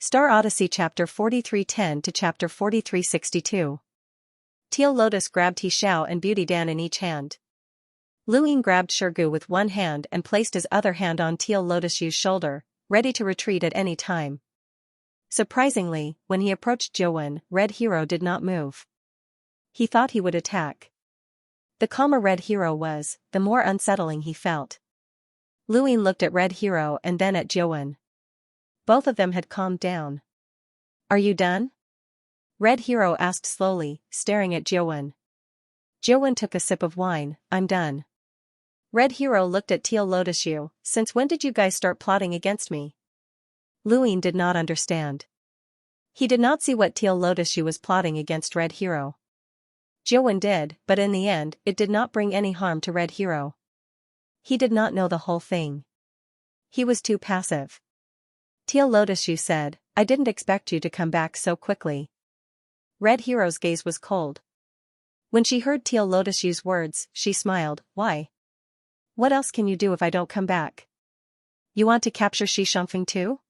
Star Odyssey Chapter 4310 to Chapter 4362. Teal Lotus grabbed Xiao and Beauty Dan in each hand. Luing grabbed Shirgu with one hand and placed his other hand on Teal Lotus Yu's shoulder, ready to retreat at any time. Surprisingly, when he approached Jiuwen, Red Hero did not move. He thought he would attack. The calmer Red Hero was, the more unsettling he felt. Luing looked at Red Hero and then at Jiuwen. Both of them had calmed down. "Are you done?" Red Hero asked slowly, staring at Jiuwen. Jiuwen took a sip of wine. "I'm done." Red Hero looked at Teal Lotus Yu. "Since when did you guys start plotting against me?" Luing did not understand. He did not see what Teal Lotus Yu was plotting against Red Hero. Jiuwen did, but in the end, it did not bring any harm to Red Hero. He did not know the whole thing. He was too passive. Teal Lotus Yu said, "I didn't expect you to come back so quickly." Red Hero's gaze was cold. When she heard Teal Lotus Yu's words, she smiled. "Why? What else can you do if I don't come back? You want to capture Xianxia too?"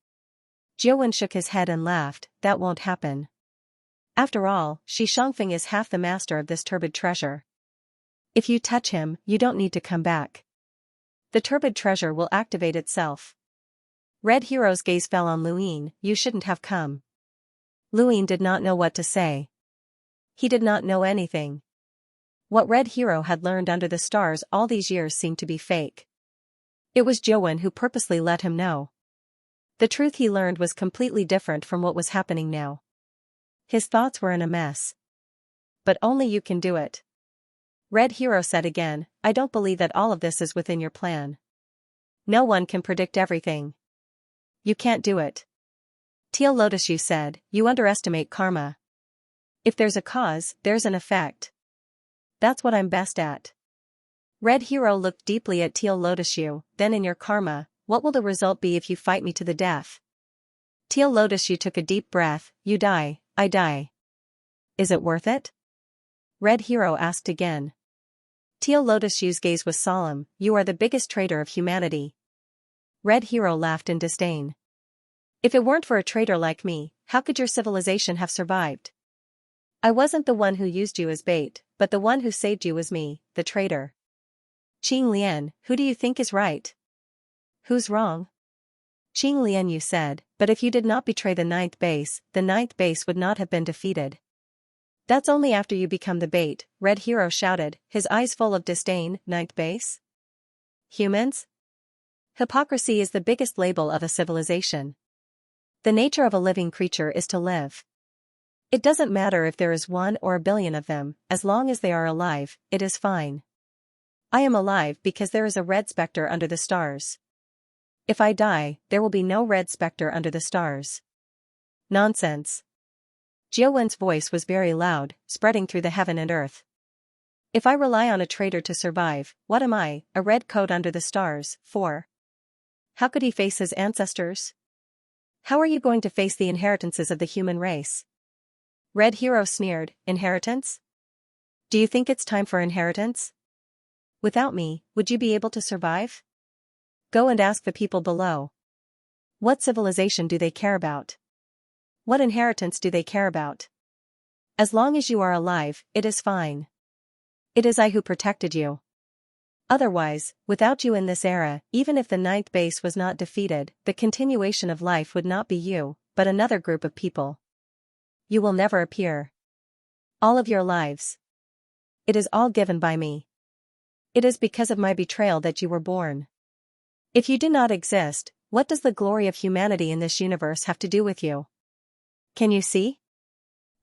Jiuwen shook his head and laughed. "That won't happen. After all, Xianxia is half the master of this turbid treasure. If you touch him, you don't need to come back. The turbid treasure will activate itself." Red Hero's gaze fell on Luing. "You shouldn't have come." Luing did not know what to say. He did not know anything. What Red Hero had learned under the stars all these years seemed to be fake. It was Jiuwen who purposely let him know. The truth he learned was completely different from what was happening now. His thoughts were in a mess. "But only you can do it." Red Hero said again, "I don't believe that all of this is within your plan. No one can predict everything. You can't do it." Teal Lotus Yu said, "You underestimate karma. If there's a cause, there's an effect. That's what I'm best at." Red Hero looked deeply at Teal Lotus Yu. "Then in your karma, what will the result be if you fight me to the death?" Teal Lotus Yu took a deep breath. "You die, I die. Is it worth it?" Red Hero asked again. Teal Lotus Yu's gaze was solemn. "You are the biggest traitor of humanity." Red Hero laughed in disdain. "If it weren't for a traitor like me, how could your civilization have survived? I wasn't the one who used you as bait, but the one who saved you was me, the traitor." "Qing Lian, who do you think is right?" "Who's wrong?" Qing Lian Yu said, "But if you did not betray the ninth base, the ninth base would not have been defeated." "That's only after you become the bait," Red Hero shouted, his eyes full of disdain. "Ninth base? Humans? Hypocrisy is the biggest label of a civilization. The nature of a living creature is to live. It doesn't matter if there is 1 or a billion of them, as long as they are alive, it is fine. I am alive because there is a red specter under the stars. If I die, there will be no red specter under the stars." "Nonsense." Jiuwen's voice was very loud, spreading through the heaven and earth. "If I rely on a traitor to survive, what am I, a red coat under the stars, for? How could he face his ancestors? How are you going to face the inheritances of the human race?" Red Hero sneered. "Inheritance? Do you think it's time for inheritance? Without me, would you be able to survive? Go and ask the people below. What civilization do they care about? What inheritance do they care about? As long as you are alive, it is fine. It is I who protected you. Otherwise, without you in this era, even if the ninth base was not defeated, the continuation of life would not be you, but another group of people. You will never appear. All of your lives. It is all given by me. It is because of my betrayal that you were born. If you do not exist, what does the glory of humanity in this universe have to do with you? Can you see?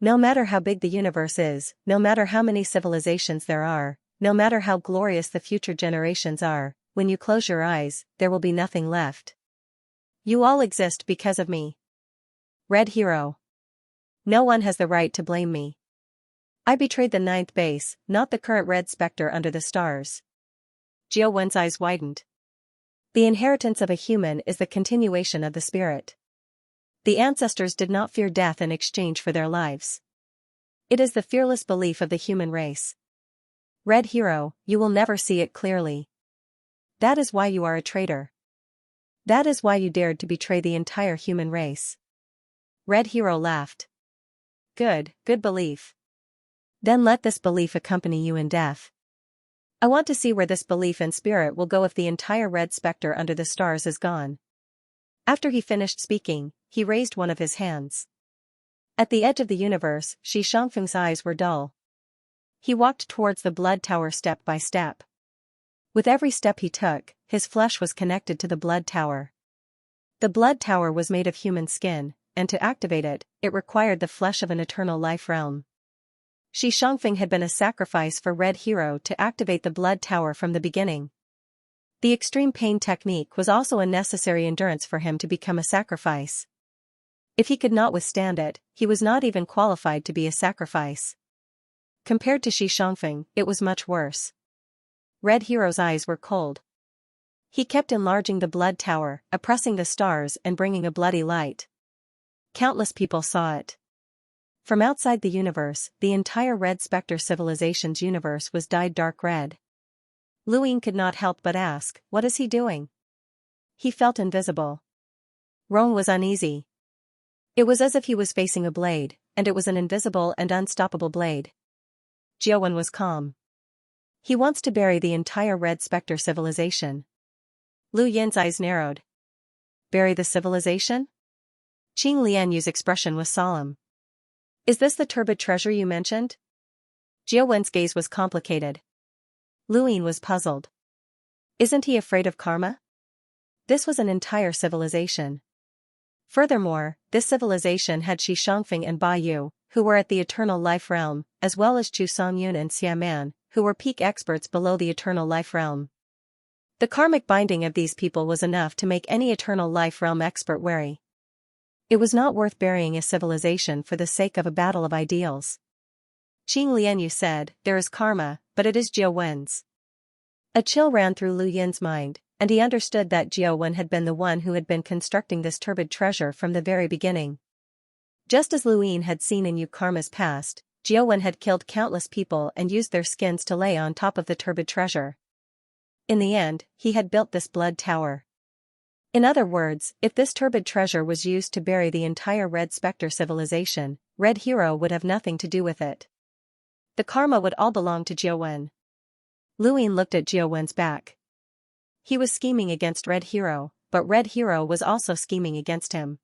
No matter how big the universe is, no matter how many civilizations there are, no matter how glorious the future generations are, when you close your eyes, there will be nothing left. You all exist because of me. Red Hero. No one has the right to blame me. I betrayed the ninth base, not the current red specter under the stars." Jiuwen's eyes widened. The inheritance of a human is the continuation of the spirit. The ancestors did not fear death in exchange for their lives. It is the fearless belief of the human race. Red Hero, you will never see it clearly. That is why you are a traitor. That is why you dared to betray the entire human race. Red Hero laughed. Good belief. Then let this belief accompany you in death. I want to see where this belief and spirit will go if the entire red specter under the stars is gone. After he finished speaking, he raised one of his hands. At the edge of the universe, Xianxia's eyes were dull. He walked towards the blood tower step by step. With every step he took, his flesh was connected to the blood tower. The blood tower was made of human skin, and to activate it, it required the flesh of an eternal life realm. Xianxia had been a sacrifice for Red Hero to activate the blood tower from the beginning. The extreme pain technique was also a necessary endurance for him to become a sacrifice. If he could not withstand it, he was not even qualified to be a sacrifice. Compared to Xianxia, it was much worse. Red Hero's eyes were cold. He kept enlarging the blood tower, oppressing the stars and bringing a bloody light. Countless people saw it. From outside the universe, the entire Red Spectre civilization's universe was dyed dark red. Luin could not help but ask, what is he doing? He felt invisible. Rong was uneasy. It was as if he was facing a blade, and it was an invisible and unstoppable blade. Jiawen was calm. He wants to bury the entire Red Spectre civilization. Lu Yin's eyes narrowed. Bury the civilization? Qing Lianyu's expression was solemn. Is this the turbid treasure you mentioned? Jiawen's gaze was complicated. Lu Yin was puzzled. Isn't he afraid of karma? This was an entire civilization. Furthermore, this civilization had Xianxia and Ba Yu, who were at the eternal life realm, as well as Chu Songyun and Xiaman, who were peak experts below the eternal life realm. The karmic binding of these people was enough to make any eternal life realm expert wary. It was not worth burying a civilization for the sake of a battle of ideals. Qing Lianyu said, there is karma, but it is Jiawen's. A chill ran through Lu Yin's mind, and he understood that Jiawen had been the one who had been constructing this turbid treasure from the very beginning. Just as Lu Yin had seen in Yu Karma's past, Jiawen had killed countless people and used their skins to lay on top of the turbid treasure. In the end, he had built this blood tower. In other words, if this turbid treasure was used to bury the entire Red Spectre civilization, Red Hero would have nothing to do with it. The karma would all belong to Jiawen. Lu Yin looked at Jiawen's back. He was scheming against Red Hero, but Red Hero was also scheming against him.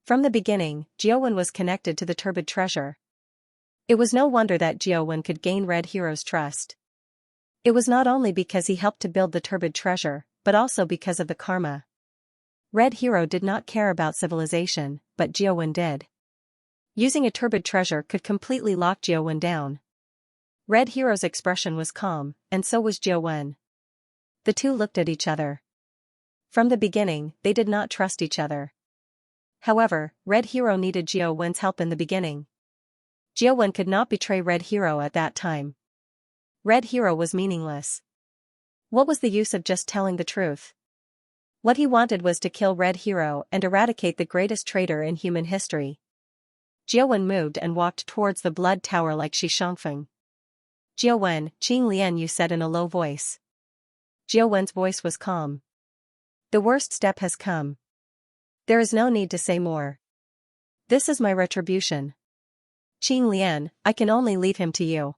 From the beginning, Jiawen was connected to the turbid treasure. It was no wonder that Jiawen could gain Red Hero's trust. It was not only because he helped to build the turbid treasure, but also because of the karma. Red Hero did not care about civilization, but Jiawen did. Using a turbid treasure could completely lock Jiawen down. Red Hero's expression was calm, and so was Jiawen. The two looked at each other. From the beginning, they did not trust each other. However, Red Hero needed Jiawen's help in the beginning. Jiawen could not betray Red Hero at that time. Red Hero was meaningless. What was the use of just telling the truth? What he wanted was to kill Red Hero and eradicate the greatest traitor in human history. Jiawen moved and walked towards the blood tower like Xianxia. Jiawen, Qing Lianyu said in a low voice. Jiawen's voice was calm. The worst step has come. There is no need to say more. This is my retribution. Qing Lian, I can only leave him to you.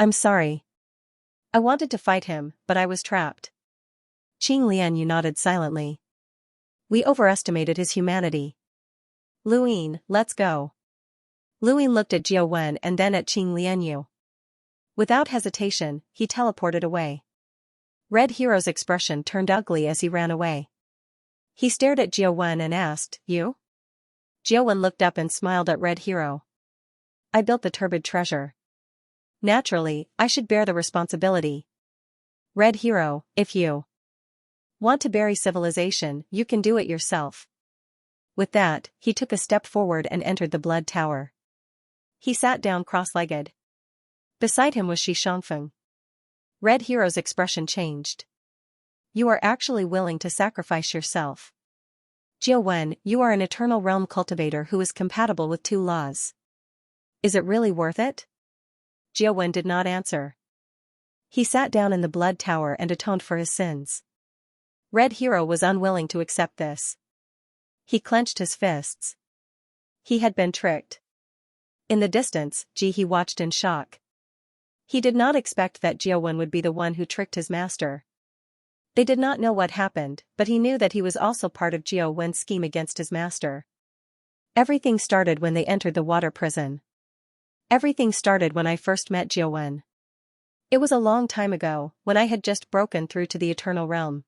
I'm sorry. I wanted to fight him, but I was trapped. Qing Lianyu nodded silently. We overestimated his humanity. Lu Yin, let's go. Lu Yin looked at Jiawen and then at Qing Lianyu. Without hesitation, he teleported away. Red Hero's expression turned ugly as he ran away. He stared at Jiawen and asked, You? Jiawen looked up and smiled at Red Hero. I built the turbid treasure. Naturally, I should bear the responsibility. Red Hero, if you want to bury civilization, you can do it yourself. With that, he took a step forward and entered the blood tower. He sat down cross-legged. Beside him was Xianxia. Red Hero's expression changed. You are actually willing to sacrifice yourself. Jiawen, you are an eternal realm cultivator who is compatible with two laws. Is it really worth it? Jiawen did not answer. He sat down in the blood tower and atoned for his sins. Red Hero was unwilling to accept this. He clenched his fists. He had been tricked. In the distance, Ji-hee watched in shock. He did not expect that Jiao-wen would be the one who tricked his master. They did not know what happened, but he knew that he was also part of Jiao-wen's scheme against his master. Everything started when they entered the water prison. Everything started when I first met Jiao-wen. It was a long time ago, when I had just broken through to the Eternal Realm.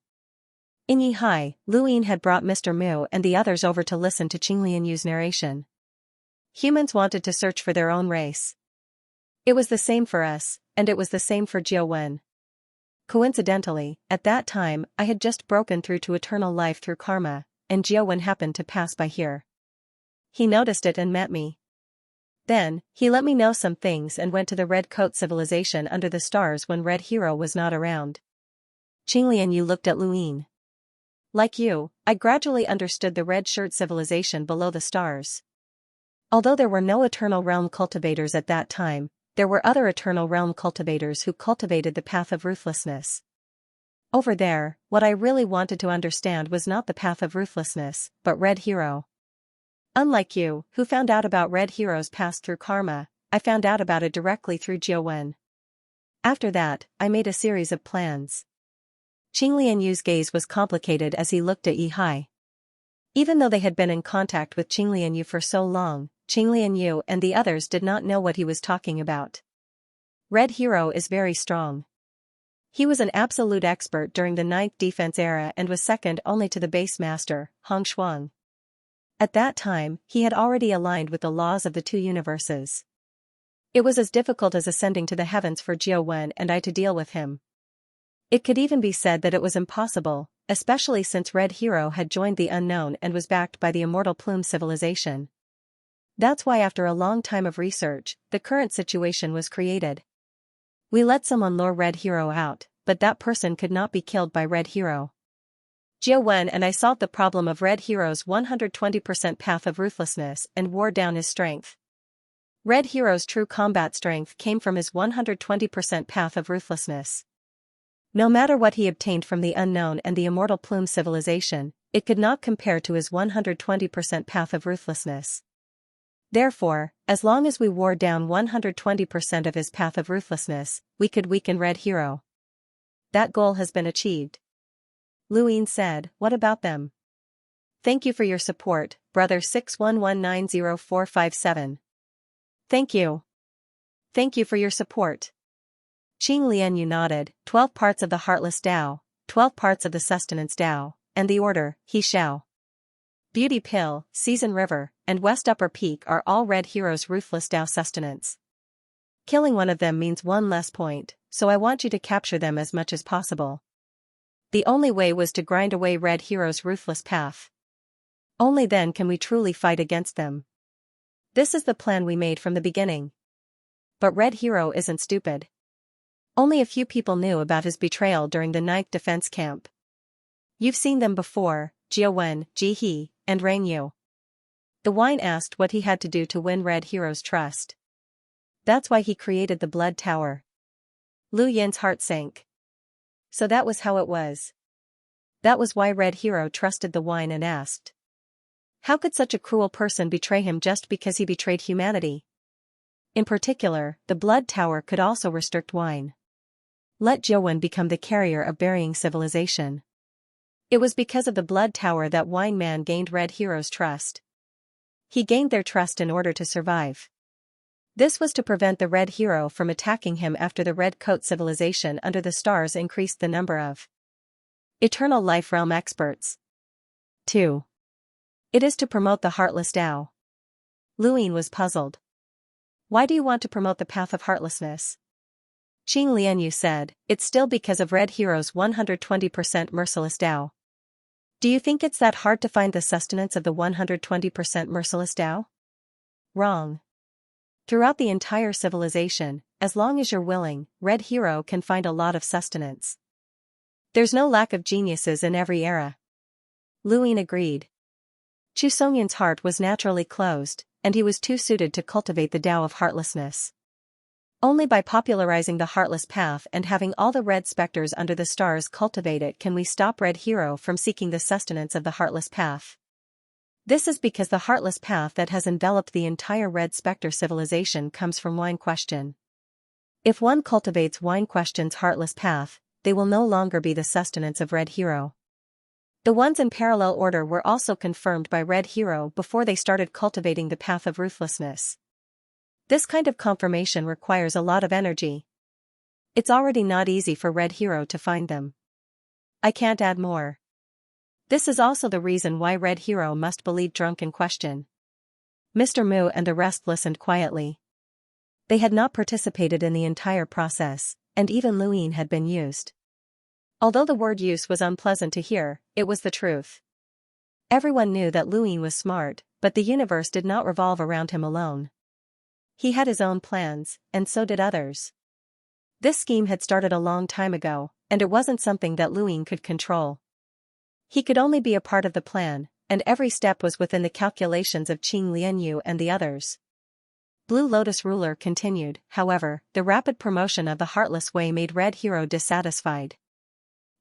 In Yihai, Lu Yin had brought Mr. Mu and the others over to listen to Qinglian Yu's narration. Humans wanted to search for their own race. It was the same for us, and it was the same for Jiao-wen. Coincidentally, at that time, I had just broken through to eternal life through karma, and Jiao-wen happened to pass by here. He noticed it and met me. Then, he let me know some things and went to the Red Coat civilization under the stars when Red Hero was not around. Qinglian Yu looked at Lu Yin. Like you, I gradually understood the Red Shirt civilization below the stars. Although there were no Eternal Realm cultivators at that time, there were other Eternal Realm cultivators who cultivated the path of ruthlessness. Over there, what I really wanted to understand was not the path of ruthlessness, but Red Hero. Unlike you, who found out about Red Hero's past through karma, I found out about it directly through Jiao-wen. After that, I made a series of plans. Qinglian Yu's gaze was complicated as he looked at Yihai. Even though they had been in contact with Qinglian Yu for so long, Qinglian Yu and the others did not know what he was talking about. Red Hero is very strong. He was an absolute expert during the 9th Defense Era and was second only to the base master, Hong Shuang. At that time, he had already aligned with the laws of the two universes. It was as difficult as ascending to the heavens for Jiao-wen and I to deal with him. It could even be said that it was impossible, especially since Red Hero had joined the unknown and was backed by the Immortal Plume civilization. That's why after a long time of research, the current situation was created. We let someone lure Red Hero out, but that person could not be killed by Red Hero. Jiao-wen and I solved the problem of Red Hero's 120% path of ruthlessness and wore down his strength. Red Hero's true combat strength came from his 120% path of ruthlessness. No matter what he obtained from the unknown and the Immortal Plume civilization, it could not compare to his 120% path of ruthlessness. Therefore, as long as we wore down 120% of his path of ruthlessness, we could weaken Red Hero. That goal has been achieved. Lu Yin said, what about them? Thank you for your support, brother 611904457. Thank you. Thank you for your support. Qinglian Yu nodded, 12 parts of the Heartless Tao, 12 parts of the Sustenance Tao, and the Order, He Shao. Beauty Pill, Season River, and West Upper Peak are all Red Hero's ruthless Tao sustenance. Killing one of them means one less point, so I want you to capture them as much as possible. The only way was to grind away Red Hero's ruthless path. Only then can we truly fight against them. This is the plan we made from the beginning. But Red Hero isn't stupid. Only a few people knew about his betrayal during the 9th Defense Camp. You've seen them before, Jiao-wen, Ji-hee, and Rang Yu. The wine asked what he had to do to win Red Hero's trust. That's why he created the Blood Tower. Lu Yin's heart sank. So that was how it was. That was why Red Hero trusted the wine and asked. How could such a cruel person betray him just because he betrayed humanity? In particular, the Blood Tower could also restrict wine. Let Jiao-wen become the carrier of burying civilization. It was because of the Blood Tower that Wine Man gained Red Hero's trust. He gained their trust in order to survive. This was to prevent the Red Hero from attacking him after the Red Coat civilization under the stars increased the number of Eternal Life Realm experts. 2. It is to promote the Heartless Tao. Lu Yin was puzzled. Why do you want to promote the path of heartlessness? Qinglian Yu said, it's still because of Red Hero's 120% merciless Tao. Do you think it's that hard to find the sustenance of the 120% merciless Tao? Wrong. Throughout the entire civilization, as long as you're willing, Red Hero can find a lot of sustenance. There's no lack of geniuses in every era. Lu Yin agreed. Chu Songyan's heart was naturally closed, and he was too suited to cultivate the Tao of heartlessness. Only by popularizing the heartless path and having all the red specters under the stars cultivate it can we stop Red Hero from seeking the sustenance of the heartless path. This is because the heartless path that has enveloped the entire Red Spectre civilization comes from Wine Question. If one cultivates Wine Question's heartless path, they will no longer be the sustenance of Red Hero. The ones in parallel order were also confirmed by Red Hero before they started cultivating the path of ruthlessness. This kind of confirmation requires a lot of energy. It's already not easy for Red Hero to find them. I can't add more. This is also the reason why Red Hero must believe Drunken Question. Mr. Mu and the rest listened quietly. They had not participated in the entire process, and even Luin had been used. Although the word use was unpleasant to hear, it was the truth. Everyone knew that Luin was smart, but the universe did not revolve around him alone. He had his own plans, and so did others. This scheme had started a long time ago, and it wasn't something that Luin could control. He could only be a part of the plan, and every step was within the calculations of Qing Lianyu and the others. Blue Lotus ruler continued, however, the rapid promotion of the Heartless Way made Red Hero dissatisfied.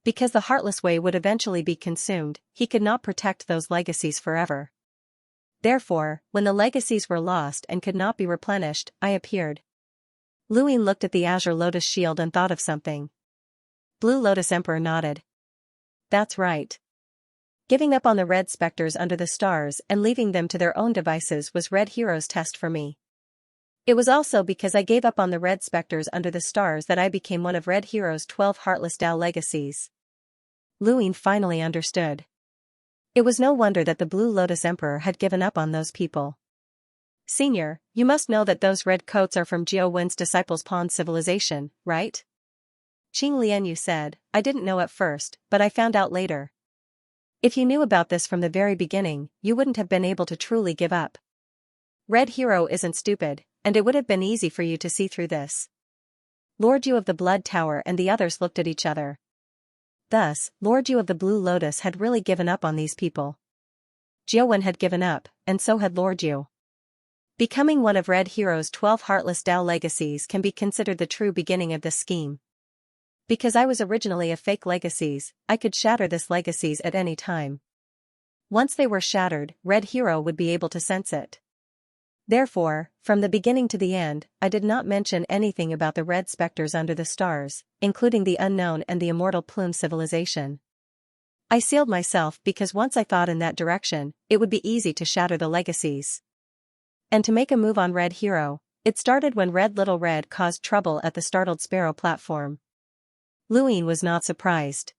Because the Heartless Way would eventually be consumed, he could not protect those legacies forever. Therefore, when the legacies were lost and could not be replenished, I appeared. Luin looked at the Azure Lotus shield and thought of something. Blue Lotus Emperor nodded. That's right. Giving up on the Red Spectres under the stars and leaving them to their own devices was Red Hero's test for me. It was also because I gave up on the Red Spectres under the stars that I became one of Red Hero's 12 Heartless Tao legacies. Luin finally understood. It was no wonder that the Blue Lotus Emperor had given up on those people. Senior, you must know that those red coats are from Jiao Wen's disciples' Pond civilization, right? Qing Lianyu said, I didn't know at first, but I found out later. If you knew about this from the very beginning, you wouldn't have been able to truly give up. Red Hero isn't stupid, and it would have been easy for you to see through this. Lord Yu of the Blood Tower and the others looked at each other. Thus, Lord Yu of the Blue Lotus had really given up on these people. Jiao Wen had given up, and so had Lord Yu. Becoming one of Red Hero's 12 Heartless Tao legacies can be considered the true beginning of this scheme. Because I was originally a fake legacies, I could shatter this legacies at any time. Once they were shattered, Red Hero would be able to sense it. Therefore, from the beginning to the end, I did not mention anything about the Red Spectres under the stars, including the unknown and the immortal Plume civilization. I sealed myself because once I thought in that direction, it would be easy to shatter the legacies. And to make a move on Red Hero, it started when Red Little Red caused trouble at the Startled Sparrow platform. Luin was not surprised.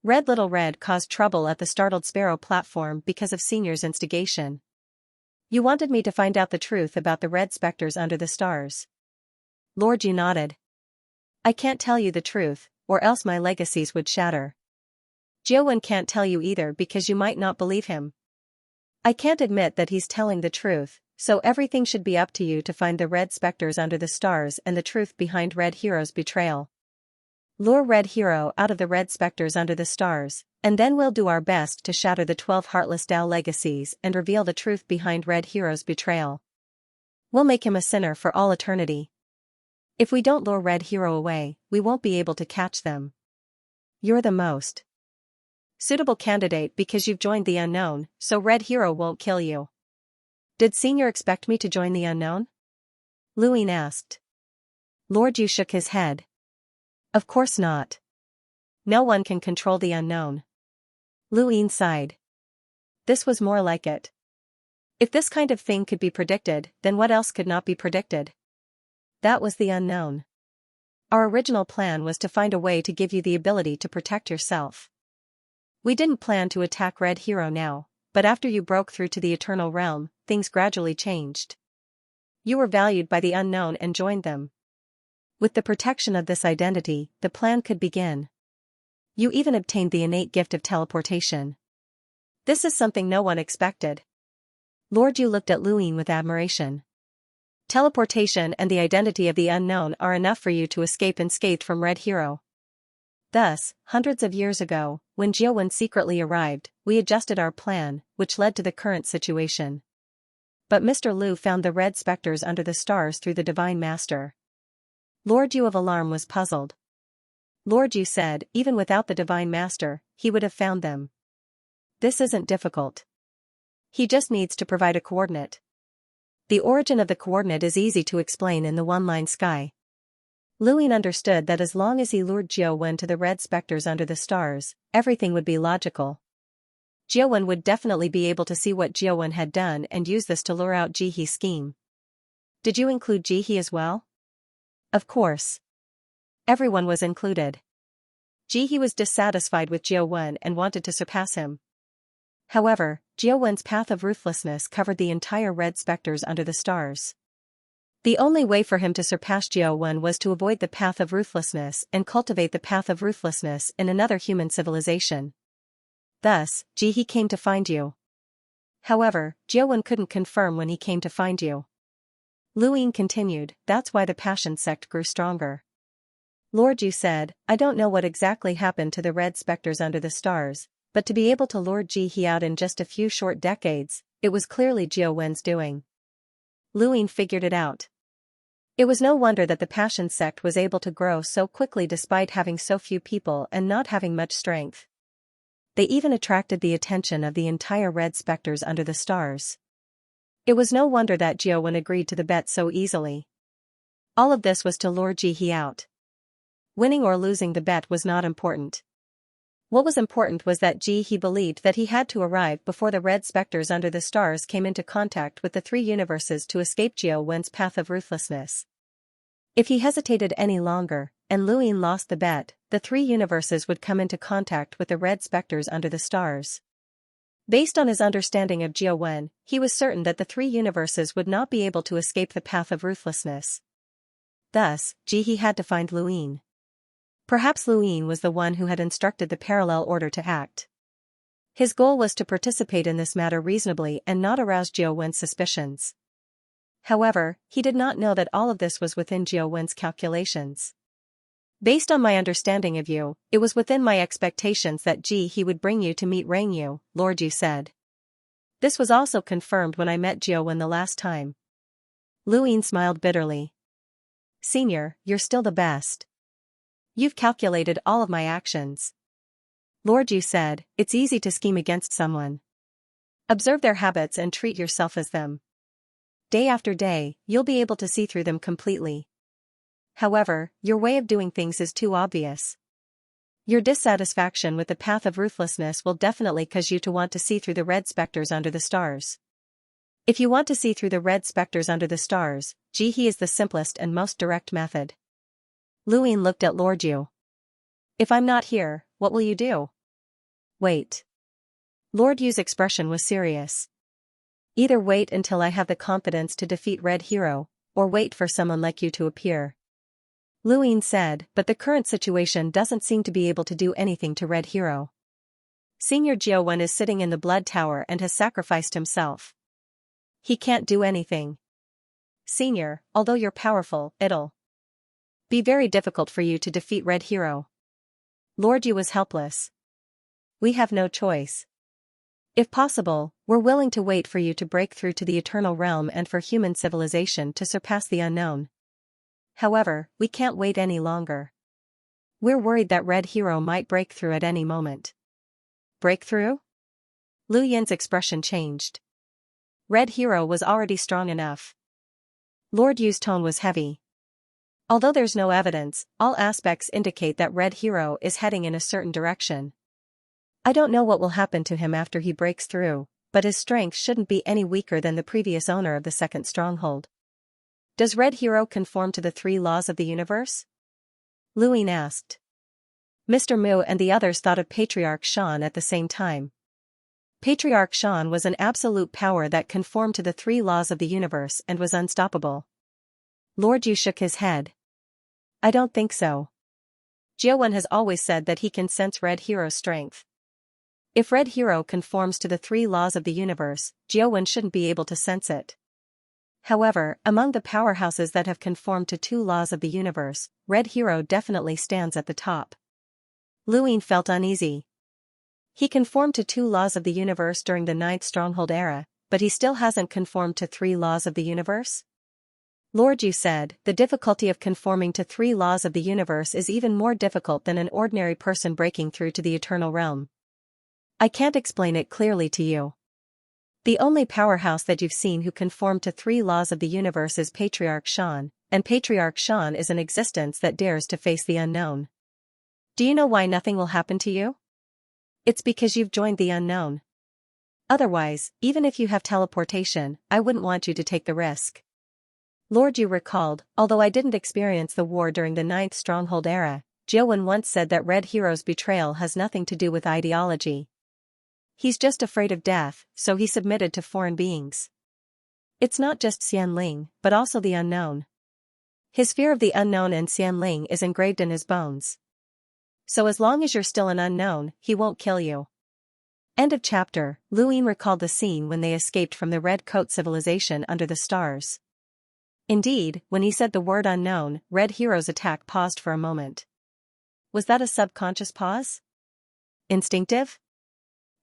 Red Little Red caused trouble at the Startled Sparrow platform because of Senior's instigation. You wanted me to find out the truth about the Red Spectres under the stars. Lord Yu nodded. I can't tell you the truth, or else my legacies would shatter. Jiao Wen can't tell you either because you might not believe him. I can't admit that he's telling the truth, so everything should be up to you to find the Red Spectres under the stars and the truth behind Red Hero's betrayal. Lure Red Hero out of the Red Spectres under the stars, and then we'll do our best to shatter the 12 Heartless Tao legacies and reveal the truth behind Red Hero's betrayal. We'll make him a sinner for all eternity. If we don't lure Red Hero away, we won't be able to catch them. You're the most suitable candidate because you've joined the unknown, so Red Hero won't kill you. Did Senior expect me to join the unknown? Luin asked. Lord Yu shook his head. Of course not. No one can control the unknown. Luin sighed. This was more like it. If this kind of thing could be predicted, then what else could not be predicted? That was the unknown. Our original plan was to find a way to give you the ability to protect yourself. We didn't plan to attack Red Hero now, but after you broke through to the Eternal Realm, things gradually changed. You were valued by the unknown and joined them. With the protection of this identity, the plan could begin. You even obtained the innate gift of teleportation. This is something no one expected. Lord Yu looked at Luin with admiration. Teleportation and the identity of the unknown are enough for you to escape unscathed from Red Hero. Thus, hundreds of years ago, when Jiao Wen secretly arrived, we adjusted our plan, which led to the current situation. But Mr. Lu found the Red Spectres under the stars through the Divine Master. Lord Yu of Alarm was puzzled. Lord Yu said, even without the Divine Master, he would have found them. This isn't difficult. He just needs to provide a coordinate. The origin of the coordinate is easy to explain in the one-line sky. Luin understood that as long as he lured Jiuwen to the red specters under the stars, everything would be logical. Jiuwen would definitely be able to see what Jiuwen had done and use this to lure out Jihe's scheme. Did you include Jihe as well? Of course. Everyone was included. Jihe was dissatisfied with Jiuwen and wanted to surpass him. However, Jiuwen's path of ruthlessness covered the entire red specters under the stars. The only way for him to surpass Jiuwen was to avoid the path of ruthlessness and cultivate the path of ruthlessness in another human civilization. Thus, Jihe came to find you. However, Jiuwen couldn't confirm when he came to find you. Luin continued, that's why the Passion sect grew stronger. Lord Yu said, I don't know what exactly happened to the red specters under the stars, but to be able to lure Jihe out in just a few short decades, it was clearly Jiuwen's doing. Luin figured it out. It was no wonder that the Passion sect was able to grow so quickly despite having so few people and not having much strength. They even attracted the attention of the entire red specters under the stars. It was no wonder that Jiuwen agreed to the bet so easily. All of this was to lure Jihe out. Winning or losing the bet was not important. What was important was that Jihe believed that he had to arrive before the red specters under the stars came into contact with the three universes to escape Jiuwen's path of ruthlessness. If he hesitated any longer, and Luin lost the bet, the three universes would come into contact with the red specters under the stars. Based on his understanding of Jiuwen, he was certain that the three universes would not be able to escape the path of ruthlessness. Thus, Jihe had to find Luin. Perhaps Luin was the one who had instructed the parallel order to act. His goal was to participate in this matter reasonably and not arouse Jiuwen's suspicions. However, he did not know that all of this was within Jiuwen's calculations. Based on my understanding of you, it was within my expectations that Jihe would bring you to meet Rangyu, Lord Yu said. This was also confirmed when I met Jiuwen the last time. Luin smiled bitterly. Senior, you're still the best. You've calculated all of my actions. Lord Yu said, it's easy to scheme against someone. Observe their habits and treat yourself as them. Day after day, you'll be able to see through them completely. However, your way of doing things is too obvious. Your dissatisfaction with the path of ruthlessness will definitely cause you to want to see through the red specters under the stars. If you want to see through the red specters under the stars, Jihe is the simplest and most direct method. Luin looked at Lord Yu. If I'm not here, what will you do? Wait. Lord Yu's expression was serious. Either wait until I have the confidence to defeat Red Hero, or wait for someone like you to appear. Luin said, but the current situation doesn't seem to be able to do anything to Red Hero. Senior Jiuwen is sitting in the Blood Tower and has sacrificed himself. He can't do anything. Senior, although you're powerful, it'll be very difficult for you to defeat Red Hero. Lord Yu was helpless. We have no choice. If possible, we're willing to wait for you to break through to the Eternal Realm and for human civilization to surpass the unknown. However, we can't wait any longer. We're worried that Red Hero might break through at any moment. Breakthrough? Lu Yin's expression changed. Red Hero was already strong enough. Lord Yu's tone was heavy. Although there's no evidence, all aspects indicate that Red Hero is heading in a certain direction. I don't know what will happen to him after he breaks through, but his strength shouldn't be any weaker than the previous owner of the second stronghold. Does Red Hero conform to the three laws of the universe? Luin asked. Mr. Mu and the others thought of Patriarch Shan at the same time. Patriarch Shan was an absolute power that conformed to the three laws of the universe and was unstoppable. Lord Yu shook his head. I don't think so. Jiuwen has always said that he can sense Red Hero's strength. If Red Hero conforms to the three laws of the universe, Jiuwen shouldn't be able to sense it. However, among the powerhouses that have conformed to two laws of the universe, Red Hero definitely stands at the top. Luin felt uneasy. He conformed to two laws of the universe during the 9th Stronghold era, but he still hasn't conformed to three laws of the universe? Lord Yu said, the difficulty of conforming to three laws of the universe is even more difficult than an ordinary person breaking through to the Eternal Realm. I can't explain it clearly to you. The only powerhouse that you've seen who conformed to 3 laws of the universe is Patriarch Xian, and Patriarch Xian is an existence that dares to face the unknown. Do you know why nothing will happen to you? It's because you've joined the unknown. Otherwise, even if you have teleportation, I wouldn't want you to take the risk. Lord Yu recalled, although I didn't experience the war during the 9th Stronghold era, Jiawen once said that Red Hero's betrayal has nothing to do with ideology. He's just afraid of death, so he submitted to foreign beings. It's not just Xianling, but also the unknown. His fear of the unknown and Xianling is engraved in his bones. So as long as you're still an unknown, he won't kill you. End of chapter. Luin recalled the scene when they escaped from the Red Coat civilization under the stars. Indeed, when he said the word unknown, Red Hero's attack paused for a moment. Was that a subconscious pause? Instinctive?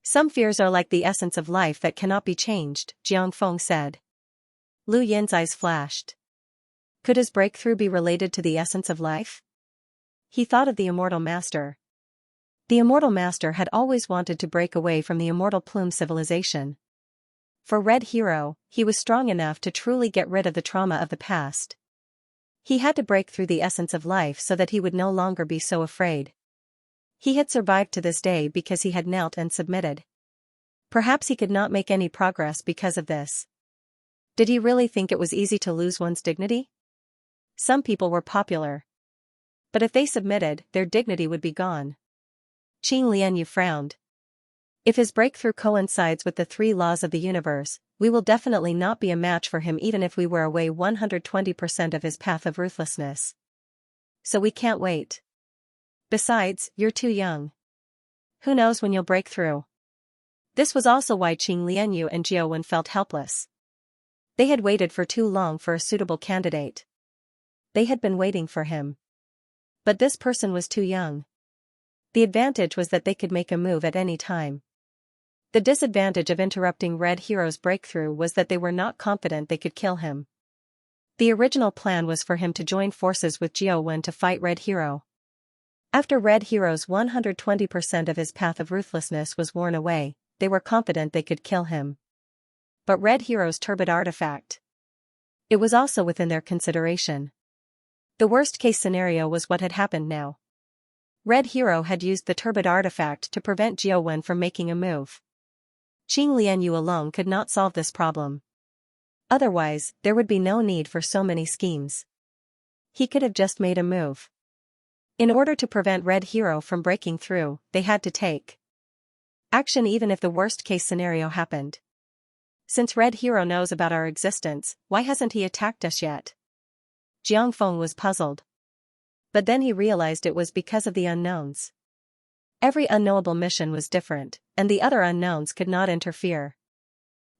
Some fears are like the essence of life that cannot be changed, Jiang Feng said. Lu Yin's eyes flashed. Could his breakthrough be related to the essence of life? He thought of the Immortal Master. The Immortal Master had always wanted to break away from the Immortal Plume civilization. For Red Hero, he was strong enough to truly get rid of the trauma of the past. He had to break through the essence of life so that he would no longer be so afraid. He had survived to this day because he had knelt and submitted. Perhaps he could not make any progress because of this. Did he really think it was easy to lose one's dignity? Some people were popular. But if they submitted, their dignity would be gone. Qing Lianyu frowned. If his breakthrough coincides with the 3 laws of the universe, we will definitely not be a match for him even if we were away 120% of his path of ruthlessness. So we can't wait. Besides, you're too young. Who knows when you'll break through? This was also why Qing Lianyu and Jiawen felt helpless. They had waited for too long for a suitable candidate. They had been waiting for him. But this person was too young. The advantage was that they could make a move at any time. The disadvantage of interrupting Red Hero's breakthrough was that they were not confident they could kill him. The original plan was for him to join forces with Jiawen to fight Red Hero. After Red Hero's 120% of his path of ruthlessness was worn away, they were confident they could kill him. But Red Hero's turbid artifact. It was also within their consideration. The worst-case scenario was what had happened now. Red Hero had used the turbid artifact to prevent Jiawen from making a move. Qing Lianyu alone could not solve this problem. Otherwise, there would be no need for so many schemes. He could have just made a move. In order to prevent Red Hero from breaking through, they had to take action even if the worst-case scenario happened. Since Red Hero knows about our existence, why hasn't he attacked us yet? Jiang Feng was puzzled. But then he realized it was because of the unknowns. Every unknowable mission was different, and the other unknowns could not interfere.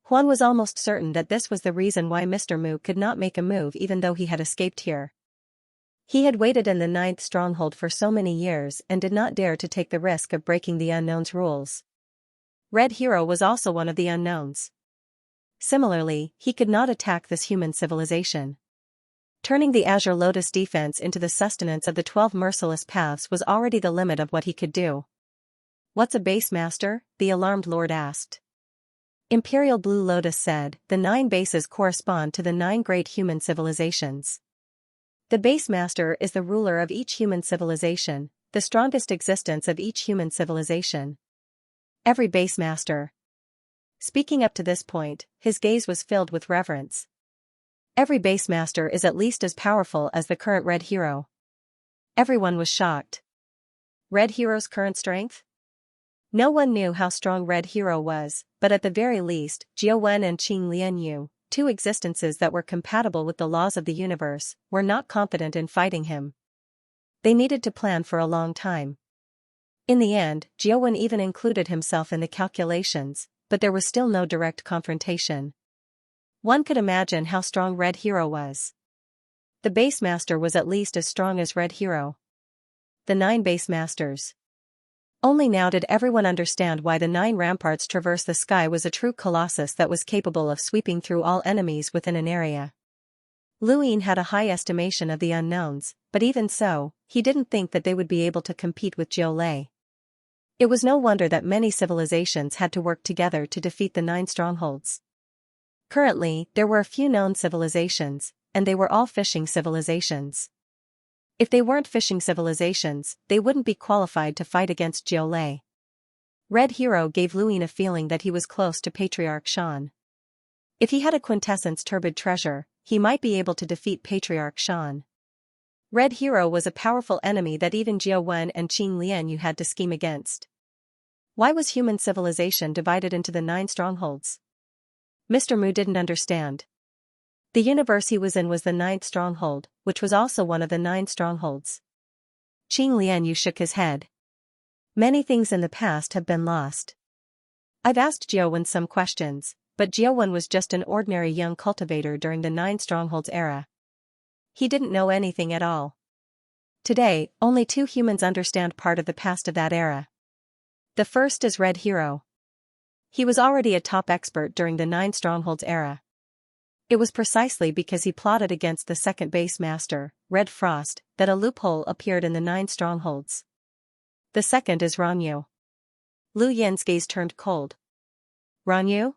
Huan was almost certain that this was the reason why Mr. Mu could not make a move even though he had escaped here. He had waited in the 9th stronghold for so many years and did not dare to take the risk of breaking the unknown's rules. Red Hero was also one of the unknowns. Similarly, he could not attack this human civilization. Turning the Azure Lotus defense into the sustenance of the 12 merciless paths was already the limit of what he could do. What's a base master? The alarmed lord asked. Imperial Blue Lotus said, the 9 bases correspond to the 9 great human civilizations. The base master is the ruler of each human civilization, the strongest existence of each human civilization. Every base master. Speaking up to this point, his gaze was filled with reverence. Every base master is at least as powerful as the current Red Hero. Everyone was shocked. Red Hero's current strength? No one knew how strong Red Hero was, but at the very least, Jiawen and Qing Lianyu, 2 existences that were compatible with the laws of the universe, were not confident in fighting him. They needed to plan for a long time. In the end, Jiawen even included himself in the calculations, but there was still no direct confrontation. One could imagine how strong Red Hero was. The base master was at least as strong as Red Hero. The 9 base masters. Only now did everyone understand why the 9 ramparts traverse the sky was a true colossus that was capable of sweeping through all enemies within an area. Luin had a high estimation of the unknowns, but even so, he didn't think that they would be able to compete with Jiolei. It was no wonder that many civilizations had to work together to defeat the 9 strongholds. Currently, there were a few known civilizations, and they were all fishing civilizations. If they weren't fishing civilizations, they wouldn't be qualified to fight against Jiulei. Red Hero gave Luin a feeling that he was close to Patriarch Xian. If he had a quintessence turbid treasure, he might be able to defeat Patriarch Xian. Red Hero was a powerful enemy that even Jiao Wen and Qing Lianyu had to scheme against. Why was human civilization divided into the 9 strongholds? Mr. Mu didn't understand. The universe he was in was the 9th stronghold, which was also one of the 9 strongholds. Qing Lianyu shook his head. Many things in the past have been lost. I've asked Jiao Wen some questions, but Jiao Wen was just an ordinary young cultivator during the 9 strongholds era. He didn't know anything at all. Today, only 2 humans understand part of the past of that era. The first is Red Hero. He was already a top expert during the 9 strongholds era. It was precisely because he plotted against the second base master, Red Frost, that a loophole appeared in the 9 strongholds. The second is Ranyu. Lu Yan's gaze turned cold. Ranyu?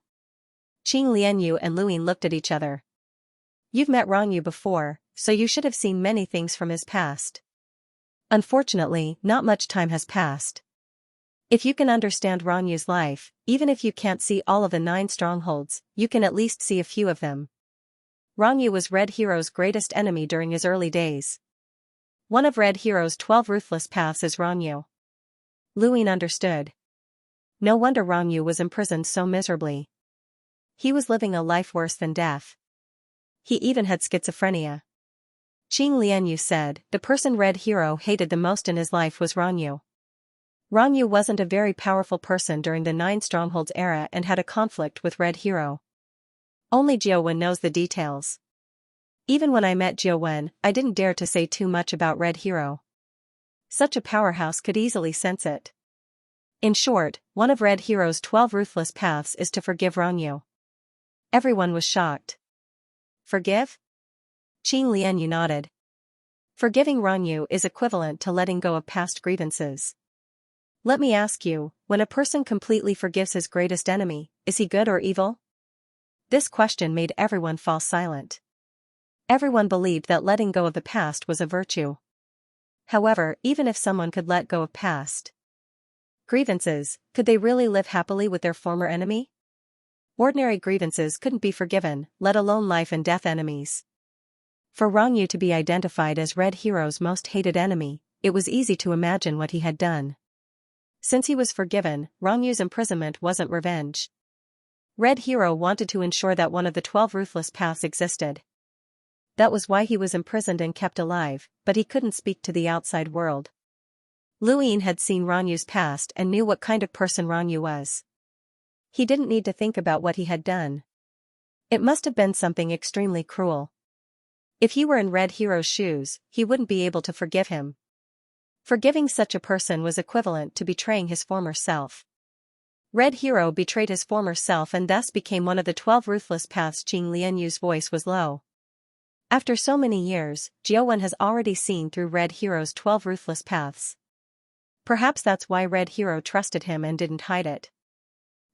Qing Lianyu and Luin looked at each other. You've met Ranyu before, so you should have seen many things from his past. Unfortunately, not much time has passed. If you can understand Ranyu's life, even if you can't see all of the 9 strongholds, you can at least see a few of them. Ranyu was Red Hero's greatest enemy during his early days. One of Red Hero's 12 ruthless paths is Ranyu. Luin understood. No wonder Ranyu was imprisoned so miserably. He was living a life worse than death. He even had schizophrenia. Qing Lianyu said, the person Red Hero hated the most in his life was Ranyu. Ranyu wasn't a very powerful person during the 9 strongholds era and had a conflict with Red Hero. Only Jiao Wen knows the details. Even when I met Jiao Wen, I didn't dare to say too much about Red Hero. Such a powerhouse could easily sense it. In short, one of Red Hero's 12 ruthless paths is to forgive Ranyu. Everyone was shocked. Forgive? Qing Lianyu nodded. Forgiving Ranyu is equivalent to letting go of past grievances. Let me ask you, when a person completely forgives his greatest enemy, is he good or evil? This question made everyone fall silent. Everyone believed that letting go of the past was a virtue. However, even if someone could let go of past grievances, could they really live happily with their former enemy? Ordinary grievances couldn't be forgiven, let alone life and death enemies. For Ranyu to be identified as Red Hero's most hated enemy, it was easy to imagine what he had done. Since he was forgiven, Ranyu's imprisonment wasn't revenge. Red Hero wanted to ensure that one of the 12 ruthless paths existed. That was why he was imprisoned and kept alive, but he couldn't speak to the outside world. Luin had seen Ranyu's past and knew what kind of person Ranyu was. He didn't need to think about what he had done. It must have been something extremely cruel. If he were in Red Hero's shoes, he wouldn't be able to forgive him. Forgiving such a person was equivalent to betraying his former self. Red Hero betrayed his former self and thus became one of the 12 ruthless paths. Qing Lianyu's voice was low. After so many years, Jiao Wen has already seen through Red Hero's 12 ruthless paths. Perhaps that's why Red Hero trusted him and didn't hide it.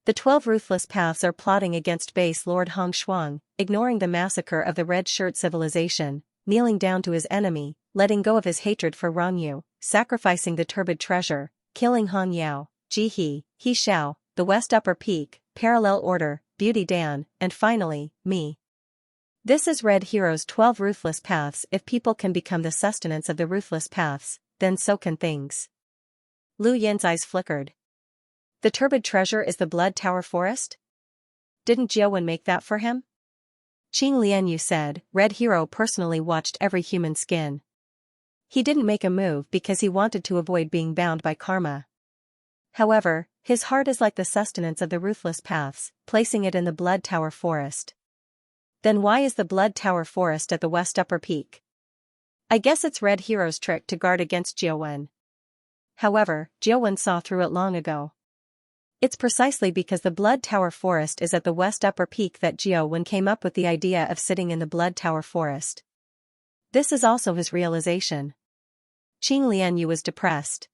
The 12 ruthless paths are plotting against base Lord Hong Shuang, ignoring the massacre of the Red Shirt civilization, kneeling down to his enemy, letting go of his hatred for Ranyu, sacrificing the turbid treasure, killing Han Yao, Ji He, He Xiao, the West Upper Peak, Parallel Order, Beauty Dan, and finally, me. This is Red Hero's 12 ruthless paths. If people can become the sustenance of the ruthless paths, then so can things. Lu Yin's eyes flickered. The turbid treasure is the Blood Tower Forest? Didn't Jiao Wen make that for him? Qing Lianyu said, Red Hero personally watched every human skin. He didn't make a move because he wanted to avoid being bound by karma. However, his heart is like the sustenance of the ruthless paths, placing it in the Blood Tower Forest. Then why is the Blood Tower Forest at the West Upper Peak? I guess it's Red Hero's trick to guard against Jiao Wen. However, Jiao Wen saw through it long ago. It's precisely because the Blood Tower Forest is at the West Upper Peak that Jiao Wen came up with the idea of sitting in the Blood Tower Forest. This is also his realization. Qing Lianyu was depressed.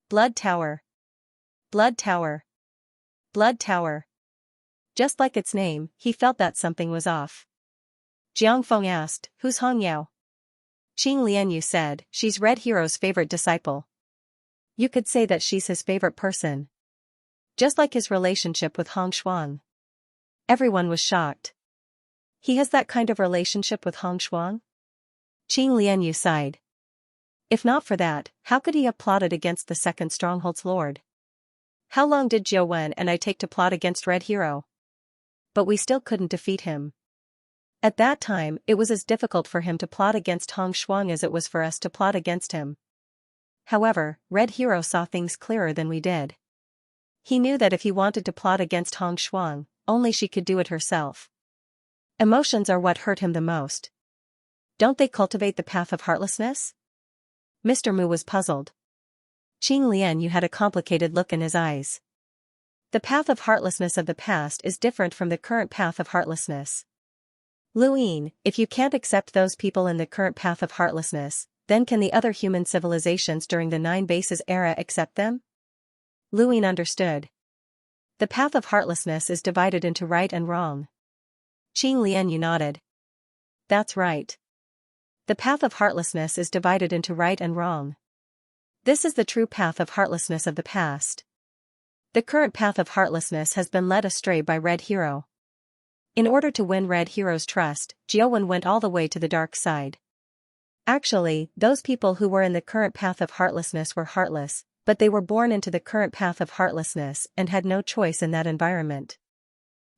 Blood Tower. Blood Tower. Blood Tower. Just like its name, he felt that something was off. Jiang Feng asked, "Who's Hong Yao?" Qing Lianyu said, "She's Red Hero's favorite disciple. You could say that she's his favorite person. Just like his relationship with Hong Shuang." Everyone was shocked. He has that kind of relationship with Hong Shuang? Qing Lianyu sighed. If not for that, how could he have plotted against the second stronghold's lord? How long did Jiao Wen and I take to plot against Red Hero? But we still couldn't defeat him. At that time, it was as difficult for him to plot against Hong Shuang as it was for us to plot against him. However, Red Hero saw things clearer than we did. He knew that if he wanted to plot against Hong Shuang, only she could do it herself. Emotions are what hurt him the most. Don't they cultivate the path of heartlessness? Mr. Mu was puzzled. Qing Lianyu had a complicated look in his eyes. The path of heartlessness of the past is different from the current path of heartlessness. Lu Yin, if you can't accept those people in the current path of heartlessness, then can the other human civilizations during the Nine Bases era accept them? Lu Yin understood. The path of heartlessness is divided into right and wrong. Qing Lianyu nodded. That's right. The path of heartlessness is divided into right and wrong. This is the true path of heartlessness of the past. The current path of heartlessness has been led astray by Red Hero. In order to win Red Hero's trust, Jiao Wen went all the way to the dark side. Actually, those people who were in the current path of heartlessness were heartless, but they were born into the current path of heartlessness and had no choice in that environment.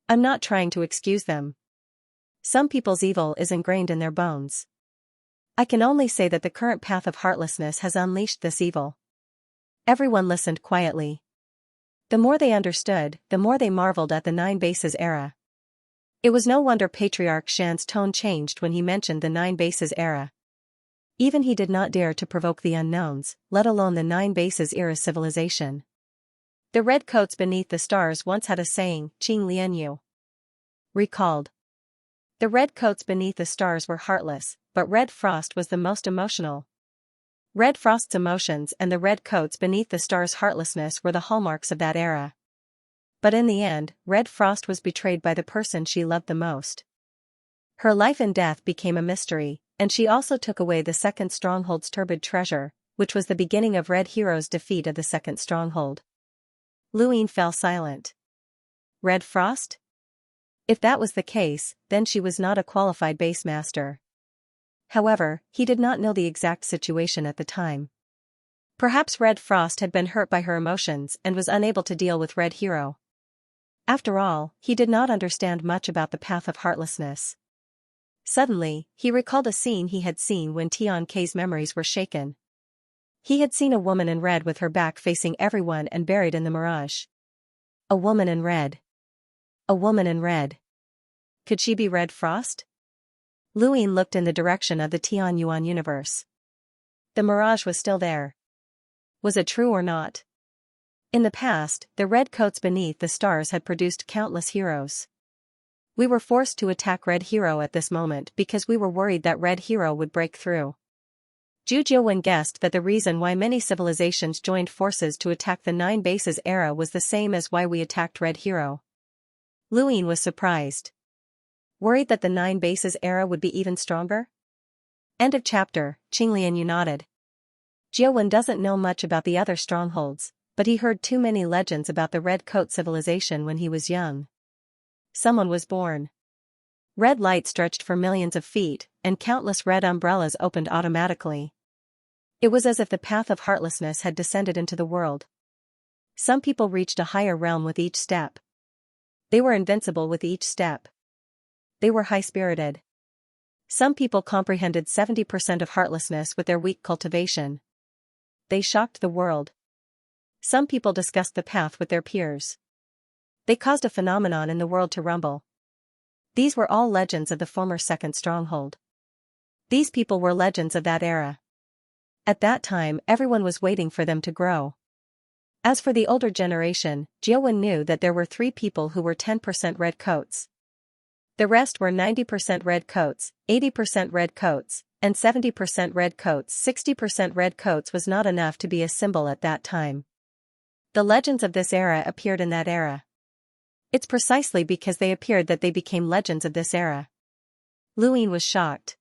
I'm not trying to excuse them. Some people's evil is ingrained in their bones. I can only say that the current path of heartlessness has unleashed this evil. Everyone listened quietly. The more they understood, the more they marveled at the Nine Bases era. It was no wonder Patriarch Shan's tone changed when he mentioned the Nine Bases era. Even he did not dare to provoke the unknowns, let alone the Nine Bases era civilization. The redcoats beneath the stars once had a saying, Qing Lianyu recalled. The redcoats beneath the stars were heartless, but Red Frost was the most emotional. Red Frost's emotions and the redcoats beneath the stars' heartlessness were the hallmarks of that era. But in the end, Red Frost was betrayed by the person she loved the most. Her life and death became a mystery, and she also took away the second stronghold's turbid treasure, which was the beginning of Red Hero's defeat of the second stronghold. Lu Yin fell silent. Red Frost? If that was the case, then she was not a qualified base master. However, he did not know the exact situation at the time. Perhaps Red Frost had been hurt by her emotions and was unable to deal with Red Hero. After all, he did not understand much about the path of heartlessness. Suddenly, he recalled a scene he had seen when Tian Kei's memories were shaken. He had seen a woman in red with her back facing everyone and buried in the mirage. A woman in red. A woman in red. Could she be Red Frost? Lu Yin looked in the direction of the Tian Yuan universe. The mirage was still there. Was it true or not? In the past, the redcoats beneath the stars had produced countless heroes. We were forced to attack Red Hero at this moment because we were worried that Red Hero would break through. Zhu Jiuwen guessed that the reason why many civilizations joined forces to attack the Nine Bases era was the same as why we attacked Red Hero. Lu Yin was surprised. Worried that the Nine Bases era would be even stronger? End of chapter. Qing Lianyu nodded. Jiuwen doesn't know much about the other strongholds, but he heard too many legends about the Red Coat civilization when he was young. Someone was born. Red light stretched for millions of feet, and countless red umbrellas opened automatically. It was as if the path of heartlessness had descended into the world. Some people reached a higher realm with each step. They were invincible with each step. They were high-spirited. Some people comprehended 70% of heartlessness with their weak cultivation. They shocked the world. Some people discussed the path with their peers. They caused a phenomenon in the world to rumble. These were all legends of the former second stronghold. These people were legends of that era. At that time, everyone was waiting for them to grow. As for the older generation, Jiuwen knew that there were 3 people who were 10% red coats. The rest were 90% red coats, 80% red coats, and 70% red coats. 60% red coats was not enough to be a symbol at that time. The legends of this era appeared in that era. It's precisely because they appeared that they became legends of this era. Luyin was shocked.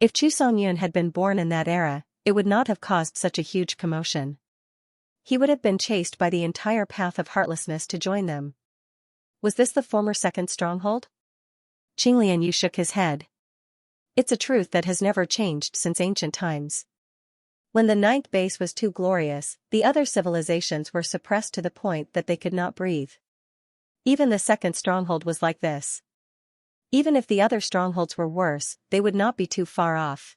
If Chu Songyun had been born in that era, it would not have caused such a huge commotion. He would have been chased by the entire path of heartlessness to join them. Was this the former second stronghold? Qinglian Yu shook his head. It's a truth that has never changed since ancient times. When the ninth base was too glorious, the other civilizations were suppressed to the point that they could not breathe. Even the second stronghold was like this. Even if the other strongholds were worse, they would not be too far off.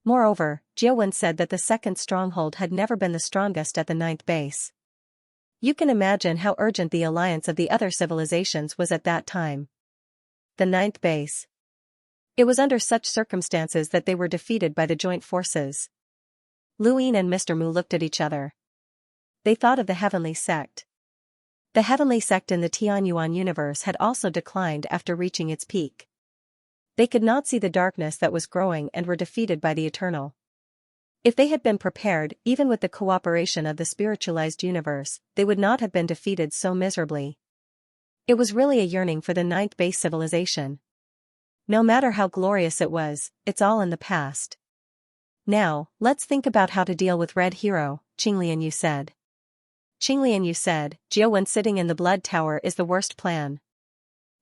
Moreover, Jiawen said that the second stronghold had never been the strongest at the ninth base. You can imagine how urgent the alliance of the other civilizations was at that time. The ninth base. It was under such circumstances that they were defeated by the joint forces. Luyin and Mr. Mu looked at each other. They thought of the heavenly sect. The heavenly sect in the Tianyuan universe had also declined after reaching its peak. They could not see the darkness that was growing and were defeated by the eternal. If they had been prepared, even with the cooperation of the spiritualized universe, they would not have been defeated so miserably. It was really a yearning for the ninth base civilization. No matter how glorious it was, it's all in the past. Now, let's think about how to deal with Red Hero, Qinglian Yu said. Qinglian Yu said, Jiawen sitting in the Blood Tower is the worst plan.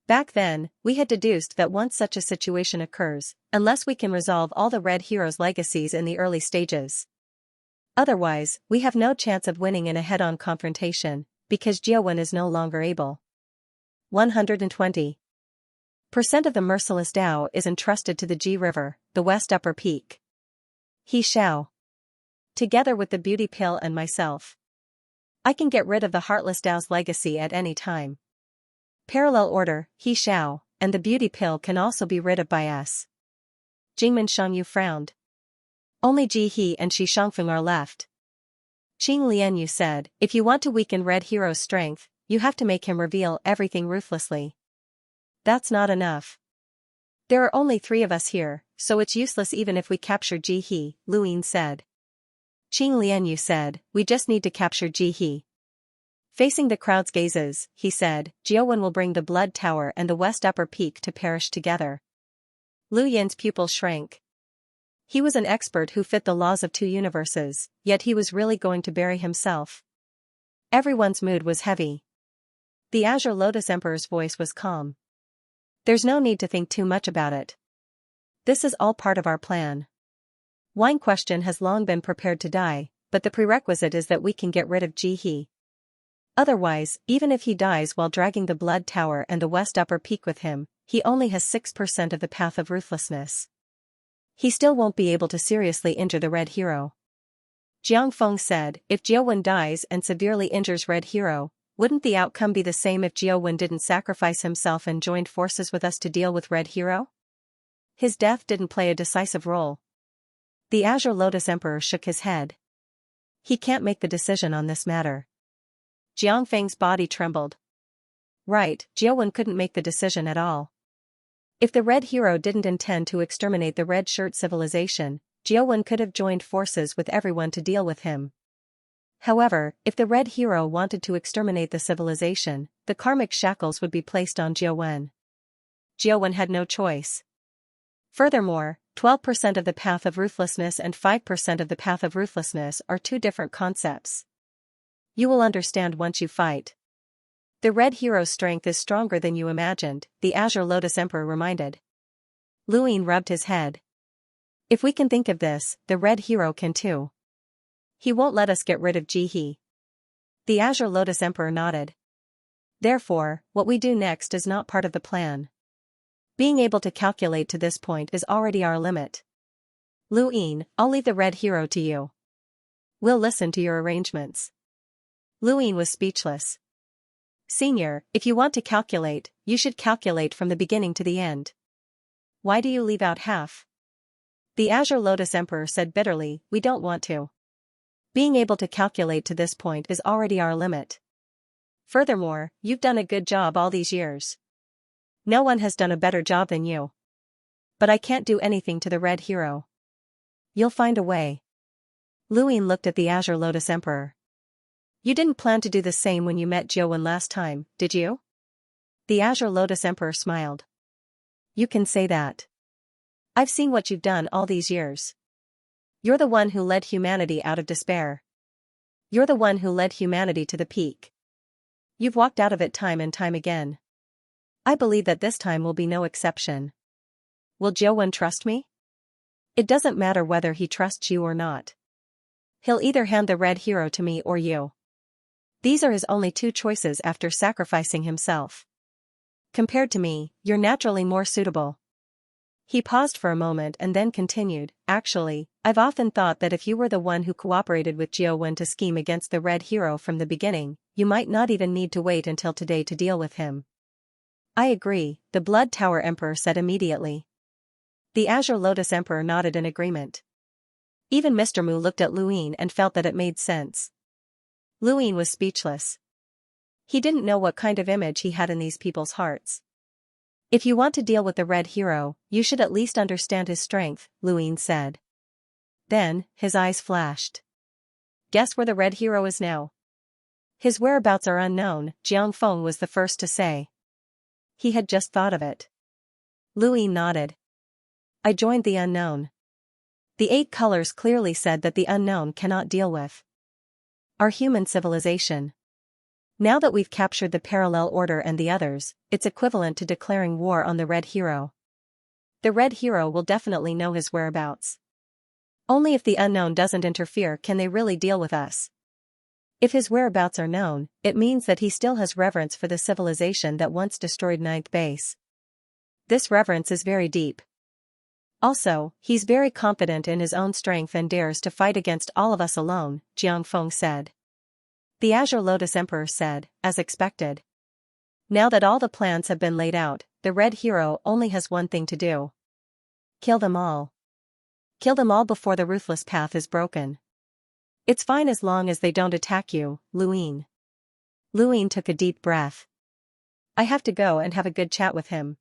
Back then, we had deduced that once such a situation occurs, unless we can resolve all the Red Hero's legacies in the early stages. Otherwise, we have no chance of winning in a head-on confrontation, because Jiawen is no longer able. 120% of the merciless Tao is entrusted to the Ji River, the West Upper Peak. He Xiao. Together with the beauty pill and myself. I can get rid of the heartless Tao's legacy at any time. Parallel order, He Xiao, and the beauty pill can also be rid of by us. Jingmen Shangyu frowned. Only Ji He and Shi Shangfeng are left. Qing Lianyu said, if you want to weaken Red Hero's strength, you have to make him reveal everything ruthlessly. That's not enough. There are only 3 of us here, so it's useless even if we capture Ji He, Luyin said. Qing Lianyu said, we just need to capture Ji He. Facing the crowd's gazes, he said, Jiawen will bring the Blood Tower and the West Upper Peak to perish together. Lu Yin's pupil shrank. He was an expert who fit the laws of 2 universes, yet he was really going to bury himself. Everyone's mood was heavy. The Azure Lotus Emperor's voice was calm. There's no need to think too much about it. This is all part of our plan. Wine Question has long been prepared to die, but the prerequisite is that we can get rid of Ji He. Otherwise, even if he dies while dragging the Blood Tower and the West Upper Peak with him, he only has 6% of the path of ruthlessness. He still won't be able to seriously injure the Red Hero. Jiang Feng said, if Jiawen dies and severely injures Red Hero, wouldn't the outcome be the same if Jiawen didn't sacrifice himself and joined forces with us to deal with Red Hero? His death didn't play a decisive role. The Azure Lotus Emperor shook his head. He can't make the decision on this matter. Jiang Feng's body trembled. Right, Jiawen couldn't make the decision at all. If the Red Hero didn't intend to exterminate the Red Shirt civilization, Jiawen could have joined forces with everyone to deal with him. However, if the Red Hero wanted to exterminate the civilization, the karmic shackles would be placed on Jiawen. Jiawen had no choice. Furthermore, 12% of the path of ruthlessness and 5% of the path of ruthlessness are 2 different concepts. You will understand once you fight. The Red Hero's strength is stronger than you imagined, the Azure Lotus Emperor reminded. Luyin rubbed his head. If we can think of this, the Red Hero can too. He won't let us get rid of Ji He. The Azure Lotus Emperor nodded. Therefore, what we do next is not part of the plan. Being able to calculate to this point is already our limit. Luyin, I'll leave the Red Hero to you. We'll listen to your arrangements. Luyin was speechless. Senior, if you want to calculate, you should calculate from the beginning to the end. Why do you leave out half? The Azure Lotus Emperor said bitterly, we don't want to. Being able to calculate to this point is already our limit. Furthermore, you've done a good job all these years. No one has done a better job than you. But I can't do anything to the Red Hero. You'll find a way. Luyin looked at the Azure Lotus Emperor. You didn't plan to do the same when you met Jiuwen last time, did you? The Azure Lotus Emperor smiled. You can say that. I've seen what you've done all these years. You're the one who led humanity out of despair. You're the one who led humanity to the peak. You've walked out of it time and time again. I believe that this time will be no exception. Will Jiuwen trust me? It doesn't matter whether he trusts you or not. He'll either hand the red hero to me or you. These are his only two choices after sacrificing himself. Compared to me, you're naturally more suitable. He paused for a moment and then continued, actually, I've often thought that if you were the one who cooperated with Jiuwen to scheme against the red hero from the beginning, you might not even need to wait until today to deal with him. I agree, the Blood Tower Emperor said immediately. The Azure Lotus Emperor nodded in agreement. Even Mr. Mu looked at Luin and felt that it made sense. Luin was speechless. He didn't know what kind of image he had in these people's hearts. If you want to deal with the red hero, you should at least understand his strength, Luin said. Then, his eyes flashed. Guess where the red hero is now? His whereabouts are unknown, Jiang Feng was the first to say. He had just thought of it. Luin nodded. I joined the unknown. The 8 colors clearly said that the unknown cannot deal with our human civilization. Now that we've captured the Parallel Order and the others, it's equivalent to declaring war on the Red Hero. The Red Hero will definitely know his whereabouts. Only if the unknown doesn't interfere can they really deal with us. If his whereabouts are known, it means that he still has reverence for the civilization that once destroyed Ninth Base. This reverence is very deep. Also, he's very confident in his own strength and dares to fight against all of us alone, Jiang Feng said. The Azure Lotus Emperor said, as expected. Now that all the plans have been laid out, the Red Hero only has one thing to do. Kill them all. Kill them all before the ruthless path is broken. It's fine as long as they don't attack you, Luin. Luin took a deep breath. I have to go and have a good chat with him.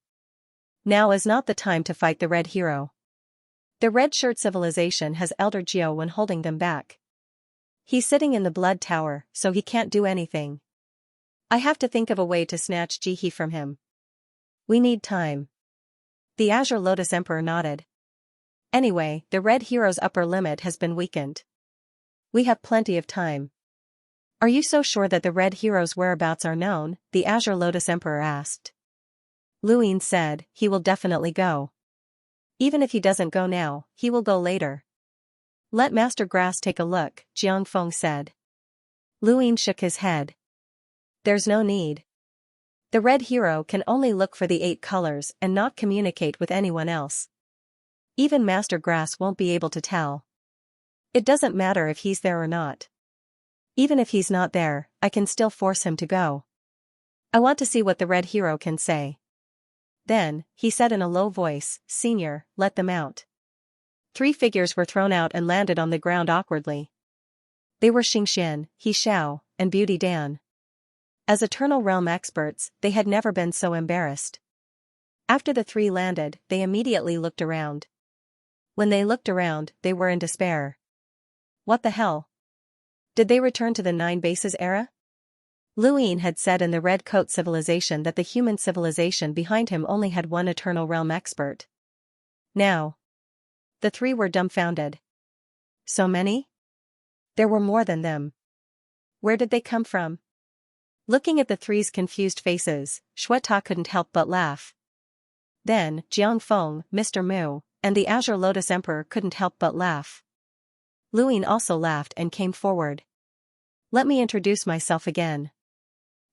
Now is not the time to fight the Red Hero. The Red Shirt civilization has Elder Jiuwen holding them back. He's sitting in the Blood Tower, so he can't do anything. I have to think of a way to snatch Jihe from him. We need time. The Azure Lotus Emperor nodded. Anyway, the Red Hero's upper limit has been weakened. We have plenty of time. Are you so sure that the Red Hero's whereabouts are known? The Azure Lotus Emperor asked. Luin said, he will definitely go. Even if he doesn't go now, he will go later. Let Master Grass take a look, Jiang Feng said. Luin shook his head. There's no need. The Red Hero can only look for the 8 colors and not communicate with anyone else. Even Master Grass won't be able to tell. It doesn't matter if he's there or not. Even if he's not there, I can still force him to go. I want to see what the Red Hero can say. Then, he said in a low voice, Senior, let them out. 3 figures were thrown out and landed on the ground awkwardly. They were Xianxia, He Xiao, and Beauty Dan. As Eternal Realm experts, they had never been so embarrassed. After the 3 landed, they immediately looked around. When they looked around, they were in despair. What the hell? Did they return to the 9 Bases era? Luin had said in the Red Coat civilization that the human civilization behind him only had 1 Eternal Realm expert. Now, the 3 were dumbfounded. So many? There were more than them. Where did they come from? Looking at the 3's confused faces, Shueta couldn't help but laugh. Then, Jiang Feng, Mr. Mu, and the Azure Lotus Emperor couldn't help but laugh. Luin also laughed and came forward. Let me introduce myself again.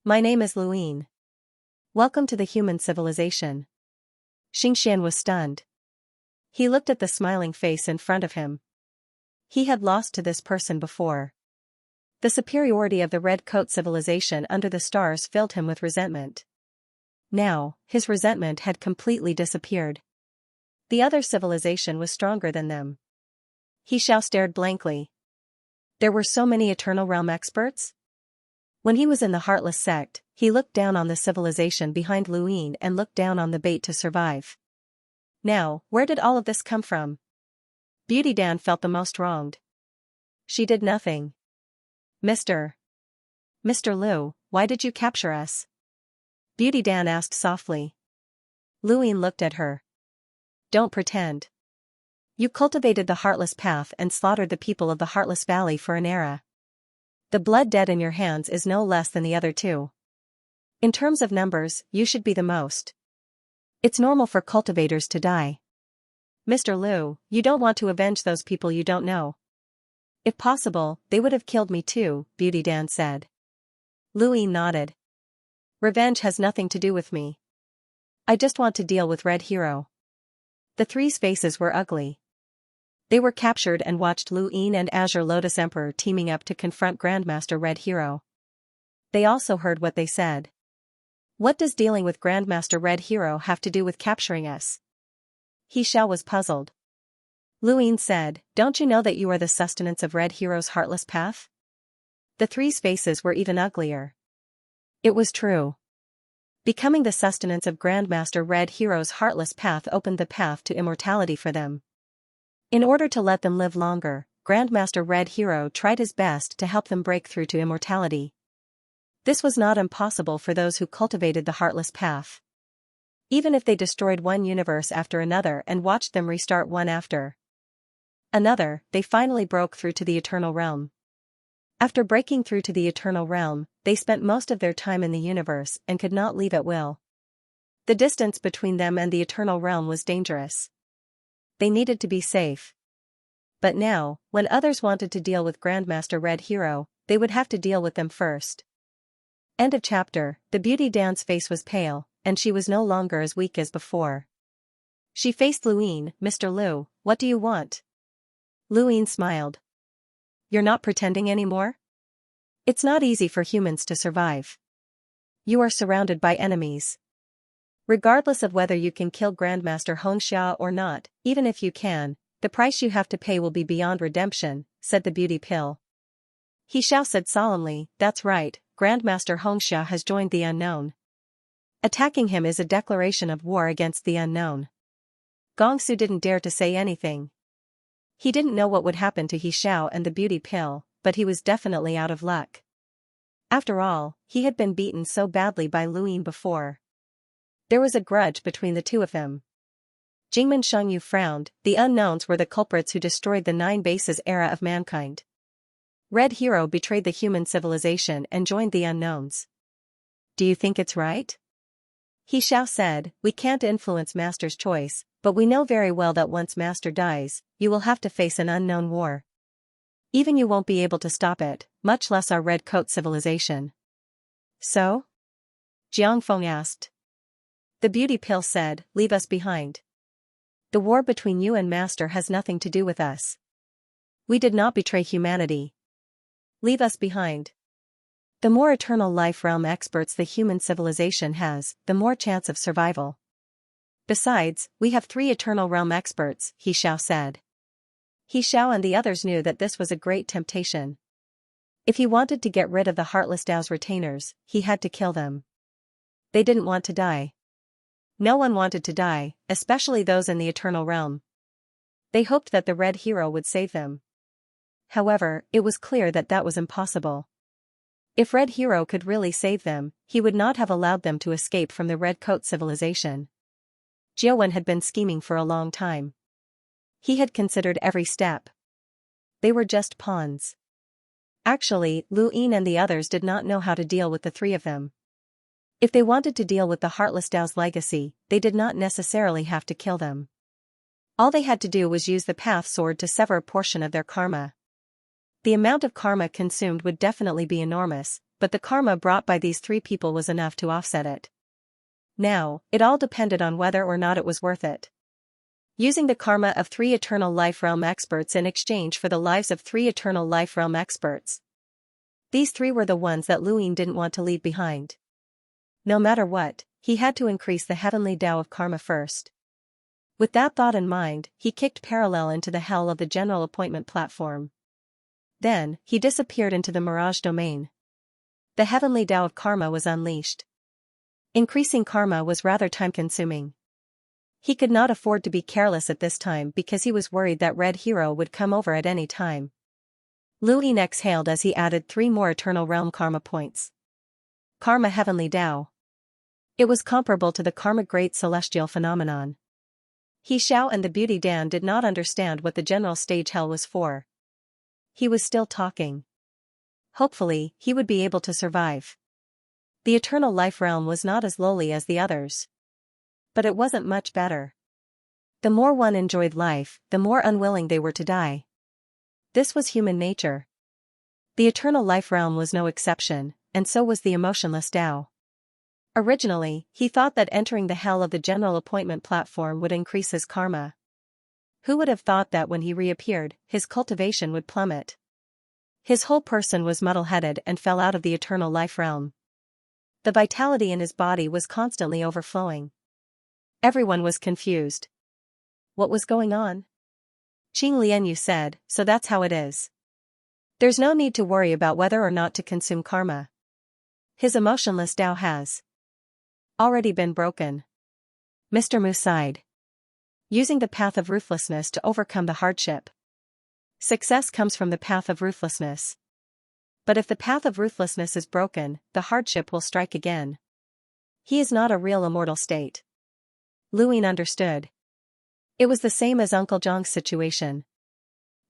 My name is Luin. Welcome to the human civilization. Xianxia was stunned. He looked at the smiling face in front of him. He had lost to this person before. The superiority of the Red Coat civilization under the stars filled him with resentment. Now, his resentment had completely disappeared. The other civilization was stronger than them. He Xiao stared blankly. There were so many Eternal Realm experts? When he was in the Heartless sect, he looked down on the civilization behind Luin and looked down on the bait to survive. Now, where did all of this come from? Beauty Dan felt the most wronged. She did nothing. Mr. Mr. Lu, why did you capture us? Beauty Dan asked softly. Luin looked at her. Don't pretend. You cultivated the Heartless Path and slaughtered the people of the Heartless Valley for an era. The blood dead in your hands is no less than the other two. In terms of numbers, you should be the most. It's normal for cultivators to die. Mr. Lu, you don't want to avenge those people you don't know. If possible, they would have killed me too, Beauty Dan said. Luin nodded. Revenge has nothing to do with me. I just want to deal with Red Hero. The three's faces were ugly. They were captured and watched Luin and Azure Lotus Emperor teaming up to confront Grandmaster Red Hero. They also heard what they said. What does dealing with Grandmaster Red Hero have to do with capturing us? Xianxia was puzzled. Luin said, don't you know that you are the sustenance of Red Hero's Heartless Path? The three's faces were even uglier. It was true. Becoming the sustenance of Grandmaster Red Hero's Heartless Path opened the path to immortality for them. In order to let them live longer, Grandmaster Red Hero tried his best to help them break through to immortality. This was not impossible for those who cultivated the Heartless Path. Even if they destroyed one universe after another and watched them restart one after another, they finally broke through to the Eternal Realm. After breaking through to the Eternal Realm, they spent most of their time in the universe and could not leave at will. The distance between them and the Eternal Realm was dangerous. They needed to be safe. But now, when others wanted to deal with Grandmaster Red Hero, they would have to deal with them first. End of chapter. The Beauty Dan's face was pale, and she was no longer as weak as before. She faced Luin. Mr. Lu, what do you want? Luin smiled. You're not pretending anymore? It's not easy for humans to survive. You are surrounded by enemies. Regardless of whether you can kill Grandmaster Xianxia or not, even if you can, the price you have to pay will be beyond redemption, said the beauty pill. Xianxia said solemnly, that's right, Grandmaster Xianxia has joined the unknown. Attacking him is a declaration of war against the unknown. Gongsu didn't dare to say anything. He didn't know what would happen to Xianxia and the beauty pill, but he was definitely out of luck. After all, he had been beaten so badly by Luin before. There was a grudge between the two of them. Jingmen Shengyu frowned. The unknowns were the culprits who destroyed the 9 bases era of mankind. Red Hero betrayed the human civilization and joined the unknowns. Do you think it's right? Xianxia said, we can't influence Master's choice, but we know very well that once Master dies, you will have to face an unknown war. Even you won't be able to stop it, much less our red coat civilization. So? Jiang Feng asked. The beauty pill said, leave us behind. The war between you and Master has nothing to do with us. We did not betray humanity. Leave us behind. The more eternal life realm experts the human civilization has, the more chance of survival. Besides, we have 3 eternal realm experts, Xianxia said. Xianxia and the others knew that this was a great temptation. If he wanted to get rid of the Heartless Dao's retainers, he had to kill them. They didn't want to die. No one wanted to die, especially those in the Eternal Realm. They hoped that the Red Hero would save them. However, it was clear that that was impossible. If Red Hero could really save them, he would not have allowed them to escape from the Red Coat civilization. Jiawen had been scheming for a long time. He had considered every step. They were just pawns. Actually, Luin and the others did not know how to deal with the 3 of them. If they wanted to deal with the Heartless Dao's legacy, they did not necessarily have to kill them. All they had to do was use the Path Sword to sever a portion of their karma. The amount of karma consumed would definitely be enormous, but the karma brought by these 3 people was enough to offset it. Now, it all depended on whether or not it was worth it. Using the karma of 3 Eternal Life Realm experts in exchange for the lives of 3 Eternal Life Realm experts. These 3 were the ones that Luin didn't want to leave behind. No matter what, he had to increase the heavenly Tao of karma first. With that thought in mind, he kicked parallel into the hell of the general appointment platform. Then, he disappeared into the Mirage domain. The heavenly Tao of karma was unleashed. Increasing karma was rather time-consuming. He could not afford to be careless at this time because he was worried that Red Hero would come over at any time. Lu Yin exhaled as he added 3 more Eternal Realm Karma points. Karma Heavenly Tao. It was comparable to the Karma Great Celestial phenomenon. He Xiao and the Beauty Dan did not understand what the general stage hell was for. He was still talking. Hopefully, he would be able to survive. The Eternal Life Realm was not as lowly as the others. But it wasn't much better. The more one enjoyed life, the more unwilling they were to die. This was human nature. The Eternal Life Realm was no exception, and so was the emotionless Tao. Originally, he thought that entering the hell of the general appointment platform would increase his karma. Who would have thought that when he reappeared, his cultivation would plummet? His whole person was muddle-headed and fell out of the Eternal Life Realm. The vitality in his body was constantly overflowing. Everyone was confused. What was going on? Xianxia said, so that's how it is. There's no need to worry about whether or not to consume karma. His emotionless Tao has already been broken. Mr. Mu sighed. Using the path of ruthlessness to overcome the hardship. Success comes from the path of ruthlessness. But if the path of ruthlessness is broken, the hardship will strike again. He is not a real immortal state. Lu Yin understood. It was the same as Uncle Jiang's situation.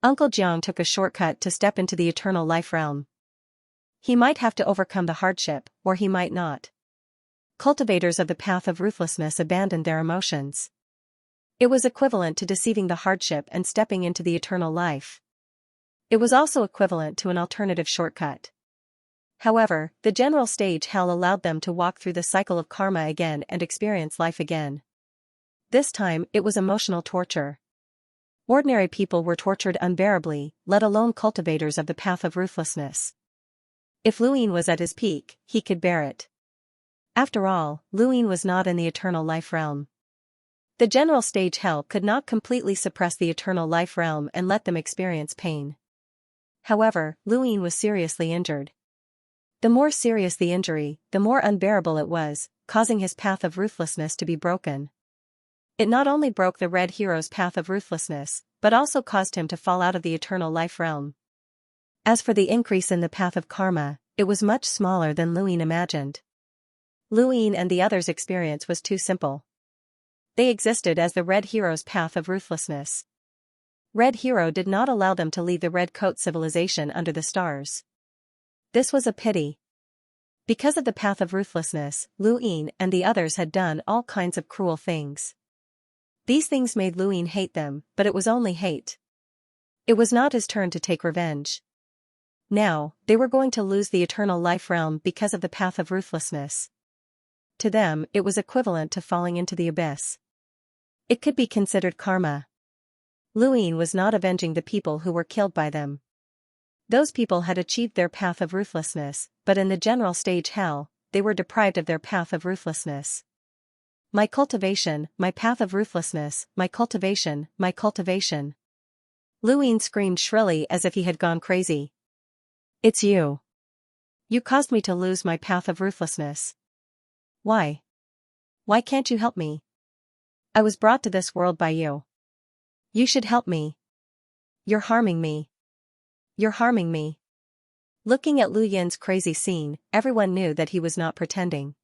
Uncle Jiang took a shortcut to step into the Eternal Life Realm. He might have to overcome the hardship, or he might not. Cultivators of the path of ruthlessness abandoned their emotions. It was equivalent to deceiving the hardship and stepping into the eternal life. It was also equivalent to an alternative shortcut. However, the general stage hell allowed them to walk through the cycle of karma again and experience life again. This time, it was emotional torture. Ordinary people were tortured unbearably, let alone cultivators of the path of ruthlessness. If Lu Yin was at his peak, he could bear it. After all, Lu Yin was not in the Eternal Life Realm. The general stage hell could not completely suppress the Eternal Life Realm and let them experience pain. However, Lu Yin was seriously injured. The more serious the injury, the more unbearable it was, causing his path of ruthlessness to be broken. It not only broke the Red Hero's path of ruthlessness, but also caused him to fall out of the Eternal Life Realm. As for the increase in the path of karma, it was much smaller than Lu Yin imagined. Lu Yin and the others' experience was too simple. They existed as the Red Hero's path of ruthlessness. Red Hero did not allow them to leave the Red Coat civilization under the stars. This was a pity. Because of the path of ruthlessness, Lu Yin and the others had done all kinds of cruel things. These things made Lu Yin hate them, but it was only hate. It was not his turn to take revenge. Now, they were going to lose the Eternal Life Realm because of the path of ruthlessness. To them, it was equivalent to falling into the abyss. It could be considered karma. Lu Yin was not avenging the people who were killed by them. Those people had achieved their path of ruthlessness, but in the general stage hell, they were deprived of their path of ruthlessness. My cultivation, my path of ruthlessness, my cultivation, my cultivation. Lu Yin screamed shrilly as if he had gone crazy. It's you. You caused me to lose my path of ruthlessness. Why? Why can't you help me? I was brought to this world by you. You should help me. You're harming me. You're harming me. Looking at Lu Yin's crazy scene, everyone knew that he was not pretending.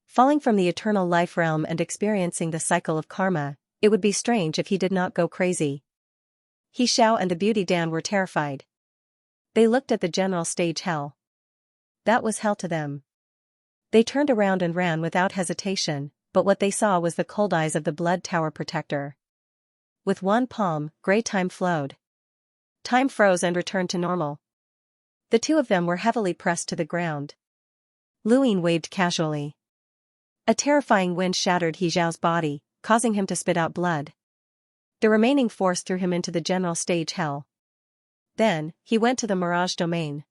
Falling from the Eternal Life Realm and experiencing the cycle of karma, it would be strange if he did not go crazy. He Xiao and the Beauty Dan were terrified. They looked at the general stage hell. That was hell to them. They turned around and ran without hesitation, but what they saw was the cold eyes of the Blood Tower Protector. With one palm, gray time flowed. Time froze and returned to normal. The two of them were heavily pressed to the ground. Lu Yin waved casually. A terrifying wind shattered He Zhao's body, causing him to spit out blood. The remaining force threw him into the general stage hell. Then, he went to the Mirage Domain.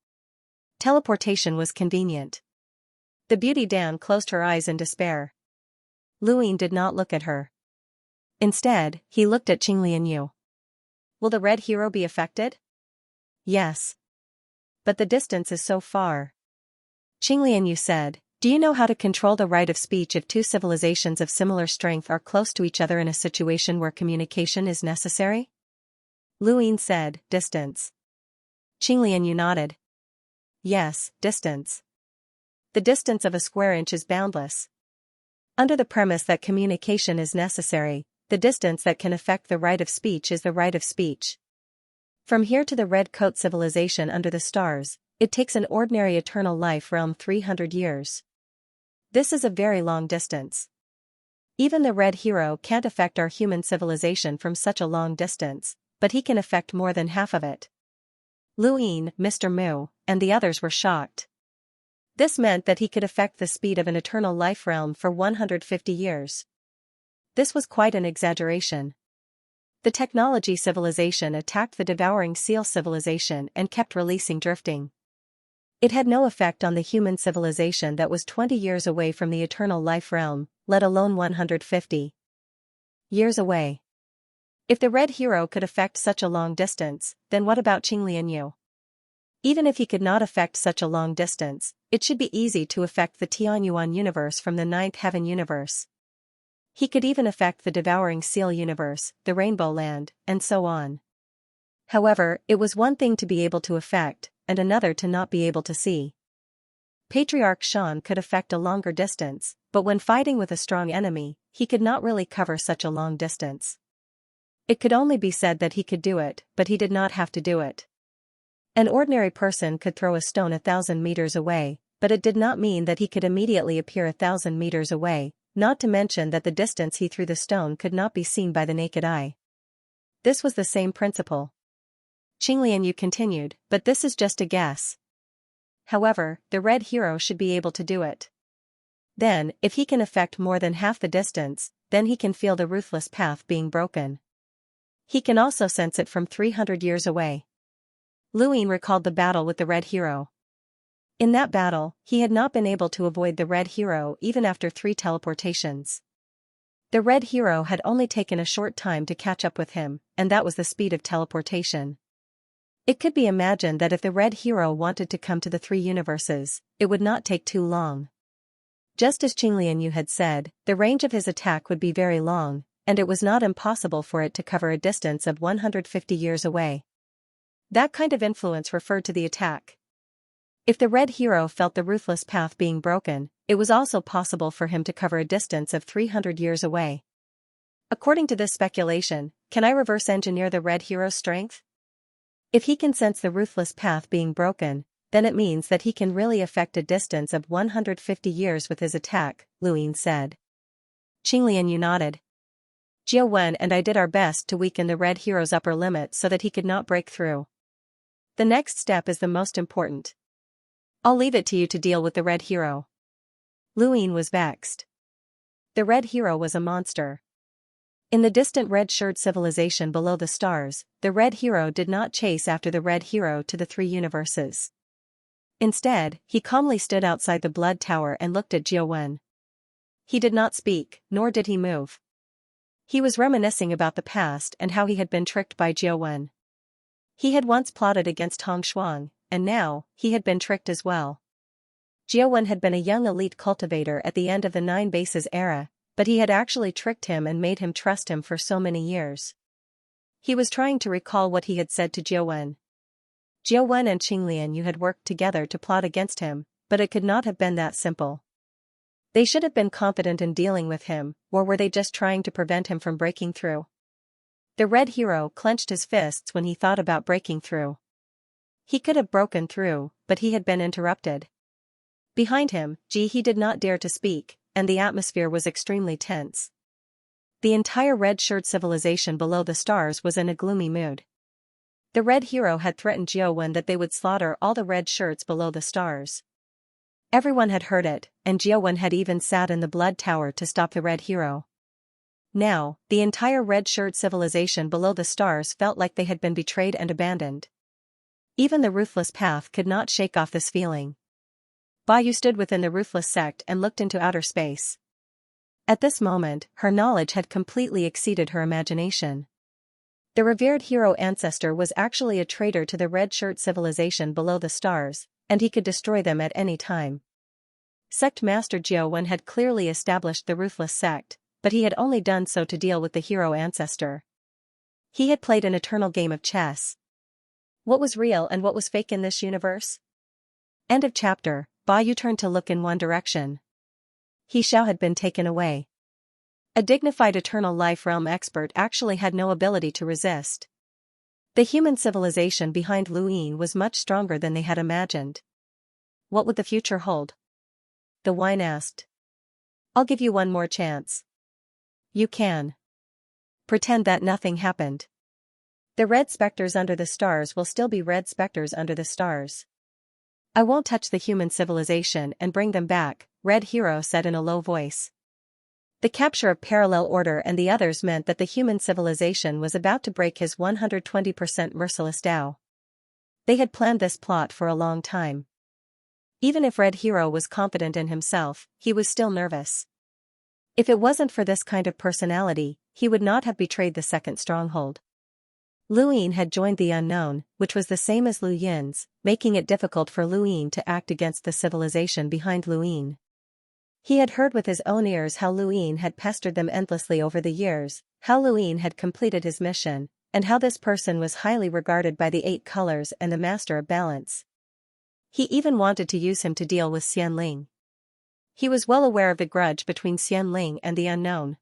Teleportation was convenient. The Beauty Dan closed her eyes in despair. Lu Yin did not look at her. Instead, he looked at Xianxia. Will the Red Hero be affected? Yes. But the distance is so far. Xianxia said, do you know how to control the right of speech if two civilizations of similar strength are close to each other in a situation where communication is necessary? Lu Yin said, distance. Qinglian, you nodded. Yes, distance. The distance of a square inch is boundless. Under the premise that communication is necessary, the distance that can affect the right of speech is the right of speech. From here to the red coat civilization under the stars, it takes an ordinary eternal life realm 300 years. This is a very long distance. Even the red hero can't affect our human civilization from such a long distance, but he can affect more than half of it. Luin, Mr. Mu, and the others were shocked. This meant that he could affect the speed of an eternal life realm for 150 years. This was quite an exaggeration. The technology civilization attacked the devouring seal civilization and kept releasing drifting. It had no effect on the human civilization that was 20 years away from the eternal life realm, let alone 150 years away. If the red hero could affect such a long distance, then what about Qinglian Yu? Even if he could not affect such a long distance, it should be easy to affect the Tianyuan universe from the ninth heaven universe. He could even affect the devouring seal universe, the rainbow land, and so on. However, it was one thing to be able to affect, and another to not be able to see. Patriarch Shan could affect a longer distance, but when fighting with a strong enemy, he could not really cover such a long distance. It could only be said that he could do it, but he did not have to do it. An ordinary person could throw a stone 1,000 meters away, but it did not mean that he could immediately appear 1,000 meters away, not to mention that the distance he threw the stone could not be seen by the naked eye. This was the same principle. Qinglian Yu continued, but this is just a guess. However, the red hero should be able to do it. Then, if he can affect more than half the distance, then he can feel the ruthless path being broken. He can also sense it from 300 years away. Luin recalled the battle with the red hero. In that battle, he had not been able to avoid the red hero even after 3 teleportations. The red hero had only taken a short time to catch up with him, and that was the speed of teleportation. It could be imagined that if the red hero wanted to come to the 3 universes, it would not take too long. Just as Qinglian Yu had said, the range of his attack would be very long, and it was not impossible for it to cover a distance of 150 years away. That kind of influence referred to the attack. If the red hero felt the ruthless path being broken, it was also possible for him to cover a distance of 300 years away. According to this speculation, can I reverse engineer the red hero's strength? If he can sense the ruthless path being broken, then it means that he can really affect a distance of 150 years with his attack, Luin said. Qinglian Yu nodded. Jiao Wen and I did our best to weaken the red hero's upper limit so that he could not break through. The next step is the most important. I'll leave it to you to deal with the red hero. Luin was vexed. The red hero was a monster. In the distant red-shirted civilization below the stars, the red hero did not chase after the red hero to the 3 universes. Instead, he calmly stood outside the blood tower and looked at Jiao Wen. He did not speak, nor did he move. He was reminiscing about the past and how he had been tricked by Jiao Wen. He had once plotted against Hong Shuang, and now, he had been tricked as well. Jiao Wen had been a young elite cultivator at the end of the 9 Bases era, but he had actually tricked him and made him trust him for so many years. He was trying to recall what he had said to Jiao Wen. Jiao Wen and Qinglian Yu had worked together to plot against him, but it could not have been that simple. They should have been confident in dealing with him, or were they just trying to prevent him from breaking through? The red hero clenched his fists when he thought about breaking through. He could have broken through, but he had been interrupted. Behind him, he did not dare to speak, and the atmosphere was extremely tense. The entire red-shirted civilization below the stars was in a gloomy mood. The red hero had threatened Jiao Wen that they would slaughter all the red shirts below the stars. Everyone had heard it, and Jiao Wen had even sat in the blood tower to stop the red hero. Now, the entire red-shirted civilization below the stars felt like they had been betrayed and abandoned. Even the ruthless path could not shake off this feeling. Bai stood within the ruthless sect and looked into outer space. At this moment, her knowledge had completely exceeded her imagination. The revered hero ancestor was actually a traitor to the red-shirted civilization below the stars, and he could destroy them at any time. Sect Master Jiao Wen had clearly established the ruthless sect, but he had only done so to deal with the hero ancestor. He had played an eternal game of chess. What was real and what was fake in this universe? End of chapter. Ba Yu turned to look in one direction. He Xiao had been taken away. A dignified eternal life realm expert actually had no ability to resist. The human civilization behind Luyin was much stronger than they had imagined. What would the future hold? The wine asked. I'll give you one more chance. You can. Pretend that nothing happened. The red specters under the stars will still be red specters under the stars. I won't touch the human civilization and bring them back, Red Hero said in a low voice. The capture of Parallel Order and the others meant that the human civilization was about to break his 120% merciless Tao. They had planned this plot for a long time. Even if Red Hero was confident in himself, he was still nervous. If it wasn't for this kind of personality, he would not have betrayed the second stronghold. Luyin had joined the unknown, which was the same as Luyin's, making it difficult for Luyin to act against the civilization behind Luyin. He had heard with his own ears how Luyin had pestered them endlessly over the years, how Luyin had completed his mission, and how this person was highly regarded by the 8 colors and the master of balance. He even wanted to use him to deal with Xianling. He was well aware of the grudge between Xianling and the unknown.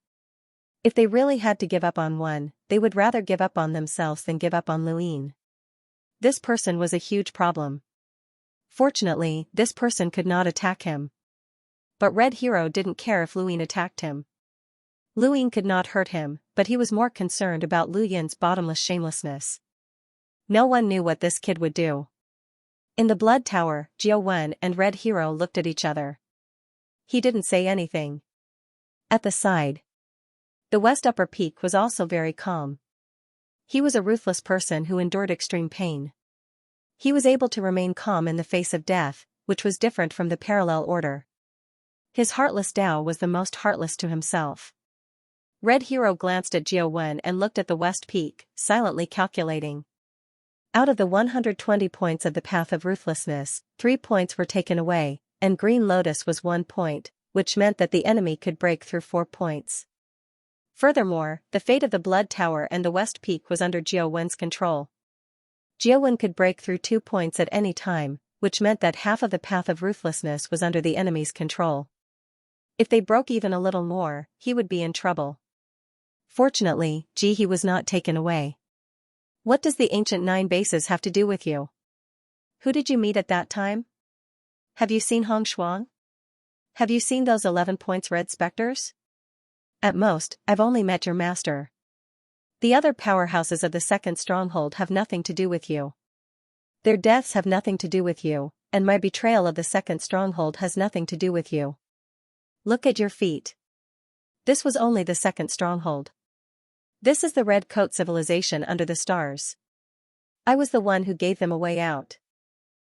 If they really had to give up on one, they would rather give up on themselves than give up on Luyin. This person was a huge problem. Fortunately, this person could not attack him. But Red Hero didn't care if Luyin attacked him. Luyin could not hurt him, but he was more concerned about Luyin's bottomless shamelessness. No one knew what this kid would do. In the Blood Tower, Jiao Wen and Red Hero looked at each other. He didn't say anything. At the side, the West Upper Peak was also very calm. He was a ruthless person who endured extreme pain. He was able to remain calm in the face of death, which was different from the Parallel Order. His heartless Tao was the most heartless to himself. Red Hero glanced at Jiao Wen and looked at the West Peak, silently calculating. Out of the 120 points of the Path of Ruthlessness, 3 points were taken away, and Green Lotus was 1 point, which meant that the enemy could break through 4 points. Furthermore, the fate of the Blood Tower and the West Peak was under Jiao Wen's control. Jiao Wen could break through 2 points at any time, which meant that half of the Path of Ruthlessness was under the enemy's control. If they broke even a little more, he would be in trouble. Fortunately, he was not taken away. What does the ancient 9 bases have to do with you? Who did you meet at that time? Have you seen Hong Shuang? Have you seen those 11 points red specters? At most, I've only met your master. The other powerhouses of the second stronghold have nothing to do with you. Their deaths have nothing to do with you, and my betrayal of the second stronghold has nothing to do with you. Look at your feet. This was only the second stronghold. This is the Red Coat civilization under the stars. I was the one who gave them a way out.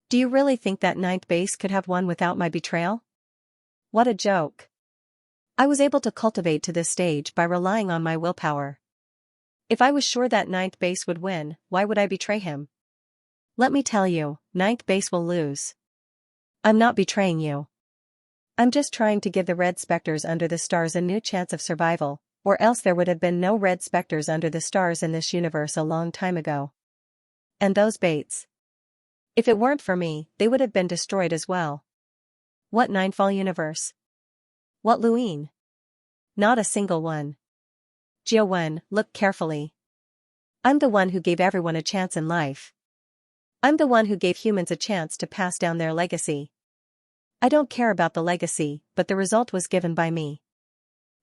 Do you really think that 9th base could have won without my betrayal? What a joke. I was able to cultivate to this stage by relying on my willpower. If I was sure that 9th base would win, why would I betray him? Let me tell you, 9th base will lose. I'm not betraying you. I'm just trying to give the red specters under the stars a new chance of survival, or else there would have been no red specters under the stars in this universe a long time ago. And those baits. If it weren't for me, they would have been destroyed as well. What Ninefall universe? What Luyin? Not a single one. Jiao Wen, look carefully. I'm the one who gave everyone a chance in life. I'm the one who gave humans a chance to pass down their legacy. I don't care about the legacy, but the result was given by me.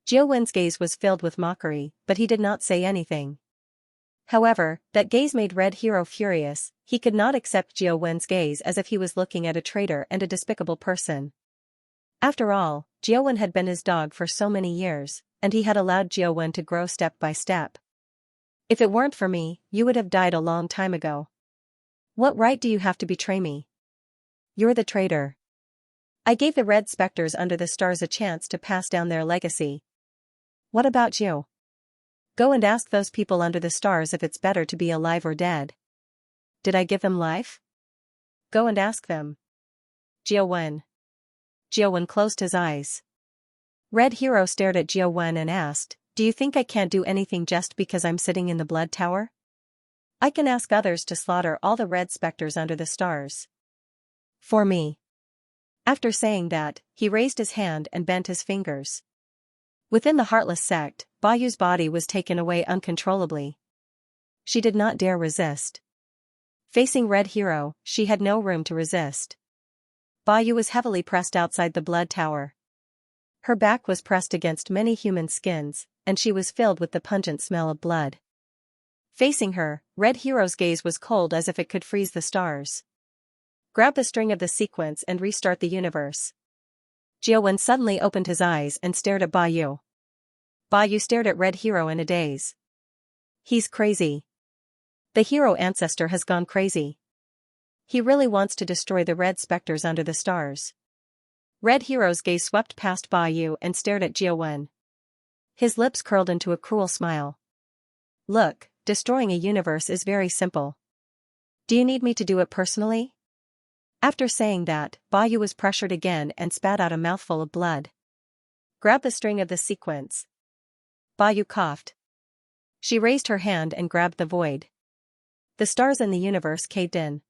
Jiao Wen's gaze was filled with mockery, but he did not say anything. However, that gaze made Red Hero furious. He could not accept Jiao Wen's gaze as if he was looking at a traitor and a despicable person. After all, Jiao Wen had been his dog for so many years, and he had allowed Jiao Wen to grow step by step. If it weren't for me, you would have died a long time ago. What right do you have to betray me? You're the traitor. I gave the red specters under the stars a chance to pass down their legacy. What about you? Go and ask those people under the stars if it's better to be alive or dead. Did I give them life? Go and ask them. Jiao Wen. Jiao Wen closed his eyes. Red Hero stared at Jiao Wen and asked, do you think I can't do anything just because I'm sitting in the Blood Tower? I can ask others to slaughter all the red specters under the stars. For me. After saying that, he raised his hand and bent his fingers. Within the heartless sect, Bayu's body was taken away uncontrollably. She did not dare resist. Facing Red Hero, she had no room to resist. Bayu was heavily pressed outside the blood tower. Her back was pressed against many human skins, and she was filled with the pungent smell of blood. Facing her, Red Hero's gaze was cold as if it could freeze the stars. Grab the string of the sequence and restart the universe. Jiawen suddenly opened his eyes and stared at Bayu. Bayu stared at Red Hero in a daze. He's crazy. The hero ancestor has gone crazy. He really wants to destroy the red specters under the stars. Red Hero's gaze swept past Bayu and stared at Jiawen. His lips curled into a cruel smile. Look, destroying a universe is very simple. Do you need me to do it personally? After saying that, Bayu was pressured again and spat out a mouthful of blood. Grab the string of the sequence. Bayu coughed. She raised her hand and grabbed the void. The stars in the universe caved in.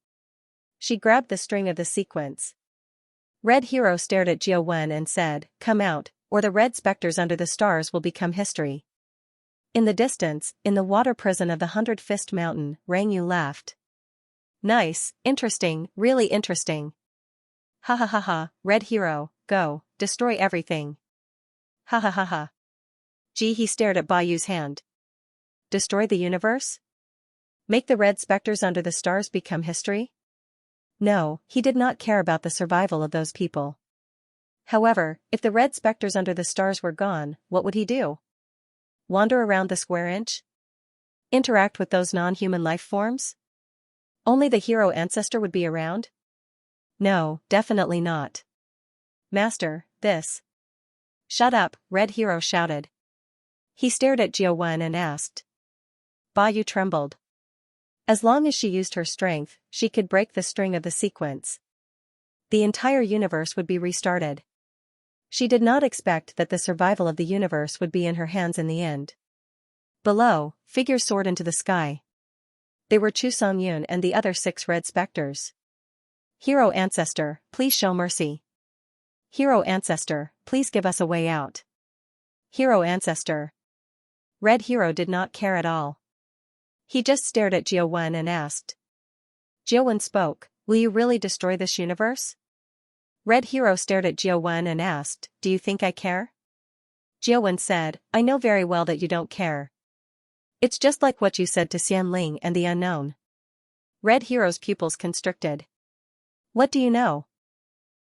She grabbed the string of the sequence. Red Hero stared at Jiawen and said, "Come out, or the red specters under the stars will become history." In the distance, in the water prison of the 100-Fist Mountain, Rangyu laughed. Nice, interesting, really interesting. Ha ha ha ha, Red Hero, go, destroy everything. Ha ha ha ha. He stared at Bayu's hand. Destroy the universe? Make the red specters under the stars become history? No, he did not care about the survival of those people. However, if the red specters under the stars were gone, what would he do? Wander around the square inch? Interact with those non-human life forms? Only the hero ancestor would be around? No, definitely not. Master, this. Shut up, Red Hero shouted. He stared at Jiawen and asked. Bayu trembled. As long as she used her strength, she could break the string of the sequence. The entire universe would be restarted. She did not expect that the survival of the universe would be in her hands in the end. Below, figures soared into the sky. They were Chu Songyun and the other 6 red specters. Hero Ancestor, please show mercy. Hero Ancestor, please give us a way out. Hero Ancestor. Red Hero did not care at all. He just stared at Jiawen and asked. Jiawen spoke, will you really destroy this universe? Red Hero stared at Jiawen and asked, do you think I care? Jiawen said, I know very well that you don't care. It's just like what you said to Xianling and the unknown. Red Hero's pupils constricted. What do you know?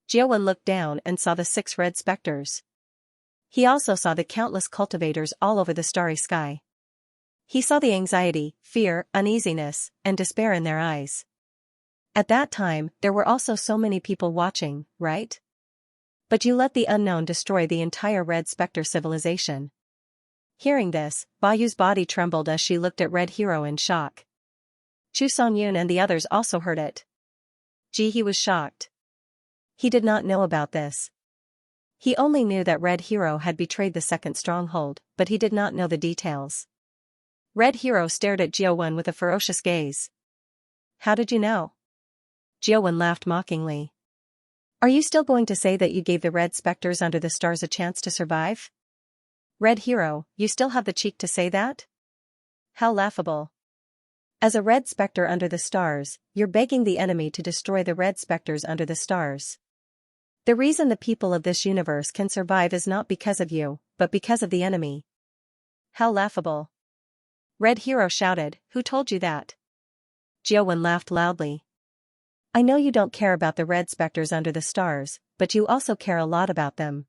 Jiawen looked down and saw the 6 red specters. He also saw the countless cultivators all over the starry sky. He saw the anxiety, fear, uneasiness, and despair in their eyes. At that time, there were also so many people watching, right? But you let the unknown destroy the entire red specter civilization. Hearing this, Bayu's body trembled as she looked at Red Hero in shock. Chu Songyun and the others also heard it. He was shocked. He did not know about this. He only knew that Red Hero had betrayed the second stronghold, but he did not know the details. Red Hero stared at Jiawen with a ferocious gaze. How did you know? Jiawen laughed mockingly. Are you still going to say that you gave the red specters under the stars a chance to survive? Red Hero, you still have the cheek to say that? How laughable. As a red specter under the stars, you're begging the enemy to destroy the red specters under the stars. The reason the people of this universe can survive is not because of you, but because of the enemy. How laughable. Red Hero shouted, who told you that? Jiawen laughed loudly. I know you don't care about the red specters under the stars, but you also care a lot about them.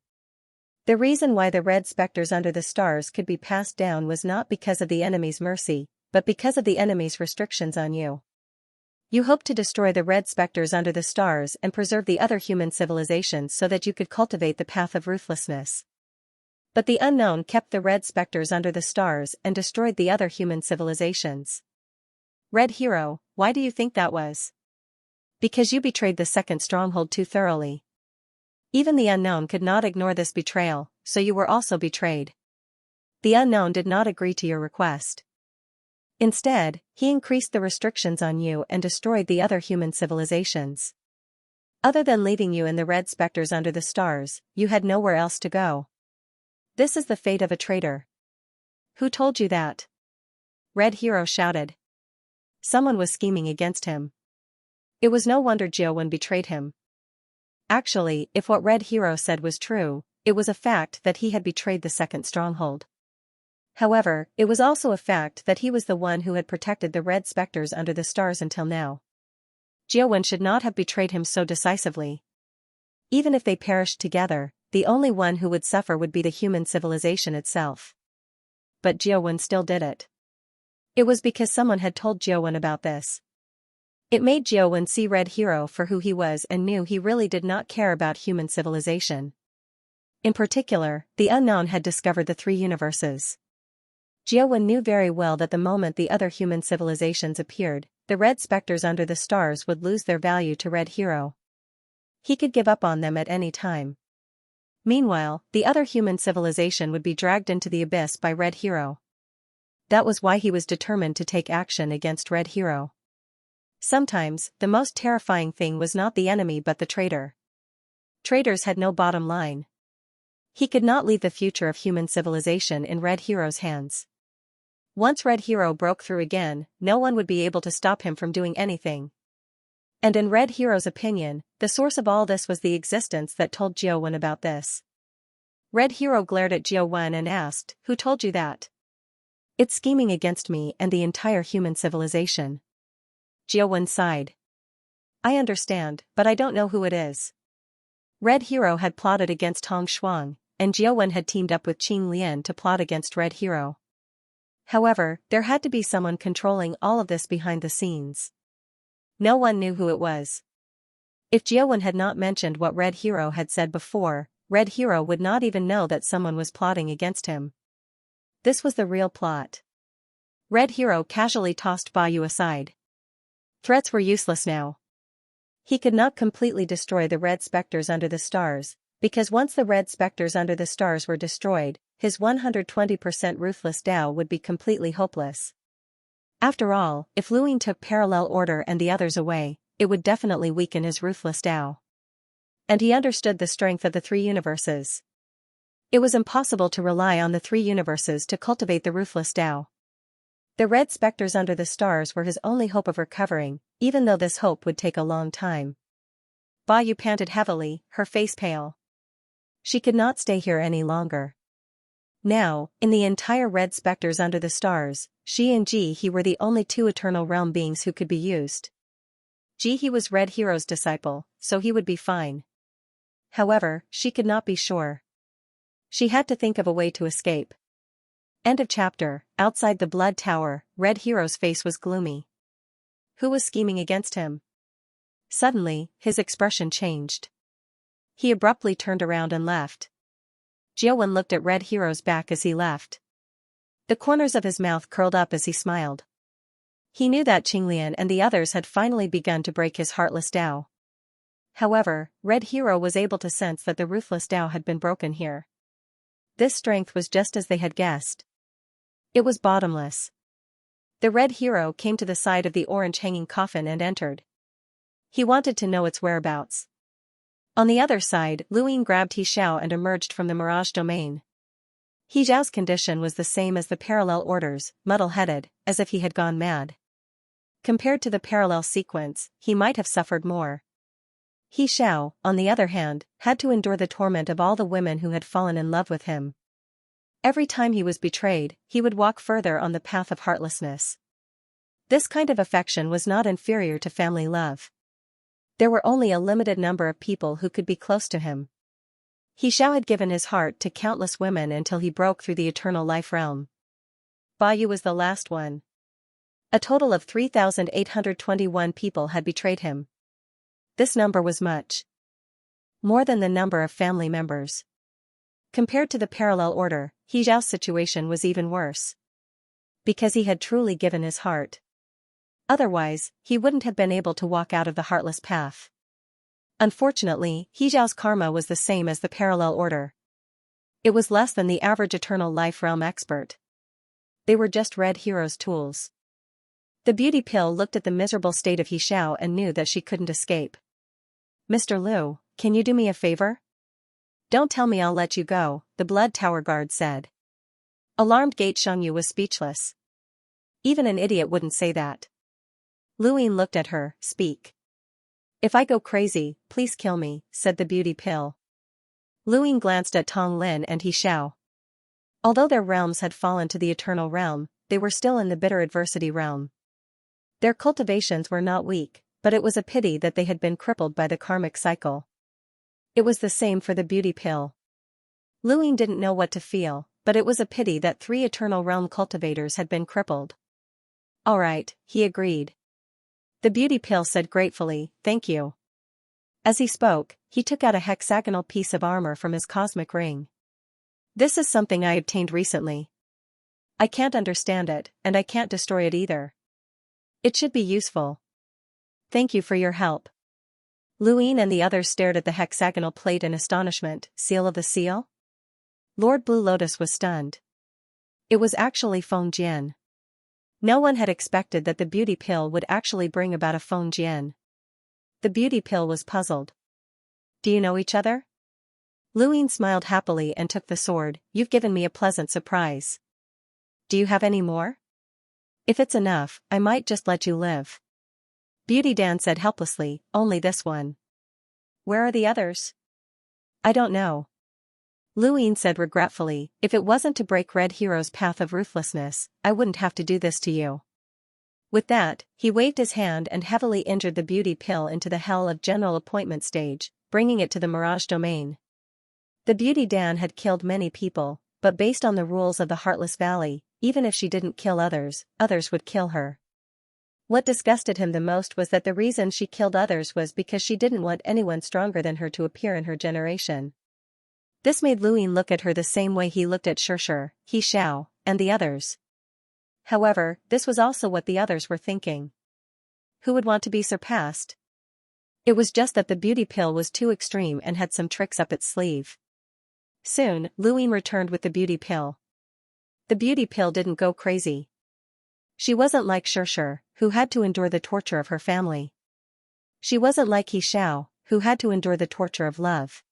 The reason why the red specters under the stars could be passed down was not because of the enemy's mercy, but because of the enemy's restrictions on you. You hoped to destroy the red specters under the stars and preserve the other human civilizations so that you could cultivate the path of ruthlessness. But the unknown kept the red specters under the stars and destroyed the other human civilizations. Red Hero, why do you think that was? Because you betrayed the second stronghold too thoroughly. Even the unknown could not ignore this betrayal, so you were also betrayed. The unknown did not agree to your request. Instead, he increased the restrictions on you and destroyed the other human civilizations. Other than leaving you in the red specters under the stars, you had nowhere else to go. This is the fate of a traitor. Who told you that? Red Hero shouted. Someone was scheming against him. It was no wonder Xiaowen betrayed him. Actually, if what Red Hero said was true, it was a fact that he had betrayed the second stronghold. However, it was also a fact that he was the one who had protected the red specters under the stars until now. Xiaowen should not have betrayed him so decisively. Even if they perished together, the only one who would suffer would be the human civilization itself. But Xiaowen still did it. It was because someone had told Xiaowen about this. It made Xiaowen see Red Hero for who he was and knew he really did not care about human civilization. In particular, the unknown had discovered the three universes. Xiaowen knew very well that the moment the other human civilizations appeared, the red specters under the stars would lose their value to Red Hero. He could give up on them at any time. Meanwhile, the other human civilization would be dragged into the abyss by Red Hero. That was why he was determined to take action against Red Hero. Sometimes, the most terrifying thing was not the enemy but the traitor. Traitors had no bottom line. He could not leave the future of human civilization in Red Hero's hands. Once Red Hero broke through again, no one would be able to stop him from doing anything. And in Red Hero's opinion, the source of all this was the existence that told Xiaowen about this. Red Hero glared at Xiaowen and asked, "Who told you that?" "It's scheming against me and the entire human civilization." Xiaowen sighed. "I understand, but I don't know who it is." Red Hero had plotted against Hong Shuang, and Xiaowen had teamed up with Qing Lian to plot against Red Hero. However, there had to be someone controlling all of this behind the scenes. No one knew who it was. If Xiaowen had not mentioned what Red Hero had said before, Red Hero would not even know that someone was plotting against him. This was the real plot. Red Hero casually tossed Bayu aside. Threats were useless now. He could not completely destroy the red specters under the stars, because once the red specters under the stars were destroyed, his 120% ruthless Tao would be completely hopeless. After all, if Luing took parallel order and the others away, it would definitely weaken his ruthless Tao. And he understood the strength of the three universes. It was impossible to rely on the three universes to cultivate the ruthless Tao. The red specters under the stars were his only hope of recovering, even though this hope would take a long time. Bayu panted heavily, her face pale. She could not stay here any longer. Now, in the entire red specters under the stars, she and Ji-He were the only two eternal realm beings who could be used. Ji-He was Red Hero's disciple, so he would be fine. However, she could not be sure. She had to think of a way to escape. End of chapter. Outside the Blood Tower, Red Hero's face was gloomy. Who was scheming against him? Suddenly, his expression changed. He abruptly turned around and left. Xiaowen looked at Red Hero's back as he left. The corners of his mouth curled up as he smiled. He knew that Qinglian and the others had finally begun to break his heartless Tao. However, Red Hero was able to sense that the ruthless Tao had been broken here. This strength was just as they had guessed. It was bottomless. The Red Hero came to the side of the orange hanging coffin and entered. He wanted to know its whereabouts. On the other side, Luing grabbed He Xiao and emerged from the Mirage domain. He Xiao's condition was the same as the parallel orders, muddle-headed, as if he had gone mad. Compared to the parallel sequence, he might have suffered more. He Xiao, on the other hand, had to endure the torment of all the women who had fallen in love with him. Every time he was betrayed, he would walk further on the path of heartlessness. This kind of affection was not inferior to family love. There were only a limited number of people who could be close to him. He Xiao had given his heart to countless women until he broke through the eternal life realm. Bayu was the last one. A total of 3,821 people had betrayed him. This number was much more than the number of family members. Compared to the parallel order, He Xiao's situation was even worse. Because he had truly given his heart. Otherwise, he wouldn't have been able to walk out of the heartless path. Unfortunately, He Xiao's karma was the same as the parallel order. It was less than the average eternal life realm expert. They were just Red Hero's tools. The beauty pill looked at the miserable state of Xiao and knew that she couldn't escape. "Mr. Liu, can you do me a favor?" "Don't tell me I'll let you go," the blood tower guard said. Alarmed Gate Xianxia was speechless. Even an idiot wouldn't say that. Luin looked at her. "Speak. If I go crazy, please kill me," said the beauty pill. Luin glanced at Tong Lin and Xiao. Although their realms had fallen to the eternal realm, they were still in the bitter adversity realm. Their cultivations were not weak, but it was a pity that they had been crippled by the karmic cycle. It was the same for the beauty pill. Luin didn't know what to feel, but it was a pity that 3 eternal realm cultivators had been crippled. "All right," he agreed. The beauty pill said gratefully, "Thank you." As he spoke, he took out a hexagonal piece of armor from his cosmic ring. "This is something I obtained recently. I can't understand it, and I can't destroy it either. It should be useful. Thank you for your help." Luin and the others stared at the hexagonal plate in astonishment. Seal of the seal? Lord Blue Lotus was stunned. It was actually Feng Jian. No one had expected that the beauty pill would actually bring about a Feng Jian. The beauty pill was puzzled. "Do you know each other?" Luin smiled happily and took the sword. "You've given me a pleasant surprise. Do you have any more? If it's enough, I might just let you live." Beauty Dan said helplessly, "Only this one." "Where are the others?" "I don't know." Luin said regretfully, "If it wasn't to break Red Hero's path of ruthlessness, I wouldn't have to do this to you." With that, he waved his hand and heavily injured the beauty pill into the hell of general appointment stage, bringing it to the Mirage domain. The beauty Dan had killed many people, but based on the rules of the Heartless Valley, even if she didn't kill others, others would kill her. What disgusted him the most was that the reason she killed others was because she didn't want anyone stronger than her to appear in her generation. This made Luin look at her the same way he looked at Xianxia, Xiao, and the others. However, this was also what the others were thinking. Who would want to be surpassed? It was just that the beauty pill was too extreme and had some tricks up its sleeve. Soon, Luin returned with the beauty pill. The beauty pill didn't go crazy. She wasn't like Xianxia, who had to endure the torture of her family. She wasn't like Xiao, who had to endure the torture of love.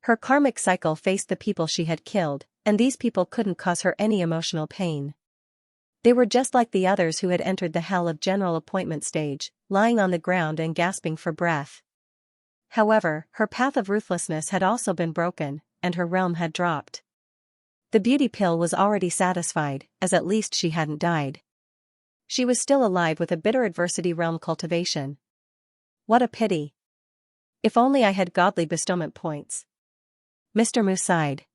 Her karmic cycle faced the people she had killed, and these people couldn't cause her any emotional pain. They were just like the others who had entered the hell of general appointment stage, lying on the ground and gasping for breath. However, her path of ruthlessness had also been broken, and her realm had dropped. The beauty pill was already satisfied, as at least she hadn't died. She was still alive with a bitter adversity realm cultivation. What a pity. If only I had godly bestowment points. Mr. Mu sighed.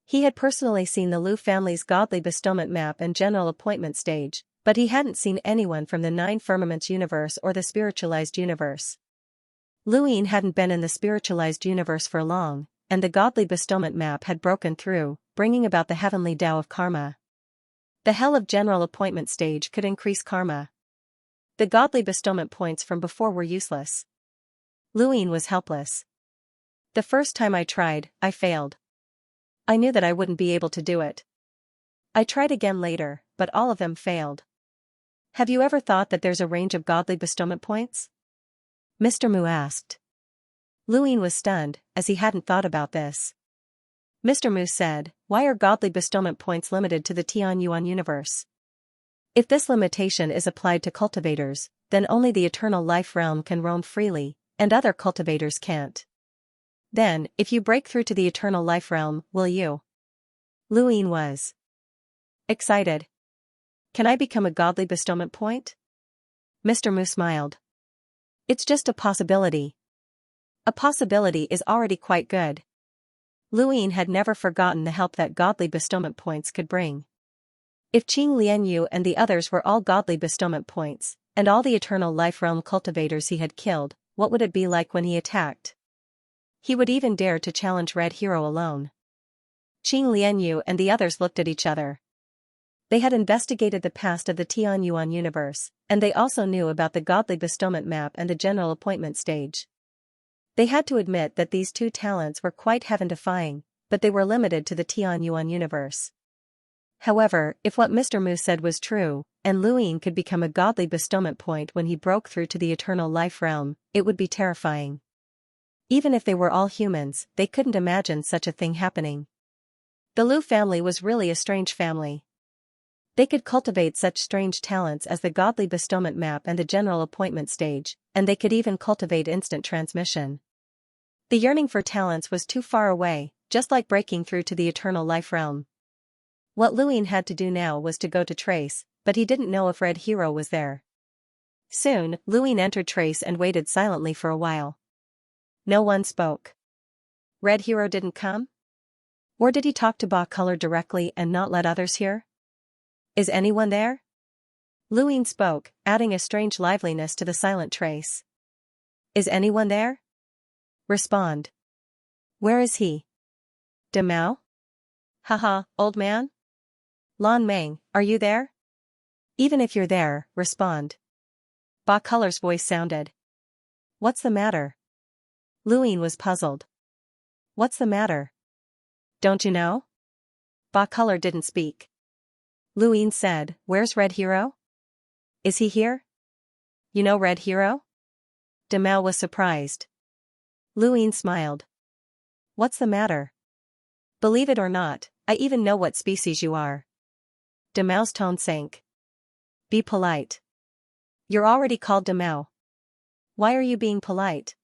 He had personally seen the Liu family's godly bestowment map and general appointment stage, but he hadn't seen anyone from the 9 Firmaments universe or the spiritualized universe. Luin hadn't been in the spiritualized universe for long, and the godly bestowment map had broken through, bringing about the heavenly Tao of karma. The hell of general appointment stage could increase karma. The godly bestowment points from before were useless. Luin was helpless. The first time I tried, I failed. I knew that I wouldn't be able to do it. I tried again later, but all of them failed. Have you ever thought that there's a range of godly bestowment points? Mr. Mu asked. Luin was stunned, as he hadn't thought about this. Mr. Mu said, "Why are godly bestowment points limited to the Tianyuan universe? If this limitation is applied to cultivators, then only the eternal life realm can roam freely, and other cultivators can't. Then, if you break through to the eternal life realm, will you?" Luin was excited. "Can I become a godly bestowment point?" Mr. Mu smiled. "It's just a possibility. A possibility is already quite good." Luin had never forgotten the help that godly bestowment points could bring. If Qing Lianyu and the others were all godly bestowment points, and all the eternal life realm cultivators he had killed, what would it be like when he attacked? He would even dare to challenge Red Hero alone. Qing Lianyu and the others looked at each other. They had investigated the past of the Tianyuan universe, and they also knew about the godly bestowment map and the general appointment stage. They had to admit that these two talents were quite heaven-defying, but they were limited to the Tianyuan universe. However, if what Mr. Mu said was true, and Luin could become a godly bestowment point when he broke through to the eternal life realm, it would be terrifying. Even if they were all humans, they couldn't imagine such a thing happening. The Lu family was really a strange family. They could cultivate such strange talents as the godly bestowment map and the general appointment stage, and they could even cultivate instant transmission. The yearning for talents was too far away, just like breaking through to the eternal life realm. What Luin had to do now was to go to Trace, but he didn't know if Red Hero was there. Soon, Luin entered Trace and waited silently for a while. No one spoke. Red Hero didn't come? Or did he talk to Ba Color directly and not let others hear? Is anyone there? Luin spoke, adding a strange liveliness to the silent Trace. Is anyone there? Respond. Where is he? Demao? Haha, old man? Lan Meng, are you there? Even if you're there, respond. Ba Color's voice sounded. What's the matter? Luin was puzzled. What's the matter? Don't you know? Ba Color didn't speak. Luin said, Where's Red Hero? Is he here? You know Red Hero? Demao was surprised. Luin smiled. What's the matter? Believe it or not, I even know what species you are. Demao's tone sank. Be polite. You're already called Demao. Why are you being polite?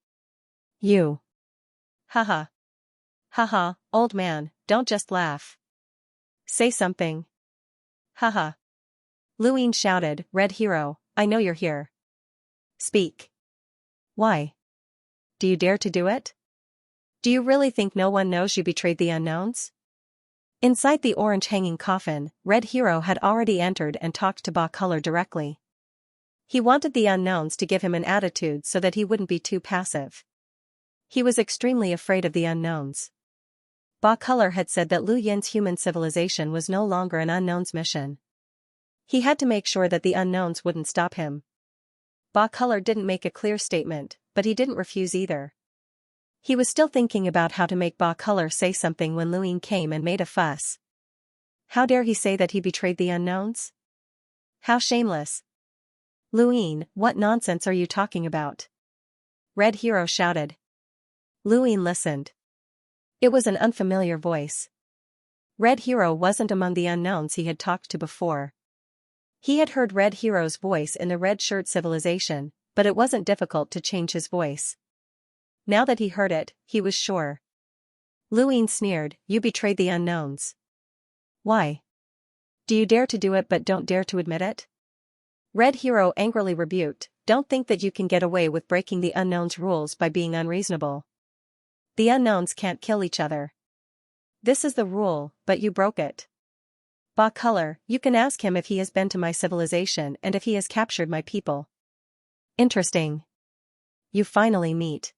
You. Haha. Haha, old man, don't just laugh. Say something. Haha. Luin shouted, Red Hero, I know you're here. Speak. Why? Do you dare to do it? Do you really think no one knows you betrayed the unknowns? Inside the orange hanging coffin, Red Hero had already entered and talked to Ba Color directly. He wanted the unknowns to give him an attitude so that he wouldn't be too passive. He was extremely afraid of the unknowns. Ba Color had said that Lu Yin's human civilization was no longer an unknown's mission. He had to make sure that the unknowns wouldn't stop him. Ba Color didn't make a clear statement, but he didn't refuse either. He was still thinking about how to make Ba Color say something when Luin came and made a fuss. How dare he say that he betrayed the unknowns? How shameless. Luin, what nonsense are you talking about? Red Hero shouted. Luin listened. It was an unfamiliar voice. Red Hero wasn't among the unknowns he had talked to before. He had heard Red Hero's voice in the Red Shirt civilization, but it wasn't difficult to change his voice. Now that he heard it, he was sure. Luin sneered, You betrayed the unknowns. Why? Do you dare to do it but don't dare to admit it? Red Hero angrily rebuked, Don't think that you can get away with breaking the unknown's rules by being unreasonable. The unknowns can't kill each other. This is the rule, but you broke it. Ba Color, you can ask him if he has been to my civilization and if he has captured my people. Interesting. You finally meet.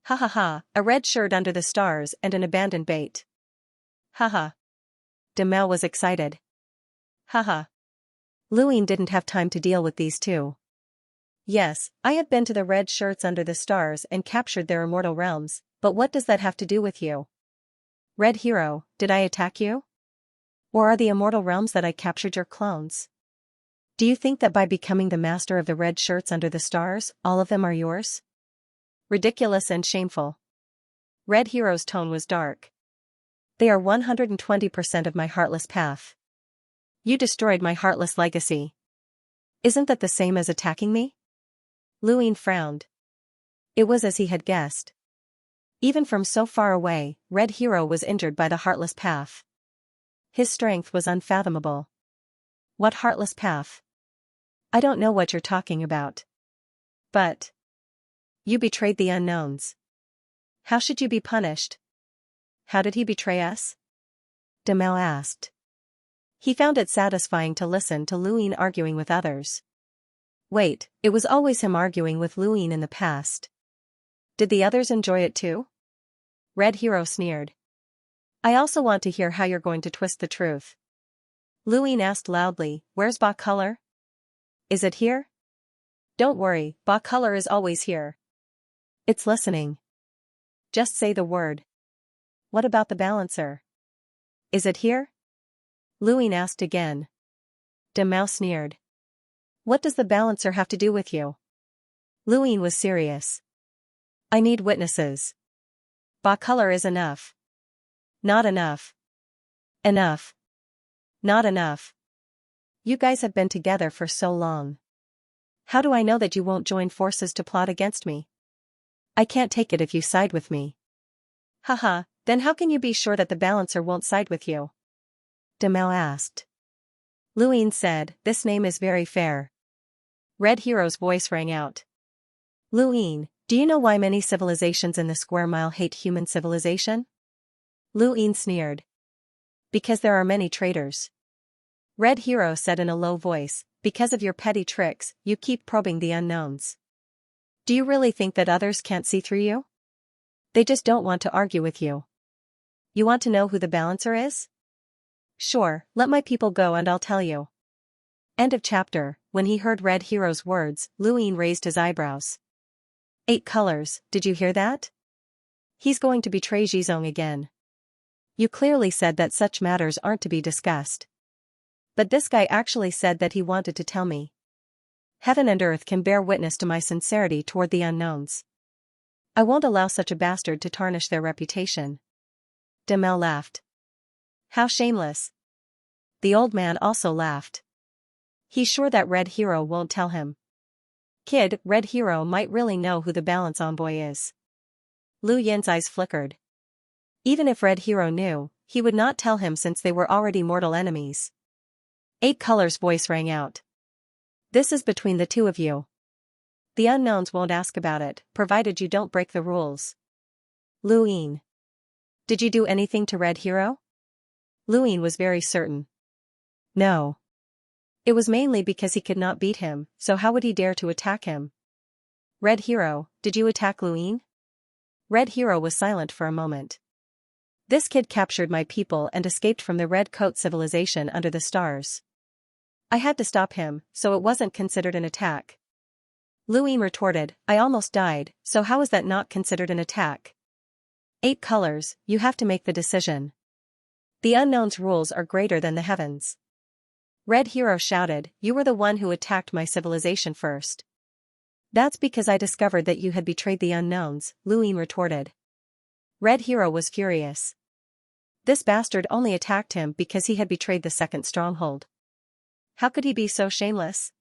Ha ha ha, a red shirt under the stars and an abandoned bait. Ha ha. Demao was excited. Ha ha. Luin didn't have time to deal with these two. Yes, I have been to the red shirts under the stars and captured their immortal realms, but what does that have to do with you? Red Hero, did I attack you? Or are the immortal realms that I captured your clones? Do you think that by becoming the master of the red shirts under the stars, all of them are yours? Ridiculous and shameful. Red Hero's tone was dark. They are 120% of my heartless path. You destroyed my heartless legacy. Isn't that the same as attacking me? Luin frowned. It was as he had guessed. Even from so far away, Red Hero was injured by the heartless path. His strength was unfathomable. What heartless path? I don't know what you're talking about. But you betrayed the unknowns. How should you be punished? How did he betray us? Demao asked. He found it satisfying to listen to Luin arguing with others. Wait, it was always him arguing with Luin in the past. Did the others enjoy it too? Red Hero sneered. I also want to hear how you're going to twist the truth. Luin asked loudly, Where's Ba Color? Is it here? Don't worry, Ba Color is always here. It's listening. Just say the word. What about the balancer? Is it here? Luin asked again. Demao sneered. What does the balancer have to do with you? Luin was serious. I need witnesses. Ba color is enough. Not enough. Enough. Not enough. You guys have been together for so long. How do I know that you won't join forces to plot against me? I can't take it if you side with me. Haha, then how can you be sure that the balancer won't side with you? Demao asked. Luin said, this name is very fair. Red Hero's voice rang out. Luin, do you know why many civilizations in the square mile hate human civilization? Luin sneered. Because there are many traitors. Red Hero said in a low voice, because of your petty tricks, you keep probing the unknowns. Do you really think that others can't see through you? They just don't want to argue with you. You want to know who the balancer is? Sure, let my people go and I'll tell you. End of chapter. When he heard Red Hero's words, Luin raised his eyebrows. 8 colors, did you hear that? He's going to betray Zhizong again. You clearly said that such matters aren't to be discussed. But this guy actually said that he wanted to tell me. Heaven and earth can bear witness to my sincerity toward the unknowns. I won't allow such a bastard to tarnish their reputation. Demao laughed. How shameless. The old man also laughed. He's sure that Red Hero won't tell him. Kid, Red Hero might really know who the balance envoy is. Lu Yin's eyes flickered. Even if Red Hero knew, he would not tell him since they were already mortal enemies. 8 colors voice rang out. This is between the two of you. The unknowns won't ask about it, provided you don't break the rules. Luin. Did you do anything to Red Hero? Luin was very certain. No. It was mainly because he could not beat him, so how would he dare to attack him? Red Hero, did you attack Luin? Red Hero was silent for a moment. This kid captured my people and escaped from the Red Coat civilization under the stars. I had to stop him, so it wasn't considered an attack. Luin retorted, I almost died, so how is that not considered an attack? 8 colors, you have to make the decision. The unknown's rules are greater than the heavens. Red Hero shouted, you were the one who attacked my civilization first. That's because I discovered that you had betrayed the unknowns, Luin retorted. Red Hero was furious. This bastard only attacked him because he had betrayed the second stronghold. How could he be so shameless?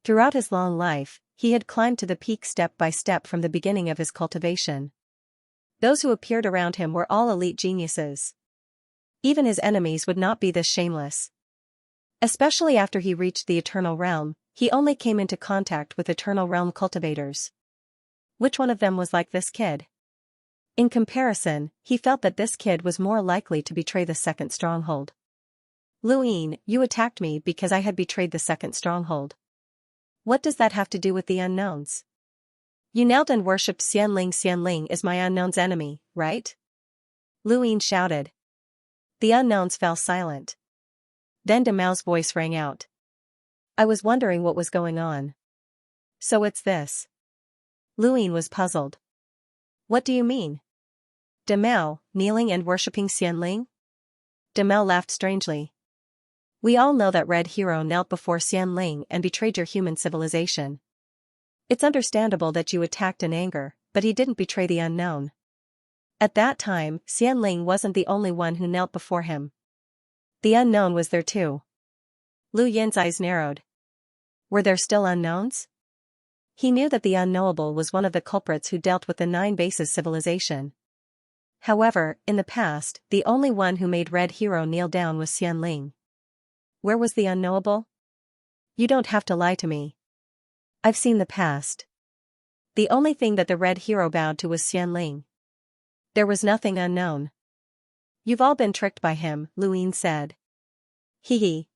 Throughout his long life, he had climbed to the peak step by step from the beginning of his cultivation. Those who appeared around him were all elite geniuses. Even his enemies would not be this shameless. Especially after he reached the Eternal Realm, he only came into contact with Eternal Realm cultivators. Which one of them was like this kid? In comparison, he felt that this kid was more likely to betray the second stronghold. Luin, you attacked me because I had betrayed the second stronghold. What does that have to do with the unknowns? You knelt and worshipped Xianling. Xianling is my unknown's enemy, right? Luin shouted. The unknowns fell silent. Then Demao's voice rang out. I was wondering what was going on. So it's this. Luin was puzzled. What do you mean? Demao, kneeling and worshipping Xianling? Demao laughed strangely. We all know that Red Hero knelt before Xianling and betrayed your human civilization. It's understandable that you attacked in anger, but he didn't betray the unknown. At that time, Xianling wasn't the only one who knelt before him. The unknown was there too. Lu Yin's eyes narrowed. Were there still unknowns? He knew that the unknowable was one of the culprits who dealt with the 9 bases civilization. However, in the past, the only one who made Red Hero kneel down was Xianling. Where was the unknowable? You don't have to lie to me. I've seen the past. The only thing that the Red Hero bowed to was Xianling. There was nothing unknown. You've all been tricked by him, Luin said. Hee hee.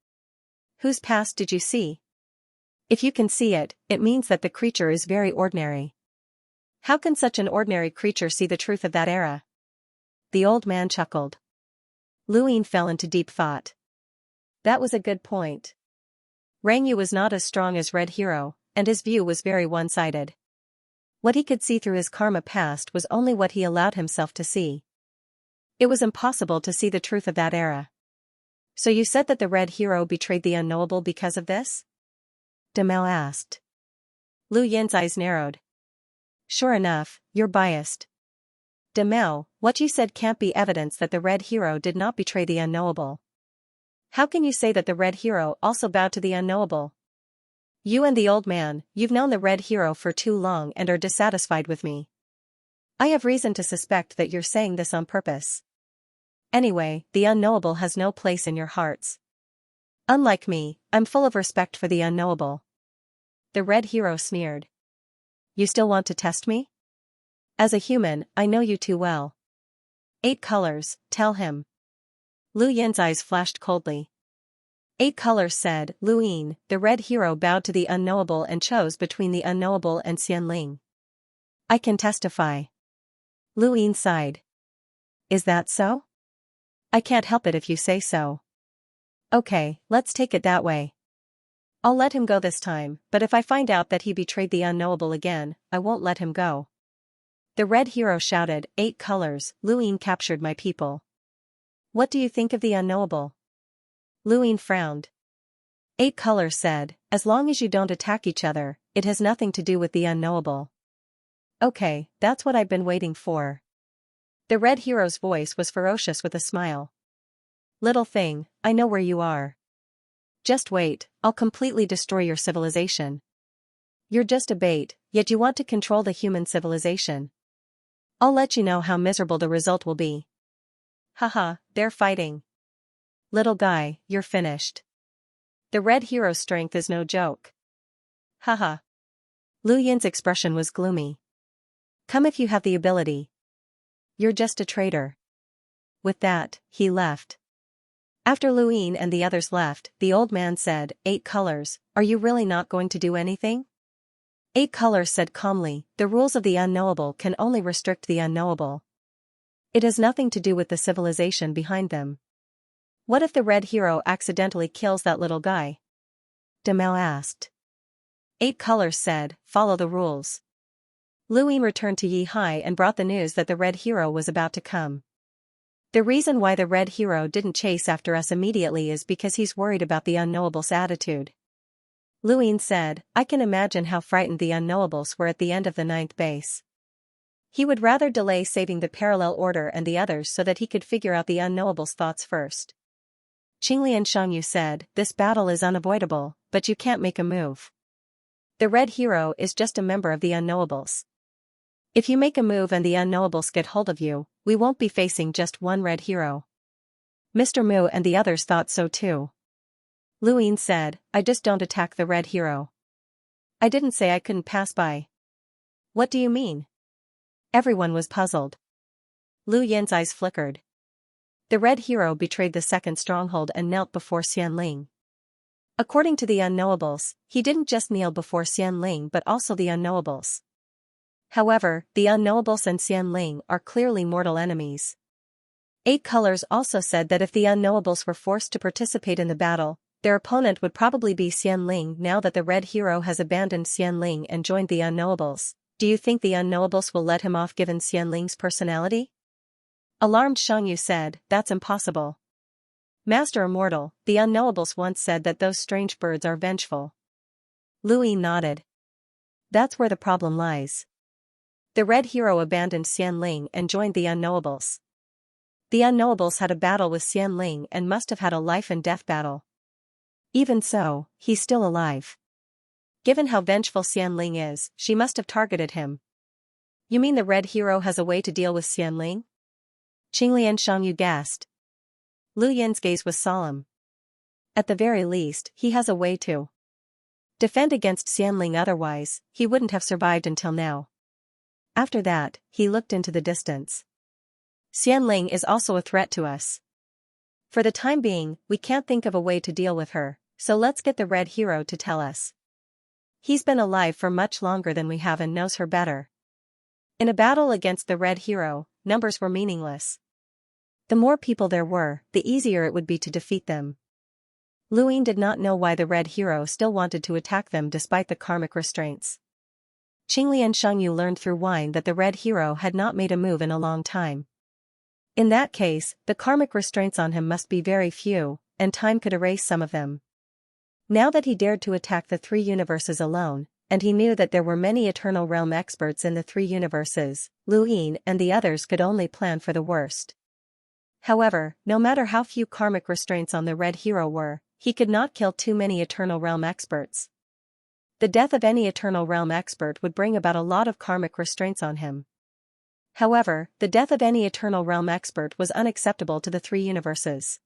Whose past did you see? If you can see it, it means that the creature is very ordinary. How can such an ordinary creature see the truth of that era? The old man chuckled. Luin fell into deep thought. That was a good point. Rangyu was not as strong as Red Hero, and his view was very one-sided. What he could see through his karma past was only what he allowed himself to see. It was impossible to see the truth of that era. So you said that the red hero betrayed the unknowable because of this? Demao asked. Lu Yin's eyes narrowed. Sure enough, you're biased. Demao, what you said can't be evidence that the red hero did not betray the unknowable. How can you say that the red hero also bowed to the unknowable? You and the old man, you've known the red hero for too long and are dissatisfied with me. I have reason to suspect that you're saying this on purpose. Anyway, the unknowable has no place in your hearts. Unlike me, I'm full of respect for the unknowable. The red hero sneered. You still want to test me? As a human, I know you too well. 8 colors, tell him. Lu Yin's eyes flashed coldly. 8 colors said, Lu Yin. The red hero bowed to the unknowable and chose between the unknowable and Xianling. I can testify. Lu Yin sighed. Is that so? I can't help it if you say so. Okay, let's take it that way. I'll let him go this time, but if I find out that he betrayed the unknowable again, I won't let him go. The red hero shouted, 8 colors, Lu Yin captured my people. What do you think of the unknowable? Lu Yin frowned. 8 colors said, as long as you don't attack each other, it has nothing to do with the unknowable. Okay, that's what I've been waiting for. The red hero's voice was ferocious with a smile. Little thing, I know where you are. Just wait, I'll completely destroy your civilization. You're just a bait, yet you want to control the human civilization. I'll let you know how miserable the result will be. Haha, they're fighting. Little guy, you're finished. The red hero's strength is no joke. Haha. Lu Yin's expression was gloomy. Come if you have the ability. You're just a traitor. With that, he left. After Lu Yin and the others left, the old man said, 8 colors, are you really not going to do anything? 8 colors said calmly, the rules of the unknowable can only restrict the unknowable. It has nothing to do with the civilization behind them. What if the red hero accidentally kills that little guy? Demao asked. 8 colors said, follow the rules. Lu Yin returned to Yi Hai and brought the news that the red hero was about to come. The reason why the red hero didn't chase after us immediately is because he's worried about the unknowable's attitude. Lu Yin said, I can imagine how frightened the unknowables were at the end of the 9th base. He would rather delay saving the parallel order and the others so that he could figure out the unknowable's thoughts first. Qinglian Xianxia said, this battle is unavoidable, but you can't make a move. The red hero is just a member of the unknowables. If you make a move and the unknowables get hold of you, we won't be facing just one red hero. Mr. Mu and the others thought so too. Lu Yin said, I just don't attack the red hero. I didn't say I couldn't pass by. What do you mean? Everyone was puzzled. Lu Yin's eyes flickered. The red hero betrayed the 2nd stronghold and knelt before Xianling. According to the unknowables, he didn't just kneel before Xianling but also the unknowables. However, the unknowables and Xianling are clearly mortal enemies. 8 colors also said that if the unknowables were forced to participate in the battle, their opponent would probably be Xianling. Now that the red hero has abandoned Xianling and joined the unknowables, do you think the unknowables will let him off given Xianling's personality? Alarmed Xianxia said, that's impossible. Master Immortal, the unknowables once said that those strange birds are vengeful. Lu Yin nodded. That's where the problem lies. The red hero abandoned Xianling and joined the unknowables. The unknowables had a battle with Xianling and must have had a life and death battle. Even so, he's still alive. Given how vengeful Xianling is, she must have targeted him. You mean the red hero has a way to deal with Xianling? Qinglian Xianxia gasped. Lu Yin's gaze was solemn. At the very least, he has a way to defend against Xianling, otherwise, he wouldn't have survived until now. After that, he looked into the distance. Xianling is also a threat to us. For the time being, we can't think of a way to deal with her, so let's get the red hero to tell us. He's been alive for much longer than we have and knows her better. In a battle against the red hero, numbers were meaningless. The more people there were, the easier it would be to defeat them. Lu Yin did not know why the red hero still wanted to attack them despite the karmic restraints. Qinglian Xianxia learned through wine that the red hero had not made a move in a long time. In that case, the karmic restraints on him must be very few, and time could erase some of them. Now that he dared to attack the three universes alone, and he knew that there were many Eternal Realm experts in the three universes, Luin and the others could only plan for the worst. However, no matter how few karmic restraints on the Red Hero were, he could not kill too many Eternal Realm experts. The death of any Eternal Realm expert would bring about a lot of karmic restraints on him. However, the death of any Eternal Realm expert was unacceptable to the three universes.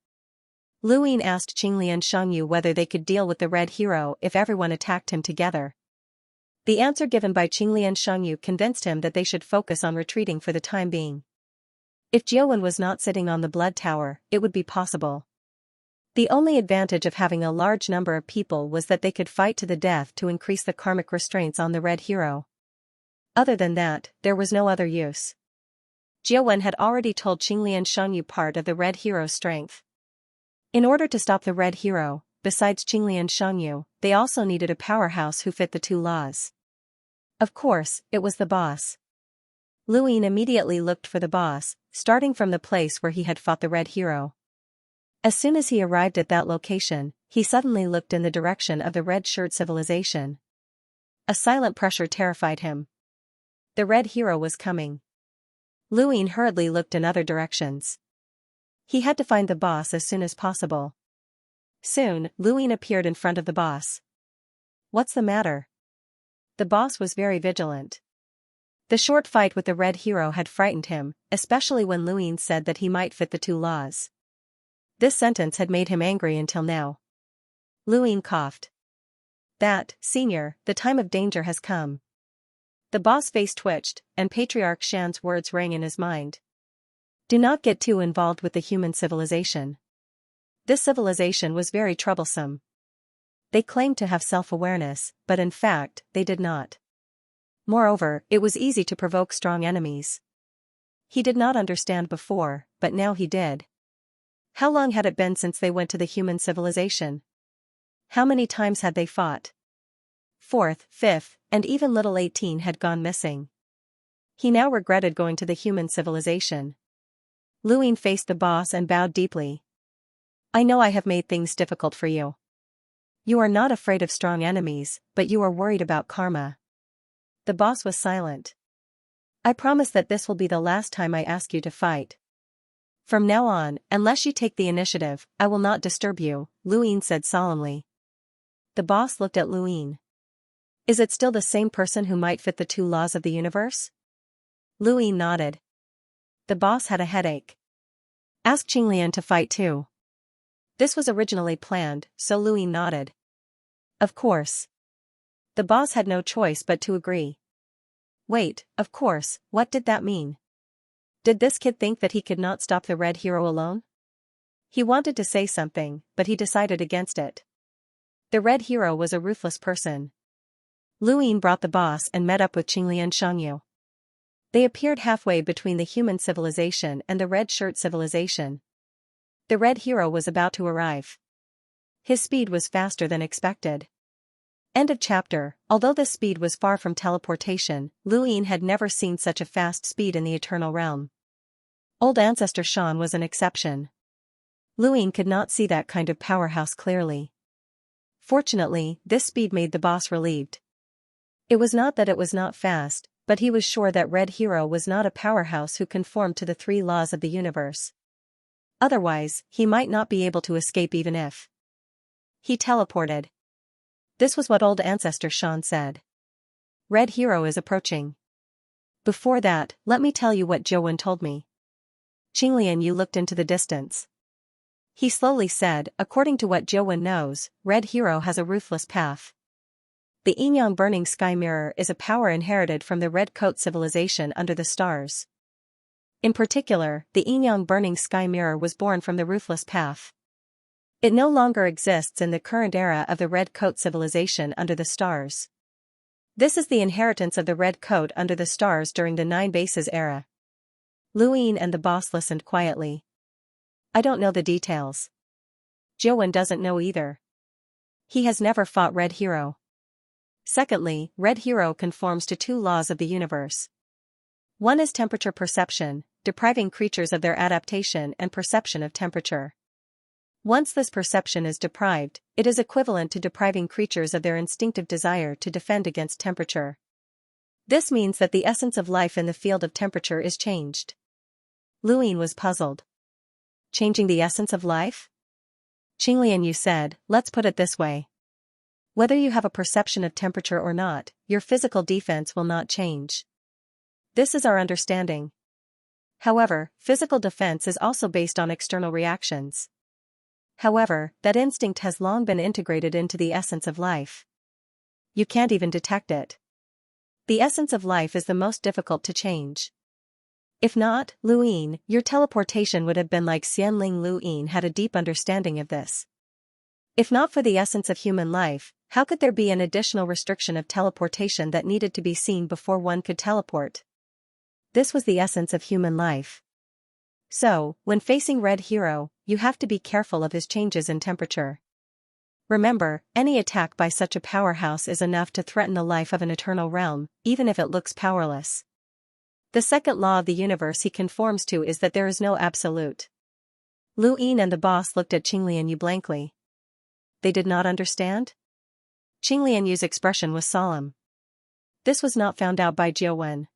Luin asked Qingli and Xianxia whether they could deal with the Red Hero if everyone attacked him together. The answer given by Qingli and Xianxia convinced him that they should focus on retreating for the time being. If Jiuwen was not sitting on the Blood Tower, it would be possible. The only advantage of having a large number of people was that they could fight to the death to increase the karmic restraints on the Red Hero. Other than that, there was no other use. Jiuwen had already told Qingli and Xianxia part of the Red Hero's strength. In order to stop the Red Hero, besides Qingli and Xianxia, they also needed a powerhouse who fit the two laws. Of course, it was the boss. Luin immediately looked for the boss, starting from the place where he had fought the Red Hero. As soon as he arrived at that location, he suddenly looked in the direction of the red-shirt civilization. A silent pressure terrified him. The Red Hero was coming. Luin hurriedly looked in other directions. He had to find the boss as soon as possible. Soon, Luin appeared in front of the boss. "What's the matter?" The boss was very vigilant. The short fight with the Red Hero had frightened him, especially when Luin said that he might fit the two laws. This sentence had made him angry until now. Luin coughed. "That, Senior, the time of danger has come." The boss' face twitched, and Patriarch Shan's words rang in his mind. "Do not get too involved with the human civilization. This civilization was very troublesome. They claimed to have self-awareness, but in fact, they did not. Moreover, it was easy to provoke strong enemies. He did not understand before, but now he did. How long had it been since they went to the human civilization? How many times had they fought? Fourth, fifth, and even little 18 had gone missing. He now regretted going to the human civilization. Luin faced the boss and bowed deeply. "I know I have made things difficult for you. You are not afraid of strong enemies, but you are worried about karma." The boss was silent. "I promise that this will be the last time I ask you to fight. From now on, unless you take the initiative, I will not disturb you," Luin said solemnly. The boss looked at Luin. "Is it still the same person who might fit the two laws of the universe?" Luin nodded. The boss had a headache. "Ask Qinglian to fight too." This was originally planned, so Luin nodded. "Of course." The boss had no choice but to agree. Wait, of course, what did that mean? Did this kid think that he could not stop the Red Hero alone? He wanted to say something, but he decided against it. The Red Hero was a ruthless person. Luin brought the boss and met up with Qingli and Xianxia. They appeared halfway between the human civilization and the red shirt civilization. The Red Hero was about to arrive. His speed was faster than expected. End of chapter. Although this speed was far from teleportation, Luin had never seen such a fast speed in the Eternal Realm. Old Ancestor Xian was an exception. Luin could not see that kind of powerhouse clearly. Fortunately, this speed made the boss relieved. It was not that it was not fast, but he was sure that Red Hero was not a powerhouse who conformed to the three laws of the universe. Otherwise, he might not be able to escape even if he teleported. This was what old Ancestor Xian said. "Red Hero is approaching. Before that, let me tell you what Jiuwen told me." Qinglian Yu looked into the distance. He slowly said, "According to what Jiuwen knows, Red Hero has a ruthless path. The Yinyang Burning Sky Mirror is a power inherited from the Red Coat civilization under the stars. In particular, the Yinyang Burning Sky Mirror was born from the ruthless path. It no longer exists in the current era of the Red Coat civilization under the stars. This is the inheritance of the Red Coat under the stars during the Nine Bases era." Luin and the boss listened quietly. "I don't know the details. Jiuwen doesn't know either. He has never fought Red Hero. Secondly, Red Hero conforms to two laws of the universe. One is temperature perception, depriving creatures of their adaptation and perception of temperature. Once this perception is deprived, it is equivalent to depriving creatures of their instinctive desire to defend against temperature. This means that the essence of life in the field of temperature is changed. Luyin was puzzled. Changing the essence of life? Qinglian Yu said, let's put it this way. Whether you have a perception of temperature or not, your physical defense will not change. This is our understanding. However, physical defense is also based on external reactions. However, that instinct has long been integrated into the essence of life. You can't even detect it. The essence of life is the most difficult to change. If not, Luyin, your teleportation would have been like Xianling. Luyin had a deep understanding of this. If not for the essence of human life, how could there be an additional restriction of teleportation that needed to be seen before one could teleport? This was the essence of human life. So, when facing Red Hero, you have to be careful of his changes in temperature. Remember, any attack by such a powerhouse is enough to threaten the life of an eternal realm, even if it looks powerless. The second law of the universe he conforms to is that there is no absolute. Luyin and the boss looked at Qinglian Yu blankly. They did not understand? Qinglian Yu's expression was solemn. This was not found out by Jiawen.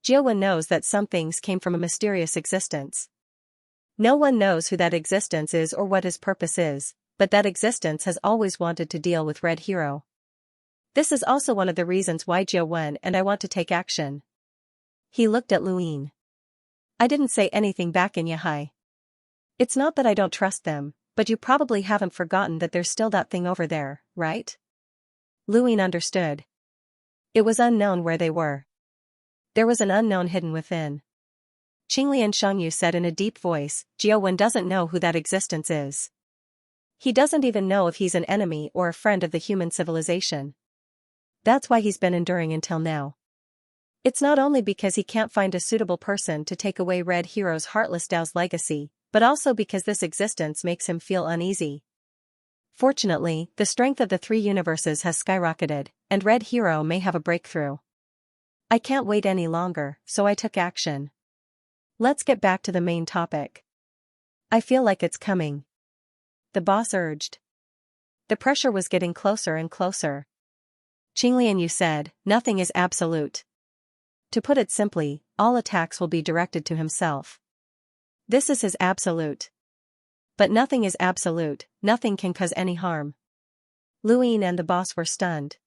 Jiawen knows that some things came from a mysterious existence. No one knows who that existence is or what his purpose is, but that existence has always wanted to deal with Red Hero. This is also one of the reasons why Jiawen and I want to take action. He looked at Luyin. I didn't say anything back in Yahai. It's not that I don't trust them, but you probably haven't forgotten that there's still that thing over there, right? Luyin understood. It was unknown where they were. There was an unknown hidden within. Qinglian Shangyu said in a deep voice, Jiawen doesn't know who that existence is. He doesn't even know if he's an enemy or a friend of the human civilization. That's why he's been enduring until now. It's not only because he can't find a suitable person to take away Red Hero's heartless Dao's legacy, but also because this existence makes him feel uneasy. Fortunately, the strength of the three universes has skyrocketed, and Red Hero may have a breakthrough. I can't wait any longer, so I took action. Let's get back to the main topic. I feel like it's coming. The boss urged. The pressure was getting closer and closer. Qinglian Yu said, nothing is absolute. To put it simply, all attacks will be directed to himself. This is his absolute. But nothing is absolute, nothing can cause any harm. Luyin and the boss were stunned.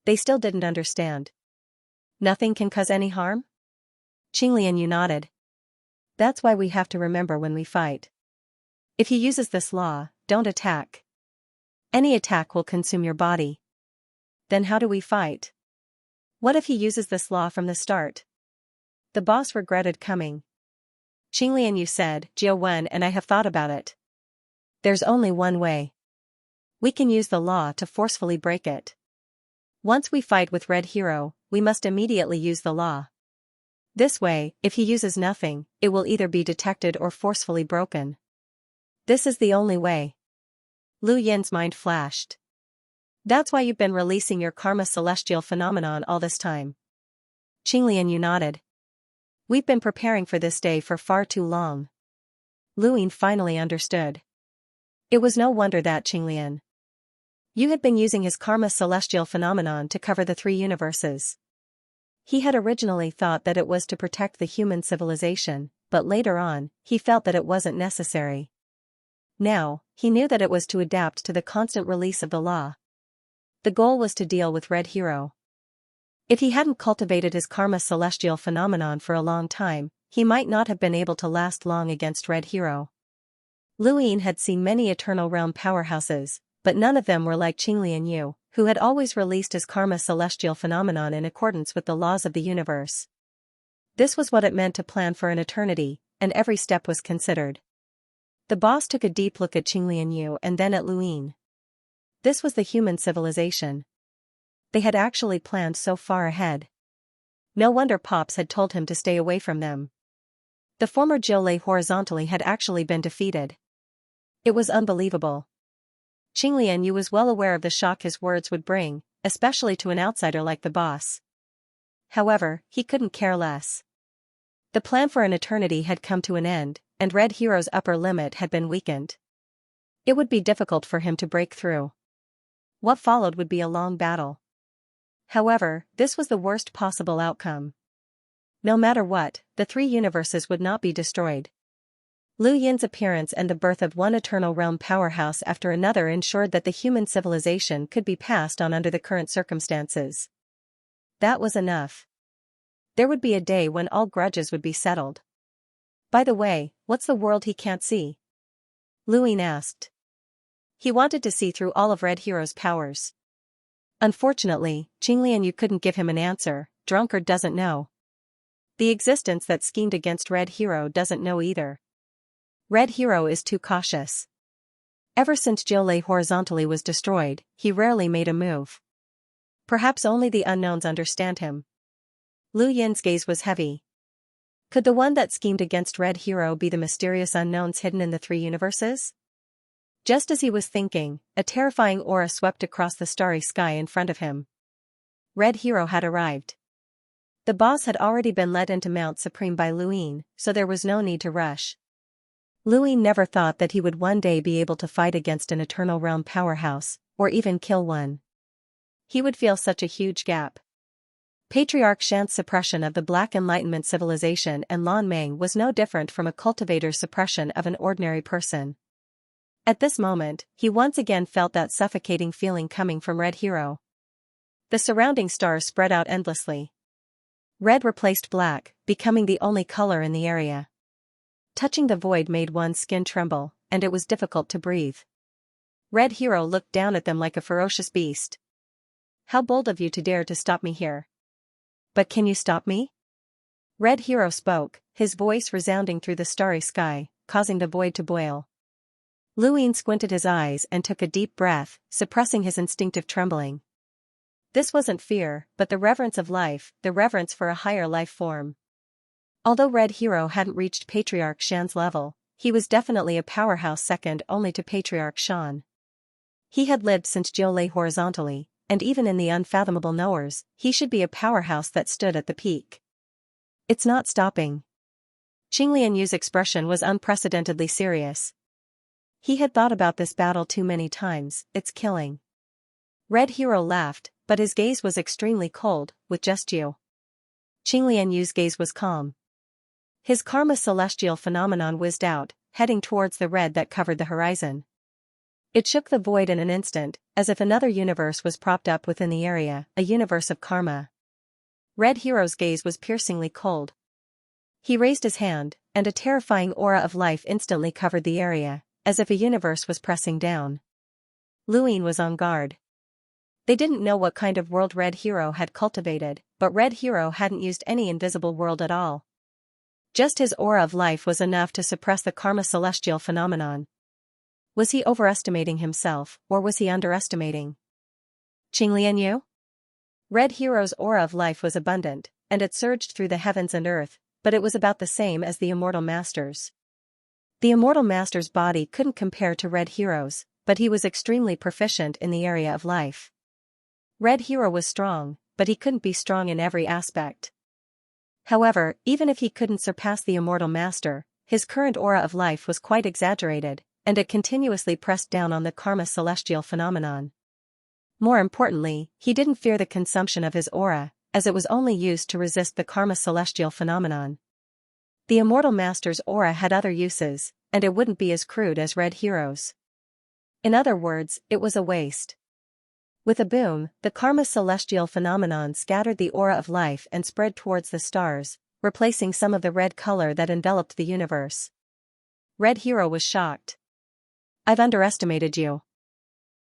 They still didn't understand. Nothing can cause any harm? Qinglian Yu nodded. That's why we have to remember when we fight. If he uses this law, don't attack. Any attack will consume your body. Then how do we fight? What if he uses this law from the start? The boss regretted coming. Qinglian Yu said, Jiawen and I have thought about it. There's only one way. We can use the law to forcefully break it. Once we fight with Red Hero, we must immediately use the law. This way, if he uses nothing, it will either be detected or forcefully broken. This is the only way. Lu Yin's mind flashed. That's why you've been releasing your karma celestial phenomenon all this time. Qinglian Yu nodded. We've been preparing for this day for far too long. Luyin finally understood. It was no wonder that Qinglian Yu had been using his karma celestial phenomenon to cover the three universes. He had originally thought that it was to protect the human civilization, but later on, he felt that it wasn't necessary. Now, he knew that it was to adapt to the constant release of the law. The goal was to deal with Red Hero. If he hadn't cultivated his karma celestial phenomenon for a long time, he might not have been able to last long against Red Hero. Luyin had seen many Eternal Realm powerhouses, but none of them were like Qinglian Yu, who had always released his karma celestial phenomenon in accordance with the laws of the universe. This was what it meant to plan for an eternity, and every step was considered. The boss took a deep look at Qinglian Yu and then at Luyin. This was the human civilization. They had actually planned so far ahead. No wonder Pops had told him to stay away from them. The former Jiu lay horizontally had actually been defeated. It was unbelievable. Qinglian Yu was well aware of the shock his words would bring, especially to an outsider like the boss. However, he couldn't care less. The plan for an eternity had come to an end, and Red Hero's upper limit had been weakened. It would be difficult for him to break through. What followed would be a long battle. However, this was the worst possible outcome. No matter what, the three universes would not be destroyed. Lu Yin's appearance and the birth of one eternal realm powerhouse after another ensured that the human civilization could be passed on under the current circumstances. That was enough. There would be a day when all grudges would be settled. By the way, what's the world he can't see? Lu Yin asked. He wanted to see through all of Red Hero's powers. Unfortunately, Qinglian couldn't give him an answer. Drunkard doesn't know. The existence that schemed against Red Hero doesn't know either. Red Hero is too cautious. Ever since Jiulei horizontally was destroyed, he rarely made a move. Perhaps only the unknowns understand him. Lu Yin's gaze was heavy. Could the one that schemed against Red Hero be the mysterious unknowns hidden in the three universes? Just as he was thinking, a terrifying aura swept across the starry sky in front of him. Red Hero had arrived. The boss had already been led into Mount Supreme by Lu Yin, so there was no need to rush. Lu Yin never thought that he would one day be able to fight against an Eternal Realm powerhouse, or even kill one. He would feel such a huge gap. Patriarch Shan's suppression of the Black Enlightenment civilization and Lan Meng was no different from a cultivator's suppression of an ordinary person. At this moment, he once again felt that suffocating feeling coming from Red Hero. The surrounding stars spread out endlessly. Red replaced black, becoming the only color in the area. Touching the void made one's skin tremble, and it was difficult to breathe. Red Hero looked down at them like a ferocious beast. How bold of you to dare to stop me here. But can you stop me? Red Hero spoke, his voice resounding through the starry sky, causing the void to boil. Lu Yin squinted his eyes and took a deep breath, suppressing his instinctive trembling. This wasn't fear, but the reverence of life, the reverence for a higher life form. Although Red Hero hadn't reached Patriarch Shan's level, he was definitely a powerhouse second only to Patriarch Shan. He had lived since Jiulei horizontally, and even in the unfathomable knowers, he should be a powerhouse that stood at the peak. It's not stopping. Qinglian Yu's expression was unprecedentedly serious. He had thought about this battle too many times. It's killing. Red Hero laughed, but his gaze was extremely cold, with just you. Qinglian Yu's gaze was calm. His karma celestial phenomenon whizzed out, heading towards the red that covered the horizon. It shook the void in an instant, as if another universe was propped up within the area, a universe of karma. Red Hero's gaze was piercingly cold. He raised his hand, and a terrifying aura of life instantly covered the area, as if a universe was pressing down. Lu Yin was on guard. They didn't know what kind of world Red Hero had cultivated, but Red Hero hadn't used any invisible world at all. Just his aura of life was enough to suppress the karma celestial phenomenon. Was he overestimating himself, or was he underestimating Qinglian Yu? Red Hero's aura of life was abundant, and it surged through the heavens and earth, but it was about the same as the Immortal Master's. The Immortal Master's body couldn't compare to Red Hero's, but he was extremely proficient in the area of life. Red Hero was strong, but he couldn't be strong in every aspect. However, even if he couldn't surpass the Immortal Master, his current aura of life was quite exaggerated, and it continuously pressed down on the karma celestial phenomenon. More importantly, he didn't fear the consumption of his aura, as it was only used to resist the karma celestial phenomenon. The Immortal Master's aura had other uses, and it wouldn't be as crude as Red Hero's. In other words, it was a waste. With a boom, the karma celestial phenomenon scattered the aura of life and spread towards the stars, replacing some of the red color that enveloped the universe. Red Hero was shocked. I've underestimated you.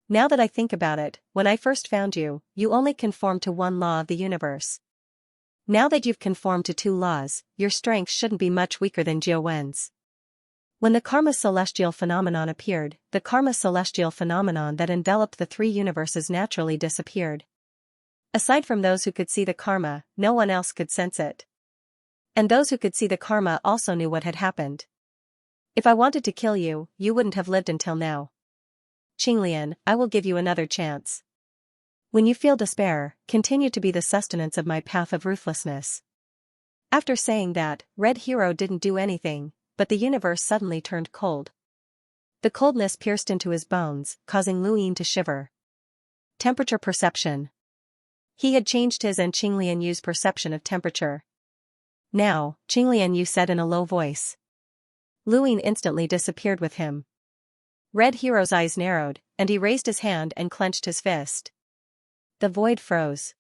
Now that I think about it, when I first found you, you only conformed to one law of the universe. Now that you've conformed to two laws, your strength shouldn't be much weaker than Jiu Wen's. When the karma celestial phenomenon appeared, the karma celestial phenomenon that enveloped the three universes naturally disappeared. Aside from those who could see the karma, no one else could sense it. And those who could see the karma also knew what had happened. If I wanted to kill you, you wouldn't have lived until now. Qinglian, I will give you another chance. When you feel despair, continue to be the sustenance of my path of ruthlessness. After saying that, Red Hero didn't do anything, but the universe suddenly turned cold. The coldness pierced into his bones, causing Lu Yin to shiver. Temperature perception. He had changed his and Qinglian Yu's perception of temperature. Now, Qinglian Yu said in a low voice. Lu Yin instantly disappeared with him. Red Hero's eyes narrowed, and he raised his hand and clenched his fist. The void froze.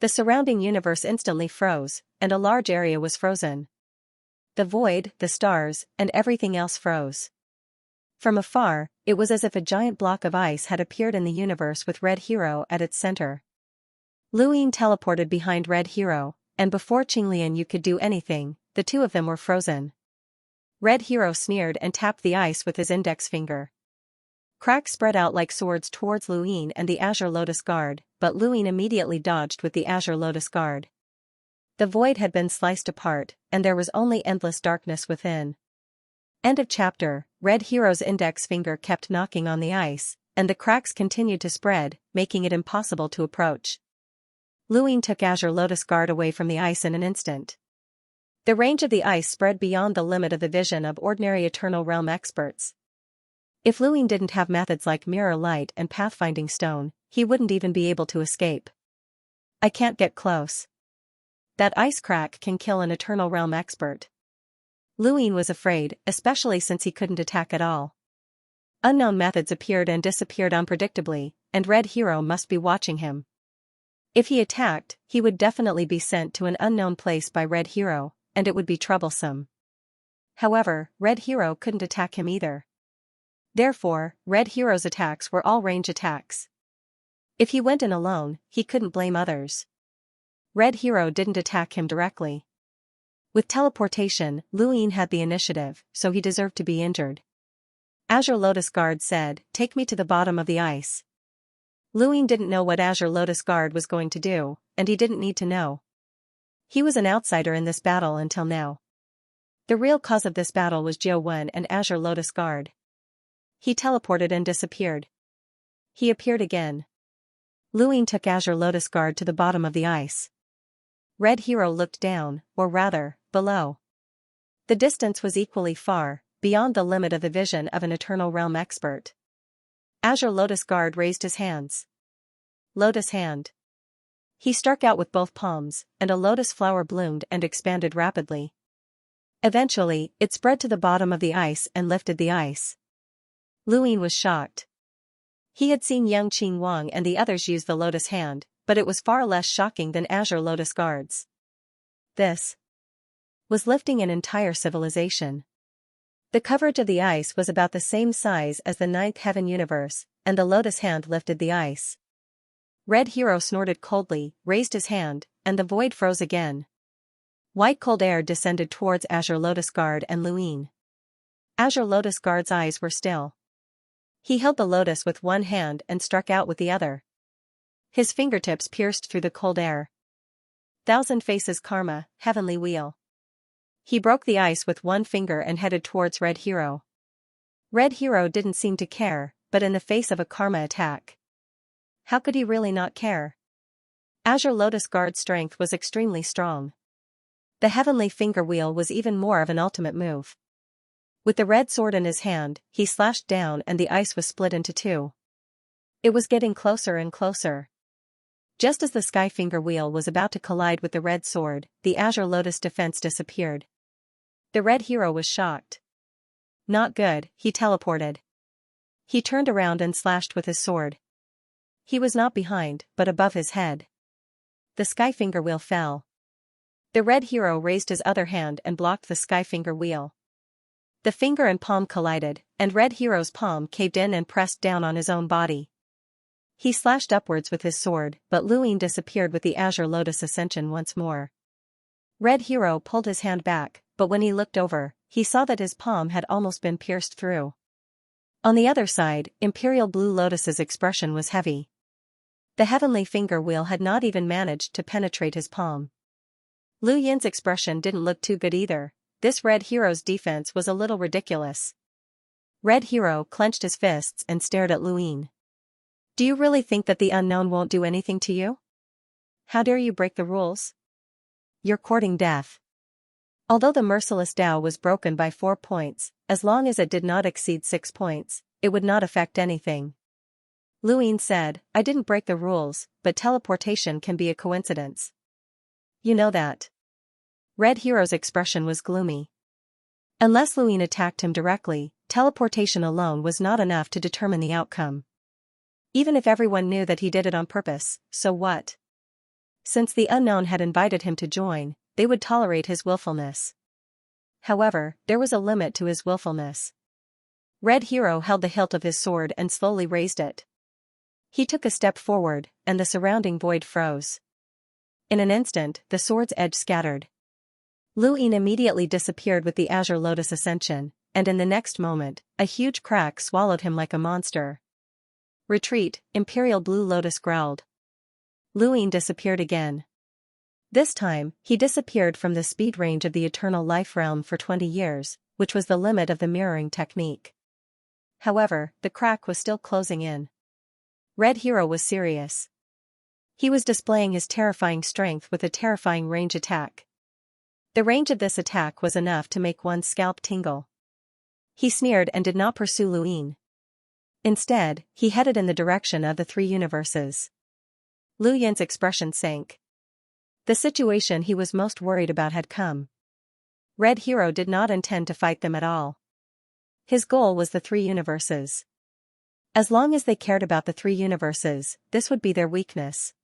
The surrounding universe instantly froze, and a large area was frozen. The void, the stars, and everything else froze. From afar, it was as if a giant block of ice had appeared in the universe with Red Hero at its center. Lu Yin teleported behind Red Hero, and before Qinglian Yu could do anything, the two of them were frozen. Red Hero sneered and tapped the ice with his index finger. Cracks spread out like swords towards Lu Yin and the Azure Lotus Guard, but Lu Yin immediately dodged with the Azure Lotus Guard. The void had been sliced apart, and there was only endless darkness within. End of chapter. Red Hero's index finger kept knocking on the ice, and the cracks continued to spread, making it impossible to approach. Lu Yin took Azure Lotus Guard away from the ice in an instant. The range of the ice spread beyond the limit of the vision of ordinary Eternal Realm experts. If Lu Yin didn't have methods like Mirror Light and Pathfinding Stone, he wouldn't even be able to escape. I can't get close. That ice crack can kill an Eternal Realm expert. Lu Yin was afraid, especially since he couldn't attack at all. Unknown methods appeared and disappeared unpredictably, and Red Hero must be watching him. If he attacked, he would definitely be sent to an unknown place by Red Hero, and it would be troublesome. However, Red Hero couldn't attack him either. Therefore, Red Hero's attacks were all range attacks. If he went in alone, he couldn't blame others. Red Hero didn't attack him directly. With teleportation, Lu Yin had the initiative, so he deserved to be injured. Azure Lotus Guard said, "Take me to the bottom of the ice." Lu Yin didn't know what Azure Lotus Guard was going to do, and he didn't need to know. He was an outsider in this battle until now. The real cause of this battle was Jiu Wen and Azure Lotus Guard. He teleported and disappeared. He appeared again. Lu Yin took Azure Lotus Guard to the bottom of the ice. Red Hero looked down, or rather, below. The distance was equally far, beyond the limit of the vision of an Eternal Realm expert. Azure Lotus Guard raised his hands. Lotus Hand. He struck out with both palms, and a lotus flower bloomed and expanded rapidly. Eventually, it spread to the bottom of the ice and lifted the ice. Lu Yin was shocked. He had seen Yang Qing Wang and the others use the Lotus Hand, but it was far less shocking than Azure Lotus Guards. This was lifting an entire civilization. The coverage of the ice was about the same size as the Ninth Heaven universe, and the Lotus Hand lifted the ice. Red Hero snorted coldly, raised his hand, and the void froze again. White cold air descended towards Azure Lotus Guard and Lu Yin. Azure Lotus Guard's eyes were still. He held the lotus with one hand and struck out with the other. His fingertips pierced through the cold air. Thousand Faces Karma, Heavenly Wheel. He broke the ice with one finger and headed towards Red Hero. Red Hero didn't seem to care, but in the face of a karma attack. How could he really not care? Azure Lotus Guard's strength was extremely strong. The Heavenly Finger Wheel was even more of an ultimate move. With the red sword in his hand, he slashed down and the ice was split into two. It was getting closer and closer. Just as the Sky Finger Wheel was about to collide with the red sword, the Azure Lotus defense disappeared. The Red Hero was shocked. Not good, he teleported. He turned around and slashed with his sword. He was not behind, but above his head. The Sky Finger Wheel fell. The Red Hero raised his other hand and blocked the Sky Finger Wheel. The finger and palm collided, and Red Hero's palm caved in and pressed down on his own body. He slashed upwards with his sword, but Lu Yin disappeared with the Azure Lotus Ascension once more. Red Hero pulled his hand back, but when he looked over, he saw that his palm had almost been pierced through. On the other side, Imperial Blue Lotus's expression was heavy. The Heavenly Finger Wheel had not even managed to penetrate his palm. Lu Yin's expression didn't look too good either. This Red Hero's defense was a little ridiculous. Red Hero clenched his fists and stared at Lu Yin. Do you really think that the unknown won't do anything to you? How dare you break the rules? You're courting death. Although the merciless Tao was broken by 4 points, as long as it did not exceed 6 points, it would not affect anything. Luin said, I didn't break the rules, but teleportation can be a coincidence. You know that. Red Hero's expression was gloomy. Unless Luin attacked him directly, teleportation alone was not enough to determine the outcome. Even if everyone knew that he did it on purpose, so what? Since the unknown had invited him to join, they would tolerate his willfulness. However, there was a limit to his willfulness. Red Hero held the hilt of his sword and slowly raised it. He took a step forward, and the surrounding void froze. In an instant, the sword's edge scattered. Luin immediately disappeared with the Azure Lotus Ascension, and in the next moment, a huge crack swallowed him like a monster. Retreat, Imperial Blue Lotus growled. Luin disappeared again. This time, he disappeared from the speed range of the Eternal Life Realm for 20 years, which was the limit of the mirroring technique. However, the crack was still closing in. Red Hero was serious. He was displaying his terrifying strength with a terrifying range attack. The range of this attack was enough to make one's scalp tingle. He sneered and did not pursue Luin. Instead, he headed in the direction of the 3 universes. Lu Yin's expression sank. The situation he was most worried about had come. Red Hero did not intend to fight them at all. His goal was the 3 universes. As long as they cared about the 3 universes, this would be their weakness.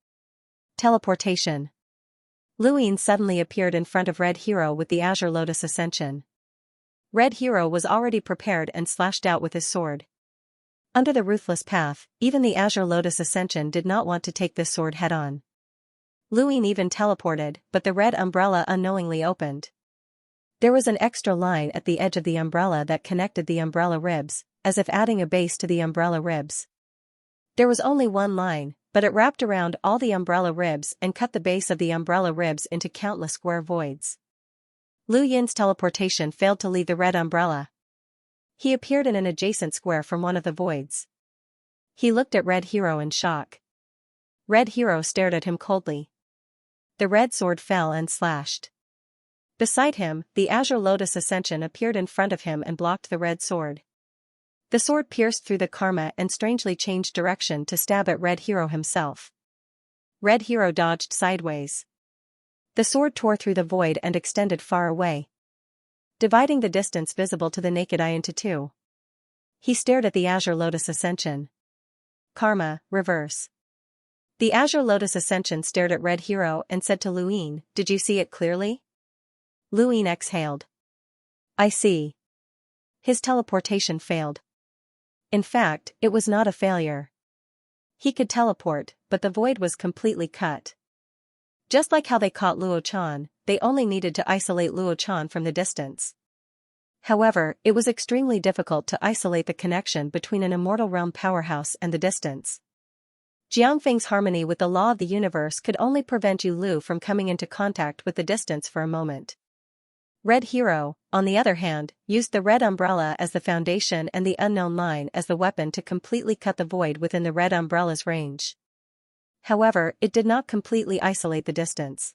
Teleportation. Luin suddenly appeared in front of Red Hero with the Azure Lotus Ascension. Red Hero was already prepared and slashed out with his sword. Under the ruthless path, even the Azure Lotus Ascension did not want to take this sword head-on. Luin even teleported, but the red umbrella unknowingly opened. There was an extra line at the edge of the umbrella that connected the umbrella ribs, as if adding a base to the umbrella ribs. There was only one line, but it wrapped around all the umbrella ribs and cut the base of the umbrella ribs into countless square voids. Lu Yin's teleportation failed to leave the red umbrella. He appeared in an adjacent square from one of the voids. He looked at Red Hero in shock. Red Hero stared at him coldly. The red sword fell and slashed. Beside him, the Azure Lotus Ascension appeared in front of him and blocked the red sword. The sword pierced through the karma and strangely changed direction to stab at Red Hero himself. Red Hero dodged sideways. The sword tore through the void and extended far away, dividing the distance visible to the naked eye into 2. He stared at the Azure Lotus Ascension. Karma, reverse. The Azure Lotus Ascension stared at Red Hero and said to Luin, Did you see it clearly? Luin exhaled. I see. His teleportation failed. In fact, it was not a failure. He could teleport, but the void was completely cut. Just like how they caught Luo Chan, they only needed to isolate Luo Chan from the distance. However, it was extremely difficult to isolate the connection between an immortal realm powerhouse and the distance. Jiangfeng's harmony with the law of the universe could only prevent Yu Lu from coming into contact with the distance for a moment. Red Hero, on the other hand, used the red umbrella as the foundation and the unknown line as the weapon to completely cut the void within the red umbrella's range. However, it did not completely isolate the distance.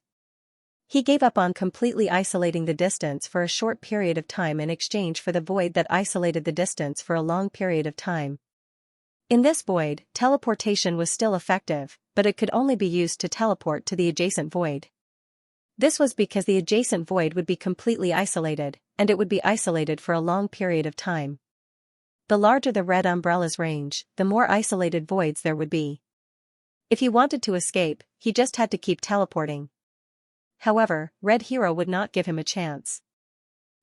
He gave up on completely isolating the distance for a short period of time in exchange for the void that isolated the distance for a long period of time. In this void, teleportation was still effective, but it could only be used to teleport to the adjacent void. This was because the adjacent void would be completely isolated, and it would be isolated for a long period of time. The larger the red umbrella's range, the more isolated voids there would be. If he wanted to escape, he just had to keep teleporting. However, Red Hero would not give him a chance.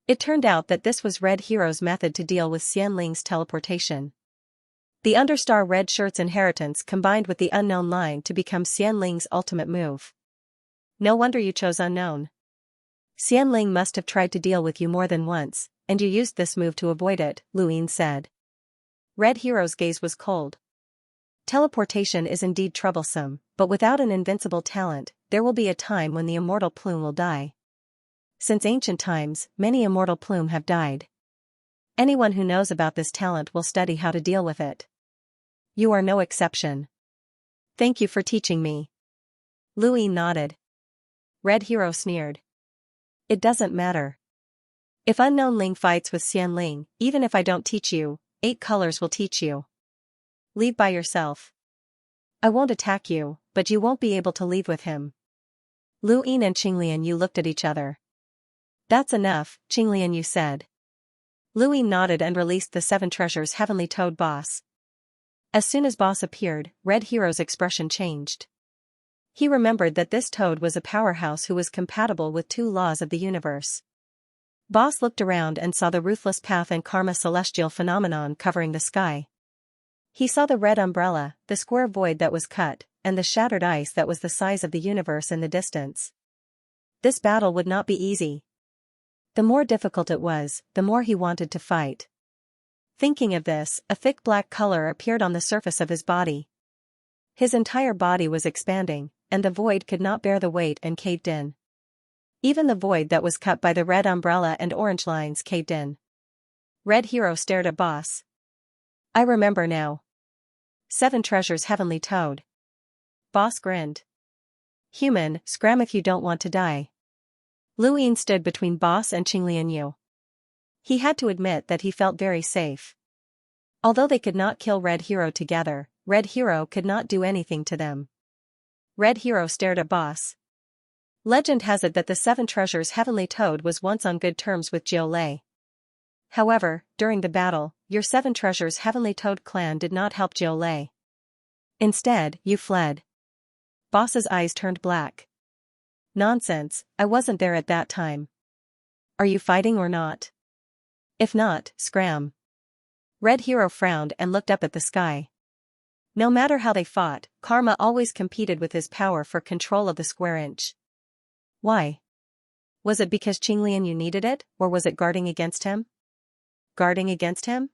It turned out that this was Red Hero's method to deal with Xianling's teleportation. The Understar Red Shirt's inheritance combined with the unknown line to become Xianling's ultimate move. No wonder you chose unknown. Xianling must have tried to deal with you more than once, and you used this move to avoid it, Luin said. Red Hero's gaze was cold. Teleportation is indeed troublesome, but without an invincible talent, there will be a time when the immortal plume will die. Since ancient times, many immortal plume have died. Anyone who knows about this talent will study how to deal with it. You are no exception. Thank you for teaching me. Luin nodded. Red Hero sneered. It doesn't matter. If unknown Ling fights with Xian Ling, even if I don't teach you, 8 colors will teach you. Leave by yourself. I won't attack you, but you won't be able to leave with him. Lu Yin and Qinglian Yu looked at each other. That's enough, Qinglian Yu said. Lu Yin nodded and released the 7 treasures Heavenly Toad boss. As soon as boss appeared, Red Hero's expression changed. He remembered that this toad was a powerhouse who was compatible with 2 laws of the universe. Boss looked around and saw the ruthless path and karma celestial phenomenon covering the sky. He saw the red umbrella, the square void that was cut, and the shattered ice that was the size of the universe in the distance. This battle would not be easy. The more difficult it was, the more he wanted to fight. Thinking of this, a thick black color appeared on the surface of his body. His entire body was expanding, and the void could not bear the weight and caved in. Even the void that was cut by the red umbrella and orange lines caved in. Red Hero stared at boss. I remember now. 7 treasures Heavenly Toad. Boss grinned. Human, scram if you don't want to die. Lu Yin stood between boss and Qinglian Yu. He had to admit that he felt very safe. Although they could not kill Red Hero together, Red Hero could not do anything to them. Red Hero stared at boss. Legend has it that the 7 treasures Heavenly Toad was once on good terms with Jiu Lei. However, during the battle, your 7 treasures Heavenly Toad clan did not help Jiu Lei. Instead, you fled. Boss's eyes turned black. Nonsense, I wasn't there at that time. Are you fighting or not? If not, scram. Red Hero frowned and looked up at the sky. No matter how they fought, Karma always competed with his power for control of the square inch. Why? Was it because Qinglian Yu needed it, or was it guarding against him? Guarding against him?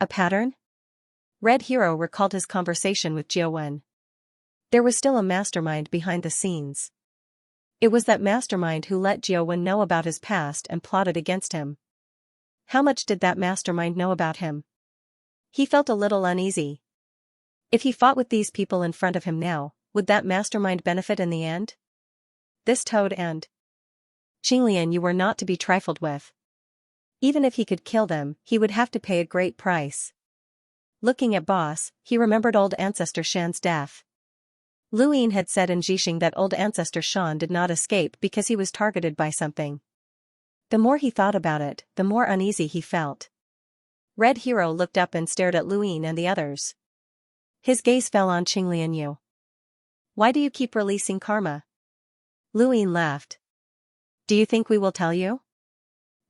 A pattern? Red Hero recalled his conversation with Jiuwen. There was still a mastermind behind the scenes. It was that mastermind who let Jiuwen know about his past and plotted against him. How much did that mastermind know about him? He felt a little uneasy. If he fought with these people in front of him now, would that mastermind benefit in the end? This toad and Qinglian Yu were not to be trifled with. Even if he could kill them, he would have to pay a great price. Looking at boss, he remembered old ancestor Shan's death. Lu Yin had said in Jixing that old ancestor Shan did not escape because he was targeted by something. The more he thought about it, the more uneasy he felt. Red Hero looked up and stared at Lu Yin and the others. His gaze fell on Qinglian Yu. Why do you keep releasing karma? Lu Yin laughed. Do you think we will tell you?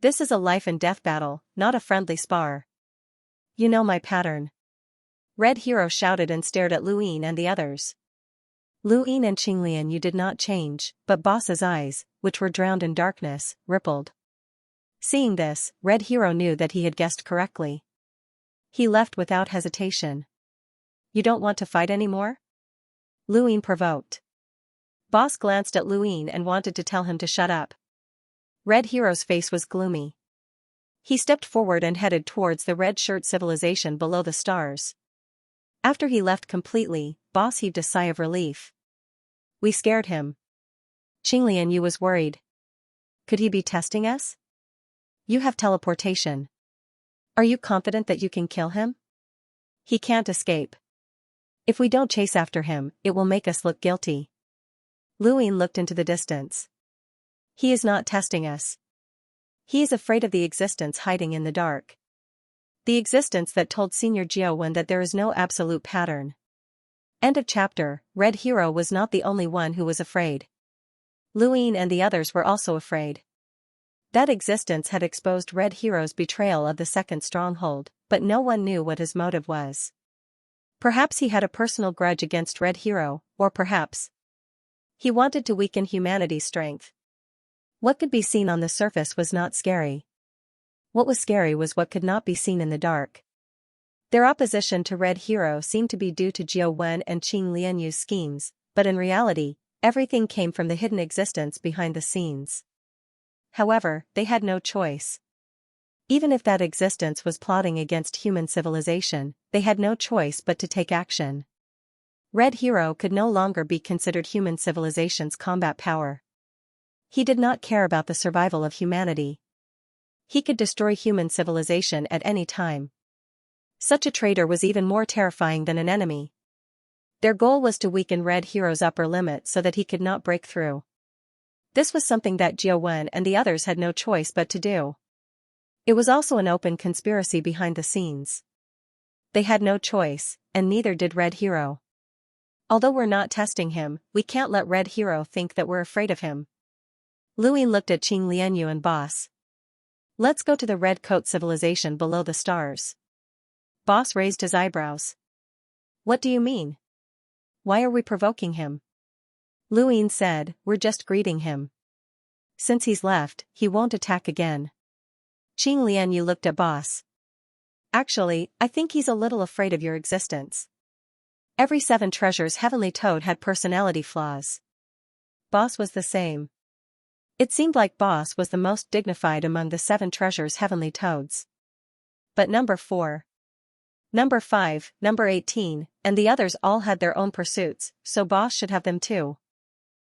This is a life and death battle, not a friendly spar. You know my pattern. Red Hero shouted and stared at Lu Yin and the others. Lu Yin and Qinglian Yu did not change, but boss's eyes, which were drowned in darkness, rippled. Seeing this, Red Hero knew that he had guessed correctly. He left without hesitation. You don't want to fight anymore? Lu Yin provoked. Boss glanced at Lu Yin and wanted to tell him to shut up. Red Hero's face was gloomy. He stepped forward and headed towards the red shirt civilization below the stars. After he left completely, Boss heaved a sigh of relief. We scared him. Qinglian Yu was worried. Could he be testing us? You have teleportation. Are you confident that you can kill him? He can't escape. If we don't chase after him, it will make us look guilty. Lu Yin looked into the distance. He is not testing us. He is afraid of the existence hiding in the dark. The existence that told Senior Jiuwen that there is no absolute pattern. End of chapter. Red Hero was not the only one who was afraid. Lu Yin and the others were also afraid. That existence had exposed Red Hero's betrayal of the second stronghold, but no one knew what his motive was. Perhaps he had a personal grudge against Red Hero, or perhaps he wanted to weaken humanity's strength. What could be seen on the surface was not scary. What was scary was what could not be seen in the dark. Their opposition to Red Hero seemed to be due to Jiuwen and Qinglian Yu's schemes, but in reality, everything came from the hidden existence behind the scenes. However, they had no choice. Even if that existence was plotting against human civilization, they had no choice but to take action. Red Hero could no longer be considered human civilization's combat power. He did not care about the survival of humanity. He could destroy human civilization at any time. Such a traitor was even more terrifying than an enemy. Their goal was to weaken Red Hero's upper limit so that he could not break through. This was something that Jiao Wen and the others had no choice but to do. It was also an open conspiracy behind the scenes. They had no choice, and neither did Red Hero. Although we're not testing him, we can't let Red Hero think that we're afraid of him. Lu Ying looked at Qing Lianyu and Boss. Let's go to the Red Coat civilization below the stars. Boss raised his eyebrows. What do you mean? Why are we provoking him? Lu Ying said, we're just greeting him. Since he's left, he won't attack again. Qing Lianyu looked at Boss. Actually, I think he's a little afraid of your existence. Every 7 treasures Heavenly Toad had personality flaws. Boss was the same. It seemed like Boss was the most dignified among the 7 treasures Heavenly Toads. But number 4, number 5, number 18, and the others all had their own pursuits, so Boss should have them too.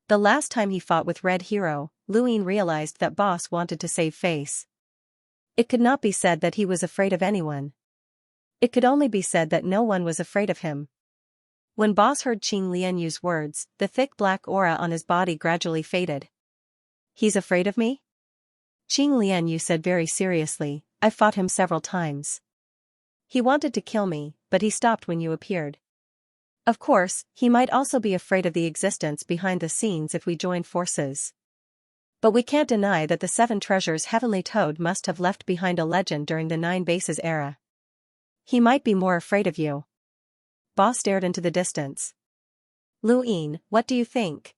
The last time he fought with Red Hero, Lu Ying realized that Boss wanted to save face. It could not be said that he was afraid of anyone. It could only be said that no one was afraid of him. When Boss heard Qing Lianyu's words, the thick black aura on his body gradually faded. He's afraid of me? Qing Lianyu said very seriously, I fought him several times. He wanted to kill me, but he stopped when you appeared. Of course, he might also be afraid of the existence behind the scenes if we join forces. But we can't deny that the 7 treasures Heavenly Toad must have left behind a legend during the 9 bases era. He might be more afraid of you. Boss stared into the distance. Lu Ying, what do you think?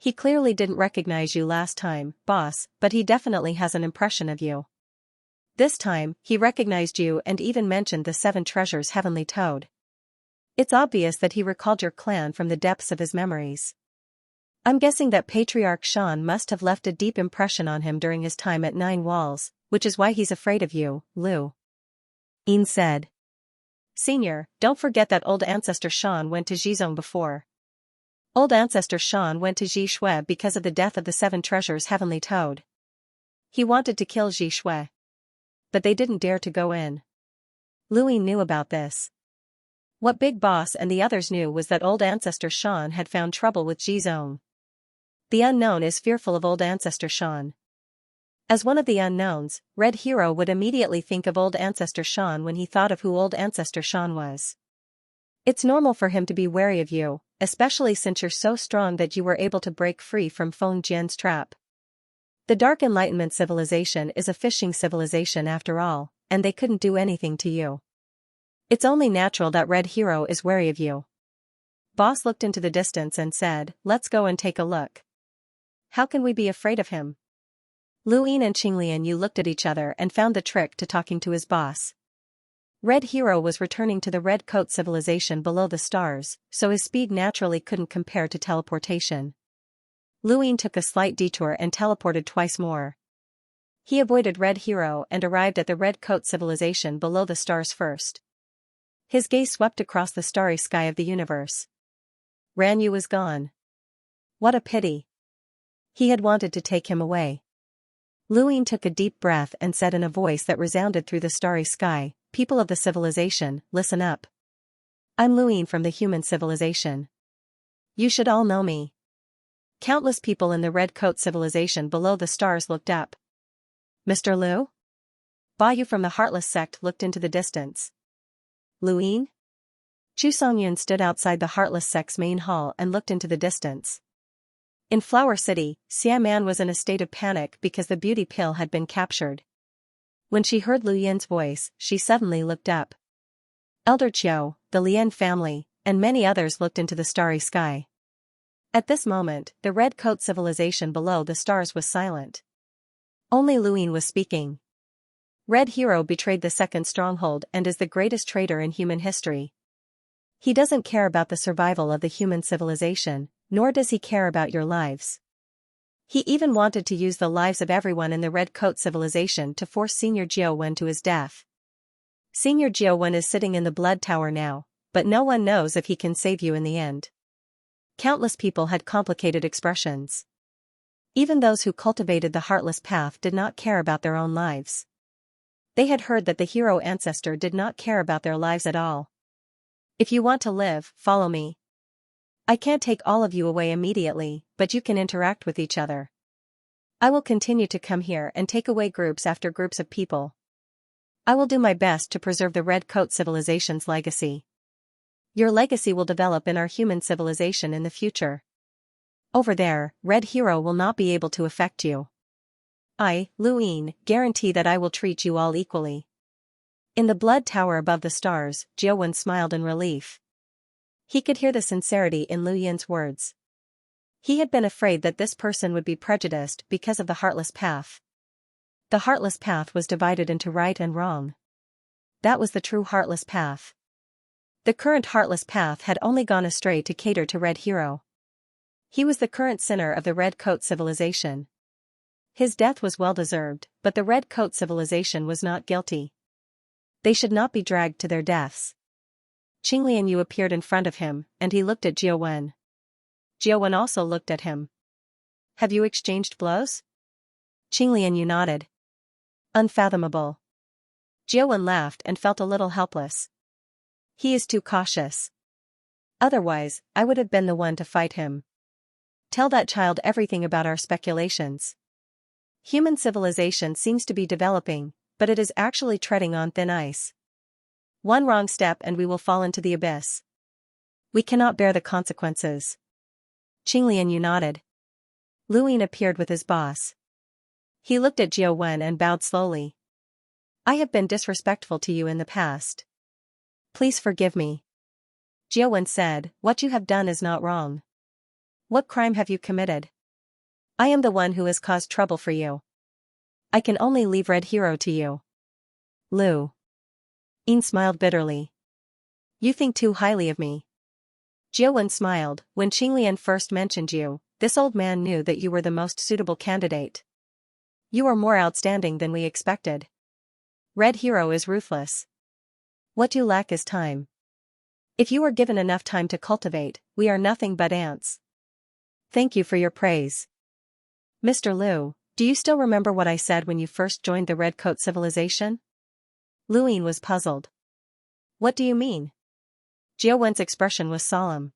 He clearly didn't recognize you last time, Boss, but he definitely has an impression of you. This time, he recognized you and even mentioned the 7 treasures Heavenly Toad. It's obvious that he recalled your clan from the depths of his memories. I'm guessing that Patriarch Shan must have left a deep impression on him during his time at 9 Walls, which is why he's afraid of you, Lu Ying said. Senior, don't forget that old ancestor Shan went to Zhizong before. Old ancestor Shan went to Zhi Shui because of the death of the 7 treasures Heavenly Toad. He wanted to kill Zhi Shui. But they didn't dare to go in. Lu Ying knew about this. What Big Boss and the others knew was that old ancestor Shan had found trouble with Zhizong. The unknown is fearful of old ancestor Shan. As one of the unknowns, Red Hero would immediately think of old ancestor Shan when he thought of who old ancestor Shan was. It's normal for him to be wary of you, especially since you're so strong that you were able to break free from Feng Jian's trap. The Dark Enlightenment civilization is a fishing civilization after all, and they couldn't do anything to you. It's only natural that Red Hero is wary of you. Boss looked into the distance and said, let's go and take a look. How can we be afraid of him? Lu Ying and Qing Lianyu looked at each other and found the trick to talking to his boss. Red Hero was returning to the Red Coat civilization below the stars, so his speed naturally couldn't compare to teleportation. Lu Ying took a slight detour and teleported twice more. He avoided Red Hero and arrived at the Red Coat civilization below the stars first. His gaze swept across the starry sky of the universe. Ranyu was gone. What a pity. He had wanted to take him away. Lu Ying took a deep breath and said in a voice that resounded through the starry sky, people of the civilization, listen up. I'm Lu Ying from the human civilization. You should all know me. Countless people in the Red Coat civilization below the stars looked up. Mr. Lu? Ba Yu from the Heartless sect looked into the distance. Lu Ying? Chu Songyun stood outside the Heartless sect's main hall and looked into the distance. In Flower City, Xia Man was in a state of panic because the beauty pill had been captured. When she heard Lu Yin's voice, she suddenly looked up. Elder Qiu, the Lian family, and many others looked into the starry sky. At this moment, the Red Coat civilization below the stars was silent. Only Lu Ying was speaking. Red Hero betrayed the second stronghold and is the greatest traitor in human history. He doesn't care about the survival of the human civilization, nor does he care about your lives. He even wanted to use the lives of everyone in the Red Coat civilization to force Senior Jiao Wen to his death. Senior Jiao Wen is sitting in the Blood Tower now, but no one knows if he can save you in the end. Countless people had complicated expressions. Even those who cultivated the heartless path did not care about their own lives. They had heard that the hero ancestor did not care about their lives at all. If you want to live, follow me. I can't take all of you away immediately, but you can interact with each other. I will continue to come here and take away groups after groups of people. I will do my best to preserve the Red Coat civilization's legacy. Your legacy will develop in our human civilization in the future. Over there, Red Hero will not be able to affect you. I, Luin, guarantee that I will treat you all equally. In the blood tower above the stars, Jiawen smiled in relief. He could hear the sincerity in Lu Yin's words. He had been afraid that this person would be prejudiced because of the heartless path. The heartless path was divided into right and wrong. That was the true heartless path. The current heartless path had only gone astray to cater to Red Hero. He was the current sinner of the Red Coat civilization. His death was well-deserved, but the Red Coat civilization was not guilty. They should not be dragged to their deaths. Qinglian Yu appeared in front of him, and he looked at Jiawen. Jiawen also looked at him. Have you exchanged blows? Qinglian Yu nodded. Unfathomable. Jiawen laughed and felt a little helpless. He is too cautious. Otherwise, I would have been the one to fight him. Tell that child everything about our speculations. Human civilization seems to be developing, but it is actually treading on thin ice. One wrong step and we will fall into the abyss. We cannot bear the consequences. Qinglian Yu nodded. Luin appeared with his boss. He looked at Jiawen and bowed slowly. I have been disrespectful to you in the past. Please forgive me. Jiawen said, what you have done is not wrong. What crime have you committed? I am the one who has caused trouble for you. I can only leave Red Hero to you. Lu Yin smiled bitterly. You think too highly of me. Jiawen smiled. When Qinglian first mentioned you, this old man knew that you were the most suitable candidate. You are more outstanding than we expected. Red Hero is ruthless. What you lack is time. If you were given enough time to cultivate, we are nothing but ants. Thank you for your praise. Mr. Lu, do you still remember what I said when you first joined the Red Coat civilization? Luin was puzzled. What do you mean? Jiawen's expression was solemn.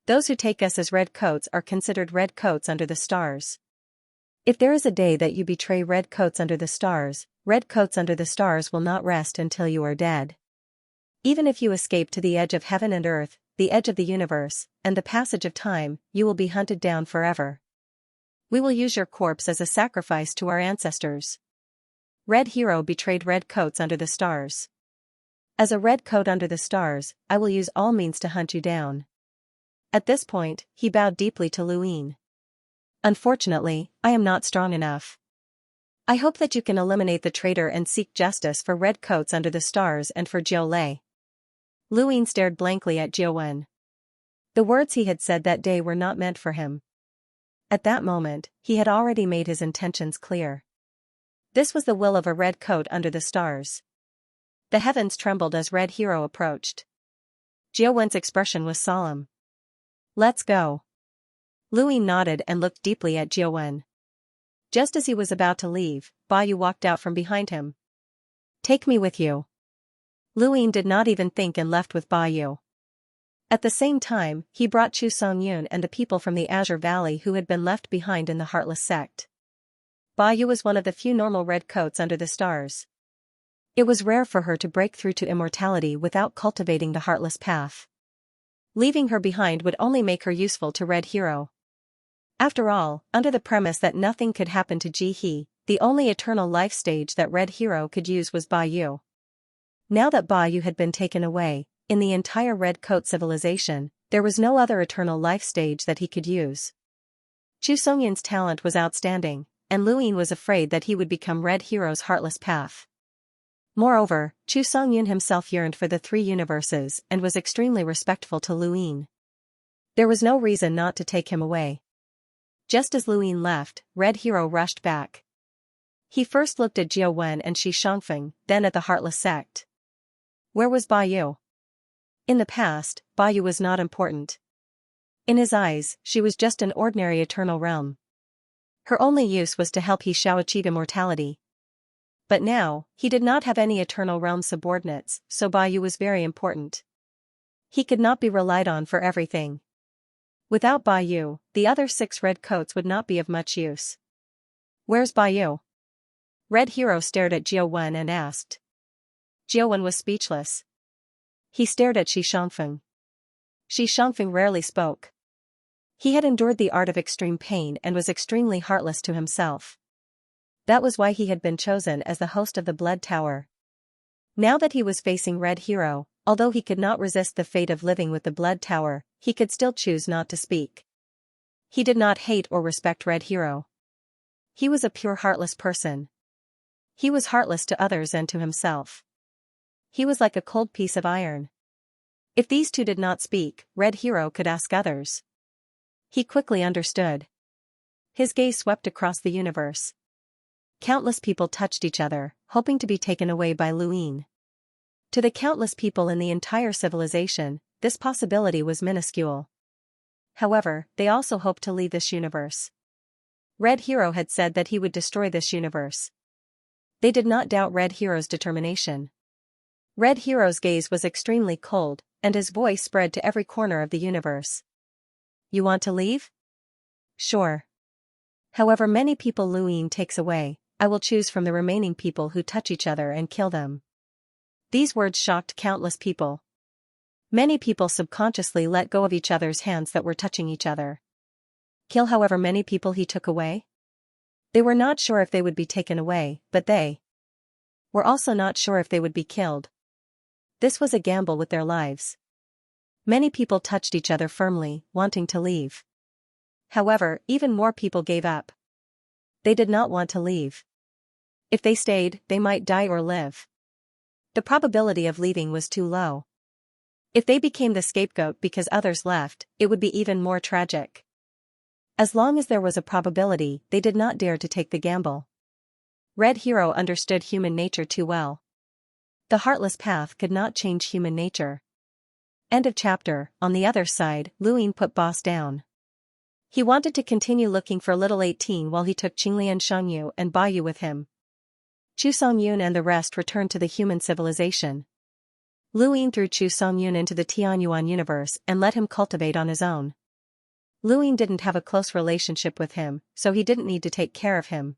Those who take us as Red Coats are considered Red Coats under the stars. If there is a day that you betray Red Coats under the stars, Red Coats under the stars will not rest until you are dead. Even if you escape to the edge of heaven and earth, the edge of the universe, and the passage of time, you will be hunted down forever. We will use your corpse as a sacrifice to our ancestors. Red Hero betrayed Red Coats under the stars. As a Red Coat under the stars, I will use all means to hunt you down. At this point, he bowed deeply to Luin. Unfortunately, I am not strong enough. I hope that you can eliminate the traitor and seek justice for Red Coats under the stars and for Jiao Lei. Luin stared blankly at Jiawen. The words he had said that day were not meant for him. At that moment, he had already made his intentions clear. This was the will of a Red Coat under the stars. The heavens trembled as Red Hero approached. Jiawen's expression was solemn. Let's go. Luin nodded and looked deeply at Jiawen. Just as he was about to leave, Yu walked out from behind him. Take me with you. Luin did not even think and left with Yu. At the same time, he brought Chu Songyun and the people from the Azure Valley who had been left behind in the Heartless sect. Yu was one of the few normal Red Coats under the stars. It was rare for her to break through to immortality without cultivating the Heartless path. Leaving her behind would only make her useful to Red Hero. After all, under the premise that nothing could happen to Ji He, the only eternal life stage that Red Hero could use was Yu. Now that Yu had been taken away, in the entire Red Coat civilization, there was no other eternal life stage that he could use. Chu Songyun's talent was outstanding, and Luin was afraid that he would become Red Hero's Heartless path. Moreover, Chu Songyun himself yearned for the three universes and was extremely respectful to Luin. There was no reason not to take him away. Just as Luin left, Red Hero rushed back. He first looked at Jiawen and Shi Shangfeng, then at the Heartless sect. Where was Yu? In the past, Yu was not important. In his eyes, she was just an ordinary eternal realm. Her only use was to help He Xiao achieve immortality. But now, he did not have any Eternal Realm subordinates, so Ba Yu was very important. He could not be relied on for everything. Without Ba Yu, the other 6 red coats would not be of much use. Where's Ba Yu? Red Hero stared at Jiuwen and asked. Jiuwen was speechless. He stared at Shi Shangfeng. Shi Shangfeng rarely spoke. He had endured the art of extreme pain and was extremely heartless to himself. That was why he had been chosen as the host of the Blood Tower. Now that he was facing Red Hero, although he could not resist the fate of living with the Blood Tower, he could still choose not to speak. He did not hate or respect Red Hero. He was a pure heartless person. He was heartless to others and to himself. He was like a cold piece of iron. If these two did not speak, Red Hero could ask others. He quickly understood. His gaze swept across the universe. Countless people touched each other, hoping to be taken away by Luin. To the countless people in the entire civilization, this possibility was minuscule. However, they also hoped to leave this universe. Red Hero had said that he would destroy this universe. They did not doubt Red Hero's determination. Red Hero's gaze was extremely cold, and his voice spread to every corner of the universe. You want to leave? Sure. However many people Luin takes away, I will choose from the remaining people who touch each other and kill them. These words shocked countless people. Many people subconsciously let go of each other's hands that were touching each other. Kill however many people he took away? They were not sure if they would be taken away, but they were also not sure if they would be killed. This was a gamble with their lives. Many people touched each other firmly, wanting to leave. However, even more people gave up. They did not want to leave. If they stayed, they might die or live. The probability of leaving was too low. If they became the scapegoat because others left, it would be even more tragic. As long as there was a probability, they did not dare to take the gamble. Red Hero understood human nature too well. The heartless path could not change human nature. End of chapter. On the other side, Luin put Boss down. He wanted to continue looking for little 18 while he took Qinglian Shangyu and Ba Yu with him. Chu Songyun and the rest returned to the human civilization. Luin threw Chu Songyun into the Tianyuan universe and let him cultivate on his own. Luin didn't have a close relationship with him, so he didn't need to take care of him.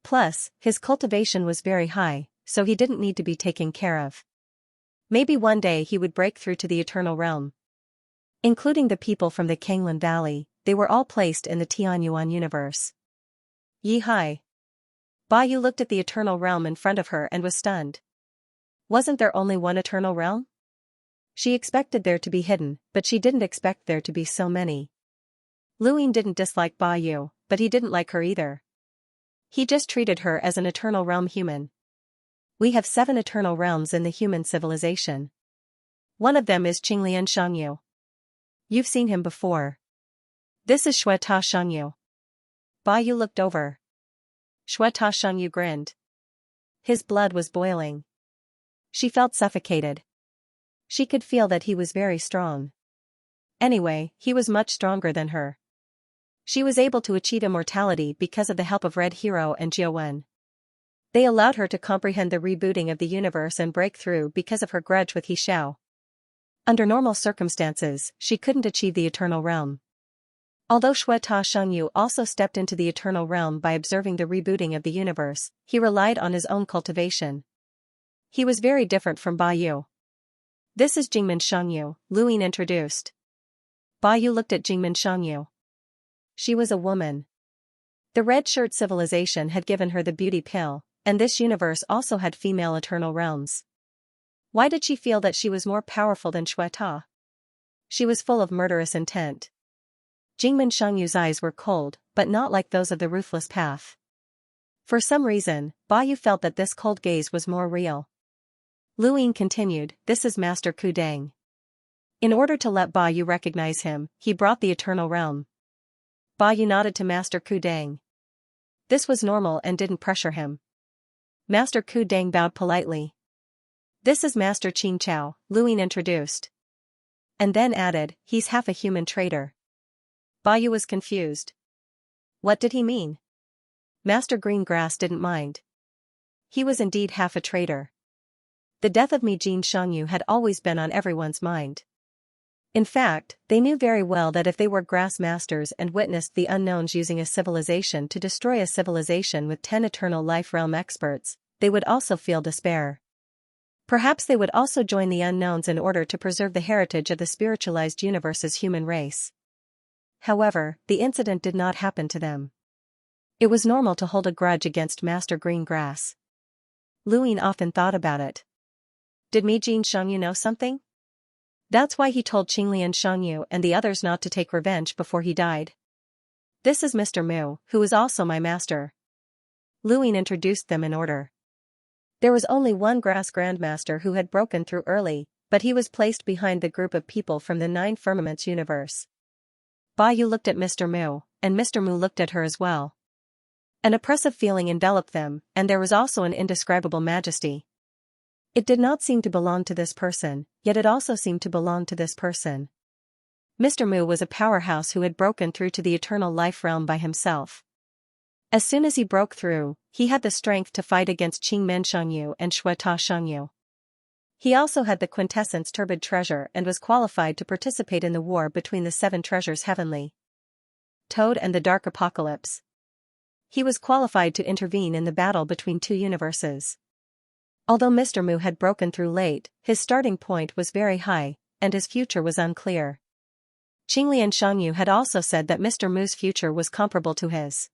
Plus, his cultivation was very high, so he didn't need to be taken care of. Maybe one day he would break through to the Eternal Realm. Including the people from the Kanglan Valley, they were all placed in the Tianyuan universe. Yi Hai. Ba Yu looked at the Eternal Realm in front of her and was stunned. Wasn't there only one Eternal Realm? She expected there to be hidden, but she didn't expect there to be so many. Luin didn't dislike Ba Yu, but he didn't like her either. He just treated her as an Eternal Realm human. We have 7 Eternal Realms in the human civilization. One of them is Qinglian Shangyu. You've seen him before. This is Xue Ta Shangyu. Ba Yu looked over. Xue Ta Shangyu grinned. His blood was boiling. She felt suffocated. She could feel that he was very strong. Anyway, he was much stronger than her. She was able to achieve immortality because of the help of Red Hero and Jiuwen. They allowed her to comprehend the rebooting of the universe and break through because of her grudge with He Xiao. Under normal circumstances, she couldn't achieve the Eternal Realm. Although Xue Ta Shangyu also stepped into the Eternal Realm by observing the rebooting of the universe, he relied on his own cultivation. He was very different from Ba Yu. This is Jingmin Shangyu, Luin introduced. Ba Yu looked at Jingmin Shangyu. She was a woman. The Red Shirt civilization had given her the beauty pill, and this universe also had female Eternal Realms. Why did she feel that she was more powerful than Xue Ta? She was full of murderous intent. Jingmin Shangyu's eyes were cold, but not like those of the ruthless path. For some reason, Ba Yu felt that this cold gaze was more real. Luin continued, this is Master Ku Dang. In order to let Ba Yu recognize him, he brought the Eternal Realm. Ba Yu nodded to Master Ku Dang. This was normal and didn't pressure him. Master Ku Dang bowed politely. This is Master Qing Chao, Luin introduced. And then added, he's half a human traitor. Ba Yu was confused. What did he mean? Master Greengrass didn't mind. He was indeed half a traitor. The death of Mijin Xianxia had always been on everyone's mind. In fact, they knew very well that if they were grass masters and witnessed the unknowns using a civilization to destroy a civilization with 10 eternal life realm experts, they would also feel despair. Perhaps they would also join the unknowns in order to preserve the heritage of the spiritualized universe's human race. However, the incident did not happen to them. It was normal to hold a grudge against Master Greengrass. Luin often thought about it. Did Mijin Xianxia know something? That's why he told Qinglian Xianxia and the others not to take revenge before he died. This is Mr. Mu, who is also my master. Luin introduced them in order. There was only one grass grandmaster who had broken through early, but he was placed behind the group of people from the 9 firmaments universe. Ba Yu looked at Mr. Mu, and Mr. Mu looked at her as well. An oppressive feeling enveloped them, and there was also an indescribable majesty. It did not seem to belong to this person, yet it also seemed to belong to this person. Mr. Mu was a powerhouse who had broken through to the eternal life realm by himself. As soon as he broke through, he had the strength to fight against Qingmen Xianxia and Shueta Xianxia. He also had the quintessence turbid treasure and was qualified to participate in the war between the 7 treasures heavenly Toad and the Dark Apocalypse. He was qualified to intervene in the battle between 2 universes. Although Mr. Mu had broken through late, his starting point was very high, and his future was unclear. Qinglian Xianxia had also said that Mr. Mu's future was comparable to his.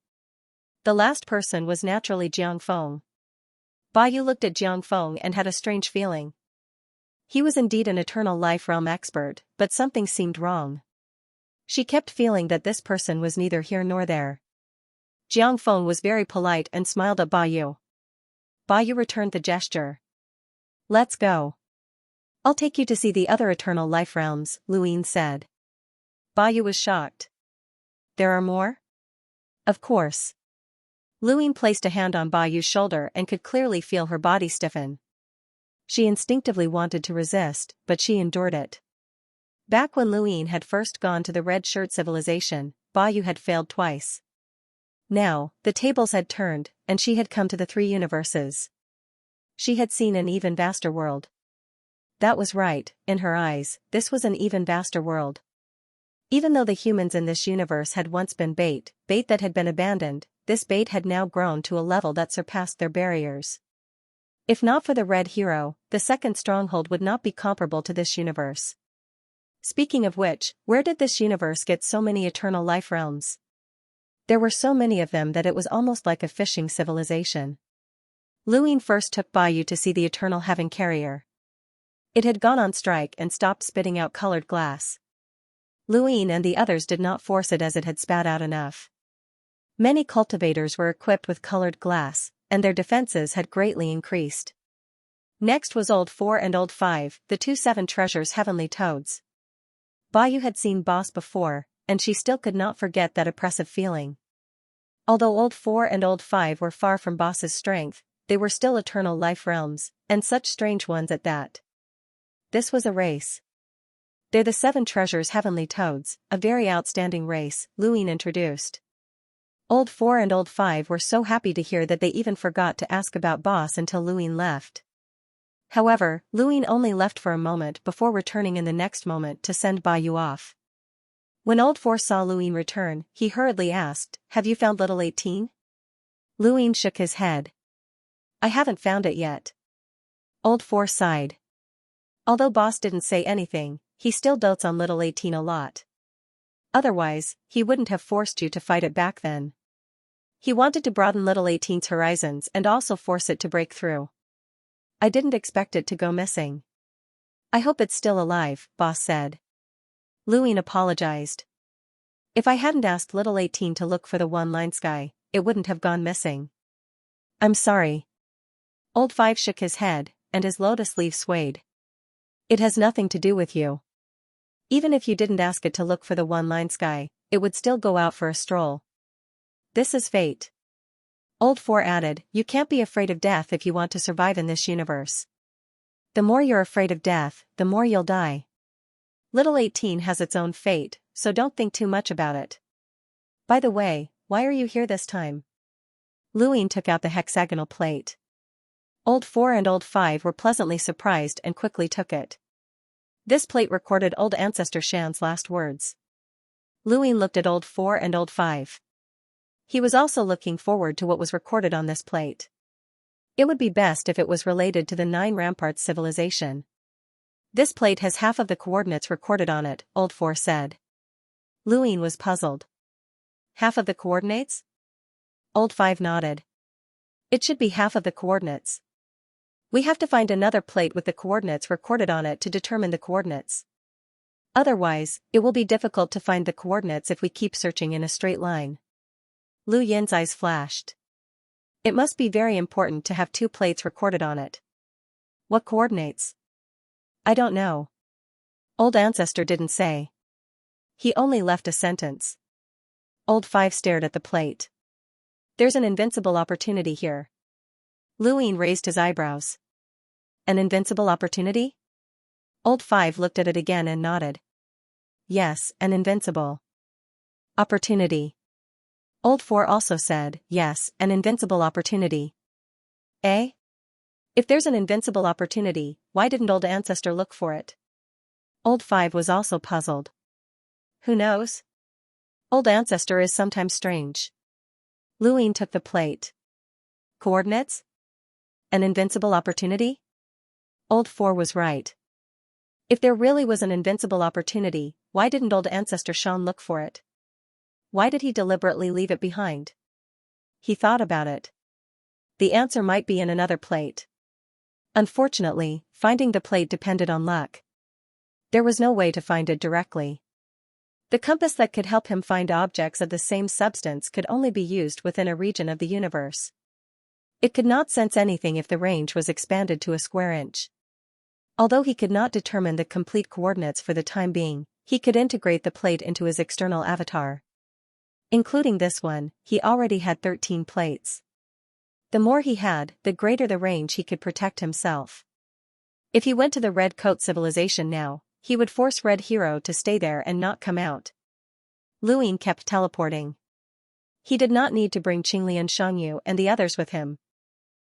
The last person was naturally Jiang Feng. Ba Yu looked at Jiang Feng and had a strange feeling. He was indeed an eternal life realm expert, but something seemed wrong. She kept feeling that this person was neither here nor there. Jiang Feng was very polite and smiled at Ba Yu. Ba Yu returned the gesture. Let's go. I'll take you to see the other eternal life realms, Luin said. Ba Yu was shocked. There are more? Of course. Luin placed a hand on Ba Yu's shoulder and could clearly feel her body stiffen. She instinctively wanted to resist, but she endured it. Back when Luin had first gone to the Red Shirt civilization, Ba Yu had failed twice. Now, the tables had turned, and she had come to the 3 universes. She had seen an even vaster world. That was right, in her eyes, this was an even vaster world. Even though the humans in this universe had once been bait that had been abandoned, this bait had now grown to a level that surpassed their barriers. If not for the Red Hero, the second stronghold would not be comparable to this universe. Speaking of which, where did this universe get so many eternal life realms? There were so many of them that it was almost like a fishing civilization. Luin first took Ba Yu to see the eternal heaven carrier. It had gone on strike and stopped spitting out colored glass. Luin and the others did not force it as it had spat out enough. Many cultivators were equipped with colored glass, and their defenses had greatly increased. Next was Old 4 and Old 5, the 2 7 treasures heavenly toads. Ba Yu had seen Boss before, and she still could not forget that oppressive feeling. Although Old 4 and Old 5 were far from Boss's strength, they were still eternal life realms, and such strange ones at that. This was a race. They're the 7 treasures heavenly toads, a very outstanding race, Luin introduced. Old 4 and Old 5 were so happy to hear that they even forgot to ask about Boss until Luin left. However, Luin only left for a moment before returning in the next moment to send Ba Yu off. When Old 4 saw Luin return, he hurriedly asked, "Have you found little 18? Luin shook his head. "I haven't found it yet." Old 4 sighed. Although Boss didn't say anything, he still dotes on little 18 a lot. Otherwise, he wouldn't have forced you to fight it back then. He wanted to broaden little 18's horizons and also force it to break through. I didn't expect it to go missing. I hope it's still alive, Boss said. Luin apologized. If I hadn't asked little 18 to look for the one-line sky, it wouldn't have gone missing. I'm sorry. Old 5 shook his head, and his lotus leaf swayed. It has nothing to do with you. Even if you didn't ask it to look for the one-line sky, it would still go out for a stroll. This is fate. Old 4 added, you can't be afraid of death if you want to survive in this universe. The more you're afraid of death, the more you'll die. Little 18 has its own fate, so don't think too much about it. By the way, why are you here this time? Luin took out the hexagonal plate. Old 4 and Old 5 were pleasantly surprised and quickly took it. This plate recorded Old Ancestor Shan's last words. Luin looked at Old 4 and Old 5. He was also looking forward to what was recorded on this plate. It would be best if it was related to the 9 Ramparts civilization. This plate has half of the coordinates recorded on it, Old 4 said. Luin was puzzled. Half of the coordinates? Old 5 nodded. It should be half of the coordinates. We have to find another plate with the coordinates recorded on it to determine the coordinates. Otherwise, it will be difficult to find the coordinates if we keep searching in a straight line. Lu Yin's eyes flashed. It must be very important to have 2 plates recorded on it. What coordinates? I don't know. Old Ancestor didn't say. He only left a sentence. Old 5 stared at the plate. There's an invincible opportunity here. Luin raised his eyebrows. An invincible opportunity? Old 5 looked at it again and nodded. Yes, an invincible opportunity. Old 4 also said, yes, an invincible opportunity. Eh? If there's an invincible opportunity, why didn't Old Ancestor look for it? Old 5 was also puzzled. Who knows? Old Ancestor is sometimes strange. Luin took the plate. Coordinates? An invincible opportunity? Old 4 was right. If there really was an invincible opportunity, why didn't Old Ancestor Shan look for it? Why did he deliberately leave it behind? He thought about it. The answer might be in another plate. Unfortunately, finding the plate depended on luck. There was no way to find it directly. The compass that could help him find objects of the same substance could only be used within a region of the universe. It could not sense anything if the range was expanded to a square inch. Although he could not determine the complete coordinates for the time being, he could integrate the plate into his external avatar. Including this one, he already had 13 plates. The more he had, the greater the range he could protect himself. If he went to the Red Coat civilization now, he would force Red Hero to stay there and not come out. Luin kept teleporting. He did not need to bring Qinglian Xianxia and the others with him.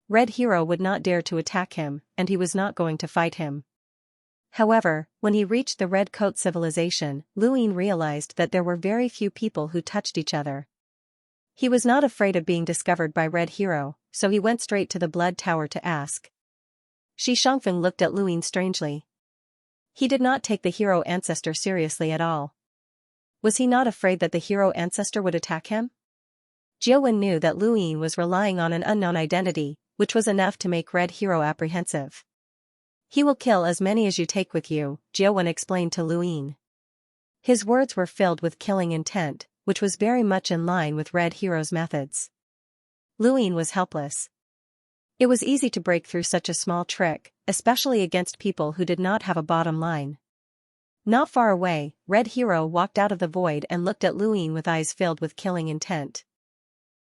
Red Hero would not dare to attack him, and he was not going to fight him. However, when he reached the Red Coat civilization, Luin realized that there were very few people who touched each other. He was not afraid of being discovered by Red Hero, so he went straight to the Blood Tower to ask. Shi Shangfeng looked at Luin strangely. He did not take the Hero Ancestor seriously at all. Was he not afraid that the Hero Ancestor would attack him? Jiawen knew that Luin was relying on an unknown identity, which was enough to make Red Hero apprehensive. He will kill as many as you take with you, Jiawen explained to Luin. His words were filled with killing intent, which was very much in line with Red Hero's methods. Luin was helpless. It was easy to break through such a small trick, especially against people who did not have a bottom line. Not far away, Red Hero walked out of the void and looked at Luin with eyes filled with killing intent.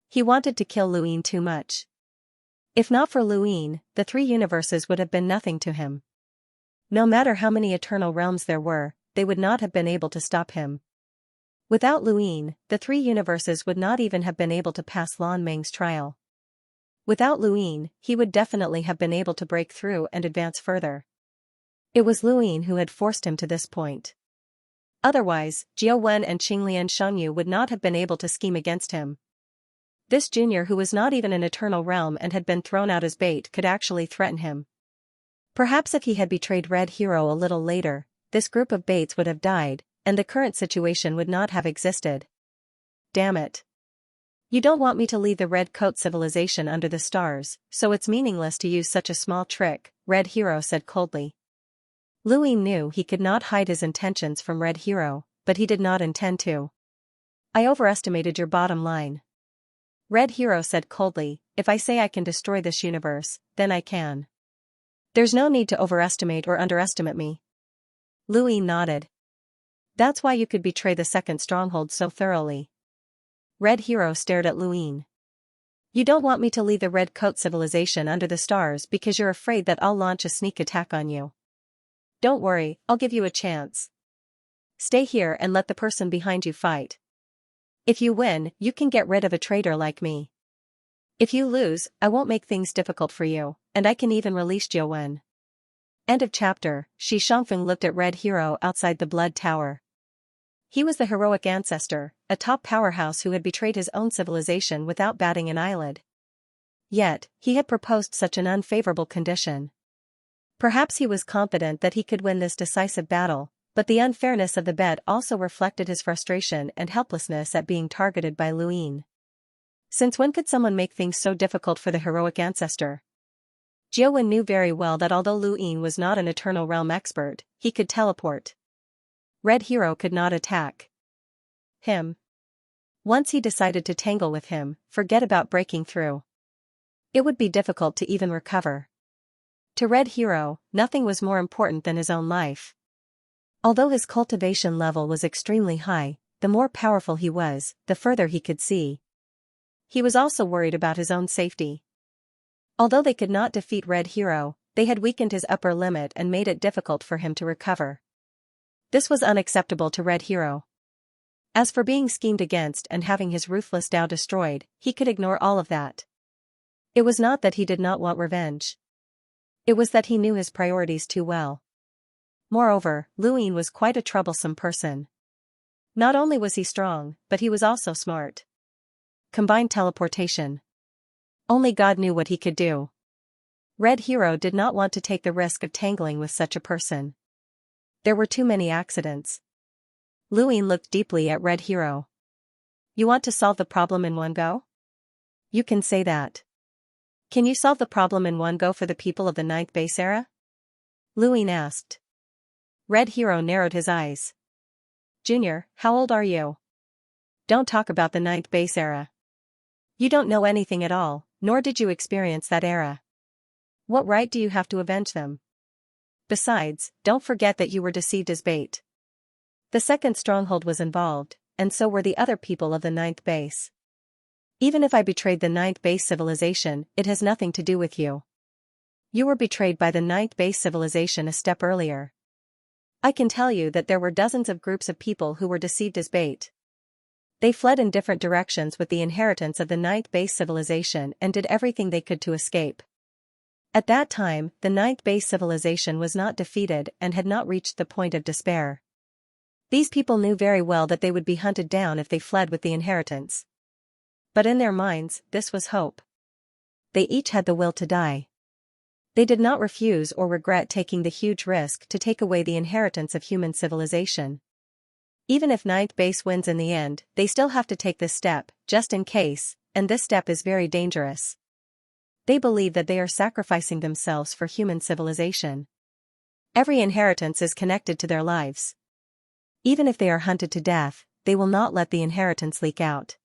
He wanted to kill Luin too much. If not for Luin, the 3 universes would have been nothing to him. No matter how many eternal realms there were, they would not have been able to stop him. Without Luin, the 3 universes would not even have been able to pass Lan Meng's trial. Without Luin, he would definitely have been able to break through and advance further. It was Luin who had forced him to this point. Otherwise, Jiao Wen and Qinglian Xianxia would not have been able to scheme against him. This junior who was not even an eternal realm and had been thrown out as bait could actually threaten him. Perhaps if he had betrayed Red Hero a little later, this group of baits would have died, and the current situation would not have existed. Damn it. You don't want me to leave the Red Coat civilization under the stars, so it's meaningless to use such a small trick, Red Hero said coldly. Luin knew he could not hide his intentions from Red Hero, but he did not intend to. I overestimated your bottom line. Red Hero said coldly, if I say I can destroy this universe, then I can. There's no need to overestimate or underestimate me. Luin nodded. That's why you could betray the second stronghold so thoroughly. Red Hero stared at Luin. You don't want me to leave the Red Coat civilization under the stars because you're afraid that I'll launch a sneak attack on you. Don't worry, I'll give you a chance. Stay here and let the person behind you fight. If you win, you can get rid of a traitor like me. If you lose, I won't make things difficult for you, and I can even release Jiuwen. End of chapter. Shi Shangfeng looked at Red Hero outside the Blood Tower. He was the heroic ancestor, a top powerhouse who had betrayed his own civilization without batting an eyelid. Yet, he had proposed such an unfavorable condition. Perhaps he was confident that he could win this decisive battle, but the unfairness of the bet also reflected his frustration and helplessness at being targeted by Luin. Since when could someone make things so difficult for the heroic ancestor? Jiuwen knew very well that although Luin was not an Eternal Realm expert, he could teleport. Red Hero could not attack him. Once he decided to tangle with him, forget about breaking through. It would be difficult to even recover. To Red Hero, nothing was more important than his own life. Although his cultivation level was extremely high, the more powerful he was, the further he could see. He was also worried about his own safety. Although they could not defeat Red Hero, they had weakened his upper limit and made it difficult for him to recover. This was unacceptable to Red Hero. As for being schemed against and having his ruthless Tao destroyed, he could ignore all of that. It was not that he did not want revenge. It was that he knew his priorities too well. Moreover, Luin was quite a troublesome person. Not only was he strong, but he was also smart. Combined teleportation. Only God knew what he could do. Red Hero did not want to take the risk of tangling with such a person. There were too many accidents. Luin looked deeply at Red Hero. You want to solve the problem in one go? You can say that. Can you solve the problem in one go for the people of the 9th base era? Luin asked. Red Hero narrowed his eyes. Junior, how old are you? Don't talk about the 9th base era. You don't know anything at all, nor did you experience that era. What right do you have to avenge them? Besides, don't forget that you were deceived as bait. The second stronghold was involved, and so were the other people of the 9th base. Even if I betrayed the 9th base civilization, it has nothing to do with you. You were betrayed by the 9th base civilization a step earlier. I can tell you that there were dozens of groups of people who were deceived as bait. They fled in different directions with the inheritance of the 9th base civilization and did everything they could to escape. At that time, the 9th base civilization was not defeated and had not reached the point of despair. These people knew very well that they would be hunted down if they fled with the inheritance. But in their minds, this was hope. They each had the will to die. They did not refuse or regret taking the huge risk to take away the inheritance of human civilization. Even if 9th base wins in the end, they still have to take this step, just in case, and this step is very dangerous. They believe that they are sacrificing themselves for human civilization. Every inheritance is connected to their lives. Even if they are hunted to death, they will not let the inheritance leak out.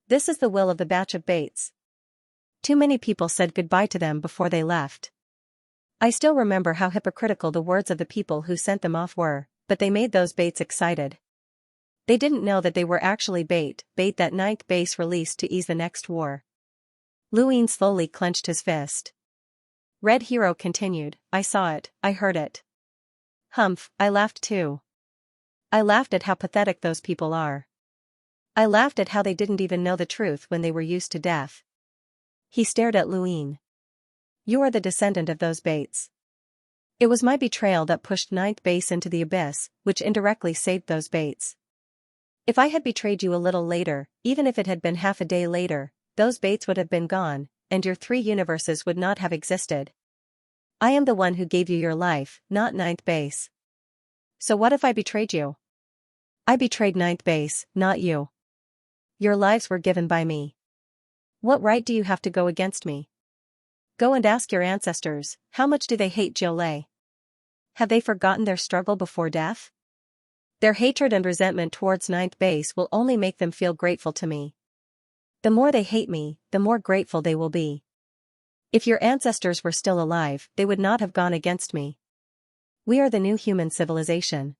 This is the will of the batch of baits. Too many people said goodbye to them before they left. I still remember how hypocritical the words of the people who sent them off were, but they made those baits excited. They didn't know that they were actually bait that 9th base released to ease the next war. Luin slowly clenched his fist. Red Hero continued, I saw it, I heard it. Humph, I laughed too. I laughed at how pathetic those people are. I laughed at how they didn't even know the truth when they were used to death. He stared at Luin. You are the descendant of those baits. It was my betrayal that pushed 9th base into the abyss, which indirectly saved those baits. If I had betrayed you a little later, even if it had been half a day later, those baits would have been gone, and your 3 universes would not have existed. I am the one who gave you your life, not 9th base. So what if I betrayed you? I betrayed 9th base, not you. Your lives were given by me. What right do you have to go against me? Go and ask your ancestors, how much do they hate Jiulei? Have they forgotten their struggle before death? Their hatred and resentment towards 9th base will only make them feel grateful to me. The more they hate me, the more grateful they will be. If your ancestors were still alive, they would not have gone against me. We are the new human civilization.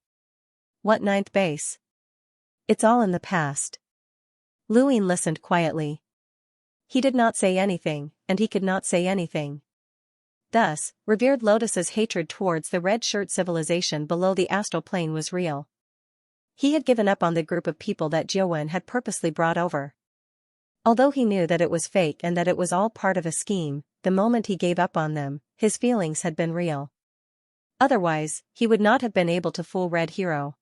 What 9th base? It's all in the past. Luin listened quietly. He did not say anything, and he could not say anything. Thus, revered Lotus's hatred towards the red shirt civilization below the astral plane was real. He had given up on the group of people that Jiuwen had purposely brought over. Although he knew that it was fake and that it was all part of a scheme, the moment he gave up on them, his feelings had been real. Otherwise, he would not have been able to fool Red Hero.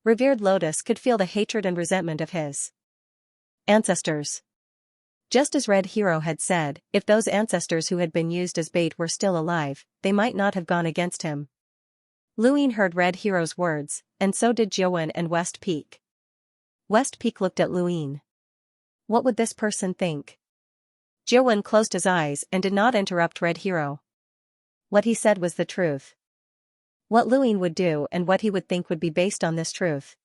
Revered Lotus could feel the hatred and resentment of his ancestors. Just as Red Hero had said, if those ancestors who had been used as bait were still alive, they might not have gone against him. Luin heard Red Hero's words, and so did Jiuwen and West Peak. West Peak looked at Luin. What would this person think? Jiuwen closed his eyes and did not interrupt Red Hero. What he said was the truth. What Luin would do and what he would think would be based on this truth.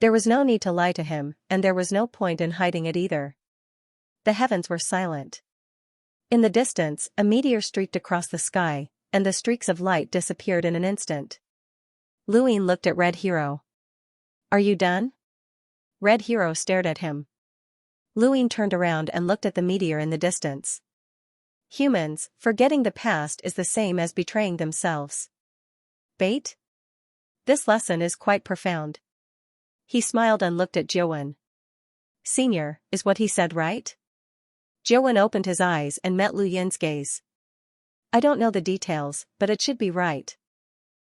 There was no need to lie to him, and there was no point in hiding it either. The heavens were silent. In the distance, a meteor streaked across the sky, and the streaks of light disappeared in an instant. Luin looked at Red Hero. Are you done? Red Hero stared at him. Luin turned around and looked at the meteor in the distance. Humans, forgetting the past is the same as betraying themselves. Bait? This lesson is quite profound. He smiled and looked at Jiuwen. Senior, is what he said right? Jiuwen opened his eyes and met Lu Yin's gaze. I don't know the details, but it should be right.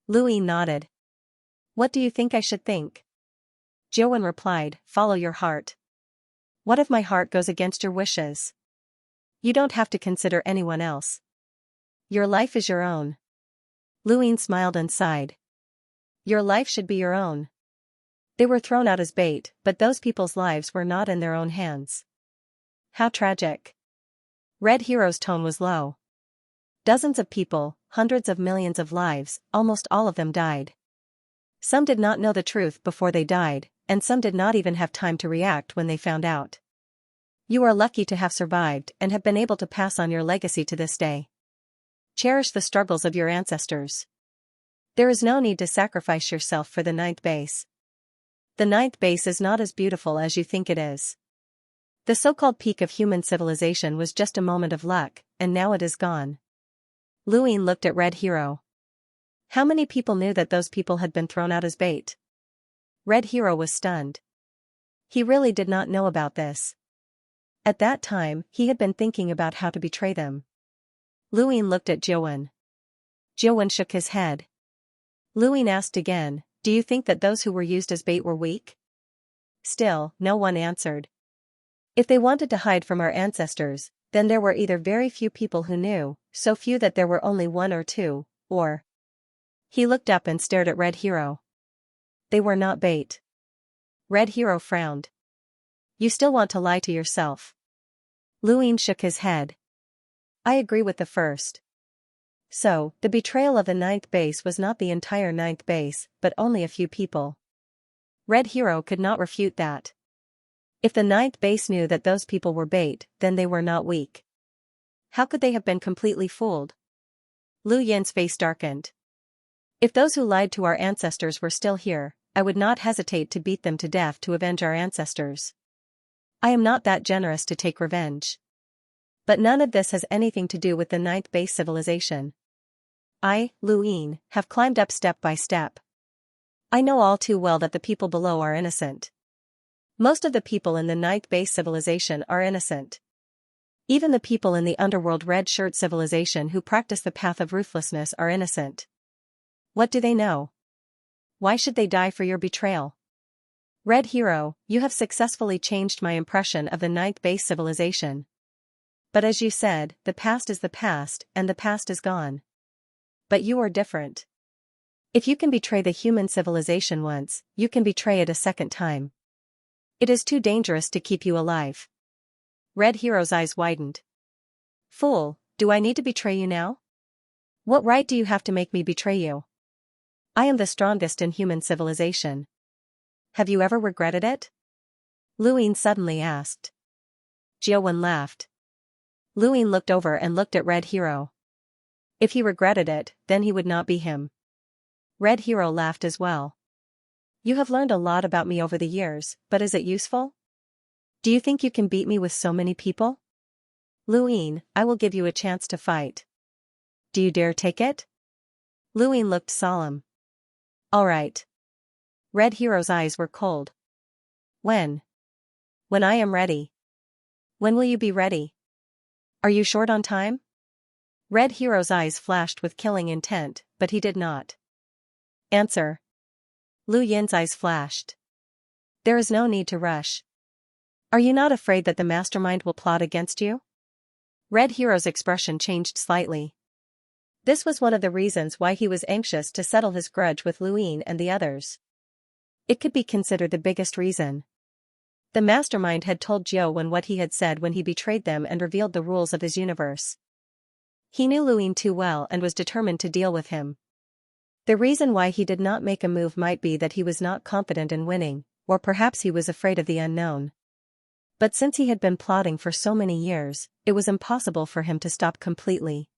Luin nodded. What do you think I should think? Jiuwen replied, follow your heart. What if my heart goes against your wishes? You don't have to consider anyone else. Your life is your own. Luin smiled and sighed. Your life should be your own. They were thrown out as bait, but those people's lives were not in their own hands. How tragic. Red Hero's tone was low. Dozens of people, hundreds of millions of lives, almost all of them died. Some did not know the truth before they died, and some did not even have time to react when they found out. You are lucky to have survived and have been able to pass on your legacy to this day. Cherish the struggles of your ancestors. There is no need to sacrifice yourself for the 9th base. The 9th base is not as beautiful as you think it is. The so-called peak of human civilization was just a moment of luck, and now it is gone. Luin looked at Red Hero. How many people knew that those people had been thrown out as bait? Red Hero was stunned. He really did not know about this. At that time, he had been thinking about how to betray them. Luin looked at Jiuwen. Jiuwen shook his head. Luin asked again, do you think that those who were used as bait were weak? Still, no one answered. If they wanted to hide from our ancestors, then there were either very few people who knew, so few that there were only one or two, or... He looked up and stared at Red Hero. They were not bait. Red Hero frowned. You still want to lie to yourself. Luin shook his head. I agree with the first. So, the betrayal of the 9th base was not the entire 9th base, but only a few people. Red Hero could not refute that. If the 9th base knew that those people were bait, then they were not weak. How could they have been completely fooled? Lu Yin's face darkened. If those who lied to our ancestors were still here, I would not hesitate to beat them to death to avenge our ancestors. I am not that generous to take revenge. But none of this has anything to do with the 9th base civilization. I, Luin, have climbed up step by step. I know all too well that the people below are innocent. Most of the people in the 9th base civilization are innocent. Even the people in the underworld red shirt civilization who practice the path of ruthlessness are innocent. What do they know? Why should they die for your betrayal? Red Hero, you have successfully changed my impression of the 9th base civilization. But as you said, the past is the past, and the past is gone. But you are different. If you can betray the human civilization once, you can betray it a second time. It is too dangerous to keep you alive. Red Hero's eyes widened. Fool, do I need to betray you now? What right do you have to make me betray you? I am the strongest in human civilization. Have you ever regretted it? Luin suddenly asked. Jiuwen laughed. Luin looked over and looked at Red Hero. If he regretted it, then he would not be him. Red Hero laughed as well. You have learned a lot about me over the years, but is it useful? Do you think you can beat me with so many people? Luin, I will give you a chance to fight. Do you dare take it? Luin looked solemn. All right. Red Hero's eyes were cold. When? When I am ready. When will you be ready? Are you short on time? Red Hero's eyes flashed with killing intent, but he did not answer. Lu Yin's eyes flashed. There is no need to rush. Are you not afraid that the mastermind will plot against you? Red Hero's expression changed slightly. This was one of the reasons why he was anxious to settle his grudge with Lu Yin and the others. It could be considered the biggest reason. The mastermind had told Jiao Wen what he had said when he betrayed them and revealed the rules of his universe. He knew Lu Yin too well and was determined to deal with him. The reason why he did not make a move might be that he was not confident in winning, or perhaps he was afraid of the unknown. But since he had been plotting for so many years, it was impossible for him to stop completely.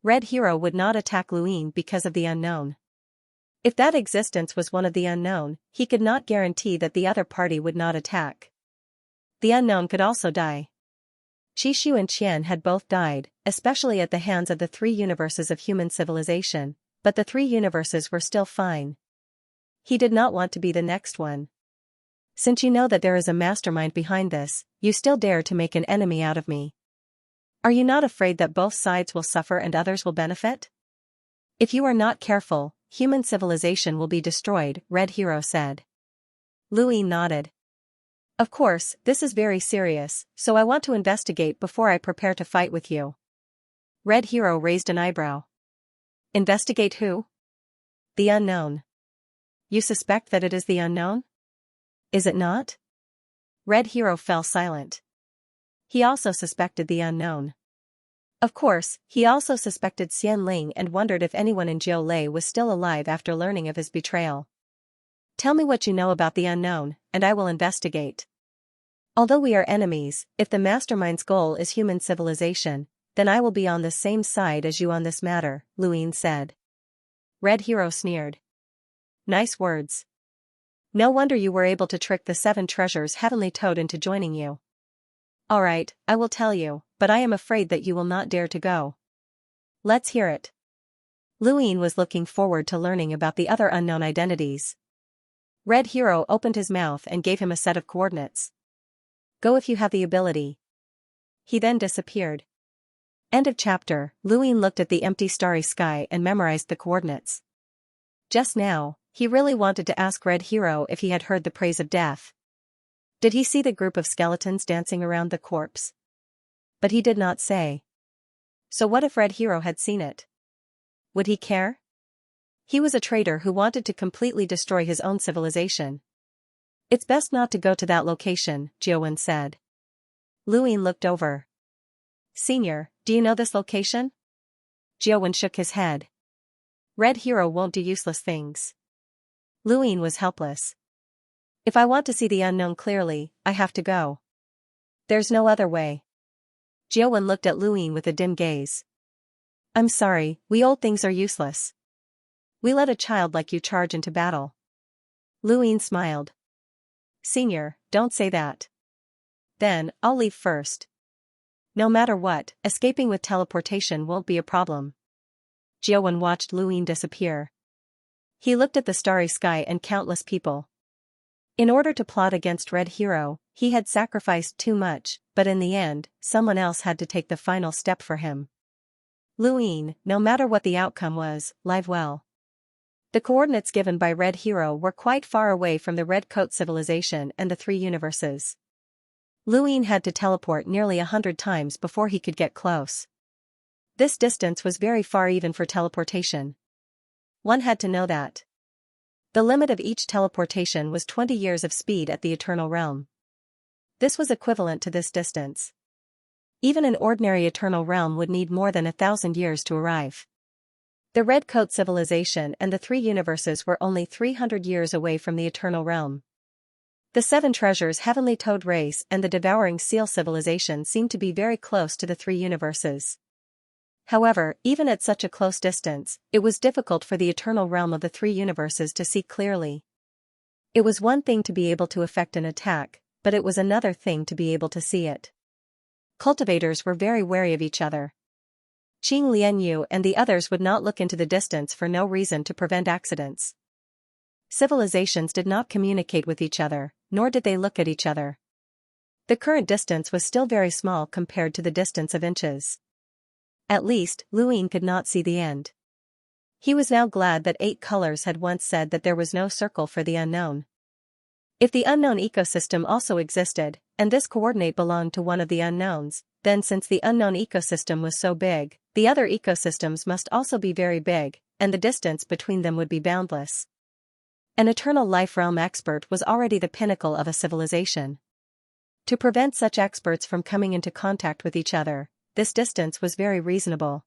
Red Hero would not attack Lu Yin because of the unknown. If that existence was one of the unknown, he could not guarantee that the other party would not attack. The unknown could also die. Qishu and Qian had both died, especially at the hands of the three universes of human civilization, but the three universes were still fine. He did not want to be the next one. Since you know that there is a mastermind behind this, you still dare to make an enemy out of me. Are you not afraid that both sides will suffer and others will benefit? If you are not careful, human civilization will be destroyed, Red Hero said. Lu Yin nodded. Of course, this is very serious, so I want to investigate before I prepare to fight with you. Red Hero raised an eyebrow. Investigate who? The unknown. You suspect that it is the unknown? Is it not? Red Hero fell silent. He also suspected the unknown. Of course, he also suspected Xian Ling and wondered if anyone in Jiao Lei was still alive after learning of his betrayal. Tell me what you know about the unknown, and I will investigate. Although we are enemies, if the mastermind's goal is human civilization, then I will be on the same side as you on this matter, Lu Yin said. Red Hero sneered. Nice words. No wonder you were able to trick the 7 treasures Heavenly Toad into joining you. Alright, I will tell you, but I am afraid that you will not dare to go. Let's hear it. Lu Yin was looking forward to learning about the other unknown identities. Red Hero opened his mouth and gave him a set of coordinates. Go if you have the ability. He then disappeared. End of chapter. Lu Yin looked at the empty starry sky and memorized the coordinates. Just now, he really wanted to ask Red Hero if he had heard the praise of death. Did he see the group of skeletons dancing around the corpse? But he did not say. So what if Red Hero had seen it? Would he care? He was a traitor who wanted to completely destroy his own civilization. It's best not to go to that location, Jiao Wen said. Lu Yin looked over. Senior, do you know this location? Jiao Wen shook his head. Red Hero won't do useless things. Lu Yin was helpless. If I want to see the unknown clearly, I have to go. There's no other way. Jiao Wen looked at Lu Yin with a dim gaze. I'm sorry, we old things are useless. We let a child like you charge into battle. Lu Yin smiled. Senior, don't say that. Then, I'll leave first. No matter what, escaping with teleportation won't be a problem. Jiao Wen watched Lu Yin disappear. He looked at the starry sky and countless people. In order to plot against Red Hero, he had sacrificed too much, but in the end, someone else had to take the final step for him. Lu Yin, no matter what the outcome was, live well. The coordinates given by Red Hero were quite far away from the Red Coat civilization and the 3 universes. Lu Yin had to teleport nearly 100 times before he could get close. This distance was very far even for teleportation. One had to know that. The limit of each teleportation was 20 years of speed at the Eternal Realm. This was equivalent to this distance. Even an ordinary Eternal Realm would need more than 1,000 years to arrive. The Red Coat civilization and the 3 universes were only 300 years away from the Eternal Realm. The 7 treasures Heavenly Toad race and the Devouring Seal civilization seemed to be very close to the 3 universes. However, even at such a close distance, it was difficult for the Eternal Realm of the 3 universes to see clearly. It was one thing to be able to effect an attack, but it was another thing to be able to see it. Cultivators were very wary of each other. Qing Lianyu and the others would not look into the distance for no reason to prevent accidents. Civilizations did not communicate with each other, nor did they look at each other. The current distance was still very small compared to the distance of inches. At least, Luin could not see the end. He was now glad that 8 colors had once said that there was no circle for the unknown. If the unknown ecosystem also existed, and this coordinate belonged to one of the unknowns, then since the unknown ecosystem was so big, the other ecosystems must also be very big, and the distance between them would be boundless. An eternal life realm expert was already the pinnacle of a civilization. To prevent such experts from coming into contact with each other, this distance was very reasonable.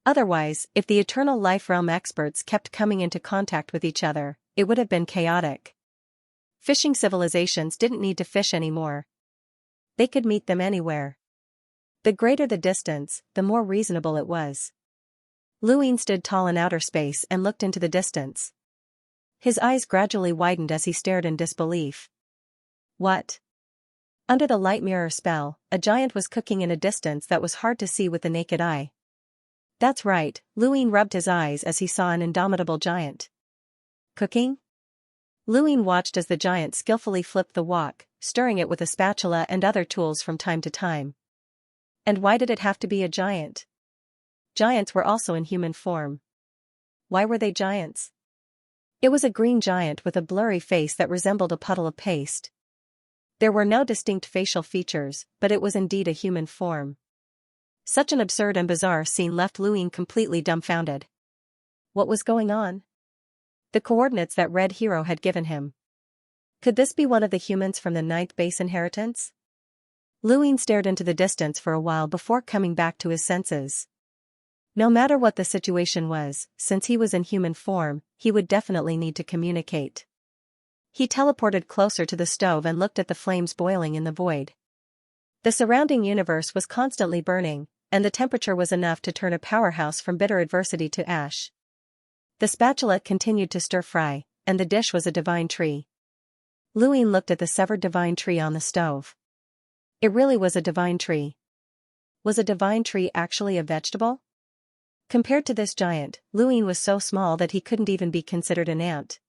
Otherwise, if the eternal life realm experts kept coming into contact with each other, it would have been chaotic. Fishing civilizations didn't need to fish anymore. They could meet them anywhere. The greater the distance, the more reasonable it was. Luin stood tall in outer space and looked into the distance. His eyes gradually widened as he stared in disbelief. What? Under the light mirror spell, a giant was cooking in a distance that was hard to see with the naked eye. That's right, Luin rubbed his eyes as he saw an indomitable giant. Cooking? Luin watched as the giant skillfully flipped the wok, stirring it with a spatula and other tools from time to time. And why did it have to be a giant? Giants were also in human form. Why were they giants? It was a green giant with a blurry face that resembled a puddle of paste. There were no distinct facial features, but it was indeed a human form. Such an absurd and bizarre scene left Luin completely dumbfounded. What was going on? The coordinates that Red Hero had given him. Could this be one of the humans from the 9th base inheritance? Luin stared into the distance for a while before coming back to his senses. No matter what the situation was, since he was in human form, he would definitely need to communicate. He teleported closer to the stove and looked at the flames boiling in the void. The surrounding universe was constantly burning, and the temperature was enough to turn a powerhouse from bitter adversity to ash. The spatula continued to stir-fry, and the dish was a divine tree. Luin looked at the severed divine tree on the stove. It really was a divine tree. Was a divine tree actually a vegetable? Compared to this giant, Luin was so small that he couldn't even be considered an ant.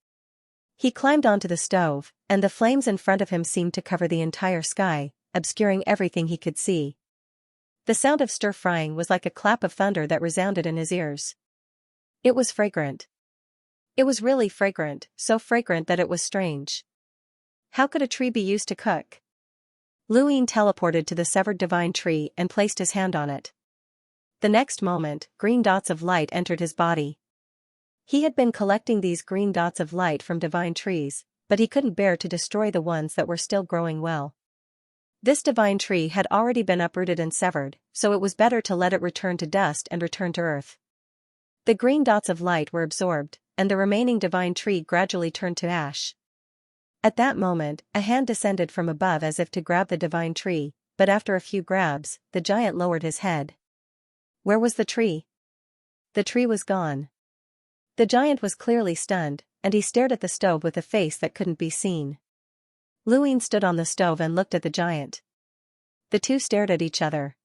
He climbed onto the stove, and the flames in front of him seemed to cover the entire sky, obscuring everything he could see. The sound of stir-frying was like a clap of thunder that resounded in his ears. It was fragrant. It was really fragrant, so fragrant that it was strange. How could a tree be used to cook? Luin teleported to the severed divine tree and placed his hand on it. The next moment, green dots of light entered his body. He had been collecting these green dots of light from divine trees, but he couldn't bear to destroy the ones that were still growing well. This divine tree had already been uprooted and severed, so it was better to let it return to dust and return to earth. The green dots of light were absorbed, and the remaining divine tree gradually turned to ash. At that moment, a hand descended from above as if to grab the divine tree, but after a few grabs, the giant lowered his head. Where was the tree? The tree was gone. The giant was clearly stunned, and he stared at the stove with a face that couldn't be seen. Luin stood on the stove and looked at the giant. The two stared at each other.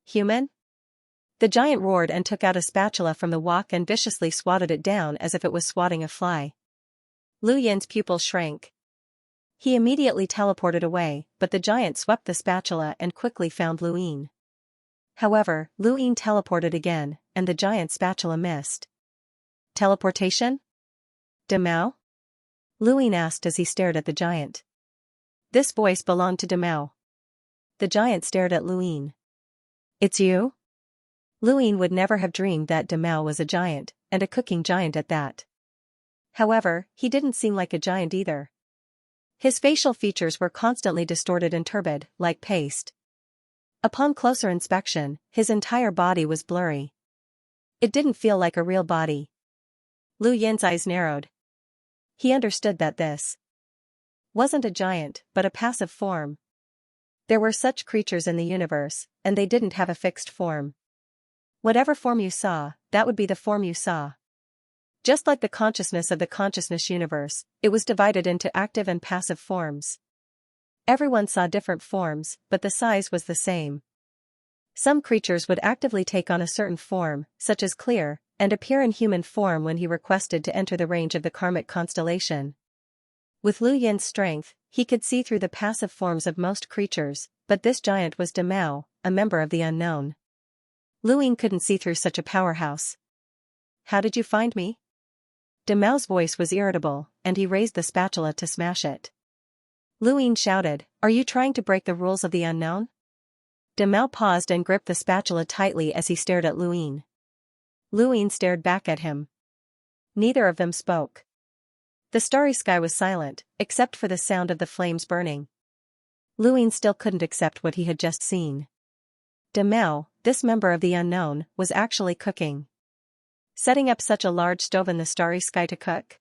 Human? The giant roared and took out a spatula from the wok and viciously swatted it down as if it was swatting a fly. Luin's pupils shrank. He immediately teleported away, but the giant swept the spatula and quickly found Luin. However, Luin teleported again, and the giant spatula missed. Teleportation? Demao? Luin asked as he stared at the giant. This voice belonged to Demao. The giant stared at Luin. It's you? Luin would never have dreamed that Demao was a giant, and a cooking giant at that. However, he didn't seem like a giant either. His facial features were constantly distorted and turbid, like paste. Upon closer inspection, his entire body was blurry. It didn't feel like a real body. Lu Yin's eyes narrowed. He understood that this wasn't a giant, but a passive form. There were such creatures in the universe, and they didn't have a fixed form. Whatever form you saw, that would be the form you saw. Just like the consciousness of the consciousness universe, it was divided into active and passive forms. Everyone saw different forms, but the size was the same. Some creatures would actively take on a certain form, such as clear, and appear in human form when he requested to enter the range of the karmic constellation. With Lu Yin's strength, he could see through the passive forms of most creatures, but this giant was De Mao, a member of the unknown. Lu Yin couldn't see through such a powerhouse. How did you find me? De Mao's voice was irritable, and he raised the spatula to smash it. Lu Yin shouted, "Are you trying to break the rules of the unknown?" De Mao paused and gripped the spatula tightly as he stared at Lu Yin. Lu Yin stared back at him. Neither of them spoke. The starry sky was silent, except for the sound of the flames burning. Lu Yin still couldn't accept what he had just seen. De Mao, this member of the unknown, was actually cooking. Setting up such a large stove in the starry sky to cook?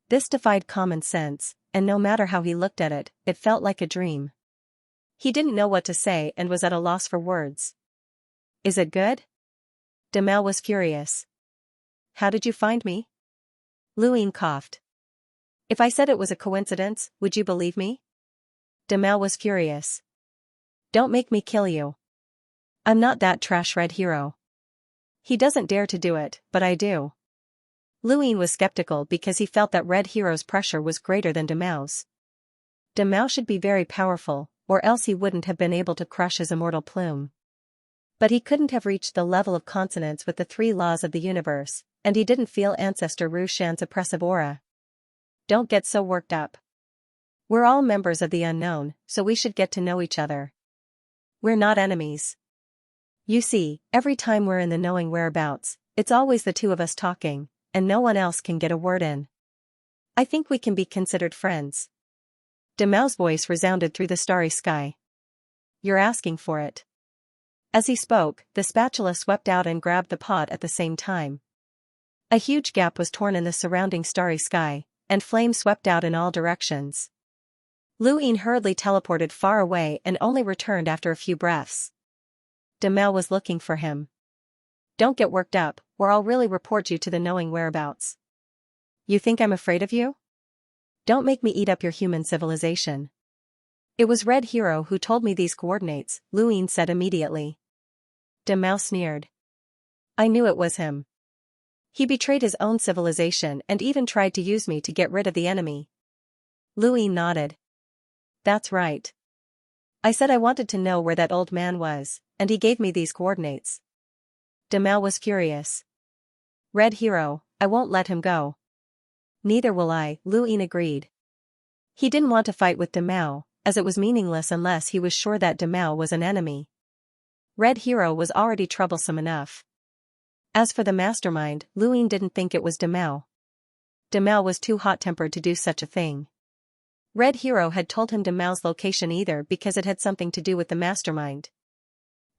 This defied common sense, and no matter how he looked at it, it felt like a dream. He didn't know what to say and was at a loss for words. Is it good? De Mao was furious. How did you find me? Lu Yin coughed. If I said it was a coincidence, would you believe me? De Mao was furious. Don't make me kill you. I'm not that trash red hero. He doesn't dare to do it, but I do. Lu Yin was skeptical because he felt that Red Hero's pressure was greater than De Mao's. De Mao should be very powerful, or else he wouldn't have been able to crush his immortal plume. But he couldn't have reached the level of consonance with the three laws of the universe, and he didn't feel Ancestor Ru Shan's oppressive aura. Don't get so worked up. We're all members of the unknown, so we should get to know each other. We're not enemies. You see, every time we're in the knowing whereabouts, it's always the two of us talking, and no one else can get a word in. I think we can be considered friends. De Mao's voice resounded through the starry sky. You're asking for it. As he spoke, the spatula swept out and grabbed the pot at the same time. A huge gap was torn in the surrounding starry sky, and flames swept out in all directions. Lu Yin hurriedly teleported far away and only returned after a few breaths. De Mao was looking for him. Don't get worked up, or I'll really report you to the knowing whereabouts. You think I'm afraid of you? Don't make me eat up your human civilization. It was Red Hero who told me these coordinates, Lu Yin said immediately. De Mao sneered. I knew it was him. He betrayed his own civilization and even tried to use me to get rid of the enemy. Lu Yin nodded. That's right. I said I wanted to know where that old man was, and he gave me these coordinates. De Mao was furious. Red Hero, I won't let him go. Neither will I, Lu Yin agreed. He didn't want to fight with De Mao, as it was meaningless unless he was sure that De Mao was an enemy. Red Hero was already troublesome enough. As for the mastermind, Lu Yin didn't think it was De Mao. De Mao was too hot-tempered to do such a thing. Red Hero had told him De Mao's location either because it had something to do with the mastermind.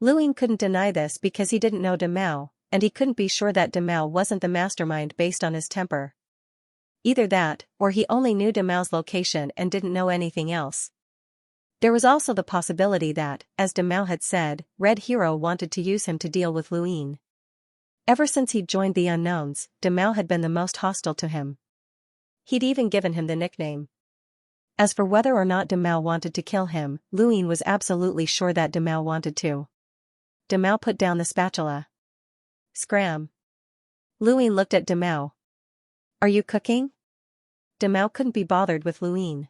Lu Yin couldn't deny this because he didn't know De Mao, and he couldn't be sure that De Mao wasn't the mastermind based on his temper. Either that, or he only knew De Mao's location and didn't know anything else. There was also the possibility that, as De Mao had said, Red Hero wanted to use him to deal with Lu Yin. Ever since he'd joined the Unknowns, De Mao had been the most hostile to him. He'd even given him the nickname. As for whether or not De Mao wanted to kill him, Lu Yin was absolutely sure that De Mao wanted to. De Mao put down the spatula. Scram. Lu Yin looked at De Mao. Are you cooking? De Mao couldn't be bothered with Lu Yin.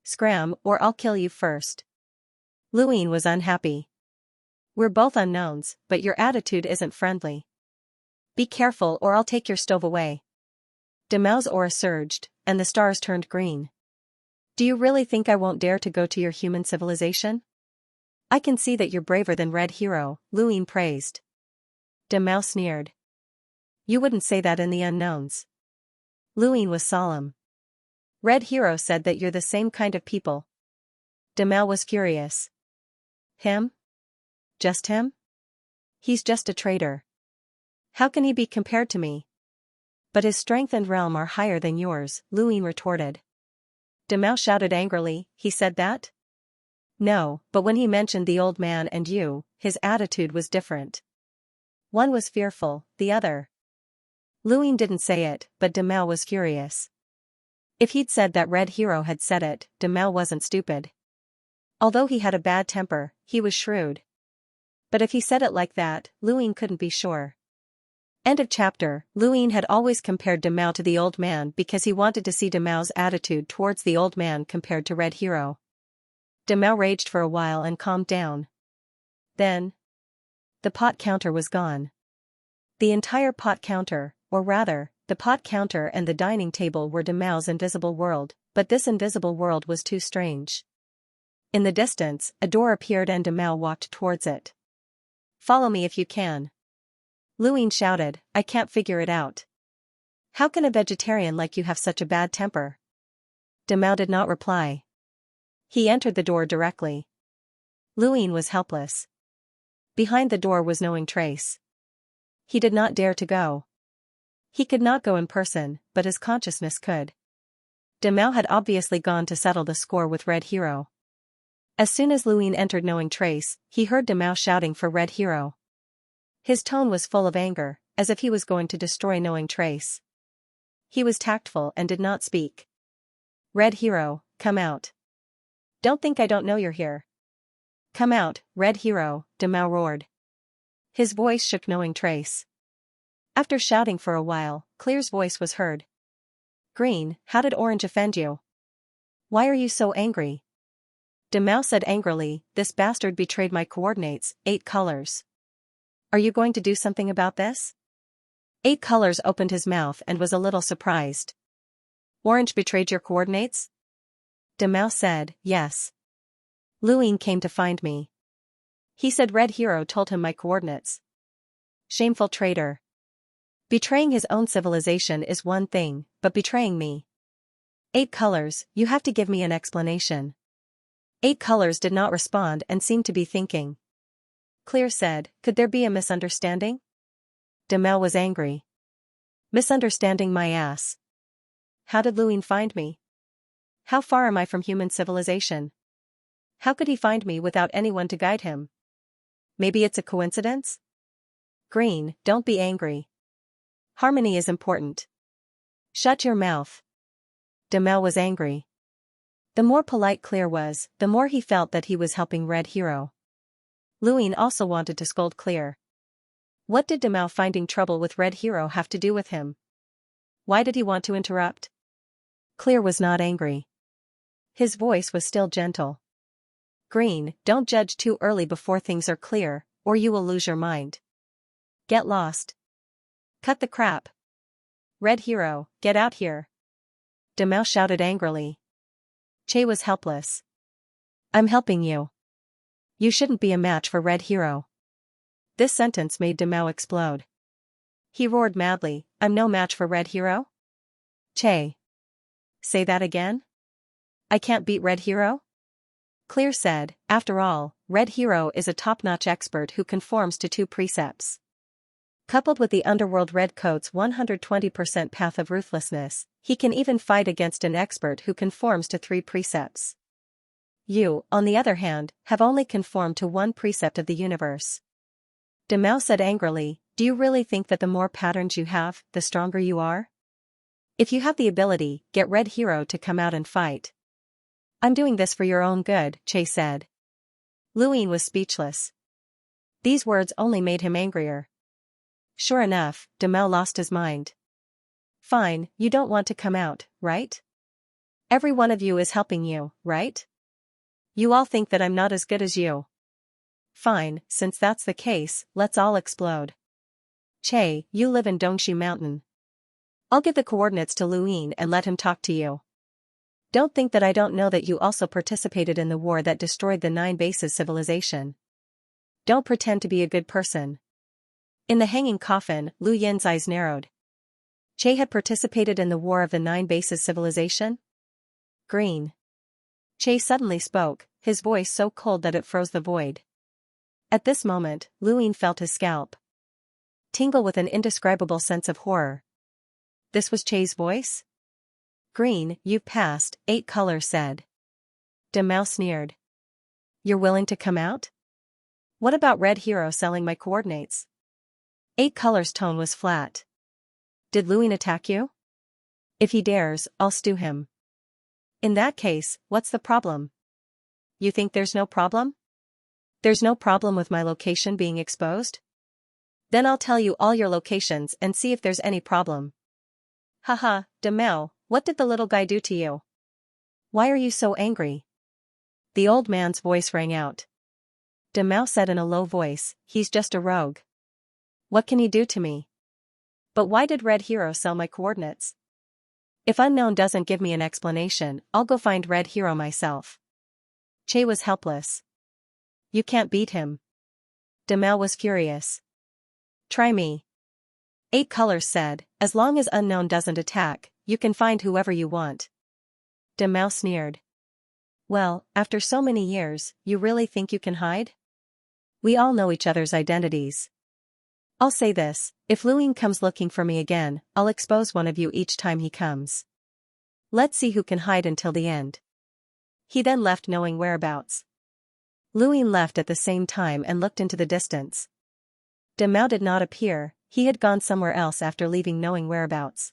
Scram, or I'll kill you first. Lu Yin was unhappy. We're both unknowns, but your attitude isn't friendly. Be careful or I'll take your stove away. De Mao's aura surged, and the stars turned green. Do you really think I won't dare to go to your human civilization? I can see that you're braver than Red Hero, Lu Yin praised. De Mao sneered. You wouldn't say that in the Unknowns. Lu Yin was solemn. Red Hero said that you're the same kind of people. De Mao was furious. Him? Just him? He's just a traitor. How can he be compared to me? But his strength and realm are higher than yours, Lu Yin retorted. De Mao shouted angrily, he said that? No, but when he mentioned the old man and you, his attitude was different. One was fearful, the other. Lu Yin didn't say it, but De Mao was furious. If he'd said that Red Hero had said it, De Mao wasn't stupid. Although he had a bad temper, he was shrewd. But if he said it like that, Lu Yin couldn't be sure. End of chapter. Luin had always compared Demao to the old man because he wanted to see Demao's attitude towards the old man compared to Red Hero. Demao raged for a while and calmed down. Then, the pot counter was gone. The entire pot counter, or rather, the pot counter and the dining table were Demao's invisible world, but this invisible world was too strange. In the distance, a door appeared and Demao walked towards it. Follow me if you can. Luin shouted, I can't figure it out. How can a vegetarian like you have such a bad temper? Demao did not reply. He entered the door directly. Luin was helpless. Behind the door was no trace. He did not dare to go. He could not go in person, but his consciousness could. Demao had obviously gone to settle the score with Red Hero. As soon as Luin entered knowing trace, he heard Demao shouting for Red Hero. His tone was full of anger, as if he was going to destroy knowing trace. He was tactful and did not speak. Red Hero, come out. Don't think I don't know you're here. Come out, Red Hero, Demao roared. His voice shook knowing trace. After shouting for a while, Clear's voice was heard. Green, how did Orange offend you? Why are you so angry? Demao said angrily, this bastard betrayed my coordinates, 8 colors. Are you going to do something about this? 8 colors opened his mouth and was a little surprised. Orange betrayed your coordinates? Demao said, yes. Luin came to find me. He said Red Hero told him my coordinates. Shameful traitor. Betraying his own civilization is one thing, but betraying me. 8 colors, you have to give me an explanation. 8 colors did not respond and seemed to be thinking. Clear said, could there be a misunderstanding? Demao was angry. Misunderstanding my ass. How did Luin find me? How far am I from human civilization? How could he find me without anyone to guide him? Maybe it's a coincidence? Green, don't be angry. Harmony is important. Shut your mouth. Demao was angry. The more polite Clear was, the more he felt that he was helping Red Hero. Luin also wanted to scold Clear. What did Demao finding trouble with Red Hero have to do with him? Why did he want to interrupt? Clear was not angry. His voice was still gentle. Green, don't judge too early before things are clear, or you will lose your mind. Get lost. Cut the crap. Red Hero, get out here. Demao shouted angrily. Che was helpless. I'm helping you. You shouldn't be a match for Red Hero. This sentence made Demao explode. He roared madly, I'm no match for Red Hero? Che. Say that again? I can't beat Red Hero? Clear said, after all, Red Hero is a top-notch expert who conforms to 2 precepts. Coupled with the Underworld Red Coat's 120% path of ruthlessness, he can even fight against an expert who conforms to 3 precepts. You, on the other hand, have only conformed to 1 precept of the universe. Demao said angrily, do you really think that the more patterns you have, the stronger you are? If you have the ability, get Red Hero to come out and fight. I'm doing this for your own good, Che said. Luin was speechless. These words only made him angrier. Sure enough, Demao lost his mind. Fine, you don't want to come out, right? Every one of you is helping you, right? You all think that I'm not as good as you. Fine, since that's the case, let's all explode. Che, you live in Dongxi Mountain. I'll give the coordinates to Luin and let him talk to you. Don't think that I don't know that you also participated in the war that destroyed the 9 Bases civilization. Don't pretend to be a good person. In the hanging coffin, Lu Yin's eyes narrowed. Che had participated in the war of the 9 Bases civilization? Green. Che suddenly spoke, his voice so cold that it froze the void. At this moment, Luin felt his scalp tingle with an indescribable sense of horror. This was Che's voice? Green, you've passed, 8 colors said. Demao sneered. You're willing to come out? What about Red Hero selling my coordinates? 8 colors' tone was flat. Did Luin attack you? If he dares, I'll stew him. In that case, what's the problem? You think there's no problem? There's no problem with my location being exposed? Then I'll tell you all your locations and see if there's any problem. Haha, Demao, what did the little guy do to you? Why are you so angry? The old man's voice rang out. Demao said in a low voice, he's just a rogue. What can he do to me? But why did Red Hero sell my coordinates? If Unknown doesn't give me an explanation, I'll go find Red Hero myself. Che was helpless. You can't beat him. Demao was furious. Try me. 8 Colors said, as long as Unknown doesn't attack, you can find whoever you want. Demao sneered. Well, after so many years, you really think you can hide? We all know each other's identities. I'll say this, if Luing comes looking for me again, I'll expose one of you each time he comes. Let's see who can hide until the end. He then left knowing whereabouts. Luing left at the same time and looked into the distance. Demao did not appear, he had gone somewhere else after leaving knowing whereabouts.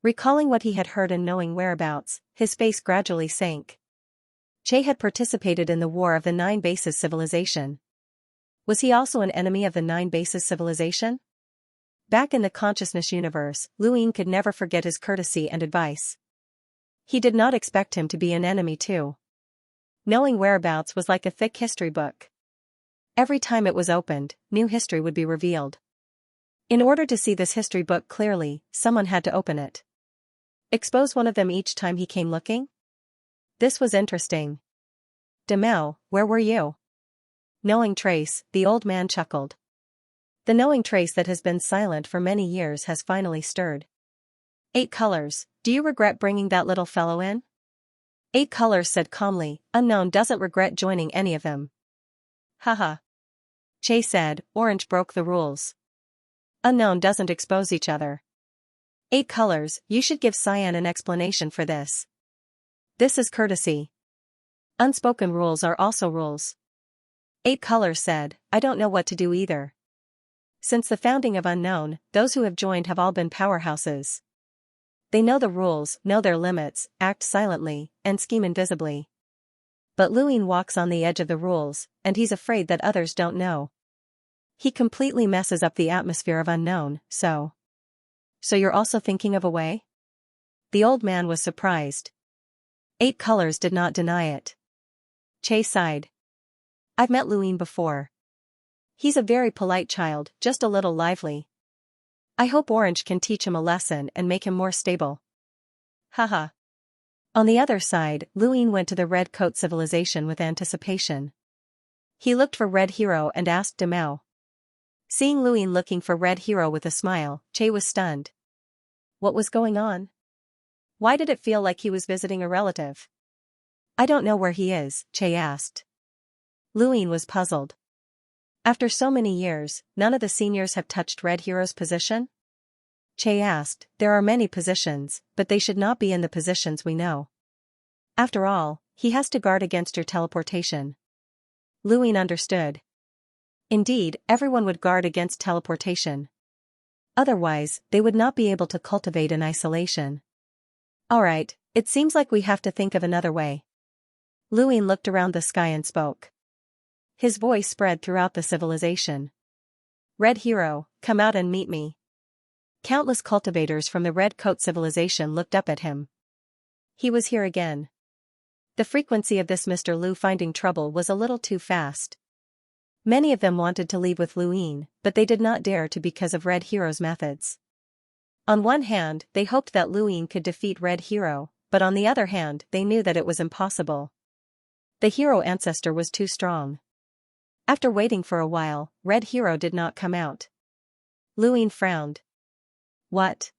Recalling what he had heard and knowing whereabouts, his face gradually sank. Che had participated in the War of the Nine Bases civilization. Was he also an enemy of the Nine Bases civilization? Back in the consciousness universe, Luing could never forget his courtesy and advice. He did not expect him to be an enemy too. Knowing whereabouts was like a thick history book. Every time it was opened, new history would be revealed. In order to see this history book clearly, someone had to open it. Expose one of them each time he came looking? This was interesting. Demao, where were you? Knowing trace, the old man chuckled. The knowing trace that has been silent for many years has finally stirred. 8 Colors, do you regret bringing that little fellow in? 8 Colors said calmly, Unknown doesn't regret joining any of them. Haha. Che said, Orange broke the rules. Unknown doesn't expose each other. 8 Colors, you should give Cyan an explanation for this. This is courtesy. Unspoken rules are also rules. 8 Colors said, I don't know what to do either. Since the founding of Unknown, those who have joined have all been powerhouses. They know the rules, know their limits, act silently, and scheme invisibly. But Luing walks on the edge of the rules, and he's afraid that others don't know. He completely messes up the atmosphere of Unknown, so you're also thinking of a way? The old man was surprised. 8 Colors did not deny it. Che sighed. I've met Luing before. He's a very polite child, just a little lively. I hope Orange can teach him a lesson and make him more stable. Haha. On the other side, Luing went to the Red Coat civilization with anticipation. He looked for Red Hero and asked Demao. Seeing Luing looking for Red Hero with a smile, Che was stunned. What was going on? Why did it feel like he was visiting a relative? I don't know where he is, Che asked. Luing was puzzled. After so many years, none of the seniors have touched Red Hero's position? Che asked, there are many positions, but they should not be in the positions we know. After all, he has to guard against your teleportation. Luing understood. Indeed, everyone would guard against teleportation. Otherwise, they would not be able to cultivate in isolation. Alright, it seems like we have to think of another way. Luing looked around the sky and spoke. His voice spread throughout the civilization. Red Hero, come out and meet me. Countless cultivators from the Red Coat civilization looked up at him. He was here again. The frequency of this Mr. Lu finding trouble was a little too fast. Many of them wanted to leave with Luing, but they did not dare to because of Red Hero's methods. On one hand, they hoped that Luing could defeat Red Hero, but on the other hand, they knew that it was impossible. The hero ancestor was too strong. After waiting for a while, Red Hero did not come out. Luing frowned. What?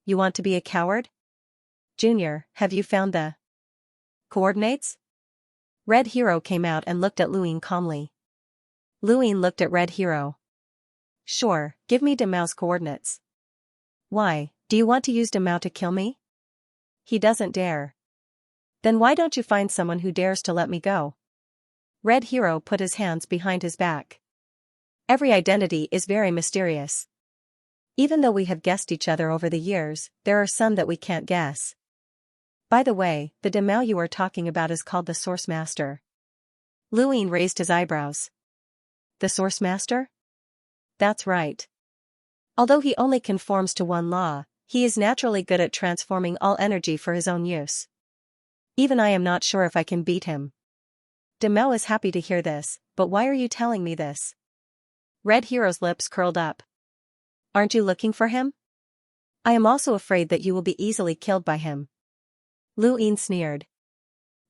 You want to be a coward? Junior, have you found the coordinates? Red Hero came out and looked at Luing calmly. Luing looked at Red Hero. Sure, give me Demao's coordinates. Why, do you want to use Demao to kill me? He doesn't dare. Then why don't you find someone who dares to let me go? Red Hero put his hands behind his back. Every identity is very mysterious. Even though we have guessed each other over the years, there are some that we can't guess. By the way, the Demao you are talking about is called the Source Master. Luing raised his eyebrows. The Source Master? That's right. Although he only conforms to one law, he is naturally good at transforming all energy for his own use. Even I am not sure if I can beat him. Demao is happy to hear this, but why are you telling me this? Red Hero's lips curled up. Aren't you looking for him? I am also afraid that you will be easily killed by him. Lu Yin sneered.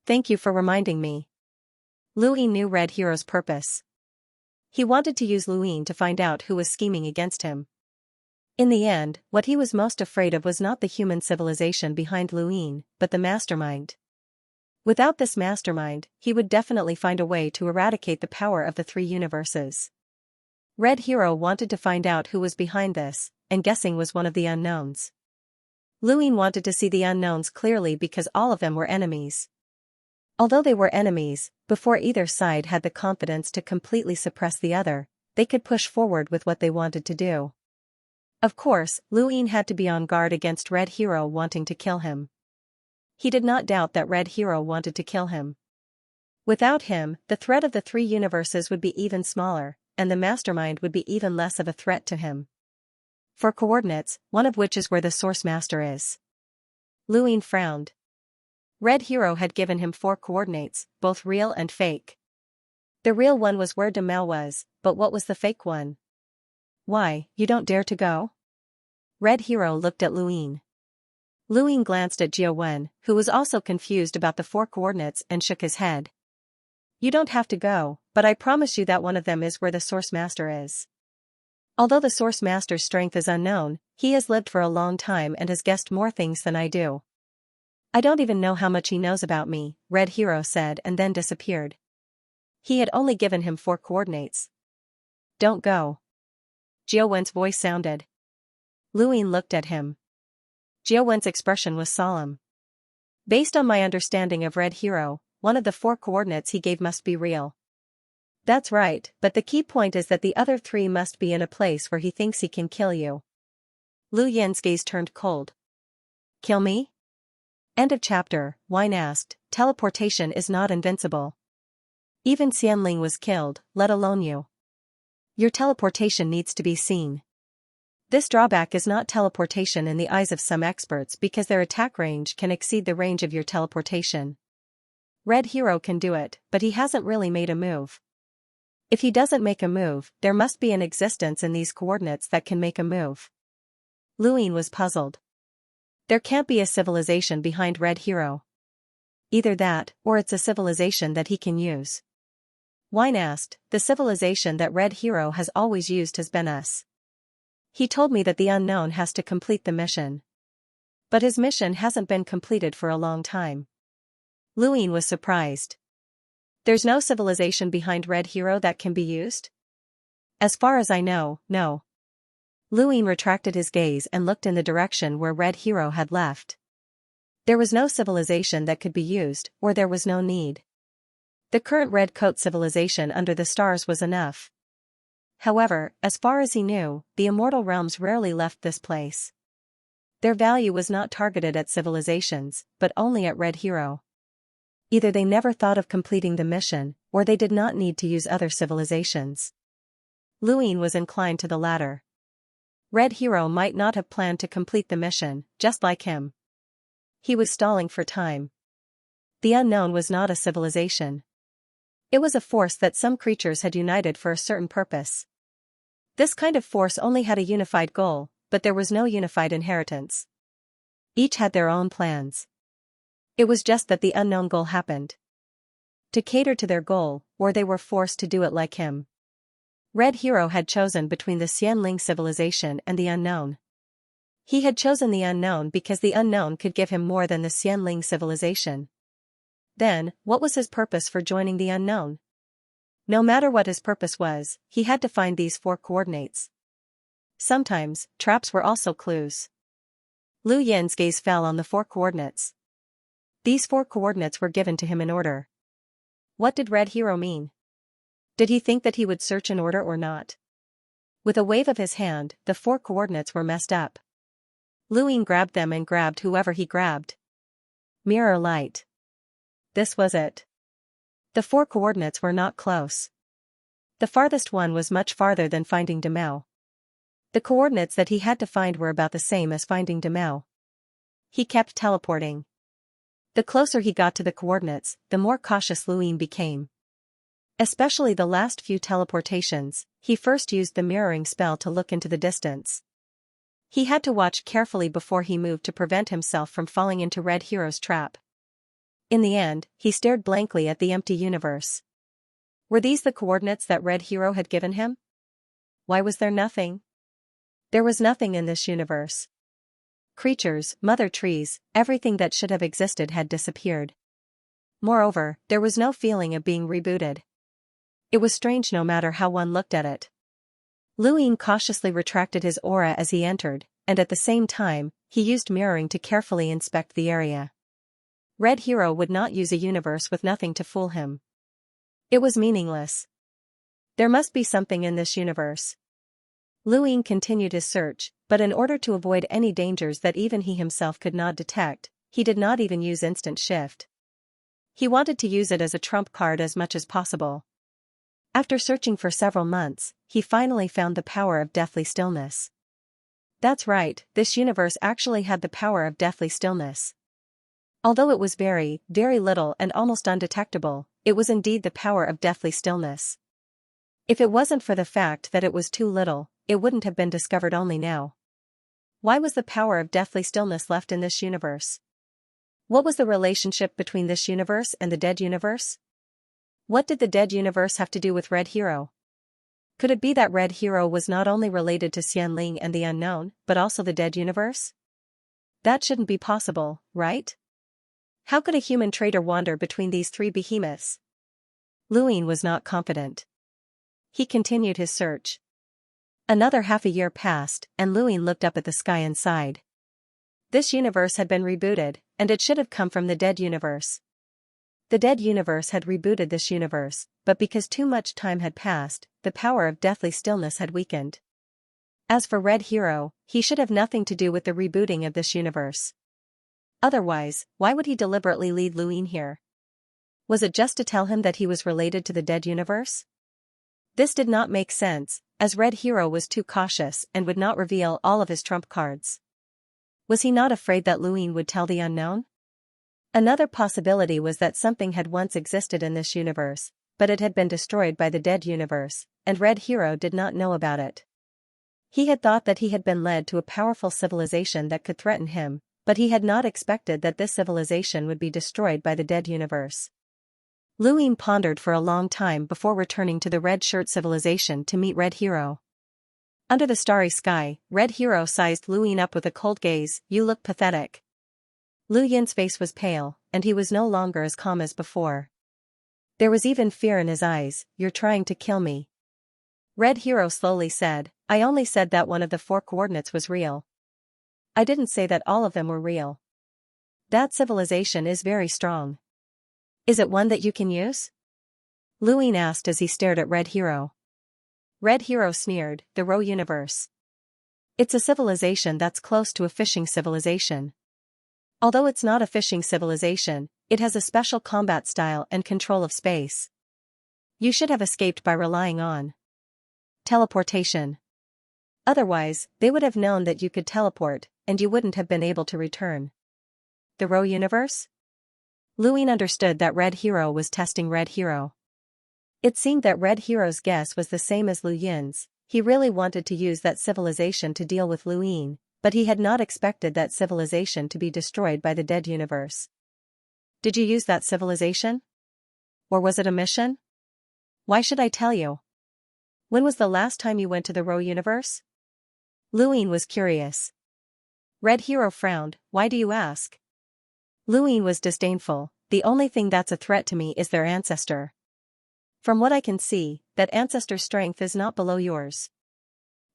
Thank you for reminding me. Lu Yin knew Red Hero's purpose. He wanted to use Lu Yin to find out who was scheming against him. In the end, what he was most afraid of was not the human civilization behind Lu Yin, but the mastermind. Without this mastermind, he would definitely find a way to eradicate the power of the three universes. Red Hero wanted to find out who was behind this, and guessing was one of the unknowns. Lu Yin wanted to see the unknowns clearly because all of them were enemies. Although they were enemies, before either side had the confidence to completely suppress the other, they could push forward with what they wanted to do. Of course, Lu Yin had to be on guard against Red Hero wanting to kill him. He did not doubt that Red Hero wanted to kill him. Without him, the threat of the three universes would be even smaller, and the mastermind would be even less of a threat to him. For coordinates, one of which is where the source master is. Lu Yin frowned. Red Hero had given him 4 coordinates, both real and fake. The real one was where Demao was, but what was the fake one? Why, you don't dare to go? Red Hero looked at Lu Yin. Lu Yin glanced at Jiao Wen, who was also confused about the 4 coordinates and shook his head. You don't have to go, but I promise you that one of them is where the source master is. Although the source master's strength is unknown, he has lived for a long time and has guessed more things than I do. I don't even know how much he knows about me, Red Hero said and then disappeared. He had only given him 4 coordinates. Don't go. Jiao Wen's voice sounded. Lu Yin looked at him. Jiao Wen's expression was solemn. Based on my understanding of Red Hero, one of the 4 coordinates he gave must be real. That's right, but the key point is that the other 3 must be in a place where he thinks he can kill you. Lu Yin's gaze turned cold. Kill me? End of chapter. Wine asked, teleportation is not invincible. Even Xianling was killed, let alone you. Your teleportation needs to be seen. This drawback is not teleportation in the eyes of some experts because their attack range can exceed the range of your teleportation. Red Hero can do it, but he hasn't really made a move. If he doesn't make a move, there must be an existence in these coordinates that can make a move. Lu Yin was puzzled. There can't be a civilization behind Red Hero. Either that, or it's a civilization that he can use. Wine asked, the civilization that Red Hero has always used has been us. He told me that the unknown has to complete the mission. But his mission hasn't been completed for a long time. Lu Yin was surprised. There's no civilization behind Red Hero that can be used? As far as I know, no. Lu Yin retracted his gaze and looked in the direction where Red Hero had left. There was no civilization that could be used, or there was no need. The current Red Coat civilization under the stars was enough. However, as far as he knew, the immortal realms rarely left this place. Their value was not targeted at civilizations, but only at Red Hero. Either they never thought of completing the mission, or they did not need to use other civilizations. Lu Yin was inclined to the latter. Red Hero might not have planned to complete the mission, just like him. He was stalling for time. The unknown was not a civilization. It was a force that some creatures had united for a certain purpose. This kind of force only had a unified goal, but there was no unified inheritance. Each had their own plans. It was just that the unknown goal happened to cater to their goal, or they were forced to do it like him. Red Hero had chosen between the Xianling civilization and the unknown. He had chosen the unknown because the unknown could give him more than the Xianling civilization. Then, what was his purpose for joining the unknown? No matter what his purpose was, he had to find these 4 coordinates. Sometimes, traps were also clues. Lu Yin's gaze fell on the 4 coordinates. These 4 coordinates were given to him in order. What did Red Hero mean? Did he think that he would search in order or not? With a wave of his hand, the 4 coordinates were messed up. Lu Yin grabbed them and grabbed whoever he grabbed. Mirror light. This was it. The 4 coordinates were not close. The farthest one was much farther than finding Demao. The coordinates that he had to find were about the same as finding Demao. He kept teleporting. The closer he got to the coordinates, the more cautious Luin became. Especially the last few teleportations, he first used the mirroring spell to look into the distance. He had to watch carefully before he moved to prevent himself from falling into Red Hero's trap. In the end, he stared blankly at the empty universe. Were these the coordinates that Red Hero had given him? Why was there nothing? There was nothing in this universe. Creatures, mother trees, everything that should have existed had disappeared. Moreover, there was no feeling of being rebooted. It was strange no matter how one looked at it. Luin cautiously retracted his aura as he entered, and at the same time, he used mirroring to carefully inspect the area. Red Hero would not use a universe with nothing to fool him. It was meaningless. There must be something in this universe. Luin continued his search, but in order to avoid any dangers that even he himself could not detect, he did not even use instant shift. He wanted to use it as a trump card as much as possible. After searching for several months, he finally found the power of deathly stillness. That's right, this universe actually had the power of deathly stillness. Although it was very, very little and almost undetectable, it was indeed the power of deathly stillness. If it wasn't for the fact that it was too little, it wouldn't have been discovered only now. Why was the power of deathly stillness left in this universe? What was the relationship between this universe and the dead universe? What did the dead universe have to do with Red Hero? Could it be that Red Hero was not only related to Xianling and the unknown, but also the dead universe? That shouldn't be possible, right? How could a human trader wander between these three behemoths? Luin was not confident. He continued his search. Another half a year passed, and Luin looked up at the sky and sighed. This universe had been rebooted, and it should have come from the dead universe. The dead universe had rebooted this universe, but because too much time had passed, the power of deathly stillness had weakened. As for Red Hero, he should have nothing to do with the rebooting of this universe. Otherwise, why would he deliberately lead Luin here? Was it just to tell him that he was related to the dead universe? This did not make sense, as Red Hero was too cautious and would not reveal all of his trump cards. Was he not afraid that Luin would tell the unknown? Another possibility was that something had once existed in this universe, but it had been destroyed by the dead universe, and Red Hero did not know about it. He had thought that he had been led to a powerful civilization that could threaten him, but he had not expected that this civilization would be destroyed by the dead universe. Luin pondered for a long time before returning to the Red Shirt civilization to meet Red Hero. Under the starry sky, Red Hero sized Luin up with a cold gaze. "You look pathetic." Lu Yin's face was pale, and he was no longer as calm as before. There was even fear in his eyes. "You're trying to kill me." Red Hero slowly said, "I only said that one of the 4 coordinates was real. I didn't say that all of them were real. That civilization is very strong. Is it one that you can use?" Luin asked as he stared at Red Hero. Red Hero sneered, "The Ro universe. It's a civilization that's close to a fishing civilization. Although it's not a fishing civilization, it has a special combat style and control of space. You should have escaped by relying on teleportation. Otherwise, they would have known that you could teleport, and you wouldn't have been able to return." The Ro universe? Luin understood that Red Hero was testing Red Hero. It seemed that Red Hero's guess was the same as Lu Yin's. He really wanted to use that civilization to deal with Luin, but he had not expected that civilization to be destroyed by the dead universe. "Did you use that civilization? Or was it a mission? Why should I tell you? When was the last time you went to the Ro universe?" Luin was curious. Red Hero frowned. "Why do you ask?" Luin was disdainful. "The only thing that's a threat to me is their ancestor. From what I can see, that ancestor's strength is not below yours."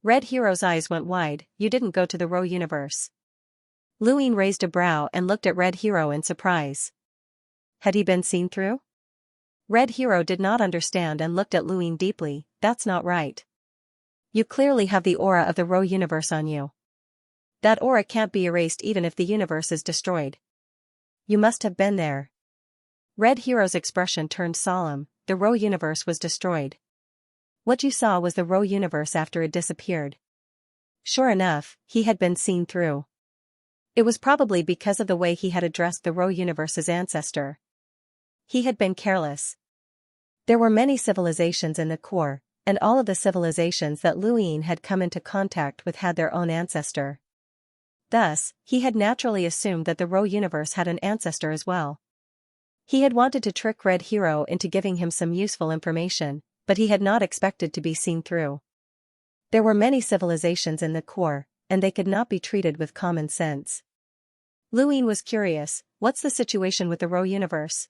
Red Hero's eyes went wide. "You didn't go to the Ro universe." Luin raised a brow and looked at Red Hero in surprise. Had he been seen through? Red Hero did not understand and looked at Luin deeply. "That's not right. You clearly have the aura of the Ro universe on you. That aura can't be erased even if the universe is destroyed. You must have been there." Red Hero's expression turned solemn. "The Ro universe was destroyed. What you saw was the Rho universe after it disappeared. Sure enough, he had been seen through. It was probably because of the way he had addressed the Rho universe's ancestor. He had been careless. There were many civilizations in the core, and all of the civilizations that Luin had come into contact with had their own ancestor. Thus, he had naturally assumed that the Rho universe had an ancestor as well. He had wanted to trick Red Hero into giving him some useful information, but he had not expected to be seen through. There were many civilizations in the core, and they could not be treated with common sense. Luin was curious, what's the situation with the Rho universe?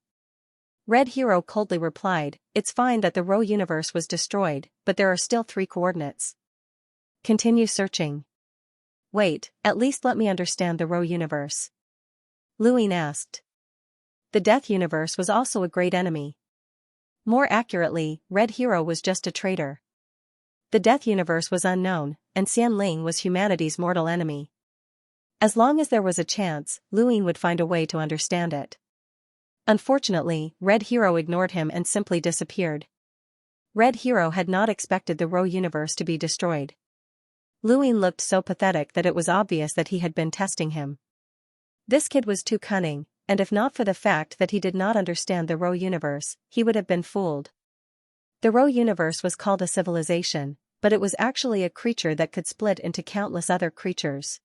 Red Hero coldly replied, it's fine that the Rho universe was destroyed, but there are still 3 coordinates. Continue searching. Wait, at least let me understand the Rho universe. Luin asked. The Death universe was also a great enemy. More accurately, Red Hero was just a traitor. The Death universe was unknown, and Xianling was humanity's mortal enemy. As long as there was a chance, Luin would find a way to understand it. Unfortunately, Red Hero ignored him and simply disappeared. Red Hero had not expected the Rho universe to be destroyed. Luin looked so pathetic that it was obvious that he had been testing him. This kid was too cunning, and if not for the fact that he did not understand the Rho universe, he would have been fooled. The Rho universe was called a civilization, but it was actually a creature that could split into countless other creatures.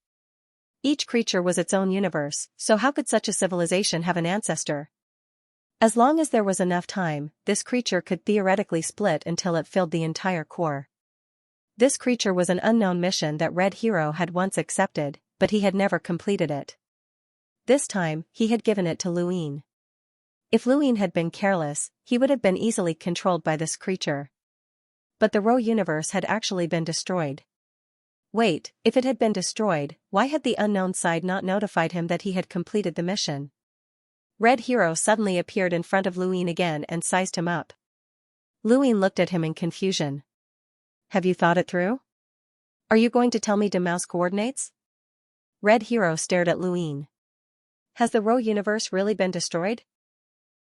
Each creature was its own universe, so how could such a civilization have an ancestor? As long as there was enough time, this creature could theoretically split until it filled the entire core. This creature was an unknown mission that Red Hero had once accepted, but he had never completed it. This time, he had given it to Luin. If Luin had been careless, he would have been easily controlled by this creature. But the Rho universe had actually been destroyed. Wait, if it had been destroyed, why had the unknown side not notified him that he had completed the mission? Red Hero suddenly appeared in front of Luin again and sized him up. Luin looked at him in confusion. Have you thought it through? Are you going to tell me the mouse coordinates? Red Hero stared at Luin. Has the Rho universe really been destroyed?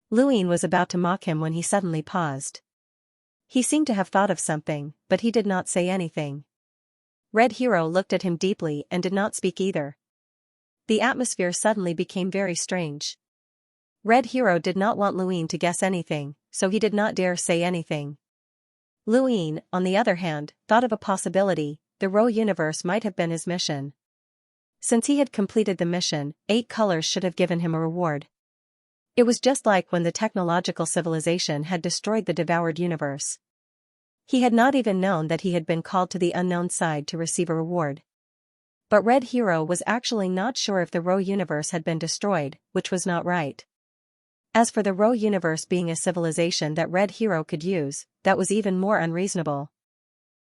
Luin was about to mock him when he suddenly paused. He seemed to have thought of something, but he did not say anything. Red Hero looked at him deeply and did not speak either. The atmosphere suddenly became very strange. Red Hero did not want Luin to guess anything, so he did not dare say anything. Luin, on the other hand, thought of a possibility: the Rho universe might have been his mission. Since he had completed the mission, 8 colors should have given him a reward. It was just like when the technological civilization had destroyed the devoured universe. He had not even known that he had been called to the unknown side to receive a reward. But Red Hero was actually not sure if the Rho universe had been destroyed, which was not right. As for the Rho universe being a civilization that Red Hero could use, that was even more unreasonable.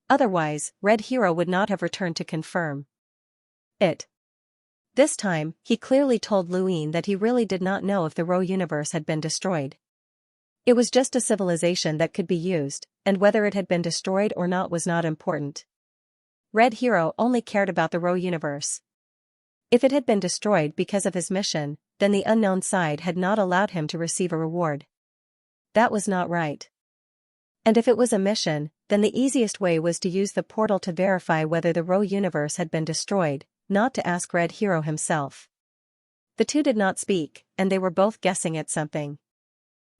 Otherwise, Red Hero would not have returned to confirm it. This time, he clearly told Luin that he really did not know if the Rho universe had been destroyed. It was just a civilization that could be used, and whether it had been destroyed or not was not important. Red Hero only cared about the Rho universe. If it had been destroyed because of his mission, then the unknown side had not allowed him to receive a reward. That was not right. And if it was a mission, then the easiest way was to use the portal to verify whether the Rho universe had been destroyed, not to ask Red Hero himself. The two did not speak, and they were both guessing at something.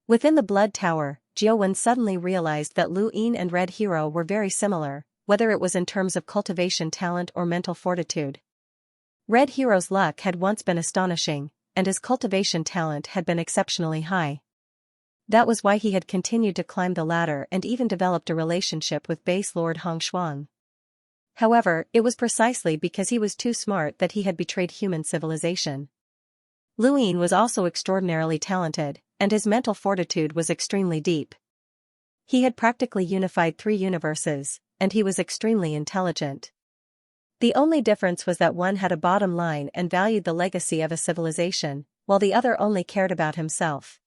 Within the Blood Tower, Jiawen suddenly realized that Luin and Red Hero were very similar, whether it was in terms of cultivation talent or mental fortitude. Red Hero's luck had once been astonishing, and his cultivation talent had been exceptionally high. That was why he had continued to climb the ladder and even developed a relationship with Base Lord Hong Shuang. However, it was precisely because he was too smart that he had betrayed human civilization. Luin was also extraordinarily talented, and his mental fortitude was extremely deep. He had practically unified 3 universes, and he was extremely intelligent. The only difference was that one had a bottom line and valued the legacy of a civilization, while the other only cared about himself.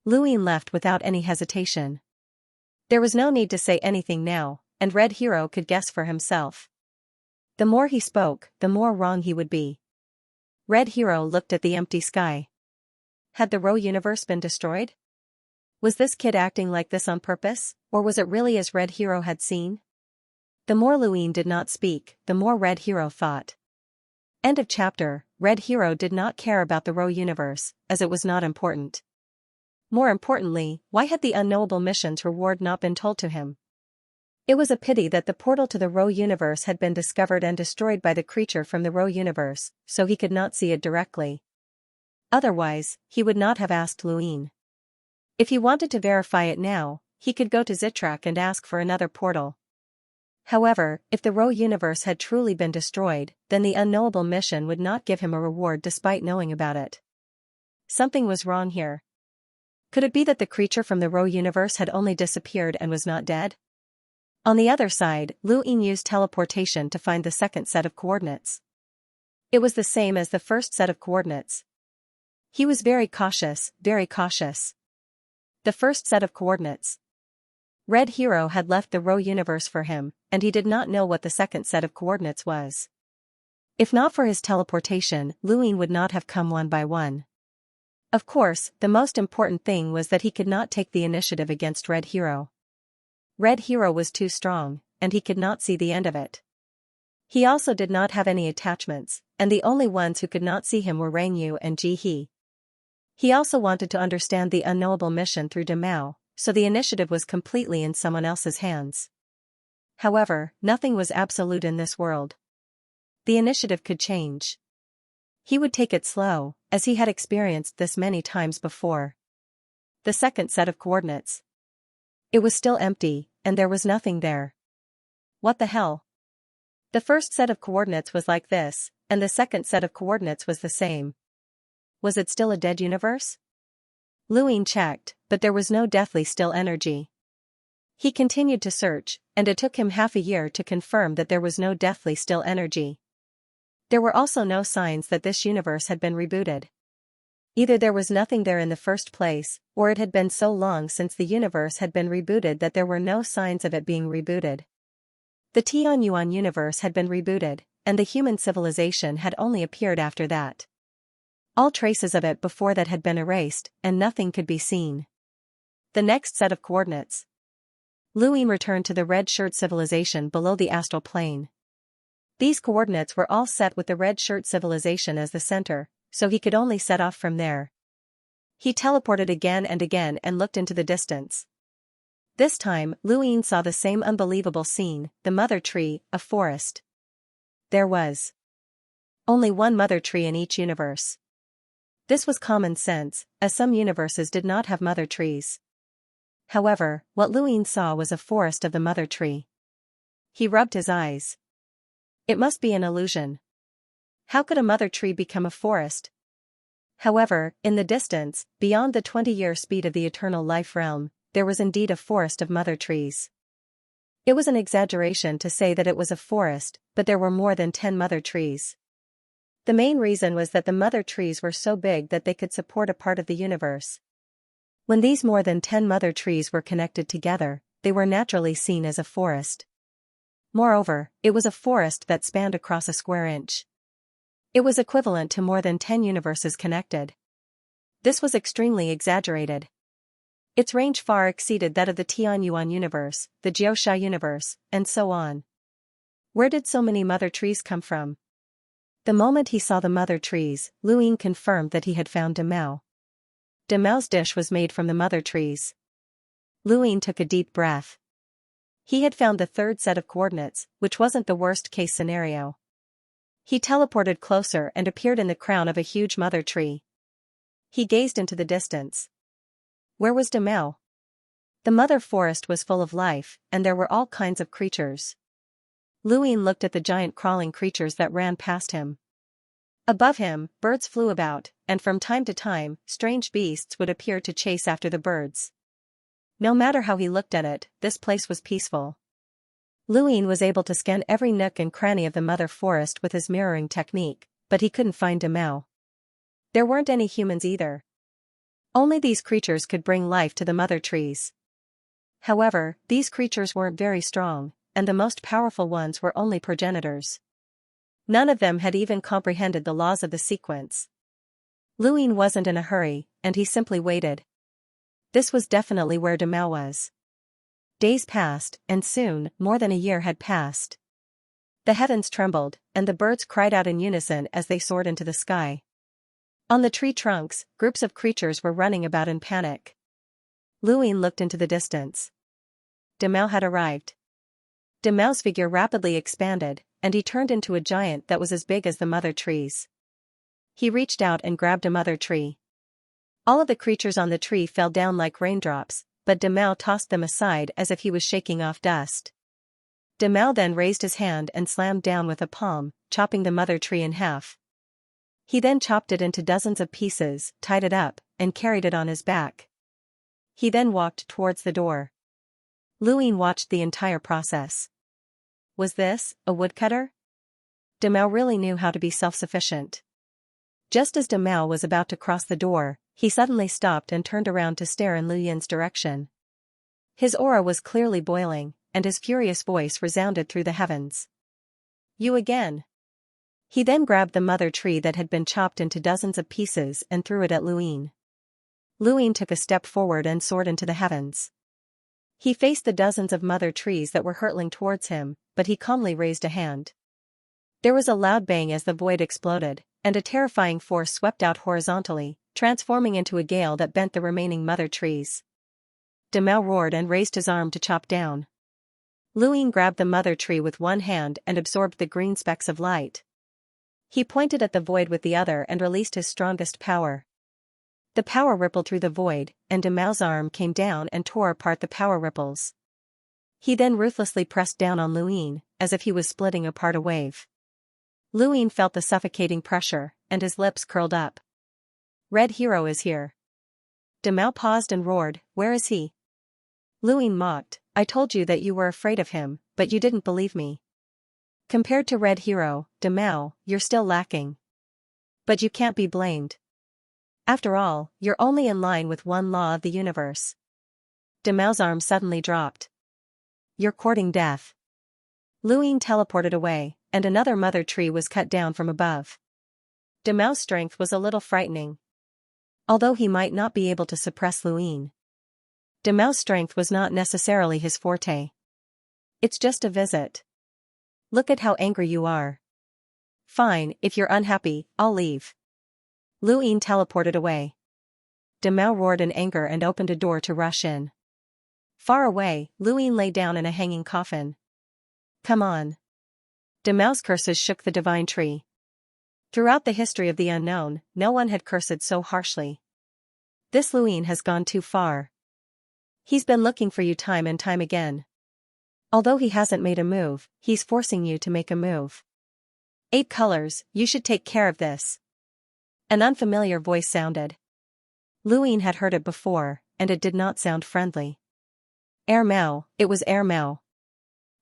Luin left without any hesitation. There was no need to say anything now, and Red Hero could guess for himself. The more he spoke, the more wrong he would be. Red Hero looked at the empty sky. Had the Rho universe been destroyed? Was this kid acting like this on purpose, or was it really as Red Hero had seen? The more Luin did not speak, the more Red Hero thought. End of chapter. Red Hero did not care about the Row universe, as it was not important. More importantly, why had the unknowable mission's reward not been told to him? It was a pity that the portal to the Row universe had been discovered and destroyed by the creature from the Row universe, so he could not see it directly. Otherwise, he would not have asked Luin. If he wanted to verify it now, he could go to Zitrak and ask for another portal. However, if the Row universe had truly been destroyed, then the unknowable mission would not give him a reward despite knowing about it. Something was wrong here. Could it be that the creature from the Row universe had only disappeared and was not dead? On the other side, Luin used teleportation to find the second set of coordinates. It was the same as the first set of coordinates. He was very cautious, very cautious. The first set of coordinates. Red Hero had left the Row universe for him, and he did not know what the second set of coordinates was. If not for his teleportation, Luin would not have come one by one. Of course, the most important thing was that he could not take the initiative against Red Hero. Red Hero was too strong, and he could not see the end of it. He also did not have any attachments, and the only ones who could not see him were Rang Yu and Ji He. He also wanted to understand the unknowable mission through Demao, so the initiative was completely in someone else's hands. However, nothing was absolute in this world. The initiative could change. He would take it slow, as he had experienced this many times before. The second set of coordinates. It was still empty, and there was nothing there. What the hell? The first set of coordinates was like this, and the second set of coordinates was the same. Was it still a dead universe? Luin checked, but there was no deathly still energy. He continued to search, and it took him half a year to confirm that there was no deathly still energy. There were also no signs that this universe had been rebooted. Either there was nothing there in the first place, or it had been so long since the universe had been rebooted that there were no signs of it being rebooted. The Tianyuan universe had been rebooted, and the human civilization had only appeared after that. All traces of it before that had been erased, and nothing could be seen. The next set of coordinates. Luin returned to the Red Shirt civilization below the astral plane. These coordinates were all set with the Red Shirt civilization as the center, so he could only set off from there. He teleported again and again and looked into the distance. This time, Luin saw the same unbelievable scene, the mother tree, a forest. There was only one mother tree in each universe. This was common sense, as some universes did not have mother trees. However, what Luin saw was a forest of the mother tree. He rubbed his eyes. It must be an illusion. How could a mother tree become a forest? However, in the distance, beyond the 20-year speed of the eternal life realm, there was indeed a forest of mother trees. It was an exaggeration to say that it was a forest, but there were more than 10 mother trees. The main reason was that the mother trees were so big that they could support a part of the universe. When these more than 10 mother trees were connected together, they were naturally seen as a forest. Moreover, it was a forest that spanned across a square inch. It was equivalent to more than 10 universes connected. This was extremely exaggerated. Its range far exceeded that of the Tianyuan universe, the Jiaosha universe, and so on. Where did so many mother trees come from? The moment he saw the mother trees, Luin confirmed that he had found Demao. Demao's dish was made from the mother trees. Luin took a deep breath. He had found the third set of coordinates, which wasn't the worst-case scenario. He teleported closer and appeared in the crown of a huge mother tree. He gazed into the distance. Where was Demao? The mother forest was full of life, and there were all kinds of creatures. Luin looked at the giant crawling creatures that ran past him. Above him, birds flew about, and from time to time, strange beasts would appear to chase after the birds. No matter how he looked at it, this place was peaceful. Luin was able to scan every nook and cranny of the mother forest with his mirroring technique, but he couldn't find Demao. There weren't any humans either. Only these creatures could bring life to the mother trees. However, these creatures weren't very strong, and the most powerful ones were only progenitors. None of them had even comprehended the laws of the sequence. Luin wasn't in a hurry, and he simply waited. This was definitely where Demao was. Days passed, and soon, more than a year had passed. The heavens trembled, and the birds cried out in unison as they soared into the sky. On the tree trunks, groups of creatures were running about in panic. Luin looked into the distance. Demao had arrived. Demao's figure rapidly expanded, and he turned into a giant that was as big as the mother trees. He reached out and grabbed a mother tree. All of the creatures on the tree fell down like raindrops, but Demao tossed them aside as if he was shaking off dust. Demao then raised his hand and slammed down with a palm, chopping the mother tree in half. He then chopped it into dozens of pieces, tied it up, and carried it on his back. He then walked towards the door. Luin watched the entire process. Was this a woodcutter? Demao really knew how to be self-sufficient. Just as Demao was about to cross the door, he suddenly stopped and turned around to stare in Luyan's direction. His aura was clearly boiling, and his furious voice resounded through the heavens. You again. He then grabbed the mother tree that had been chopped into dozens of pieces and threw it at Luin. Luin took a step forward and soared into the heavens. He faced the dozens of mother trees that were hurtling towards him, but he calmly raised a hand. There was a loud bang as the void exploded, and a terrifying force swept out horizontally, transforming into a gale that bent the remaining mother trees. Demao roared and raised his arm to chop down. Luin grabbed the mother tree with one hand and absorbed the green specks of light. He pointed at the void with the other and released his strongest power. The power rippled through the void, and Demao's arm came down and tore apart the power ripples. He then ruthlessly pressed down on Luin, as if he was splitting apart a wave. Luin felt the suffocating pressure, and his lips curled up. Red Hero is here. Demao paused and roared, where is he? Luin mocked, I told you that you were afraid of him, but you didn't believe me. Compared to Red Hero, Demao, you're still lacking. But you can't be blamed. After all, you're only in line with one law of the universe. Demao's arm suddenly dropped. You're courting death. Luin teleported away, and another mother tree was cut down from above. Demao's strength was a little frightening. Although he might not be able to suppress Luin, Demao's strength was not necessarily his forte. It's just a visit. Look at how angry you are. Fine, if you're unhappy, I'll leave. Luin teleported away. Demao roared in anger and opened a door to rush in. Far away, Luin lay down in a hanging coffin. Come on. Demao's curses shook the divine tree. Throughout the history of the unknown, no one had cursed so harshly. This Luin has gone too far. He's been looking for you time and time again. Although he hasn't made a move, he's forcing you to make a move. 8 colors, you should take care of this. An unfamiliar voice sounded. Luin had heard it before, and it did not sound friendly. Air Mao, it was Air Mao.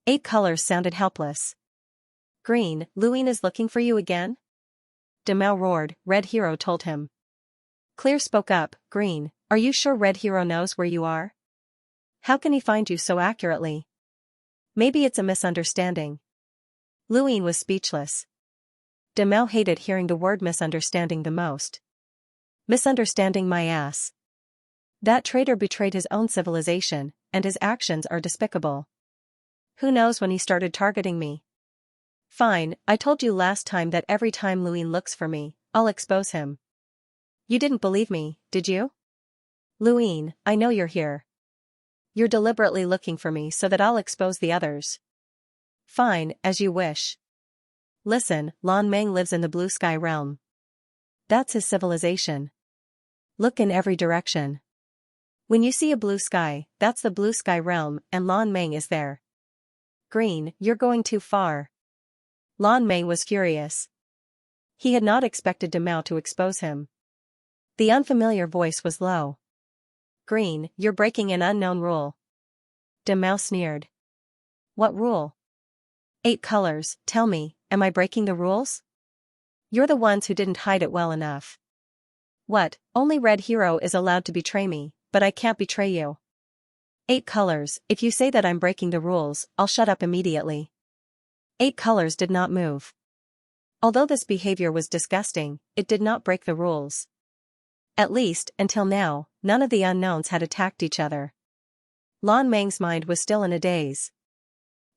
8 colors sounded helpless. Green, Luin is looking for you again? Demao roared, Red Hero told him. Clear spoke up, Green, are you sure Red Hero knows where you are? How can he find you so accurately? Maybe it's a misunderstanding. Luin was speechless. Demao hated hearing the word misunderstanding the most. Misunderstanding my ass. That traitor betrayed his own civilization, and his actions are despicable. Who knows when he started targeting me? Fine, I told you last time that every time Luin looks for me, I'll expose him. You didn't believe me, did you? Luin, I know you're here. You're deliberately looking for me so that I'll expose the others. Fine, as you wish. Listen, Lan Meng lives in the blue sky realm. That's his civilization. Look in every direction. When you see a blue sky, that's the blue sky realm, and Lan Meng is there. Green, you're going too far. Lan Meng was furious. He had not expected Demao to expose him. The unfamiliar voice was low. Green, you're breaking an unknown rule. Demao sneered. What rule? 8 colors, tell me, am I breaking the rules? You're the ones who didn't hide it well enough. What, only Red Hero is allowed to betray me, but I can't betray you. 8 colors, if you say that I'm breaking the rules, I'll shut up immediately. 8 colors did not move. Although this behavior was disgusting, it did not break the rules. At least, until now, none of the unknowns had attacked each other. Lan Meng's mind was still in a daze.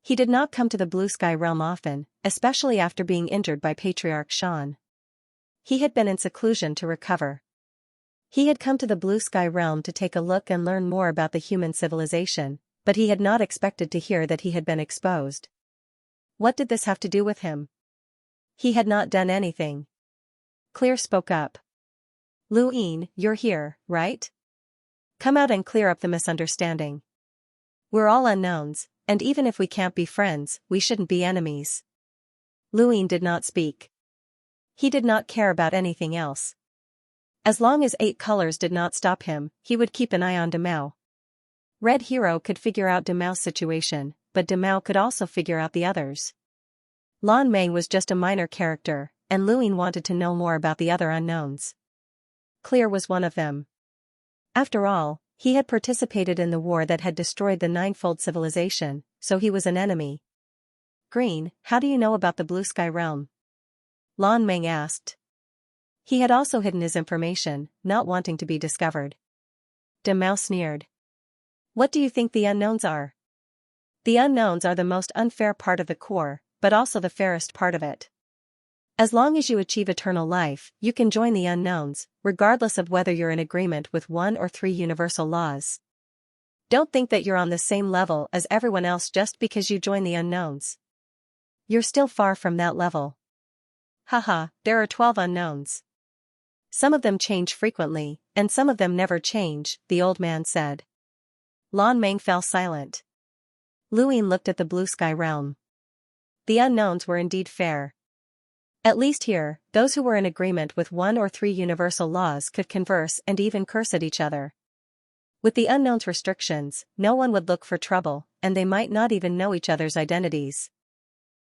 He did not come to the Blue Sky Realm often, especially after being injured by Patriarch Shan. He had been in seclusion to recover. He had come to the Blue Sky Realm to take a look and learn more about the human civilization, but he had not expected to hear that he had been exposed. What did this have to do with him? He had not done anything. Clear spoke up. Lu Yin, you're here, right? Come out and clear up the misunderstanding. We're all unknowns, and even if we can't be friends, we shouldn't be enemies. Lu Yin did not speak. He did not care about anything else. As long as 8 colors did not stop him, he would keep an eye on Demao. Red Hero could figure out Demao's situation, but Demao could also figure out the others. Lan Meng was just a minor character, and Lu Yin wanted to know more about the other unknowns. Clear was one of them. After all, he had participated in the war that had destroyed the Ninefold civilization, so he was an enemy. Green, how do you know about the Blue Sky Realm? Lan Meng asked. He had also hidden his information, not wanting to be discovered. Demao sneered. What do you think the unknowns are? The unknowns are the most unfair part of the core, but also the fairest part of it. As long as you achieve eternal life, you can join the unknowns, regardless of whether you're in agreement with 1 or 3 universal laws. Don't think that you're on the same level as everyone else just because you join the unknowns. You're still far from that level. Haha, there are 12 unknowns. Some of them change frequently, and some of them never change, the old man said. Lan Meng fell silent. Lu Yin looked at the Blue Sky Realm. The unknowns were indeed fair. At least here, those who were in agreement with 1 or 3 universal laws could converse and even curse at each other. With the unknown's restrictions, no one would look for trouble, and they might not even know each other's identities.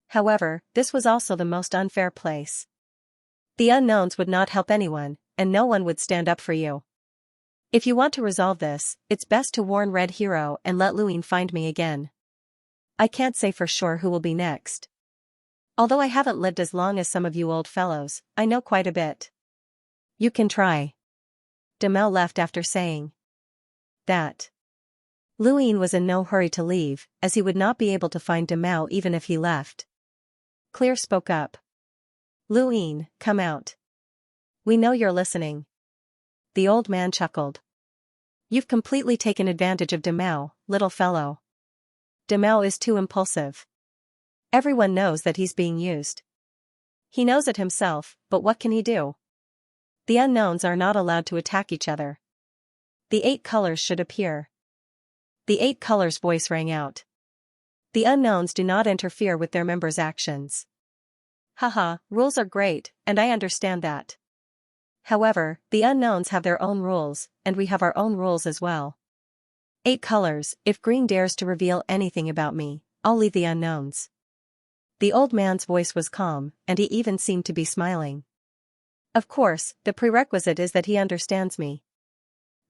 However, this was also the most unfair place. The unknowns would not help anyone, and no one would stand up for you. If you want to resolve this, it's best to warn Red Hero and let Lu Yin find me again. I can't say for sure who will be next. Although I haven't lived as long as some of you old fellows, I know quite a bit. You can try. Demao left after saying that. Lu Yin was in no hurry to leave, as he would not be able to find Demao even if he left. Clear spoke up. Lu Yin, come out. We know you're listening. The old man chuckled. You've completely taken advantage of Demao, little fellow. Demao is too impulsive. Everyone knows that he's being used. He knows it himself, but what can he do? The unknowns are not allowed to attack each other. The 8 colors should appear. The 8 colors' voice rang out. The unknowns do not interfere with their members' actions. Haha, rules are great, and I understand that. However, the unknowns have their own rules, and we have our own rules as well. 8 colors, if Green dares to reveal anything about me, I'll leave the unknowns. The old man's voice was calm, and he even seemed to be smiling. Of course, the prerequisite is that he understands me.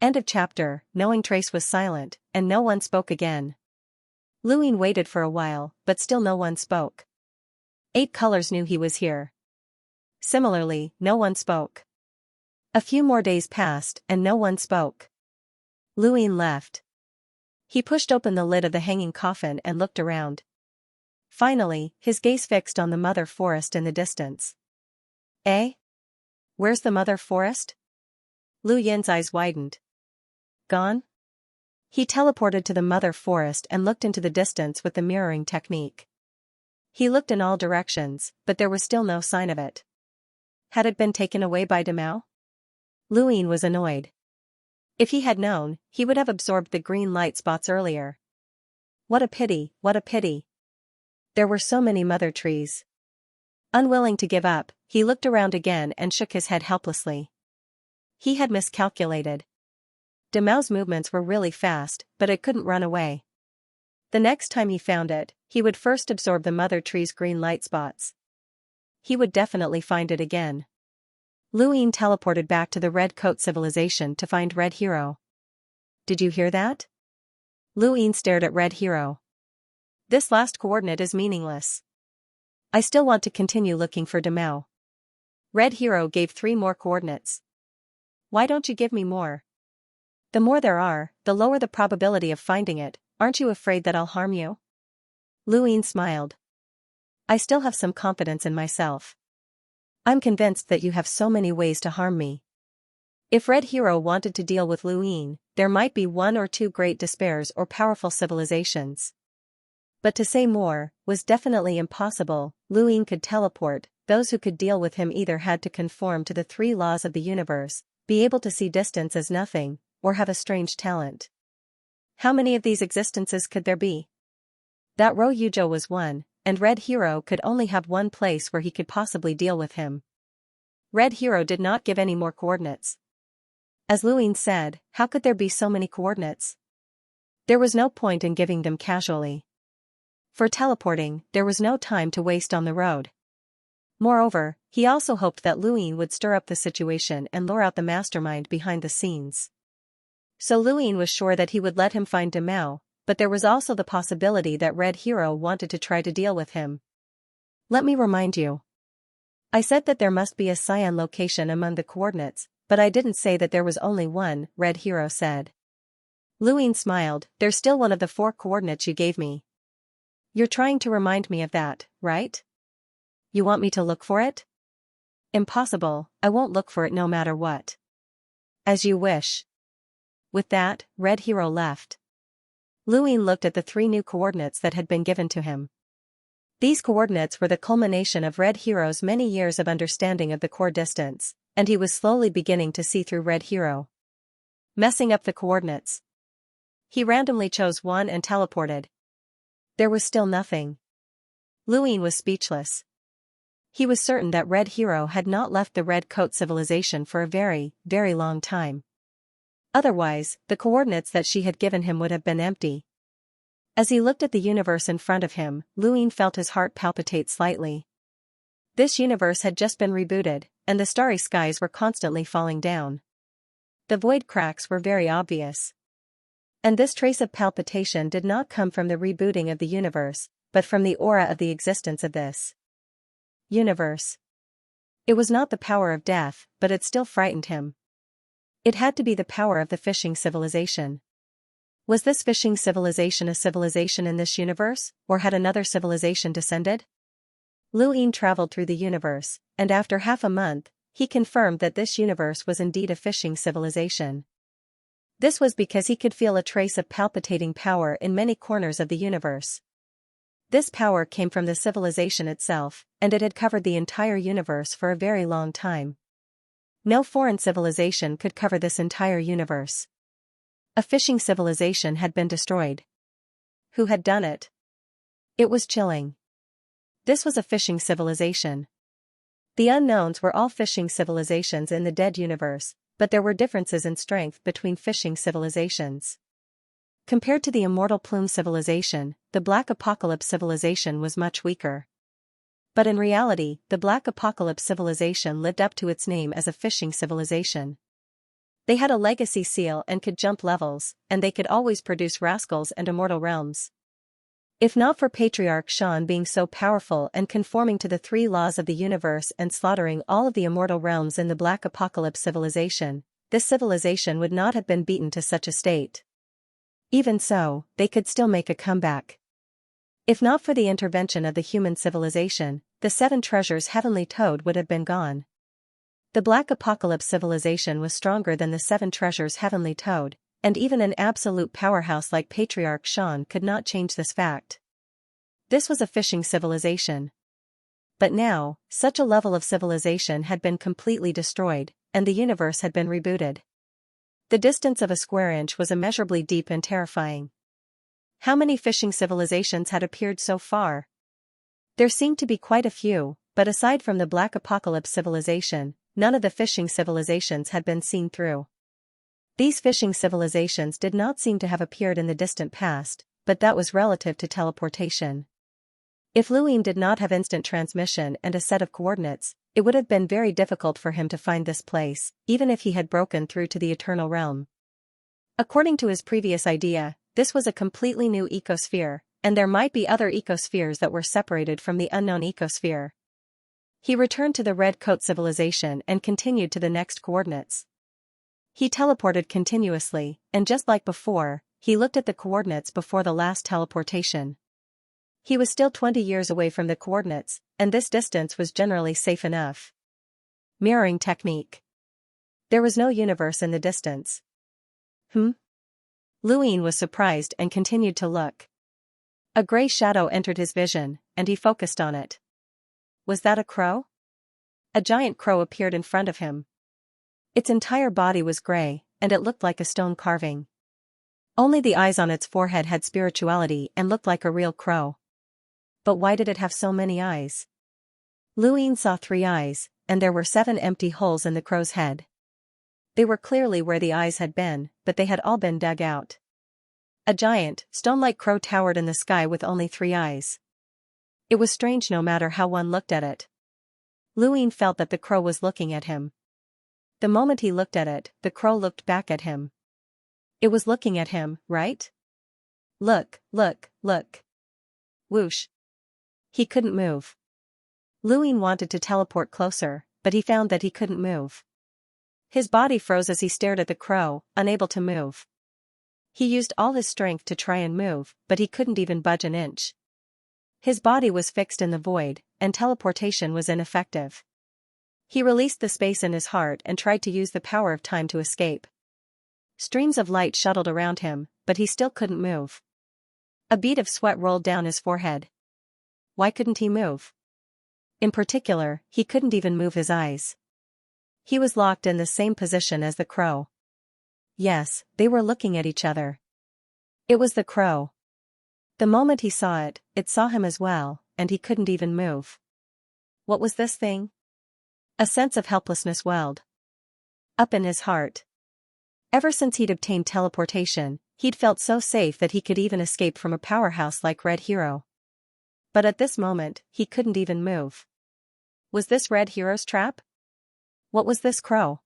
End of chapter. Knowing Trace was silent, and no one spoke again. Lu Yin waited for a while, but still no one spoke. 8 colors knew he was here. Similarly, no one spoke. A few more days passed, and no one spoke. Lu Yin left. He pushed open the lid of the hanging coffin and looked around. Finally, his gaze fixed on the mother forest in the distance. Eh? Where's the mother forest? Lu Yin's eyes widened. Gone? He teleported to the mother forest and looked into the distance with the mirroring technique. He looked in all directions, but there was still no sign of it. Had it been taken away by Demao? Lu Yin was annoyed. If he had known, he would have absorbed the green light spots earlier. What a pity, what a pity. There were so many mother trees. Unwilling to give up, he looked around again and shook his head helplessly. He had miscalculated. Demao's movements were really fast, but it couldn't run away. The next time he found it, he would first absorb the mother tree's green light spots. He would definitely find it again. Lu Yin teleported back to the Red Coat civilization to find Red Hero. Did you hear that? Lu Yin stared at Red Hero. This last coordinate is meaningless. I still want to continue looking for Demao. Red Hero gave 3 more coordinates. Why don't you give me more? The more there are, the lower the probability of finding it. Aren't you afraid that I'll harm you? Luine smiled. I still have some confidence in myself. I'm convinced that you have so many ways to harm me. If Red Hero wanted to deal with Luine, there might be one or two great despairs or powerful civilizations. But to say more was definitely impossible. Luine could teleport. Those who could deal with him either had to conform to the three laws of the universe, be able to see distance as nothing, or have a strange talent. How many of these existences could there be? That Ro Yujo was one, and Red Hero could only have one place where he could possibly deal with him. Red Hero did not give any more coordinates. As Luine said, how could there be so many coordinates? There was no point in giving them casually. For teleporting, there was no time to waste on the road. Moreover, he also hoped that Luine would stir up the situation and lure out the mastermind behind the scenes. So Luine was sure that he would let him find Demao, but there was also the possibility that Red Hero wanted to try to deal with him. Let me remind you. I said that there must be a Xian location among the coordinates, but I didn't say that there was only one, Red Hero said. Luine smiled. There's still one of the 4 coordinates you gave me. You're trying to remind me of that, right? You want me to look for it? Impossible, I won't look for it no matter what. As you wish. With that, Red Hero left. Luine looked at the 3 new coordinates that had been given to him. These coordinates were the culmination of Red Hero's many years of understanding of the core distance, and he was slowly beginning to see through Red Hero. Messing up the coordinates. He randomly chose one and teleported. There was still nothing. Luine was speechless. He was certain that Red Hero had not left the Red Coat civilization for a very, very long time. Otherwise, the coordinates that she had given him would have been empty. As he looked at the universe in front of him, Luine felt his heart palpitate slightly. This universe had just been rebooted, and the starry skies were constantly falling down. The void cracks were very obvious. And this trace of palpitation did not come from the rebooting of the universe, but from the aura of the existence of this universe. It was not the power of death, but it still frightened him. It had to be the power of the fishing civilization. Was this fishing civilization a civilization in this universe, or had another civilization descended? Luine traveled through the universe, and after half a month, he confirmed that this universe was indeed a fishing civilization. This was because he could feel a trace of palpitating power in many corners of the universe. This power came from the civilization itself, and it had covered the entire universe for a very long time. No foreign civilization could cover this entire universe. A fishing civilization had been destroyed. Who had done it? It was chilling. This was a fishing civilization. The unknowns were all fishing civilizations in the dead universe, but there were differences in strength between fishing civilizations. Compared to the immortal Plume civilization, the Black Apocalypse civilization was much weaker. But in reality, the Black Apocalypse civilization lived up to its name as a fishing civilization. They had a legacy seal and could jump levels, and they could always produce rascals and immortal realms. If not for Patriarch Xian being so powerful and conforming to the 3 laws of the universe and slaughtering all of the immortal realms in the Black Apocalypse civilization, this civilization would not have been beaten to such a state. Even so, they could still make a comeback. If not for the intervention of the human civilization, the 7 treasures Heavenly Toad would have been gone. The Black Apocalypse civilization was stronger than the 7 treasures Heavenly Toad, and even an absolute powerhouse like Patriarch Xian could not change this fact. This was a fishing civilization. But now, such a level of civilization had been completely destroyed, and the universe had been rebooted. The distance of a square inch was immeasurably deep and terrifying. How many fishing civilizations had appeared so far? There seemed to be quite a few, but aside from the Black Apocalypse civilization, none of the fishing civilizations had been seen through. These fishing civilizations did not seem to have appeared in the distant past, but that was relative to teleportation. If Luine did not have instant transmission and a set of coordinates, it would have been very difficult for him to find this place, even if he had broken through to the Eternal Realm. According to his previous idea, this was a completely new ecosphere, and there might be other ecospheres that were separated from the unknown ecosphere. He returned to the Red Coat civilization and continued to the next coordinates. He teleported continuously, and just like before, he looked at the coordinates before the last teleportation. He was still 20 years away from the coordinates, and this distance was generally safe enough. Mirroring technique. There was no universe in the distance. Luin was surprised and continued to look. A gray shadow entered his vision, and he focused on it. Was that a crow? A giant crow appeared in front of him. Its entire body was gray, and it looked like a stone carving. Only the eyes on its forehead had spirituality and looked like a real crow. But why did it have so many eyes? Luin saw 3 eyes, and there were 7 empty holes in the crow's head. They were clearly where the eyes had been, but they had all been dug out. A giant, stone-like crow towered in the sky with only 3 eyes. It was strange no matter how one looked at it. Luin felt that the crow was looking at him. The moment he looked at it, the crow looked back at him. It was looking at him, right? Look, look, look. Whoosh. He couldn't move. Luin wanted to teleport closer, but he found that he couldn't move. His body froze as he stared at the crow, unable to move. He used all his strength to try and move, but he couldn't even budge an inch. His body was fixed in the void, and teleportation was ineffective. He released the space in his heart and tried to use the power of time to escape. Streams of light shuttled around him, but he still couldn't move. A bead of sweat rolled down his forehead. Why couldn't he move? In particular, he couldn't even move his eyes. He was locked in the same position as the crow. Yes, they were looking at each other. It was the crow. The moment he saw it, it saw him as well, and he couldn't even move. What was this thing? A sense of helplessness welled up in his heart. Ever since he'd obtained teleportation, he'd felt so safe that he could even escape from a powerhouse like Red Hero. But at this moment, he couldn't even move. Was this Red Hero's trap? What was this crow?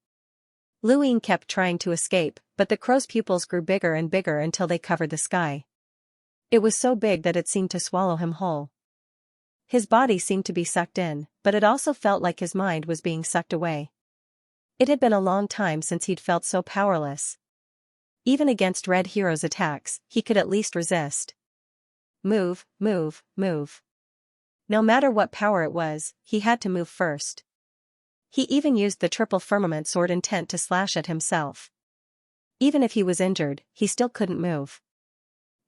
Luin kept trying to escape, but the crow's pupils grew bigger and bigger until they covered the sky. It was so big that it seemed to swallow him whole. His body seemed to be sucked in, but it also felt like his mind was being sucked away. It had been a long time since he'd felt so powerless. Even against Red Hero's attacks, he could at least resist. Move, move, move. No matter what power it was, he had to move first. He even used the triple firmament sword intent to slash at himself. Even if he was injured, he still couldn't move.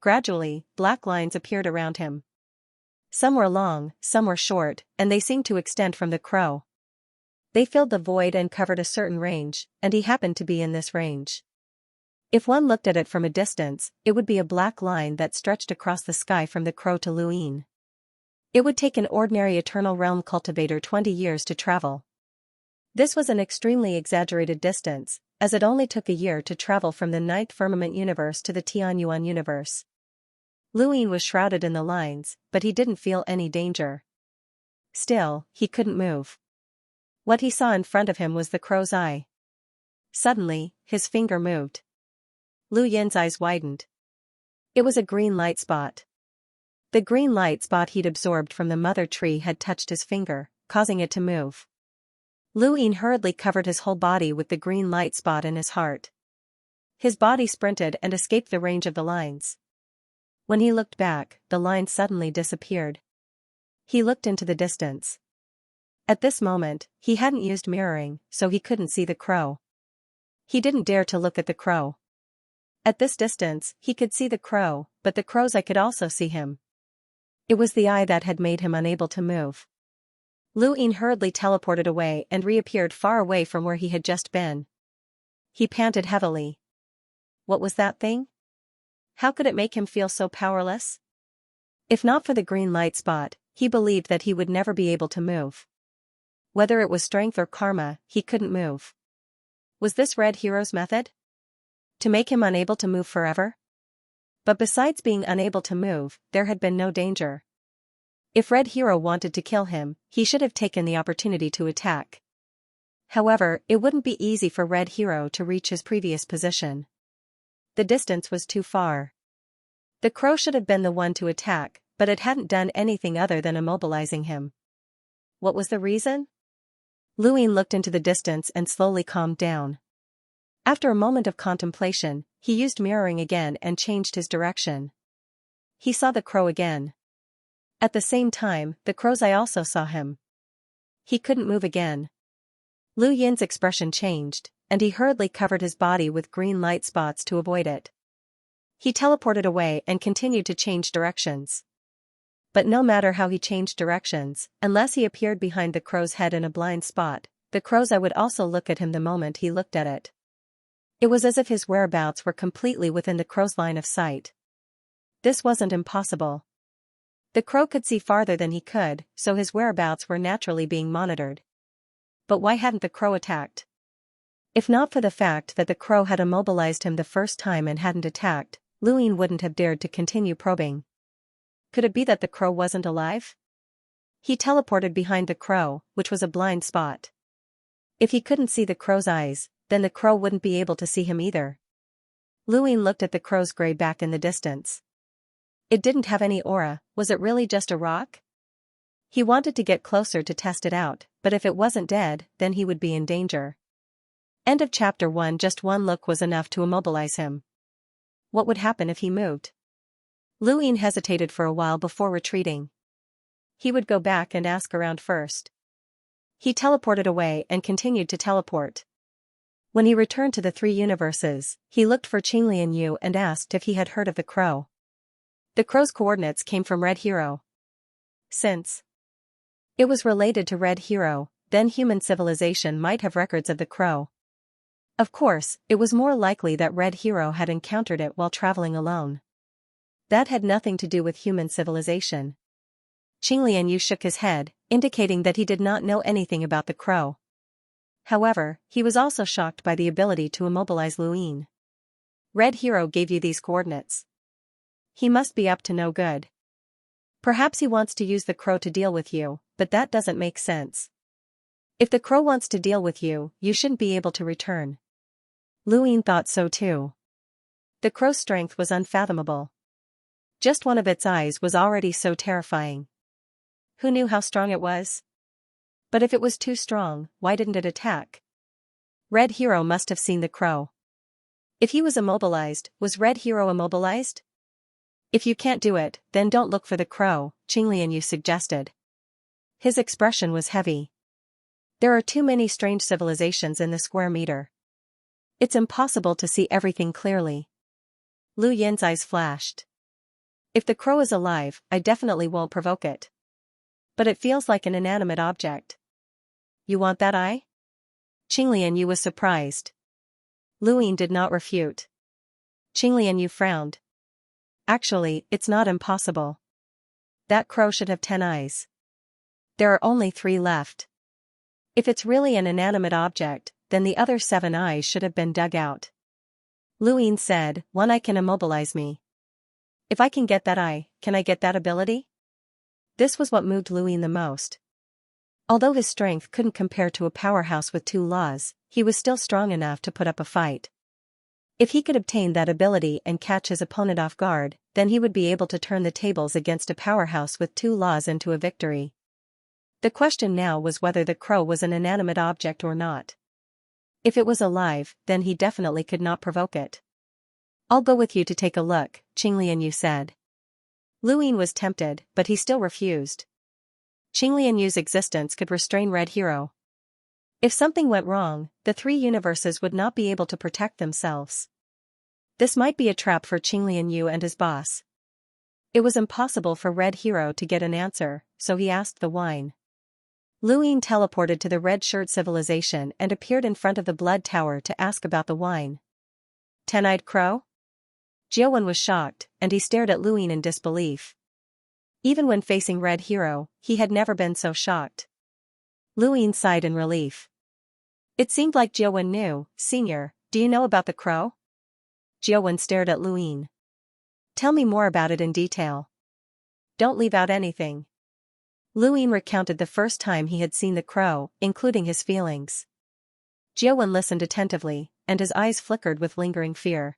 Gradually, black lines appeared around him. Some were long, some were short, and they seemed to extend from the crow. They filled the void and covered a certain range, and he happened to be in this range. If one looked at it from a distance, it would be a black line that stretched across the sky from the crow to Luin. It would take an ordinary Eternal Realm cultivator 20 years to travel. This was an extremely exaggerated distance, as it only took a year to travel from the Ninth Firmament universe to the Tianyuan universe. Luin was shrouded in the lines, but he didn't feel any danger. Still, he couldn't move. What he saw in front of him was the crow's eye. Suddenly, his finger moved. Lu Yin's eyes widened. It was a green light spot. The green light spot he'd absorbed from the mother tree had touched his finger, causing it to move. Luin hurriedly covered his whole body with the green light spot in his heart. His body sprinted and escaped the range of the lines. When he looked back, the lines suddenly disappeared. He looked into the distance. At this moment, he hadn't used mirroring, so he couldn't see the crow. He didn't dare to look at the crow. At this distance, he could see the crow, but the crow's eye could also see him. It was the eye that had made him unable to move. Luin hurriedly teleported away and reappeared far away from where he had just been. He panted heavily. What was that thing? How could it make him feel so powerless? If not for the green light spot, he believed that he would never be able to move. Whether it was strength or karma, he couldn't move. Was this Red Hero's method? To make him unable to move forever? But besides being unable to move, there had been no danger. If Red Hero wanted to kill him, he should have taken the opportunity to attack. However, it wouldn't be easy for Red Hero to reach his previous position. The distance was too far. The crow should have been the one to attack, but it hadn't done anything other than immobilizing him. What was the reason? Luin looked into the distance and slowly calmed down. After a moment of contemplation, he used mirroring again and changed his direction. He saw the crow again. At the same time, the crow's eye also saw him. He couldn't move again. Lu Yin's expression changed, and he hurriedly covered his body with green light spots to avoid it. He teleported away and continued to change directions. But no matter how he changed directions, unless he appeared behind the crow's head in a blind spot, the crow's eye would also look at him the moment he looked at it. It was as if his whereabouts were completely within the crow's line of sight. This wasn't impossible. The crow could see farther than he could, so his whereabouts were naturally being monitored. But why hadn't the crow attacked? If not for the fact that the crow had immobilized him the first time and hadn't attacked, Lu Yin wouldn't have dared to continue probing. Could it be that the crow wasn't alive? He teleported behind the crow, which was a blind spot. If he couldn't see the crow's eyes, then the crow wouldn't be able to see him either. Lu Yin looked at the crow's gray back in the distance. It didn't have any aura. Was it really just a rock? He wanted to get closer to test it out, but if it wasn't dead, then he would be in danger. End of chapter 1. Just one look was enough to immobilize him. What would happen if he moved? Lu Yin hesitated for a while before retreating. He would go back and ask around first. He teleported away and continued to teleport. When he returned to the three universes, he looked for Xianxia and asked if he had heard of the crow. The crow's coordinates came from Red Hero. Since it was related to Red Hero, then human civilization might have records of the crow. Of course, it was more likely that Red Hero had encountered it while traveling alone. That had nothing to do with human civilization. Xianxia shook his head, indicating that he did not know anything about the crow. However, he was also shocked by the ability to immobilize Lu Yin. Red Hero gave you these coordinates. He must be up to no good. Perhaps he wants to use the crow to deal with you, but that doesn't make sense. If the crow wants to deal with you, you shouldn't be able to return. Lu Yin thought so too. The crow's strength was unfathomable. Just one of its eyes was already so terrifying. Who knew how strong it was? But if it was too strong, why didn't it attack? Red Hero must have seen the crow. If he was immobilized, was Red Hero immobilized? If you can't do it, then don't look for the crow, Xianxia suggested. His expression was heavy. There are too many strange civilizations in the square meter. It's impossible to see everything clearly. Lu Yin's eyes flashed. If the crow is alive, I definitely won't provoke it. But it feels like an inanimate object. You want that eye? Xianxia was surprised. Lu Yin did not refute. Xianxia frowned. Actually, it's not impossible. That crow should have 10 eyes. There are only 3 left. If it's really an inanimate object, then the other 7 eyes should have been dug out. Lu Yin said, one eye can immobilize me. If I can get that eye, can I get that ability? This was what moved Lu Yin the most. Although his strength couldn't compare to a powerhouse with 2 laws, he was still strong enough to put up a fight. If he could obtain that ability and catch his opponent off guard, then he would be able to turn the tables against a powerhouse with 2 laws into a victory. The question now was whether the crow was an inanimate object or not. If it was alive, then he definitely could not provoke it. I'll go with you to take a look, Xianxia said. Lu Yin was tempted, but he still refused. Xianxia's existence could restrain Red Hero. If something went wrong, the 3 universes would not be able to protect themselves. This might be a trap for Xianxia and his boss. It was impossible for Red Hero to get an answer, so he asked the wine. Lu Yin teleported to the Red Shirt civilization and appeared in front of the Blood Tower to ask about the wine. 10-eyed crow? Jiawen was shocked, and he stared at Lu Yin in disbelief. Even when facing Red Hero, he had never been so shocked. Lu Yin sighed in relief. It seemed like Jiawen knew. Senior, do you know about the crow? Jiawen stared at Lu Yin. Tell me more about it in detail. Don't leave out anything. Lu Yin recounted the first time he had seen the crow, including his feelings. Jiawen listened attentively, and his eyes flickered with lingering fear.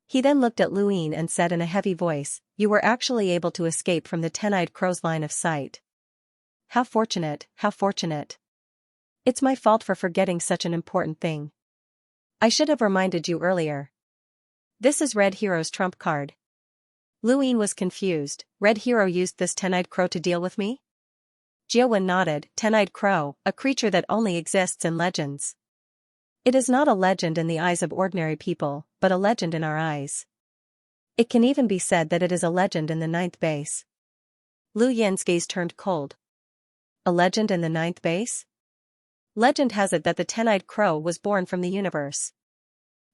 He then looked at Lu Yin and said in a heavy voice, you were actually able to escape from the 10-eyed crow's line of sight. How fortunate, how fortunate. It's my fault for forgetting such an important thing. I should have reminded you earlier. This is Red Hero's trump card. Luin was confused. Red Hero used this ten-eyed crow to deal with me? Jiawen nodded. Ten-eyed crow, a creature that only exists in legends. It is not a legend in the eyes of ordinary people, but a legend in our eyes. It can even be said that it is a legend in the ninth base. Lu Yin's gaze turned cold. A legend in the ninth base? Legend has it that the ten-eyed crow was born from the universe.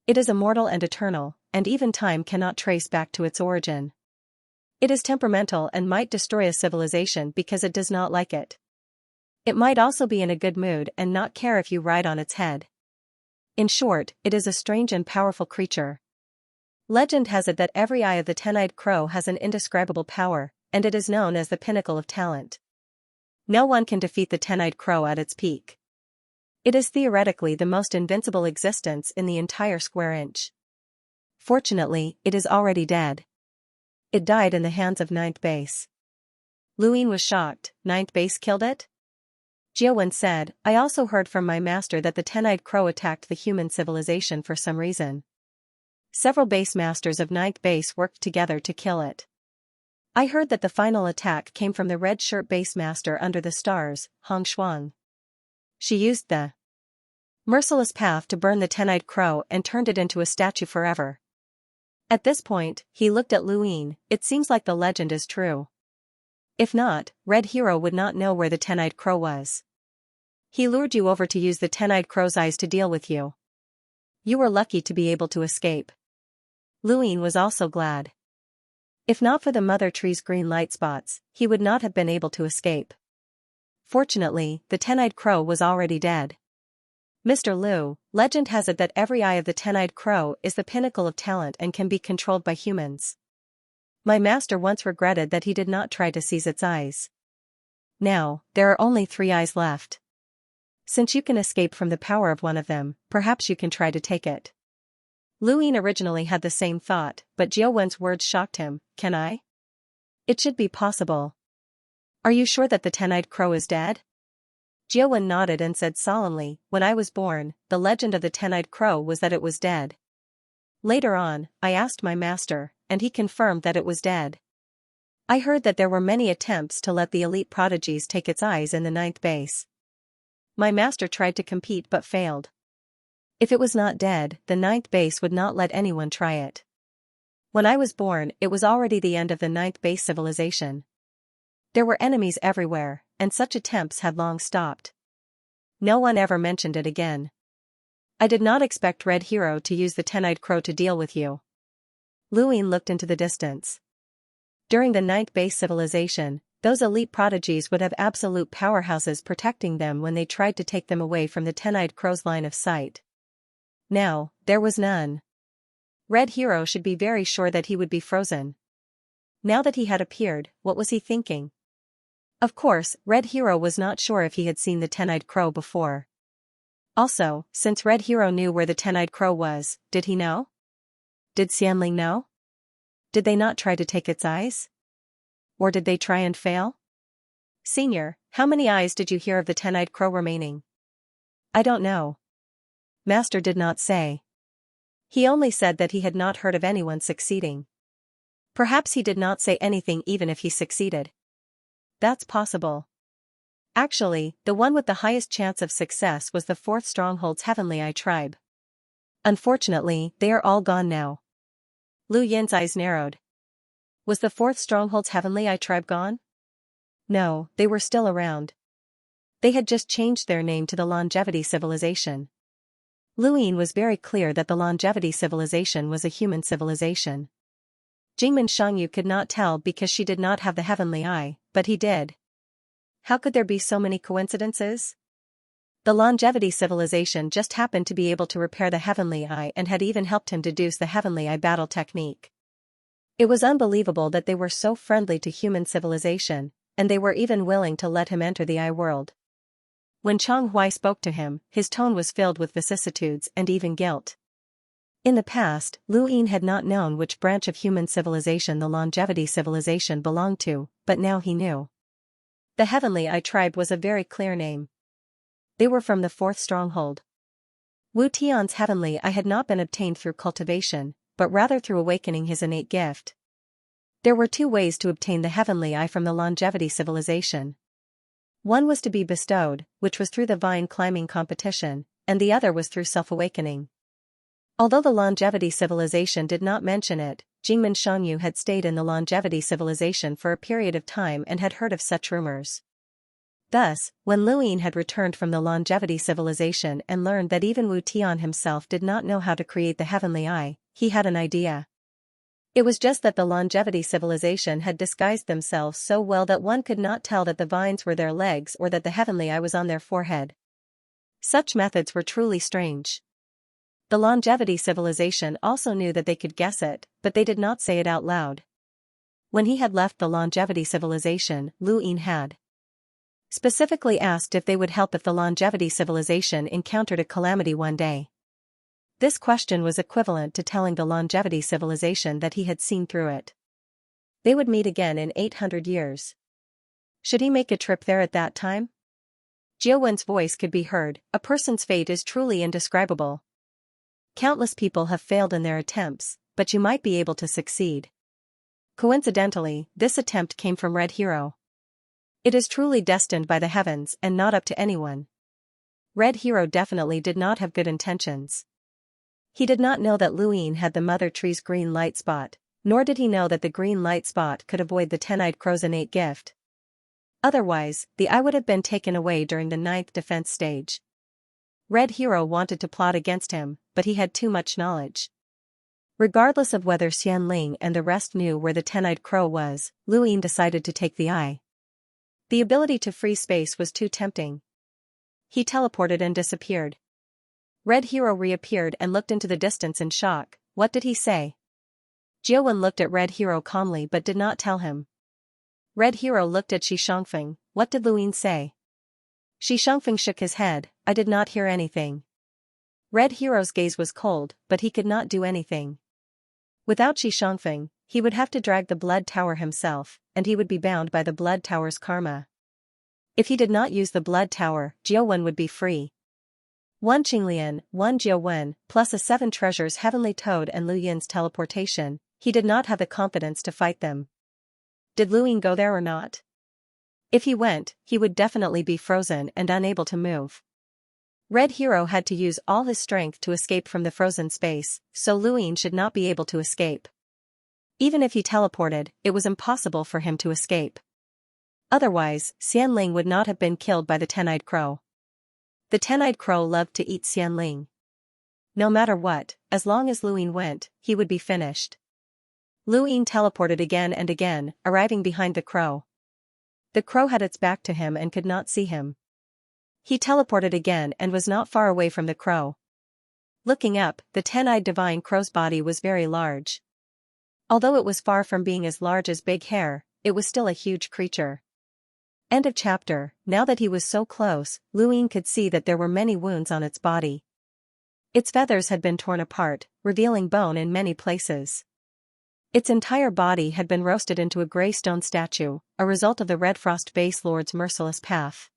It is immortal and eternal, and even time cannot trace back to its origin. It is temperamental and might destroy a civilization because it does not like it. It might also be in a good mood and not care if you ride on its head. In short, it is a strange and powerful creature. Legend has it that every eye of the ten-eyed crow has an indescribable power, and it is known as the pinnacle of talent. No one can defeat the ten-eyed crow at its peak. It is theoretically the most invincible existence in the entire square inch. Fortunately, it is already dead. It died in the hands of ninth base. Luin was shocked. Ninth base killed it? Jiawen said, I also heard from my master that the ten-eyed crow attacked the human civilization for some reason. Several base masters of ninth base worked together to kill it. I heard that the final attack came from the red shirt base master under the stars, Hong Shuang. She used the merciless path to burn the ten-eyed crow and turned it into a statue forever. At this point, he looked at Luin. It seems like the legend is true. If not, Red Hero would not know where the ten-eyed crow was. He lured you over to use the ten-eyed crow's eyes to deal with you. You were lucky to be able to escape. Luin was also glad. If not for the mother tree's green light spots, he would not have been able to escape. Fortunately, the ten-eyed crow was already dead. Mr. Liu, legend has it that every eye of the ten-eyed crow is the pinnacle of talent and can be controlled by humans. My master once regretted that he did not try to seize its eyes. Now, there are only 3 eyes left. Since you can escape from the power of one of them, perhaps you can try to take it. Luin originally had the same thought, but Jiawen's words shocked him. Can I? It should be possible. Are you sure that the ten-eyed crow is dead? Jiawen nodded and said solemnly, when I was born, the legend of the ten-eyed crow was that it was dead. Later on, I asked my master, and he confirmed that it was dead. I heard that there were many attempts to let the elite prodigies take its eyes in the ninth base. My master tried to compete but failed. If it was not dead, the ninth base would not let anyone try it. When I was born, it was already the end of the ninth base civilization. There were enemies everywhere, and such attempts had long stopped. No one ever mentioned it again. I did not expect Red Hero to use the ten-eyed crow to deal with you. Luin looked into the distance. During the ninth base civilization, those elite prodigies would have absolute powerhouses protecting them when they tried to take them away from the ten-eyed crow's line of sight. Now, there was none. Red Hero should be very sure that he would be frozen. Now that he had appeared, what was he thinking? Of course, Red Hero was not sure if he had seen the ten-eyed crow before. Also, since Red Hero knew where the ten-eyed crow was, did he know? Did Xianling know? Did they not try to take its eyes? Or did they try and fail? Senior, how many eyes did you hear of the ten-eyed crow remaining? I don't know. Master did not say. He only said that he had not heard of anyone succeeding. Perhaps he did not say anything even if he succeeded. That's possible. Actually, the one with the highest chance of success was the 4th Stronghold's Heavenly Eye tribe. Unfortunately, they are all gone now. Lu Yin's eyes narrowed. Was the 4th Stronghold's Heavenly Eye tribe gone? No, they were still around. They had just changed their name to the Longevity Civilization. Luin was very clear that the Longevity Civilization was a human civilization. Jingmin Shangyu could not tell because she did not have the Heavenly Eye, but he did. How could there be so many coincidences? The Longevity Civilization just happened to be able to repair the Heavenly Eye and had even helped him deduce the Heavenly Eye battle technique. It was unbelievable that they were so friendly to human civilization, and they were even willing to let him enter the Eye world. When Chang Hui spoke to him, his tone was filled with vicissitudes and even guilt. In the past, Lu Yin had not known which branch of human civilization the Longevity Civilization belonged to, but now he knew. The Heavenly Eye tribe was a very clear name. They were from the 4th Stronghold. Wu Tian's heavenly eye had not been obtained through cultivation, but rather through awakening his innate gift. There were two ways to obtain the heavenly eye from the longevity civilization. One was to be bestowed, which was through the vine climbing competition, and the other was through self-awakening. Although the longevity civilization did not mention it, Jingmen Shangyu had stayed in the longevity civilization for a period of time and had heard of such rumors. Thus, when Luyin had returned from the longevity civilization and learned that even Wu Tian himself did not know how to create the heavenly eye, he had an idea. It was just that the longevity civilization had disguised themselves so well that one could not tell that the vines were their legs or that the heavenly eye was on their forehead. Such methods were truly strange. The longevity civilization also knew that they could guess it, but they did not say it out loud. When he had left the longevity civilization, Luyin had specifically asked if they would help if the longevity civilization encountered a calamity one day. This question was equivalent to telling the longevity civilization that he had seen through it. They would meet again in 800 years. Should he make a trip there at that time? Jiao Wen's voice could be heard. A person's fate is truly indescribable. Countless people have failed in their attempts, but you might be able to succeed. Coincidentally, this attempt came from Red Hero. It is truly destined by the heavens and not up to anyone. Red Hero definitely did not have good intentions. He did not know that Luyin had the mother tree's green light spot, nor did he know that the green light spot could avoid the 10-eyed crow's innate gift. Otherwise, the eye would have been taken away during the 9th defense stage. Red Hero wanted to plot against him, but he had too much knowledge. Regardless of whether Xianling and the rest knew where the 10-eyed crow was, Luyin decided to take the eye. The ability to freeze space was too tempting. He teleported and disappeared. Red Hero reappeared and looked into the distance in shock. What did he say? Jiao Wen looked at Red Hero calmly but did not tell him. Red Hero looked at Xianxia. What did Luyin say? Xianxia shook his head. I did not hear anything. Red Hero's gaze was cold, but he could not do anything. Without Xianxia, he would have to drag the blood tower himself, and he would be bound by the blood tower's karma. If he did not use the blood tower, Jiao Wen would be free. 1 Qinglian, 1 Jiao Wen, plus a 7 treasures heavenly toad and Luyin's teleportation, he did not have the confidence to fight them. Did Luyin go there or not? If he went, he would definitely be frozen and unable to move. Red Hero had to use all his strength to escape from the frozen space, so Luyin should not be able to escape. Even if he teleported, it was impossible for him to escape. Otherwise, Xianling would not have been killed by the 10-eyed crow. The 10-eyed crow loved to eat Xianling. No matter what, as long as Luyin went, he would be finished. Luyin teleported again and again, arriving behind the crow. The crow had its back to him and could not see him. He teleported again and was not far away from the crow. Looking up, the 10-eyed divine crow's body was very large. Although it was far from being as large as Big Hair, it was still a huge creature. End of chapter. Now that he was so close, Luyin could see that there were many wounds on its body. Its feathers had been torn apart, revealing bone in many places. Its entire body had been roasted into a grey stone statue, a result of the Red Frost Base Lord's merciless path.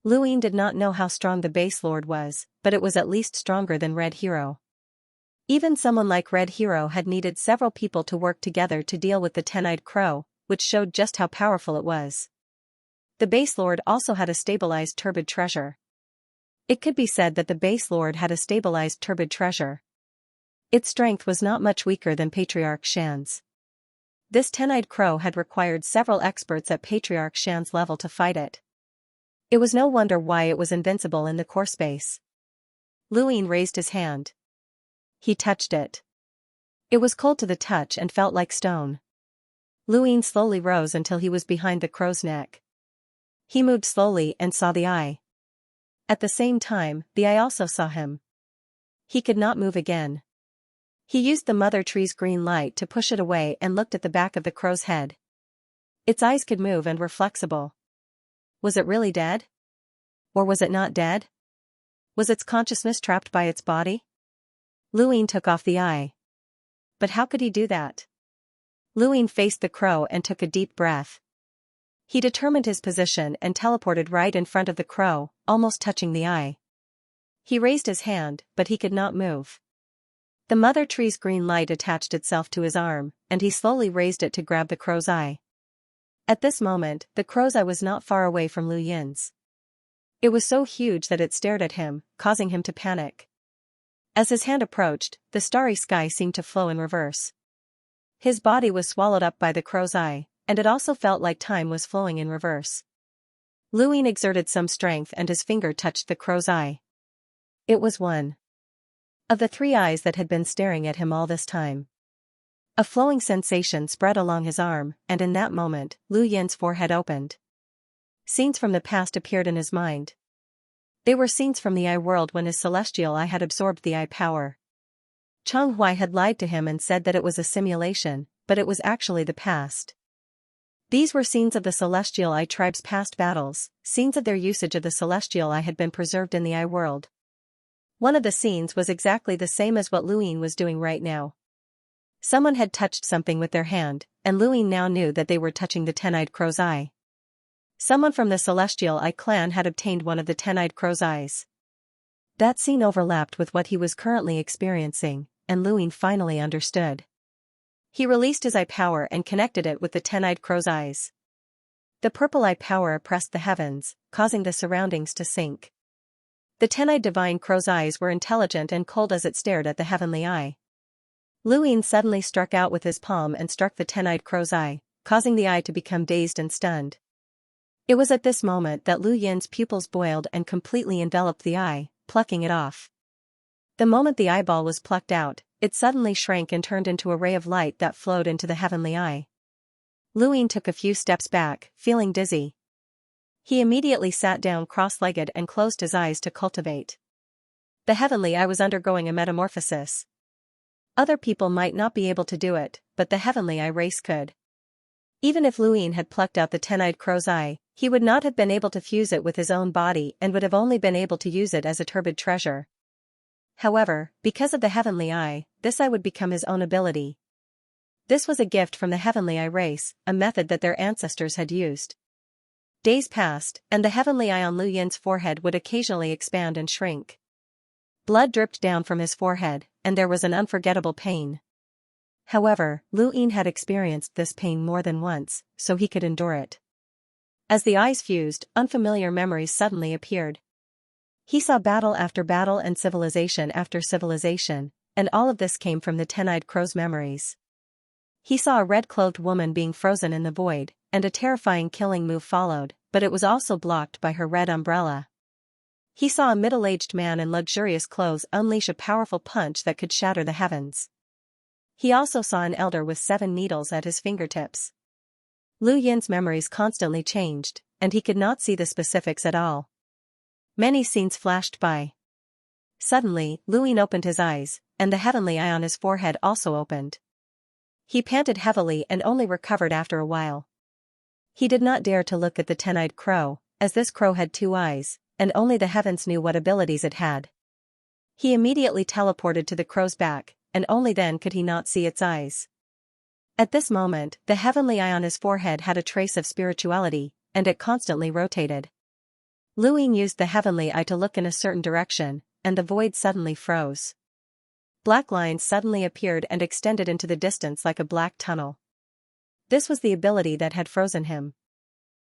Luyin did not know how strong the Base Lord was, but it was at least stronger than Red Hero. Even someone like Red Hero had needed several people to work together to deal with the 10-eyed crow, which showed just how powerful it was. The Base Lord also had a stabilized turbid treasure. It could be said that the Base Lord had a stabilized turbid treasure. Its strength was not much weaker than Patriarch Shan's. This 10-eyed crow had required several experts at Patriarch Shan's level to fight it. It was no wonder why it was invincible in the core space. Luyin raised his hand. He touched it. It was cold to the touch and felt like stone. Luyin slowly rose until he was behind the crow's neck. He moved slowly and saw the eye. At the same time, the eye also saw him. He could not move again. He used the mother tree's green light to push it away and looked at the back of the crow's head. Its eyes could move and were flexible. Was it really dead? Or was it not dead? Was its consciousness trapped by its body? Luyin took off the eye. But how could he do that? Luyin faced the crow and took a deep breath. He determined his position and teleported right in front of the crow, almost touching the eye. He raised his hand, but he could not move. The mother tree's green light attached itself to his arm, and he slowly raised it to grab the crow's eye. At this moment, the crow's eye was not far away from Lu Yin's. It was so huge that it stared at him, causing him to panic. As his hand approached, the starry sky seemed to flow in reverse. His body was swallowed up by the crow's eye, and it also felt like time was flowing in reverse. Lu Yin exerted some strength and his finger touched the crow's eye. It was one of the 3 eyes that had been staring at him all this time. A flowing sensation spread along his arm, and in that moment, Lu Yin's forehead opened. Scenes from the past appeared in his mind. They were scenes from the eye world when his celestial eye had absorbed the eye power. Chang Hui had lied to him and said that it was a simulation, but it was actually the past. These were scenes of the Celestial Eye tribe's past battles, scenes of their usage of the Celestial Eye had been preserved in the Eye world. One of the scenes was exactly the same as what Lu Yin was doing right now. Someone had touched something with their hand, and Lu Yin now knew that they were touching the 10-eyed crow's eye. Someone from the Celestial Eye clan had obtained one of the 10-eyed crow's eyes. That scene overlapped with what he was currently experiencing, and Lu Yin finally understood. He released his eye power and connected it with the 10-eyed crow's eyes. The purple eye power oppressed the heavens, causing the surroundings to sink. The 10-eyed divine crow's eyes were intelligent and cold as it stared at the heavenly eye. Lu Yin suddenly struck out with his palm and struck the 10-eyed crow's eye, causing the eye to become dazed and stunned. It was at this moment that Lu Yin's pupils boiled and completely enveloped the eye, plucking it off. The moment the eyeball was plucked out, it suddenly shrank and turned into a ray of light that flowed into the heavenly eye. Lu Yin took a few steps back, feeling dizzy. He immediately sat down cross-legged and closed his eyes to cultivate. The heavenly eye was undergoing a metamorphosis. Other people might not be able to do it, but the heavenly eye race could. Even if Lu Yin had plucked out the 10-eyed crow's eye, he would not have been able to fuse it with his own body and would have only been able to use it as a turbid treasure. However, because of the heavenly eye, this eye would become his own ability. This was a gift from the heavenly eye race, a method that their ancestors had used. Days passed, and the heavenly eye on Lu Yin's forehead would occasionally expand and shrink. Blood dripped down from his forehead, and there was an unforgettable pain. However, Lu Yin had experienced this pain more than once, so he could endure it. As the eyes fused, unfamiliar memories suddenly appeared. He saw battle after battle and civilization after civilization, and all of this came from the 10-eyed crow's memories. He saw a red-clothed woman being frozen in the void, and a terrifying killing move followed, but it was also blocked by her red umbrella. He saw a middle-aged man in luxurious clothes unleash a powerful punch that could shatter the heavens. He also saw an elder with 7 needles at his fingertips. Lu Yin's memories constantly changed, and he could not see the specifics at all. Many scenes flashed by. Suddenly, Lu Yin opened his eyes, and the heavenly eye on his forehead also opened. He panted heavily and only recovered after a while. He did not dare to look at the 10-eyed crow, as this crow had 2 eyes, and only the heavens knew what abilities it had. He immediately teleported to the crow's back, and only then could he not see its eyes. At this moment, the heavenly eye on his forehead had a trace of spirituality, and it constantly rotated. Lu Yin used the heavenly eye to look in a certain direction, and the void suddenly froze. Black lines suddenly appeared and extended into the distance like a black tunnel. This was the ability that had frozen him.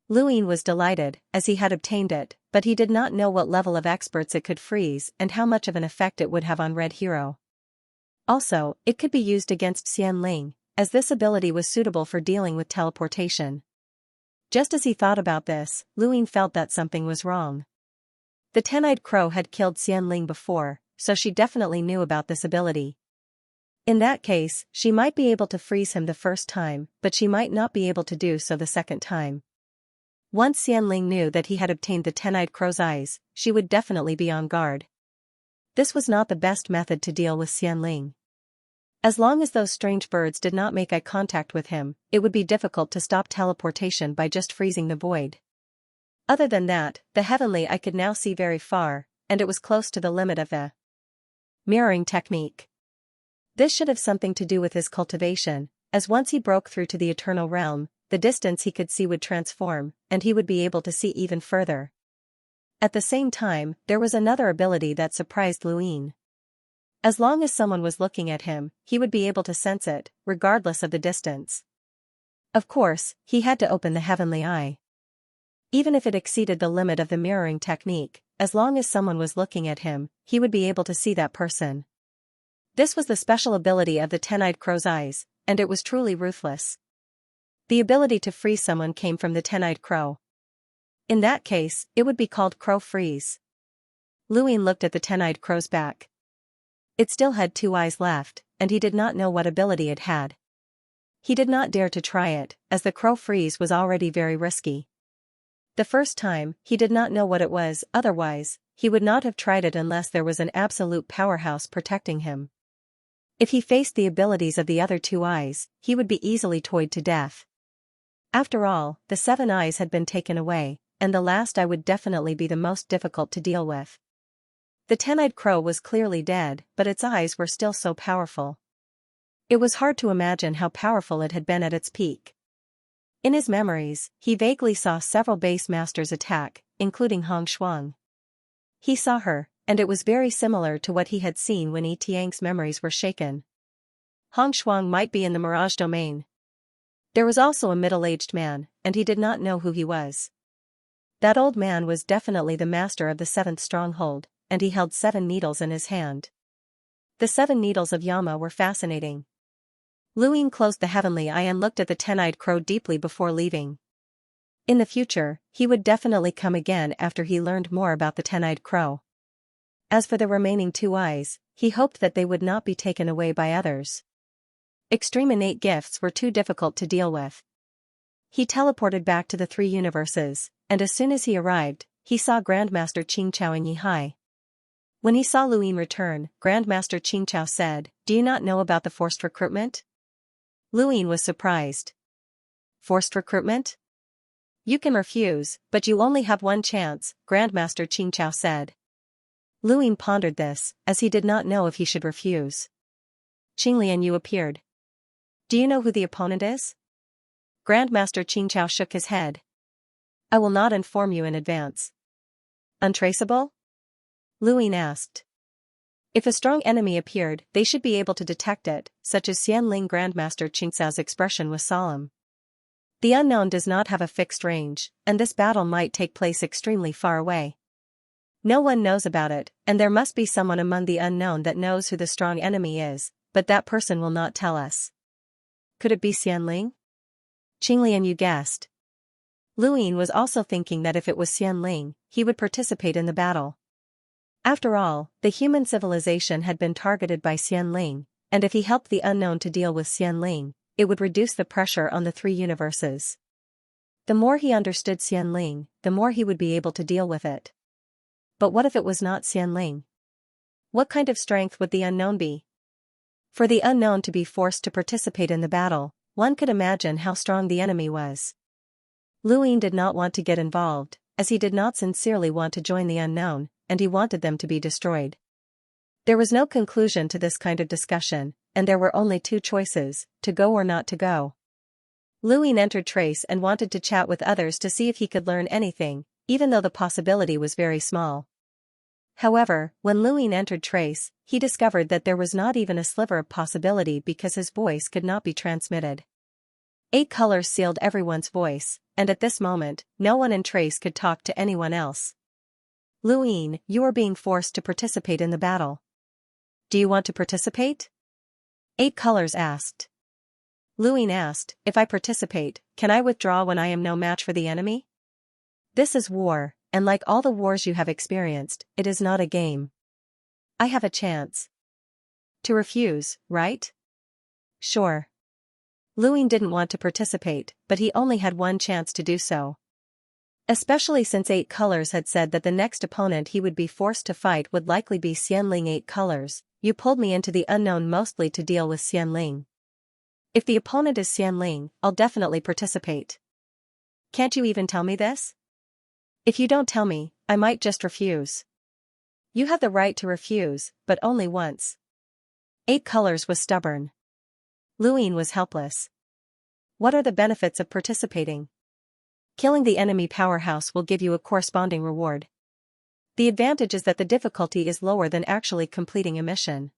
Lu Yin was delighted, as he had obtained it, but he did not know what level of experts it could freeze and how much of an effect it would have on Red Hero. Also, it could be used against Xianxia, as this ability was suitable for dealing with teleportation. Just as he thought about this, Lu Yin felt that something was wrong. The 10-eyed crow had killed Xianxia before, so she definitely knew about this ability. In that case, she might be able to freeze him the first time, but she might not be able to do so the second time. Once Xianxia knew that he had obtained the 10-eyed crow's eyes, she would definitely be on guard. This was not the best method to deal with Xianxia. As long as those strange birds did not make eye contact with him, it would be difficult to stop teleportation by just freezing the void. Other than that, the heavenly eye could now see very far, and it was close to the limit of the mirroring technique. This should have something to do with his cultivation, as once he broke through to the eternal realm, the distance he could see would transform, and he would be able to see even further. At the same time, there was another ability that surprised Luin. As long as someone was looking at him, he would be able to sense it, regardless of the distance. Of course, he had to open the heavenly eye. Even if it exceeded the limit of the mirroring technique, as long as someone was looking at him, he would be able to see that person. This was the special ability of the 10-eyed crow's eyes, and it was truly ruthless. The ability to freeze someone came from the 10-eyed crow. In that case, it would be called crow freeze. Luin looked at the 10-eyed crow's back. It still had 2 eyes left, and he did not know what ability it had. He did not dare to try it, as the crow freeze was already very risky. The first time, he did not know what it was, otherwise, he would not have tried it unless there was an absolute powerhouse protecting him. If he faced the abilities of the other 2 eyes, he would be easily toyed to death. After all, the 7 eyes had been taken away, and the last eye would definitely be the most difficult to deal with. The 10-eyed crow was clearly dead, but its eyes were still so powerful. It was hard to imagine how powerful it had been at its peak. In his memories, he vaguely saw several base masters attack, including Hong Shuang. He saw her, and it was very similar to what he had seen when Yi Tiang's memories were shaken. Hong Shuang might be in the Mirage domain. There was also a middle-aged man, and he did not know who he was. That old man was definitely the master of the 7th stronghold, and he held 7 needles in his hand. The 7 needles of Yama were fascinating. Luin closed the heavenly eye and looked at the 10-eyed crow deeply before leaving. In the future, he would definitely come again after he learned more about the 10-eyed crow. As for the remaining 2 eyes, he hoped that they would not be taken away by others. Extreme innate gifts were too difficult to deal with. He teleported back to the 3 universes, and as soon as he arrived, he saw Grandmaster Qingqiao and Yihai. When he saw Luin return, Grandmaster Qingqiao said, "Do you not know about the forced recruitment?" Luin was surprised. Forced recruitment? You can refuse, but you only have 1 chance, Grandmaster Qingqiao said. Luin pondered this, as he did not know if he should refuse. Qinglian Yu appeared. Do you know who the opponent is? Grandmaster Qingqiao shook his head. I will not inform you in advance. Untraceable? Luin asked. If a strong enemy appeared, they should be able to detect it, such as Xianling. Grandmaster Qingxiao's expression was solemn. The unknown does not have a fixed range, and this battle might take place extremely far away. No one knows about it, and there must be someone among the unknown that knows who the strong enemy is, but that person will not tell us. Could it be Xianling? Qinglian Yu guessed. Luin was also thinking that if it was Xianling, he would participate in the battle. After all, the human civilization had been targeted by Xianling, and if he helped the unknown to deal with Xianling, it would reduce the pressure on the 3 universes. The more he understood Xianling, the more he would be able to deal with it. But what if it was not Xianling? What kind of strength would the unknown be? For the unknown to be forced to participate in the battle, one could imagine how strong the enemy was. Luin did not want to get involved, as he did not sincerely want to join the unknown, and he wanted them to be destroyed. There was no conclusion to this kind of discussion, and there were only 2 choices, to go or not to go. Luin entered Trace and wanted to chat with others to see if he could learn anything, even though the possibility was very small. However, when Luin entered Trace, he discovered that there was not even a sliver of possibility because his voice could not be transmitted. 8 colors sealed everyone's voice, and at this moment, no one in Trace could talk to anyone else. Luin, you are being forced to participate in the battle. Do you want to participate? 8 colors asked. Luin asked, if I participate, can I withdraw when I am no match for the enemy? This is war, and like all the wars you have experienced, it is not a game. I have a chance. To refuse, right? Sure. Luin didn't want to participate, but he only had 1 chance to do so. Especially since 8 colors had said that the next opponent he would be forced to fight would likely be Xianling. 8 colors, you pulled me into the unknown mostly to deal with Xianling. If the opponent is Xianling, I'll definitely participate. Can't you even tell me this? If you don't tell me, I might just refuse. You have the right to refuse, but only once. 8 colors was stubborn. Luin was helpless. What are the benefits of participating? Killing the enemy powerhouse will give you a corresponding reward. The advantage is that the difficulty is lower than actually completing a mission.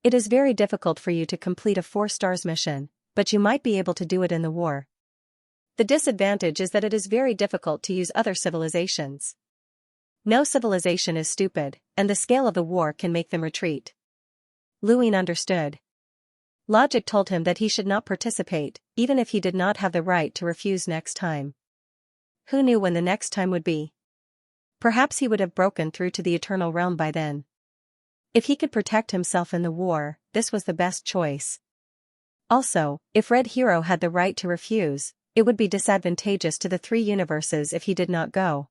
It is very difficult for you to complete a 4 stars mission, but you might be able to do it in the war. The disadvantage is that it is very difficult to use other civilizations. No civilization is stupid, and the scale of the war can make them retreat. Luin understood. Logic told him that he should not participate, even if he did not have the right to refuse next time. Who knew when the next time would be? Perhaps he would have broken through to the Eternal Realm by then. If he could protect himself in the war, this was the best choice. Also, if Red Hero had the right to refuse, it would be disadvantageous to the 3 universes if he did not go.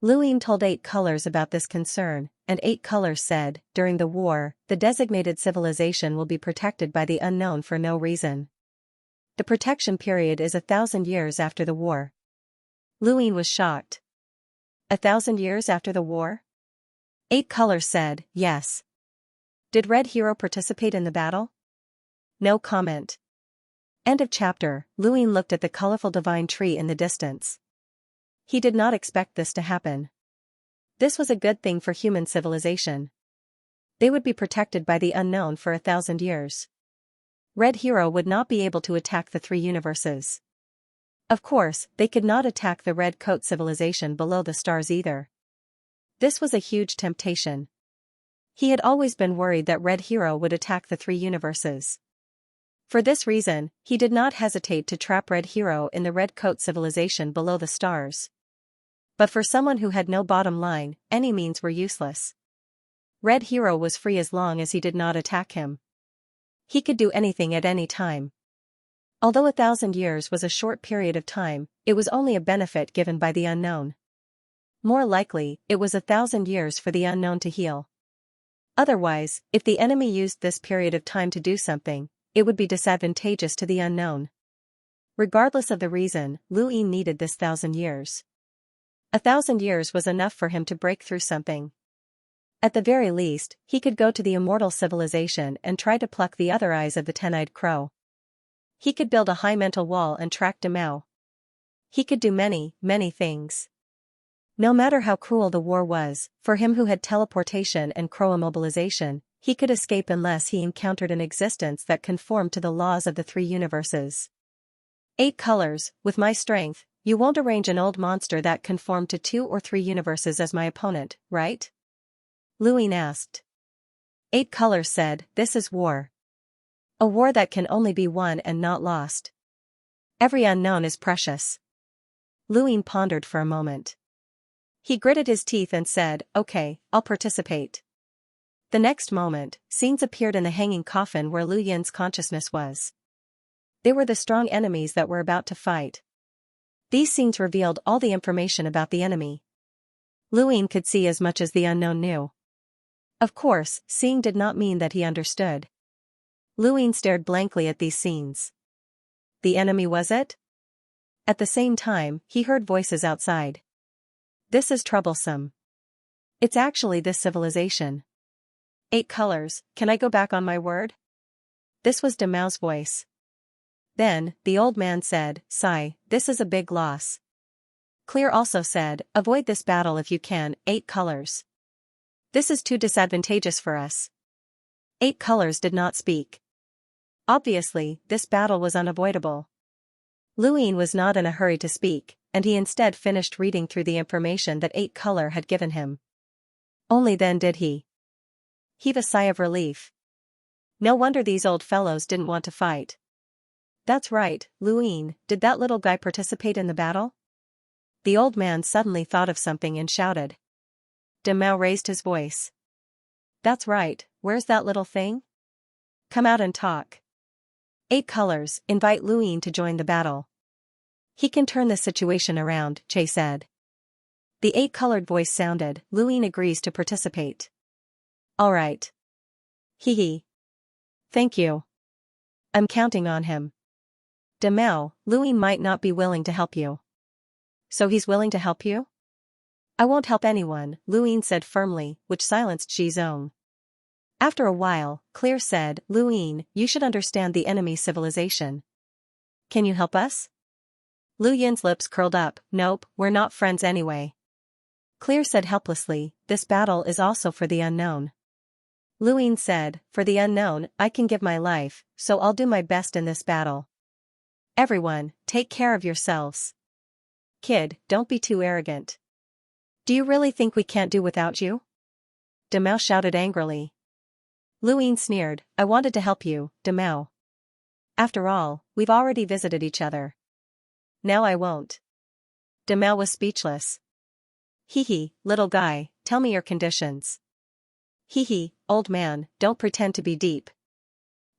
Luin told 8 Colors about this concern, and 8 Colors said, during the war, the designated civilization will be protected by the unknown for no reason. The protection period is 1,000 years after the war. Luin was shocked. 1,000 years after the war? 8 Colors said, yes. Did Red Hero participate in the battle? No comment. End of chapter. Luin looked at the colorful divine tree in the distance. He did not expect this to happen. This was a good thing for human civilization. They would be protected by the unknown for 1,000 years. Red Hero would not be able to attack the 3 universes. Of course, they could not attack the Red Coat civilization below the stars either. This was a huge temptation. He had always been worried that Red Hero would attack the 3 universes. For this reason, he did not hesitate to trap Red Hero in the Red Coat civilization below the stars. But for someone who had no bottom line, any means were useless. Red Hero was free as long as he did not attack him. He could do anything at any time. Although 1,000 years was a short period of time, it was only a benefit given by the unknown. More likely, it was 1,000 years for the unknown to heal. Otherwise, if the enemy used this period of time to do something, it would be disadvantageous to the unknown. Regardless of the reason, Luin needed this 1,000 years. 1,000 years was enough for him to break through something. At the very least, he could go to the immortal civilization and try to pluck the other eyes of the 10-eyed crow. He could build a high mental wall and track Demao. He could do many, many things. No matter how cruel the war was, for him who had teleportation and crow immobilization, he could escape unless he encountered an existence that conformed to the laws of the 3 universes. 8 Colors, with my strength, you won't arrange an old monster that conformed to 2 or 3 universes as my opponent, right? Luin asked. 8 Colors said, this is war. A war that can only be won and not lost. Every unknown is precious. Luin pondered for a moment. He gritted his teeth and said, okay, I'll participate. The next moment, scenes appeared in the hanging coffin where Lu Yin's consciousness was. They were the strong enemies that were about to fight. These scenes revealed all the information about the enemy. Luin could see as much as the unknown knew. Of course, seeing did not mean that he understood. Luin stared blankly at these scenes. The enemy was it? At the same time, he heard voices outside. This is troublesome. It's actually this civilization. 8 Colors, can I go back on my word? This was Demao's voice. Then, the old man said, sigh, this is a big loss. Clear also said, avoid this battle if you can, 8 Colors. This is too disadvantageous for us. 8 Colors did not speak. Obviously, this battle was unavoidable. Luin was not in a hurry to speak, and he instead finished reading through the information that 8 Color had given him. Only then did he heave a sigh of relief. No wonder these old fellows didn't want to fight. That's right, Luin, did that little guy participate in the battle? The old man suddenly thought of something and shouted. Demao raised his voice. That's right, where's that little thing? Come out and talk. 8 Colors, invite Luin to join the battle. He can turn the situation around, Che said. The 8-colored voice sounded, Luin agrees to participate. All right. Hee. Thank you. I'm counting on him. Demao, Luin might not be willing to help you. So he's willing to help you? I won't help anyone, Luin said firmly, which silenced Xizong. After a while, Clear said, Luin, you should understand the enemy civilization. Can you help us? Lu Yin's lips curled up, nope, we're not friends anyway. Clear said helplessly, this battle is also for the unknown. Luine said, for the unknown, I can give my life, so I'll do my best in this battle. Everyone, take care of yourselves. Kid, don't be too arrogant. Do you really think we can't do without you? Demao shouted angrily. Luine sneered, I wanted to help you, Demao. After all, we've already visited each other. Now I won't. Demao was speechless. Hee, little guy, tell me your conditions. Hee, old man, don't pretend to be deep.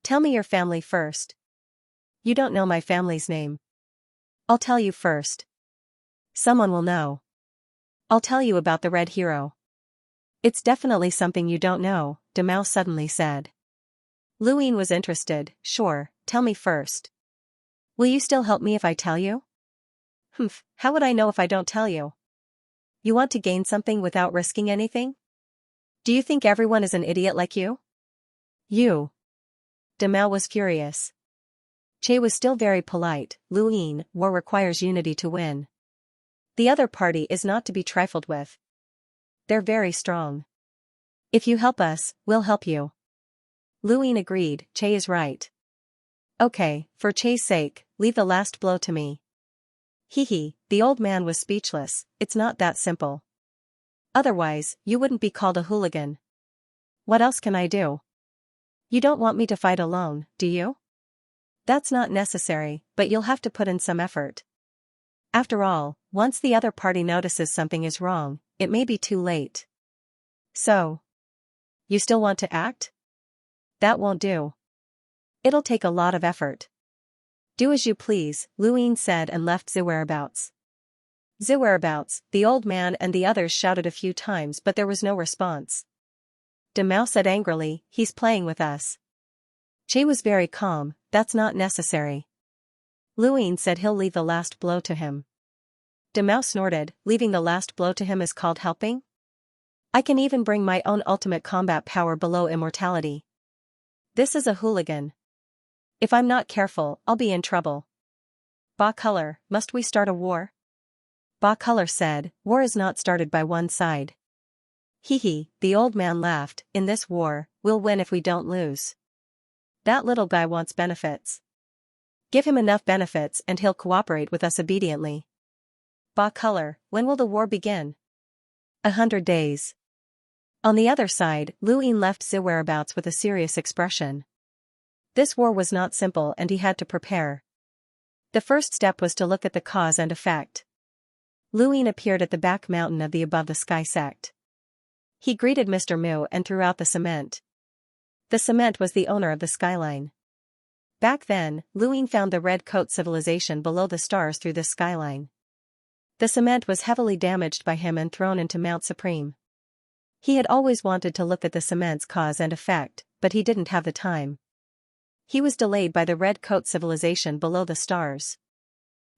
Tell me your family first. You don't know my family's name. I'll tell you first. Someone will know. I'll tell you about the Red Hero. It's definitely something you don't know, Demao suddenly said. Luine was interested, sure, tell me first. Will you still help me if I tell you? Humph, how would I know if I don't tell you? You want to gain something without risking anything? Do you think everyone is an idiot like you? You. Demao was furious. Che was still very polite, Luine, war requires unity to win. The other party is not to be trifled with. They're very strong. If you help us, we'll help you. Luine agreed, Che is right. Okay, for Che's sake, leave the last blow to me. Hee, the old man was speechless, it's not that simple. Otherwise, you wouldn't be called a hooligan. What else can I do? You don't want me to fight alone, do you? That's not necessary, but you'll have to put in some effort. After all, once the other party notices something is wrong, it may be too late. So, you still want to act? That won't do. It'll take a lot of effort. Do as you please, Luine said and left Zhu whereabouts. Zhu whereabouts, the old man and the others shouted a few times but there was no response. Demao said angrily, he's playing with us. Che was very calm, that's not necessary. Luine said he'll leave the last blow to him. Demao snorted, leaving the last blow to him is called helping? I can even bring my own ultimate combat power below immortality. This is a hooligan. If I'm not careful, I'll be in trouble. Ba Color, must we start a war? Ba Color said, war is not started by one side. Hee, the old man laughed, in this war, we'll win if we don't lose. That little guy wants benefits. Give him enough benefits and he'll cooperate with us obediently. Ba Color, when will the war begin? 100 days. On the other side, Luine left Zhu whereabouts with a serious expression. This war was not simple and he had to prepare. The first step was to look at the cause and effect. Luine appeared at the back mountain of the Above the Sky sect. He greeted Mr. Mu and threw out the cement. The cement was the owner of the skyline. Back then, Luine found the red coat civilization below the stars through this skyline. The cement was heavily damaged by him and thrown into Mount Supreme. He had always wanted to look at the cement's cause and effect, but he didn't have the time. He was delayed by the red coat civilization below the stars.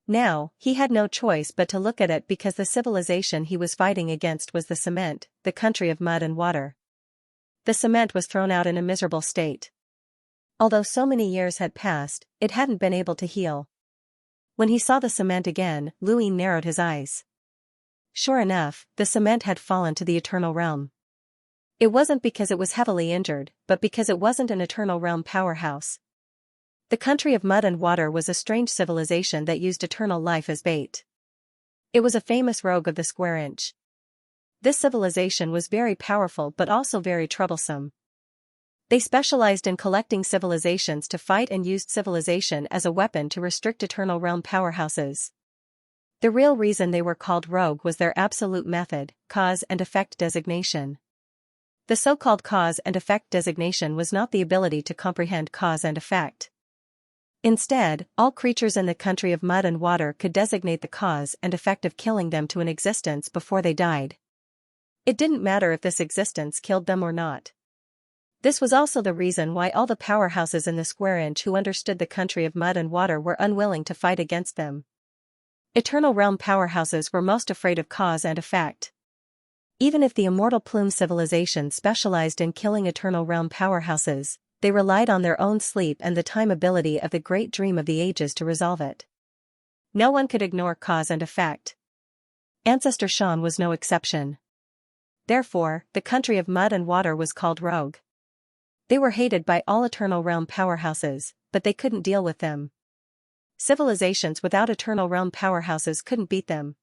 Now, he had no choice but to look at it because the civilization he was fighting against was the cement, the country of mud and water. The cement was thrown out in a miserable state. Although so many years had passed, it hadn't been able to heal. When he saw the cement again, Luine narrowed his eyes. Sure enough, the cement had fallen to the Eternal Realm. It wasn't because it was heavily injured, but because it wasn't an Eternal Realm powerhouse. The country of mud and water was a strange civilization that used eternal life as bait. It was a famous rogue of the square inch. This civilization was very powerful but also very troublesome. They specialized in collecting civilizations to fight and used civilization as a weapon to restrict Eternal Realm powerhouses. The real reason they were called rogue was their absolute method, cause and effect designation. The so-called cause and effect designation was not the ability to comprehend cause and effect. Instead, all creatures in the country of mud and water could designate the cause and effect of killing them to an existence before they died. It didn't matter if this existence killed them or not. This was also the reason why all the powerhouses in the square inch who understood the country of mud and water were unwilling to fight against them. Eternal Realm powerhouses were most afraid of cause and effect. Even if the Immortal Plume civilization specialized in killing Eternal Realm powerhouses, they relied on their own sleep and the time ability of the Great Dream of the Ages to resolve it. No one could ignore cause and effect. Ancestor Shan was no exception. Therefore, the country of mud and water was called Rogue. They were hated by all Eternal Realm powerhouses, but they couldn't deal with them. Civilizations without Eternal Realm powerhouses couldn't beat them.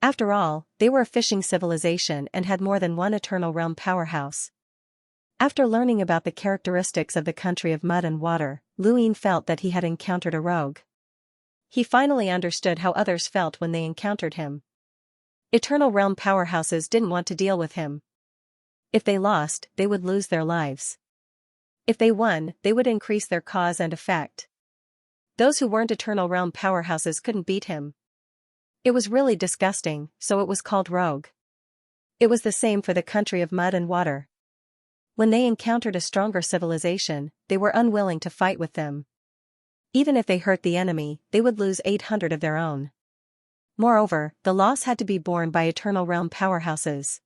After all, they were a fishing civilization and had more than one Eternal Realm powerhouse. After learning about the characteristics of the country of mud and water, Luin felt that he had encountered a rogue. He finally understood how others felt when they encountered him. Eternal Realm powerhouses didn't want to deal with him. If they lost, they would lose their lives. If they won, they would increase their cause and effect. Those who weren't Eternal Realm powerhouses couldn't beat him. It was really disgusting, so it was called Rogue. It was the same for the country of mud and water. When they encountered a stronger civilization, they were unwilling to fight with them. Even if they hurt the enemy, they would lose 800 of their own. Moreover, the loss had to be borne by Eternal Realm powerhouses.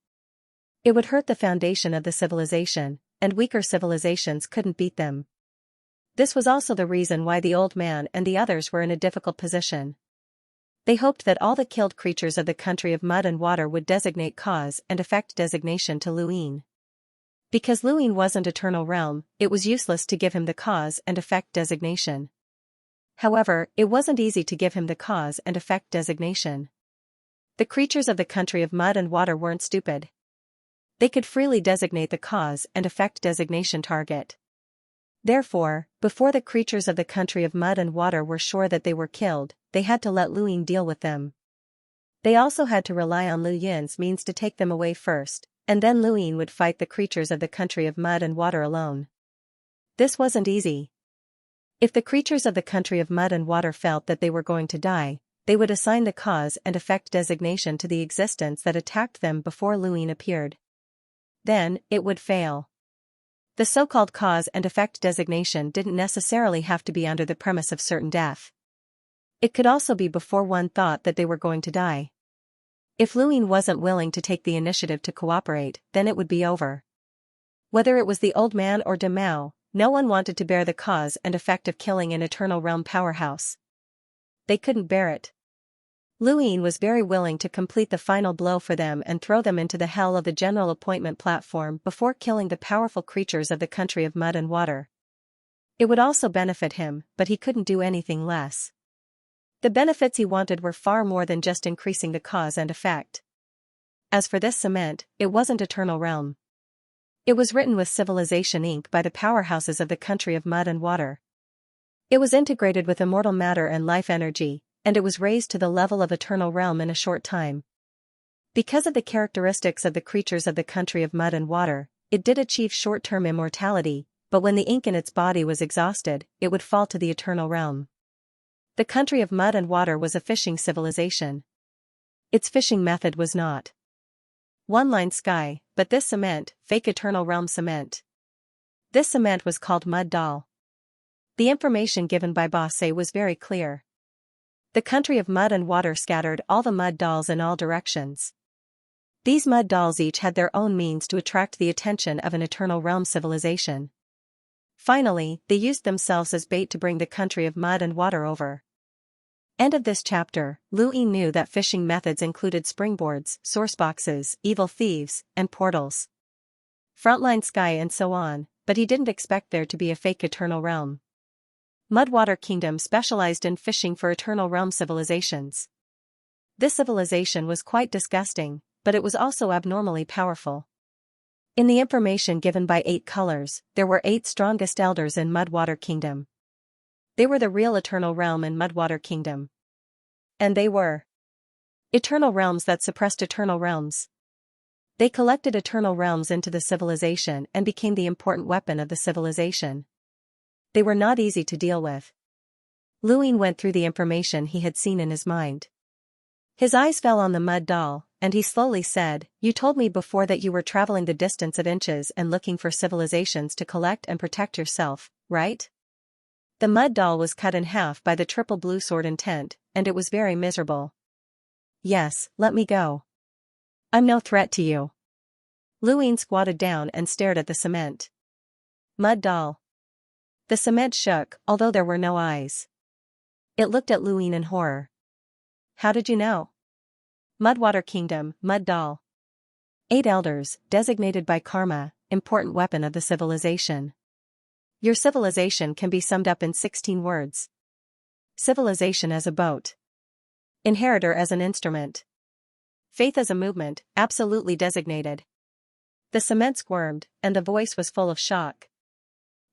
It would hurt the foundation of the civilization, and weaker civilizations couldn't beat them. This was also the reason why the old man and the others were in a difficult position. They hoped that all the killed creatures of the country of mud and water would designate cause and effect designation to Luin. Because Luin wasn't Eternal Realm, it was useless to give him the cause and effect designation. However, it wasn't easy to give him the cause and effect designation. The creatures of the country of mud and water weren't stupid. They could freely designate the cause and effect designation target. Therefore, before the creatures of the country of mud and water were sure that they were killed, they had to let Luin deal with them. They also had to rely on Lu Yin's means to take them away first, and then Luin would fight the creatures of the country of mud and water alone. This wasn't easy. If the creatures of the country of mud and water felt that they were going to die, they would assign the cause and effect designation to the existence that attacked them before Luin appeared. Then, it would fail. The so-called cause and effect designation didn't necessarily have to be under the premise of certain death. It could also be before one thought that they were going to die. If Luin wasn't willing to take the initiative to cooperate, then it would be over. Whether it was the old man or De Mao, no one wanted to bear the cause and effect of killing an Eternal Realm powerhouse. They couldn't bear it. Luin was very willing to complete the final blow for them and throw them into the hell of the general appointment platform before killing the powerful creatures of the country of mud and water. It would also benefit him, but he couldn't do anything less. The benefits he wanted were far more than just increasing the cause and effect. As for this cement, it wasn't Eternal Realm. It was written with civilization ink by the powerhouses of the country of mud and water. It was integrated with immortal matter and life energy, and it was raised to the level of Eternal Realm in a short time. Because of the characteristics of the creatures of the country of mud and water, it did achieve short-term immortality, but when the ink in its body was exhausted, it would fall to the Eternal Realm. The country of mud and water was a fishing civilization. Its fishing method was not one-line sky, but this cement, fake Eternal Realm cement. This cement was called mud doll. The information given by Bosse was very clear. The country of mud and water scattered all the mud dolls in all directions. These mud dolls each had their own means to attract the attention of an Eternal Realm civilization. Finally, they used themselves as bait to bring the country of mud and water over. End of this chapter. Luin knew that fishing methods included springboards, source boxes, evil thieves, and portals. Frontline sky and so on, but he didn't expect there to be a fake Eternal Realm. Mudwater Kingdom specialized in fishing for Eternal Realm civilizations. This civilization was quite disgusting, but it was also abnormally powerful. In the information given by 8 colors, there were 8 strongest elders in Mudwater Kingdom. They were the real Eternal Realm in Mudwater Kingdom. And they were Eternal Realms that suppressed Eternal Realms. They collected Eternal Realms into the civilization and became the important weapon of the civilization. They were not easy to deal with. Luin went through the information he had seen in his mind. His eyes fell on the mud doll, and he slowly said, "You told me before that you were traveling the distance of inches and looking for civilizations to collect and protect yourself, right?" The mud doll was cut in half by the triple blue sword intent, and it was very miserable. "Yes, let me go. I'm no threat to you." Luin squatted down and stared at the cement. Mud doll. The cement shook, although there were no eyes. It looked at Luin in horror. "How did you know?" Mudwater Kingdom, Mud Doll. 8 elders, designated by karma, important weapon of the civilization. Your civilization can be summed up in 16 words. Civilization as a boat. Inheritor as an instrument. Faith as a movement, absolutely designated. The cement squirmed, and the voice was full of shock.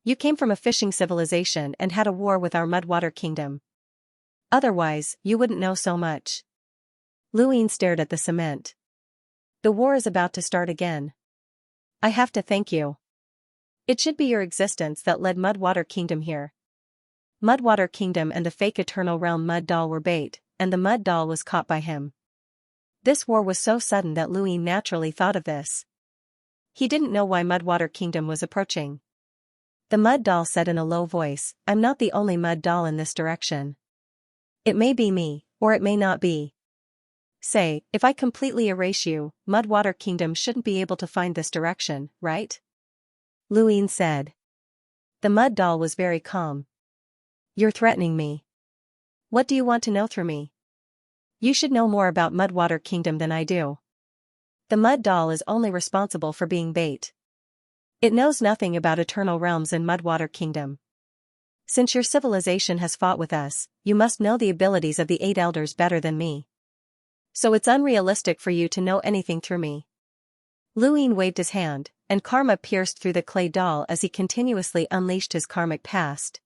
You came from a fishing civilization and had a war with our Mudwater Kingdom. Otherwise, you wouldn't know so much. Luine stared at the cement. The war is about to start again. I have to thank you. It should be your existence that led Mudwater Kingdom here. Mudwater Kingdom and the fake Eternal Realm Mud Doll were bait, and the Mud Doll was caught by him. This war was so sudden that Luine naturally thought of this. He didn't know why Mudwater Kingdom was approaching. The Mud Doll said in a low voice, I'm not the only Mud Doll in this direction. It may be me, or it may not be. Say, if I completely erase you, Mudwater Kingdom shouldn't be able to find this direction, right? Luine said. The Mud Doll was very calm. You're threatening me. What do you want to know through me? You should know more about Mudwater Kingdom than I do. The Mud Doll is only responsible for being bait. It knows nothing about eternal realms in Mudwater Kingdom. Since your civilization has fought with us, you must know the abilities of the 8 elders better than me. So it's unrealistic for you to know anything through me. Luine waved his hand, and karma pierced through the clay doll as he continuously unleashed his karmic past.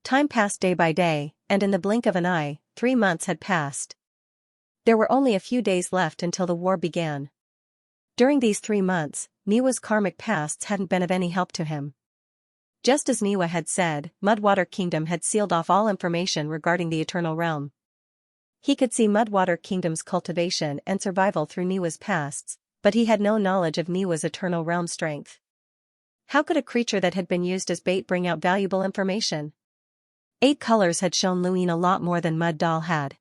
Time passed day by day, and in the blink of an eye, 3 months had passed. There were only a few days left until the war began. During these 3 months, Niwa's karmic pasts hadn't been of any help to him. Just as Niwa had said, Mudwater Kingdom had sealed off all information regarding the Eternal Realm. He could see Mudwater Kingdom's cultivation and survival through Niwa's pasts, but he had no knowledge of Niwa's Eternal Realm strength. How could a creature that had been used as bait bring out valuable information? 8 colors had shown Luine a lot more than Mud Doll had.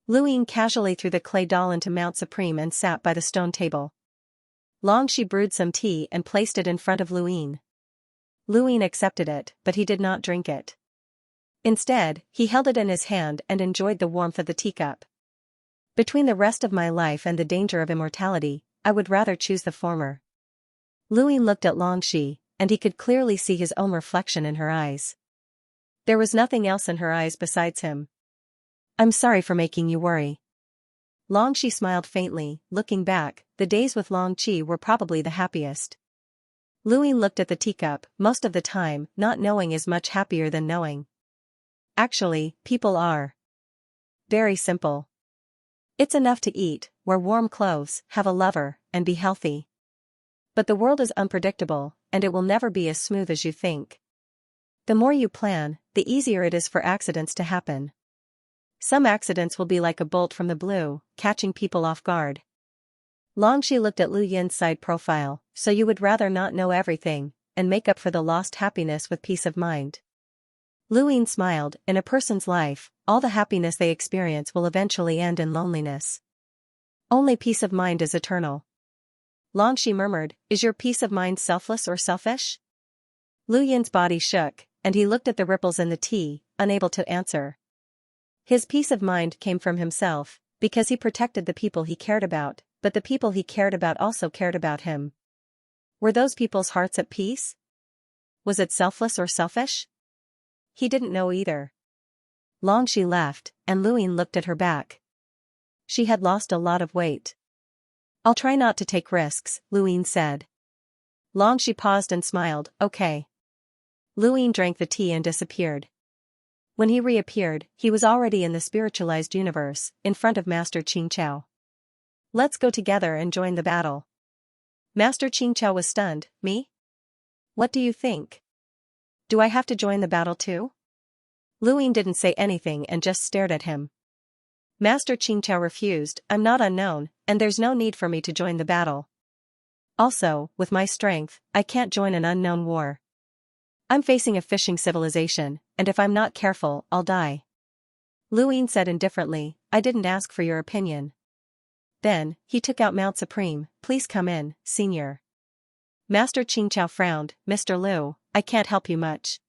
Luine casually threw the clay doll into Mount Supreme and sat by the stone table. She brewed some tea and placed it in front of Luine. Luine accepted it, but he did not drink it. Instead, he held it in his hand and enjoyed the warmth of the teacup. Between the rest of my life and the danger of immortality, I would rather choose the former. Luine looked at Longxi, and he could clearly see his own reflection in her eyes. There was nothing else in her eyes besides him. I'm sorry for making you worry. Longxi smiled faintly, looking back, the days with Longqi were probably the happiest. Luine looked at the teacup, most of the time, not knowing is much happier than knowing. Actually, people are very simple. It's enough to eat, wear warm clothes, have a lover, and be healthy. But the world is unpredictable, and it will never be as smooth as you think. The more you plan, the easier it is for accidents to happen. Some accidents will be like a bolt from the blue, catching people off guard. Longxi looked at Lu Yin's side profile, so you would rather not know everything, and make up for the lost happiness with peace of mind. Luine smiled, in a person's life, all the happiness they experience will eventually end in loneliness. Only peace of mind is eternal. Longxi murmured, is your peace of mind selfless or selfish? Lu Yin's body shook, and he looked at the ripples in the tea, unable to answer. His peace of mind came from himself, because he protected the people he cared about, but the people he cared about also cared about him. Were those people's hearts at peace? Was it selfless or selfish? He didn't know either. Longxi left, and Luine looked at her back. She had lost a lot of weight. I'll try not to take risks, Luine said. Longxi paused and smiled, okay. Luine drank the tea and disappeared. When he reappeared, he was already in the spiritualized universe, in front of Master Xianxia. Let's go together and join the battle. Master Xianxia was stunned, me? What do you think? Do I have to join the battle too? Luine didn't say anything and just stared at him. Master Xianxia refused, I'm not unknown, and there's no need for me to join the battle. Also, with my strength, I can't join an unknown war. I'm facing a fishing civilization, and if I'm not careful, I'll die. Luine said indifferently, I didn't ask for your opinion. Then, he took out Mount Supreme, please come in, senior. Master Xianxia frowned, Mr. Lu, I can't help you much.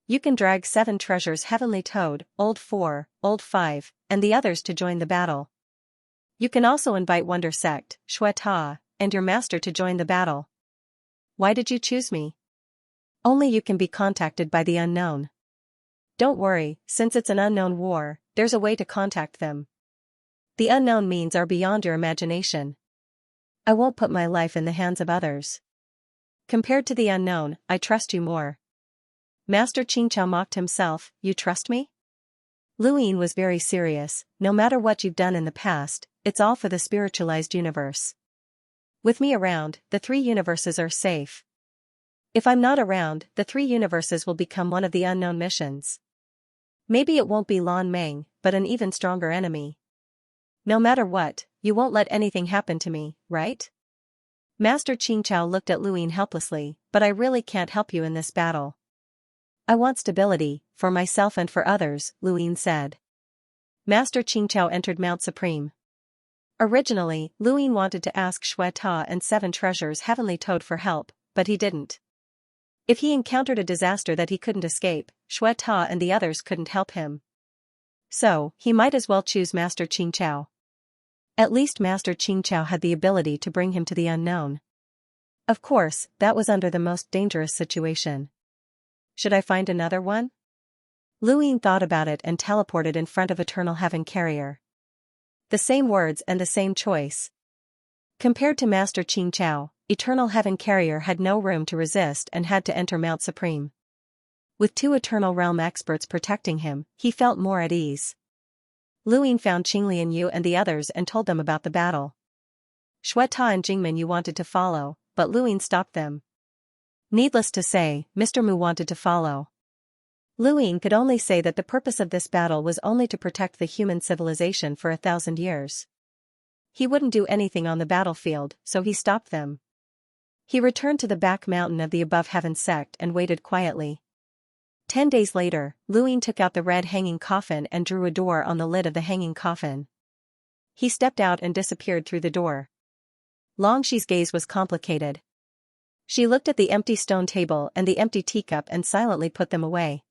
You can drag 7 treasures Heavenly Toad, Old 4, Old 5, and the others to join the battle. You can also invite Wonder Sect, Shueta, and your master to join the battle. Why did you choose me? Only you can be contacted by the unknown. Don't worry, since it's an unknown war, there's a way to contact them. The unknown means are beyond your imagination. I won't put my life in the hands of others. Compared to the unknown, I trust you more. Master Xianxia mocked himself, you trust me? Luyin was very serious, no matter what you've done in the past, it's all for the spiritualized universe. With me around, the 3 universes are safe. If I'm not around, the 3 universes will become one of the unknown missions. Maybe it won't be Lan Meng, but an even stronger enemy. No matter what, you won't let anything happen to me, right? Master Xianxia looked at Luyin helplessly, but I really can't help you in this battle. I want stability, for myself and for others, Luyin said. Master Xianxia entered Mount Supreme. Originally, Luyin wanted to ask Shueta and 7 Treasures Heavenly Toad for help, but he didn't. If he encountered a disaster that he couldn't escape, Shueta and the others couldn't help him. So, he might as well choose Master Xianxia. At least Master Xianxia had the ability to bring him to the unknown. Of course, that was under the most dangerous situation. Should I find another one? Luyin thought about it and teleported in front of Eternal Heaven Carrier. The same words and the same choice. Compared to Master Xianxia, Eternal Heaven Carrier had no room to resist and had to enter Mount Supreme. With 2 Eternal Realm experts protecting him, he felt more at ease. Luyin found Qinglian Yu and the others and told them about the battle. Shueta and Jingmin Yu wanted to follow, but Luyin stopped them. Needless to say, Mr. Mu wanted to follow. Luyin could only say that the purpose of this battle was only to protect the human civilization for 1,000 years. He wouldn't do anything on the battlefield, so he stopped them. He returned to the back mountain of the Above Heaven sect and waited quietly. 10 days later, Luyin took out the red hanging coffin and drew a door on the lid of the hanging coffin. He stepped out and disappeared through the door. Longxi's gaze was complicated. She looked at the empty stone table and the empty teacup and silently put them away.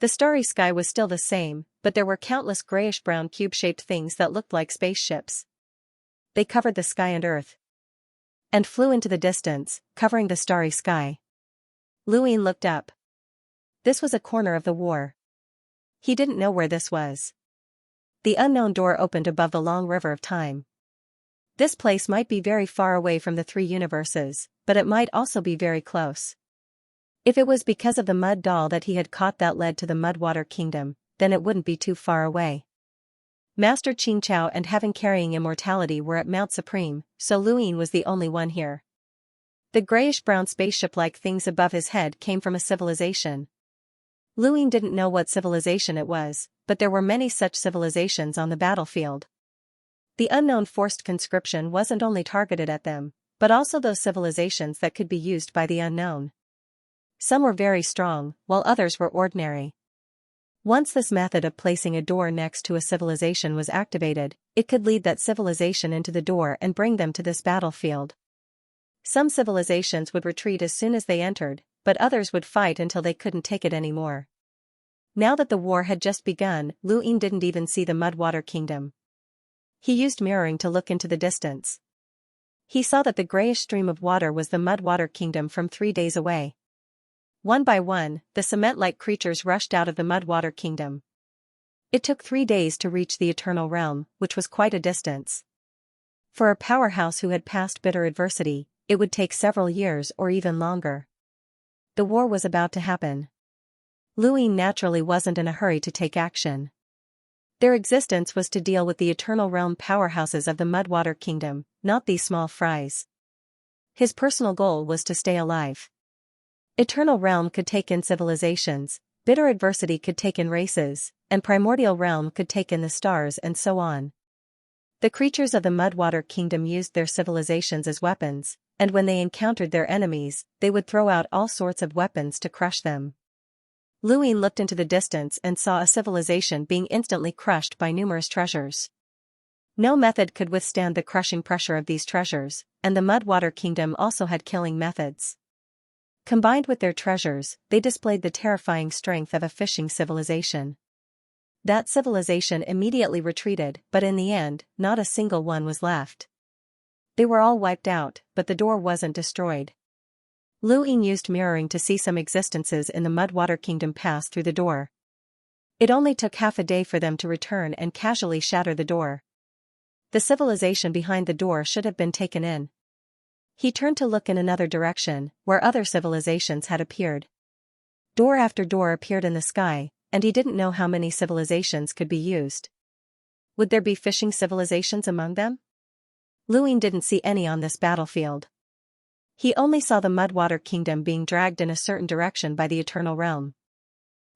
The starry sky was still the same, but there were countless grayish-brown cube-shaped things that looked like spaceships. They covered the sky and earth. And flew into the distance, covering the starry sky. Luyin looked up. This was a corner of the war. He didn't know where this was. The unknown door opened above the long river of time. This place might be very far away from the 3 universes, but it might also be very close. If it was because of the mud doll that he had caught that led to the Mudwater Kingdom, then it wouldn't be too far away. Master Xianxia and Heaven Carrying Immortality were at Mount Supreme, so Luyin was the only one here. The grayish-brown spaceship-like things above his head came from a civilization. Luyin didn't know what civilization it was, but there were many such civilizations on the battlefield. The unknown forced conscription wasn't only targeted at them, but also those civilizations that could be used by the unknown. Some were very strong, while others were ordinary. Once this method of placing a door next to a civilization was activated, it could lead that civilization into the door and bring them to this battlefield. Some civilizations would retreat as soon as they entered, but others would fight until they couldn't take it anymore. Now that the war had just begun, Luyin didn't even see the Mudwater Kingdom. He used mirroring to look into the distance. He saw that the grayish stream of water was the Mudwater Kingdom from 3 days away. One by one, the cement-like creatures rushed out of the Mudwater Kingdom. It took 3 days to reach the Eternal Realm, which was quite a distance. For a powerhouse who had passed bitter adversity, it would take several years or even longer. The war was about to happen. Luyin naturally wasn't in a hurry to take action. Their existence was to deal with the Eternal Realm powerhouses of the Mudwater Kingdom, not these small fries. His personal goal was to stay alive. Eternal Realm could take in civilizations, bitter adversity could take in races, and Primordial Realm could take in the stars and so on. The creatures of the Mudwater Kingdom used their civilizations as weapons, and when they encountered their enemies, they would throw out all sorts of weapons to crush them. Luyin looked into the distance and saw a civilization being instantly crushed by numerous treasures. No method could withstand the crushing pressure of these treasures, and the Mudwater Kingdom also had killing methods. Combined with their treasures, they displayed the terrifying strength of a fishing civilization. That civilization immediately retreated, but in the end, not a single one was left. They were all wiped out, but the door wasn't destroyed. Lu Ying used mirroring to see some existences in the Mudwater Kingdom pass through the door. It only took half a day for them to return and casually shatter the door. The civilization behind the door should have been taken in. He turned to look in another direction, where other civilizations had appeared. Door after door appeared in the sky, and he didn't know how many civilizations could be used. Would there be fishing civilizations among them? Lu Ying didn't see any on this battlefield. He only saw the Mudwater Kingdom being dragged in a certain direction by the Eternal Realm.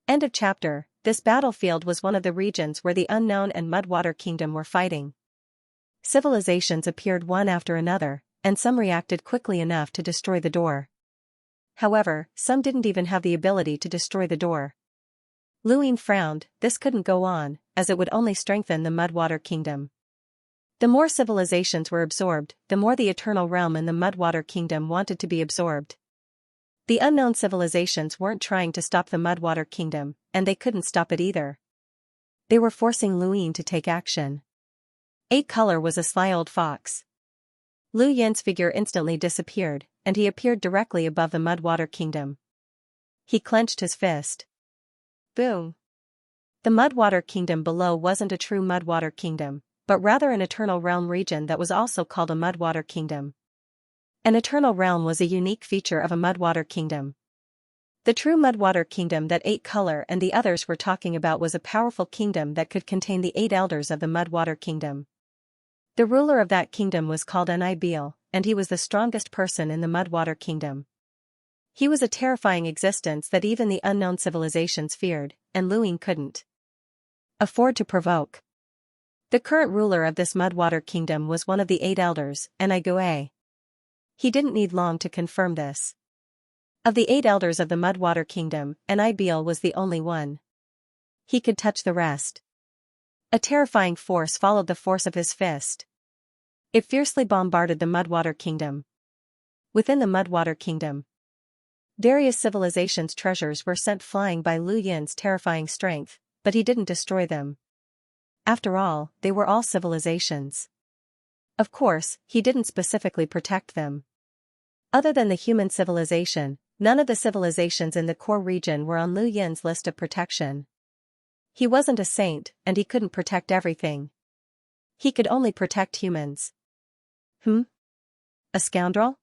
End of chapter. This battlefield was one of the regions where the Unknown and Mudwater Kingdom were fighting. Civilizations appeared one after another, and some reacted quickly enough to destroy the door. However, some didn't even have the ability to destroy the door. Lu Ying frowned. This couldn't go on, as it would only strengthen the Mudwater Kingdom. The more civilizations were absorbed, the more the Eternal Realm and the Mudwater Kingdom wanted to be absorbed. The unknown civilizations weren't trying to stop the Mudwater Kingdom, and they couldn't stop it either. They were forcing Lu Ying to take action. 8-Color was a sly old fox. Lu Yin's figure instantly disappeared, and he appeared directly above the Mudwater Kingdom. He clenched his fist. Boom! The Mudwater Kingdom below wasn't a true Mudwater Kingdom, but rather an Eternal Realm region that was also called a Mudwater Kingdom. An Eternal Realm was a unique feature of a Mudwater Kingdom. The true Mudwater Kingdom that 8-Color and the others were talking about was a powerful kingdom that could contain the 8 elders of the Mudwater Kingdom. The ruler of that kingdom was called Anibil, and he was the strongest person in the Mudwater Kingdom. He was a terrifying existence that even the unknown civilizations feared, and Lu Ying couldn't afford to provoke. The current ruler of this Mudwater Kingdom was one of the 8 elders, Anibil. He didn't need long to confirm this. Of the 8 elders of the Mudwater Kingdom, Anibil was the only one. He could touch the rest. A terrifying force followed the force of his fist. It fiercely bombarded the Mudwater Kingdom. Within the Mudwater Kingdom, various civilizations' treasures were sent flying by Lu Yin's terrifying strength, but he didn't destroy them. After all, they were all civilizations. Of course, he didn't specifically protect them. Other than the human civilization, none of the civilizations in the core region were on Lu Yin's list of protection. He wasn't a saint, and he couldn't protect everything. He could only protect humans. A scoundrel?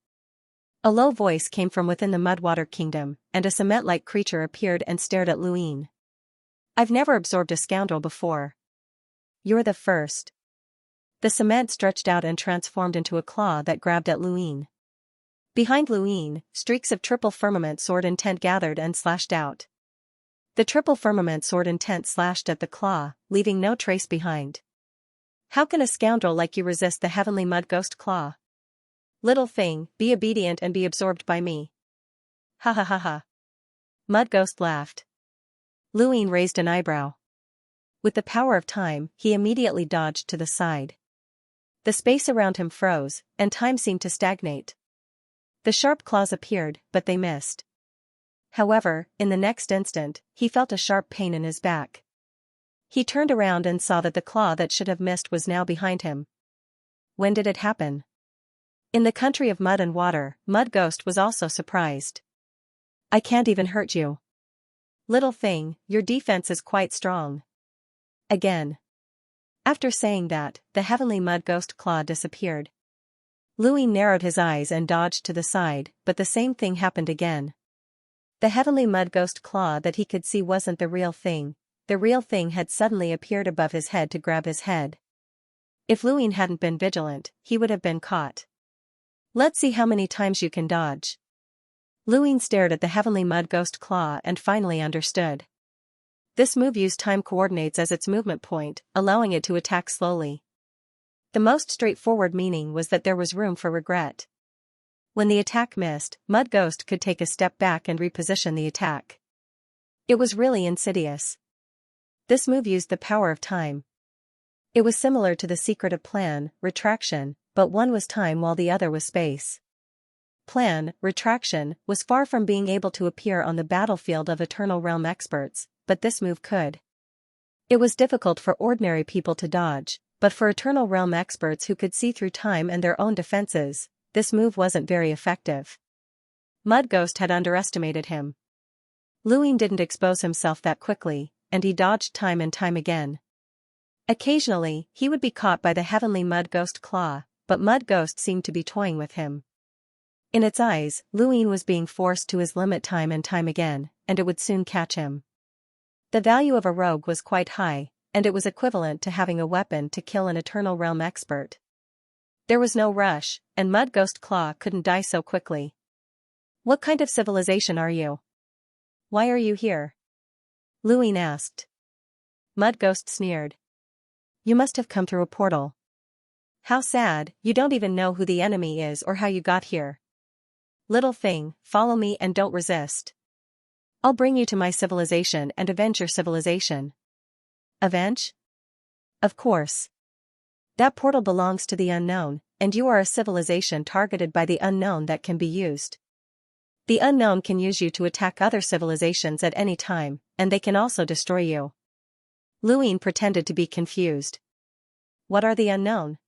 A low voice came from within the Mudwater Kingdom, and a cement-like creature appeared and stared at Lu Ying. I've never absorbed a scoundrel before. You're the first. The cement stretched out and transformed into a claw that grabbed at Lu Ying. Behind Lu Ying, streaks of triple firmament sword intent gathered and slashed out. The triple firmament sword intent slashed at the claw, leaving no trace behind. How can a scoundrel like you resist the heavenly mud ghost claw? Little thing, be obedient and be absorbed by me. Ha ha ha ha. Mud ghost laughed. Lu Ying raised an eyebrow. With the power of time, he immediately dodged to the side. The space around him froze, and time seemed to stagnate. The sharp claws appeared, but they missed. However, in the next instant, he felt a sharp pain in his back. He turned around and saw that the claw that should have missed was now behind him. When did it happen? In the country of mud and water, Mud Ghost was also surprised. I can't even hurt you. Little thing, your defense is quite strong. Again. After saying that, the heavenly Mud Ghost claw disappeared. Lu Ying narrowed his eyes and dodged to the side, but the same thing happened again. The heavenly Mud Ghost claw that he could see wasn't the real thing. The real thing had suddenly appeared above his head to grab his head. If Lu Ying hadn't been vigilant, he would have been caught. Let's see how many times you can dodge. Lu Ying stared at the heavenly Mud Ghost claw and finally understood. This move used time coordinates as its movement point, allowing it to attack slowly. The most straightforward meaning was that there was room for regret. When the attack missed, Mud Ghost could take a step back and reposition the attack. It was really insidious. This move used the power of time. It was similar to the secret of plan, retraction, but one was time while the other was space. Plan, retraction, was far from being able to appear on the battlefield of Eternal Realm experts, but this move could. It was difficult for ordinary people to dodge, but for Eternal Realm experts who could see through time and their own defenses, this move wasn't very effective. Mud Ghost had underestimated him. Luin didn't expose himself that quickly, and he dodged time and time again. Occasionally, he would be caught by the heavenly Mud Ghost claw, but Mud Ghost seemed to be toying with him. In its eyes, Luin was being forced to his limit time and time again, and it would soon catch him. The value of a rogue was quite high, and it was equivalent to having a weapon to kill an Eternal Realm expert. There was no rush, and Mud Ghost Claw couldn't die so quickly. "What kind of civilization are you? Why are you here?" Luin asked. Mud Ghost sneered. "You must have come through a portal. How sad, you don't even know who the enemy is or how you got here. Little thing, follow me and don't resist. I'll bring you to my civilization and avenge your civilization." "Avenge? Of course. That portal belongs to the unknown, and you are a civilization targeted by the unknown that can be used. The unknown can use you to attack other civilizations at any time, and they can also destroy you." Luin pretended to be confused. "What are the unknown?"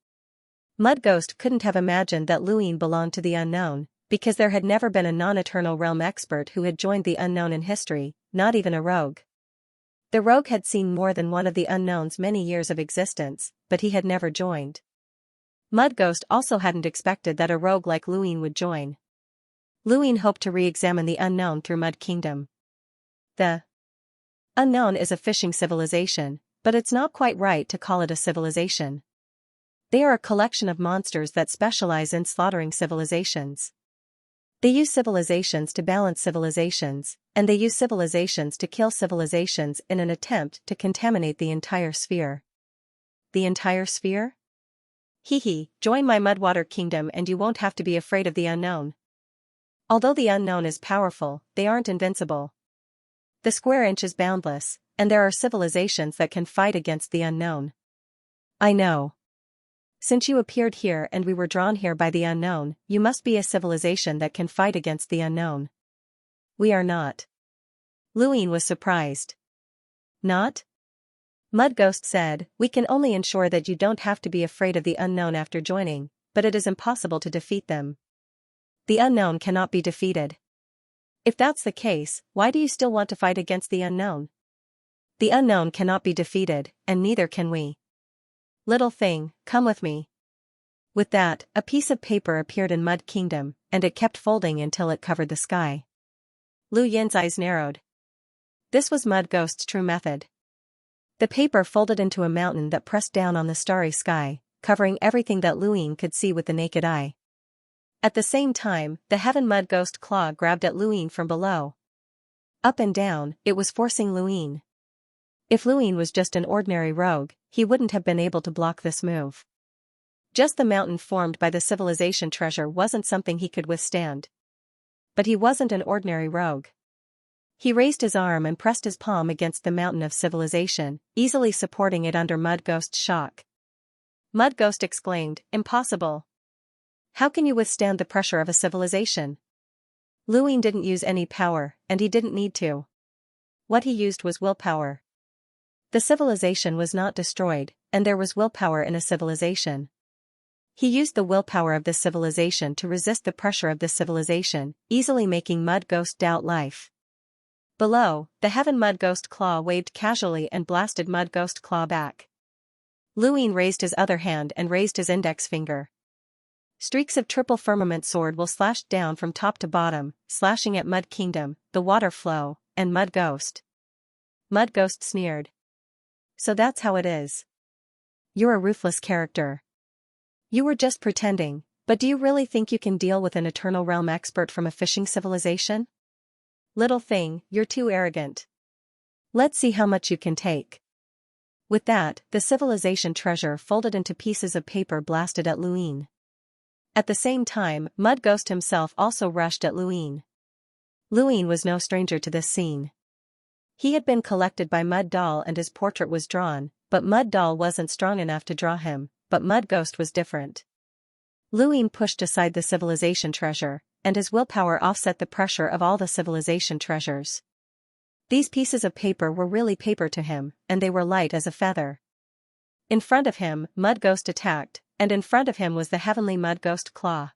Mud Ghost couldn't have imagined that Luin belonged to the unknown, because there had never been a non-Eternal Realm expert who had joined the unknown in history, not even a rogue. The rogue had seen more than one of the unknown's many years of existence, but he had never joined. Mud Ghost also hadn't expected that a rogue like Luin would join. Luin hoped to re-examine the unknown through Mud Kingdom. The unknown is a fishing civilization, but it's not quite right to call it a civilization. They are a collection of monsters that specialize in slaughtering civilizations. They use civilizations to balance civilizations, and they use civilizations to kill civilizations in an attempt to contaminate the entire sphere. The entire sphere? Hee, join my Mudwater Kingdom and you won't have to be afraid of the unknown. Although the unknown is powerful, they aren't invincible. The square inch is boundless, and there are civilizations that can fight against the unknown. I know. Since you appeared here and we were drawn here by the unknown, you must be a civilization that can fight against the unknown. We are not. Luin was surprised. Not? Mud Ghost said, "We can only ensure that you don't have to be afraid of the unknown after joining, but it is impossible to defeat them. The unknown cannot be defeated. If that's the case, why do you still want to fight against the unknown? The unknown cannot be defeated, and neither can we. Little thing, come with me." With that, a piece of paper appeared in Mud Kingdom, and it kept folding until it covered the sky. Lu Yin's eyes narrowed. This was Mud Ghost's true method. The paper folded into a mountain that pressed down on the starry sky, covering everything that Luin could see with the naked eye. At the same time, the Heaven Mud Ghost claw grabbed at Luin from below. Up and down, it was forcing Luin. If Luin was just an ordinary rogue, he wouldn't have been able to block this move. Just the mountain formed by the civilization treasure wasn't something he could withstand. But he wasn't an ordinary rogue. He raised his arm and pressed his palm against the mountain of civilization, easily supporting it under Mud Ghost's shock. Mud Ghost exclaimed, "Impossible. How can you withstand the pressure of a civilization?" Luin didn't use any power, and he didn't need to. What he used was willpower. The civilization was not destroyed, and there was willpower in a civilization. He used the willpower of this civilization to resist the pressure of this civilization, easily making Mud Ghost doubt life. Below, the Heaven Mud Ghost claw waved casually and blasted Mud Ghost claw back. Luin raised his other hand and raised his index finger. Streaks of triple firmament sword will slash down from top to bottom, slashing at Mud Kingdom, the water flow, and Mud Ghost. Mud Ghost sneered. "So that's how it is. You're a ruthless character. You were just pretending, but do you really think you can deal with an Eternal Realm expert from a fishing civilization? Little thing, you're too arrogant. Let's see how much you can take." With that, the civilization treasure folded into pieces of paper blasted at Luin. At the same time, Mud Ghost himself also rushed at Luin. Luin was no stranger to this scene. He had been collected by Mud Doll and his portrait was drawn, but Mud Doll wasn't strong enough to draw him, but Mud Ghost was different. Luin pushed aside the civilization treasure, and his willpower offset the pressure of all the civilization treasures. These pieces of paper were really paper to him, and they were light as a feather. In front of him, Mud Ghost attacked, and in front of him was the heavenly Mud Ghost claw.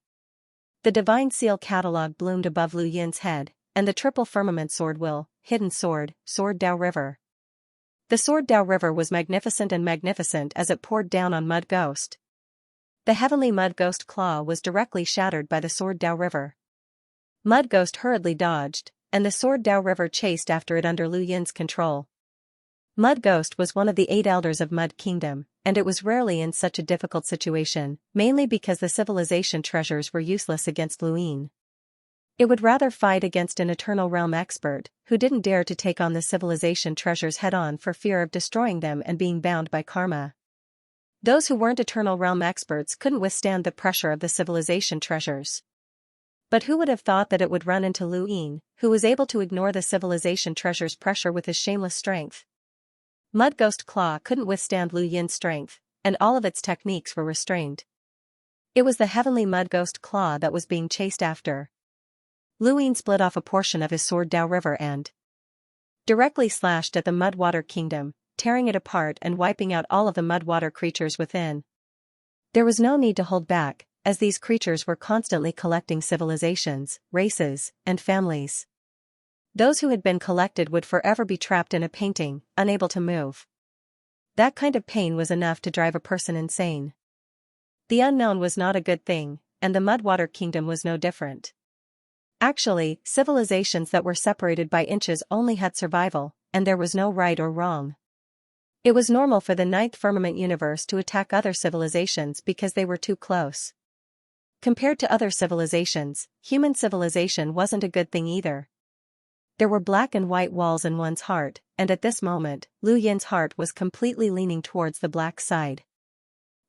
The divine seal catalog bloomed above Lu Yin's head, and the triple firmament sword will, hidden sword, Sword Dao River. The Sword Dao River was magnificent as it poured down on Mud Ghost. The heavenly Mud Ghost claw was directly shattered by the Sword Dao River. Mud Ghost hurriedly dodged, and the Sword Dao River chased after it under Lu Yin's control. Mud Ghost was one of the 8 elders of Mud Kingdom, and it was rarely in such a difficult situation, mainly because the civilization treasures were useless against Lu Yin. It would rather fight against an Eternal Realm expert, who didn't dare to take on the civilization treasures head-on for fear of destroying them and being bound by karma. Those who weren't Eternal Realm experts couldn't withstand the pressure of the civilization treasures. But who would have thought that it would run into Lu Yin, who was able to ignore the civilization treasures' pressure with his shameless strength? Mud Ghost Claw couldn't withstand Lu Yin's strength, and all of its techniques were restrained. It was the heavenly Mud Ghost Claw that was being chased after. Lu Yin split off a portion of his Sword Dao River and directly slashed at the Mudwater Kingdom, tearing it apart and wiping out all of the Mudwater creatures within. There was no need to hold back, as these creatures were constantly collecting civilizations, races, and families. Those who had been collected would forever be trapped in a painting, unable to move. That kind of pain was enough to drive a person insane. The unknown was not a good thing, and the Mudwater Kingdom was no different. Actually, civilizations that were separated by inches only had survival, and there was no right or wrong. It was normal for the Ninth Firmament universe to attack other civilizations because they were too close. Compared to other civilizations, human civilization wasn't a good thing either. There were black and white walls in one's heart, and at this moment, Lu Yin's heart was completely leaning towards the black side.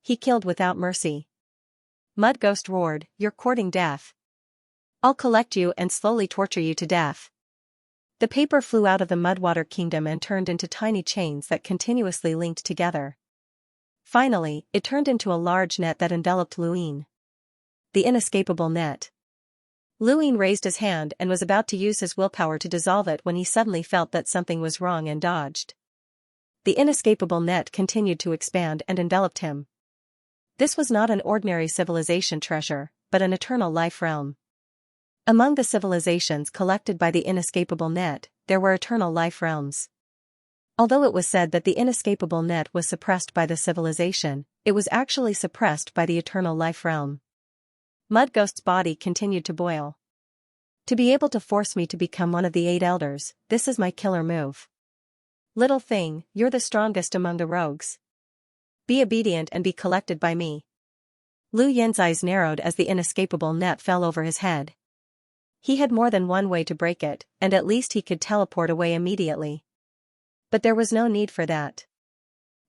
He killed without mercy. Mud Ghost roared, "You're courting death. I'll collect you and slowly torture you to death." The paper flew out of the Mudwater Kingdom and turned into tiny chains that continuously linked together. Finally, it turned into a large net that enveloped Lu Yin. The inescapable net. Lu Yin raised his hand and was about to use his willpower to dissolve it when he suddenly felt that something was wrong and dodged. The inescapable net continued to expand and enveloped him. This was not an ordinary civilization treasure, but an eternal life realm. Among the civilizations collected by the inescapable net, there were eternal life realms. Although it was said that the inescapable net was suppressed by the civilization, it was actually suppressed by the eternal life realm. Mud Ghost's body continued to boil. To be able to force me to become one of the 8 elders, this is my killer move. Little thing, you're the strongest among the rogues. Be obedient and be collected by me. Lu Yin's eyes narrowed as the inescapable net fell over his head. He had more than one way to break it, and at least he could teleport away immediately. But there was no need for that.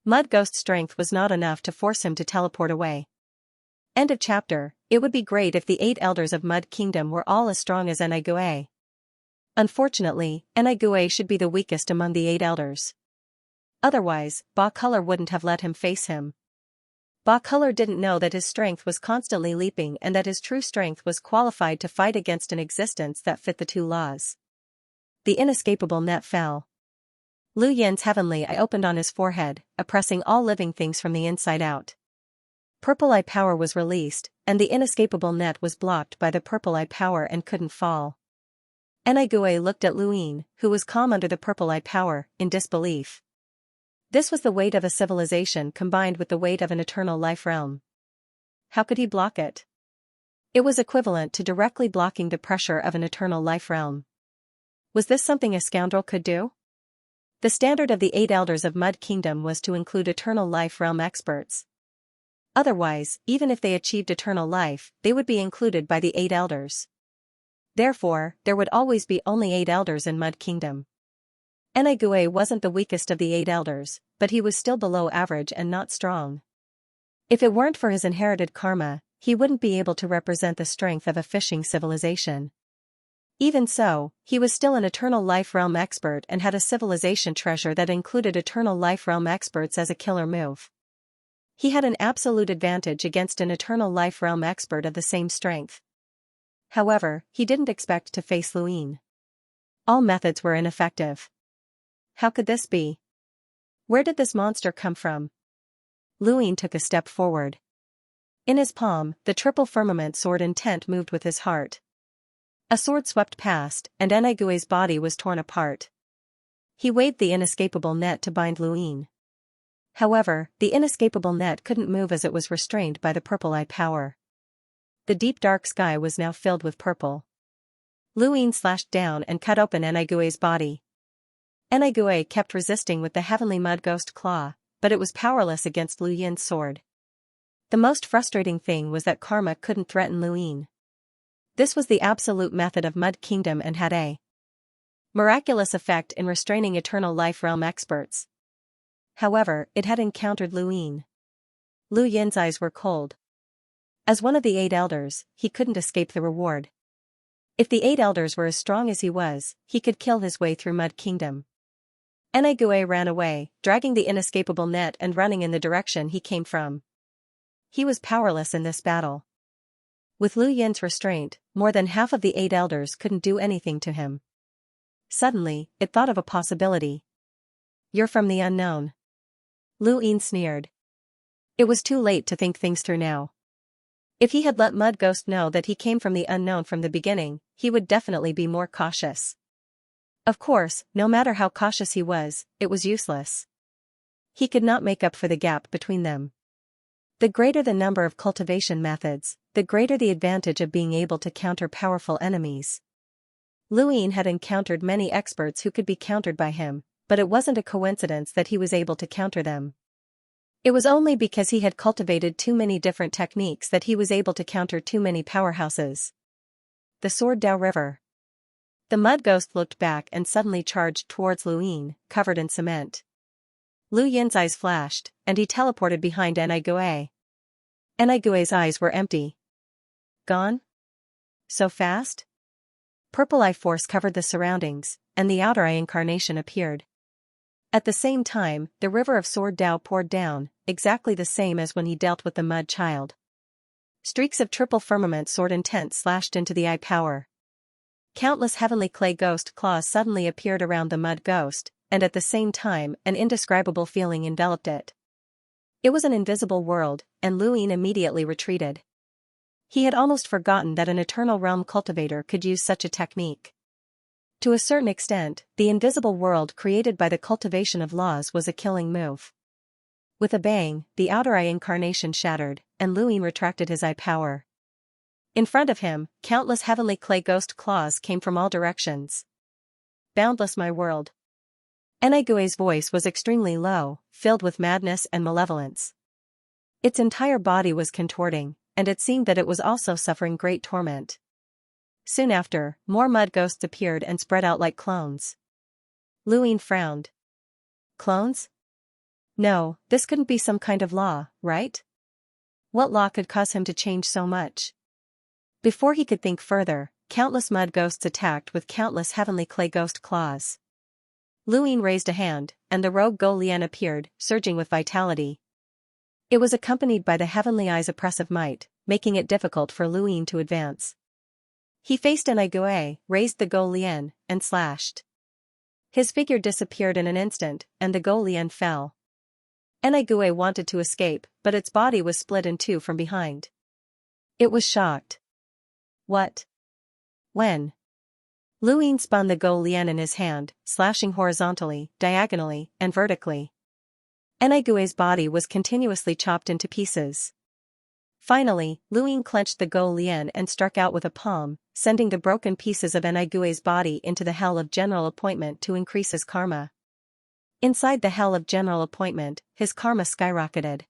Mud Ghost's strength was not enough to force him to teleport away. End of chapter. It would be great if the 8 elders of Mud Kingdom were all as strong as Enai. Unfortunately, Enai should be the weakest among the 8 elders. Otherwise, Ba Color wouldn't have let him face him. Ba Color didn't know that his strength was constantly leaping and that his true strength was qualified to fight against an existence that fit the 2 laws. The inescapable net fell. Lu Yin's heavenly eye opened on his forehead, oppressing all living things from the inside out. Purple eye power was released, and the inescapable net was blocked by the purple eye power and couldn't fall. Enai looked at Lu Yin, who was calm under the purple eye power, in disbelief. This was the weight of a civilization combined with the weight of an eternal life realm. How could he block it? It was equivalent to directly blocking the pressure of an eternal life realm. Was this something a scoundrel could do? The standard of the 8 elders of Mud Kingdom was to include eternal life realm experts. Otherwise, even if they achieved eternal life, they would be included by the 8 elders. Therefore, there would always be only 8 elders in Mud Kingdom. Enai wasn't the weakest of the 8 elders, but he was still below average and not strong. If it weren't for his inherited karma, he wouldn't be able to represent the strength of a fishing civilization. Even so, he was still an eternal life realm expert and had a civilization treasure that included eternal life realm experts as a killer move. He had an absolute advantage against an eternal life realm expert of the same strength. However, he didn't expect to face Lu Yin. All methods were ineffective. How could this be? Where did this monster come from? Luin took a step forward. In his palm, the triple firmament sword intent moved with his heart. A sword swept past, and Enaigue's body was torn apart. He waved the inescapable net to bind Luin. However, the inescapable net couldn't move as it was restrained by the purple eye power. The deep dark sky was now filled with purple. Luin slashed down and cut open Enaigue's body. Enaigue kept resisting with the heavenly mud ghost claw, but it was powerless against Lu Yin's sword. The most frustrating thing was that karma couldn't threaten Luin. This was the absolute method of Mud Kingdom and had a miraculous effect in restraining Eternal Life Realm experts. However, it had encountered Luin. Lu Yin's eyes were cold. As one of the 8 elders, he couldn't escape the reward. If the 8 elders were as strong as he could kill his way through Mud Kingdom. Enaigue ran away, dragging the inescapable net and running in the direction he came from. He was powerless in this battle. With Lu Yin's restraint, more than half of the 8 elders couldn't do anything to him. Suddenly, it thought of a possibility. You're from the unknown. Lu Yin sneered. It was too late to think things through now. If he had let Mud Ghost know that he came from the unknown from the beginning, he would definitely be more cautious. Of course, no matter how cautious he was, it was useless. He could not make up for the gap between them. The greater the number of cultivation methods, the greater the advantage of being able to counter powerful enemies. Lu Yin had encountered many experts who could be countered by him, but it wasn't a coincidence that he was able to counter them. It was only because he had cultivated too many different techniques that he was able to counter too many powerhouses. The Sword Dao River. The Mud Ghost looked back and suddenly charged towards Lu Yin, covered in cement. Lu Yin's eyes flashed, and he teleported behind Enaigue. Enaigue's eyes were empty. Gone? So fast? Purple eye force covered the surroundings, and the outer eye incarnation appeared. At the same time, the river of Sword Dao poured down, exactly the same as when he dealt with the Mud Child. Streaks of triple firmament sword intent slashed into the eye power. Countless heavenly clay ghost claws suddenly appeared around the Mud Ghost, and at the same time, an indescribable feeling enveloped it. It was an invisible world, and Lu Yin immediately retreated. He had almost forgotten that an Eternal Realm cultivator could use such a technique. To a certain extent, the invisible world created by the cultivation of laws was a killing move. With a bang, the outer eye incarnation shattered, and Lu Yin retracted his eye power. In front of him, countless heavenly clay ghost claws came from all directions. Boundless my world. Enaigue's voice was extremely low, filled with madness and malevolence. Its entire body was contorting, and it seemed that it was also suffering great torment. Soon after, more mud ghosts appeared and spread out like clones. Lu Yin frowned. Clones? No, this couldn't be some kind of law, right? What law could cause him to change so much? Before he could think further, countless mud ghosts attacked with countless heavenly clay ghost claws. Lu Yin raised a hand, and the rogue Go Lian appeared, surging with vitality. It was accompanied by the heavenly eye's oppressive might, making it difficult for Lu Yin to advance. He faced Enaigue, raised the Go Lian, and slashed. His figure disappeared in an instant, and the Go Lian fell. Enaigue wanted to escape, but its body was split in two from behind. It was shocked. What? When? Lu Yin spun the Go Lian in his hand, slashing horizontally, diagonally, and vertically. Enaigue's body was continuously chopped into pieces. Finally, Lu Yin clenched the Go Lian and struck out with a palm, sending the broken pieces of Enaigue's body into the Hell of General Appointment to increase his karma. Inside the Hell of General Appointment, his karma skyrocketed.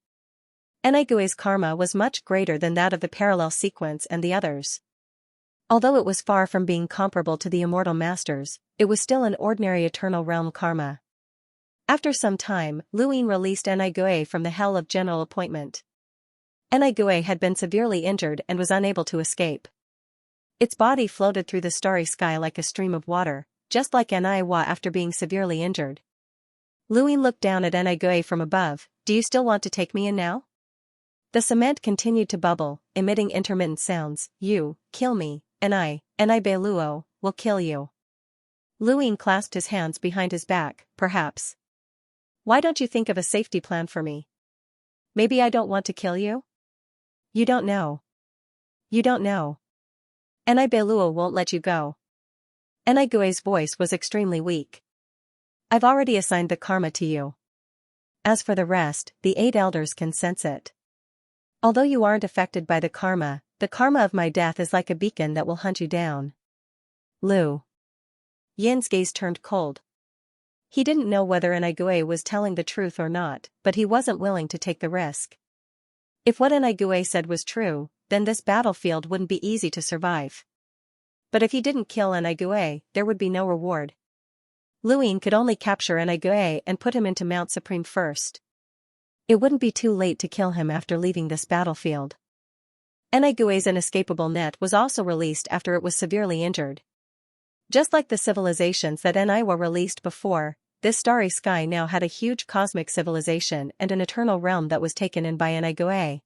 Enaigue's karma was much greater than that of the parallel sequence and the others. Although it was far from being comparable to the Immortal Masters, it was still an ordinary Eternal Realm karma. After some time, Lu Yin released Enaigue from the Hell of General Appointment. Enaigue had been severely injured and was unable to escape. Its body floated through the starry sky like a stream of water, just like Enaiwa after being severely injured. Lu Yin looked down at Enaigue from above. Do you still want to take me in now? The cement continued to bubble, emitting intermittent sounds. You, kill me, and I, Enaibe Luo, will kill you. Lu Ying clasped his hands behind his back, perhaps. Why don't you think of a safety plan for me? Maybe I don't want to kill you? You don't know. You don't know. Enai Beluo won't let you go. Enai Gui's voice was extremely weak. I've already assigned the karma to you. As for the rest, the 8 elders can sense it. Although you aren't affected by the karma of my death is like a beacon that will hunt you down. Lu Yin's gaze turned cold. He didn't know whether Enai Gui was telling the truth or not, but he wasn't willing to take the risk. If what Enai Gui said was true, then this battlefield wouldn't be easy to survive. But if he didn't kill Enai Gui, there would be no reward. Lu Ying could only capture Enai Gui and put him into Mount Supreme first. It wouldn't be too late to kill him after leaving this battlefield. Enai Gui's inescapable net was also released after it was severely injured. Just like the civilizations that Enai were released before, this starry sky now had a huge cosmic civilization and an eternal realm that was taken in by Enai Gui.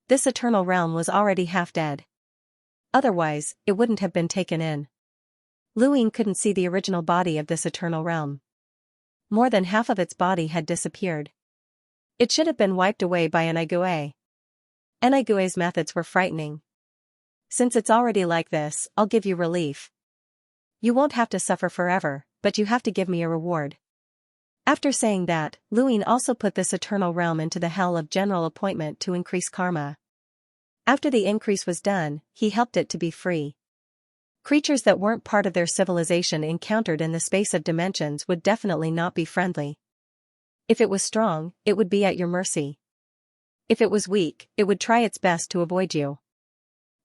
This eternal realm was already half dead. Otherwise, it wouldn't have been taken in. Lu Ying couldn't see the original body of this eternal realm. More than half of its body had disappeared. It should have been wiped away by Enai Gui. Enai Gui's methods were frightening. Since it's already like this, I'll give you relief. You won't have to suffer forever, but you have to give me a reward. After saying that, Lu Ying also put this eternal realm into the hell of general appointment to increase karma. After the increase was done, he helped it to be free. Creatures that weren't part of their civilization encountered in the space of dimensions would definitely not be friendly. If it was strong, it would be at your mercy. If it was weak, it would try its best to avoid you.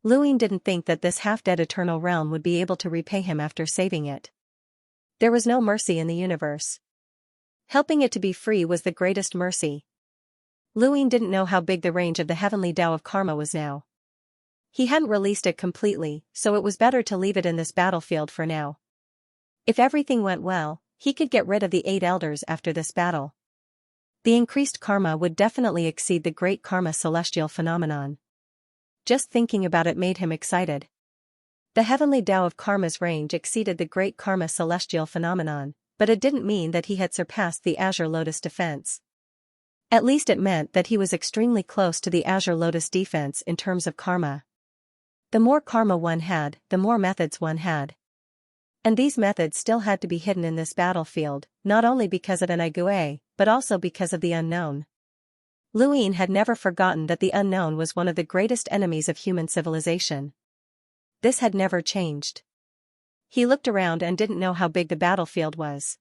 Lu Ying didn't think that this half-dead eternal realm would be able to repay him after saving it. There was no mercy in the universe. Helping it to be free was the greatest mercy. Lu Ying didn't know how big the range of the heavenly Tao of karma was now. He hadn't released it completely, so it was better to leave it in this battlefield for now. If everything went well, he could get rid of the 8 elders after this battle. The increased karma would definitely exceed the great karma celestial phenomenon. Just thinking about it made him excited. The heavenly Tao of karma's range exceeded the great karma celestial phenomenon, but it didn't mean that he had surpassed the Azure Lotus defense. At least it meant that he was extremely close to the Azure Lotus defense in terms of karma. The more karma one had, the more methods one had. And these methods still had to be hidden in this battlefield, not only because of Enai Gui, but also because of the unknown. Lu Ying had never forgotten that the unknown was one of the greatest enemies of human civilization. This had never changed. He looked around and didn't know how big the battlefield was.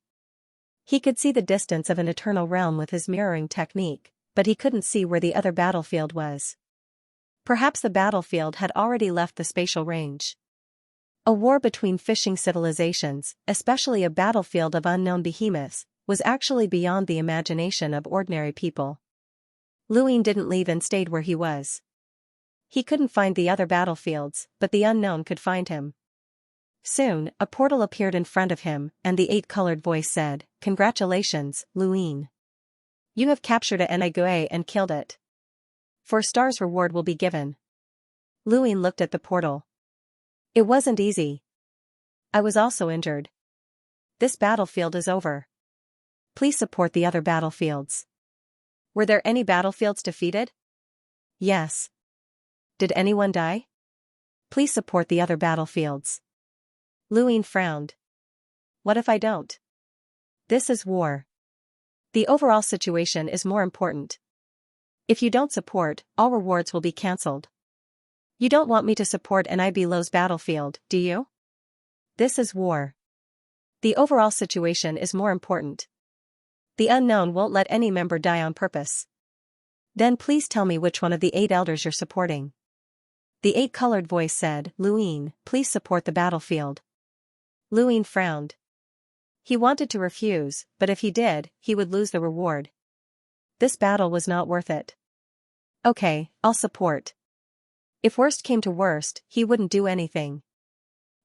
He could see the distance of an eternal realm with his mirroring technique, but he couldn't see where the other battlefield was. Perhaps the battlefield had already left the spatial range. A war between fishing civilizations, especially a battlefield of unknown behemoths, was actually beyond the imagination of ordinary people. Lu Ying didn't leave and stayed where he was. He couldn't find the other battlefields, but the unknown could find him. Soon, a portal appeared in front of him, and the 8-colored voice said, "Congratulations, Lu Ying. You have captured a Enai Gui and killed it. 4 stars reward will be given." Lu Ying looked at the portal. It wasn't easy. I was also injured. This battlefield is over. Please support the other battlefields. Were there any battlefields defeated? Yes. Did anyone die? Please support the other battlefields. Lu Ying frowned. What if I don't? This is war. The overall situation is more important. If you don't support, all rewards will be cancelled. You don't want me to support Enai Beluo's battlefield, do you? This is war. The overall situation is more important. The unknown won't let any member die on purpose. Then please tell me which one of the 8 elders you're supporting. The 8-colored voice said, Lu Ying, please support the battlefield. Lu Ying frowned. He wanted to refuse, but if he did, he would lose the reward. This battle was not worth it. Okay, I'll support. If worst came to worst, he wouldn't do anything.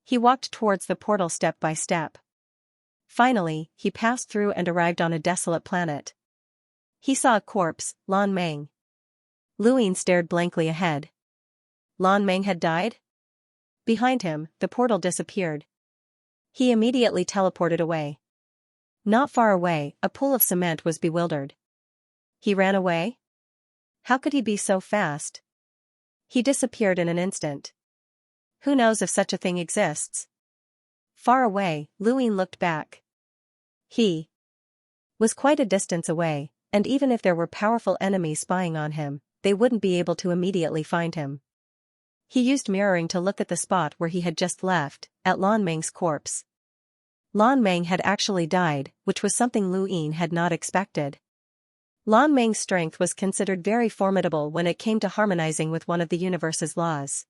He walked towards the portal step by step. Finally, he passed through and arrived on a desolate planet. He saw a corpse, Lan Meng. Lu Ying stared blankly ahead. Lan Meng had died? Behind him, the portal disappeared. He immediately teleported away. Not far away, a pool of cement was bewildered. He ran away? How could he be so fast? He disappeared in an instant. Who knows if such a thing exists? Far away, Luin looked back. He was quite a distance away, and even if there were powerful enemies spying on him, they wouldn't be able to immediately find him. He used mirroring to look at the spot where he had just left, at Lan Meng's corpse. Lan Meng had actually died, which was something Luin had not expected. Lan Meng's strength was considered very formidable when it came to harmonizing with one of the universe's laws.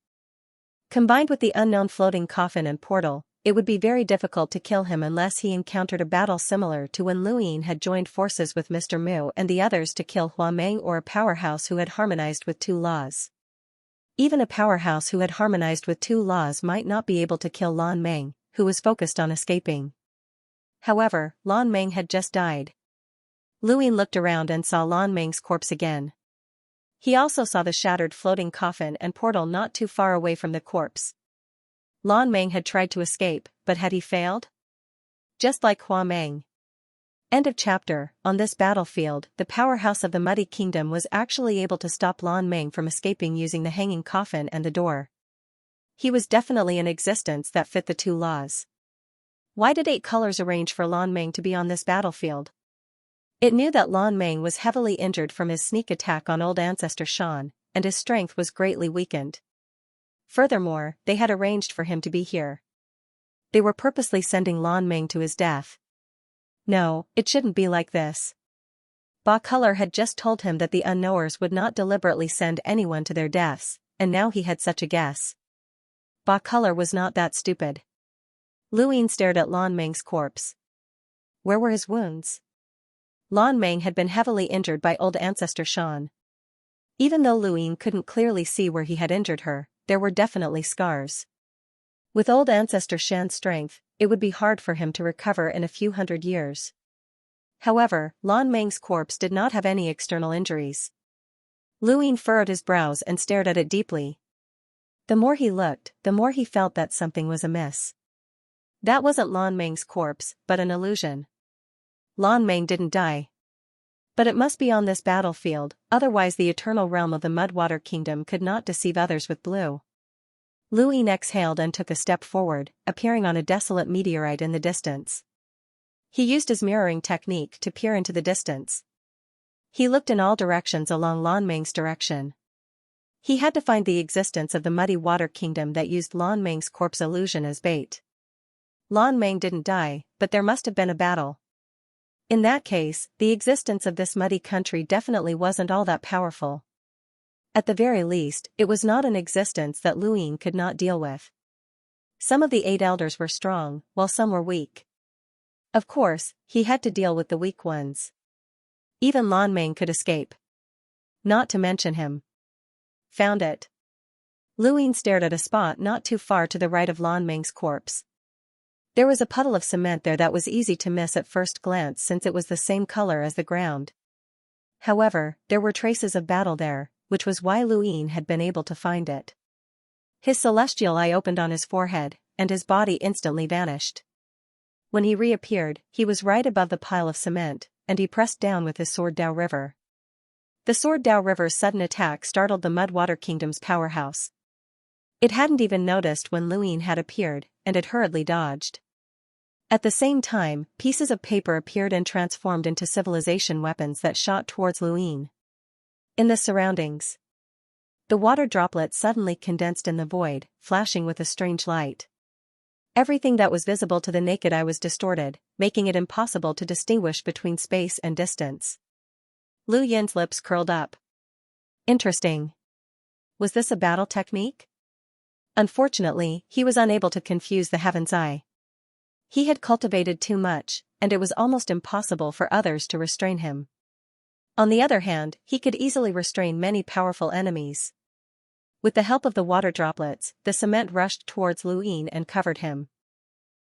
Combined with the unknown floating coffin and portal, it would be very difficult to kill him unless he encountered a battle similar to when Luin had joined forces with Mr. Mu and the others to kill Hua Meng, or a powerhouse who had harmonized with two laws. Even a powerhouse who had harmonized with two laws might not be able to kill Lan Meng, who was focused on escaping. However, Lan Meng had just died. Luin looked around and saw Lan Meng's corpse again. He also saw the shattered floating coffin and portal not too far away from the corpse. Lan Meng had tried to escape, but had he failed? Just like Hua Meng. End of chapter. On this battlefield, the powerhouse of the Muddy Kingdom was actually able to stop Lan Meng from escaping using the hanging coffin and the door. He was definitely an existence that fit the two laws. Why did 8 colors arrange for Lan Meng to be on this battlefield? It knew that Lan Meng was heavily injured from his sneak attack on old ancestor Shan, and his strength was greatly weakened. Furthermore, they had arranged for him to be here. They were purposely sending Lan Meng to his death. No, it shouldn't be like this. Ba Color had just told him that the unknowers would not deliberately send anyone to their deaths, and now he had such a guess. Ba Color was not that stupid. Luin stared at Lan Meng's corpse. Where were his wounds? Lan Meng had been heavily injured by old ancestor Shan. Even though Luin couldn't clearly see where he had injured her, there were definitely scars. With old ancestor Shan's strength, it would be hard for him to recover in a few hundred years. However, Lan Meng's corpse did not have any external injuries. Luin furrowed his brows and stared at it deeply. The more he looked, the more he felt that something was amiss. That wasn't Lan Meng's corpse, but an illusion. Lan Meng didn't die. But it must be on this battlefield, otherwise the eternal realm of the Mudwater Kingdom could not deceive others with blue. Luin exhaled and took a step forward, appearing on a desolate meteorite in the distance. He used his mirroring technique to peer into the distance. He looked in all directions along Lan Meng's direction. He had to find the existence of the Muddy Water Kingdom that used Lan Meng's corpse illusion as bait. Lan Meng didn't die, but there must have been a battle. In that case, the existence of this muddy country definitely wasn't all that powerful. At the very least, it was not an existence that Luin could not deal with. Some of the 8 elders were strong, while some were weak. Of course, he had to deal with the weak ones. Even Lan Meng could escape. Not to mention him. Found it. Luin stared at a spot not too far to the right of Lan Meng's corpse. There was a puddle of cement there that was easy to miss at first glance since it was the same color as the ground. However, there were traces of battle there, which was why Luin had been able to find it. His celestial eye opened on his forehead, and his body instantly vanished. When he reappeared, he was right above the pile of cement, and he pressed down with his sword Dao River. The sword Dao River's sudden attack startled the Mudwater Kingdom's powerhouse. It hadn't even noticed when Luin had appeared, and it hurriedly dodged. At the same time, pieces of paper appeared and transformed into civilization weapons that shot towards Luin. In the surroundings, the water droplets suddenly condensed in the void, flashing with a strange light. Everything that was visible to the naked eye was distorted, making it impossible to distinguish between space and distance. Lu Yin's lips curled up. Interesting. Was this a battle technique? Unfortunately, he was unable to confuse the Heaven's Eye. He had cultivated too much, and it was almost impossible for others to restrain him. On the other hand, he could easily restrain many powerful enemies. With the help of the water droplets, the cement rushed towards Luin and covered him.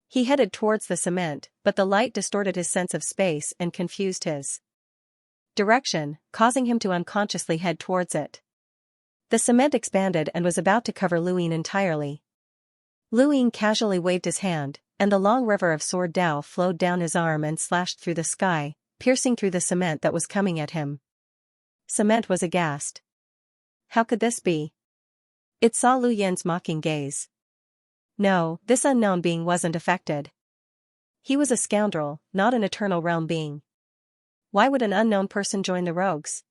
He headed towards the cement, but the light distorted his sense of space and confused his direction, causing him to unconsciously head towards it. The cement expanded and was about to cover Luin entirely. Luin casually waved his hand, and the long river of sword Dao flowed down his arm and slashed through the sky, piercing through the cement that was coming at him. Cement was aghast. How could this be? It saw Lu Yin's mocking gaze. No, this unknown being wasn't affected. He was a scoundrel, not an eternal realm being. Why would an unknown person join the rogues?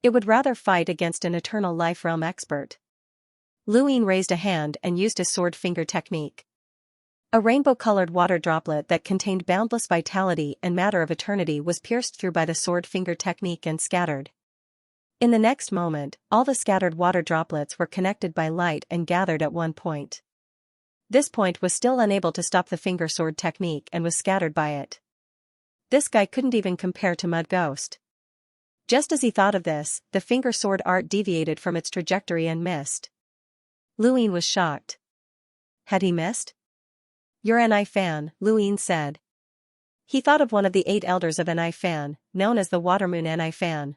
It would rather fight against an eternal life realm expert. Lu Yin raised a hand and used his sword finger technique. A rainbow-colored water droplet that contained boundless vitality and matter of eternity was pierced through by the sword finger technique and scattered. In the next moment, all the scattered water droplets were connected by light and gathered at one point. This point was still unable to stop the finger sword technique and was scattered by it. This guy couldn't even compare to Mud Ghost. Just as he thought of this, the finger sword art deviated from its trajectory and missed. Lu Yin was shocked. Had he missed? You're Ni Fan, Lu Yin said. He thought of one of the 8 elders of Ni Fan, known as the Watermoon Ni Fan.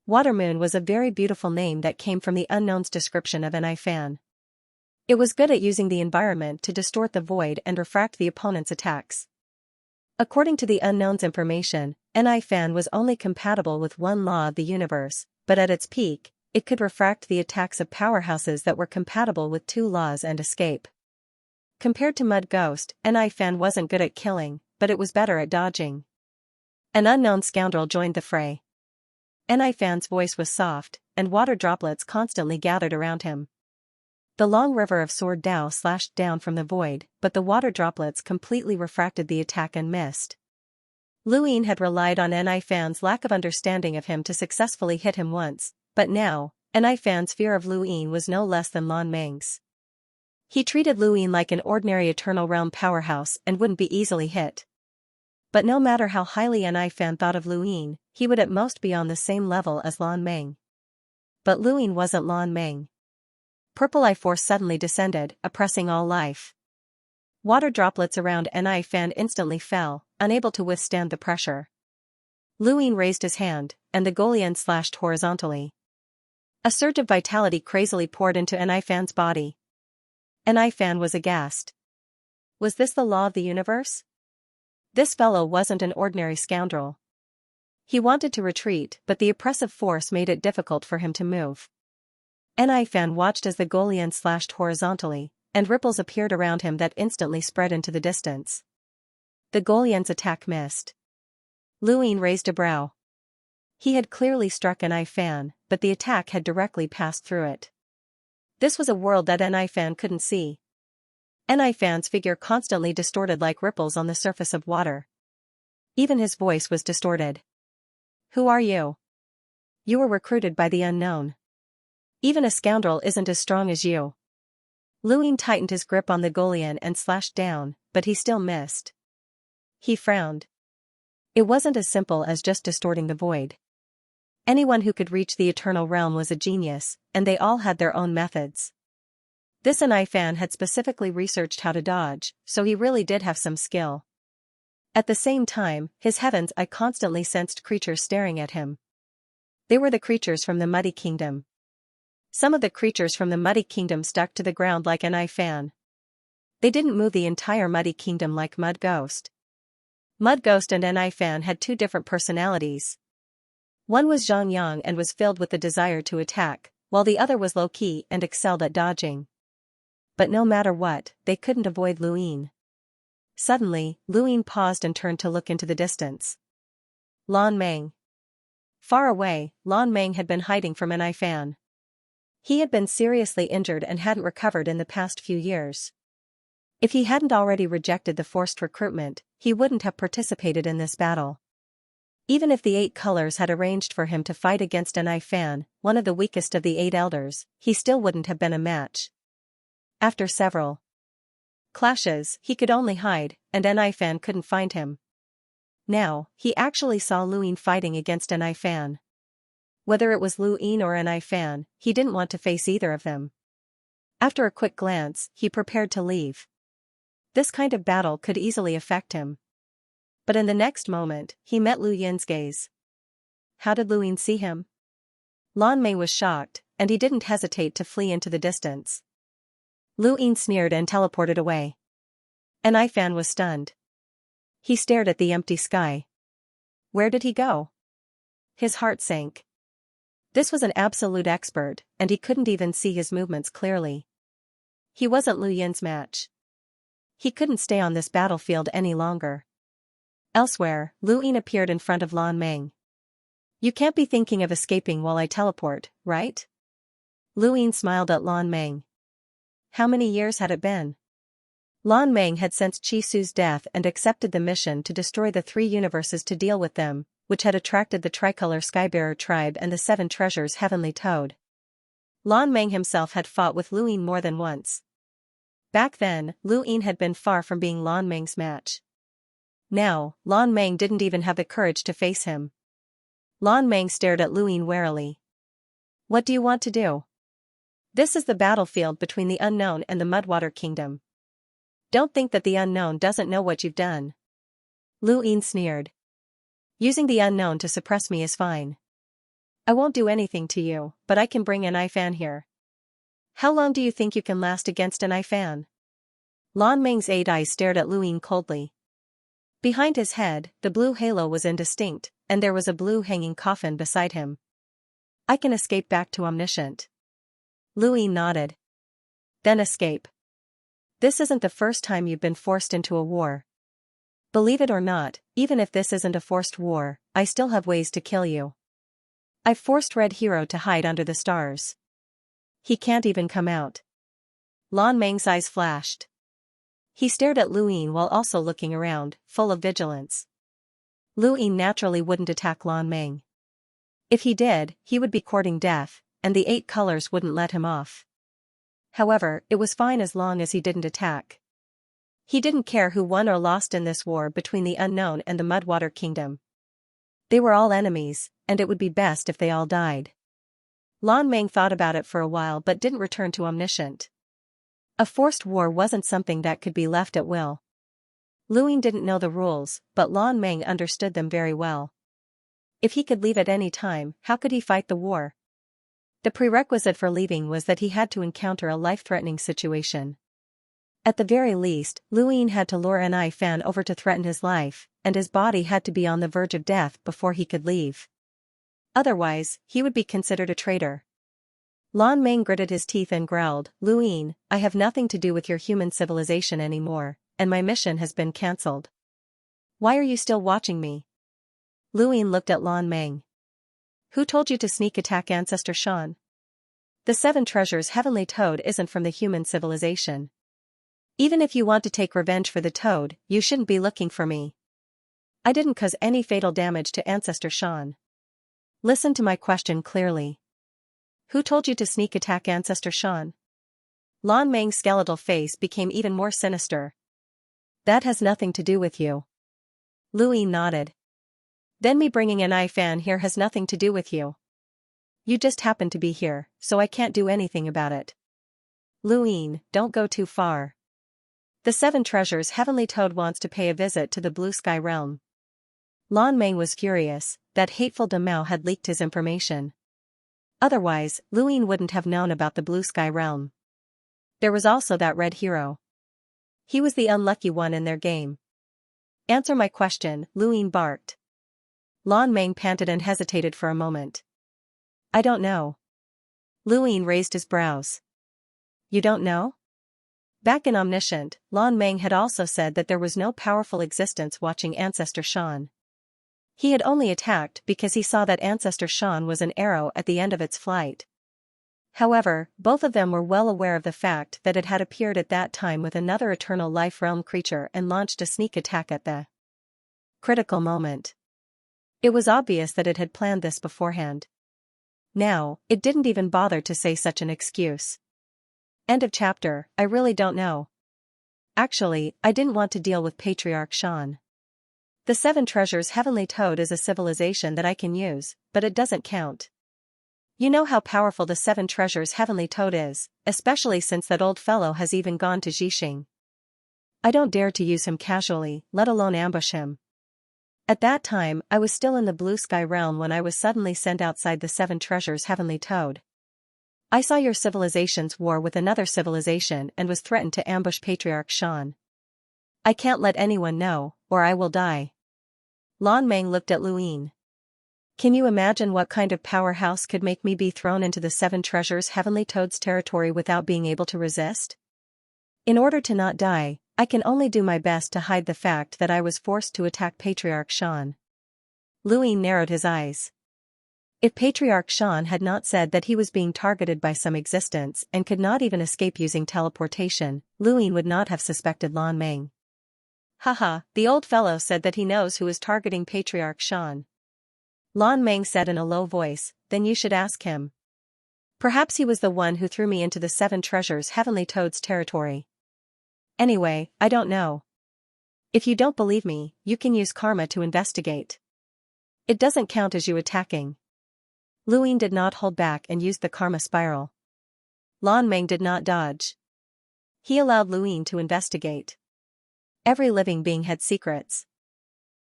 Watermoon was a very beautiful name that came from the unknown's description of Ni Fan. It was good at using the environment to distort the void and refract the opponent's attacks. According to the unknown's information, Ni Fan was only compatible with one law of the universe, but at its peak, it could refract the attacks of powerhouses that were compatible with 2 laws and escape. Compared to Mud Ghost, Ni Fan wasn't good at killing, but it was better at dodging. An unknown scoundrel joined the fray. Ni Fan's voice was soft, and water droplets constantly gathered around him. The long river of sword Dao slashed down from the void, but the water droplets completely refracted the attack and missed. Lu Yin had relied on Ni Fan's lack of understanding of him to successfully hit him once, but now, Ni Fan's fear of Lu Yin was no less than Lan Meng's. He treated Lu Yin like an ordinary Eternal Realm powerhouse and wouldn't be easily hit. But no matter how highly Ni Fan thought of Lu Yin, he would at most be on the same level as Lan Meng. But Lu Yin wasn't Lan Meng. Purple Eye Force suddenly descended, oppressing all life. Water droplets around Ni Fan instantly fell, unable to withstand the pressure. Lu Yin raised his hand, and the Golian slashed horizontally. A surge of vitality crazily poured into Ni Fan's body. Ni Fan was aghast. Was this the law of the universe? This fellow wasn't an ordinary scoundrel. He wanted to retreat, but the oppressive force made it difficult for him to move. Ni Fan watched as the Golian slashed horizontally, and ripples appeared around him that instantly spread into the distance. The Golian's attack missed. Lu Yin raised a brow. He had clearly struck Ni Fan, but the attack had directly passed through it. This was a world that Ni Fan couldn't see. Ni Fan's figure constantly distorted like ripples on the surface of water. Even his voice was distorted. Who are you? You were recruited by the unknown. Even a scoundrel isn't as strong as you. Lu Yin tightened his grip on the Golian and slashed down, but he still missed. He frowned. It wasn't as simple as just distorting the void. Anyone who could reach the Eternal Realm was a genius, and they all had their own methods. This Ni Fan had specifically researched how to dodge, so he really did have some skill. At the same time, his heaven's eye constantly sensed creatures staring at him. They were the creatures from the Muddy Kingdom. Some of the creatures from the Muddy Kingdom stuck to the ground like Ni Fan. They didn't move the entire Muddy Kingdom like Mud Ghost. Mud Ghost and Ni Fan had 2 different personalities. One was Xianxia and was filled with the desire to attack, while the other was low-key and excelled at dodging. But no matter what, they couldn't avoid Lu Yin. Suddenly, Lu Yin paused and turned to look into the distance. Lan Meng. Far away, Lan Meng had been hiding from Ni Fan. He had been seriously injured and hadn't recovered in the past few years. If he hadn't already rejected the forced recruitment, he wouldn't have participated in this battle. Even if the 8 colors had arranged for him to fight against Ni Fan, one of the weakest of the 8 elders, he still wouldn't have been a match. After several clashes, he could only hide, and Ni Fan couldn't find him. Now, he actually saw Lu Yin fighting against Ni Fan. Whether it was Lu Yin or Ni Fan, he didn't want to face either of them. After a quick glance, he prepared to leave. This kind of battle could easily affect him. But in the next moment, he met Lu Yin's gaze. How did Lu Yin see him? Lan Mei was shocked, and he didn't hesitate to flee into the distance. Lu Yin sneered and teleported away. An Ifan was stunned. He stared at the empty sky. Where did he go? His heart sank. This was an absolute expert, and he couldn't even see his movements clearly. He wasn't Lu Yin's match. He couldn't stay on this battlefield any longer. Elsewhere, Lu Yin appeared in front of Lan Meng. You can't be thinking of escaping while I teleport, right? Lu Yin smiled at Lan Meng. How many years had it been? Lan Meng had sensed Chi Su's death and accepted the mission to destroy the 3 universes to deal with them, which had attracted the Tricolor Skybearer tribe and the 7 treasures Heavenly Toad. Lan Meng himself had fought with Lu Yin more than once. Back then, Lu Yin had been far from being Lan Meng's match. Now, Lan Meng didn't even have the courage to face him. Lan Meng stared at Lu Yin warily. What do you want to do? This is the battlefield between the Unknown and the Mudwater Kingdom. Don't think that the Unknown doesn't know what you've done. Lu Yin sneered. Using the Unknown to suppress me is fine. I won't do anything to you, but I can bring an Ifan here. How long do you think you can last against an Ifan? Lan Meng's 8 eyes stared at Lu Yin coldly. Behind his head, the blue halo was indistinct, and there was a blue hanging coffin beside him. I can escape back to Omniscient. Lu Yin nodded. Then escape. This isn't the first time you've been forced into a war. Believe it or not, even if this isn't a forced war, I still have ways to kill you. I've forced Red Hero to hide under the stars. He can't even come out. Lan Meng's eyes flashed. He stared at Lu Yin while also looking around, full of vigilance. Lu Yin naturally wouldn't attack Lan Meng. If he did, he would be courting death, and the 8 colors wouldn't let him off. However, it was fine as long as he didn't attack. He didn't care who won or lost in this war between the Unknown and the Mudwater Kingdom. They were all enemies, and it would be best if they all died. Lan Meng thought about it for a while but didn't return to Omniscient. A forced war wasn't something that could be left at will. Lu Yin didn't know the rules, but Lan Meng understood them very well. If he could leave at any time, how could he fight the war? The prerequisite for leaving was that he had to encounter a life-threatening situation. At the very least, Lu Yin had to lure an Ifan over to threaten his life, and his body had to be on the verge of death before he could leave. Otherwise, he would be considered a traitor. Lan Meng gritted his teeth and growled, Lu Yin, I have nothing to do with your human civilization anymore, and my mission has been cancelled. Why are you still watching me? Lu Yin looked at Lan Meng. Who told you to sneak attack Ancestor Shan? The 7 treasures Heavenly Toad isn't from the human civilization. Even if you want to take revenge for the Toad, you shouldn't be looking for me. I didn't cause any fatal damage to Ancestor Shan. Listen to my question clearly. Who told you to sneak attack Ancestor Shan? Lan Meng's skeletal face became even more sinister. That has nothing to do with you. Lu Yin nodded. Then me bringing an Ifan here has nothing to do with you. You just happen to be here, so I can't do anything about it. Lu Yin, don't go too far. The 7 treasures Heavenly Toad wants to pay a visit to the Blue Sky Realm. Lan Meng was furious that hateful Demao had leaked his information. Otherwise, Lu Yin wouldn't have known about the Blue Sky Realm. There was also that Red Hero. He was the unlucky one in their game. Answer my question, Lu Yin barked. Lan Meng panted and hesitated for a moment. I don't know. Lu Yin raised his brows. You don't know? Back in Omniscient, Lan Meng had also said that there was no powerful existence watching Ancestor Shan. He had only attacked because he saw that Ancestor Shan was an arrow at the end of its flight. However, both of them were well aware of the fact that it had appeared at that time with another Eternal Life Realm creature and launched a sneak attack at the critical moment. It was obvious that it had planned this beforehand. Now, it didn't even bother to say such an excuse. End of chapter. I really don't know. Actually, I didn't want to deal with Patriarch Shan. The 7 treasures Heavenly Toad is a civilization that I can use, but it doesn't count. You know how powerful the 7 treasures Heavenly Toad is, especially since that old fellow has even gone to Xixing. I don't dare to use him casually, let alone ambush him. At that time, I was still in the Blue Sky Realm when I was suddenly sent outside the 7 treasures Heavenly Toad. I saw your civilization's war with another civilization and was threatened to ambush Patriarch Shan. I can't let anyone know, or I will die. Lan Meng looked at Luin. Can you imagine what kind of powerhouse could make me be thrown into the Seven Treasures Heavenly Toad's territory without being able to resist? In order to not die, I can only do my best to hide the fact that I was forced to attack Patriarch Xian. Luin narrowed his eyes. If Patriarch Xian had not said that he was being targeted by some existence and could not even escape using teleportation, Luin would not have suspected Lan Meng. Haha, the old fellow said that he knows who is targeting Patriarch Xian. Lan Meng said in a low voice, then you should ask him. Perhaps he was the one who threw me into the Seven Treasures Heavenly Toad's territory. Anyway, I don't know. If you don't believe me, you can use karma to investigate. It doesn't count as you attacking. Luin did not hold back and used the karma spiral. Lan Meng did not dodge. He allowed Luin to investigate. Every living being had secrets.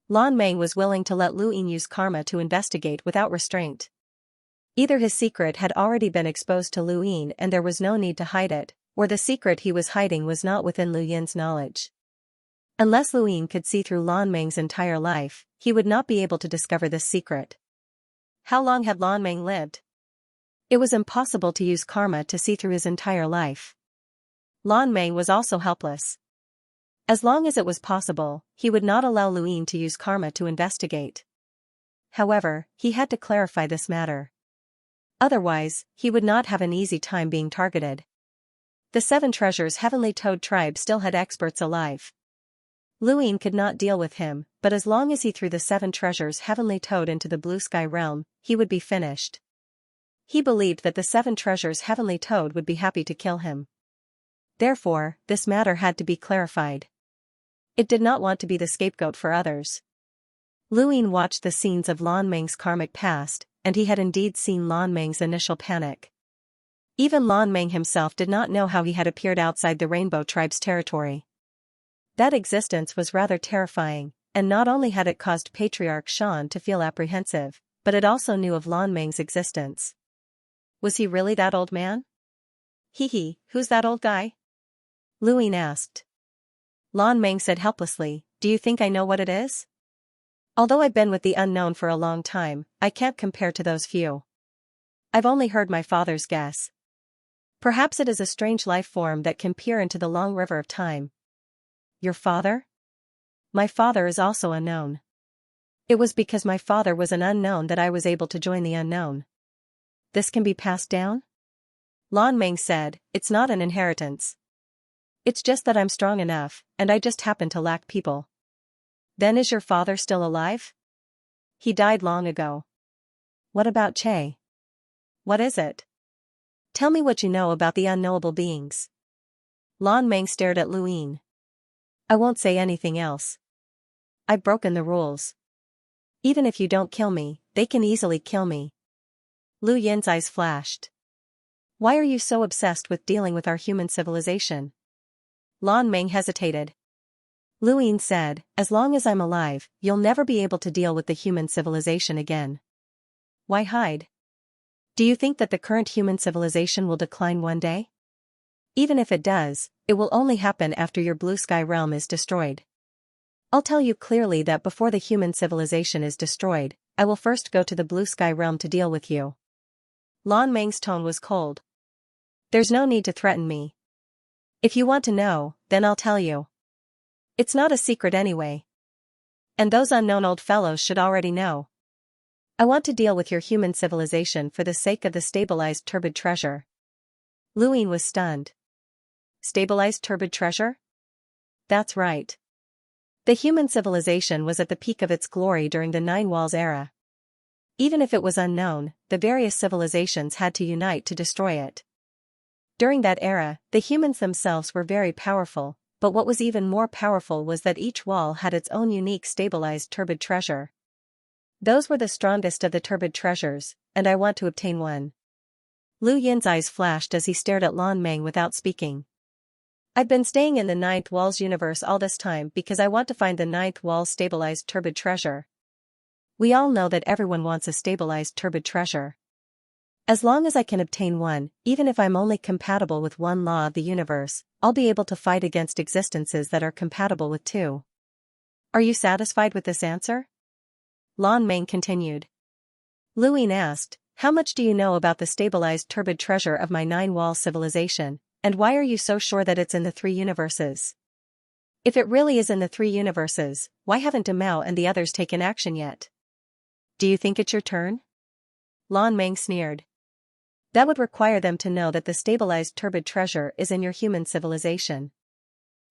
Lan Meng was willing to let Luin use karma to investigate without restraint. Either his secret had already been exposed to Luin and there was no need to hide it, or the secret he was hiding was not within Lu Yin's knowledge. Unless Luin could see through Lan Meng's entire life, he would not be able to discover this secret. How long had Lan Meng lived? It was impossible to use karma to see through his entire life. Lan Meng was also helpless. As long as it was possible, he would not allow Luin to use karma to investigate. However, he had to clarify this matter. Otherwise, he would not have an easy time being targeted. The Seven Treasures Heavenly Toad tribe still had experts alive. Luin could not deal with him, but as long as he threw the Seven Treasures Heavenly Toad into the Blue Sky Realm, he would be finished. He believed that the Seven Treasures Heavenly Toad would be happy to kill him. Therefore, this matter had to be clarified. It did not want to be the scapegoat for others. Luin watched the scenes of Lan Meng's karmic past, and he had indeed seen Lan Meng's initial panic. Even Lan Meng himself did not know how he had appeared outside the Rainbow Tribe's territory. That existence was rather terrifying, and not only had it caused Patriarch Xian to feel apprehensive, but it also knew of Lan Meng's existence. Was he really that old man? Hee, who's that old guy? Luin asked. Lan Meng said helplessly, do you think I know what it is? Although I've been with the unknown for a long time, I can't compare to those few. I've only heard my father's guess. Perhaps it is a strange life form that can peer into the long river of time. Your father? My father is also unknown. It was because my father was an unknown that I was able to join the unknown. This can be passed down? Lan Meng said, it's not an inheritance. It's just that I'm strong enough, and I just happen to lack people. Then is your father still alive? He died long ago. What about Che? What is it? Tell me what you know about the unknowable beings. Lan Meng stared at Luin. I won't say anything else. I've broken the rules. Even if you don't kill me, they can easily kill me. Lu Yin's eyes flashed. Why are you so obsessed with dealing with our human civilization? Lan Meng hesitated. Luin said, as long as I'm alive, you'll never be able to deal with the human civilization again. Why hide? Do you think that the current human civilization will decline one day? Even if it does, it will only happen after your Blue Sky Realm is destroyed. I'll tell you clearly that before the human civilization is destroyed, I will first go to the Blue Sky Realm to deal with you. Lan Meng's tone was cold. There's no need to threaten me. If you want to know, then I'll tell you. It's not a secret anyway. And those unknown old fellows should already know. I want to deal with your human civilization for the sake of the stabilized turbid treasure. Luin was stunned. Stabilized turbid treasure? That's right. The human civilization was at the peak of its glory during the Nine Walls era. Even if it was unknown, the various civilizations had to unite to destroy it. During that era, the humans themselves were very powerful, but what was even more powerful was that each wall had its own unique stabilized turbid treasure. Those were the strongest of the turbid treasures, and I want to obtain one. Lu Yin's eyes flashed as he stared at Lan Meng without speaking. I've been staying in the Ninth Wall's universe all this time because I want to find the Ninth Wall's stabilized turbid treasure. We all know that everyone wants a stabilized turbid treasure. As long as I can obtain one, even if I'm only compatible with one law of the universe, I'll be able to fight against existences that are compatible with two. Are you satisfied with this answer? Lan Meng continued. Luin asked, how much do you know about the stabilized turbid treasure of my nine-wall civilization, and why are you so sure that it's in the three universes? If it really is in the three universes, why haven't Mao and the others taken action yet? Do you think it's your turn? Lan Meng sneered. That would require them to know that the stabilized turbid treasure is in your human civilization.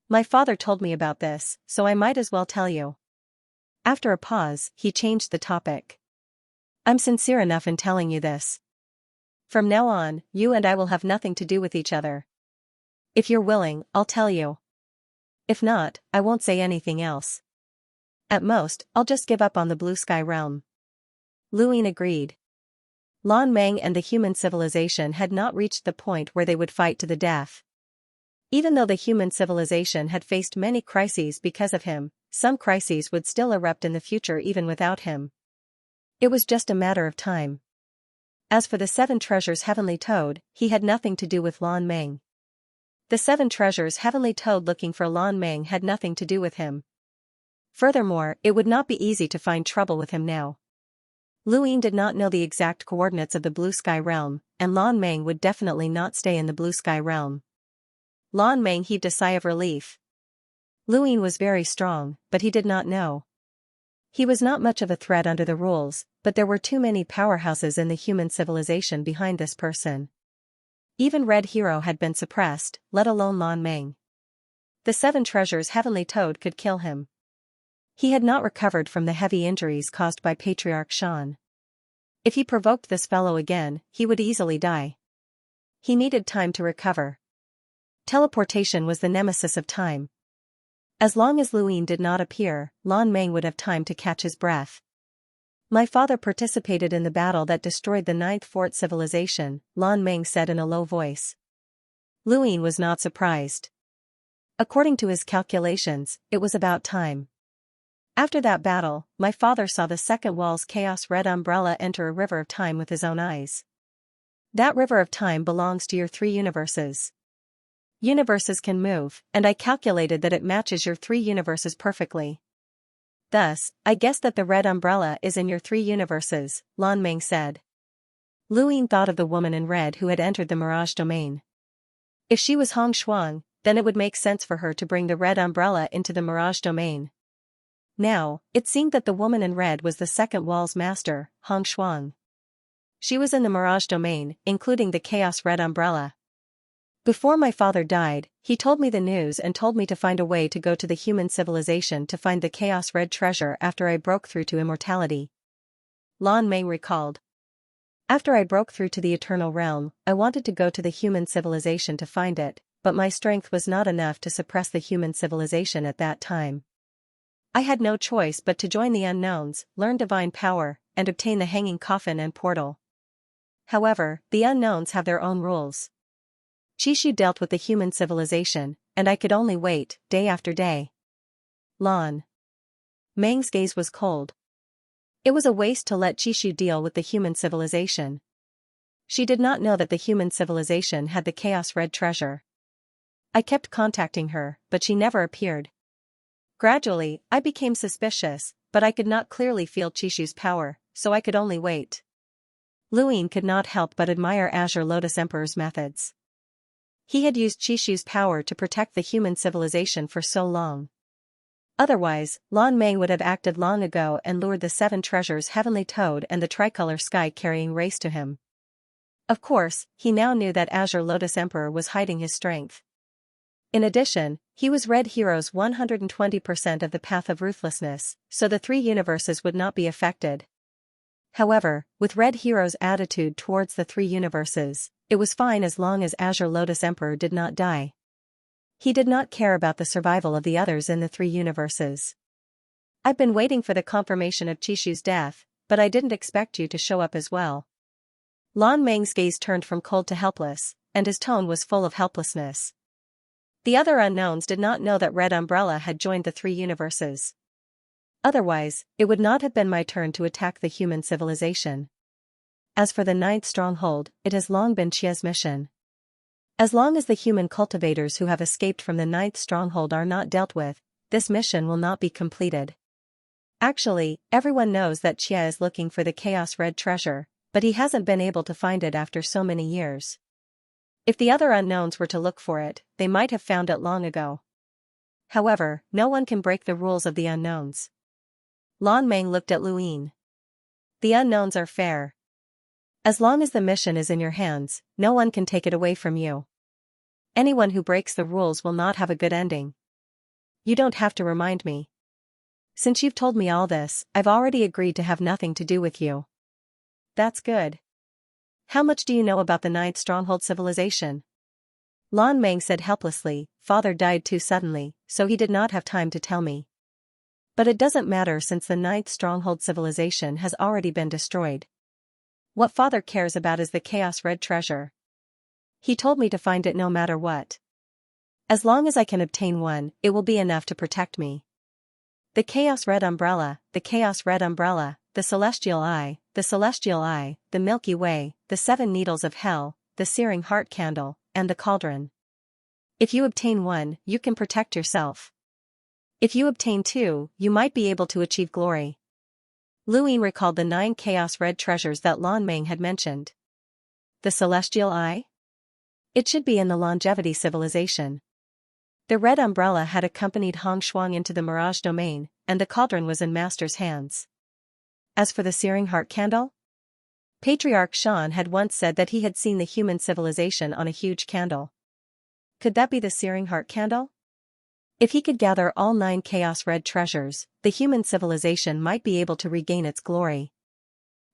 My father told me about this, so I might as well tell you. After a pause, he changed the topic. I'm sincere enough in telling you this. From now on, you and I will have nothing to do with each other. If you're willing, I'll tell you. If not, I won't say anything else. At most, I'll just give up on the blue sky realm. Luin agreed. Lan Meng and the human civilization had not reached the point where they would fight to the death. Even though the human civilization had faced many crises because of him, some crises would still erupt in the future even without him. It was just a matter of time. As for the 7 treasures Heavenly Toad, he had nothing to do with Lan Meng. The 7 treasures Heavenly Toad looking for Lan Meng had nothing to do with him. Furthermore, it would not be easy to find trouble with him now. Luin did not know the exact coordinates of the Blue Sky Realm, and Lan Meng would definitely not stay in the Blue Sky Realm. Lan Meng heaved a sigh of relief. Luin was very strong, but he did not know. He was not much of a threat under the rules, but there were too many powerhouses in the human civilization behind this person. Even Red Hero had been suppressed, let alone Lan Meng. The 7 treasures Heavenly Toad could kill him. He had not recovered from the heavy injuries caused by Patriarch Shan. If he provoked this fellow again, he would easily die. He needed time to recover. Teleportation was the nemesis of time. As long as Luin did not appear, Lan Meng would have time to catch his breath. My father participated in the battle that destroyed the 9th Fort civilization, Lan Meng said in a low voice. Luin was not surprised. According to his calculations, it was about time. After that battle, my father saw the second wall's chaos red umbrella enter a river of time with his own eyes. That river of time belongs to your 3 universes. Universes can move, and I calculated that it matches your 3 universes perfectly. Thus, I guess that the red umbrella is in your 3 universes, Lan Meng said. Luin thought of the woman in red who had entered the Mirage domain. If she was Hong Shuang, then it would make sense for her to bring the red umbrella into the Mirage domain. Now, it seemed that the woman in red was the second wall's master, Hong Shuang. She was in the Mirage domain, including the Chaos Red Umbrella. Before my father died, he told me the news and told me to find a way to go to the human civilization to find the Chaos Red treasure after I broke through to immortality. Lan Meng recalled. After I broke through to the Eternal Realm, I wanted to go to the human civilization to find it, but my strength was not enough to suppress the human civilization at that time. I had no choice but to join the unknowns, learn divine power, and obtain the hanging coffin and portal. However, the unknowns have their own rules. Chishu dealt with the human civilization, and I could only wait, day after day. Lan Meng's gaze was cold. It was a waste to let Chishu deal with the human civilization. She did not know that the human civilization had the Chaos Red treasure. I kept contacting her, but she never appeared. Gradually, I became suspicious, but I could not clearly feel Chishu's power, so I could only wait. Luin could not help but admire Azure Lotus Emperor's methods. He had used Chishu's power to protect the human civilization for so long. Otherwise, Lan Meng would have acted long ago and lured the 7 treasures Heavenly Toad and the tricolor sky-carrying race to him. Of course, he now knew that Azure Lotus Emperor was hiding his strength. In addition, he was Red Hero's 120% of the path of ruthlessness, so the 3 universes would not be affected. However, with Red Hero's attitude towards the 3 universes, it was fine as long as Azure Lotus Emperor did not die. He did not care about the survival of the others in the 3 universes. I've been waiting for the confirmation of Chishu's death, but I didn't expect you to show up as well. Lan Meng's gaze turned from cold to helpless, and his tone was full of helplessness. The other unknowns did not know that Red Umbrella had joined the 3 universes. Otherwise, it would not have been my turn to attack the human civilization. As for the ninth stronghold, it has long been Xia's mission. As long as the human cultivators who have escaped from the ninth stronghold are not dealt with, this mission will not be completed. Actually, everyone knows that Xia is looking for the Chaos Red treasure, but he hasn't been able to find it after so many years. If the other unknowns were to look for it, they might have found it long ago. However, no one can break the rules of the unknowns. Lan Meng looked at Luyin. The unknowns are fair. As long as the mission is in your hands, no one can take it away from you. Anyone who breaks the rules will not have a good ending. You don't have to remind me. Since you've told me all this, I've already agreed to have nothing to do with you. That's good. How much do you know about the ninth stronghold civilization? Lan Meng said helplessly, Father died too suddenly, so he did not have time to tell me. But it doesn't matter since the ninth stronghold civilization has already been destroyed. What Father cares about is the Chaos Red treasure. He told me to find it no matter what. As long as I can obtain one, it will be enough to protect me. The Chaos Red Umbrella, the Chaos Red Umbrella, the Celestial Eye, the Milky Way, the 7 Needles of Hell, the Searing Heart Candle, and the Cauldron. If you obtain one, you can protect yourself. If you obtain 2, you might be able to achieve glory. Luyin recalled the 9 Chaos Red treasures that Lan Meng had mentioned. The Celestial Eye? It should be in the Longevity civilization. The Red Umbrella had accompanied Hong Shuang into the Mirage domain, and the Cauldron was in Master's hands. As for the Searing Heart Candle? Patriarch Shan had once said that he had seen the human civilization on a huge candle. Could that be the Searing Heart Candle? If he could gather all 9 Chaos Red treasures, the human civilization might be able to regain its glory.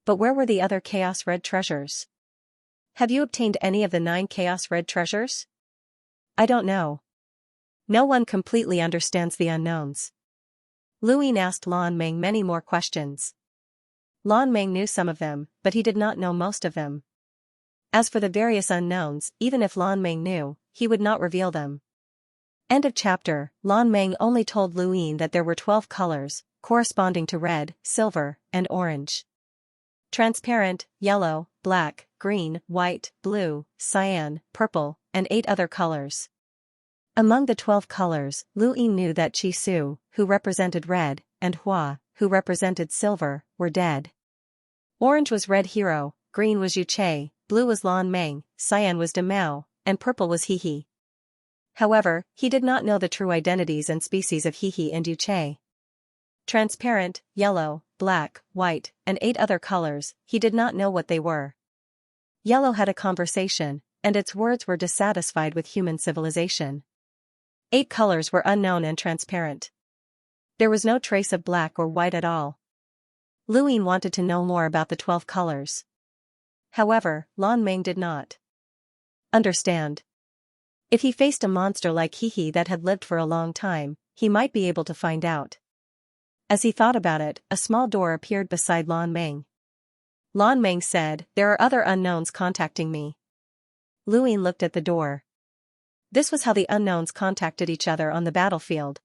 But where were the other Chaos Red treasures? Have you obtained any of the 9 Chaos Red treasures? I don't know. No one completely understands the unknowns. Luyin asked Lan Meng many more questions. Lan Meng knew some of them, but he did not know most of them. As for the various unknowns, even if Lan Meng knew, he would not reveal them. End of chapter. Lan Meng only told Luyin that there were 12 colors, corresponding to red, silver, and orange. Transparent, yellow, black, green, white, blue, cyan, purple, and 8 other colors. Among the 12 colors, Luyin knew that Chi Su, who represented red, and Hua, who represented silver, were dead. Orange was Red Hero, green was Yu Che, blue was Lan Meng, cyan was Demao, and purple was Hihi. However, he did not know the true identities and species of Hihi and Yu Che. Transparent, yellow, black, white, and 8 other colors, he did not know what they were. Yellow had a conversation, and its words were dissatisfied with human civilization. 8 colors were unknown and transparent. There was no trace of black or white at all. Luyin wanted to know more about the 12 colors. However, Lan Meng did not understand. If he faced a monster like Hihi that had lived for a long time, he might be able to find out. As he thought about it, a small door appeared beside Lan Meng. Lan Meng said, "There are other unknowns contacting me." Luyin looked at the door. This was how the unknowns contacted each other on the battlefield.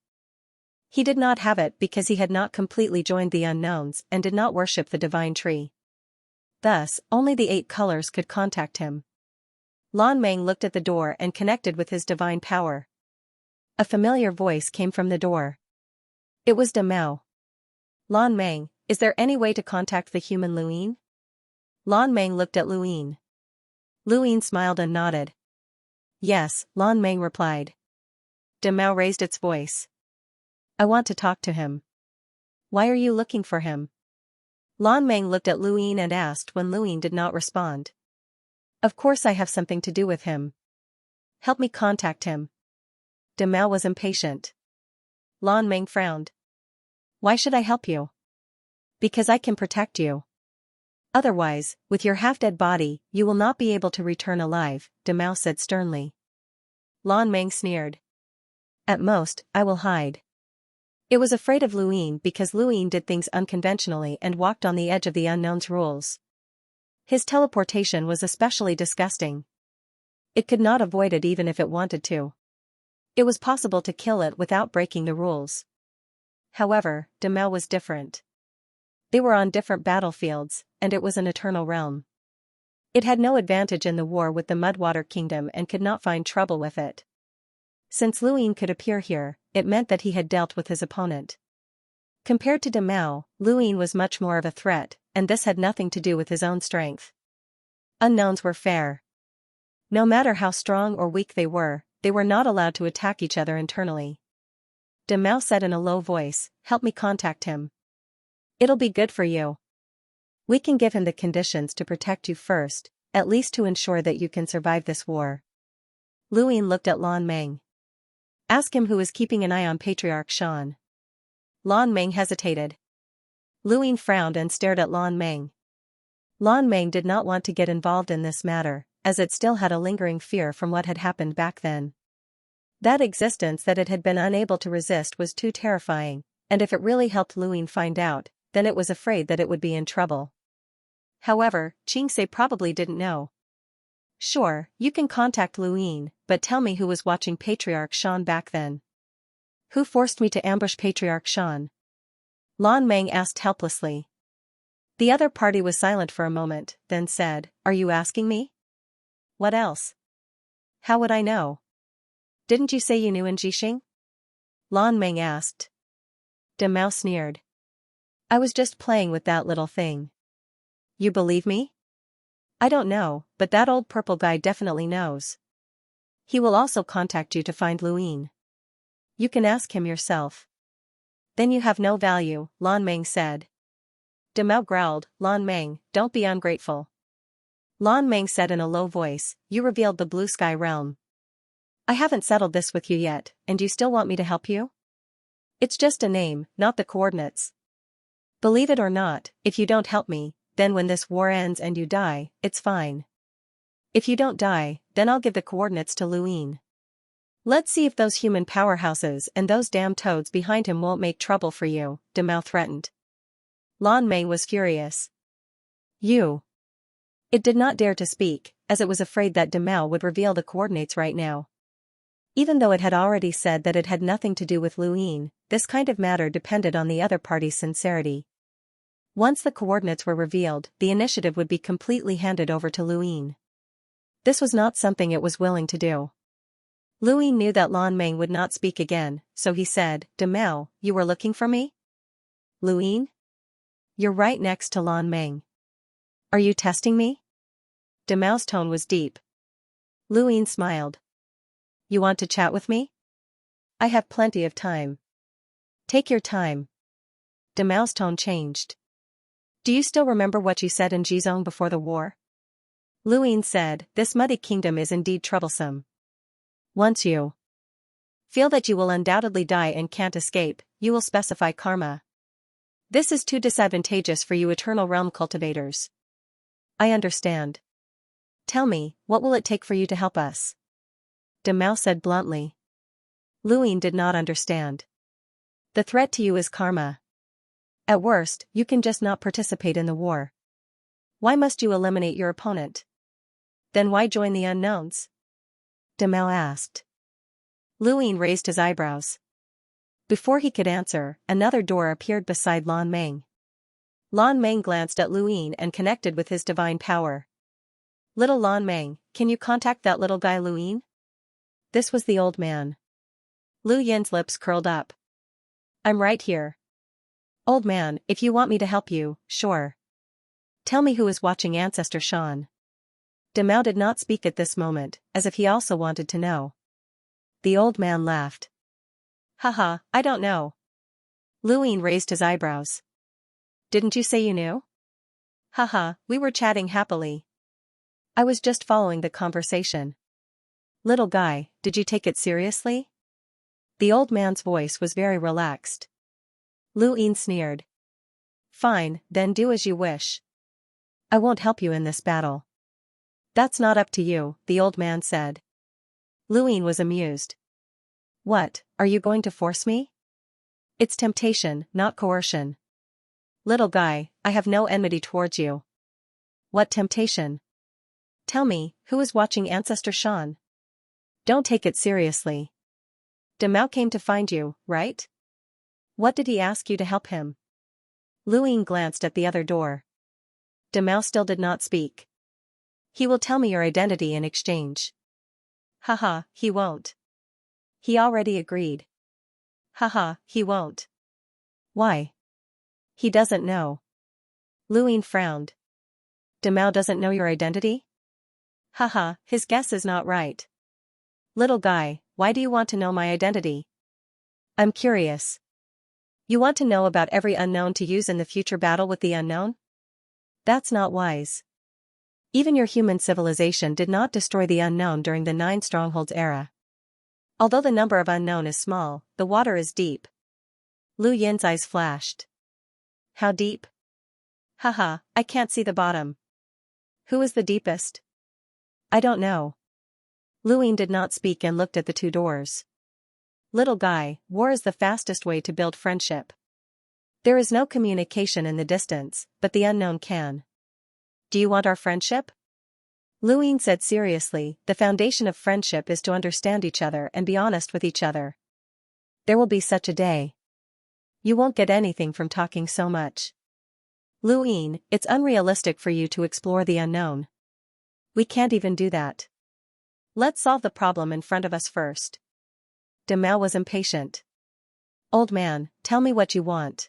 He did not have it because he had not completely joined the unknowns and did not worship the divine tree. Thus, only the 8 colors could contact him. Lan Meng looked at the door and connected with his divine power. A familiar voice came from the door. It was Demao. Lan Meng, is there any way to contact the human Luyin? Lan Meng looked at Luyin. Luyin smiled and nodded. Yes, Lan Meng replied. Demao raised its voice. I want to talk to him. Why are you looking for him? Lan Meng looked at Luyin and asked when Luyin did not respond. Of course I have something to do with him. Help me contact him. Demao was impatient. Lan Meng frowned. Why should I help you? Because I can protect you. Otherwise, with your half-dead body, you will not be able to return alive, Demao said sternly. Lan Meng sneered. At most, I will hide. It was afraid of Luyin because Luyin did things unconventionally and walked on the edge of the unknown's rules. His teleportation was especially disgusting. It could not avoid it even if it wanted to. It was possible to kill it without breaking the rules. However, Demao was different. They were on different battlefields, and it was an eternal realm. It had no advantage in the war with the Mudwater Kingdom and could not find trouble with it. Since Luin could appear here, it meant that he had dealt with his opponent. Compared to Demao, Luin was much more of a threat, and this had nothing to do with his own strength. Unknowns were fair. No matter how strong or weak they were not allowed to attack each other internally. Demao said in a low voice, "Help me contact him. It'll be good for you. We can give him the conditions to protect you first, at least to ensure that you can survive this war." Luin looked at Lan Meng. "Ask him who is keeping an eye on Patriarch Shan." Lan Meng hesitated. Luin frowned and stared at Lan Meng. Lan Meng did not want to get involved in this matter, as it still had a lingering fear from what had happened back then. That existence that it had been unable to resist was too terrifying, and if it really helped Luin find out, then it was afraid that it would be in trouble. However, Xianxia probably didn't know. "Sure, you can contact Luin, but tell me who was watching Patriarch Shan back then. Who forced me to ambush Patriarch Shan?" Lan Meng asked helplessly. The other party was silent for a moment, then said, "Are you asking me? What else? How would I know? Didn't you say you knew in Jixing?" Lan Meng asked. Demao sneered. "I was just playing with that little thing." "You believe me?" "I don't know, but that old purple guy definitely knows. He will also contact you to find Luin. You can ask him yourself." "Then you have no value," Lan Meng said. Demao growled, "Lan Meng, don't be ungrateful." Lan Meng said in a low voice, "You revealed the Blue Sky Realm. I haven't settled this with you yet, and you still want me to help you? It's just a name, not the coordinates. Believe it or not, if you don't help me, then when this war ends and you die, it's fine. If you don't die, then I'll give the coordinates to Luin. Let's see if those human powerhouses and those damn toads behind him won't make trouble for you," Demao threatened. Lan Meng was furious. "You." It did not dare to speak, as it was afraid that Demao would reveal the coordinates right now. Even though it had already said that it had nothing to do with Luin, this kind of matter depended on the other party's sincerity. Once the coordinates were revealed, the initiative would be completely handed over to Luin. This was not something it was willing to do. Luin knew that Lan Meng would not speak again, so he said, "Demao, you were looking for me?" "Luin? You're right next to Lan Meng. Are you testing me?" Demao's tone was deep. Luin smiled. "You want to chat with me? I have plenty of time." "Take your time." Demao's tone changed. "Do you still remember what you said in Jizong before the war?" Luin said, "This muddy kingdom is indeed troublesome. Once you feel that you will undoubtedly die and can't escape, you will specify karma. This is too disadvantageous for you eternal realm cultivators." "I understand. Tell me, what will it take for you to help us?" Demao said bluntly. Luin did not understand. "The threat to you is karma. At worst, you can just not participate in the war. Why must you eliminate your opponent? Then why join the unknowns?" Demao asked. Luin raised his eyebrows. Before he could answer, another door appeared beside Lan Meng. Lan Meng glanced at Luin and connected with his divine power. "Little Lan Meng, can you contact that little guy Luin?" This was the old man. Lu Yin's lips curled up. "I'm right here. Old man, if you want me to help you, sure. Tell me who is watching Ancestor Shan." Demao did not speak at this moment, as if he also wanted to know. The old man laughed. "Haha, I don't know." Luin raised his eyebrows. "Didn't you say you knew?" "Haha, we were chatting happily. I was just following the conversation." "Little guy, did you take it seriously?" The old man's voice was very relaxed. Luin sneered. "Fine, then do as you wish. I won't help you in this battle." "That's not up to you," the old man said. Luin was amused. "What, are you going to force me?" "It's temptation, not coercion." "Little guy, I have no enmity towards you." "What temptation?" "Tell me, who is watching Ancestor Shan?" "Don't take it seriously. Demao came to find you, right? What did he ask you to help him?" Luin glanced at the other door. Demao still did not speak. He will tell me your identity in exchange. Haha, he won't. He already agreed. Haha, he won't. Why? He doesn't know. Luin frowned. Demao doesn't know your identity? Haha, his guess is not right. Little guy, why do you want to know my identity? I'm curious. You want to know about every unknown to use in the future battle with the unknown? That's not wise. Even your human civilization did not destroy the unknown during the 9 strongholds era. Although the number of unknown is small, the water is deep. Lu Yin's eyes flashed. How deep? Haha, I can't see the bottom. Who is the deepest? I don't know. Luin did not speak and looked at the 2 doors. Little guy, war is the fastest way to build friendship. There is no communication in the distance, but the unknown can. Do you want our friendship? Luin said seriously, the foundation of friendship is to understand each other and be honest with each other. There will be such a day. You won't get anything from talking so much. Luin, it's unrealistic for you to explore the unknown. We can't even do that. Let's solve the problem in front of us first. Demao was impatient. Old man, tell me what you want.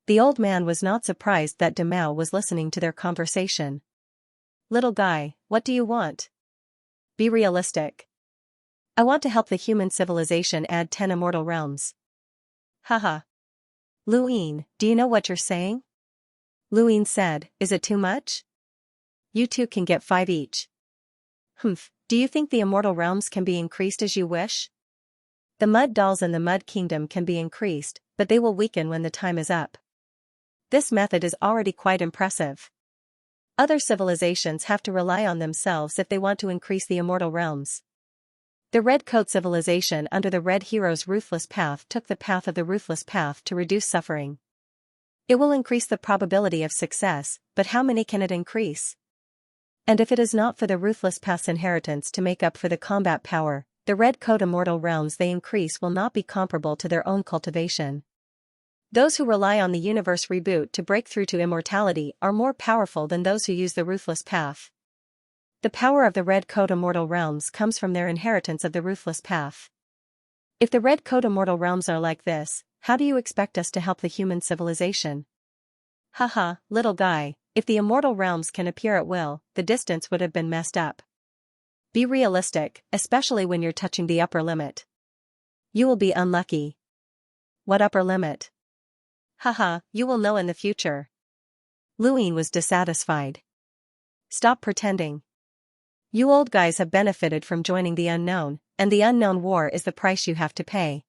The old man was not surprised that Demao was listening to their conversation. Little guy, what do you want? Be realistic. I want to help the human civilization add 10 immortal realms. Haha. Luin, do you know what you're saying? Luin said, is it too much? You 2 can get 5 each. Humph, do you think the immortal realms can be increased as you wish? The mud dolls in the Mud Kingdom can be increased, but they will weaken when the time is up. This method is already quite impressive. Other civilizations have to rely on themselves if they want to increase the immortal realms. The Red Coat civilization under the Red Hero's ruthless path took the path of the ruthless path to reduce suffering. It will increase the probability of success, but how many can it increase? And if it is not for the ruthless path's inheritance to make up for the combat power, the Red Coat immortal realms they increase will not be comparable to their own cultivation. Those who rely on the universe reboot to break through to immortality are more powerful than those who use the ruthless path. The power of the Red Coat immortal realms comes from their inheritance of the ruthless path. If the Red Coat immortal realms are like this, how do you expect us to help the human civilization? Haha, little guy, if the immortal realms can appear at will, the distance would have been messed up. Be realistic, especially when you're touching the upper limit. You will be unlucky. What upper limit? Haha, you will know in the future. Luin was dissatisfied. Stop pretending. You old guys have benefited from joining the unknown, and the unknown war is the price you have to pay.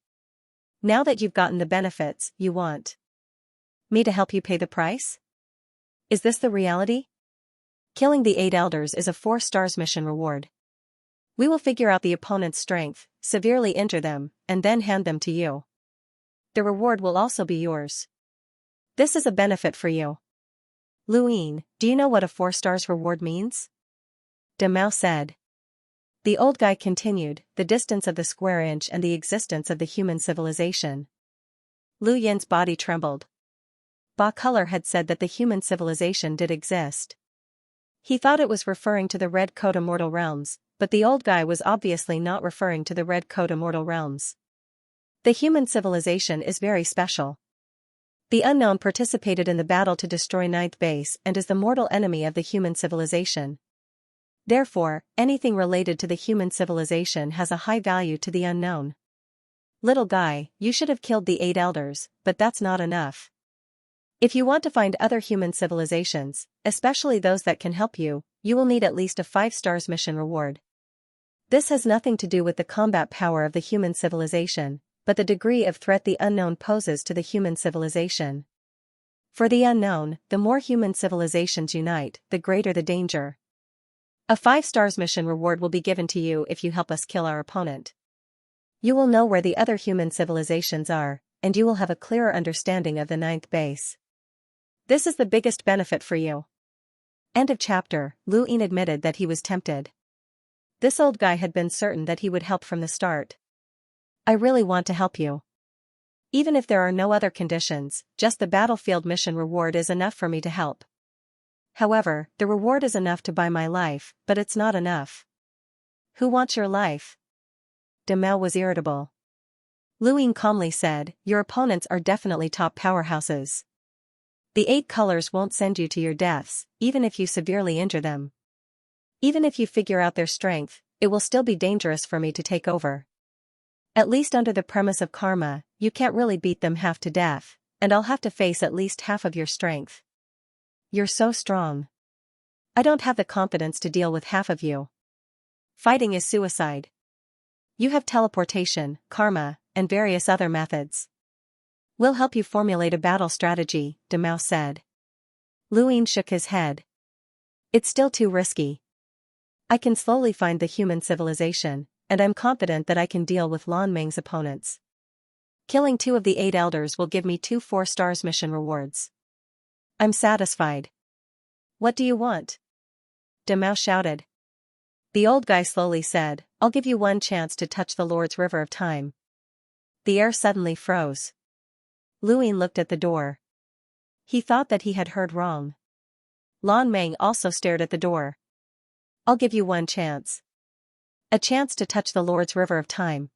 Now that you've gotten the benefits, you want me to help you pay the price? Is this the reality? Killing the 8 elders is a 4 stars mission reward. We will figure out the opponent's strength, severely injure them, and then hand them to you. The reward will also be yours. This is a benefit for you. Luin, do you know what a 4 stars reward means? Demao said. The old guy continued, the distance of the square inch and the existence of the human civilization. Lu Yin's body trembled. Ba Color had said that the human civilization did exist. He thought it was referring to the Red Coat immortal realms, but the old guy was obviously not referring to the Red Coat immortal realms. The human civilization is very special. The unknown participated in the battle to destroy Ninth Base and is the mortal enemy of the human civilization. Therefore, anything related to the human civilization has a high value to the unknown. Little guy, you should have killed the 8 elders, but that's not enough. If you want to find other human civilizations, especially those that can help you, you will need at least a 5 stars mission reward. This has nothing to do with the combat power of the human civilization, but the degree of threat the unknown poses to the human civilization. For the unknown, the more human civilizations unite, the greater the danger. A 5 stars mission reward will be given to you if you help us kill our opponent. You will know where the other human civilizations are, and you will have a clearer understanding of the Ninth Base. This is the biggest benefit for you. End of chapter. Lu Yin admitted that he was tempted. This old guy had been certain that he would help from the start. I really want to help you. Even if there are no other conditions, just the battlefield mission reward is enough for me to help. However, the reward is enough to buy my life, but it's not enough. Who wants your life? Demao was irritable. Lu Ying calmly said, your opponents are definitely top powerhouses. The 8 colors won't send you to your deaths, even if you severely injure them. Even if you figure out their strength, it will still be dangerous for me to take over. At least under the premise of karma, you can't really beat them half to death, and I'll have to face at least half of your strength. You're so strong. I don't have the confidence to deal with half of you. Fighting is suicide. You have teleportation, karma, and various other methods. We'll help you formulate a battle strategy, Demao said. Lu Ying shook his head. It's still too risky. I can slowly find the human civilization, and I'm confident that I can deal with Lan Meng's opponents. Killing 2 of the 8 elders will give me 2 4-star mission rewards. I'm satisfied. What do you want? Demao shouted. The old guy slowly said, I'll give you 1 chance to touch the Lord's River of Time. The air suddenly froze. Lu Ying looked at the door. He thought that he had heard wrong. Lan Meng also stared at the door. I'll give you 1 chance. A chance to touch the Lord's River of Time.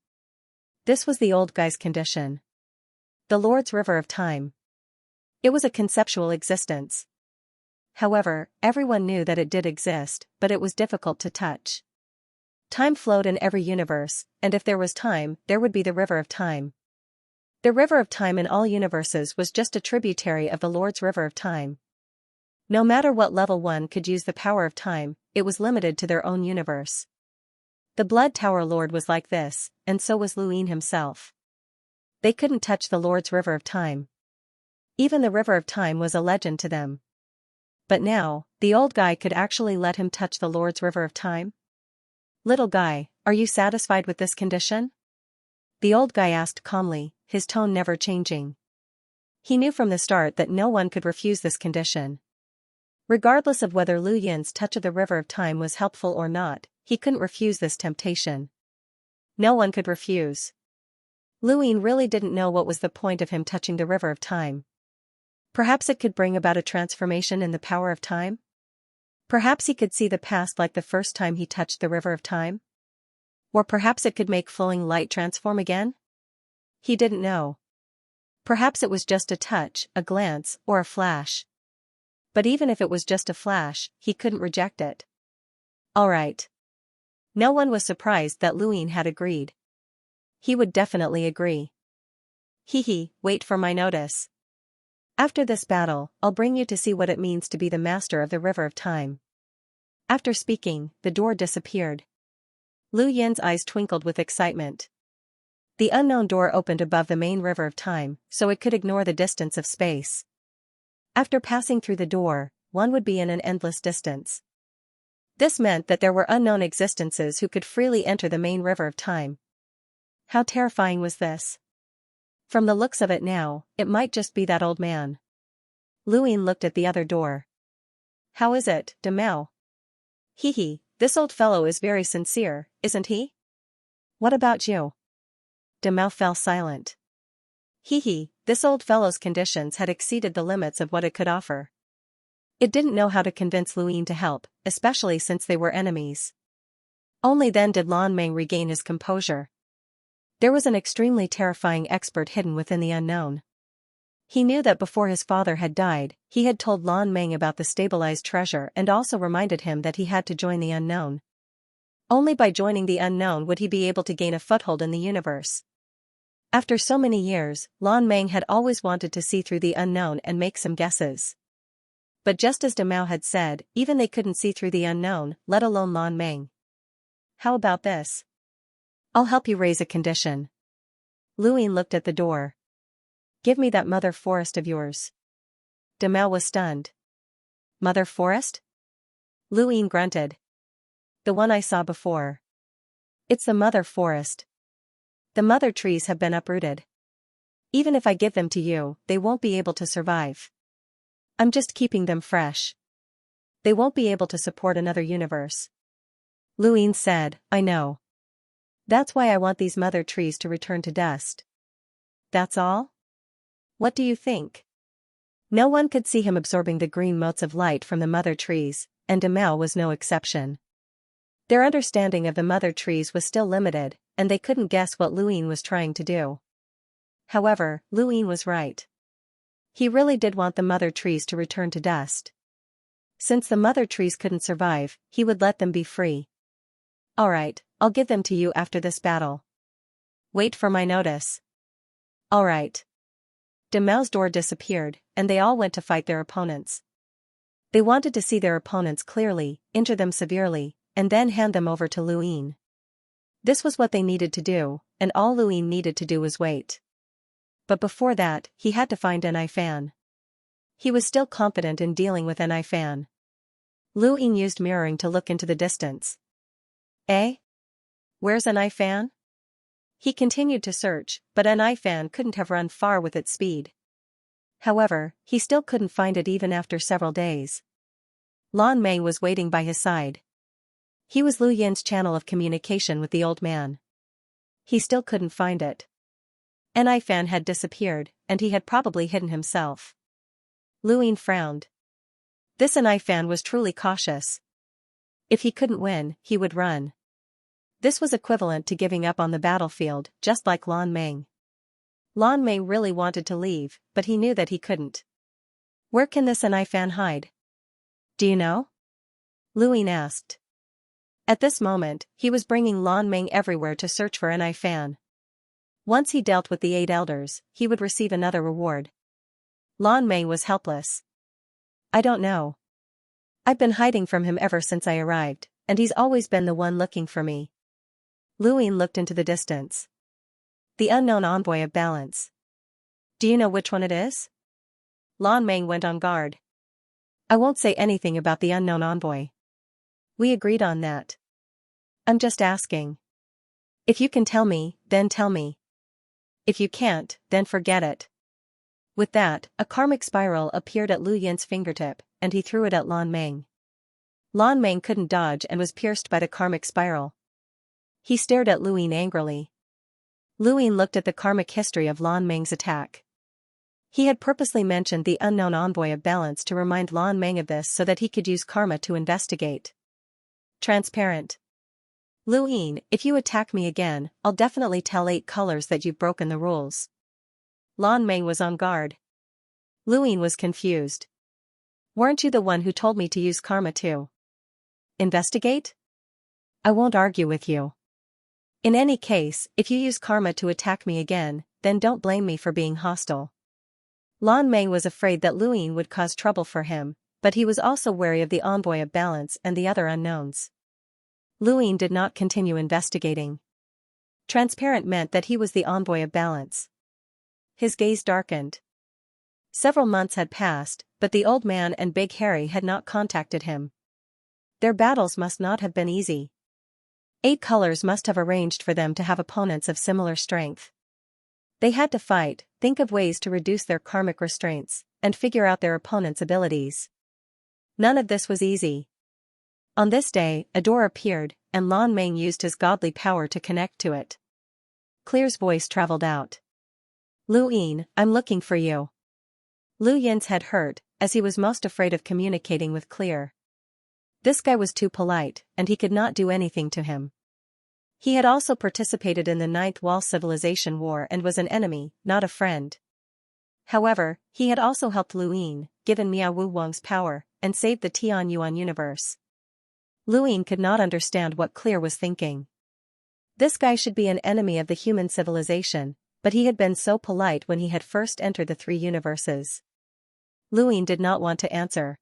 This was the old guy's condition. The Lord's River of Time. It was a conceptual existence. However, everyone knew that it did exist, but it was difficult to touch. Time flowed in every universe, and if there was time, there would be the River of Time. The River of Time in all universes was just a tributary of the Lord's River of Time. No matter what level one could use the power of time, it was limited to their own universe. The Blood Tower Lord was like this, and so was Lu Ying himself. They couldn't touch the Lord's River of Time. Even the River of Time was a legend to them. But now, the old guy could actually let him touch the Lord's River of Time? Little guy, are you satisfied with this condition? The old guy asked calmly, his tone never changing. He knew from the start that no one could refuse this condition. Regardless of whether Lu Yin's touch of the River of Time was helpful or not, he couldn't refuse this temptation. No one could refuse. Lu Ying really didn't know what was the point of him touching the River of Time. Perhaps it could bring about a transformation in the power of time? Perhaps he could see the past like the first time he touched the River of Time? Or perhaps it could make flowing light transform again? He didn't know. Perhaps it was just a touch, a glance, or a flash. But even if it was just a flash, he couldn't reject it. All right. No one was surprised that Lu Ying had agreed. He would definitely agree. Wait for my notice. After this battle, I'll bring you to see what it means to be the master of the River of Time. After speaking, the door disappeared. Lu Yin's eyes twinkled with excitement. The unknown door opened above the main River of Time, so it could ignore the distance of space. After passing through the door, one would be in an endless distance. This meant that there were unknown existences who could freely enter the main River of Time. How terrifying was this? From the looks of it now, it might just be that old man. Lu Ying looked at the other door. How is it, Demao? This old fellow is very sincere, isn't he? What about you? Demao fell silent. This old fellow's conditions had exceeded the limits of what it could offer. It didn't know how to convince Lu Ying to help, especially since they were enemies. Only then did Lan Meng regain his composure. There was an extremely terrifying expert hidden within the unknown. He knew that before his father had died, he had told Lan Meng about the stabilized treasure and also reminded him that he had to join the unknown. Only by joining the unknown would he be able to gain a foothold in the universe. After so many years, Lan Meng had always wanted to see through the unknown and make some guesses. But just as Demao had said, even they couldn't see through the unknown, let alone Lan Meng. How about this? I'll help you raise a condition. Lu Ying looked at the door. Give me that mother forest of yours. Demao was stunned. Mother forest? Lu Ying grunted. The one I saw before. It's the mother forest. The mother trees have been uprooted. Even if I give them to you, they won't be able to survive. I'm just keeping them fresh. They won't be able to support another universe. Lu Ying said, I know. That's why I want these mother trees to return to dust. That's all? What do you think? No one could see him absorbing the green motes of light from the mother trees, and Demao was no exception. Their understanding of the mother trees was still limited, and they couldn't guess what Luin was trying to do. However, Luin was right. He really did want the mother trees to return to dust. Since the mother trees couldn't survive, he would let them be free. Alright, I'll give them to you after this battle. Wait for my notice. Alright. Demao's door disappeared, and they all went to fight their opponents. They wanted to see their opponents clearly, injure them severely, and then hand them over to Luin. This was what they needed to do, and all Luin needed to do was wait. But before that, he had to find Fan. He was still confident in dealing with Fan. Luin used mirroring to look into the distance. Eh? Where's Fan? He continued to search, but Fan couldn't have run far with its speed. However, he still couldn't find it even after several days. Lan Mei was waiting by his side. He was Lu Yin's channel of communication with the old man. He still couldn't find it. Fan had disappeared, and he had probably hidden himself. Luin frowned. This Fan was truly cautious. If he couldn't win, he would run. This was equivalent to giving up on the battlefield, just like Lan Mei. Lan Mei really wanted to leave, but he knew that he couldn't. Where can this Fan hide? Do you know? Luin asked. At this moment, he was bringing Lan Mei everywhere to search for Fan. Once he dealt with the 8 elders, he would receive another reward. Lan Mei was helpless. I don't know. I've been hiding from him ever since I arrived, and he's always been the one looking for me. Luin looked into the distance. The unknown envoy of balance. Do you know which one it is? Lan Mei went on guard. I won't say anything about the unknown envoy. We agreed on that. I'm just asking. If you can tell me, then tell me. If you can't, then forget it. With that, a karmic spiral appeared at Lu Yin's fingertip, and he threw it at Lan Mei. Lan Mei couldn't dodge and was pierced by the karmic spiral. He stared at Luin angrily. Luin looked at the karmic history of Lan Mei's attack. He had purposely mentioned the unknown envoy of balance to remind Lan Mei of this so that he could use karma to investigate. Transparent. Luin, if you attack me again, I'll definitely tell 8 colors that you've broken the rules. Lan Mei was on guard. Luin was confused. Weren't you the one who told me to use karma to investigate? I won't argue with you. In any case, if you use karma to attack me again, then don't blame me for being hostile. Lan Mei was afraid that Luin would cause trouble for him, but he was also wary of the envoy of balance and the other unknowns. Luin did not continue investigating. Transparent meant that he was the envoy of balance. His gaze darkened. Several months had passed, but the old man and Big Harry had not contacted him. Their battles must not have been easy. 8 colors must have arranged for them to have opponents of similar strength. They had to fight, think of ways to reduce their karmic restraints, and figure out their opponent's abilities. None of this was easy. On this day, a door appeared, and Lan Mei used his godly power to connect to it. Clear's voice traveled out. Luin, I'm looking for you. Lu Yin's head hurt, as he was most afraid of communicating with Clear. This guy was too polite, and he could not do anything to him. He had also participated in the 9th Wall Civilization War and was an enemy, not a friend. However, he had also helped Luin, given Miao Wu Wang's power, and saved the Tian Yuan universe. Luin could not understand what Clear was thinking. This guy should be an enemy of the human civilization, but he had been so polite when he had first entered the 3 universes. Luin did not want to answer.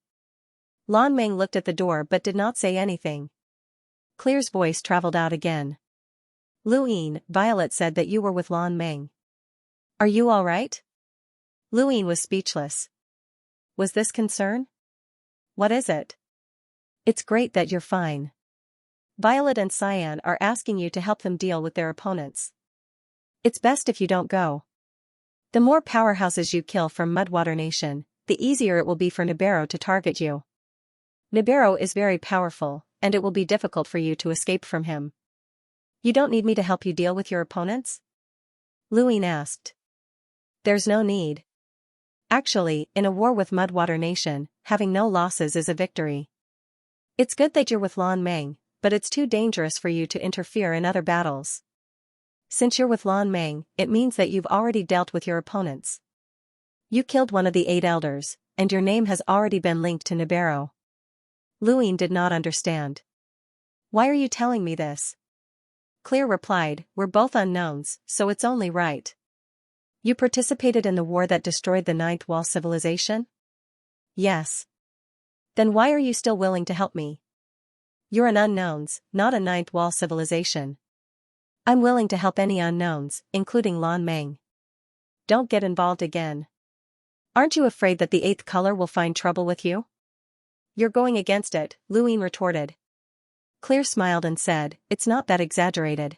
Lan Mei looked at the door but did not say anything. Clear's voice traveled out again. Luin, Violet said that you were with Lan Mei. Are you all right? Luin was speechless. Was this concern? What is it? It's great that you're fine. Violet and Cyan are asking you to help them deal with their opponents. It's best if you don't go. The more powerhouses you kill from Mudwater Nation, the easier it will be for Nibiru to target you. Nibiru is very powerful, and it will be difficult for you to escape from him. You don't need me to help you deal with your opponents? Luin asked. There's no need. Actually, in a war with Mudwater Nation, having no losses is a victory. It's good that you're with Lan Meng, but it's too dangerous for you to interfere in other battles. Since you're with Lan Meng, it means that you've already dealt with your opponents. You killed one of the 8 elders, and your name has already been linked to Nibiru. Luin did not understand. Why are you telling me this? Clear replied, we're both unknowns, so it's only right. You participated in the war that destroyed the Ninth Wall civilization? Yes. Then why are you still willing to help me? You're an unknowns, not a Ninth Wall civilization. I'm willing to help any unknowns, including Lan Meng. Don't get involved again. Aren't you afraid that the 8th color will find trouble with you? You're going against it, Luin retorted. Clear smiled and said, it's not that exaggerated.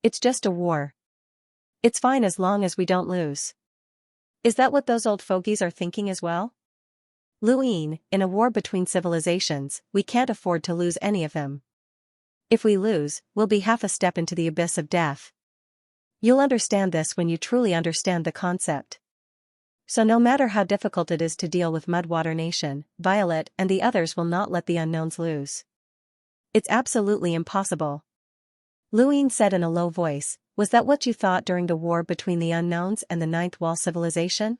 It's just a war. It's fine as long as we don't lose. Is that what those old fogies are thinking as well? Luin, in a war between civilizations, we can't afford to lose any of them. If we lose, we'll be half a step into the abyss of death. You'll understand this when you truly understand the concept. So no matter how difficult it is to deal with Mudwater Nation, Violet and the others will not let the unknowns lose. It's absolutely impossible. Luin said in a low voice, was that what you thought during the war between the unknowns and the Ninth Wall civilization?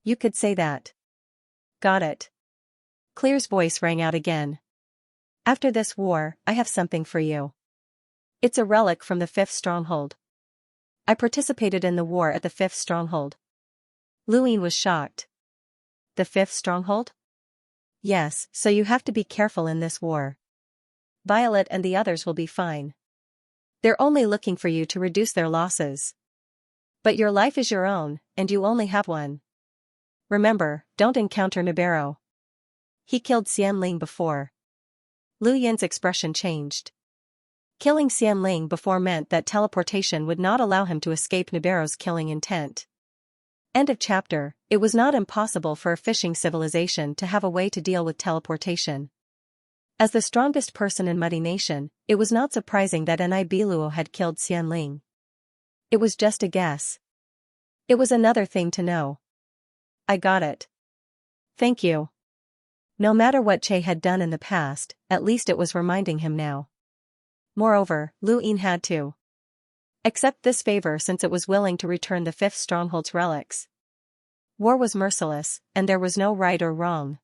You could say that. Got it. Clear's voice rang out again. After this war, I have something for you. It's a relic from the 5th stronghold. I participated in the war at the 5th stronghold. Luin was shocked. The 5th stronghold? Yes, so you have to be careful in this war. Violet and the others will be fine. They're only looking for you to reduce their losses. But your life is your own, and you only have one. Remember, don't encounter Nibiru. He killed Xianling before. Lu Yin's expression changed. Killing Xianling before meant that teleportation would not allow him to escape Nibiru's killing intent. End of chapter. It was not impossible for a fishing civilization to have a way to deal with teleportation. As the strongest person in Muddy Nation, it was not surprising that Nibiru had killed Xianling. It was just a guess. It was another thing to know. I got it. Thank you. No matter what Che had done in the past, at least it was reminding him now. Moreover, Lu Yin had to accept this favor since it was willing to return the 5th stronghold's relics. War was merciless, and there was no right or wrong.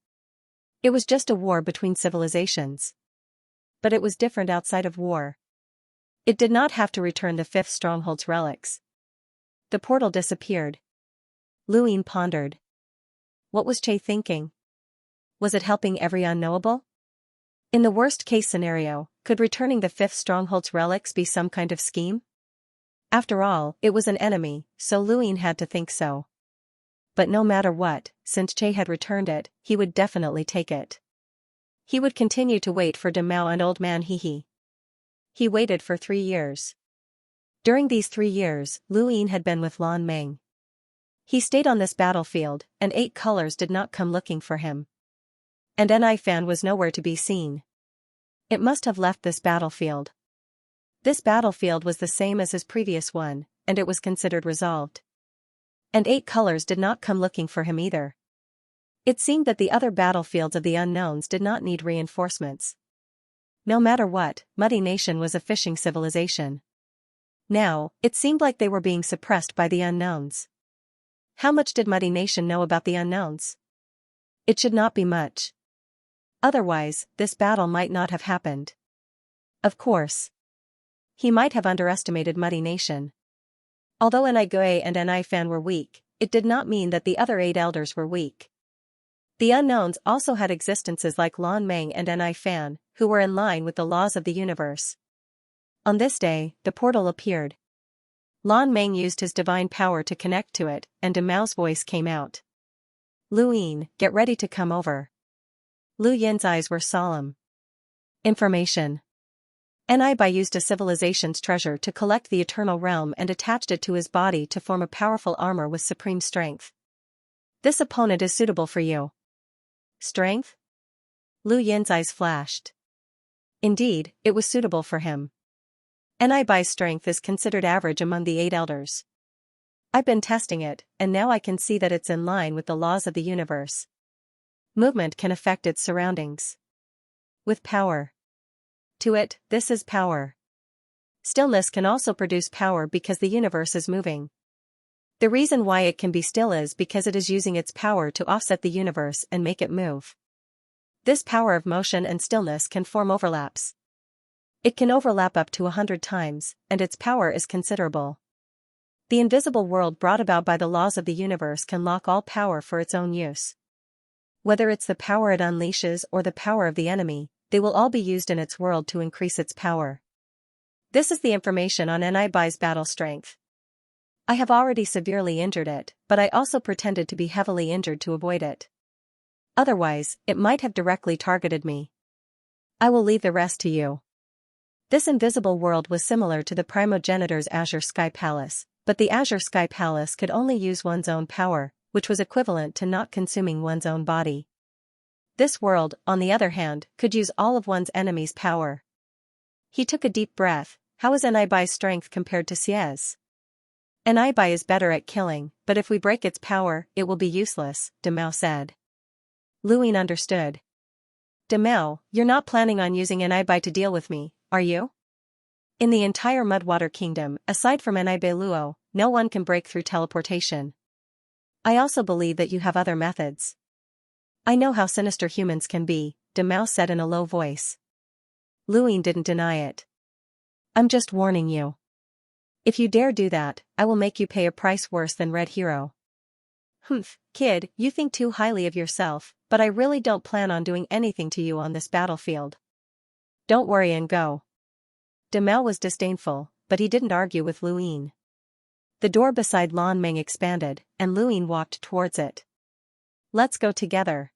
It was just a war between civilizations. But it was different outside of war. It did not have to return the 5th stronghold's relics. The portal disappeared. Lu Yin pondered. What was Che thinking? Was it helping every unknowable? In the worst-case scenario, could returning the 5th stronghold's relics be some kind of scheme? After all, it was an enemy, so Lu Yin had to think so. But no matter what, since Che had returned it, he would definitely take it. He would continue to wait for Demao and Old Man Hehe. He waited for 3 years. During these 3 years, Lu Yin had been with Lan Meng. He stayed on this battlefield, and 8 colors did not come looking for him. And Fan was nowhere to be seen. It must have left this battlefield. This battlefield was the same as his previous one, and it was considered resolved. And 8 colors did not come looking for him either. It seemed that the other battlefields of the unknowns did not need reinforcements. No matter what, Muddy Nation was a fishing civilization. Now, it seemed like they were being suppressed by the unknowns. How much did Muddy Nation know about the unknowns? It should not be much. Otherwise, this battle might not have happened. Of course. He might have underestimated Muddy Nation. Although Enigui and Fan were weak, it did not mean that the other 8 elders were weak. The unknowns also had existences like Lan Meng and Fan, who were in line with the laws of the universe. On this day, the portal appeared. Lan Meng used his divine power to connect to it, and Demao's voice came out. Lu Yin, get ready to come over. Lu Yin's eyes were solemn. Information. Bai used a civilization's treasure to collect the eternal realm and attached it to his body to form a powerful armor with supreme strength. This opponent is suitable for you. Strength? Lu Yin's eyes flashed. Indeed, it was suitable for him. Bai's strength is considered average among the 8 elders. I've been testing it, and now I can see that it's in line with the laws of the universe. Movement can affect its surroundings. With power. To it, this is power. Stillness can also produce power because the universe is moving. The reason why it can be still is because it is using its power to offset the universe and make it move. This power of motion and stillness can form overlaps. It can overlap up to 100 times, and its power is considerable. The invisible world brought about by the laws of the universe can lock all power for its own use. Whether it's the power it unleashes or the power of the enemy, they will all be used in its world to increase its power. This is the information on Enibai's battle strength. I have already severely injured it, but I also pretended to be heavily injured to avoid it. Otherwise, it might have directly targeted me. I will leave the rest to you. This invisible world was similar to the primogenitor's Azure Sky Palace, but the Azure Sky Palace could only use one's own power, which was equivalent to not consuming one's own body. This world, on the other hand, could use all of one's enemy's power. He took a deep breath. How is Enibai's strength compared to Xia's? Enibai is better at killing, but if we break its power, it will be useless, Demao said. Luin understood. Demao, you're not planning on using Enibai to deal with me, are you? In the entire Mudwater Kingdom, aside from Enibai Luo, no one can break through teleportation. I also believe that you have other methods. I know how sinister humans can be, Demao said in a low voice. Luin didn't deny it. I'm just warning you. If you dare do that, I will make you pay a price worse than Red Hero. Humph, kid, you think too highly of yourself, but I really don't plan on doing anything to you on this battlefield. Don't worry and go. Demao was disdainful, but he didn't argue with Luin. The door beside Lan Meng expanded, and Luin walked towards it. Let's go together.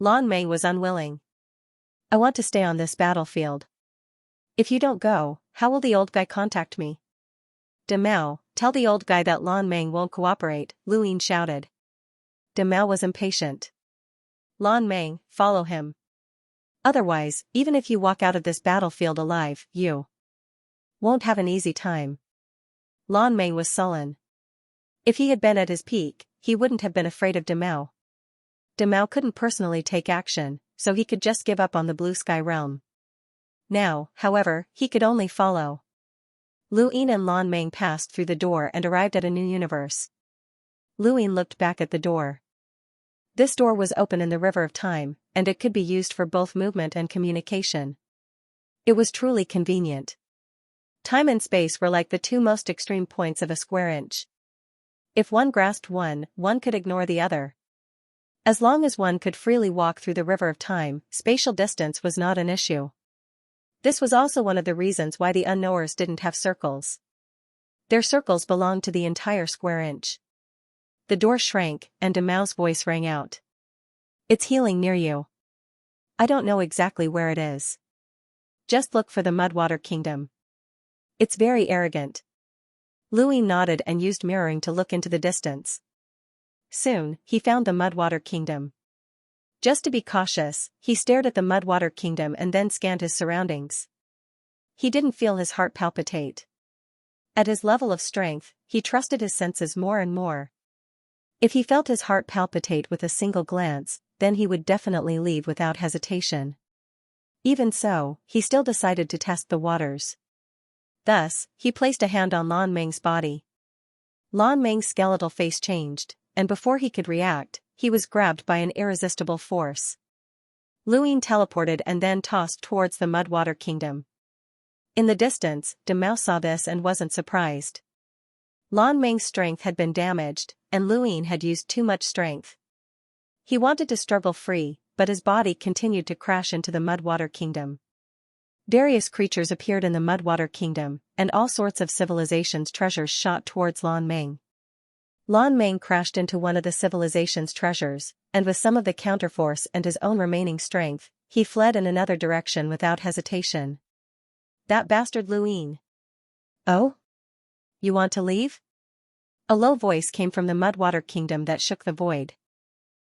Lan Meng was unwilling. I want to stay on this battlefield. If you don't go, how will the old guy contact me? Demao, tell the old guy that Lan Meng won't cooperate, Luin shouted. Demao was impatient. Lan Meng, follow him. Otherwise, even if you walk out of this battlefield alive, you won't have an easy time. Lan Meng was sullen. If he had been at his peak, he wouldn't have been afraid of Demao. Demao couldn't personally take action, so he could just give up on the Blue Sky Realm. Now, however, he could only follow. Luin and Lan Meng passed through the door and arrived at a new universe. Luin looked back at the door. This door was open in the River of Time, and it could be used for both movement and communication. It was truly convenient. Time and space were like the two most extreme points of a square inch. If one grasped one could ignore the other. As long as one could freely walk through the River of Time, spatial distance was not an issue. This was also one of the reasons why the unknowers didn't have circles. Their circles belonged to the entire square inch. The door shrank, and Demao's voice rang out. It's healing near you. I don't know exactly where it is. Just look for the Mudwater Kingdom. It's very arrogant. Luin nodded and used mirroring to look into the distance. Soon, he found the Mudwater Kingdom. Just to be cautious, he stared at the Mudwater Kingdom and then scanned his surroundings. He didn't feel his heart palpitate. At his level of strength, he trusted his senses more and more. If he felt his heart palpitate with a single glance, then he would definitely leave without hesitation. Even so, he still decided to test the waters. Thus, he placed a hand on Lan Meng's body. Lan Meng's skeletal face changed, and before he could react, he was grabbed by an irresistible force. Luin teleported and then tossed towards the Mudwater Kingdom. In the distance, Demao saw this and wasn't surprised. Lan Meng's strength had been damaged, and Luin had used too much strength. He wanted to struggle free, but his body continued to crash into the Mudwater Kingdom. Various creatures appeared in the Mudwater Kingdom, and all sorts of civilizations' treasures shot towards Lan Meng. Lan Meng crashed into one of the civilization's treasures, and with some of the counterforce and his own remaining strength, he fled in another direction without hesitation. That bastard Luin. Oh? You want to leave? A low voice came from the Mudwater Kingdom that shook the void.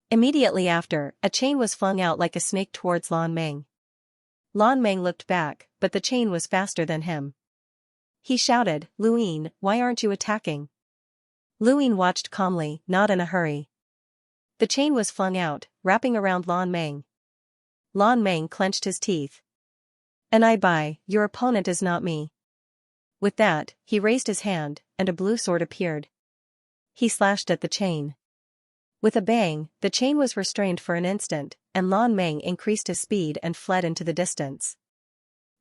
Immediately after, a chain was flung out like a snake towards Lan Meng. Lan Meng looked back, but the chain was faster than him. He shouted, Luin, why aren't you attacking? Lu Ying watched calmly, not in a hurry. The chain was flung out, wrapping around Lan Meng. Lan Meng clenched his teeth. "And I buy, your opponent is not me." With that, he raised his hand, and a blue sword appeared. He slashed at the chain. With a bang, the chain was restrained for an instant, and Lan Meng increased his speed and fled into the distance.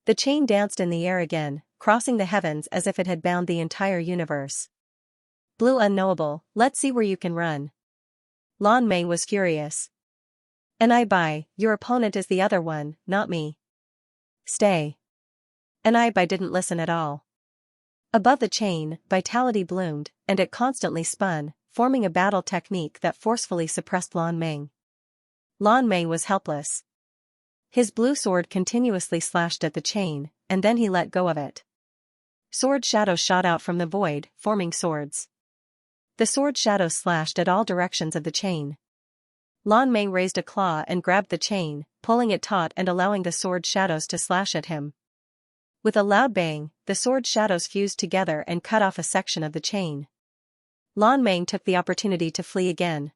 The chain danced in the air again, crossing the heavens as if it had bound the entire universe. "Blue unknowable, let's see where you can run." Lan Meng was furious. "And I buy, your opponent is the other one, not me. Stay." And I buy didn't listen at all. Above the chain, vitality bloomed, and it constantly spun, forming a battle technique that forcefully suppressed Lan Meng. Lan Meng was helpless. His blue sword continuously slashed at the chain, and then he let go of it. Sword shadows shot out from the void, forming swords. The sword shadows slashed at all directions of the chain. Lan Meng raised a claw and grabbed the chain, pulling it taut and allowing the sword shadows to slash at him. With a loud bang, the sword shadows fused together and cut off a section of the chain. Lan Meng took the opportunity to flee again.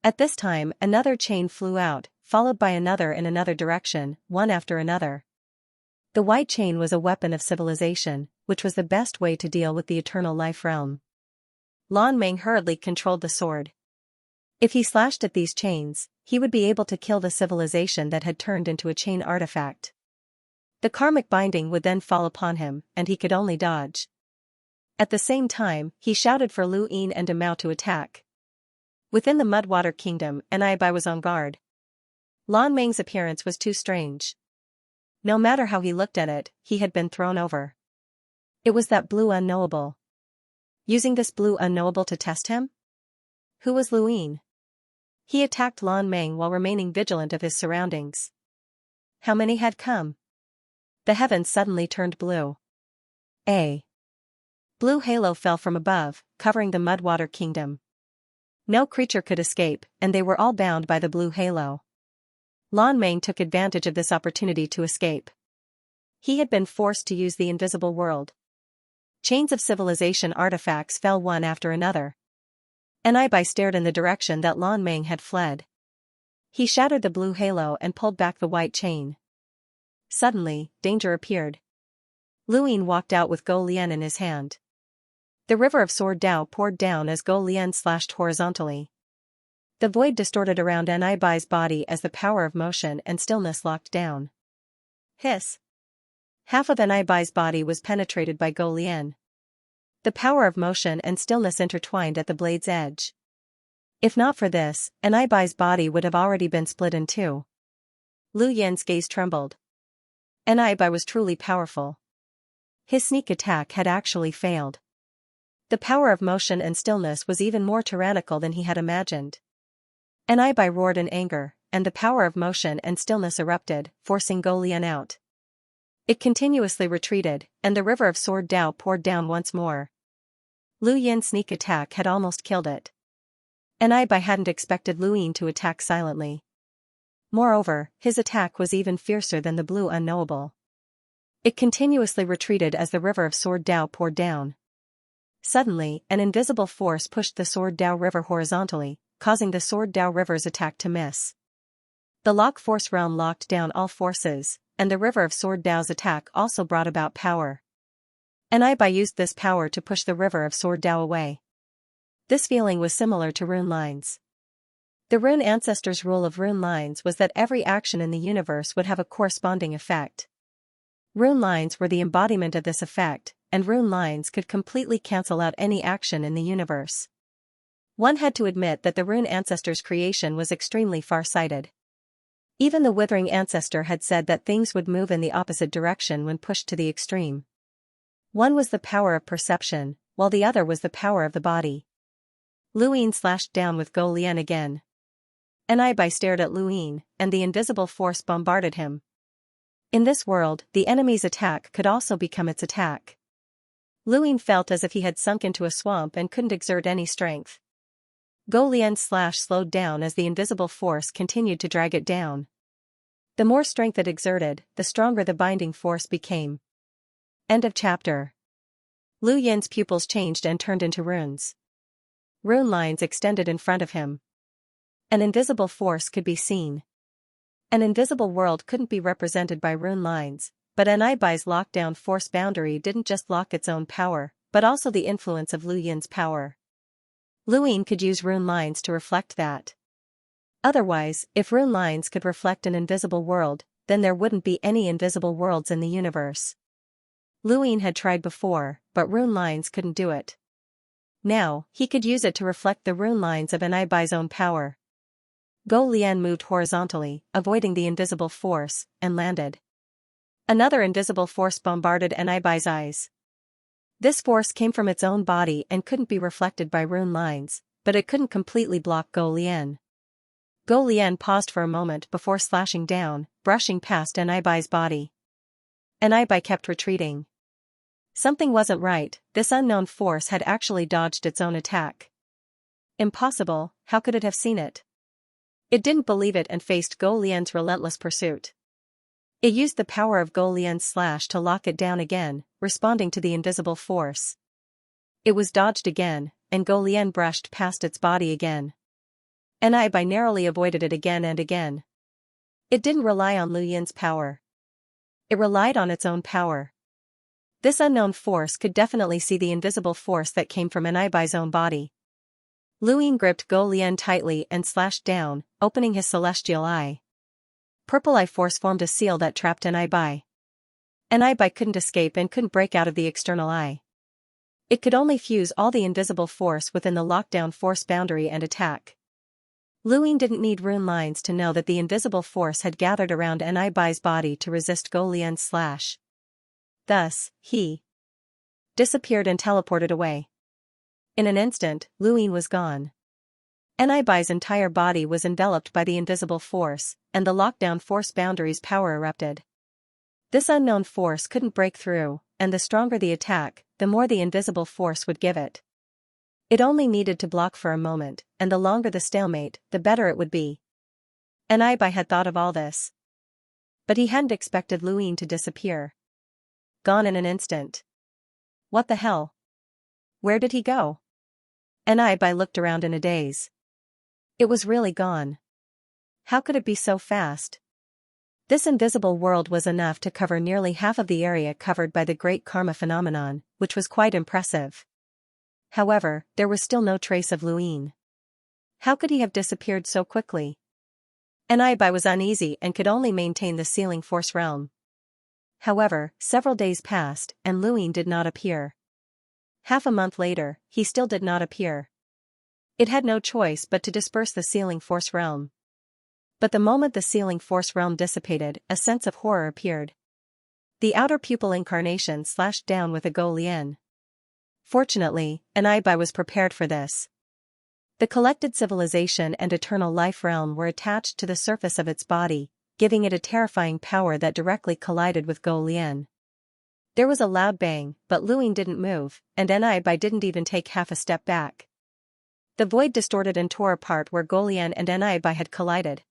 At this time, another chain flew out, followed by another in another direction, one after another. The white chain was a weapon of civilization, which was the best way to deal with the eternal life realm. Lan Meng hurriedly controlled the sword. If he slashed at these chains, he would be able to kill the civilization that had turned into a chain artifact. The karmic binding would then fall upon him, and he could only dodge. At the same time, he shouted for Lu Ying and Mao to attack. Within the Mudwater Kingdom, Bai was on guard. Lan Meng's appearance was too strange. No matter how he looked at it, he had been thrown over. It was that blue unknowable. Using this blue unknowable to test him? Who was Lu Ying? He attacked Lan Meng while remaining vigilant of his surroundings. How many had come? The heavens suddenly turned blue. A blue halo fell from above, covering the Mudwater Kingdom. No creature could escape, and they were all bound by the blue halo. Lan Meng took advantage of this opportunity to escape. He had been forced to use the invisible world. Chains of civilization artifacts fell one after another. Bai stared in the direction that Lan Meng had fled. He shattered the blue halo and pulled back the white chain. Suddenly, danger appeared. Lu Ying walked out with Go Lian in his hand. The river of sword Dao poured down as Go Lian slashed horizontally. The void distorted around Bai's body as the power of motion and stillness locked down. Hiss! Half of Bai's body was penetrated by Go Lian. The power of motion and stillness intertwined at the blade's edge. If not for this, Bai's body would have already been split in two. Lu Yan's gaze trembled. Bai was truly powerful. His sneak attack had actually failed. The power of motion and stillness was even more tyrannical than he had imagined. Bai roared in anger, and the power of motion and stillness erupted, forcing Go Lian out. It continuously retreated, and the river of sword Dao poured down once more. Lu Yin's sneak attack had almost killed it. Bai hadn't expected Lu Ying to attack silently. Moreover, his attack was even fiercer than the blue unknowable. It continuously retreated as the river of sword Dao poured down. Suddenly, an invisible force pushed the sword Dao river horizontally, causing the sword Dao river's attack to miss. The lock force realm locked down all forces, and the river of sword Dao's attack also brought about power. Bai used this power to push the river of sword Dao away. This feeling was similar to rune lines. The rune ancestors' rule of rune lines was that every action in the universe would have a corresponding effect. Rune lines were the embodiment of this effect, and rune lines could completely cancel out any action in the universe. One had to admit that the rune ancestors' creation was extremely far-sighted. Even the withering ancestor had said that things would move in the opposite direction when pushed to the extreme. One was the power of perception, while the other was the power of the body. Lu Ying slashed down with Go Lian again. Bai stared at Lu Ying, and the invisible force bombarded him. In this world, the enemy's attack could also become its attack. Lu Ying felt as if he had sunk into a swamp and couldn't exert any strength. Go Lian's slash slowed down as the invisible force continued to drag it down. The more strength it exerted, the stronger the binding force became. End of chapter. Lu Yin's pupils changed and turned into runes. Rune lines extended in front of him. An invisible force could be seen. An invisible world couldn't be represented by rune lines, but Anibai's lockdown force boundary didn't just lock its own power, but also the influence of Lu Yin's power. Lu Yin could use rune lines to reflect that. Otherwise, if rune lines could reflect an invisible world, then there wouldn't be any invisible worlds in the universe. Lu Yin had tried before, but rune lines couldn't do it. Now, he could use it to reflect the rune lines of Anibai's own power. Go Lian moved horizontally, avoiding the invisible force, and landed. Another invisible force bombarded Anibai's eyes. This force came from its own body and couldn't be reflected by rune lines, but it couldn't completely block Go Lian. Go Lian paused for a moment before slashing down, brushing past Anibai's body. Anibai kept retreating. Something wasn't right, this unknown force had actually dodged its own attack. Impossible, how could it have seen it? It didn't believe it and faced Go Lian's relentless pursuit. It used the power of Go Lian's slash to lock it down again, responding to the invisible force. It was dodged again, and Go Lian brushed past its body again. Anibai narrowly avoided it again and again. It didn't rely on Lu Yin's power. It relied on its own power. This unknown force could definitely see the invisible force that came from Anibai's own body. Lu Yin gripped Go Lian tightly and slashed down, opening his celestial eye. Purple eye force formed a seal that trapped Anibai. Anibai couldn't escape and couldn't break out of the external eye. It could only fuse all the invisible force within the lockdown force boundary and attack. Lu Yin didn't need rune lines to know that the invisible force had gathered around Anibai's body to resist Go Lian's slash. Thus, he disappeared and teleported away. In an instant, Lu Yin was gone. Anibai's entire body was enveloped by the invisible force, and the lockdown force boundary's power erupted. This unknown force couldn't break through, and the stronger the attack, the more the invisible force would give it. It only needed to block for a moment, and the longer the stalemate, the better it would be. Anibai had thought of all this. But he hadn't expected Lu Yin to disappear. Gone in an instant. What the hell? Where did he go? Anibai looked around in a daze. It was really gone. How could it be so fast? This invisible world was enough to cover nearly half of the area covered by the Great Karma phenomenon, which was quite impressive. However, there was still no trace of Lu Yin. How could he have disappeared so quickly? Anibai was uneasy and could only maintain the sealing force realm. However, several days passed, and Lu Yin did not appear. Half a month later, he still did not appear. It had no choice but to disperse the sealing force realm. But the moment the sealing force realm dissipated, a sense of horror appeared. The outer pupil incarnation slashed down with a Go Lian. Fortunately, Anibai was prepared for this. The collected civilization and eternal life realm were attached to the surface of its body, giving it a terrifying power that directly collided with Go Lian. There was a loud bang, but Lu Yin didn't move, and Anibai didn't even take half a step back. The void distorted and tore apart where Go Lian and Anibai had collided.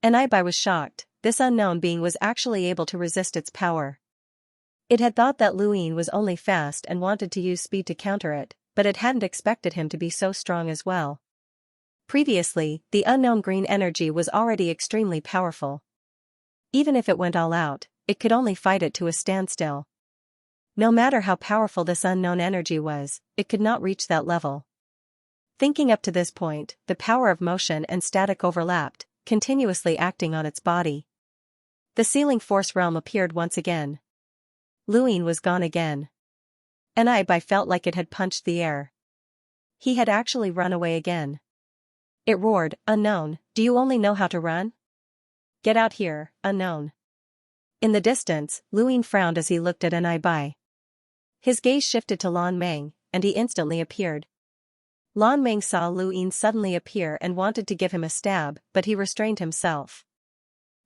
Anibai was shocked, this unknown being was actually able to resist its power. It had thought that Lu Yin was only fast and wanted to use speed to counter it, but it hadn't expected him to be so strong as well. Previously, the unknown green energy was already extremely powerful. Even if it went all out, it could only fight it to a standstill. No matter how powerful this unknown energy was, it could not reach that level. Thinking up to this point, the power of motion and static overlapped, continuously acting on its body. The sealing force realm appeared once again. Lu Yin was gone again. Anibai felt like it had punched the air. He had actually run away again. It roared, "Unknown, do you only know how to run? Get out here, unknown." In the distance, Lu Yin frowned as he looked at Anibai. His gaze shifted to Lan Meng, and he instantly appeared. Lan Meng saw Lu Yin suddenly appear and wanted to give him a stab, but he restrained himself.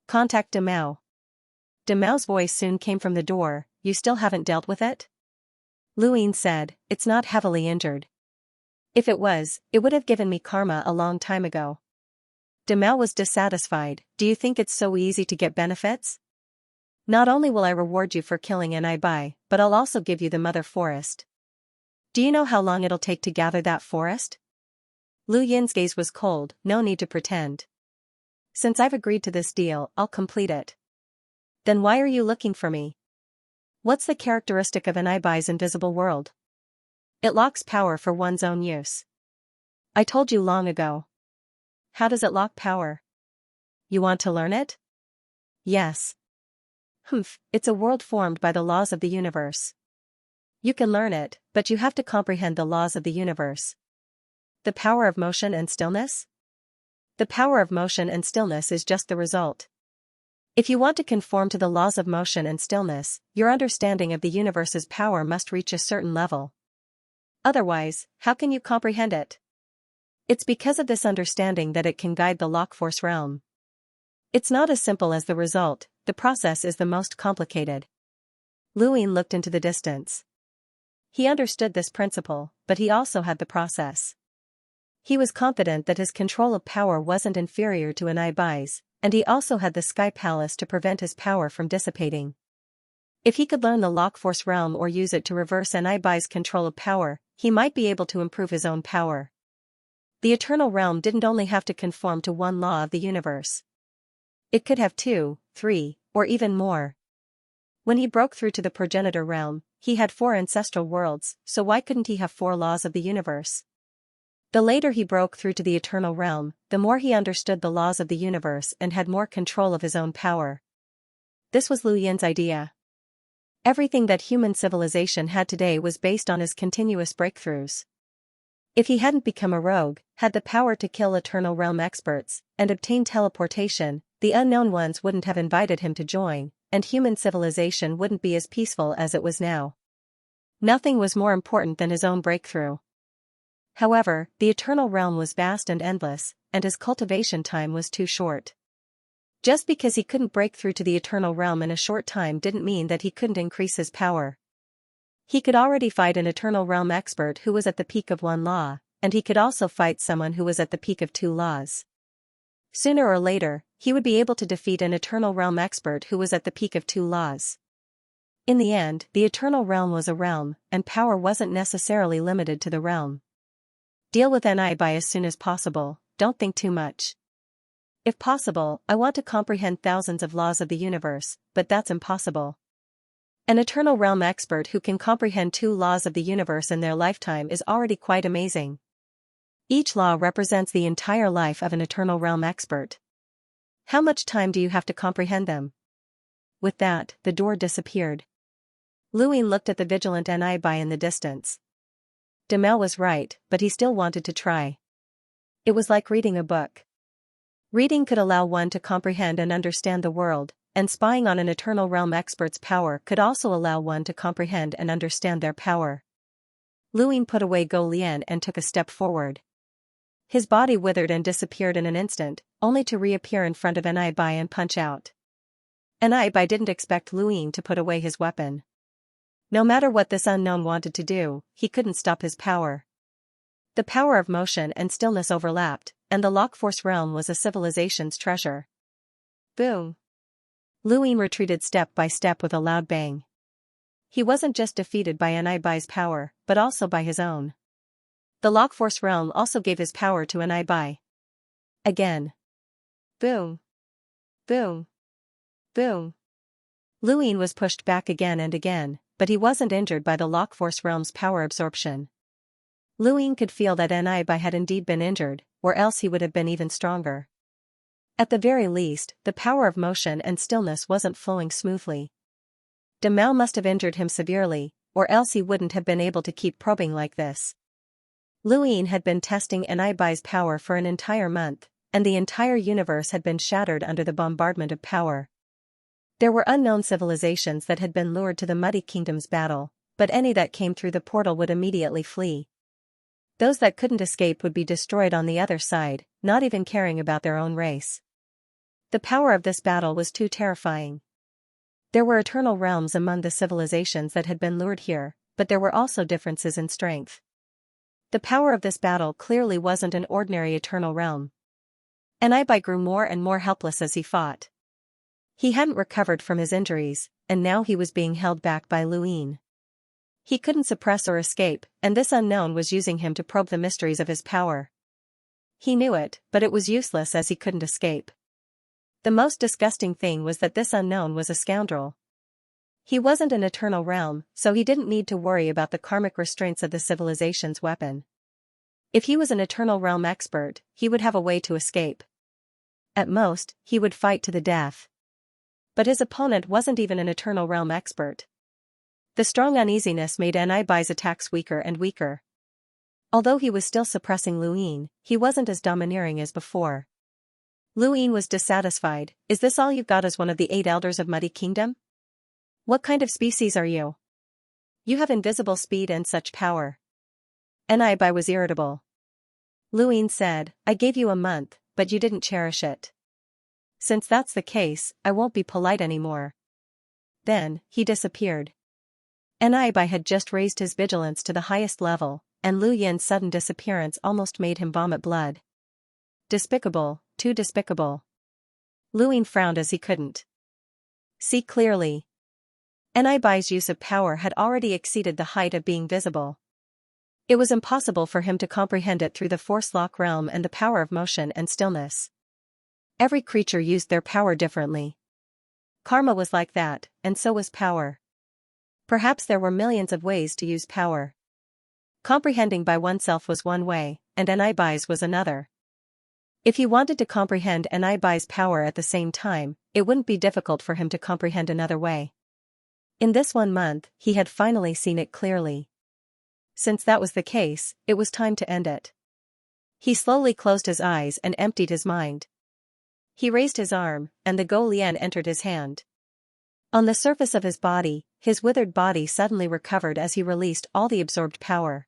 "Contact De Mao." De Mao's voice soon came from the door. "You still haven't dealt with it?" Lu Yin said, "It's not heavily injured. If it was, it would have given me karma a long time ago." De Mao was dissatisfied. "Do you think it's so easy to get benefits? Not only will I reward you for killing Anibai, but I'll also give you the mother forest. Do you know how long it'll take to gather that forest?" Lu Yin's gaze was cold, no need to pretend. Since I've agreed to this deal, I'll complete it. Then why are you looking for me? What's the characteristic of an Ibai's invisible world? It locks power for one's own use. I told you long ago. How does it lock power? You want to learn it? Yes. It's a world formed by the laws of the universe. You can learn it, but you have to comprehend the laws of the universe. The power of motion and stillness? The power of motion and stillness is just the result. If you want to conform to the laws of motion and stillness, your understanding of the universe's power must reach a certain level. Otherwise, how can you comprehend it? It's because of this understanding that it can guide the Lockforce realm. It's not as simple as the result, the process is the most complicated. Lu Yin looked into the distance. He understood this principle, but he also had the process. He was confident that his control of power wasn't inferior to an Ibai's, and he also had the Sky Palace to prevent his power from dissipating. If he could learn the Lockforce realm or use it to reverse an Ibai's control of power, he might be able to improve his own power. The Eternal Realm didn't only have to conform to one law of the universe. It could have 2, 3, or even more. When he broke through to the Progenitor Realm, he had 4 ancestral worlds, so why couldn't he have 4 laws of the universe? The later he broke through to the Eternal Realm, the more he understood the laws of the universe and had more control of his own power. This was Lu Yin's idea. Everything that human civilization had today was based on his continuous breakthroughs. If he hadn't become a rogue, had the power to kill Eternal Realm experts, and obtain teleportation, the Unknown Ones wouldn't have invited him to join, and human civilization wouldn't be as peaceful as it was now. Nothing was more important than his own breakthrough. However, the Eternal Realm was vast and endless, and his cultivation time was too short. Just because he couldn't break through to the Eternal Realm in a short time didn't mean that he couldn't increase his power. He could already fight an Eternal Realm expert who was at the peak of 1 law, and he could also fight someone who was at the peak of 2 laws. Sooner or later, he would be able to defeat an Eternal Realm expert who was at the peak of 2 laws. In the end, the Eternal Realm was a realm, and power wasn't necessarily limited to the realm. Deal with an Ibai as soon as possible, don't think too much. If possible, I want to comprehend thousands of laws of the universe, but that's impossible. An Eternal Realm expert who can comprehend 2 laws of the universe in their lifetime is already quite amazing. Each law represents the entire life of an Eternal Realm expert. How much time do you have to comprehend them? With that, the door disappeared. Lu Yin looked at the vigilant Ibai in the distance. Demel was right, but he still wanted to try. It was like reading a book. Reading could allow one to comprehend and understand the world, and spying on an Eternal Realm expert's power could also allow one to comprehend and understand their power. Lu Yin put away Go Lian and took a step forward. His body withered and disappeared in an instant, only to reappear in front of an Ibai and punch out. An Ibai didn't expect Lu Yin to put away his weapon. No matter what this unknown wanted to do, he couldn't stop his power. The power of motion and stillness overlapped, and the Lockforce realm was a civilization's treasure. Boom! Lu Yin retreated step by step with a loud bang. He wasn't just defeated by an Ibai's power, but also by his own. The Lockforce realm also gave his power to an Ibai. Again. Boom! Boom! Boom! Lu Yin was pushed back again and again, but he wasn't injured by the Lockforce realm's power absorption. Lu Yin could feel that an Ibai had indeed been injured, or else he would have been even stronger. At the very least, the power of motion and stillness wasn't flowing smoothly. Demel must have injured him severely, or else he wouldn't have been able to keep probing like this. Lu Yin had been testing an Ibai's power for an entire month, and the entire universe had been shattered under the bombardment of power. There were unknown civilizations that had been lured to the Muddy Kingdom's battle, but any that came through the portal would immediately flee. Those that couldn't escape would be destroyed on the other side, not even caring about their own race. The power of this battle was too terrifying. There were eternal realms among the civilizations that had been lured here, but there were also differences in strength. The power of this battle clearly wasn't an ordinary eternal realm. An Ibai grew more and more helpless as he fought. He hadn't recovered from his injuries, and now he was being held back by Lu Yin. He couldn't suppress or escape, and this unknown was using him to probe the mysteries of his power. He knew it, but it was useless as he couldn't escape. The most disgusting thing was that this unknown was a scoundrel. He wasn't an eternal realm, so he didn't need to worry about the karmic restraints of the civilization's weapon. If he was an eternal realm expert, he would have a way to escape. At most, he would fight to the death. But his opponent wasn't even an eternal realm expert. The strong uneasiness made Anibai's attacks weaker and weaker. Although he was still suppressing Luin, he wasn't as domineering as before. Luin was dissatisfied. Is this all you've got as one of the 8 elders of Muddy Kingdom? What kind of species are you? You have invisible speed and such power. Anibai was irritable. Luin said, I gave you a month, but you didn't cherish it. Since that's the case, I won't be polite anymore. Then, he disappeared. Anibai had just raised his vigilance to the highest level, and Lu Yin's sudden disappearance almost made him vomit blood. Despicable, too despicable. Luin frowned as he couldn't see clearly. Anibai's use of power had already exceeded the height of being visible. It was impossible for him to comprehend it through the force lock realm and the power of motion and stillness. Every creature used their power differently. Karma was like that, and so was power. Perhaps there were millions of ways to use power. Comprehending by oneself was one way, and Anibai's was another. If he wanted to comprehend Anibai's power at the same time, it wouldn't be difficult for him to comprehend another way. In this 1 month, he had finally seen it clearly. Since that was the case, it was time to end it. He slowly closed his eyes and emptied his mind. He raised his arm, and the Go Lian entered his hand. On the surface of his body, his withered body suddenly recovered as he released all the absorbed power.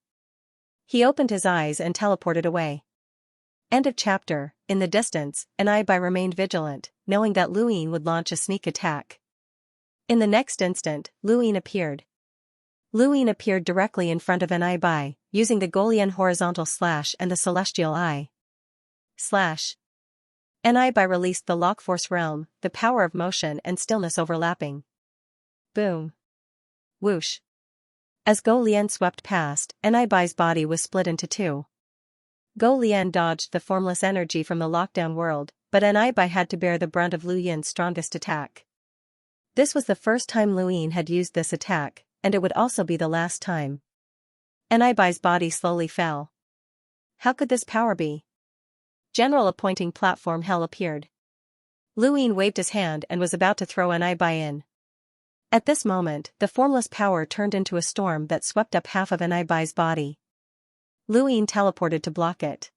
He opened his eyes and teleported away. End of chapter. In the distance, Anibai remained vigilant, knowing that Luin would launch a sneak attack. In the next instant, Luin appeared. Luin appeared directly in front of Anibai, using the Golian horizontal slash and the celestial eye. Slash. Anibai released the lock force realm, the power of motion and stillness overlapping. Boom. Whoosh. As Go Lian swept past, Anibai's body was split into 2. Go Lian dodged the formless energy from the lockdown world, but Anibai had to bear the brunt of Lu Yin's strongest attack. This was the first time Luin had used this attack, and it would also be the last time. Anibai's body slowly fell. How could this power be? General appointing platform hell appeared. Luin waved his hand and was about to throw Anibai in. At this moment, the formless power turned into a storm that swept up half of Anibai's body. Luin teleported to block it.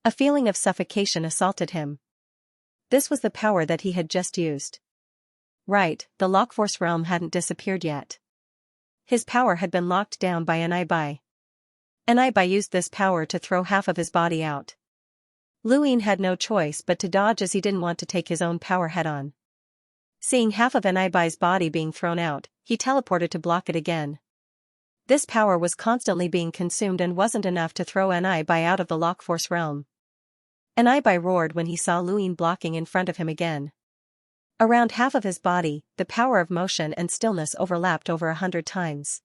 A feeling of suffocation assaulted him. This was the power that he had just used. Right, the lockforce realm hadn't disappeared yet. His power had been locked down by Anibai. Anibai used this power to throw half of his body out. Luin had no choice but to dodge as he didn't want to take his own power head-on. Seeing half of Anibai's body being thrown out, he teleported to block it again. This power was constantly being consumed and wasn't enough to throw Anibai out of the lockforce realm. Anibai roared when he saw Luin blocking in front of him again. Around half of his body, the power of motion and stillness overlapped over 100 times.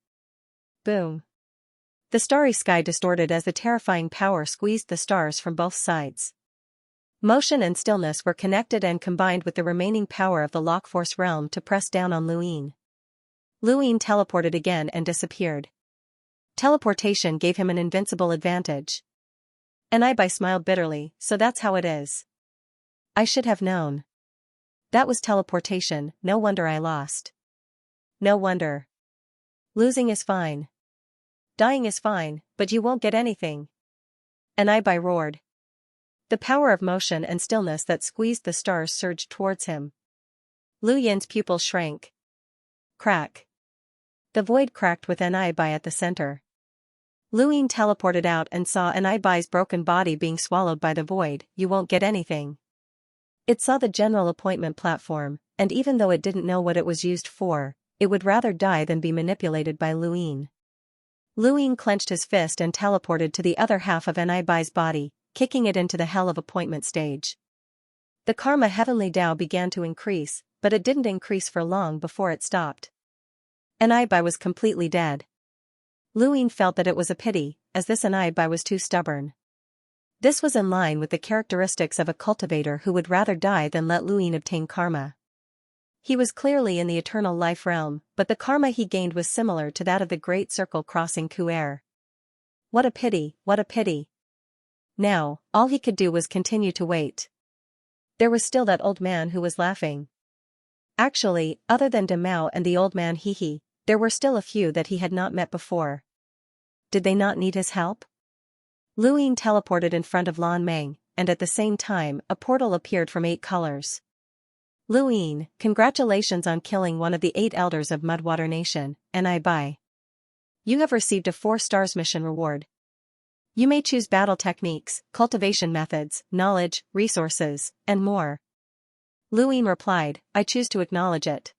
Boom. The starry sky distorted as the terrifying power squeezed the stars from both sides. Motion and stillness were connected and combined with the remaining power of the lockforce realm to press down on Luin. Luin teleported again and disappeared. Teleportation gave him an invincible advantage. Anibai smiled bitterly, so that's how it is. I should have known. That was teleportation, no wonder I lost. No wonder. Losing is fine. Dying is fine, but you won't get anything. Anibai roared. The power of motion and stillness that squeezed the stars surged towards him. Lu Yin's pupils shrank. Crack. The void cracked with Anibai at the center. Luin teleported out and saw Anibai's broken body being swallowed by the void. You won't get anything. It saw the general appointment platform, and even though it didn't know what it was used for, it would rather die than be manipulated by Luin. Luin clenched his fist and teleported to the other half of Anibai's body, kicking it into the hell of appointment stage. The karma heavenly Tao began to increase, but it didn't increase for long before it stopped. Anibai was completely dead. Luin felt that it was a pity, as this Anibai was too stubborn. This was in line with the characteristics of a cultivator who would rather die than let Luin obtain karma. He was clearly in the eternal life realm, but the karma he gained was similar to that of the great circle crossing Kuer. What a pity, what a pity. Now, all he could do was continue to wait. There was still that old man who was laughing. Actually, other than Demao and the old man Hihi, there were still a few that he had not met before. Did they not need his help? Luin teleported in front of Lan Meng, and at the same time, a portal appeared from 8 colors. Luin, congratulations on killing one of the 8 elders of Mudwater Nation, and I buy. You have received a 4 stars mission reward. You may choose battle techniques, cultivation methods, knowledge, resources, and more. Luin replied, I choose to acknowledge it.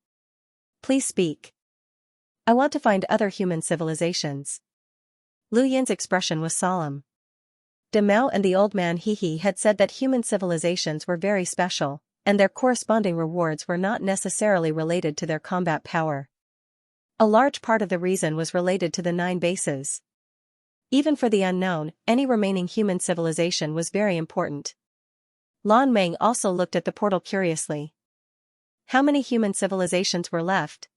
Please speak. I want to find other human civilizations. Lu Yin's expression was solemn. Demao and the old man Hihi had said that human civilizations were very special, and their corresponding rewards were not necessarily related to their combat power. A large part of the reason was related to the 9 bases. Even for the unknown, any remaining human civilization was very important. Lan Meng also looked at the portal curiously. How many human civilizations were left?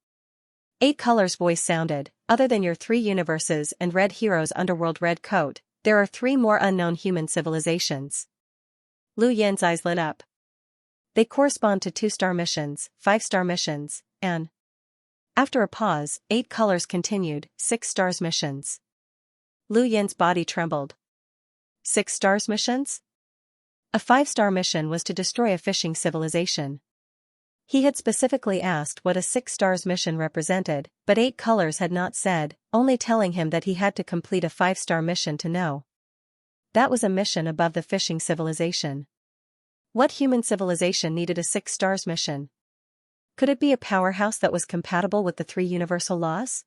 8 colors voice sounded, other than your 3 universes and Red Hero's underworld red coat, there are 3 more unknown human civilizations. Lu Yin's eyes lit up. They correspond to 2-star missions, 5-star missions, and... After a pause, 8 colors continued, 6 stars missions. Lu Yin's body trembled. 6 stars missions? A 5-star mission was to destroy a fishing civilization. He had specifically asked what a 6 stars mission represented, but 8 colors had not said, only telling him that he had to complete a 5-star mission to know. That was a mission above the fishing civilization. What human civilization needed a 6 stars mission? Could it be a powerhouse that was compatible with the 3 universal laws?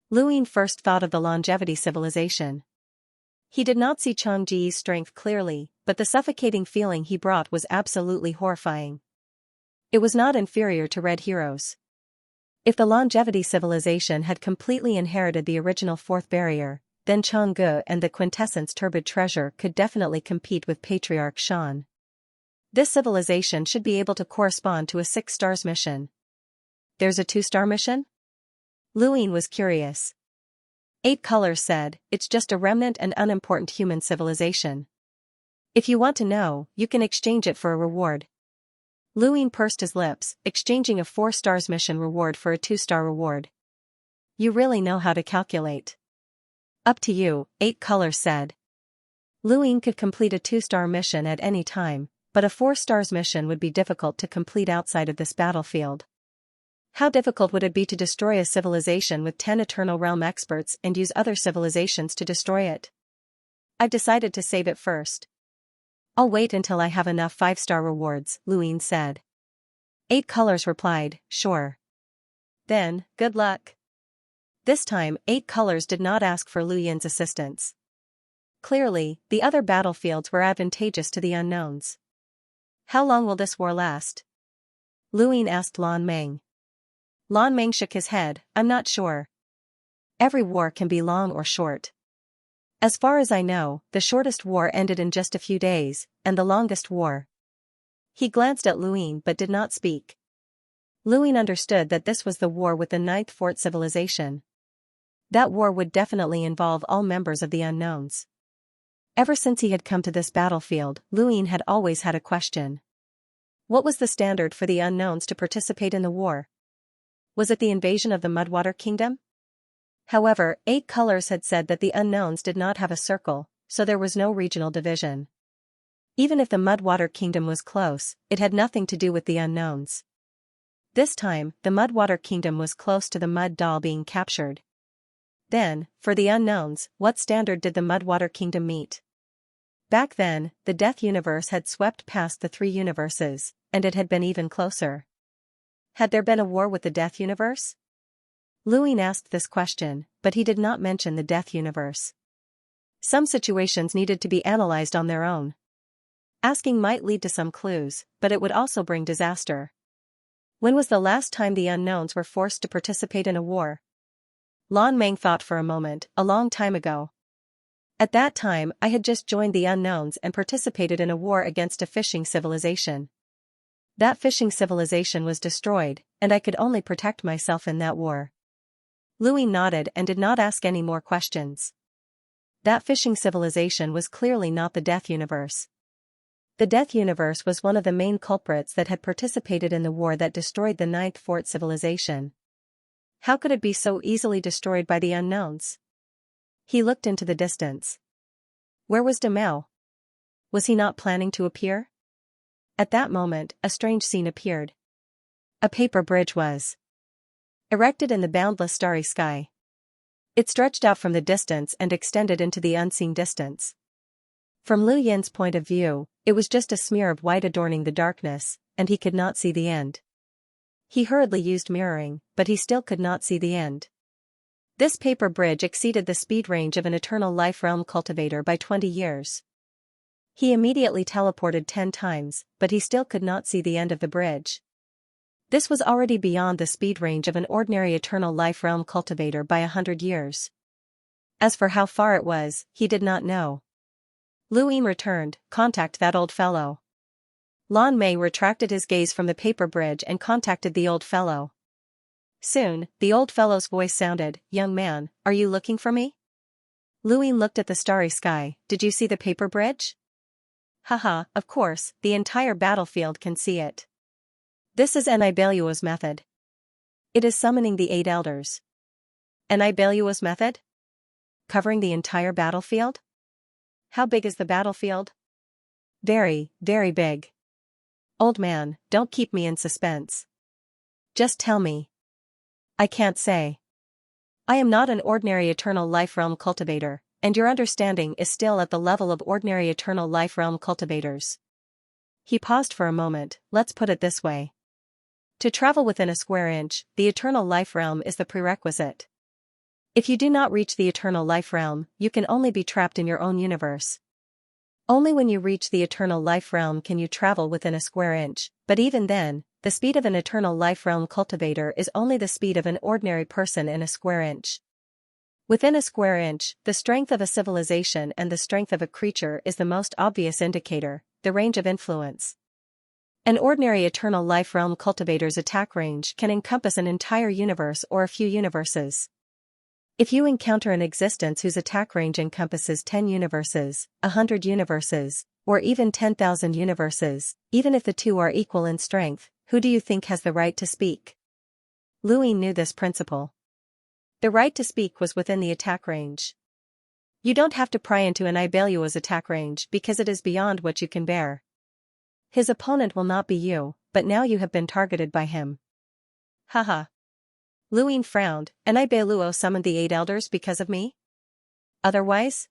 Luin first thought of the longevity civilization. He did not see Changji's strength clearly, but the suffocating feeling he brought was absolutely horrifying. It was not inferior to Red Heroes. If the longevity civilization had completely inherited the original 4th barrier, then Changge and the quintessence turbid treasure could definitely compete with Patriarch Shan. This civilization should be able to correspond to a 6 stars mission. There's a 2-star mission? Luin was curious. 8 colors said, it's just a remnant and unimportant human civilization. If you want to know, you can exchange it for a reward. Luin pursed his lips, exchanging a 4 stars mission reward for a 2-star reward. You really know how to calculate. Up to you, 8 colors said. Luin could complete a 2-star mission at any time, but a 4 stars mission would be difficult to complete outside of this battlefield. How difficult would it be to destroy a civilization with 10 Eternal Realm experts and use other civilizations to destroy it? I've decided to save it first. I'll wait until I have enough 5-star rewards, Luin said. 8 colors replied, sure. Then, good luck. This time, 8 colors did not ask for Lu Yin's assistance. Clearly, the other battlefields were advantageous to the unknowns. How long will this war last? Luin asked Lan Meng. Lan Meng shook his head, I'm not sure. Every war can be long or short. As far as I know, the shortest war ended in just a few days, and the longest war. He glanced at Luin but did not speak. Luin understood that this was the war with the 9th Fort civilization. That war would definitely involve all members of the unknowns. Ever since he had come to this battlefield, Luin had always had a question. What was the standard for the unknowns to participate in the war? Was it the invasion of the Mudwater Kingdom? However, 8 colors had said that the unknowns did not have a circle, so there was no regional division. Even if the Mudwater Kingdom was close, it had nothing to do with the unknowns. This time, the Mudwater Kingdom was close to the Mud Doll being captured. Then, for the unknowns, what standard did the Mudwater Kingdom meet? Back then, the Death Universe had swept past the 3 universes, and it had been even closer. Had there been a war with the Death Universe? Luin asked this question, but he did not mention the Death Universe. Some situations needed to be analyzed on their own. Asking might lead to some clues, but it would also bring disaster. When was the last time the unknowns were forced to participate in a war? Lan Meng thought for a moment, a long time ago. At that time I had just joined the unknowns and participated in a war against a fishing civilization. That fishing civilization was destroyed, and I could only protect myself in that war. Louis nodded and did not ask any more questions. That fishing civilization was clearly not the Death Universe. The Death Universe was one of the main culprits that had participated in the war that destroyed the Ninth Fort civilization. How could it be so easily destroyed by the unknowns? He looked into the distance. Where was Demao? Was he not planning to appear? At that moment, a strange scene appeared. A paper bridge was erected in the boundless starry sky. It stretched out from the distance and extended into the unseen distance. From Liu Yin's point of view, it was just a smear of white adorning the darkness, and he could not see the end. He hurriedly used mirroring, but he still could not see the end. This paper bridge exceeded the speed range of an eternal life realm cultivator by 20 years. He immediately teleported 10 times, but he still could not see the end of the bridge. This was already beyond the speed range of an ordinary eternal life realm cultivator by 100 years. As for how far it was, he did not know. Liu Yin returned, "Contact that old fellow." Lan Mei retracted his gaze from the paper bridge and contacted the old fellow. Soon, the old fellow's voice sounded, "Young man, are you looking for me?" Liu Yin looked at the starry sky. "Did you see the paper bridge?" "Haha, of course, the entire battlefield can see it. This is Enibaluo's method. It is summoning the 8 elders." Enibaluo's method? Covering the entire battlefield? How big is the battlefield? Very, very big. Old man, don't keep me in suspense. Just tell me. I can't say. I am not an ordinary eternal life realm cultivator, and your understanding is still at the level of ordinary eternal life realm cultivators. He paused for a moment. Let's put it this way. To travel within a square inch, the eternal life realm is the prerequisite. If you do not reach the eternal life realm, you can only be trapped in your own universe. Only when you reach the eternal life realm can you travel within a square inch, but even then, the speed of an eternal life realm cultivator is only the speed of an ordinary person in a square inch. Within a square inch, the strength of a civilization and the strength of a creature is the most obvious indicator, the range of influence. An ordinary eternal life realm cultivator's attack range can encompass an entire universe or a few universes. If you encounter an existence whose attack range encompasses 10 universes, 100 universes, or even 10,000 universes, even if the two are equal in strength, who do you think has the right to speak? Liu Yin knew this principle. The right to speak was within the attack range. You don't have to pry into Enibaluo's attack range because it is beyond what you can bear. His opponent will not be you, but now you have been targeted by him. Haha. Liu Yin frowned. Enibaluo summoned the 8 elders because of me? Otherwise?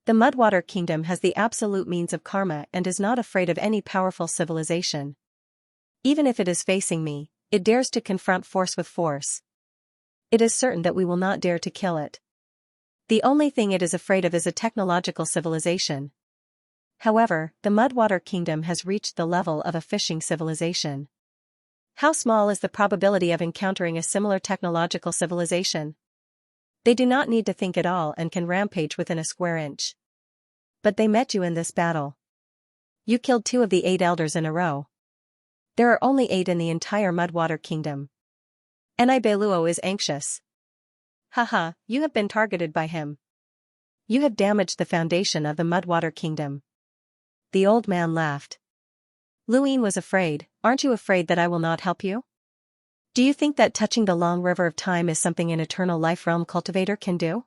The Mudwater Kingdom has the absolute means of karma and is not afraid of any powerful civilization. Even if it is facing me, it dares to confront force with force. It is certain that we will not dare to kill it. The only thing it is afraid of is a technological civilization. However, the Mudwater Kingdom has reached the level of a fishing civilization. How small is the probability of encountering a similar technological civilization? They do not need to think at all and can rampage within a square inch. But they met you in this battle. You killed 2 of the 8 elders in a row. There are only 8 in the entire Mudwater Kingdom. Enibaluo is anxious. Haha, you have been targeted by him. You have damaged the foundation of the Mudwater Kingdom. The old man laughed. Liu Yin was afraid. Aren't you afraid that I will not help you? Do you think that touching the long river of time is something an eternal life realm cultivator can do?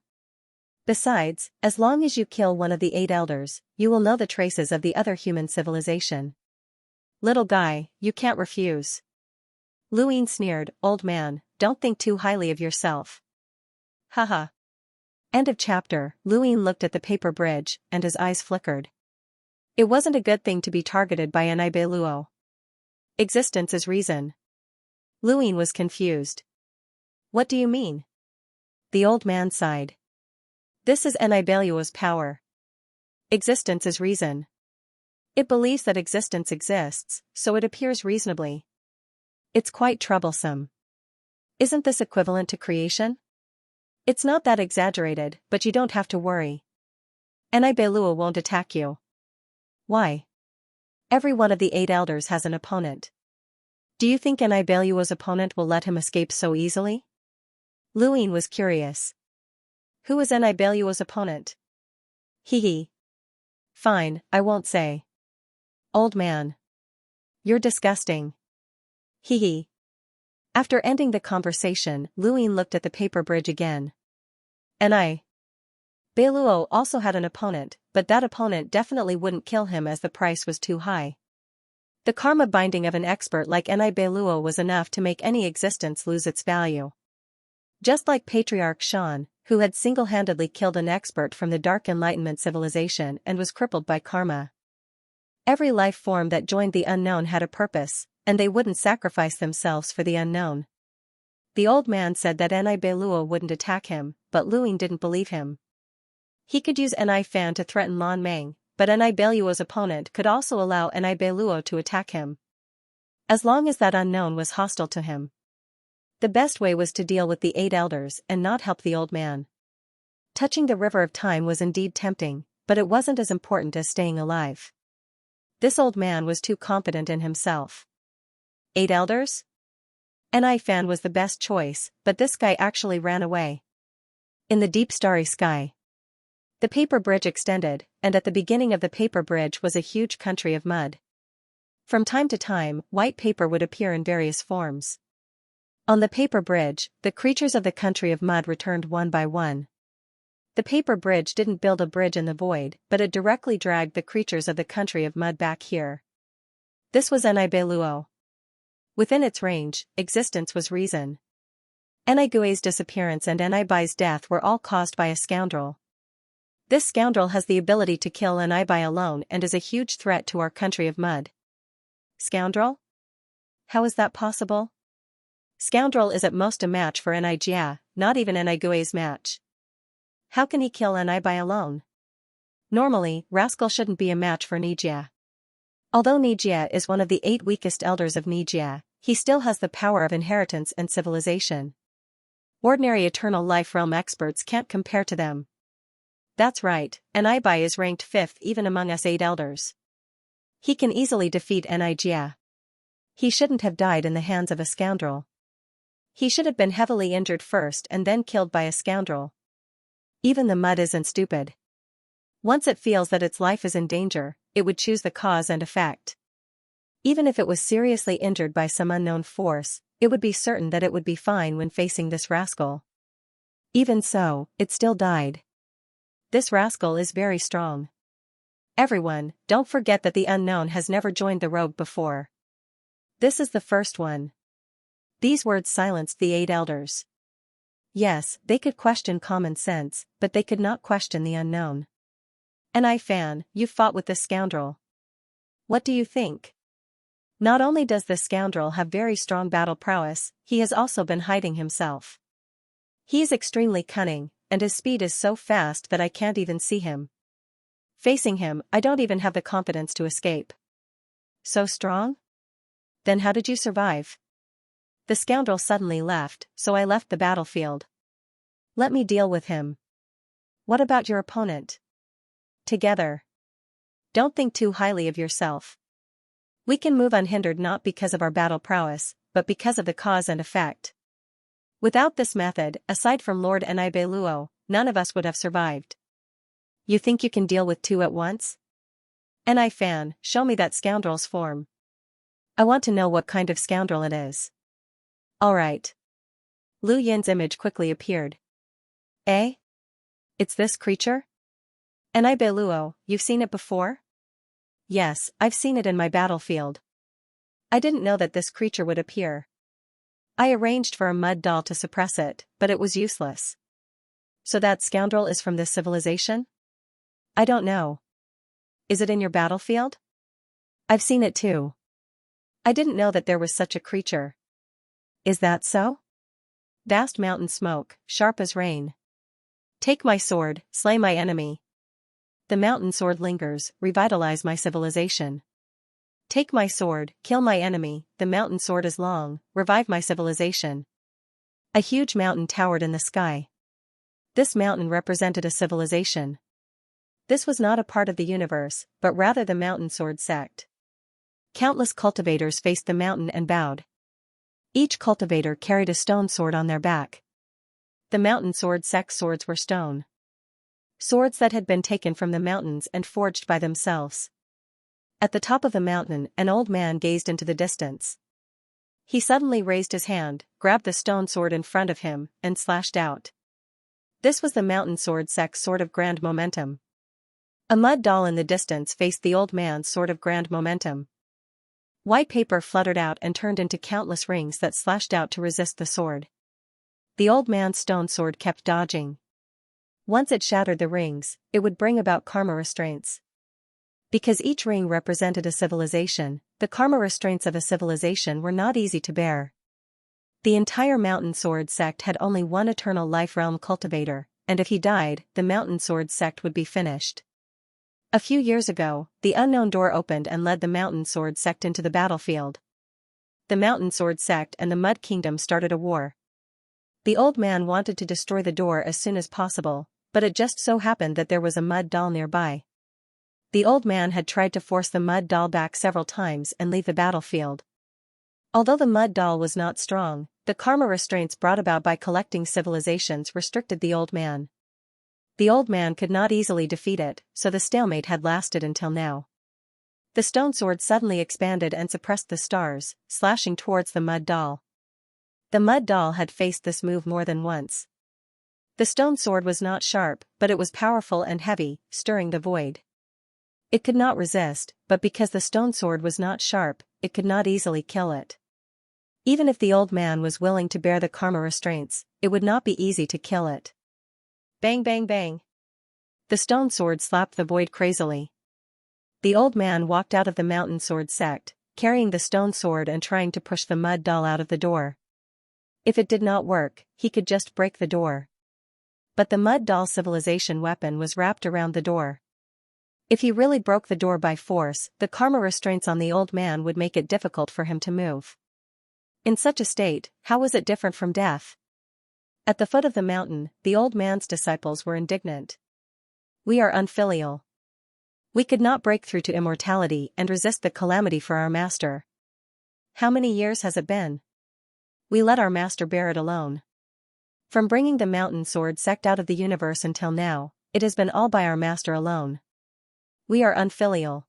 Besides, as long as you kill one of the 8 elders, you will know the traces of the other human civilization. Little guy, you can't refuse. Liu Yin sneered. Old man, don't think too highly of yourself. Haha. End of chapter. Liu Yin looked at the paper bridge, and his eyes flickered. It wasn't a good thing to be targeted by Enibaluo. Existence is reason. Liu Yin was confused. What do you mean? The old man sighed. This is Enibaluo's power. Existence is reason. It believes that existence exists, so it appears reasonably. It's quite troublesome. Isn't this equivalent to creation? It's not that exaggerated, but you don't have to worry. Belua won't attack you. Why? Every one of the 8 elders has an opponent. Do you think Belua's opponent will let him escape so easily? Luin was curious. Who is Belua's opponent? Hee. Fine, I won't say. Old man. You're disgusting. Hee. After ending the conversation, Luin looked at the paper bridge again. Belua also had an opponent, but that opponent definitely wouldn't kill him as the price was too high. The karma binding of an expert like Belua was enough to make any existence lose its value. Just like Patriarch Xian, who had single-handedly killed an expert from the Dark Enlightenment civilization and was crippled by karma. Every life form that joined the unknown had a purpose, and they wouldn't sacrifice themselves for the unknown. The old man said that Belua wouldn't attack him, but Luin didn't believe him. He could use Fan to threaten Lan Meng, but Belua's opponent could also allow Belua to attack him. As long as that unknown was hostile to him. The best way was to deal with the 8 elders and not help the old man. Touching the river of time was indeed tempting, but it wasn't as important as staying alive. This old man was too confident in himself. 8 elders? Fan was the best choice, but this guy actually ran away. In the deep starry sky. The paper bridge extended, and at the beginning of the paper bridge was a huge country of mud. From time to time, white paper would appear in various forms. On the paper bridge, the creatures of the country of mud returned one by one. The paper bridge didn't build a bridge in the void, but it directly dragged the creatures of the country of mud back here. This was Belua. Within its range, existence was reason. Gui's disappearance and Bai's death were all caused by a scoundrel. This scoundrel has the ability to kill Bai alone and is a huge threat to our country of mud. Scoundrel? How is that possible? Scoundrel is at most a match for Jia, not even Gui's match. How can he kill Bai alone? Normally, Rascal shouldn't be a match for Nijia. Although Nijia is one of the 8 weakest elders of Nijia, he still has the power of inheritance and civilization. Ordinary eternal life realm experts can't compare to them. That's right, Bai is ranked 5th even among us 8 elders. He can easily defeat Jia. He shouldn't have died in the hands of a scoundrel. He should have been heavily injured first and then killed by a scoundrel. Even the mud isn't stupid. Once it feels that its life is in danger, it would choose the cause and effect. Even if it was seriously injured by some unknown force, it would be certain that it would be fine when facing this rascal. Even so, it still died. This rascal is very strong. Everyone, don't forget that the unknown has never joined the rogue before. This is the first one. These words silenced the 8 elders. Yes, they could question common sense, but they could not question the unknown. Fan, you fought with this scoundrel. What do you think? Not only does this scoundrel have very strong battle prowess, he has also been hiding himself. He is extremely cunning, and his speed is so fast that I can't even see him. Facing him, I don't even have the confidence to escape. So strong? Then how did you survive? The scoundrel suddenly left, so I left the battlefield. Let me deal with him. What about your opponent? Together. Don't think too highly of yourself. We can move unhindered not because of our battle prowess, but because of the cause and effect. Without this method, aside from Lord Belua, none of us would have survived. You think you can deal with 2 at once? Fan, show me that scoundrel's form. I want to know what kind of scoundrel it is. Alright. Lu Yin's image quickly appeared. Eh? It's this creature? Belua, you've seen it before? Yes, I've seen it in my battlefield. I didn't know that this creature would appear. I arranged for a mud doll to suppress it, but it was useless. So that scoundrel is from this civilization? I don't know. Is it in your battlefield? I've seen it too. I didn't know that there was such a creature. Is that so? Vast mountain smoke, sharp as rain. Take my sword, slay my enemy. The mountain sword lingers, revitalize my civilization. Take my sword, kill my enemy, the mountain sword is long, revive my civilization. A huge mountain towered in the sky. This mountain represented a civilization. This was not a part of the universe, but rather the mountain sword sect. Countless cultivators faced the mountain and bowed. Each cultivator carried a stone sword on their back. The mountain sword sect's swords were stone. Swords that had been taken from the mountains and forged by themselves. At the top of the mountain, an old man gazed into the distance. He suddenly raised his hand, grabbed the stone sword in front of him, and slashed out. This was the mountain sword sect's sword of grand momentum. A mud doll in the distance faced the old man's sword of grand momentum. White paper fluttered out and turned into countless rings that slashed out to resist the sword. The old man's stone sword kept dodging. Once it shattered the rings, it would bring about karma restraints. Because each ring represented a civilization, the karma restraints of a civilization were not easy to bear. The entire mountain sword sect had only one eternal life realm cultivator, and if he died, the mountain sword sect would be finished. A few years ago, the unknown door opened and led the mountain sword sect into the battlefield. The mountain sword sect and the Mud Kingdom started a war. The old man wanted to destroy the door as soon as possible, but it just so happened that there was a mud doll nearby. The old man had tried to force the mud doll back several times and leave the battlefield. Although the mud doll was not strong, the karma restraints brought about by collecting civilizations restricted the old man. The old man could not easily defeat it, so the stalemate had lasted until now. The stone sword suddenly expanded and suppressed the stars, slashing towards the mud doll. The mud doll had faced this move more than once. The stone sword was not sharp, but it was powerful and heavy, stirring the void. It could not resist, but because the stone sword was not sharp, it could not easily kill it. Even if the old man was willing to bear the karma restraints, it would not be easy to kill it. Bang bang bang. The stone sword slapped the void crazily. The old man walked out of the mountain sword sect, carrying the stone sword and trying to push the mud doll out of the door. If it did not work, he could just break the door. But the mud doll civilization weapon was wrapped around the door. If he really broke the door by force, the karma restraints on the old man would make it difficult for him to move. In such a state, how was it different from death? At the foot of the mountain, the old man's disciples were indignant. We are unfilial. We could not break through to immortality and resist the calamity for our master. How many years has it been? We let our master bear it alone. From bringing the mountain sword sect out of the universe until now, it has been all by our master alone. We are unfilial.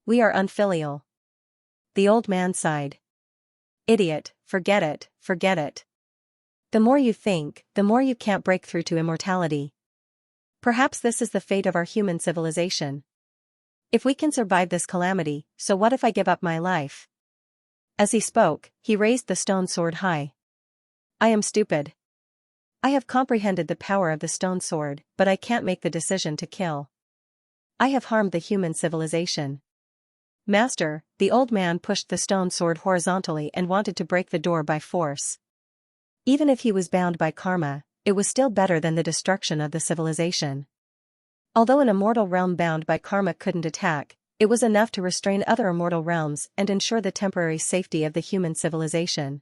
We are unfilial. The old man sighed. Idiot, forget it, forget it. The more you think, the more you can't break through to immortality. Perhaps this is the fate of our human civilization. If we can survive this calamity, so what if I give up my life? As he spoke, he raised the stone sword high. I am stupid. I have comprehended the power of the stone sword, but I can't make the decision to kill. I have harmed the human civilization. Master, the old man pushed the stone sword horizontally and wanted to break the door by force. Even if he was bound by karma, it was still better than the destruction of the civilization. Although an immortal realm bound by karma couldn't attack, it was enough to restrain other immortal realms and ensure the temporary safety of the human civilization.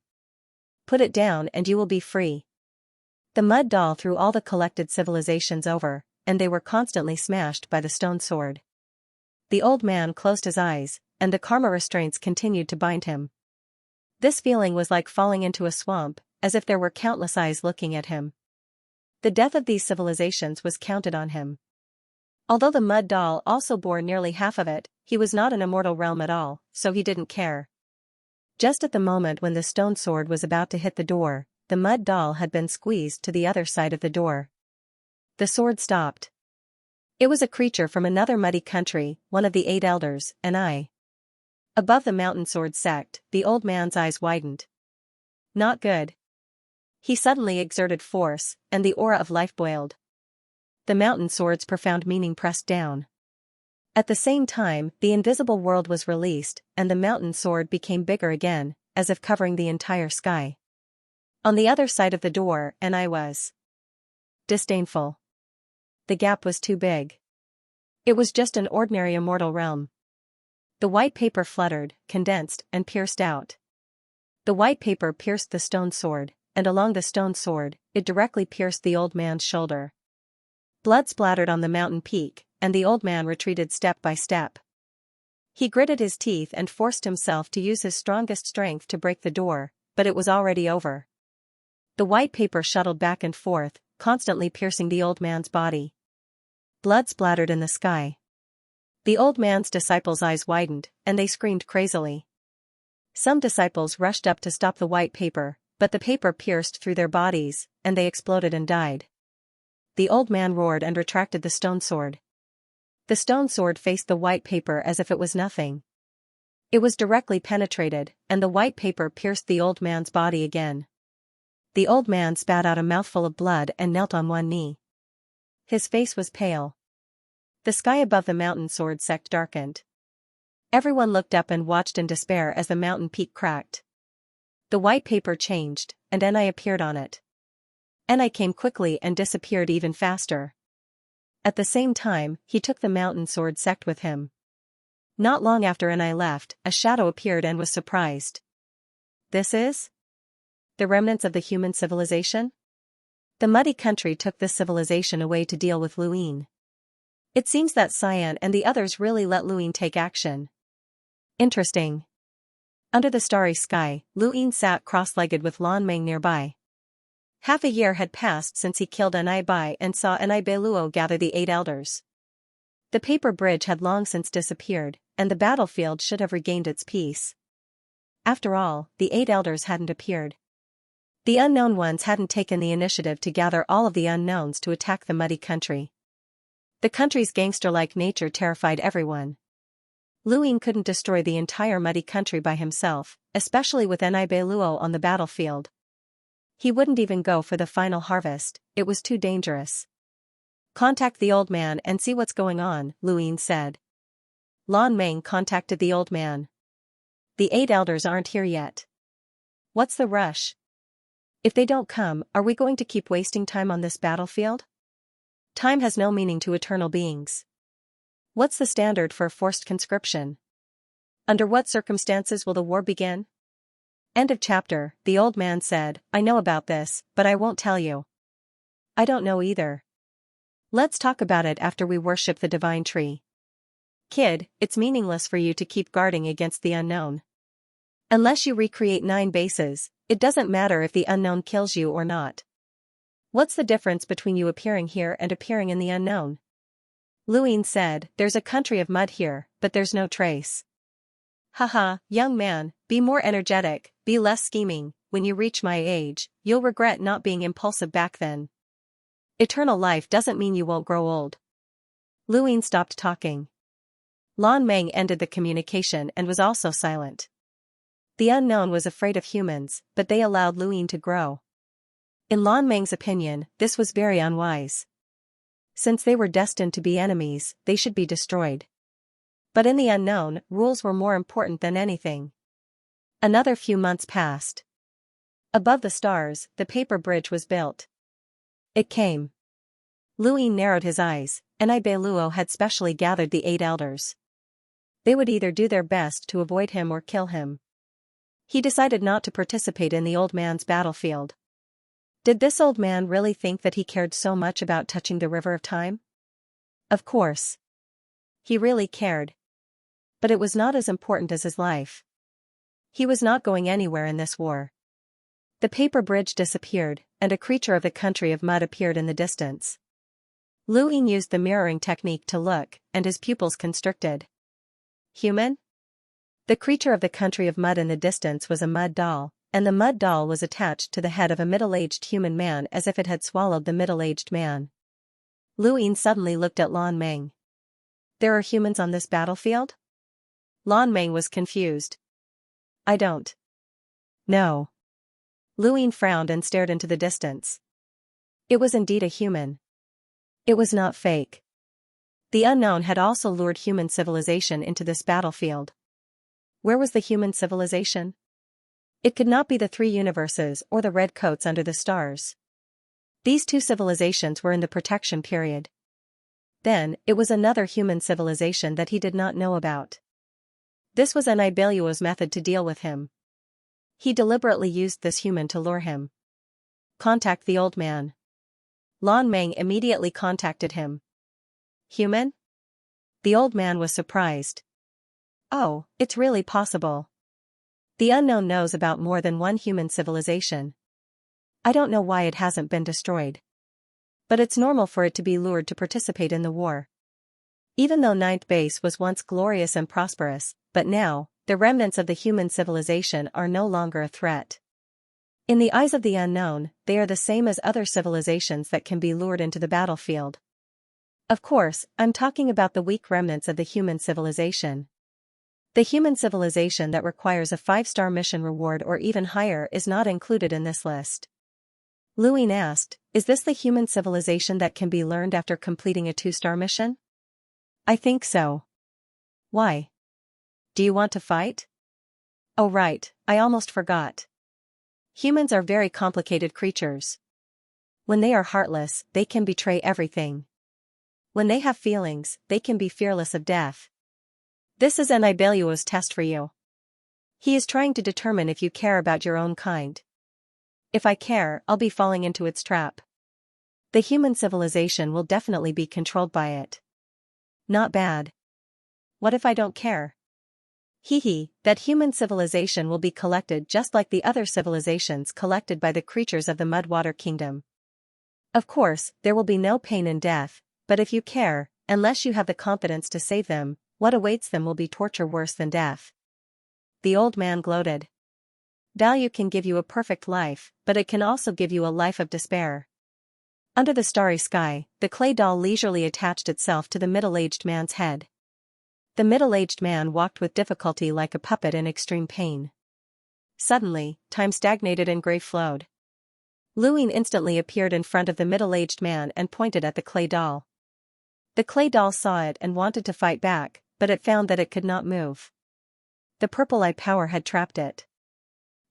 Put it down and you will be free. The mud doll threw all the collected civilizations over, and they were constantly smashed by the stone sword. The old man closed his eyes, and the karma restraints continued to bind him. This feeling was like falling into a swamp, as if there were countless eyes looking at him. The death of these civilizations was counted on him. Although the mud doll also bore nearly half of it, he was not an immortal realm at all, so he didn't care. Just at the moment when the stone sword was about to hit the door, the mud doll had been squeezed to the other side of the door. The sword stopped. It was a creature from another muddy country, one of the 8 elders, and I. Above the mountain sword sect, the old man's eyes widened. Not good. He suddenly exerted force, and the aura of life boiled. The mountain sword's profound meaning pressed down. At the same time, the invisible world was released, and the mountain sword became bigger again, as if covering the entire sky. On the other side of the door, and I was disdainful. The gap was too big. It was just an ordinary immortal realm. The white paper fluttered, condensed, and pierced out. The white paper pierced the stone sword, and along the stone sword, it directly pierced the old man's shoulder. Blood splattered on the mountain peak, and the old man retreated step by step. He gritted his teeth and forced himself to use his strongest strength to break the door, but it was already over. The white paper shuttled back and forth, constantly piercing the old man's body. Blood splattered in the sky. The old man's disciples' eyes widened, and they screamed crazily. Some disciples rushed up to stop the white paper, but the paper pierced through their bodies, and they exploded and died. The old man roared and retracted the stone sword. The stone sword faced the white paper as if it was nothing. It was directly penetrated, and the white paper pierced the old man's body again. The old man spat out a mouthful of blood and knelt on one knee. His face was pale. The sky above the mountain sword sect darkened. Everyone looked up and watched in despair as the mountain peak cracked. The white paper changed, and Enai appeared on it. Enai came quickly and disappeared even faster. At the same time, he took the mountain sword sect with him. Not long after Enai left, a shadow appeared and was surprised. This is the remnants of the human civilization? The muddy country took this civilization away to deal with Luin. It seems that Xian and the others really let Luin take action. Interesting. Under the starry sky, Luin sat cross-legged with Lan Meng nearby. Half a year had passed since he killed Enai Bai and saw Enai Beiluo gather the 8 elders. The paper bridge had long since disappeared, and the battlefield should have regained its peace. After all, the 8 elders hadn't appeared. The unknown ones hadn't taken the initiative to gather all of the unknowns to attack the muddy country. The country's gangster-like nature terrified everyone. Luin couldn't destroy the entire muddy country by himself, especially with Enai Beiluo on the battlefield. He wouldn't even go for the final harvest, it was too dangerous. Contact the old man and see what's going on, Luin said. Lan Meng contacted the old man. The 8 elders aren't here yet. What's the rush? If they don't come, are we going to keep wasting time on this battlefield? Time has no meaning to eternal beings. What's the standard for forced conscription? Under what circumstances will the war begin? End of chapter. The old man said, I know about this, but I won't tell you. I don't know either. Let's talk about it after we worship the divine tree. Kid, it's meaningless for you to keep guarding against the unknown. Unless you recreate 9 bases, it doesn't matter if the unknown kills you or not. What's the difference between you appearing here and appearing in the unknown? Luin said, there's a country of mud here, but there's no trace. Haha, young man, be more energetic, be less scheming, when you reach my age, you'll regret not being impulsive back then. Eternal life doesn't mean you won't grow old. Luin stopped talking. Lan Meng ended the communication and was also silent. The unknown was afraid of humans, but they allowed Luin to grow. In Lan Meng's opinion, this was very unwise. Since they were destined to be enemies, they should be destroyed. But in the unknown, rules were more important than anything. Another few months passed. Above the stars, the paper bridge was built. It came. Luin narrowed his eyes, and Enai Beiluo had specially gathered the 8 elders. They would either do their best to avoid him or kill him. He decided not to participate in the old man's battlefield. Did this old man really think that he cared so much about touching the river of time? Of course. He really cared. But it was not as important as his life. He was not going anywhere in this war. The paper bridge disappeared, and a creature of the country of mud appeared in the distance. Luin used the mirroring technique to look, and his pupils constricted. Human? The creature of the country of mud in the distance was a mud doll, and the mud doll was attached to the head of a middle-aged human man as if it had swallowed the middle-aged man. Luin suddenly looked at Lan Meng. There are humans on this battlefield? Lan Meng was confused. I don't know. Luin frowned and stared into the distance. It was indeed a human. It was not fake. The unknown had also lured human civilization into this battlefield. Where was the human civilization? It could not be the 3 universes or the red coats under the stars. These 2 civilizations were in the protection period. Then, it was another human civilization that he did not know about. This was Enai Beiluo's method to deal with him. He deliberately used this human to lure him. Contact the old man. Lan Meng immediately contacted him. Human? The old man was surprised. Oh, it's really possible. The unknown knows about more than one human civilization. I don't know why it hasn't been destroyed. But it's normal for it to be lured to participate in the war. Even though Ninth Base was once glorious and prosperous, but now, the remnants of the human civilization are no longer a threat. In the eyes of the unknown, they are the same as other civilizations that can be lured into the battlefield. Of course, I'm talking about the weak remnants of the human civilization. The human civilization that requires a 5-star mission reward or even higher is not included in this list. Luin asked, is this the human civilization that can be learned after completing a 2-star mission? I think so. Why? Do you want to fight? Oh right, I almost forgot. Humans are very complicated creatures. When they are heartless, they can betray everything. When they have feelings, they can be fearless of death. This is an Ibelios test for you. He is trying to determine if you care about your own kind. If I care, I'll be falling into its trap. The human civilization will definitely be controlled by it. Not bad. What if I don't care? That human civilization will be collected just like the other civilizations collected by the creatures of the Mudwater Kingdom. Of course, there will be no pain and death, but if you care, unless you have the confidence to save them, what awaits them will be torture worse than death. The old man gloated. Value can give you a perfect life, but it can also give you a life of despair. Under the starry sky, the clay doll leisurely attached itself to the middle-aged man's head. The middle-aged man walked with difficulty like a puppet in extreme pain. Suddenly, time stagnated and gray flowed. Luin instantly appeared in front of the middle-aged man and pointed at the clay doll. The clay doll saw it and wanted to fight back, but it found that it could not move. The purple eye power had trapped it.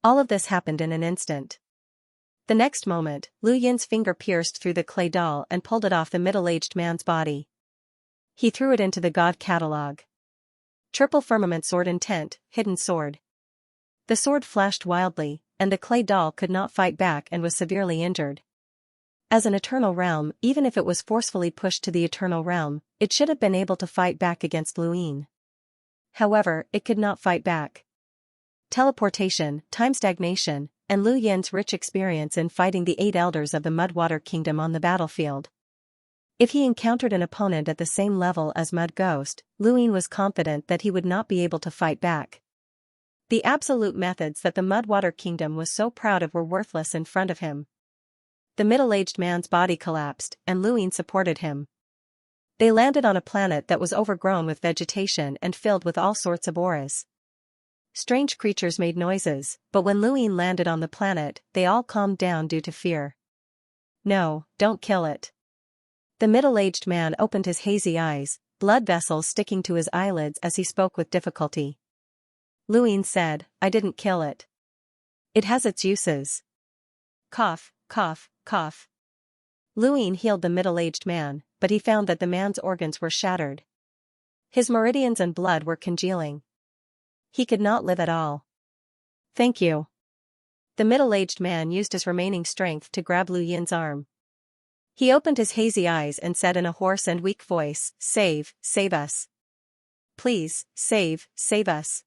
All of this happened in an instant. The next moment, Lu Yin's finger pierced through the clay doll and pulled it off the middle-aged man's body. He threw it into the god catalog. Triple firmament sword intent, hidden sword. The sword flashed wildly, and the clay doll could not fight back and was severely injured. As an eternal realm, even if it was forcefully pushed to the eternal realm, it should have been able to fight back against Luin. However, it could not fight back. Teleportation, time stagnation, and Lu Yin's rich experience in fighting the 8 elders of the Mudwater Kingdom on the battlefield. If he encountered an opponent at the same level as Mud Ghost, Luin was confident that he would not be able to fight back. The absolute methods that the Mudwater Kingdom was so proud of were worthless in front of him. The middle-aged man's body collapsed, and Luin supported him. They landed on a planet that was overgrown with vegetation and filled with all sorts of auras. Strange creatures made noises, but when Luin landed on the planet, they all calmed down due to fear. No, don't kill it. The middle-aged man opened his hazy eyes, blood vessels sticking to his eyelids as he spoke with difficulty. Luin said, I didn't kill it. It has its uses. Cough, cough, cough. Luin healed the middle-aged man, but he found that the man's organs were shattered. His meridians and blood were congealing. He could not live at all. Thank you. The middle-aged man used his remaining strength to grab Lu Yin's arm. He opened his hazy eyes and said in a hoarse and weak voice, save us. Please, save us.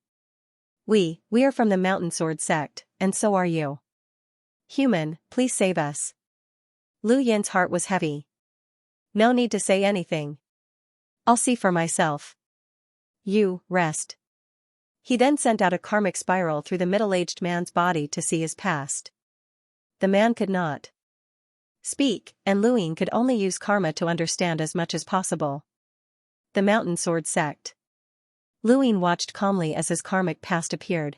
We are from the Mountain Sword sect, and so are you. Human, please save us. Lu Yin's heart was heavy. No need to say anything. I'll see for myself. You, rest. He then sent out a karmic spiral through the middle-aged man's body to see his past. The man could not speak, and Luin could only use karma to understand as much as possible. The Mountain Sword sect. Luin watched calmly as his karmic past appeared.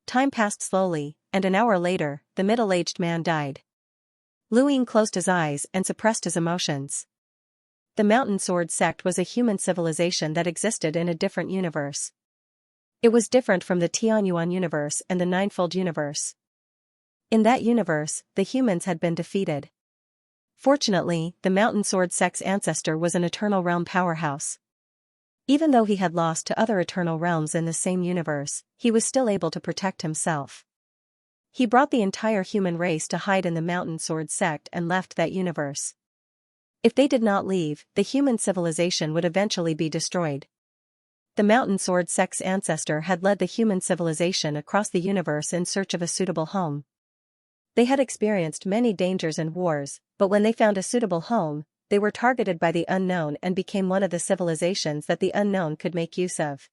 Time passed slowly, and an hour later, the middle-aged man died. Luin closed his eyes and suppressed his emotions. The Mountain Sword sect was a human civilization that existed in a different universe. It was different from the Tianyuan universe and the Ninefold universe. In that universe, the humans had been defeated. Fortunately, the Mountain Sword sect's ancestor was an Eternal Realm powerhouse. Even though he had lost to other Eternal Realms in the same universe, he was still able to protect himself. He brought the entire human race to hide in the Mountain Sword sect and left that universe. If they did not leave, the human civilization would eventually be destroyed. The mountain sword sect's ancestor had led the human civilization across the universe in search of a suitable home. They had experienced many dangers and wars, but when they found a suitable home, they were targeted by the unknown and became one of the civilizations that the unknown could make use of.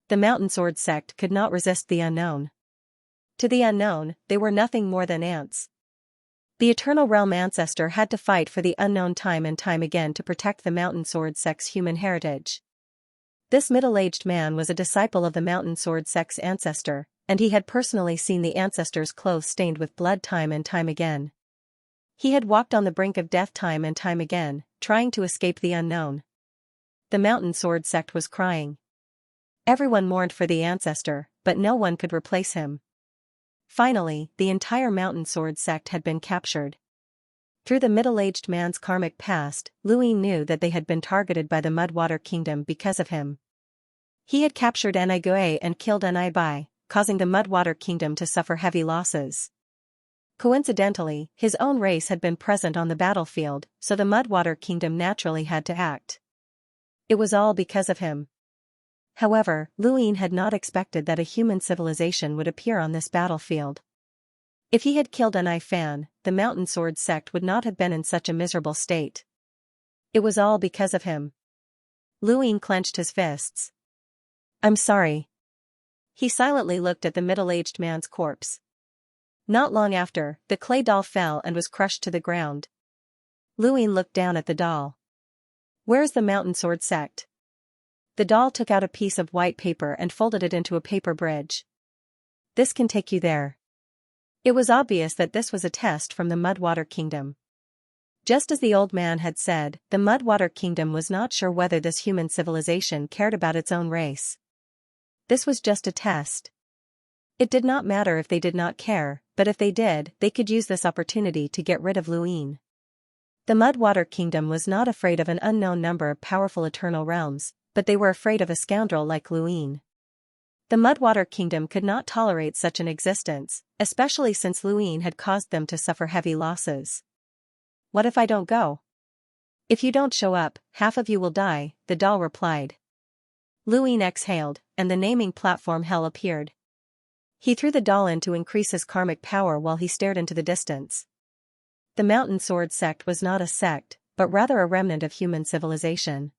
The mountain sword sect could not resist the unknown. To the unknown, they were nothing more than ants. The Eternal Realm ancestor had to fight for the unknown time and time again to protect the mountain sword sect's human heritage. This middle-aged man was a disciple of the mountain sword sect's ancestor, and he had personally seen the ancestor's clothes stained with blood time and time again. He had walked on the brink of death time and time again, trying to escape the unknown. The mountain sword sect was crying. Everyone mourned for the ancestor, but no one could replace him. Finally, the entire mountain sword sect had been captured. Through the middle-aged man's karmic past, Luin knew that they had been targeted by the Mudwater Kingdom because of him. He had captured Anigue and killed Anibai, causing the Mudwater Kingdom to suffer heavy losses. Coincidentally, his own race had been present on the battlefield, so the Mudwater Kingdom naturally had to act. It was all because of him. However, Luin had not expected that a human civilization would appear on this battlefield. If he had killed Anai Fan, the mountain sword sect would not have been in such a miserable state. It was all because of him. Luin clenched his fists. "I'm sorry." He silently looked at the middle-aged man's corpse. Not long after, the clay doll fell and was crushed to the ground. Luin looked down at the doll. "Where's the mountain sword sect?" The doll took out a piece of white paper and folded it into a paper bridge. "This can take you there." It was obvious that this was a test from the Mudwater Kingdom. Just as the old man had said, the Mudwater Kingdom was not sure whether this human civilization cared about its own race. This was just a test. It did not matter if they did not care, but if they did, they could use this opportunity to get rid of Luin. The Mudwater Kingdom was not afraid of an unknown number of powerful eternal realms, but they were afraid of a scoundrel like Luin. The Mudwater Kingdom could not tolerate such an existence, especially since Luin had caused them to suffer heavy losses. "What if I don't go?" "If you don't show up, half of you will die," the doll replied. Luin exhaled, and the naming platform hell appeared. He threw the doll in to increase his karmic power while he stared into the distance. The mountain sword sect was not a sect, but rather a remnant of human civilization.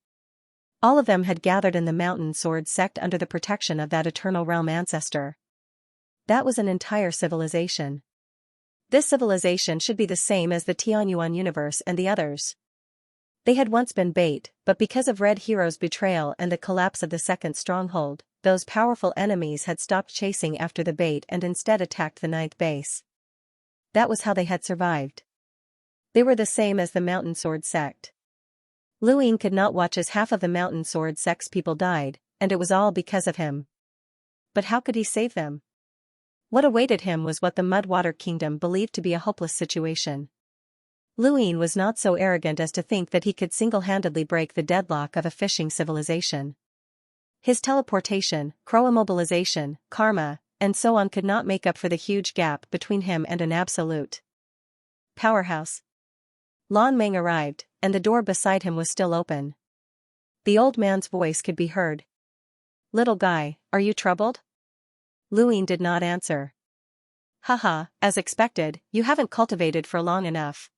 All of them had gathered in the mountain sword sect under the protection of that eternal realm ancestor. That was an entire civilization. This civilization should be the same as the Tianyuan universe and the others. They had once been bait, but because of Red Hero's betrayal and the collapse of the second stronghold, those powerful enemies had stopped chasing after the bait and instead attacked the ninth base. That was how they had survived. They were the same as the mountain sword sect. Luin could not watch as half of the mountain sword sect's people died, and it was all because of him. But how could he save them? What awaited him was what the Mudwater Kingdom believed to be a hopeless situation. Luin was not so arrogant as to think that he could single-handedly break the deadlock of a fishing civilization. His teleportation, crow immobilization, karma, and so on could not make up for the huge gap between him and an absolute powerhouse. Lan Meng arrived, and the door beside him was still open. The old man's voice could be heard. "Little guy, are you troubled?" Luin did not answer. "Haha, as expected, you haven't cultivated for long enough.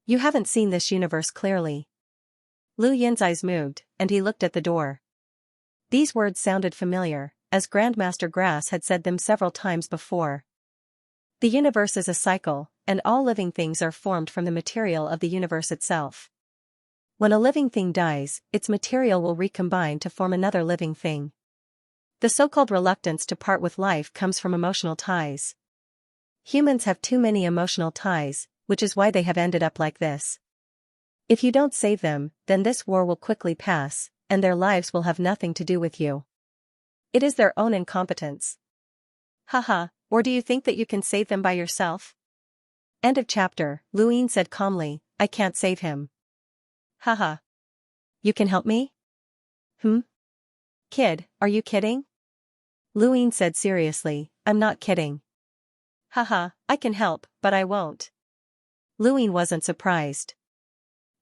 You haven't seen this universe clearly." Lu Yin's eyes moved, and he looked at the door. These words sounded familiar, as Grandmaster Grass had said them several times before. The universe is a cycle, and all living things are formed from the material of the universe itself. When a living thing dies, its material will recombine to form another living thing. The so-called reluctance to part with life comes from emotional ties. Humans have too many emotional ties, which is why they have ended up like this. If you don't save them, then this war will quickly pass, and their lives will have nothing to do with you. It is their own incompetence. Haha, or do you think that you can save them by yourself? End of chapter. Luin said calmly, "I can't save him." Haha. "You can help me?" Kid, are you kidding?" Luin said seriously, "I'm not kidding." Haha, "I can help, but I won't." Luin wasn't surprised.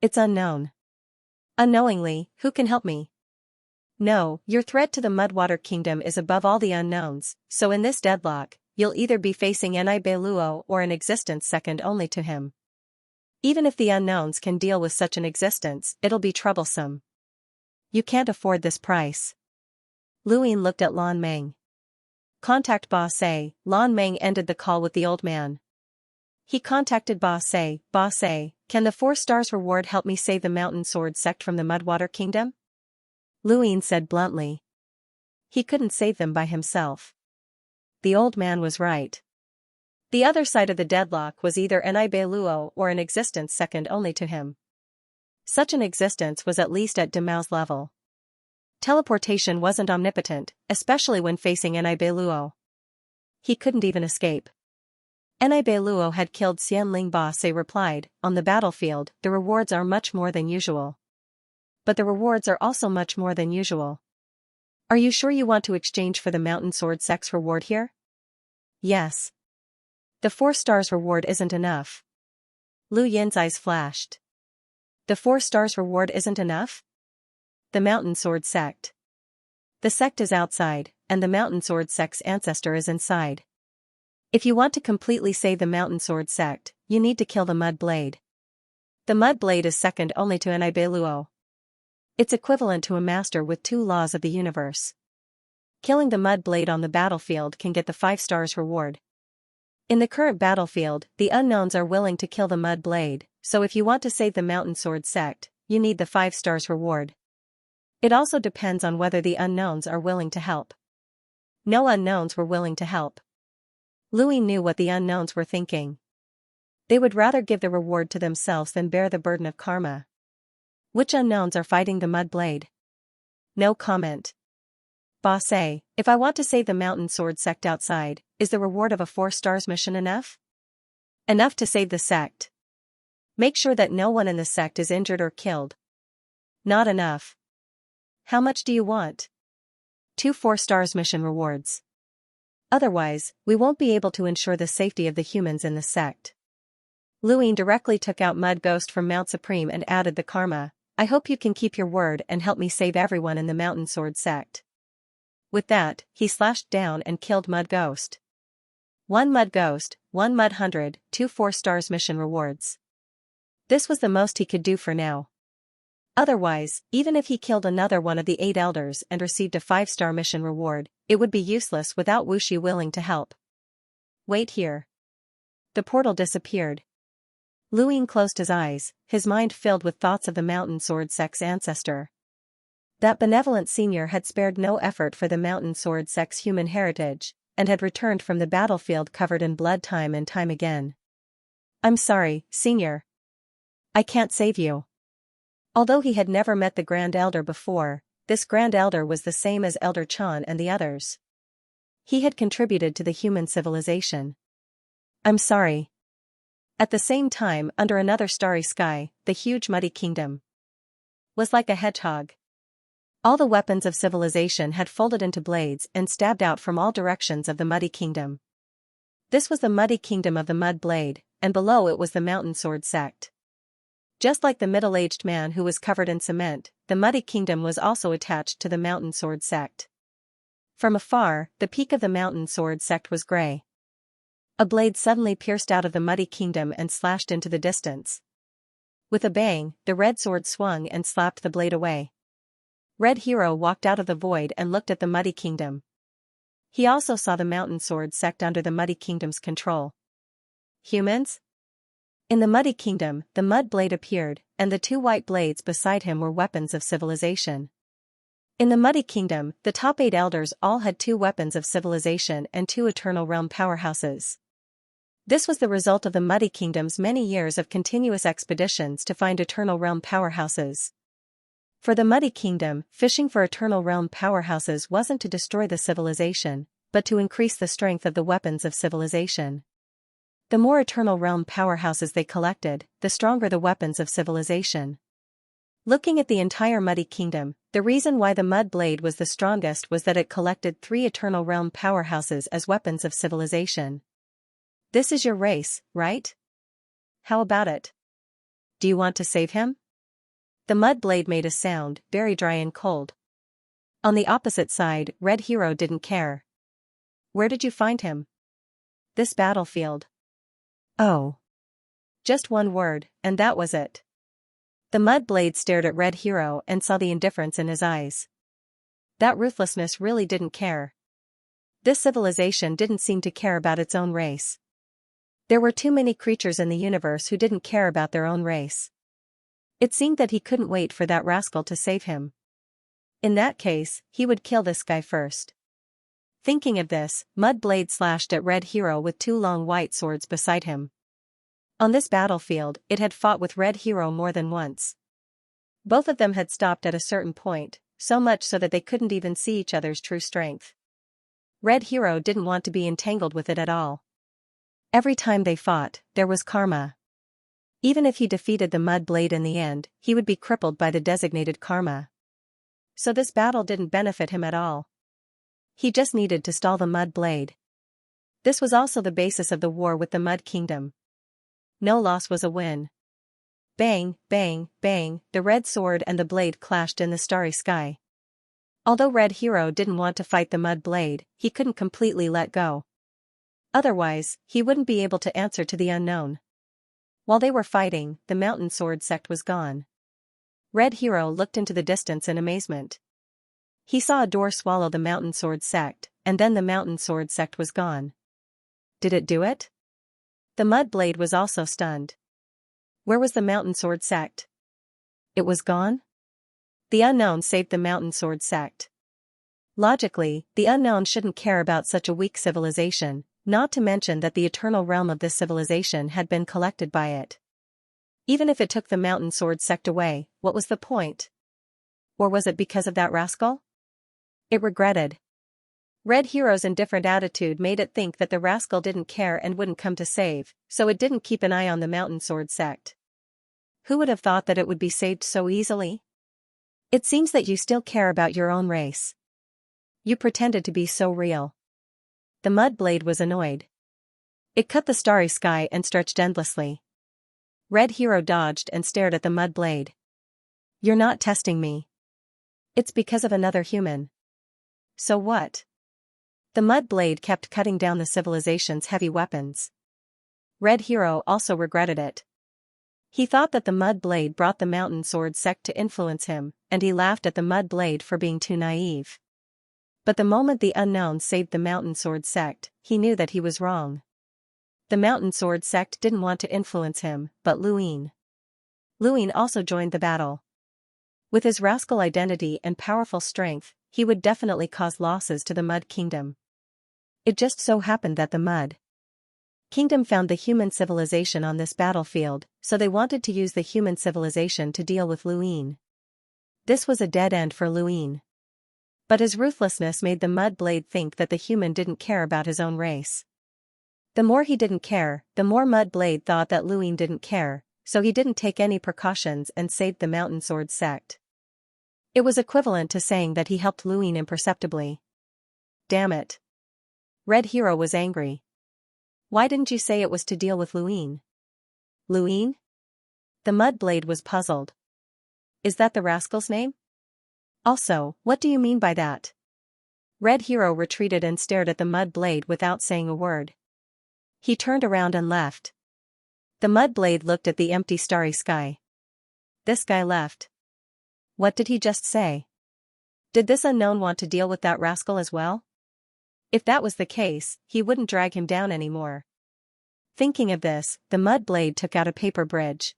It's unknown. Unknowingly, who can help me? No, your threat to the Mudwater Kingdom is above all the unknowns, so in this deadlock, you'll either be facing Nibeluo or an existence second only to him. Even if the unknowns can deal with such an existence, it'll be troublesome. You can't afford this price. Luin looked at Lan Meng. Contact Ba Se. Lan Meng ended the call with the old man. He contacted Ba Se. Ba Se, can the 4 stars reward help me save the Mountain Sword sect from the Mudwater Kingdom? Luin said bluntly. He couldn't save them by himself. The old man was right. The other side of the deadlock was either Nibeluo or an existence second only to him. Such an existence was at least at Demao's level. Teleportation wasn't omnipotent, especially when facing Nibeluo. He couldn't even escape. Nibeluo had killed Xianling. Ba Se replied, on the battlefield, the rewards are much more than usual. But the rewards are also much more than usual. Are you sure you want to exchange for the Mountain Sword sect's reward here? Yes. The 4 stars reward isn't enough. Lu Yin's eyes flashed. The 4 stars reward isn't enough? The Mountain Sword sect. The sect is outside, and the Mountain Sword sect's ancestor is inside. If you want to completely save the Mountain Sword sect, you need to kill the Mud Blade. The Mud Blade is second only to Nibeluo. It's equivalent to a master with 2 laws of the universe. Killing the Mud Blade on the battlefield can get the 5 stars reward. In the current battlefield, the unknowns are willing to kill the Mud Blade, so if you want to save the Mountain Sword sect, you need the 5 stars reward. It also depends on whether the unknowns are willing to help. No unknowns were willing to help. Louis knew what the unknowns were thinking. They would rather give the reward to themselves than bear the burden of karma. Which unknowns are fighting the Mud Blade? No comment. Ba Se, if I want to save the Mountain Sword sect outside, is the reward of a 4 stars mission enough? Enough to save the sect. Make sure that no one in the sect is injured or killed. Not enough. How much do you want? 2 4 stars mission rewards. Otherwise, we won't be able to ensure the safety of the humans in the sect. Luin directly took out Mud Ghost from Mount Supreme and added the karma. I hope you can keep your word and help me save everyone in the Mountain Sword sect. With that, he slashed down and killed Mud Ghost. 1 Mud Ghost, 1 Mud 100, 2 4 stars mission rewards. This was the most he could do for now. Otherwise, even if he killed another one of the 8 elders and received a 5-star mission reward, it would be useless without Wuxi willing to help. Wait here. The portal disappeared. Luin closed his eyes, his mind filled with thoughts of the Mountain Sword sect's ancestor. That benevolent senior had spared no effort for the Mountain Sword sect's human heritage, and had returned from the battlefield covered in blood time and time again. I'm sorry, senior. I can't save you. Although he had never met the Grand Elder before, this Grand Elder was the same as Elder Chan and the others. He had contributed to the human civilization. I'm sorry. At the same time, under another starry sky, the huge muddy kingdom was like a hedgehog. All the weapons of civilization had folded into blades and stabbed out from all directions of the muddy kingdom. This was the muddy kingdom of the Mud Blade, and below it was the Mountain Sword sect. Just like the middle-aged man who was covered in cement, the muddy kingdom was also attached to the Mountain Sword sect. From afar, the peak of the Mountain Sword sect was gray. A blade suddenly pierced out of the muddy kingdom and slashed into the distance. With a bang, the red sword swung and slapped the blade away. Red Hero walked out of the void and looked at the muddy kingdom. He also saw the Mountain Sword sect under the muddy kingdom's control. Humans? In the muddy kingdom, the mud blade appeared, and the 2 white blades beside him were weapons of civilization. In the muddy kingdom, the top 8 elders all had 2 weapons of civilization and 2 eternal realm powerhouses. This was the result of the muddy kingdom's many years of continuous expeditions to find eternal realm powerhouses. For the muddy kingdom, fishing for eternal realm powerhouses wasn't to destroy the civilization, but to increase the strength of the weapons of civilization. The more eternal realm powerhouses they collected, the stronger the weapons of civilization. Looking at the entire muddy kingdom, the reason why the mud blade was the strongest was that it collected 3 eternal realm powerhouses as weapons of civilization. This is your race, right? How about it? Do you want to save him? The mud blade made a sound, very dry and cold. On the opposite side, Red Hero didn't care. Where did you find him? This battlefield. Oh. Just one word, and that was it. The mud blade stared at Red Hero and saw the indifference in his eyes. That ruthlessness really didn't care. This civilization didn't seem to care about its own race. There were too many creatures in the universe who didn't care about their own race. It seemed that he couldn't wait for that rascal to save him. In that case, he would kill this guy first. Thinking of this, Mud Blade slashed at Red Hero with two long white swords beside him. On this battlefield, it had fought with Red Hero more than once. Both of them had stopped at a certain point, so much so that they couldn't even see each other's true strength. Red Hero didn't want to be entangled with it at all. Every time they fought, there was karma. Even if he defeated the Mud Blade in the end, he would be crippled by the designated karma. So this battle didn't benefit him at all. He just needed to stall the Mud Blade. This was also the basis of the war with the Mud Kingdom. No loss was a win. Bang, bang, bang, the red sword and the blade clashed in the starry sky. Although Red Hero didn't want to fight the Mud Blade, he couldn't completely let go. Otherwise, he wouldn't be able to answer to the unknown. While they were fighting, the Mountain Sword sect was gone. Red Hero looked into the distance in amazement. He saw a door swallow the Mountain Sword sect, and then the Mountain Sword sect was gone. Did it do it? The Mud Blade was also stunned. Where was the Mountain Sword sect? It was gone? The unknown saved the Mountain Sword sect. Logically, the unknown shouldn't care about such a weak civilization, not to mention that the eternal realm of this civilization had been collected by it. Even if it took the Mountain Sword sect away, what was the point? Or was it because of that rascal? It regretted. Red Hero's indifferent attitude made it think that the rascal didn't care and wouldn't come to save, so it didn't keep an eye on the Mountain Sword sect. Who would have thought that it would be saved so easily? It seems that you still care about your own race. You pretended to be so real. The Mud Blade was annoyed. It cut the starry sky and stretched endlessly. Red Hero dodged and stared at the Mud Blade. You're not testing me. It's because of another human. So what? The Mud Blade kept cutting down the civilization's heavy weapons. Red Hero also regretted it. He thought that the Mud Blade brought the Mountain Sword sect to influence him, and he laughed at the Mud Blade for being too naive. But the moment the unknown saved the Mountain Sword sect, he knew that he was wrong. The Mountain Sword sect didn't want to influence him, but Luin. Luin also joined the battle. With his rascal identity and powerful strength, he would definitely cause losses to the Mud Kingdom. It just so happened that the Mud Kingdom found the human civilization on this battlefield, so they wanted to use the human civilization to deal with Luin. This was a dead end for Luin. But his ruthlessness made the Mud Blade think that the human didn't care about his own race. The more he didn't care, the more Mud Blade thought that Luin didn't care, so he didn't take any precautions and saved the Mountain Sword sect. It was equivalent to saying that he helped Luin imperceptibly. Damn it. Red Hero was angry. Why didn't you say it was to deal with Luin? Luin? The Mud Blade was puzzled. Is that the rascal's name? Also, what do you mean by that? Red Hero retreated and stared at the Mud Blade without saying a word. He turned around and left. The Mud Blade looked at the empty starry sky. This guy left. What did he just say? Did this unknown want to deal with that rascal as well? If that was the case, he wouldn't drag him down anymore. Thinking of this, the Mud Blade took out a paper bridge.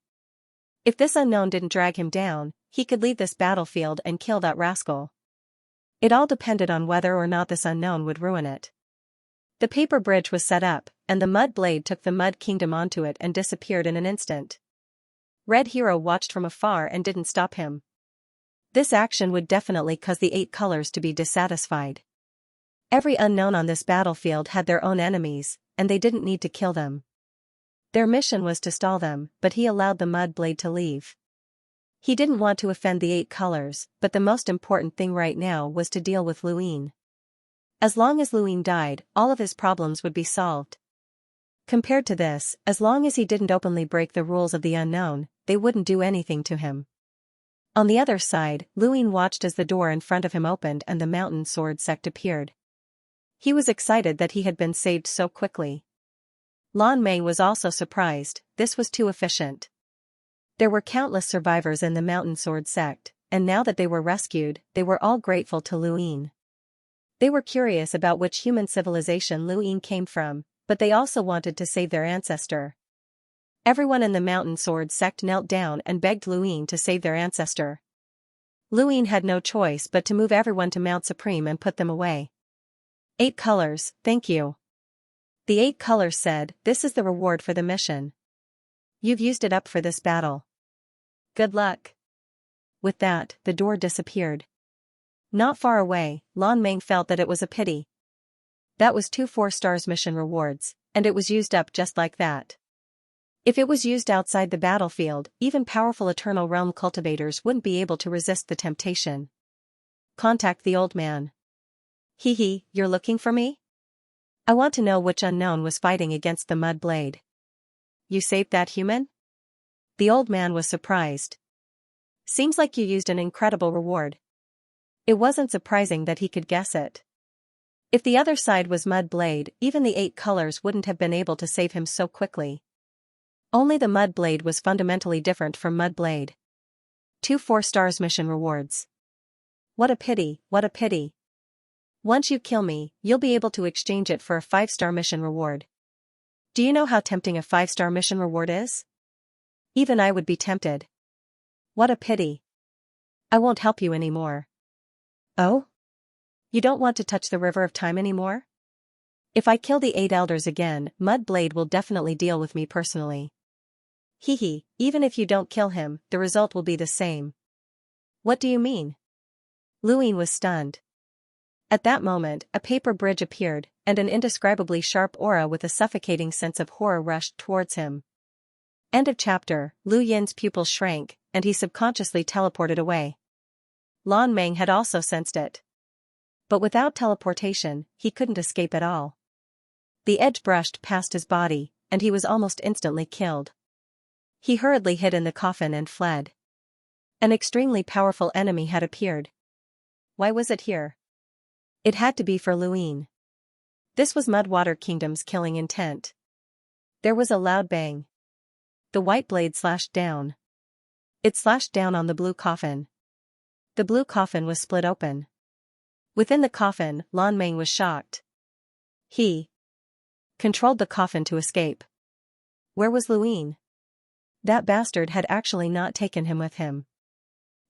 If this unknown didn't drag him down, he could leave this battlefield and kill that rascal. It all depended on whether or not this unknown would ruin it. The paper bridge was set up, and the Mud Blade took the Mud Kingdom onto it and disappeared in an instant. Red Hero watched from afar and didn't stop him. This action would definitely cause the 8 colors to be dissatisfied. Every unknown on this battlefield had their own enemies, and they didn't need to kill them. Their mission was to stall them, but he allowed the Mud Blade to leave. He didn't want to offend the 8 colors, but the most important thing right now was to deal with Luin. As long as Luin died, all of his problems would be solved. Compared to this, as long as he didn't openly break the rules of the unknown, they wouldn't do anything to him. On the other side, Luin watched as the door in front of him opened and the mountain sword sect appeared. He was excited that he had been saved so quickly. Lan Mei was also surprised, this was too efficient. There were countless survivors in the mountain sword sect, and now that they were rescued, they were all grateful to Luin. They were curious about which human civilization Luin came from, but they also wanted to save their ancestor. Everyone in the mountain sword sect knelt down and begged Luin to save their ancestor. Luin had no choice but to move everyone to Mount Supreme and put them away. 8 colors, thank you. The 8 colors said, this is the reward for the mission. You've used it up for this battle. Good luck. With that, the door disappeared. Not far away, Lan Meng felt that it was a pity. That was 2 4-stars mission rewards, and it was used up just like that. If it was used outside the battlefield, even powerful Eternal Realm cultivators wouldn't be able to resist the temptation. Contact the old man. Hee, you're looking for me? I want to know which unknown was fighting against the mud blade. You saved that human? The old man was surprised. Seems like you used an incredible reward. It wasn't surprising that he could guess it. If the other side was mud blade, even the 8 colors wouldn't have been able to save him so quickly. Only the mud blade was fundamentally different from mud blade. 2 4-stars mission rewards. What a pity, what a pity. Once you kill me, you'll be able to exchange it for a 5-star mission reward. Do you know how tempting a 5-star mission reward is? Even I would be tempted. What a pity. I won't help you anymore. Oh? You don't want to touch the river of time anymore? If I kill the 8 elders again, Mud Blade will definitely deal with me personally. Hee, even if you don't kill him, the result will be the same. What do you mean? Luin was stunned. At that moment, a paper bridge appeared, and an indescribably sharp aura with a suffocating sense of horror rushed towards him. End of chapter. Lu Yin's pupils shrank, and he subconsciously teleported away. Lan Meng had also sensed it. But without teleportation, he couldn't escape at all. The edge brushed past his body, and he was almost instantly killed. He hurriedly hid in the coffin and fled. An extremely powerful enemy had appeared. Why was it here? It had to be for Luin. This was Mudwater Kingdom's killing intent. There was a loud bang. The white blade slashed down. It slashed down on the blue coffin. The blue coffin was split open. Within the coffin, Lan Meng was shocked. He controlled the coffin to escape. Where was Luin? That bastard had actually not taken him with him.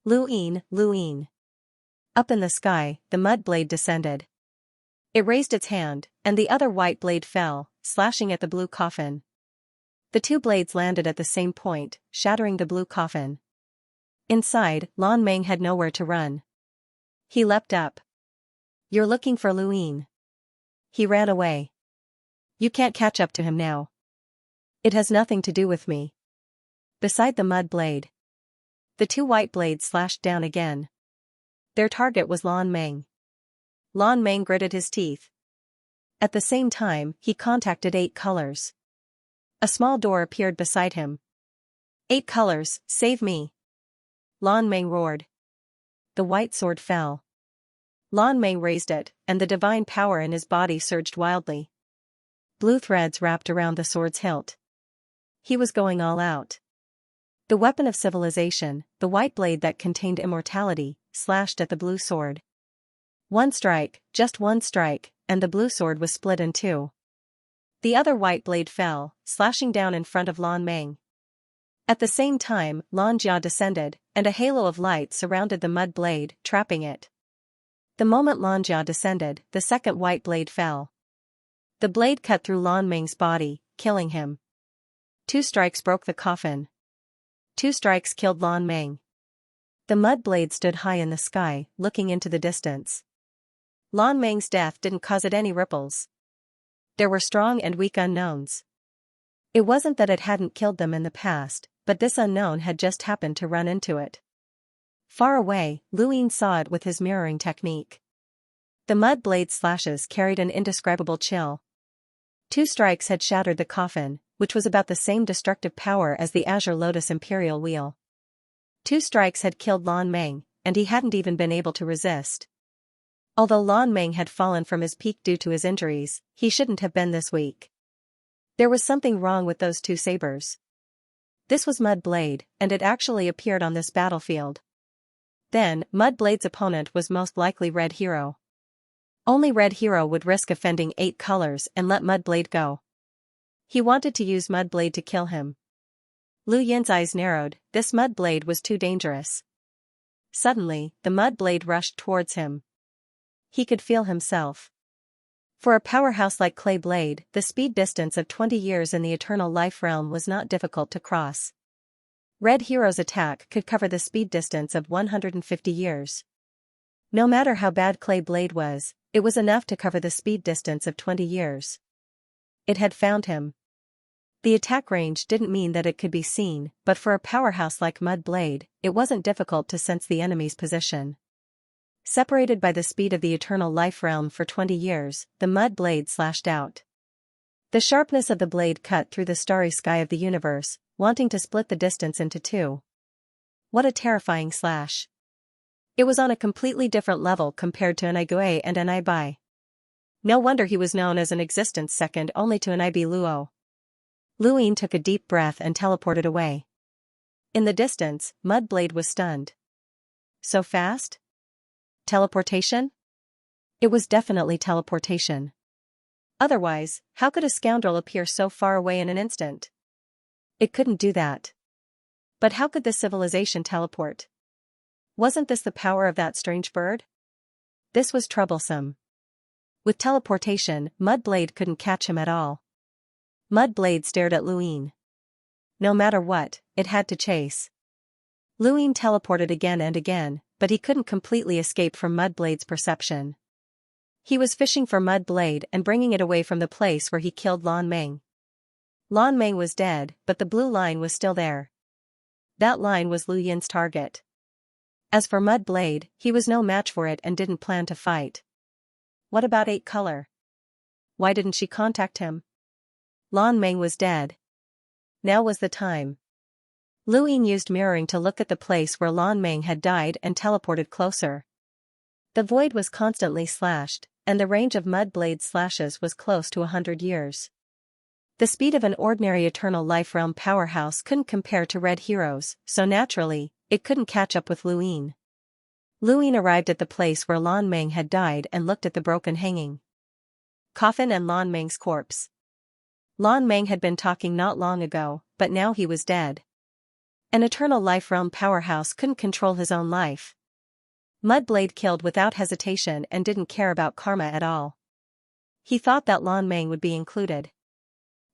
Luin. Up in the sky, the mud blade descended. It raised its hand, and the other white blade fell, slashing at the blue coffin. The 2 blades landed at the same point, shattering the blue coffin. Inside, Lan Meng had nowhere to run. He leapt up. You're looking for Luin. He ran away. You can't catch up to him now. It has nothing to do with me. Beside the mud blade, the 2 white blades slashed down again. Their target was Lan Meng. Lan Meng gritted his teeth. At the same time, he contacted 8 colors. A small door appeared beside him. 8 colors, save me. Lan Meng roared. The white sword fell. Lan Meng raised it, and the divine power in his body surged wildly. Blue threads wrapped around the sword's hilt. He was going all out. The weapon of civilization, the white blade that contained immortality, slashed at the blue sword. 1 strike, just 1 strike, and the blue sword was split in 2. The other white blade fell, slashing down in front of Lan Meng. At the same time, Lan Jia descended, and a halo of light surrounded the mud blade, trapping it. The moment Lan Jia descended, the second white blade fell. The blade cut through Lan Meng's body, killing him. 2 strikes broke the coffin. 2 strikes killed Lan Meng. The mud blade stood high in the sky, looking into the distance. Lan Meng's death didn't cause it any ripples. There were strong and weak unknowns. It wasn't that it hadn't killed them in the past, but this unknown had just happened to run into it. Far away, Luin saw it with his mirroring technique. The mud blade slashes carried an indescribable chill. 2 strikes had shattered the coffin, which was about the same destructive power as the Azure Lotus Imperial Wheel. 2 strikes had killed Lan Meng, and he hadn't even been able to resist. Although Lan Meng had fallen from his peak due to his injuries, he shouldn't have been this weak. There was something wrong with those 2 sabers. This was Mudblade, and it actually appeared on this battlefield. Then, Mudblade's opponent was most likely Red Hero. Only Red Hero would risk offending 8 colors and let Mudblade go. He wanted to use Mudblade to kill him. Lu Yin's eyes narrowed, this Mudblade was too dangerous. Suddenly, the Mudblade rushed towards him. He could feel himself. For a powerhouse like Clay Blade, the speed distance of 20 years in the Eternal Life Realm was not difficult to cross. Red Hero's attack could cover the speed distance of 150 years. No matter how bad Clay Blade was, it was enough to cover the speed distance of 20 years. It had found him. The attack range didn't mean that it could be seen, but for a powerhouse like Mudblade, it wasn't difficult to sense the enemy's position. Separated by the speed of the Eternal Life Realm for 20 years, the Mudblade slashed out. The sharpness of the blade cut through the starry sky of the universe, wanting to split the distance into 2. What a terrifying slash. It was on a completely different level compared to Anigui and Anibai. No wonder he was known as an existence second only to Anibi Luo. Luin took a deep breath and teleported away. In the distance, Mudblade was stunned. So fast? Teleportation? It was definitely teleportation. Otherwise, how could a scoundrel appear so far away in an instant? It couldn't do that. But how could the civilization teleport? Wasn't this the power of that strange bird? This was troublesome. With teleportation, Mudblade couldn't catch him at all. Mudblade stared at Luin. No matter what, it had to chase. Luin teleported again and again, but he couldn't completely escape from Mudblade's perception. He was fishing for Mudblade and bringing it away from the place where he killed Lan Meng. Lan Meng was dead, but the blue line was still there. That line was Lu Yin's target. As for Mudblade, he was no match for it and didn't plan to fight. What about 8 Color? Why didn't she contact him? Lan Meng was dead. Now was the time. Luin used mirroring to look at the place where Lan Meng had died and teleported closer. The void was constantly slashed, and the range of Mudblade's slashes was close to 100 years. The speed of an ordinary Eternal Life Realm powerhouse couldn't compare to Red Hero's, so naturally, it couldn't catch up with Luin. Luin arrived at the place where Lan Meng had died and looked at the broken hanging coffin and Lan Meng's corpse. Lan Meng had been talking not long ago, but now he was dead. An Eternal Life Realm powerhouse couldn't control his own life. Mudblade killed without hesitation and didn't care about karma at all. He thought that Lan Meng would be included.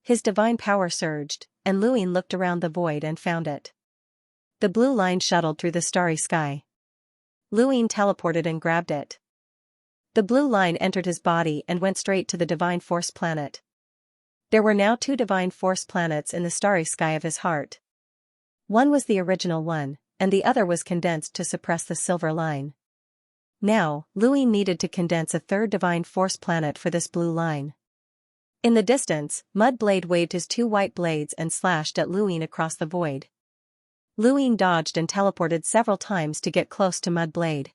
His divine power surged, and Luin looked around the void and found it. The blue line shuttled through the starry sky. Luin teleported and grabbed it. The blue line entered his body and went straight to the Divine Force planet. There were now 2 Divine Force planets in the starry sky of his heart. One was the original one, and the other was condensed to suppress the silver line. Now, Luin needed to condense a 3rd Divine Force planet for this blue line. In the distance, Mudblade waved his 2 white blades and slashed at Luin across the void. Luin dodged and teleported several times to get close to Mudblade.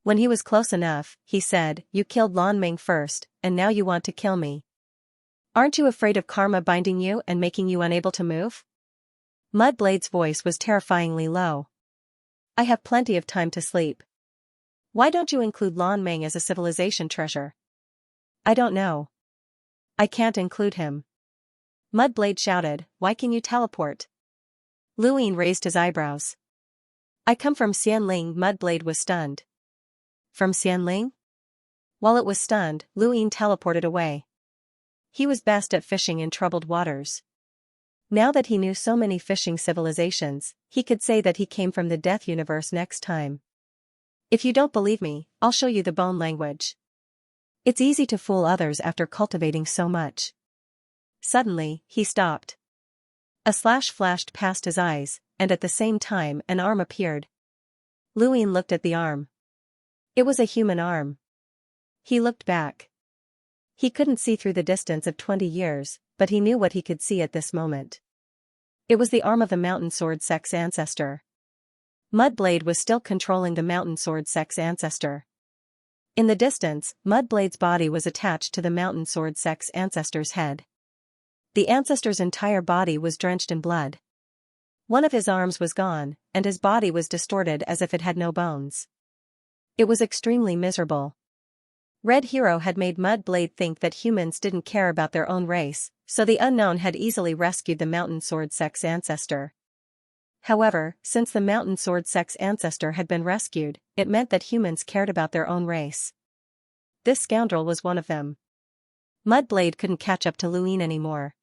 When he was close enough, he said, "You killed Lan Meng first, and now you want to kill me. Aren't you afraid of karma binding you and making you unable to move?" Mudblade's voice was terrifyingly low. "I have plenty of time to sleep. Why don't you include Lan Meng as a civilization treasure?" "I don't know. I can't include him." Mudblade shouted, "Why can you teleport?" Luin raised his eyebrows. "I come from Xianling." Mudblade was stunned. From Xianling? While it was stunned, Luin teleported away. He was best at fishing in troubled waters. Now that he knew so many fishing civilizations, he could say that he came from the Death Universe next time. "If you don't believe me, I'll show you the bone language. It's easy to fool others after cultivating so much." Suddenly, he stopped. A slash flashed past his eyes, and at the same time an arm appeared. Luin looked at the arm. It was a human arm. He looked back. He couldn't see through the distance of 20 years, but he knew what he could see at this moment. It was the arm of the mountain sword sex ancestor. Mudblade was still controlling the mountain sword sect's ancestor. In the distance, Mudblade's body was attached to the mountain sword sect's ancestor's head. The ancestor's entire body was drenched in blood. One of his arms was gone, and his body was distorted as if it had no bones. It was extremely miserable. Red Hero had made Mudblade think that humans didn't care about their own race, so the unknown had easily rescued the mountain sword sect's ancestor. However, since the mountain sword sect's ancestor had been rescued, it meant that humans cared about their own race. This scoundrel was one of them. Mudblade couldn't catch up to Luin anymore.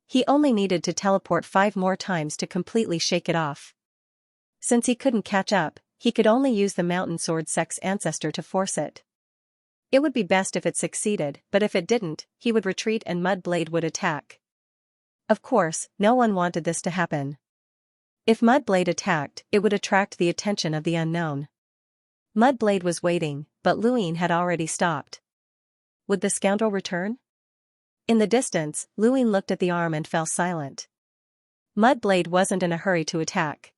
He only needed to teleport 5 more times to completely shake it off. Since he couldn't catch up, he could only use the mountain sword sect's ancestor to force it. It would be best if it succeeded, but if it didn't, he would retreat and Mudblade would attack. Of course, no one wanted this to happen. If Mudblade attacked, it would attract the attention of the unknown. Mudblade was waiting, but Luin had already stopped. Would the scoundrel return? In the distance, Luin looked at the arm and fell silent. Mudblade wasn't in a hurry to attack.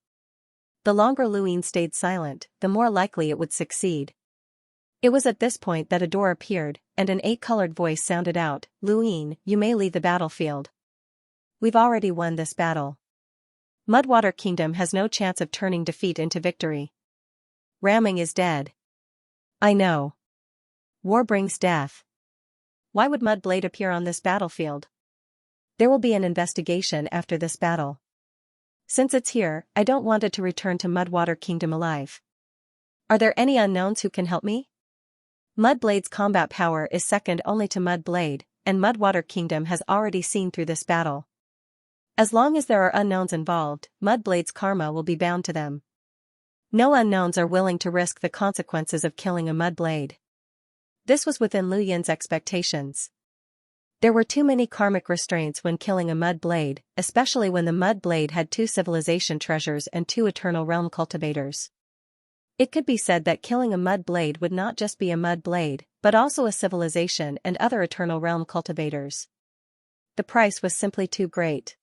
The longer Luin stayed silent, the more likely it would succeed. It was at this point that a door appeared, and an 8-colored voice sounded out, "Luin, you may leave the battlefield. We've already won this battle. Mudwater Kingdom has no chance of turning defeat into victory. Ramming is dead." "I know. War brings death. Why would Mudblade appear on this battlefield? There will be an investigation after this battle. Since it's here, I don't want it to return to Mudwater Kingdom alive. Are there any unknowns who can help me? Mudblade's combat power is second only to Mudblade, and Mudwater Kingdom has already seen through this battle. As long as there are unknowns involved, Mudblade's karma will be bound to them. No unknowns are willing to risk the consequences of killing a Mudblade." This was within Lu Yin's expectations. There were too many karmic restraints when killing a Mudblade, especially when the Mudblade had 2 civilization treasures and 2 eternal realm cultivators. It could be said that killing a Mudblade would not just be a Mudblade, but also a civilization and other eternal realm cultivators. The price was simply too great.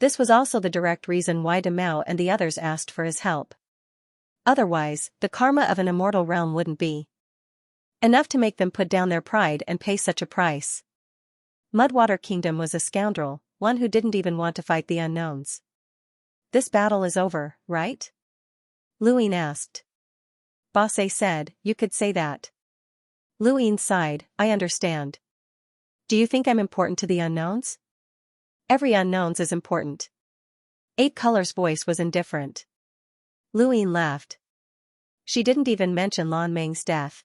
This was also the direct reason why Demao and the others asked for his help. Otherwise, the karma of an immortal realm wouldn't be enough to make them put down their pride and pay such a price. Mudwater Kingdom was a scoundrel, one who didn't even want to fight the unknowns. "This battle is over, right?" Luin asked. Basse said, "You could say that." Luin sighed, "I understand. Do you think I'm important to the unknowns?" "Every unknowns is important." 8-Color's voice was indifferent. Luin laughed. She didn't even mention Lan Meng's death.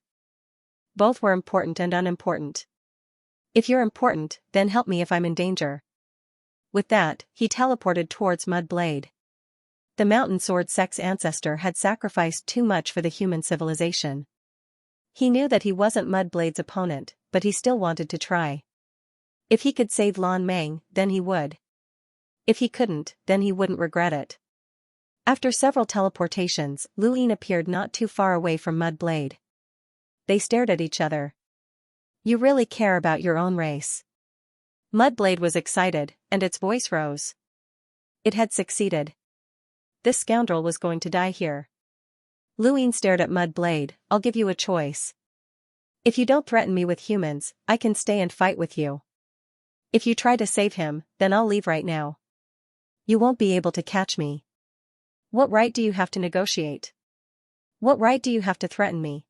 Both were important and unimportant. "If you're important, then help me if I'm in danger." With that, he teleported towards Mudblade. The mountain sword sect's ancestor had sacrificed too much for the human civilization. He knew that he wasn't Mudblade's opponent, but he still wanted to try. If he could save Lan Meng, then he would. If he couldn't, then he wouldn't regret it. After several teleportations, Luin appeared not too far away from Mudblade. They stared at each other. "You really care about your own race." Mudblade was excited, and its voice rose. It had succeeded. This scoundrel was going to die here. Luin stared at Mudblade. "I'll give you a choice. If you don't threaten me with humans, I can stay and fight with you. If you try to save him, then I'll leave right now. You won't be able to catch me. What right do you have to negotiate? What right do you have to threaten me?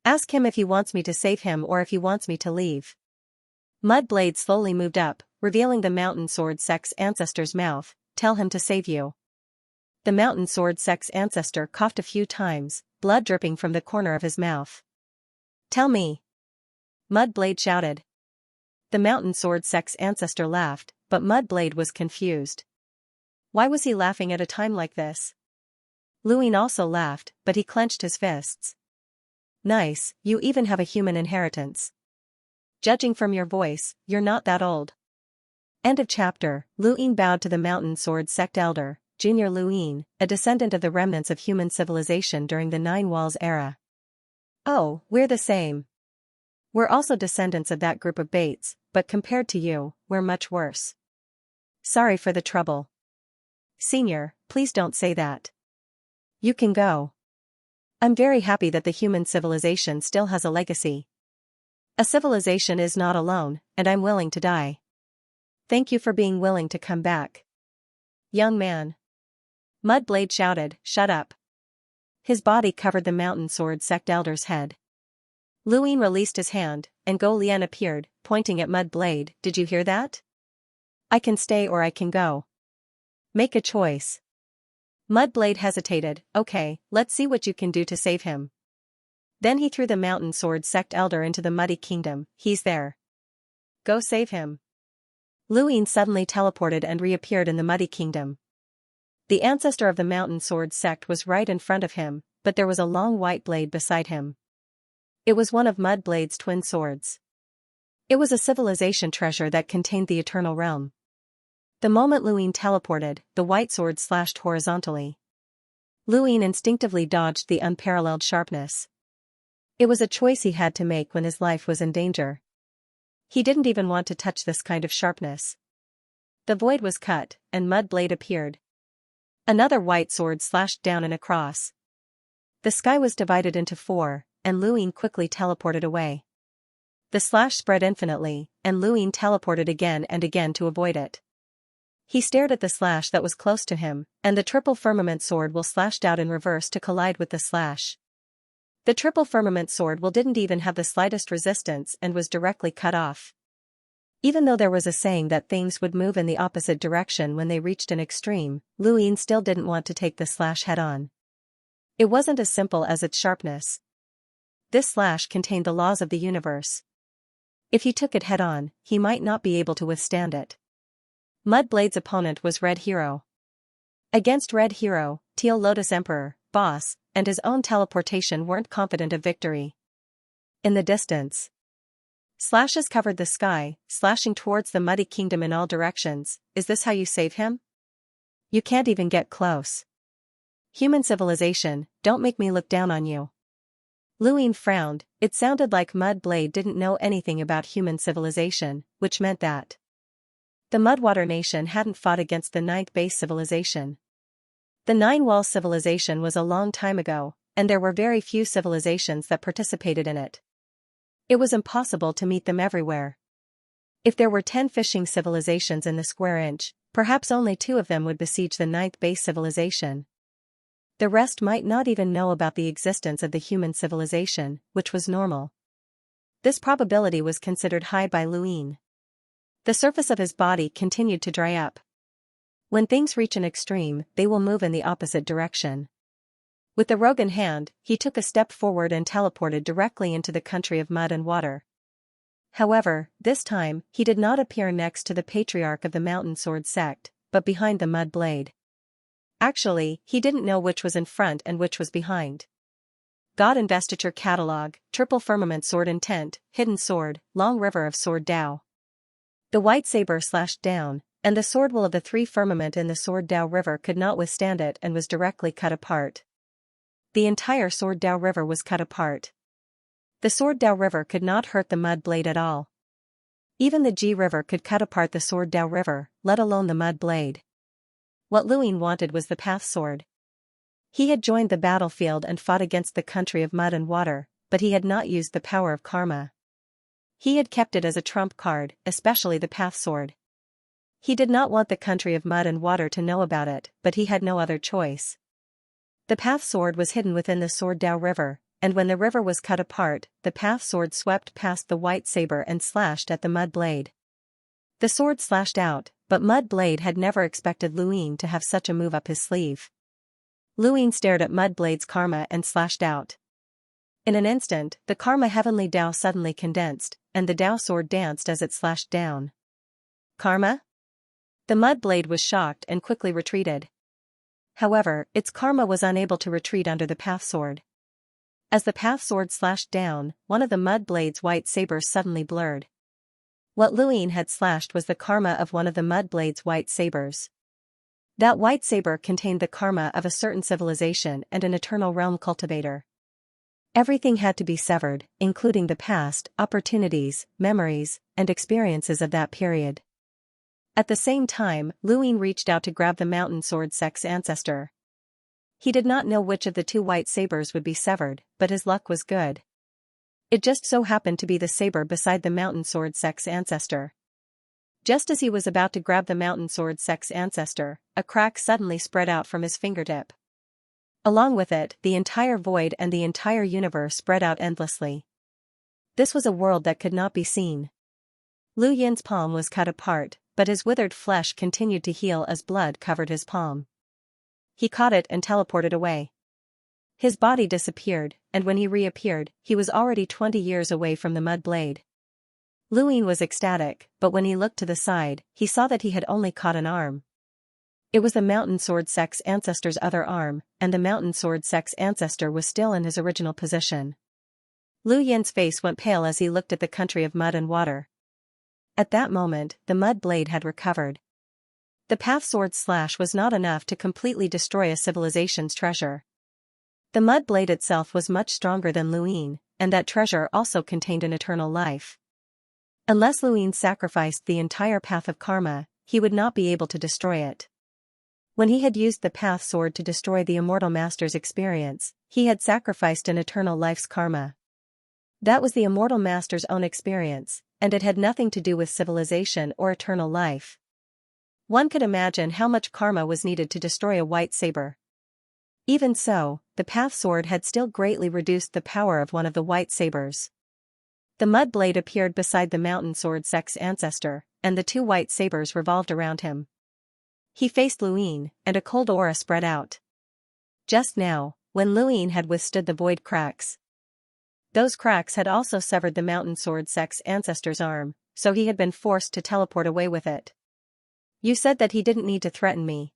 Ask him if he wants me to save him or if he wants me to leave." Mudblade slowly moved up, revealing the mountain sword sect's ancestor's mouth. "Tell him to save you." The mountain sword sect's ancestor coughed a few times, blood dripping from the corner of his mouth. "Tell me!" Mudblade shouted. The mountain sword sect's ancestor laughed, but Mudblade was confused. Why was he laughing at a time like this? Luin also laughed, but he clenched his fists. "Nice, you even have a human inheritance. Judging from your voice, you're not that old." End of chapter. Luin bowed to the mountain sword sect elder, Junior Luin, a descendant of the remnants of human civilization during the Nine Walls era. "Oh, we're the same. We're also descendants of that group of Bates, but compared to you, we're much worse. Sorry for the trouble." "Senior, please don't say that. You can go. I'm very happy that the human civilization still has a legacy. A civilization is not alone, and I'm willing to die. Thank you for being willing to come back. Young man. Mudblade shouted, shut up. His body covered the mountain sword sect elder's head. Luin released his hand, and Go Lian appeared, pointing at Mudblade. Did you hear that? I can stay or I can go. Make a choice. Mudblade hesitated. Okay, let's see what you can do to save him. Then he threw the mountain sword sect elder into the muddy kingdom. He's there. Go save him. Luin suddenly teleported and reappeared in the muddy kingdom. The ancestor of the mountain sword sect was right in front of him, but there was a long white blade beside him. It was one of Mudblade's twin swords. It was a civilization treasure that contained the eternal realm. The moment Luin teleported, the white sword slashed horizontally. Luin instinctively dodged the unparalleled sharpness. It was a choice he had to make when his life was in danger. He didn't even want to touch this kind of sharpness. The void was cut, and Mudblade appeared. Another white sword slashed down and across. The sky was divided into four, and Luin quickly teleported away. The slash spread infinitely, and Luin teleported again and again to avoid it. He stared at the slash that was close to him, and the triple firmament sword will slashed out in reverse to collide with the slash. The triple firmament sword will didn't even have the slightest resistance and was directly cut off. Even though there was a saying that things would move in the opposite direction when they reached an extreme, Luin still didn't want to take the slash head-on. It wasn't as simple as its sharpness. This slash contained the laws of the universe. If he took it head-on, he might not be able to withstand it. Mudblade's opponent was Red Hero. Against Red Hero, Teal Lotus Emperor, Boss, and his own teleportation weren't confident of victory. In the distance, slashes covered the sky, slashing towards the muddy kingdom in all directions. Is this how you save him? You can't even get close. Human civilization, don't make me look down on you. Luin frowned. It sounded like Mudblade didn't know anything about human civilization, which meant that the Mudwater Nation hadn't fought against the Ninth Base civilization. The Nine Wall civilization was a long time ago, and there were very few civilizations that participated in it. It was impossible to meet them everywhere. If there were 10 fishing civilizations in the square inch, perhaps only 2 of them would besiege the Ninth Base civilization. The rest might not even know about the existence of the human civilization, which was normal. This probability was considered high by Luin. The surface of his body continued to dry up. When things reach an extreme, they will move in the opposite direction. With the rogue in hand, he took a step forward and teleported directly into the country of mud and water. However, this time, he did not appear next to the patriarch of the Mountain Sword sect, but behind the mud blade. Actually, he didn't know which was in front and which was behind. God Investiture Catalog, Triple Firmament Sword Intent, Hidden Sword, Long River of Sword Dao. The white saber slashed down, and the sword will of the 3 firmament in the Sword Dao River could not withstand it and was directly cut apart. The entire Sword Dao River was cut apart. The Sword Dao River could not hurt the mud blade at all. Even the Ji River could cut apart the Sword Dao River, let alone the mud blade. What Luin wanted was the Path Sword. He had joined the battlefield and fought against the country of mud and water, but he had not used the power of karma. He had kept it as a trump card, especially the Path Sword. He did not want the country of mud and water to know about it, but he had no other choice. The Path Sword was hidden within the Sword Dao River, and when the river was cut apart, the Path Sword swept past the white saber and slashed at the mud blade. The sword slashed out, but Mud Blade had never expected Luin to have such a move up his sleeve. Luin stared at Mud Blade's karma and slashed out. In an instant, the karma heavenly Dao suddenly condensed, and the Dao sword danced as it slashed down. Karma? The Mud Blade was shocked and quickly retreated. However, its karma was unable to retreat under the Path Sword. As the Path Sword slashed down, one of the Mud Blade's white sabers suddenly blurred. What Luin had slashed was the karma of one of the Mud Blade's white sabers. That white saber contained the karma of a certain civilization and an eternal realm cultivator. Everything had to be severed, including the past, opportunities, memories, and experiences of that period. At the same time, Luin reached out to grab the Mountain Sword sect's ancestor. He did not know which of the two white sabers would be severed, but his luck was good. It just so happened to be the saber beside the mountain sword sex ancestor. Just as he was about to grab the mountain sword sex ancestor, a crack suddenly spread out from his fingertip. Along with it, the entire void and the entire universe spread out endlessly. This was a world that could not be seen. Lu Yin's palm was cut apart, but his withered flesh continued to heal as blood covered his palm. He caught it and teleported away. His body disappeared, and when he reappeared, he was already 20 years away from the mud blade. Lu Yin was ecstatic, but when he looked to the side, he saw that he had only caught an arm. It was the mountain sword sex ancestor's other arm, and the mountain sword sex ancestor was still in his original position. Lu Yin's face went pale as he looked at the country of mud and water. At that moment, the mud blade had recovered. The path sword's slash was not enough to completely destroy a civilization's treasure. The mud blade itself was much stronger than Lu Yin, and that treasure also contained an eternal life. Unless Lu Yin sacrificed the entire path of karma, he would not be able to destroy it. When he had used the path sword to destroy the immortal master's experience, he had sacrificed an eternal life's karma. That was the immortal master's own experience, and it had nothing to do with civilization or eternal life. One could imagine how much karma was needed to destroy a white saber. Even so, the path sword had still greatly reduced the power of one of the white sabers. The mud blade appeared beside the mountain sword sex ancestor, and the two white sabers revolved around him. He faced Lu Yin, and a cold aura spread out. Just now, when Lu Yin had withstood the void cracks, those cracks had also severed the mountain sword sex ancestor's arm, so he had been forced to teleport away with it. You said that he didn't need to threaten me.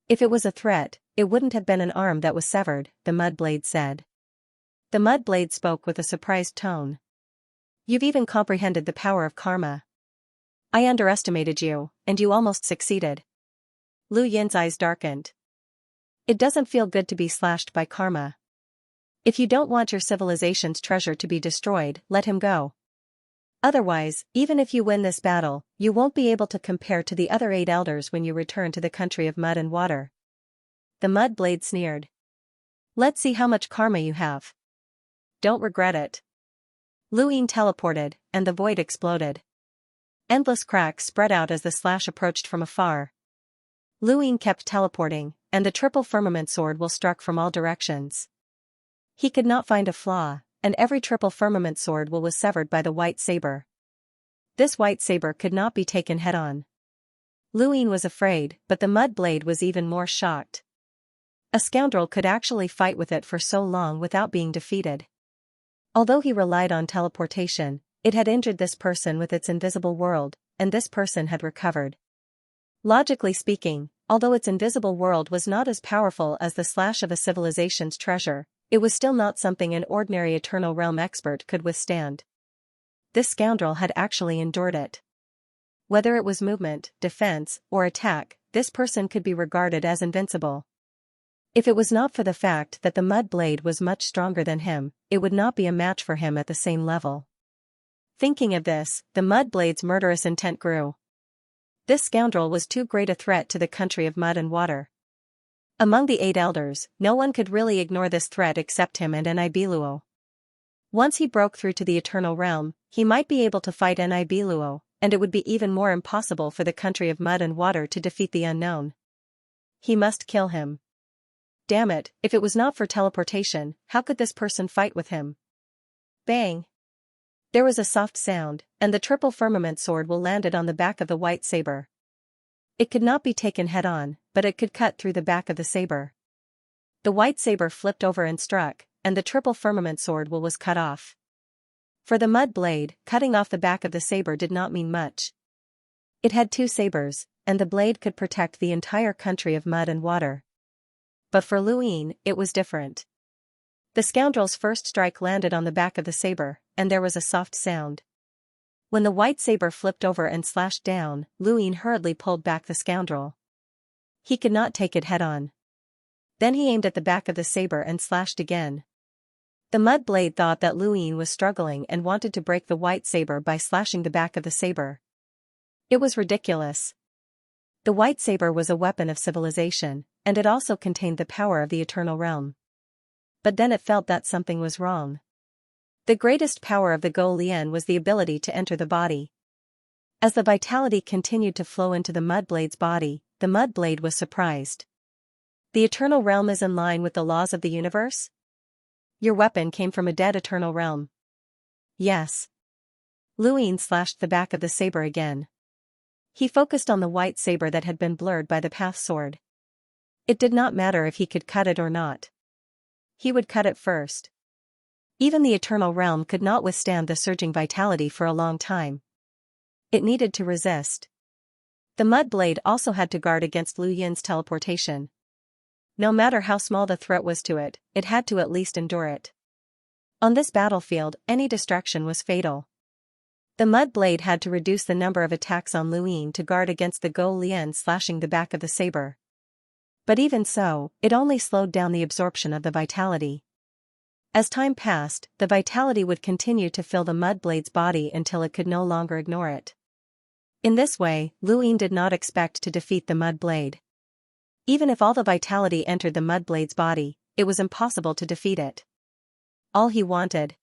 If it was a threat, it wouldn't have been an arm that was severed, the mud blade said. The mud blade spoke with a surprised tone. You've even comprehended the power of karma. I underestimated you, and you almost succeeded. Lu Yin's eyes darkened. It doesn't feel good to be slashed by karma. If you don't want your civilization's treasure to be destroyed, let him go. Otherwise, even if you win this battle, you won't be able to compare to the other 8 elders when you return to the country of mud and water. The mud blade sneered. Let's see how much karma you have. Don't regret it. Lu Yin teleported, and the void exploded. Endless cracks spread out as the slash approached from afar. Lu Yin kept teleporting, and the triple firmament sword will struck from all directions. He could not find a flaw, and every triple firmament sword will was severed by the white saber. This white saber could not be taken head-on. Lu Yin was afraid, but the mud blade was even more shocked. A scoundrel could actually fight with it for so long without being defeated. Although he relied on teleportation, it had injured this person with its invisible world, and this person had recovered. Logically speaking, although its invisible world was not as powerful as the slash of a civilization's treasure, it was still not something an ordinary eternal realm expert could withstand. This scoundrel had actually endured it. Whether it was movement, defense, or attack, this person could be regarded as invincible. If it was not for the fact that the mud blade was much stronger than him, it would not be a match for him at the same level. Thinking of this, the mud blade's murderous intent grew. This scoundrel was too great a threat to the country of mud and water. Among the 8 elders, no one could really ignore this threat except him and Nibiluo. Once he broke through to the eternal realm, he might be able to fight Nibiluo, and it would be even more impossible for the country of mud and water to defeat the unknown. He must kill him. Damn it, if it was not for teleportation, how could this person fight with him? Bang! There was a soft sound, and the triple firmament sword will landed on the back of the white saber. It could not be taken head-on, but it could cut through the back of the saber. The white saber flipped over and struck, and the triple firmament sword will was cut off. For the mud blade, cutting off the back of the saber did not mean much. It had 2 sabers, and the blade could protect the entire country of mud and water. But for Lu Yin, it was different. The scoundrel's first strike landed on the back of the saber, and there was a soft sound. When the white saber flipped over and slashed down, Lu Yin hurriedly pulled back the scoundrel. He could not take it head-on. Then he aimed at the back of the saber and slashed again. The mud blade thought that Lu Yin was struggling and wanted to break the white saber by slashing the back of the saber. It was ridiculous. The white saber was a weapon of civilization, and it also contained the power of the eternal realm. But then it felt that something was wrong. The greatest power of the Go Lian was the ability to enter the body. As the vitality continued to flow into the Mudblade's body, the Mudblade was surprised. The eternal realm is in line with the laws of the universe? Your weapon came from a dead eternal realm. Yes. Luin slashed the back of the saber again. He focused on the white saber that had been blurred by the path sword. It did not matter if he could cut it or not. He would cut it first. Even the eternal realm could not withstand the surging vitality for a long time. It needed to resist. The Mudblade also had to guard against Lu Yin's teleportation. No matter how small the threat was to it, it had to at least endure it. On this battlefield, any distraction was fatal. The Mudblade had to reduce the number of attacks on Lu Yin to guard against the Go Lian slashing the back of the saber. But even so, it only slowed down the absorption of the vitality. As time passed, the vitality would continue to fill the Mudblade's body until it could no longer ignore it. In this way, Lu Yin did not expect to defeat the Mudblade. Even if all the vitality entered the Mudblade's body, it was impossible to defeat it. All he wanted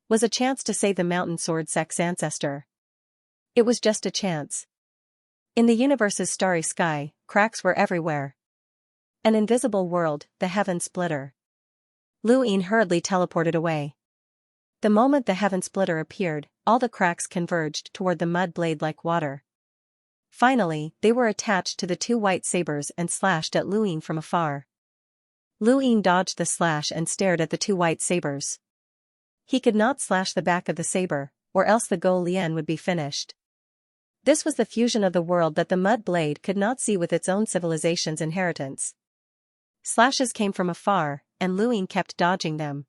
was a chance to save the mountain sword Sek's ancestor. It was just a chance. In the universe's starry sky, cracks were everywhere. An invisible world, the heaven splitter. Lu Yin hurriedly teleported away. The moment the heaven splitter appeared, all the cracks converged toward the Mudblade like water. Finally, they were attached to the two white sabers and slashed at Lu Yin from afar. Lu Yin dodged the slash and stared at the two white sabers. He could not slash the back of the saber, or else the Go Lian would be finished. This was the fusion of the world that the Mudblade could not see with its own civilization's inheritance. Slashes came from afar, and Lu Yin kept dodging them.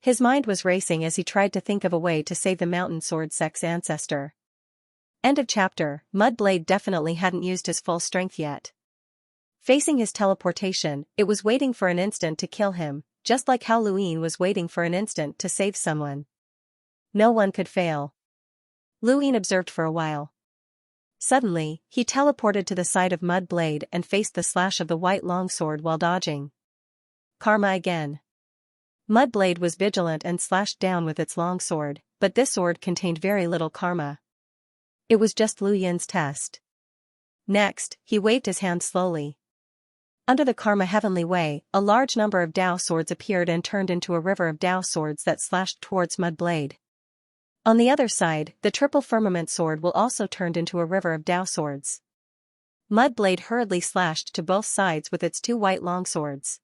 His mind was racing as he tried to think of a way to save the mountain sword Sek's ancestor. End of chapter. Mudblade definitely hadn't used his full strength yet. Facing his teleportation, it was waiting for an instant to kill him, just like how Lu Yin was waiting for an instant to save someone. No one could fail. Lu Yin observed for a while. Suddenly, he teleported to the side of Mudblade and faced the slash of the white longsword while dodging. Karma again. Mudblade was vigilant and slashed down with its longsword, but this sword contained very little karma. It was just Lu Yin's test. Next, he waved his hand slowly. Under the Karma Heavenly Way, a large number of Dao swords appeared and turned into a river of Dao swords that slashed towards Mudblade. On the other side, the triple firmament sword will also turned into a river of Dao swords. Mudblade hurriedly slashed to both sides with its two white longswords.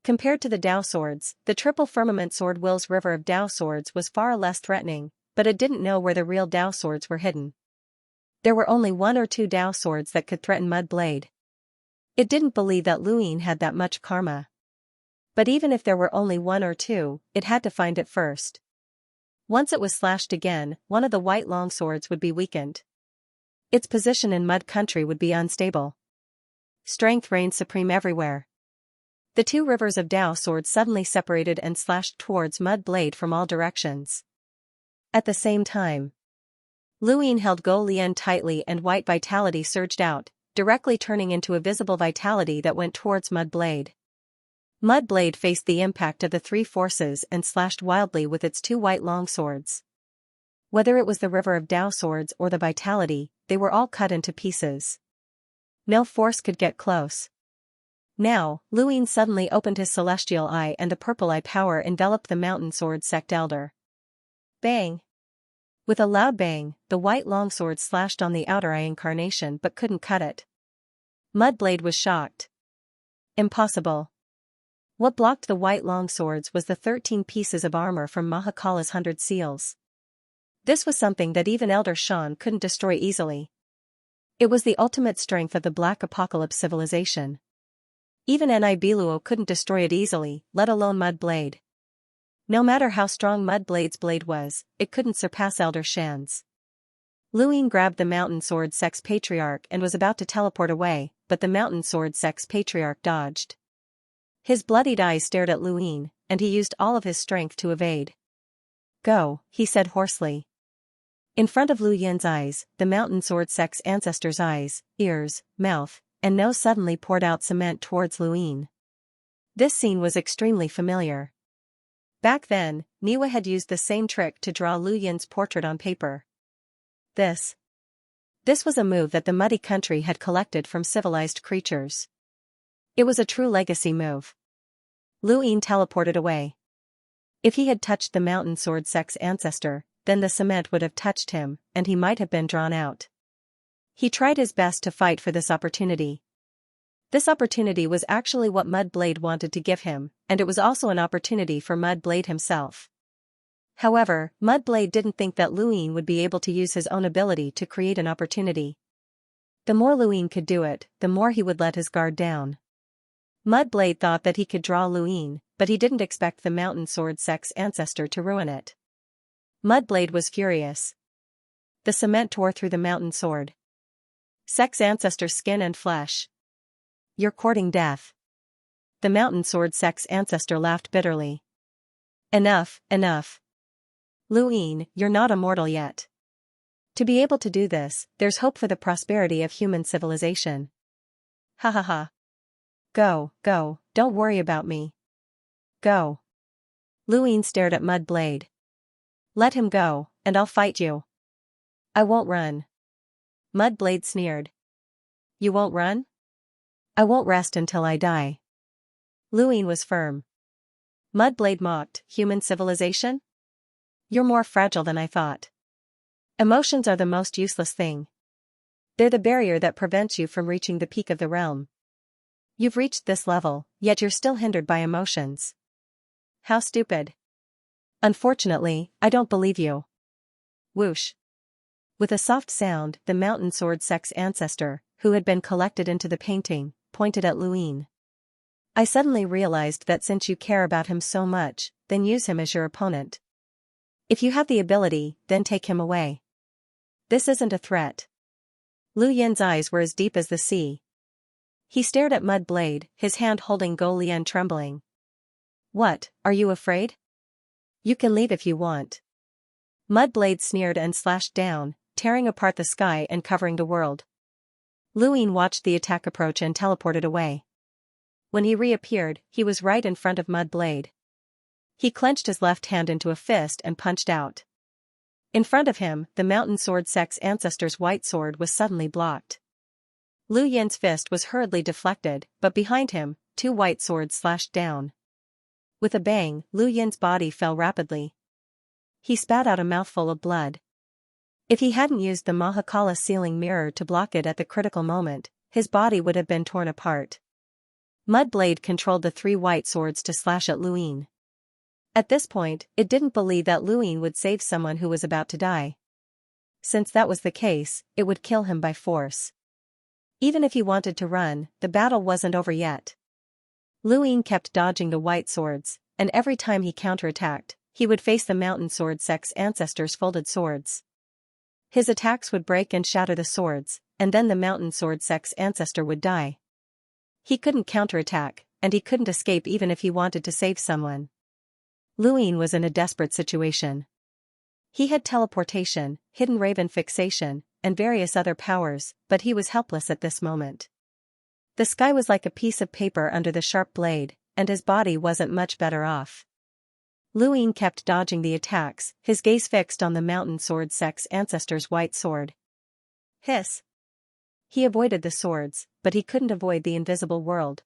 Compared to the Dao swords, the triple firmament sword Will's river of Dao swords was far less threatening, but it didn't know where the real Dao swords were hidden. There were only one or two Dao swords that could threaten Mudblade. It didn't believe that Lu Yin had that much karma. But even if there were only one or two, it had to find it first. Once it was slashed again, one of the white longswords would be weakened. Its position in Mud Country would be unstable. Strength reigned supreme everywhere. The two rivers of Dao swords suddenly separated and slashed towards Mudblade from all directions. At the same time, Lu Yin held Go Lian tightly and white vitality surged out, directly turning into a visible vitality that went towards Mudblade. Mudblade faced the impact of the three forces and slashed wildly with its two white longswords. Whether it was the river of Dao swords or the vitality, they were all cut into pieces. No force could get close. Now, Lu Yin suddenly opened his celestial eye and the purple eye power enveloped the mountain sword sect elder. Bang! With a loud bang, the white longsword slashed on the outer eye incarnation but couldn't cut it. Mudblade was shocked. Impossible. What blocked the white longswords was the 13 pieces of armor from Mahakala's 100 seals. This was something that even Elder Shan couldn't destroy easily. It was the ultimate strength of the Black Apocalypse civilization. Even Nibiluo couldn't destroy it easily, let alone Mudblade. No matter how strong Mudblade's blade was, it couldn't surpass Elder Shan's. Lu Yin grabbed the mountain sword Sek's patriarch and was about to teleport away, but the mountain sword Sek's patriarch dodged. His bloodied eyes stared at Lu Yin, and he used all of his strength to evade. Go, he said hoarsely. In front of Lu Yin's eyes, the mountain sword Sek's ancestor's eyes, ears, mouth, and No suddenly poured out cement towards Luin. This scene was extremely familiar. Back then, Niwa had used the same trick to draw Lu Yin's portrait on paper. This was a move that the muddy country had collected from civilized creatures. It was a true legacy move. Lu Yin teleported away. If he had touched the mountain sword sex ancestor, then the cement would have touched him, and he might have been drawn out. He tried his best to fight for this opportunity. This opportunity was actually what Mudblade wanted to give him, and it was also an opportunity for Mudblade himself. However, Mudblade didn't think that Luin would be able to use his own ability to create an opportunity. The more Luin could do it, the more he would let his guard down. Mudblade thought that he could draw Luin, but he didn't expect the mountain sword sex ancestor to ruin it. Mudblade was furious. The cement tore through the mountain sword sex ancestor's skin and flesh. You're courting death. The mountain sword sex ancestor laughed bitterly. Enough, enough. Luin, you're not immortal yet. To be able to do this, there's hope for the prosperity of human civilization. Ha ha ha. Go, go, don't worry about me. Go. Luin stared at Mudblade. Let him go, and I'll fight you. I won't run. Mudblade sneered. You won't run? I won't rest until I die. Luin was firm. Mudblade mocked, human civilization? You're more fragile than I thought. Emotions are the most useless thing. They're the barrier that prevents you from reaching the peak of the realm. You've reached this level, yet you're still hindered by emotions. How stupid. Unfortunately, I don't believe you. Whoosh. With a soft sound, the mountain sword sex ancestor, who had been collected into the painting, pointed at Luin. I suddenly realized that since you care about him so much, then use him as your opponent. If you have the ability, then take him away. This isn't a threat. Lu Yin's eyes were as deep as the sea. He stared at Mudblade, his hand holding Go Lian trembling. What, are you afraid? You can leave if you want. Mudblade sneered and slashed down, tearing apart the sky and covering the world. Luin watched the attack approach and teleported away. When he reappeared, he was right in front of Mudblade. He clenched his left hand into a fist and punched out. In front of him, the mountain sword sex ancestor's white sword was suddenly blocked. Lu Yin's fist was hurriedly deflected, but behind him, two white swords slashed down. With a bang, Lu Yin's body fell rapidly. He spat out a mouthful of blood. If he hadn't used the Mahakala sealing mirror to block it at the critical moment, his body would have been torn apart. Mudblade controlled the three white swords to slash at Luin. At this point, it didn't believe that Luin would save someone who was about to die. Since that was the case, it would kill him by force. Even if he wanted to run, the battle wasn't over yet. Luin kept dodging the white swords, and every time he counterattacked, he would face the mountain sword sex ancestor's folded swords. His attacks would break and shatter the swords, and then the mountain sword sex ancestor would die. He couldn't counterattack, and he couldn't escape even if he wanted to save someone. Luin was in a desperate situation. He had teleportation, hidden raven fixation, and various other powers, but he was helpless at this moment. The sky was like a piece of paper under the sharp blade, and his body wasn't much better off. Luin kept dodging the attacks, his gaze fixed on the mountain sword sex ancestor's white sword. Hiss. He avoided the swords, but he couldn't avoid the invisible world.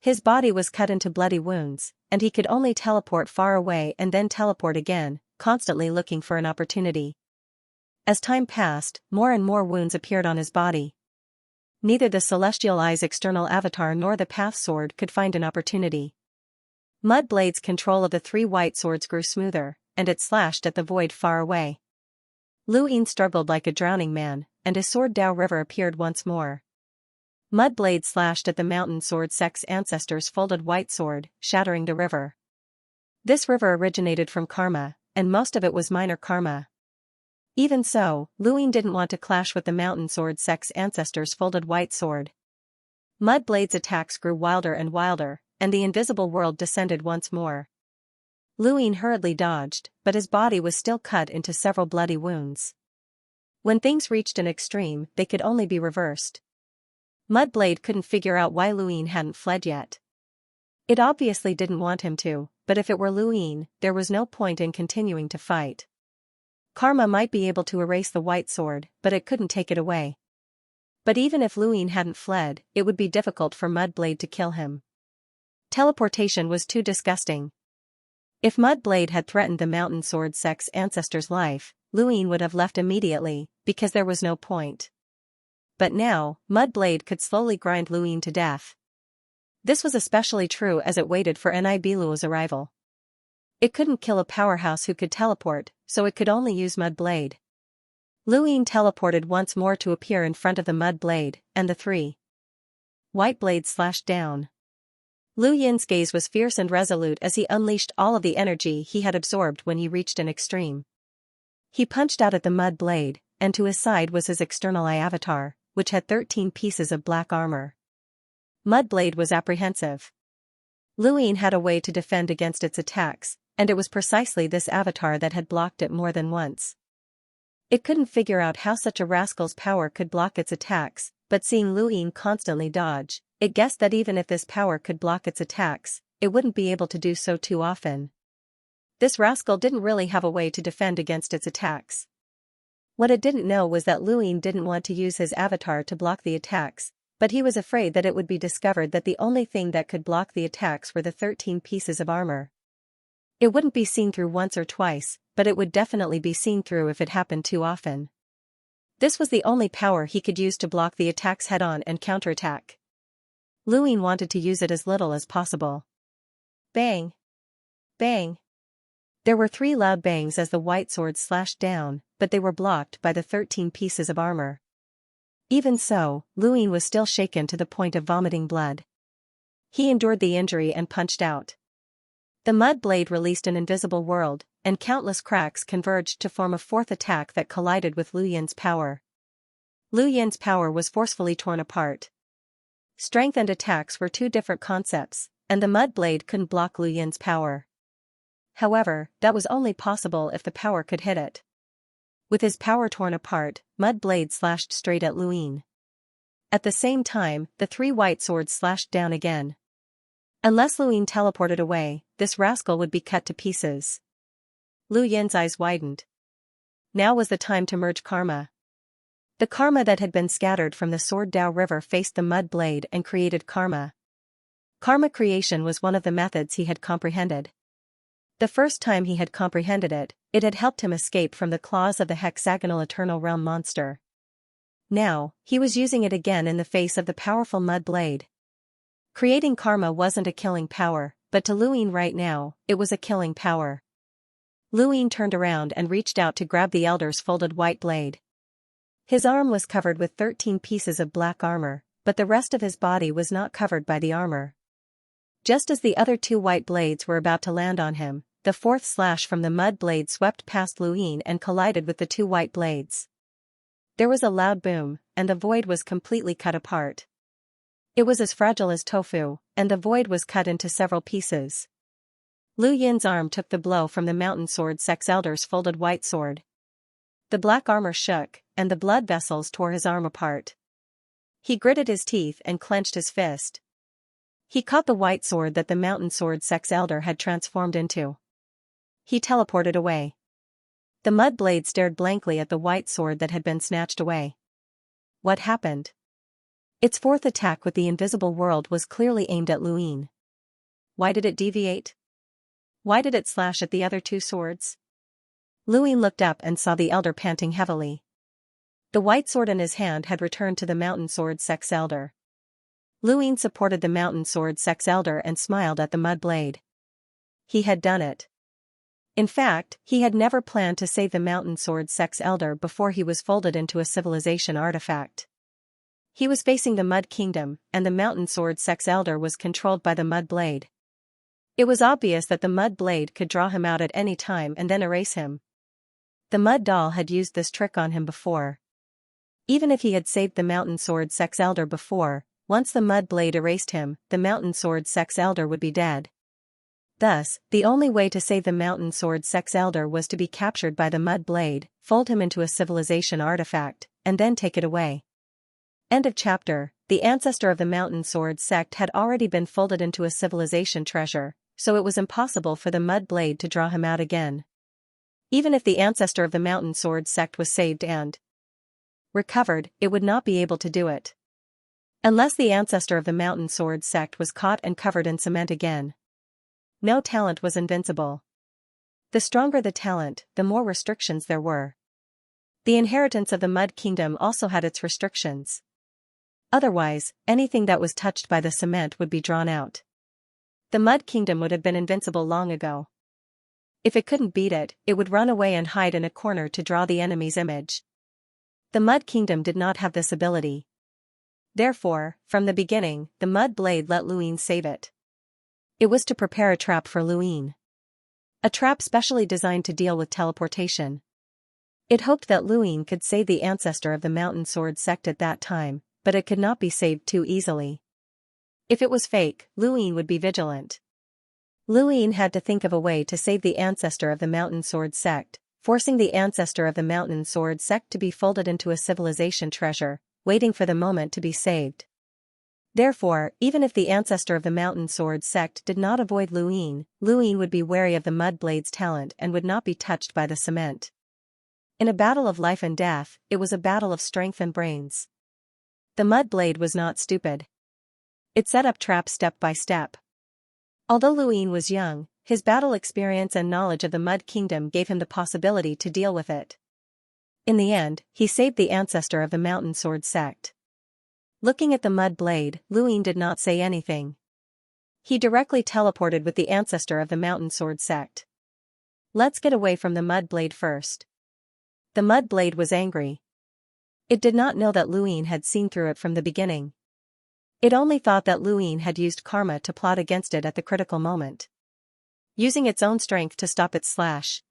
His body was cut into bloody wounds, and he could only teleport far away and then teleport again, constantly looking for an opportunity. As time passed, more and more wounds appeared on his body. Neither the Celestial Eye's external avatar nor the Path Sword could find an opportunity. Mudblade's control of the three white swords grew smoother, and it slashed at the void far away. Luin struggled like a drowning man, and his sword Dao River appeared once more. Mudblade slashed at the mountain sword sex ancestor's folded white sword, shattering the river. This river originated from karma, and most of it was minor karma. Even so, Luin didn't want to clash with the mountain sword sex ancestor's folded white sword. Mudblade's attacks grew wilder and wilder, and the invisible world descended once more. Luin hurriedly dodged, but his body was still cut into several bloody wounds. When things reached an extreme, they could only be reversed. Mudblade couldn't figure out why Luin hadn't fled yet. It obviously didn't want him to, but if it were Luin, there was no point in continuing to fight. Karma might be able to erase the white sword, but it couldn't take it away. But even if Luin hadn't fled, it would be difficult for Mudblade to kill him. Teleportation was too disgusting. If Mudblade had threatened the Mountain Sword Sect's ancestor's life, Luin would have left immediately, because there was no point. But now, Mudblade could slowly grind Luin to death. This was especially true as it waited for Nibilu's arrival. It couldn't kill a powerhouse who could teleport, so it could only use Mudblade. Luin teleported once more to appear in front of the Mudblade, and the three white blades slashed down. Lu Yin's gaze was fierce and resolute as he unleashed all of the energy he had absorbed when he reached an extreme. He punched out at the Mudblade, and to his side was his external eye avatar, which had 13 pieces of black armor. Mudblade was apprehensive. Luin had a way to defend against its attacks, and it was precisely this avatar that had blocked it more than once. It couldn't figure out how such a rascal's power could block its attacks, but seeing Luin constantly dodge, it guessed that even if this power could block its attacks, it wouldn't be able to do so too often. This rascal didn't really have a way to defend against its attacks. What it didn't know was that Luin didn't want to use his avatar to block the attacks, but he was afraid that it would be discovered that the only thing that could block the attacks were the 13 pieces of armor. It wouldn't be seen through once or twice, but it would definitely be seen through if it happened too often. This was the only power he could use to block the attacks head-on and counterattack. Luin wanted to use it as little as possible. Bang! Bang! There were 3 loud bangs as the white sword slashed down, but they were blocked by the 13 pieces of armor. Even so, Luin was still shaken to the point of vomiting blood. He endured the injury and punched out. The Mudblade released an invisible world, and countless cracks converged to form a 4th attack that collided with Lu Yin's power. Lu Yin's power was forcefully torn apart. Strength and attacks were 2 different concepts, and the Mudblade couldn't block Lu Yin's power. However, that was only possible if the power could hit it. With his power torn apart, Mudblade slashed straight at Luin. At the same time, the 3 white swords slashed down again. Unless Luin teleported away, this rascal would be cut to pieces. Lu Yin's eyes widened. Now was the time to merge karma. The karma that had been scattered from the Sword Dao River faced the Mudblade and created karma. Karma creation was one of the methods he had comprehended. The first time he had comprehended it, it had helped him escape from the claws of the hexagonal Eternal Realm monster. Now, he was using it again in the face of the powerful Mudblade. Creating karma wasn't a killing power, but to Luin right now, it was a killing power. Luin turned around and reached out to grab the Elder's folded white blade. His arm was covered with 13 pieces of black armor, but the rest of his body was not covered by the armor. Just as the other 2 white blades were about to land on him, the 4th slash from the Mudblade swept past Luin and collided with the 2 white blades. There was a loud boom, and the void was completely cut apart. It was as fragile as tofu, and the void was cut into several pieces. Lu Yin's arm took the blow from the Mountain Sword Sect's Elder's folded white sword. The black armor shook, and the blood vessels tore his arm apart. He gritted his teeth and clenched his fist. He caught the white sword that the Mountain Sword Sect's Elder had transformed into. He teleported away. The Mudblade stared blankly at the white sword that had been snatched away. What happened? Its 4th attack with the invisible world was clearly aimed at Luin. Why did it deviate? Why did it slash at the other 2 swords? Luin looked up and saw the Elder panting heavily. The white sword in his hand had returned to the Mountain Sword Sect's Elder. Luin supported the Mountain Sword Sect's Elder and smiled at the Mudblade. He had done it. In fact, he had never planned to save the Mountain Sword Sect's Elder before he was folded into a civilization artifact. He was facing the Mud Kingdom, and the Mountain Sword Sect's Elder was controlled by the Mudblade. It was obvious that the Mudblade could draw him out at any time and then erase him. The Mud Doll had used this trick on him before. Even if he had saved the Mountain Sword Sect's Elder before, once the Mudblade erased him, the Mountain Sword Sect's Elder would be dead. Thus, the only way to save the Mountain Sword Sect's Elder was to be captured by the Mudblade, fold him into a civilization artifact, and then take it away. End of chapter. The ancestor of the Mountain Sword sect had already been folded into a civilization treasure, so it was impossible for the mud blade to draw him out again. Even if the ancestor of the Mountain Sword sect was saved and recovered, it would not be able to do it. Unless the ancestor of the Mountain Sword sect was caught and covered in cement again. No talent was invincible. The stronger the talent, the more restrictions there were. The inheritance of the Mud Kingdom also had its restrictions. Otherwise, anything that was touched by the cement would be drawn out. The Mud Kingdom would have been invincible long ago. If it couldn't beat it, it would run away and hide in a corner to draw the enemy's image. The Mud Kingdom did not have this ability. Therefore, from the beginning, the Mud Blade let Luin save it. It was to prepare a trap for Luin. A trap specially designed to deal with teleportation. It hoped that Luin could save the ancestor of the Mountain Sword sect at that time, but it could not be saved too easily. If it was fake, Luin would be vigilant. Luin had to think of a way to save the ancestor of the Mountain Sword sect, forcing the ancestor of the Mountain Sword sect to be folded into a civilization treasure, waiting for the moment to be saved. Therefore, even if the ancestor of the Mountain Sword sect did not avoid Luin, Luin would be wary of the Mud Blade's talent and would not be touched by the cement. In a battle of life and death, it was a battle of strength and brains. The Mud Blade was not stupid. It set up traps step by step. Although Luin was young, his battle experience and knowledge of the Mud Kingdom gave him the possibility to deal with it. In the end, he saved the ancestor of the Mountain Sword sect. Looking at the Mud Blade, Luin did not say anything. He directly teleported with the ancestor of the Mountain Sword sect. Let's get away from the Mud Blade first. The Mud Blade was angry. It did not know that Luin had seen through it from the beginning. It only thought that Luin had used karma to plot against it at the critical moment, using its own strength to stop its slash.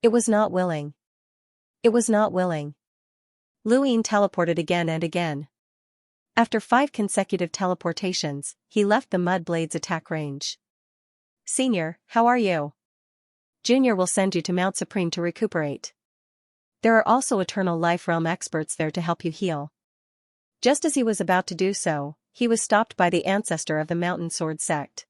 It was not willing. It was not willing. Luin teleported again and again. After 5 consecutive teleportations, he left the Mud Blade's attack range. Senior, how are you? Junior will send you to Mount Supreme to recuperate. There are also Eternal Life Realm experts there to help you heal. Just as he was about to do so, he was stopped by the ancestor of the Mountain Sword sect.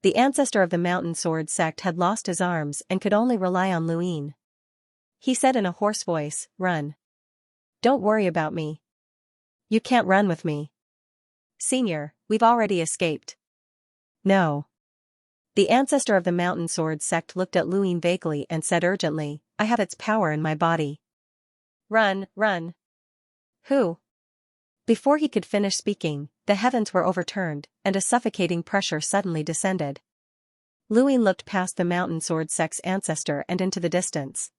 The ancestor of the Mountain Sword sect had lost his arms and could only rely on Luin. He said in a hoarse voice, "Run. Don't worry about me. You can't run with me. Senior, we've already escaped." No. The ancestor of the Mountain Sword sect looked at Luin vaguely and said urgently, "I have its power in my body. Run, run." Who? Before he could finish speaking, the heavens were overturned, and a suffocating pressure suddenly descended. Luin looked past the Mountain Sword sect's ancestor and into the distance.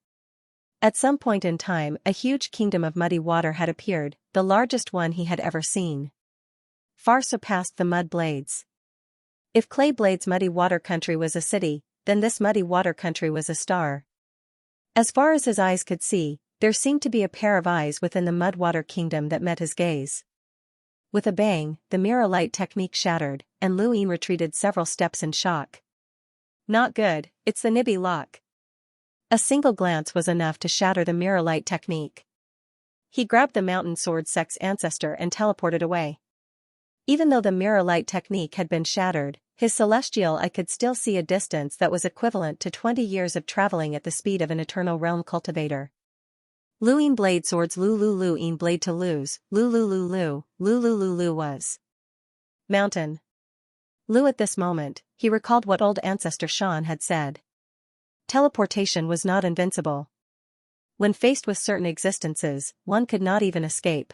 At some point in time, a huge kingdom of muddy water had appeared, the largest one he had ever seen. Far surpassed the Mud Blades. If Clay Blade's muddy water country was a city, then this muddy water country was a star. As far as his eyes could see, there seemed to be a pair of eyes within the Mudwater Kingdom that met his gaze. With a bang, the mirror light technique shattered, and Luin retreated several steps in shock. Not good, it's the Nibby lock. A single glance was enough to shatter the mirror light technique. He grabbed the Mountain Sword sect's ancestor and teleported away. Even though the mirror light technique had been shattered, his celestial eye could still see a distance that was equivalent to 20 years of traveling at the speed of an Eternal Realm cultivator. Luin blade swords Luin blade to lose, Lu was. Mountain. Lu at this moment, he recalled what old ancestor Xian had said. Teleportation was not invincible. When faced with certain existences, one could not even escape.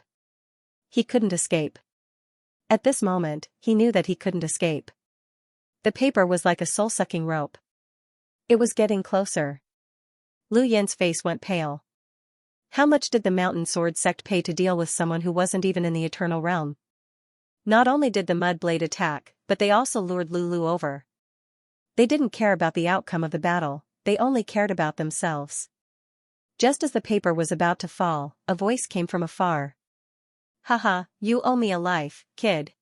He couldn't escape. At this moment, he knew that he couldn't escape. The paper was like a soul-sucking rope. It was getting closer. Lu Yin's face went pale. How much did the Mountain Sword sect pay to deal with someone who wasn't even in the Eternal Realm? Not only did the Mud Blade attack, but they also lured Lulu over. They didn't care about the outcome of the battle, they only cared about themselves. Just as the paper was about to fall, a voice came from afar. "Haha, you owe me a life, kid."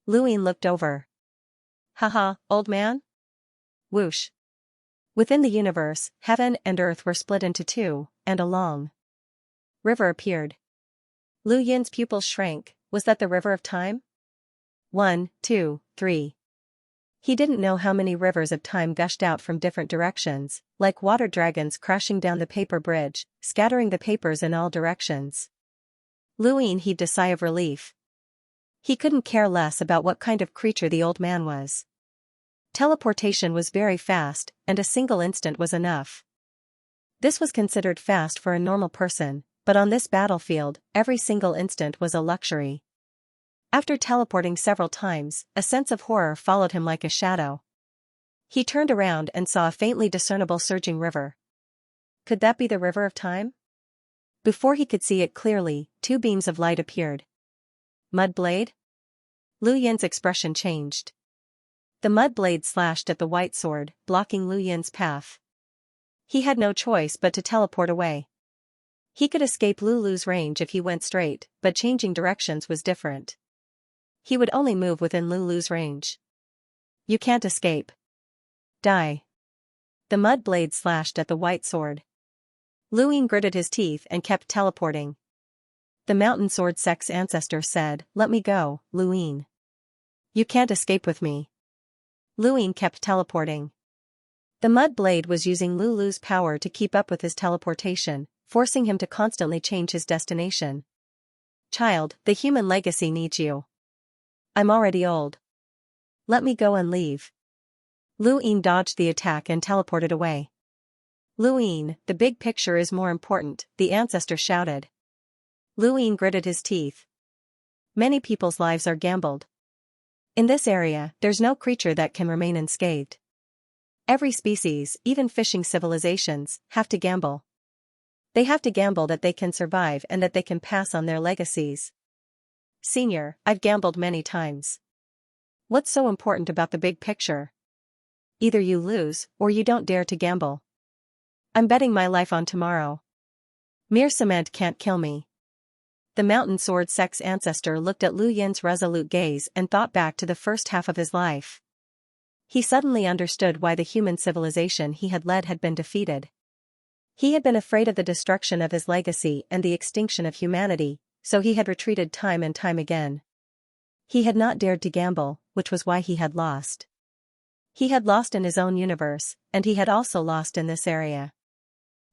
Luin looked over. "Haha, old man?" Whoosh. Within the universe, heaven and earth were split into two, and a long river appeared. Lu Yin's pupils shrank, Was that the river of time? 1, 2, 3. He didn't know how many rivers of time gushed out from different directions, like water dragons crashing down the paper bridge, scattering the papers in all directions. Luin heaved a sigh of relief. He couldn't care less about what kind of creature the old man was. Teleportation was very fast, and a single instant was enough. This was considered fast for a normal person, but on this battlefield, every single instant was a luxury. After teleporting several times, a sense of horror followed him like a shadow. He turned around and saw a faintly discernible surging river. Could that be the river of time? Before he could see it clearly, two beams of light appeared. Mud blade? Lu Yin's expression changed. The mud blade slashed at the white sword, blocking Lu Yin's path. He had no choice but to teleport away. He could escape Lulu's range if he went straight, but changing directions was different. He would only move within Lulu's range. You can't escape. Die. The mud blade slashed at the white sword. Luin gritted his teeth and kept teleporting. The mountain sword sex ancestor said, "Let me go, Luin. You can't escape with me." Luin kept teleporting. The mud blade was using Lulu's power to keep up with his teleportation, forcing him to constantly change his destination. Child, the human legacy needs you. I'm already old. Let me go and leave. Luin dodged the attack and teleported away. Luin, the big picture is more important, the ancestor shouted. Luin gritted his teeth. Many people's lives are gambled. In this area, there's no creature that can remain unscathed. Every species, even fishing civilizations, have to gamble. They have to gamble that they can survive and that they can pass on their legacies. Senior, I've gambled many times. What's so important about the big picture? Either you lose, or you don't dare to gamble. I'm betting my life on tomorrow. Mere cement can't kill me. The mountain sword sex ancestor looked at Lu Yin's resolute gaze and thought back to the first half of his life. He suddenly understood why the human civilization he had led had been defeated. He had been afraid of the destruction of his legacy and the extinction of humanity, so he had retreated time and time again. He had not dared to gamble, which was why he had lost. He had lost in his own universe, and he had also lost in this area.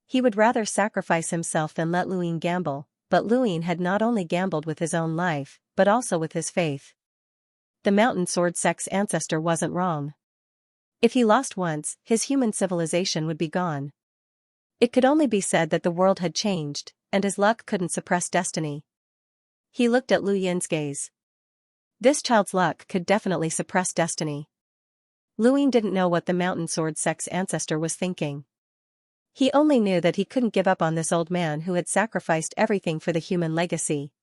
He would rather sacrifice himself than let Luin gamble, but Luin had not only gambled with his own life, but also with his faith. The mountain sword sex ancestor wasn't wrong. If he lost once, his human civilization would be gone. It could only be said that the world had changed, and his luck couldn't suppress destiny. He looked at Lu Yin's gaze. This child's luck could definitely suppress destiny. Luin didn't know what the mountain sword sex ancestor was thinking. He only knew that he couldn't give up on this old man who had sacrificed everything for the human legacy.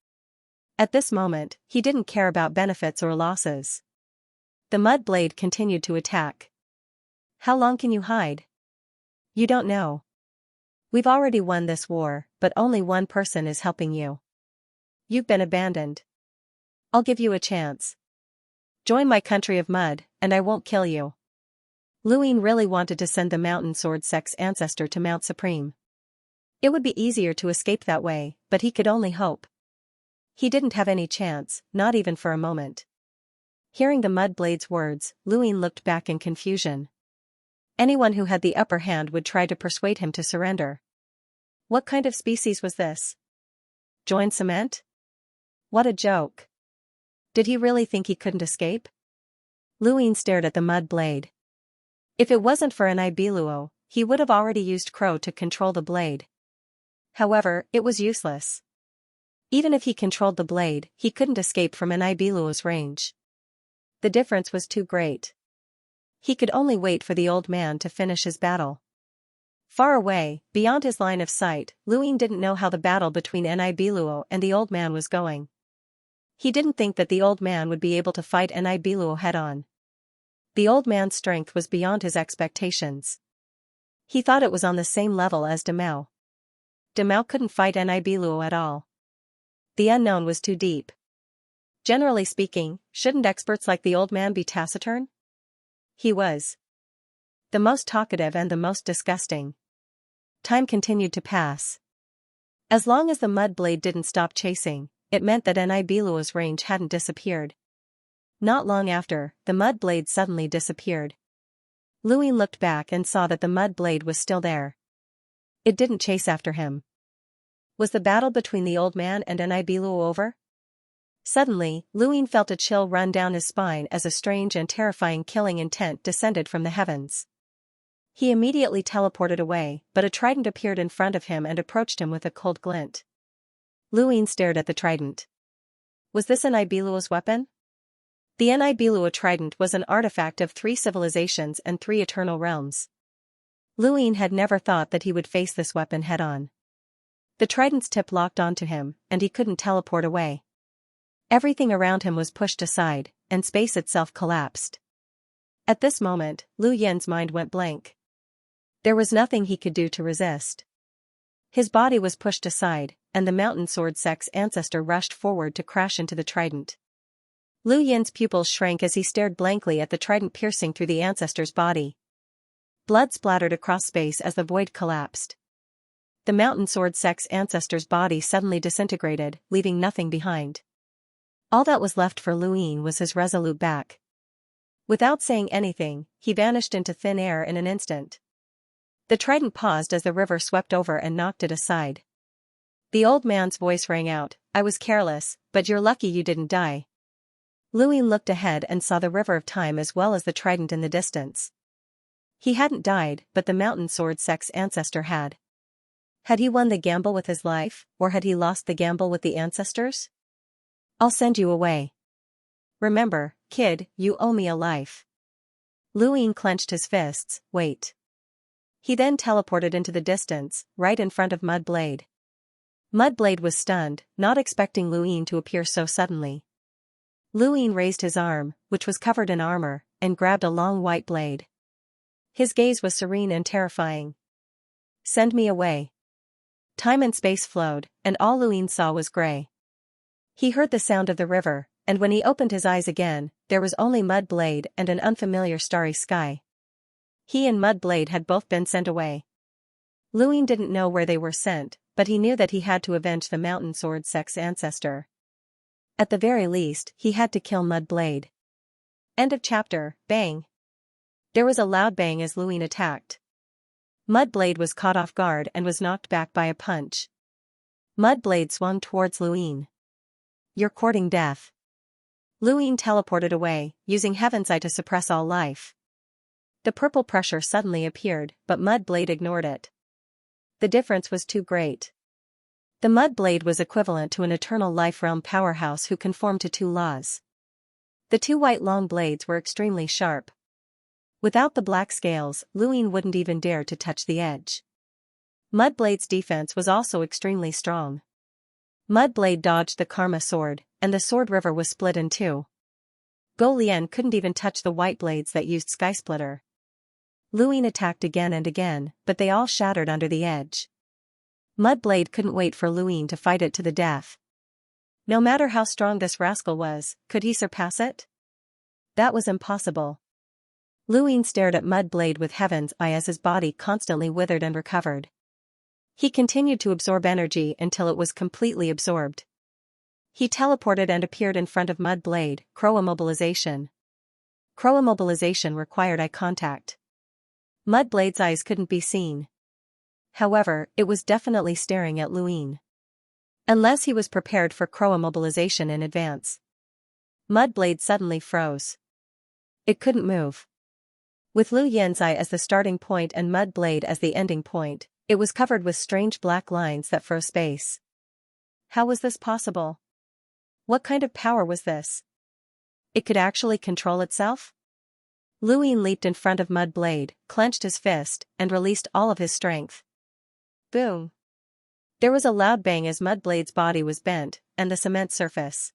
At this moment, he didn't care about benefits or losses. The mud blade continued to attack. How long can you hide? You don't know. We've already won this war, but only one person is helping you. You've been abandoned. I'll give you a chance. Join my country of mud, and I won't kill you. Luin really wanted to send the mountain sword sex ancestor to Mount Supreme. It would be easier to escape that way, but he could only hope. He didn't have any chance, not even for a moment. Hearing the mud blade's words, Luin looked back in confusion. Anyone who had the upper hand would try to persuade him to surrender. What kind of species was this? Join cement? What a joke. Did he really think he couldn't escape? Luin stared at the mud blade. If it wasn't for an Ibiluo, he would have already used Crow to control the blade. However, it was useless. Even if he controlled the blade, he couldn't escape from an Ibiluo's range. The difference was too great. He could only wait for the old man to finish his battle. Far away, beyond his line of sight, Luin didn't know how the battle between an Ibiluo and the old man was going. He didn't think that the old man would be able to fight an Ibiluo head-on. The old man's strength was beyond his expectations. He thought it was on the same level as Demao. Demao couldn't fight an Ibiluo at all. The unknown was too deep. Generally speaking, shouldn't experts like the old man be taciturn? He was. The most talkative and the most disgusting. Time continued to pass. As long as the mud blade didn't stop chasing, it meant that Nibilu's range hadn't disappeared. Not long after, the mud blade suddenly disappeared. Luin looked back and saw that the mud blade was still there. It didn't chase after him. Was the battle between the old man and Nibilu over? Suddenly, Luin felt a chill run down his spine as a strange and terrifying killing intent descended from the heavens. He immediately teleported away, but a trident appeared in front of him and approached him with a cold glint. Luin stared at the trident. Was this Nibilu's weapon? The Nibilu trident was an artifact of 3 civilizations and 3 eternal realms. Luin had never thought that he would face this weapon head-on. The trident's tip locked onto him, and he couldn't teleport away. Everything around him was pushed aside, and space itself collapsed. At this moment, Lu Yin's mind went blank. There was nothing he could do to resist. His body was pushed aside, and the mountain sword sect's ancestor rushed forward to crash into the trident. Lu Yin's pupils shrank as he stared blankly at the trident piercing through the ancestor's body. Blood splattered across space as the void collapsed. The mountain sword sect's ancestor's body suddenly disintegrated, leaving nothing behind. All that was left for Luin was his resolute back. Without saying anything, he vanished into thin air in an instant. The trident paused as the river swept over and knocked it aside. The old man's voice rang out, "I was careless, but you're lucky you didn't die." Luin looked ahead and saw the river of time as well as the trident in the distance. He hadn't died, but the mountain sword sect's ancestor had. Had he won the gamble with his life, or had he lost the gamble with the ancestors? "I'll send you away. Remember, kid, you owe me a life." Luin clenched his fists. "Wait." He then teleported into the distance, right in front of Mudblade. Mudblade was stunned, not expecting Luin to appear so suddenly. Luin raised his arm, which was covered in armor, and grabbed a long white blade. His gaze was serene and terrifying. "Send me away." Time and space flowed, and all Luin saw was gray. He heard the sound of the river, and when he opened his eyes again, there was only Mudblade and an unfamiliar starry sky. He and Mudblade had both been sent away. Luin didn't know where they were sent, but he knew that he had to avenge the mountain sword sect's ancestor. At the very least, he had to kill Mudblade. End of chapter. Bang. There was a loud bang as Luin attacked. Mudblade was caught off guard and was knocked back by a punch. Mudblade swung towards Luin. "You're courting death." Luin teleported away, using Heaven's Eye to suppress all life. The purple pressure suddenly appeared, but Mudblade ignored it. The difference was too great. The Mudblade was equivalent to an eternal life realm powerhouse who conformed to 2 laws. The 2 white long blades were extremely sharp. Without the black scales, Luin wouldn't even dare to touch the edge. Mudblade's defense was also extremely strong. Mudblade dodged the Karma sword, and the sword river was split in 2. Go Lian couldn't even touch the white blades that used Sky Splitter. Luin attacked again and again, but they all shattered under the edge. Mudblade couldn't wait for Luin to fight it to the death. No matter how strong this rascal was, could he surpass it? That was impossible. Luin stared at Mudblade with Heaven's Eye as his body constantly withered and recovered. He continued to absorb energy until it was completely absorbed. He teleported and appeared in front of Mudblade. Crow immobilization. Crow immobilization required eye contact. Mudblade's eyes couldn't be seen. However, it was definitely staring at Luin. Unless he was prepared for crow immobilization in advance. Mudblade suddenly froze. It couldn't move. With Lu Yin's eye as the starting point and Mudblade as the ending point, it was covered with strange black lines that froze space. How was this possible? What kind of power was this? It could actually control itself? Luin leaped in front of Mudblade, clenched his fist, and released all of his strength. Boom! There was a loud bang as Mudblade's body was bent, and the cement surface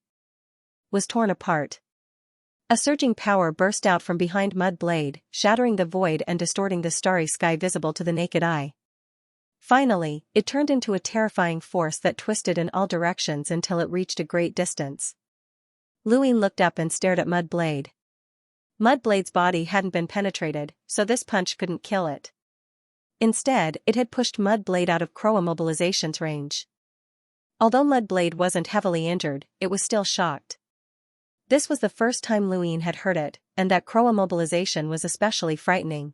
was torn apart. A surging power burst out from behind Mudblade, shattering the void and distorting the starry sky visible to the naked eye. Finally, it turned into a terrifying force that twisted in all directions until it reached a great distance. Luin looked up and stared at Mudblade. Mudblade's body hadn't been penetrated, so this punch couldn't kill it. Instead, it had pushed Mudblade out of Crow immobilization's range. Although Mudblade wasn't heavily injured, it was still shocked. This was the first time Luine had heard it, and that crow immobilization was especially frightening.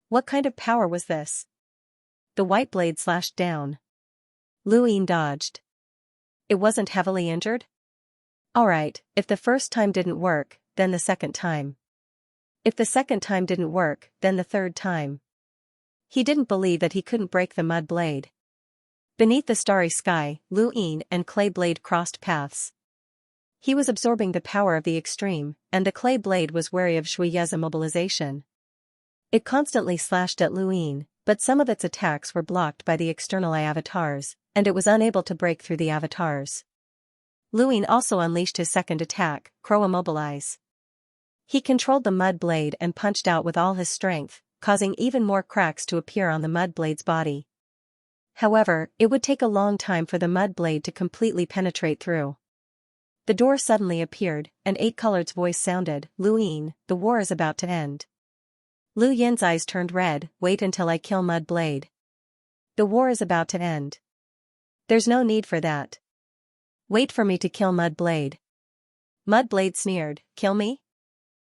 What kind of power was this? The white blade slashed down. Luine dodged. It wasn't heavily injured? Alright, if the first time didn't work, then the second time. If the second time didn't work, then the third time. He didn't believe that he couldn't break the mud blade. Beneath the starry sky, Luine and Clay Blade crossed paths. He was absorbing the power of the extreme, and the Clay Blade was wary of Xianxia's immobilization. It constantly slashed at Luine, but some of its attacks were blocked by the external eye avatars, and it was unable to break through the avatars. Luine also unleashed his second attack, Crow Immobilize. He controlled the mud blade and punched out with all his strength, causing even more cracks to appear on the mud blade's body. However, it would take a long time for the mud blade to completely penetrate through. The door suddenly appeared, and 8-Colored's voice sounded, "Luine, the war is about to end." Lu Yin's eyes turned red. "Wait until I kill Mud Blade. The war is about to end. There's no need for that. Wait for me to kill Mud Blade." Mud Blade sneered, "Kill me?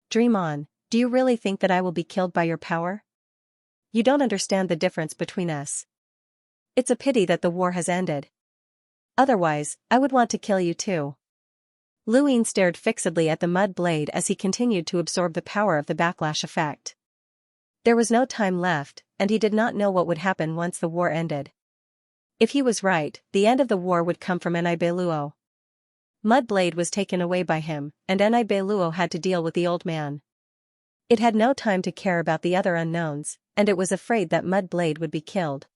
Dream on, do you really think that I will be killed by your power? You don't understand the difference between us. It's a pity that the war has ended. Otherwise, I would want to kill you too." Luine stared fixedly at the mud blade as he continued to absorb the power of the backlash effect. There was no time left, and he did not know what would happen once the war ended. If he was right, the end of the war would come from Enaibeluo. Mudblade was taken away by him, and Enaibeluo had to deal with the old man. It had no time to care about the other unknowns, and it was afraid that Mudblade would be killed.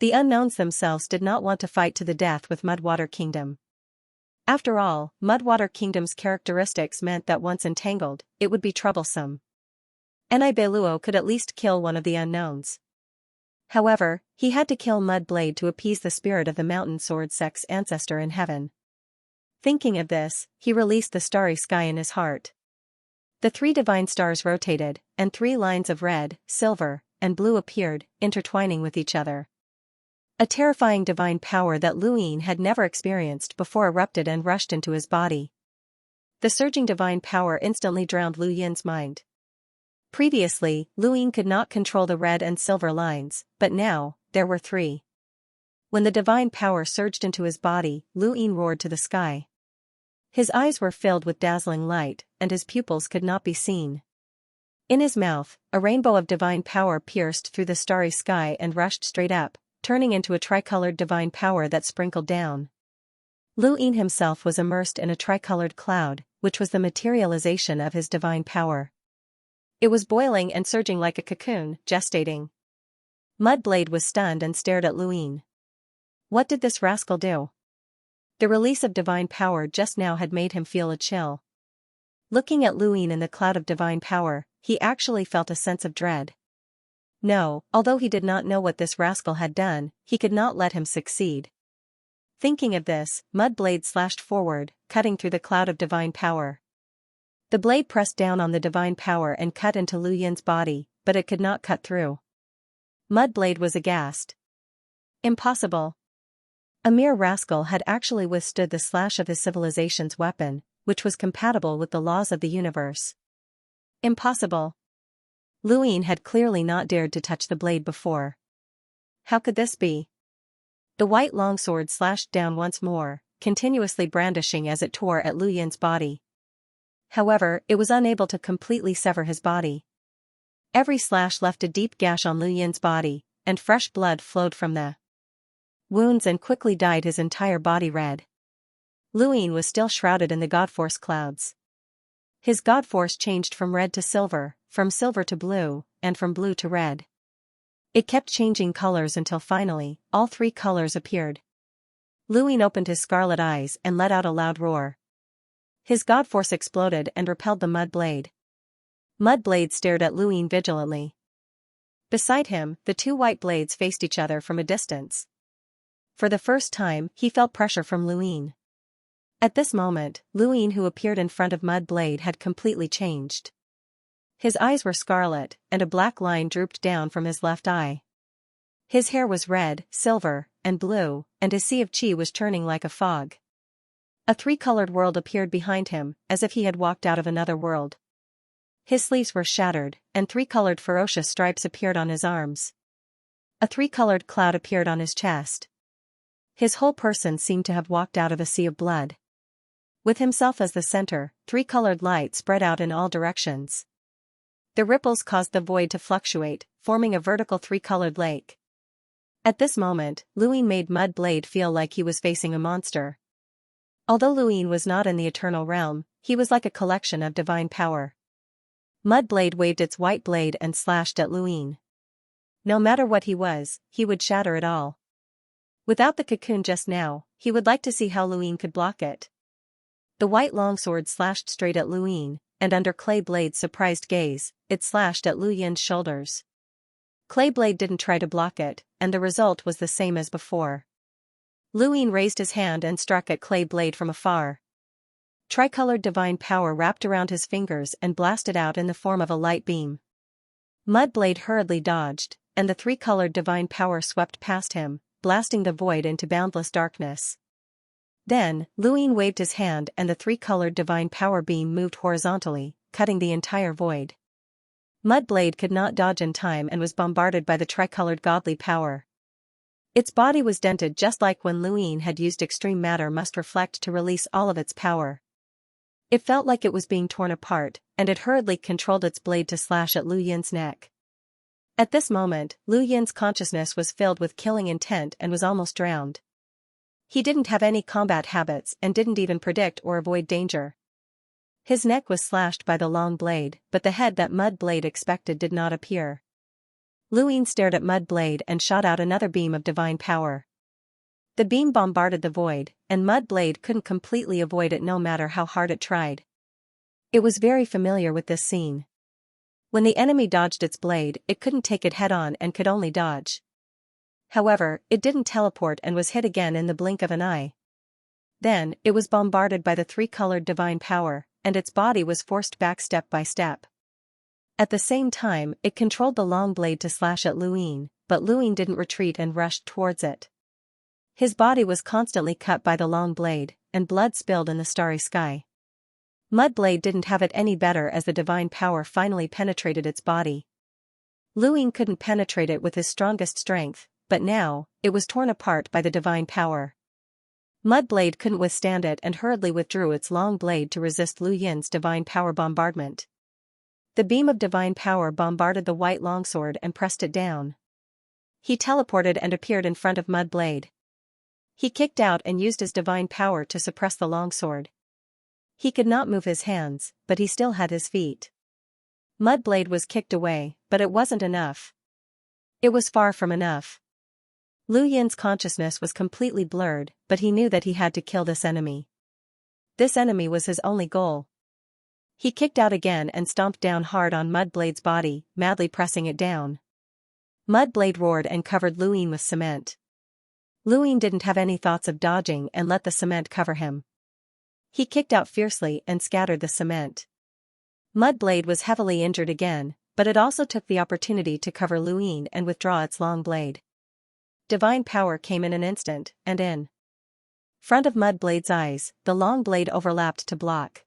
The unknowns themselves did not want to fight to the death with Mudwater Kingdom. After all, Mudwater Kingdom's characteristics meant that once entangled, it would be troublesome. Enaibeluo could at least kill one of the unknowns. However, he had to kill Mudblade to appease the spirit of the Mountain Sword Sect's ancestor in heaven. Thinking of this, he released the starry sky in his heart. The 3 divine stars rotated, and 3 lines of red, silver, and blue appeared, intertwining with each other. A terrifying divine power that Luine had never experienced before erupted and rushed into his body. The surging divine power instantly drowned Lu Yin's mind. Previously, Luine could not control the red and silver lines, but now, there were 3. When the divine power surged into his body, Luine roared to the sky. His eyes were filled with dazzling light, and his pupils could not be seen. In his mouth, a rainbow of divine power pierced through the starry sky and rushed straight up, turning into a tricolored divine power that sprinkled down. Luine himself was immersed in a tricolored cloud, which was the materialization of his divine power. It was boiling and surging like a cocoon, gestating. Mudblade was stunned and stared at Luine. What did this rascal do? The release of divine power just now had made him feel a chill. Looking at Luine in the cloud of divine power, he actually felt a sense of dread. No, although he did not know what this rascal had done, he could not let him succeed. Thinking of this, Mudblade slashed forward, cutting through the cloud of divine power. The blade pressed down on the divine power and cut into Lu Yin's body, but it could not cut through. Mudblade was aghast. Impossible. A mere rascal had actually withstood the slash of his civilization's weapon, which was compatible with the laws of the universe. Impossible. Luine had clearly not dared to touch the blade before. How could this be? The white longsword slashed down once more, continuously brandishing as it tore at Lu Yin's body. However, it was unable to completely sever his body. Every slash left a deep gash on Lu Yin's body, and fresh blood flowed from the wounds and quickly dyed his entire body red. Luine was still shrouded in the Godforce clouds. His Godforce changed from red to silver, from silver to blue, and from blue to red. It kept changing colors until finally, all 3 colors appeared. Luine opened his scarlet eyes and let out a loud roar. His Godforce exploded and repelled the Mudblade. Mudblade stared at Luine vigilantly. Beside him, the 2 white blades faced each other from a distance. For the first time, he felt pressure from Luine. At this moment, Luine, who appeared in front of Mudblade, had completely changed. His eyes were scarlet, and a black line drooped down from his left eye. His hair was red, silver, and blue, and his sea of chi was turning like a fog. A three-colored world appeared behind him, as if he had walked out of another world. His sleeves were shattered, and three-colored ferocious stripes appeared on his arms. A three-colored cloud appeared on his chest. His whole person seemed to have walked out of a sea of blood. With himself as the center, three-colored light spread out in all directions. The ripples caused the void to fluctuate, forming a vertical three-colored lake. At this moment, Luin made Mudblade feel like he was facing a monster. Although Luin was not in the eternal realm, he was like a collection of divine power. Mudblade waved its white blade and slashed at Luin. No matter what he was, he would shatter it all. Without the cocoon just now, he would like to see how Luin could block it. The white longsword slashed straight at Luin, and under Clayblade's surprised gaze, it slashed at Lu Yin's shoulders. Clayblade didn't try to block it, and the result was the same as before. Luin raised his hand and struck at Clayblade from afar. Tricolored divine power wrapped around his fingers and blasted out in the form of a light beam. Mudblade hurriedly dodged, and the three-colored divine power swept past him, blasting the void into boundless darkness. Then, Luin waved his hand and the three-colored divine power beam moved horizontally, cutting the entire void. Mudblade could not dodge in time and was bombarded by the tricolored godly power. Its body was dented just like when Luin had used extreme matter must reflect to release all of its power. It felt like it was being torn apart, and it hurriedly controlled its blade to slash at Lu Yin's neck. At this moment, Lu Yin's consciousness was filled with killing intent and was almost drowned. He didn't have any combat habits and didn't even predict or avoid danger. His neck was slashed by the long blade, but the head that Mudblade expected did not appear. Luin stared at Mudblade and shot out another beam of divine power. The beam bombarded the void, and Mudblade couldn't completely avoid it no matter how hard it tried. It was very familiar with this scene. When the enemy dodged its blade, it couldn't take it head-on and could only dodge. However, it didn't teleport and was hit again in the blink of an eye. Then, it was bombarded by the three-colored divine power, and its body was forced back step by step. At the same time, it controlled the long blade to slash at Luin, but Luin didn't retreat and rushed towards it. His body was constantly cut by the long blade, and blood spilled in the starry sky. Mudblade didn't have it any better as the divine power finally penetrated its body. Luin couldn't penetrate it with his strongest strength, but now, it was torn apart by the divine power. Mudblade couldn't withstand it and hurriedly withdrew its long blade to resist Lu Yin's divine power bombardment. The beam of divine power bombarded the white longsword and pressed it down. He teleported and appeared in front of Mudblade. He kicked out and used his divine power to suppress the longsword. He could not move his hands, but he still had his feet. Mudblade was kicked away, but it wasn't enough. It was far from enough. Lu Yin's consciousness was completely blurred, but he knew that he had to kill this enemy. This enemy was his only goal. He kicked out again and stomped down hard on Mudblade's body, madly pressing it down. Mudblade roared and covered Luin with cement. Luin didn't have any thoughts of dodging and let the cement cover him. He kicked out fiercely and scattered the cement. Mudblade was heavily injured again, but it also took the opportunity to cover Luin and withdraw its long blade. Divine power came in an instant, and in front of Mudblade's eyes, the long blade overlapped to block.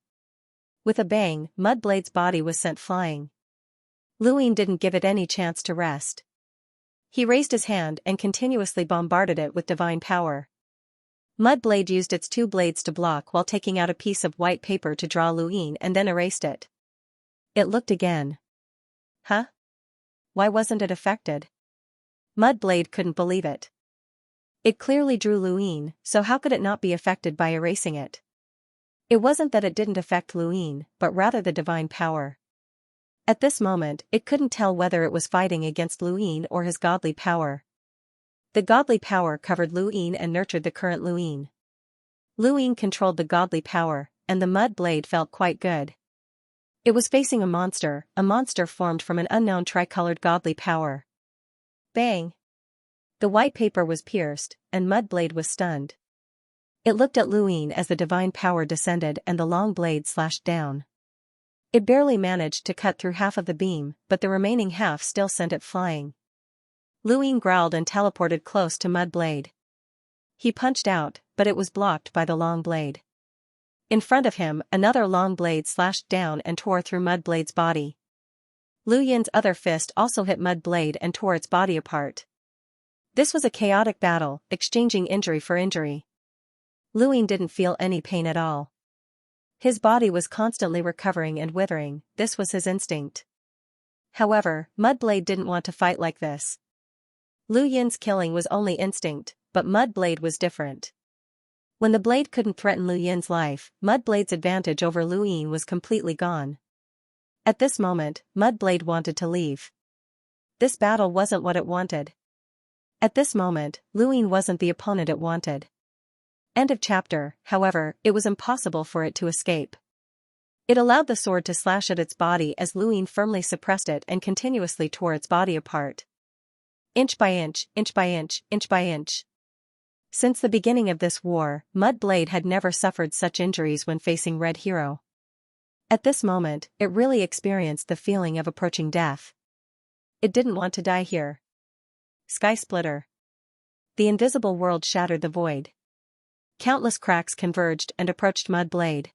With a bang, Mudblade's body was sent flying. Luin didn't give it any chance to rest. He raised his hand and continuously bombarded it with divine power. Mudblade used its two blades to block while taking out a piece of white paper to draw Luin and then erased it. It looked again. Huh? Why wasn't it affected? Mudblade couldn't believe it. It clearly drew Luin, so how could it not be affected by erasing it? It wasn't that it didn't affect Luin, but rather the divine power. At this moment, it couldn't tell whether it was fighting against Luin or his godly power. The godly power covered Luin and nurtured the current Luin. Luin controlled the godly power, and the Mudblade felt quite good. It was facing a monster formed from an unknown tricolored godly power. Bang! The white paper was pierced, and Mudblade was stunned. It looked at Luin as the divine power descended and the long blade slashed down. It barely managed to cut through half of the beam, but the remaining half still sent it flying. Luin growled and teleported close to Mudblade. He punched out, but it was blocked by the long blade. In front of him, another long blade slashed down and tore through Mudblade's body. Lu Yin's other fist also hit Mudblade and tore its body apart. This was a chaotic battle, exchanging injury for injury. Lu Yin didn't feel any pain at all. His body was constantly recovering and withering, this was his instinct. However, Mudblade didn't want to fight like this. Lu Yin's killing was only instinct, but Mudblade was different. When the blade couldn't threaten Lu Yin's life, Mudblade's advantage over Lu Yin was completely gone. At this moment, Mudblade wanted to leave. This battle wasn't what it wanted. At this moment, Lu Yin wasn't the opponent it wanted. End of chapter. However, it was impossible for it to escape. It allowed the sword to slash at its body as Lu Yin firmly suppressed it and continuously tore its body apart. Inch by inch, inch by inch, inch by inch. Since the beginning of this war, Mudblade had never suffered such injuries when facing Red Hero. At this moment, it really experienced the feeling of approaching death. It didn't want to die here. Sky Splitter. The invisible world shattered the void. Countless cracks converged and approached Mudblade.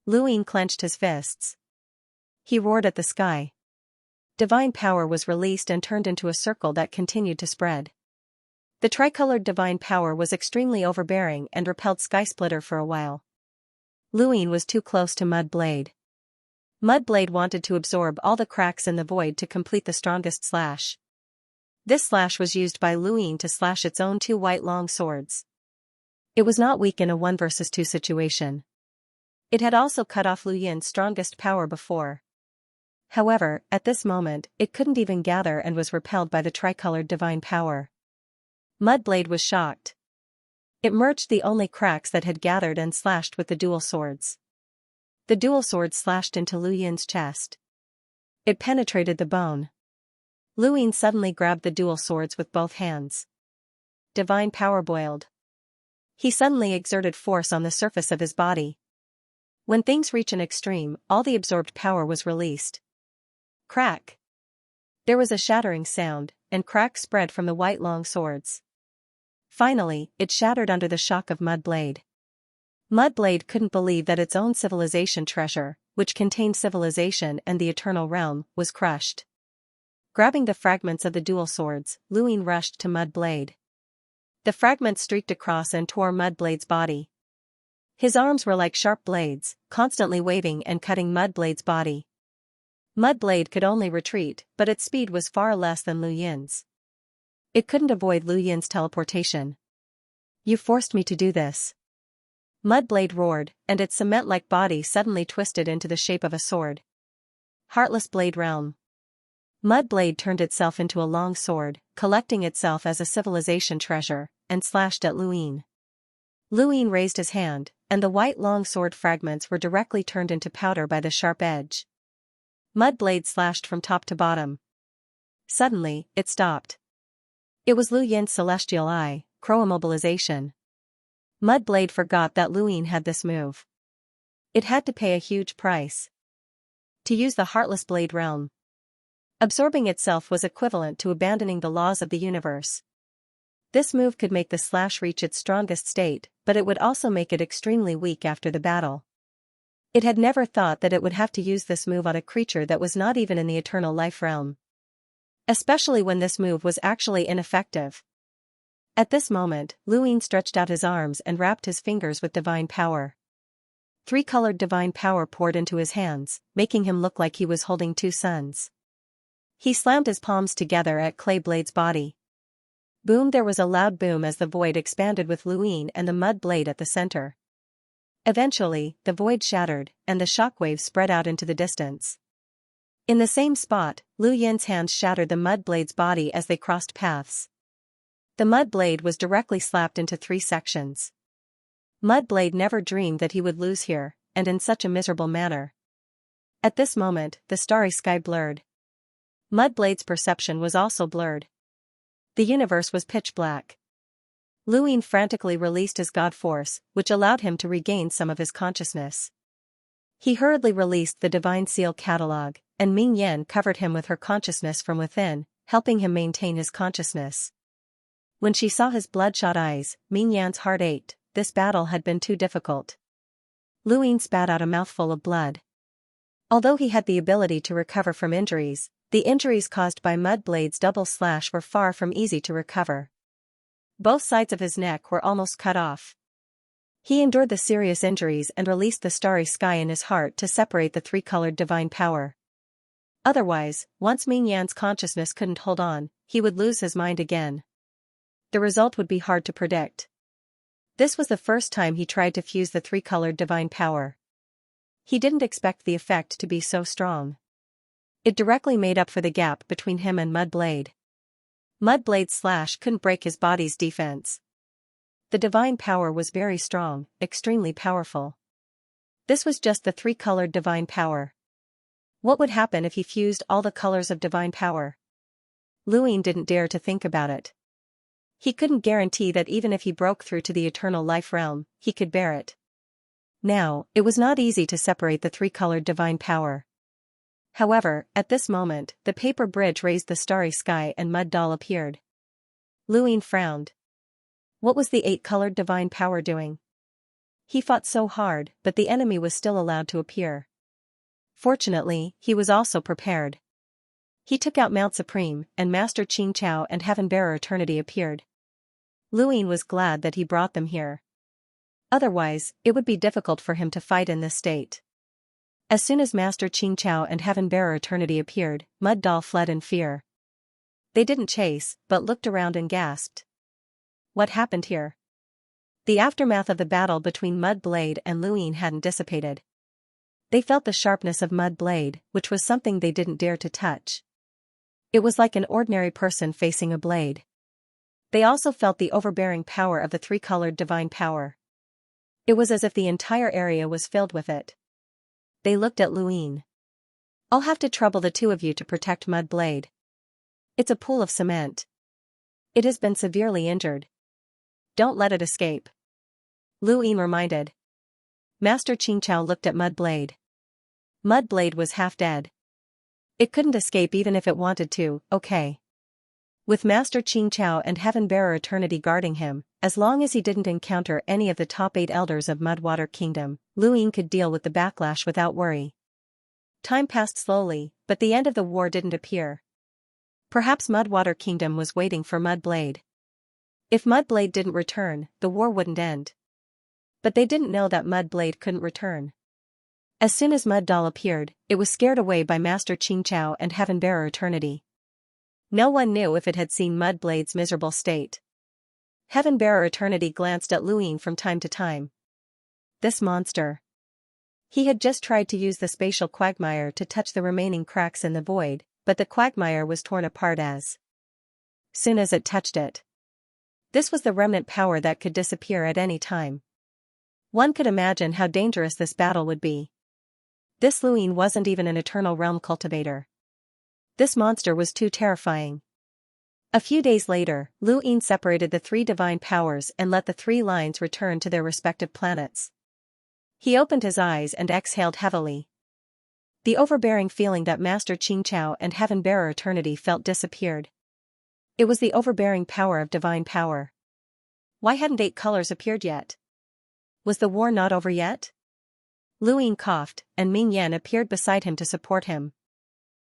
Lu Yin clenched his fists. He roared at the sky. Divine power was released and turned into a circle that continued to spread. The tricolored divine power was extremely overbearing and repelled Sky Splitter for a while. Lu Yin was too close to Mudblade. Mudblade wanted to absorb all the cracks in the void to complete the strongest slash. This slash was used by Lu Yin to slash its own two white long swords. It was not weak in a 1 versus 2 situation. It had also cut off Lu Yin's strongest power before. However, at this moment, it couldn't even gather and was repelled by the tricolored divine power. Mudblade was shocked. It merged the only cracks that had gathered and slashed with the dual swords. The dual sword slashed into Lu Yin's chest. It penetrated the bone. Lu Yin suddenly grabbed the dual swords with both hands. Divine power boiled. He suddenly exerted force on the surface of his body. When things reach an extreme, all the absorbed power was released. Crack! There was a shattering sound, and cracks spread from the white long swords. Finally, it shattered under the shock of Mudblade. Mudblade couldn't believe that its own civilization treasure, which contained civilization and the eternal realm, was crushed. Grabbing the fragments of the dual swords, Lu Yin rushed to Mudblade. The fragments streaked across and tore Mudblade's body. His arms were like sharp blades, constantly waving and cutting Mudblade's body. Mudblade could only retreat, but its speed was far less than Lu Yin's. It couldn't avoid Lu Yin's teleportation. You forced me to do this. Mudblade roared, and its cement-like body suddenly twisted into the shape of a sword. Heartless Blade Realm. Mudblade turned itself into a long sword, collecting itself as a civilization treasure, and slashed at Lu Yin. Lu Yin raised his hand, and the white long sword fragments were directly turned into powder by the sharp edge. Mudblade slashed from top to bottom. Suddenly, it stopped. It was Lu Yin's celestial eye, Crow Immobilization. Mudblade forgot that Lu Yin had this move. It had to pay a huge price to use the Heartless Blade Realm. Absorbing itself was equivalent to abandoning the laws of the universe. This move could make the slash reach its strongest state, but it would also make it extremely weak after the battle. It had never thought that it would have to use this move on a creature that was not even in the eternal life realm. Especially when this move was actually ineffective. At this moment, Lu Yin stretched out his arms and wrapped his fingers with divine power. Three-colored divine power poured into his hands, making him look like he was holding two suns. He slammed his palms together at Clayblade's body. Boom! There was a loud boom as the void expanded with Lu Yin and the mud blade at the center. Eventually, the void shattered, and the shockwaves spread out into the distance. In the same spot, Lu Yin's hands shattered the mud blade's body as they crossed paths. The mud blade was directly slapped into 3 sections. Mudblade never dreamed that he would lose here, and in such a miserable manner. At this moment, the starry sky blurred. Mudblade's perception was also blurred. The universe was pitch black. Lu Yin frantically released his god force, which allowed him to regain some of his consciousness. He hurriedly released the Divine Seal catalog, and Ming Yan covered him with her consciousness from within, helping him maintain his consciousness. When she saw his bloodshot eyes, Ming Yan's heart ached. This battle had been too difficult. Lu Ying spat out a mouthful of blood. Although he had the ability to recover from injuries, the injuries caused by Mudblade's double slash were far from easy to recover. Both sides of his neck were almost cut off. He endured the serious injuries and released the starry sky in his heart to separate the three-colored divine power. Otherwise, once Ming Yan's consciousness couldn't hold on, he would lose his mind again. The result would be hard to predict. This was the first time he tried to fuse the three-colored divine power. He didn't expect the effect to be so strong. It directly made up for the gap between him and Mudblade. Mudblade's slash couldn't break his body's defense. The divine power was very strong, extremely powerful. This was just the three-colored divine power. What would happen if he fused all the colors of divine power? Lu Ying didn't dare to think about it. He couldn't guarantee that even if he broke through to the eternal life realm, he could bear it. Now, it was not easy to separate the three-colored divine power. However, at this moment, the paper bridge raised the starry sky and Mud Doll appeared. Lu Ying frowned. What was the eight-colored divine power doing? He fought so hard, but the enemy was still allowed to appear. Fortunately, he was also prepared. He took out Mount Supreme, and Master Xianxia and Heaven-Bearer Eternity appeared. Lu Ying was glad that he brought them here. Otherwise, it would be difficult for him to fight in this state. As soon as Master Xianxia and Heaven-Bearer Eternity appeared, Mud Doll fled in fear. They didn't chase, but looked around and gasped. What happened here? The aftermath of the battle between Mudblade and Lu Ying hadn't dissipated. They felt the sharpness of Mudblade, which was something they didn't dare to touch. It was like an ordinary person facing a blade. They also felt the overbearing power of the three-colored divine power. It was as if the entire area was filled with it. They looked at Lu Ying. I'll have to trouble the two of you to protect Mudblade. It's a pool of cement. It has been severely injured. Don't let it escape. Lu Ying reminded. Master Xianxia looked at Mudblade. Mudblade was half dead. It couldn't escape even if it wanted to, okay. With Master Xianxia and Heaven-Bearer Eternity guarding him, as long as he didn't encounter any of the top 8 elders of Mudwater Kingdom, Lu Ying could deal with the backlash without worry. Time passed slowly, but the end of the war didn't appear. Perhaps Mudwater Kingdom was waiting for Mudblade. If Mudblade didn't return, the war wouldn't end. But they didn't know that Mudblade couldn't return. As soon as Mud Doll appeared, it was scared away by Master Xianxia and Heaven-Bearer Eternity. No one knew if it had seen Mudblade's miserable state. Heaven-Bearer Eternity glanced at Lu Ying from time to time. This monster. He had just tried to use the spatial quagmire to touch the remaining cracks in the void, but the quagmire was torn apart as soon as it touched it. This was the remnant power that could disappear at any time. One could imagine how dangerous this battle would be. This Lu Ying wasn't even an Eternal Realm cultivator. This monster was too terrifying. A few days later, Lu Ying separated the 3 divine powers and let the 3 lines return to their respective planets. He opened his eyes and exhaled heavily. The overbearing feeling that Master Xianxia and Heaven-Bearer Eternity felt disappeared. It was the overbearing power of divine power. Why hadn't 8 colors appeared yet? Was the war not over yet? Lu Ying coughed, and Ming Yan appeared beside him to support him.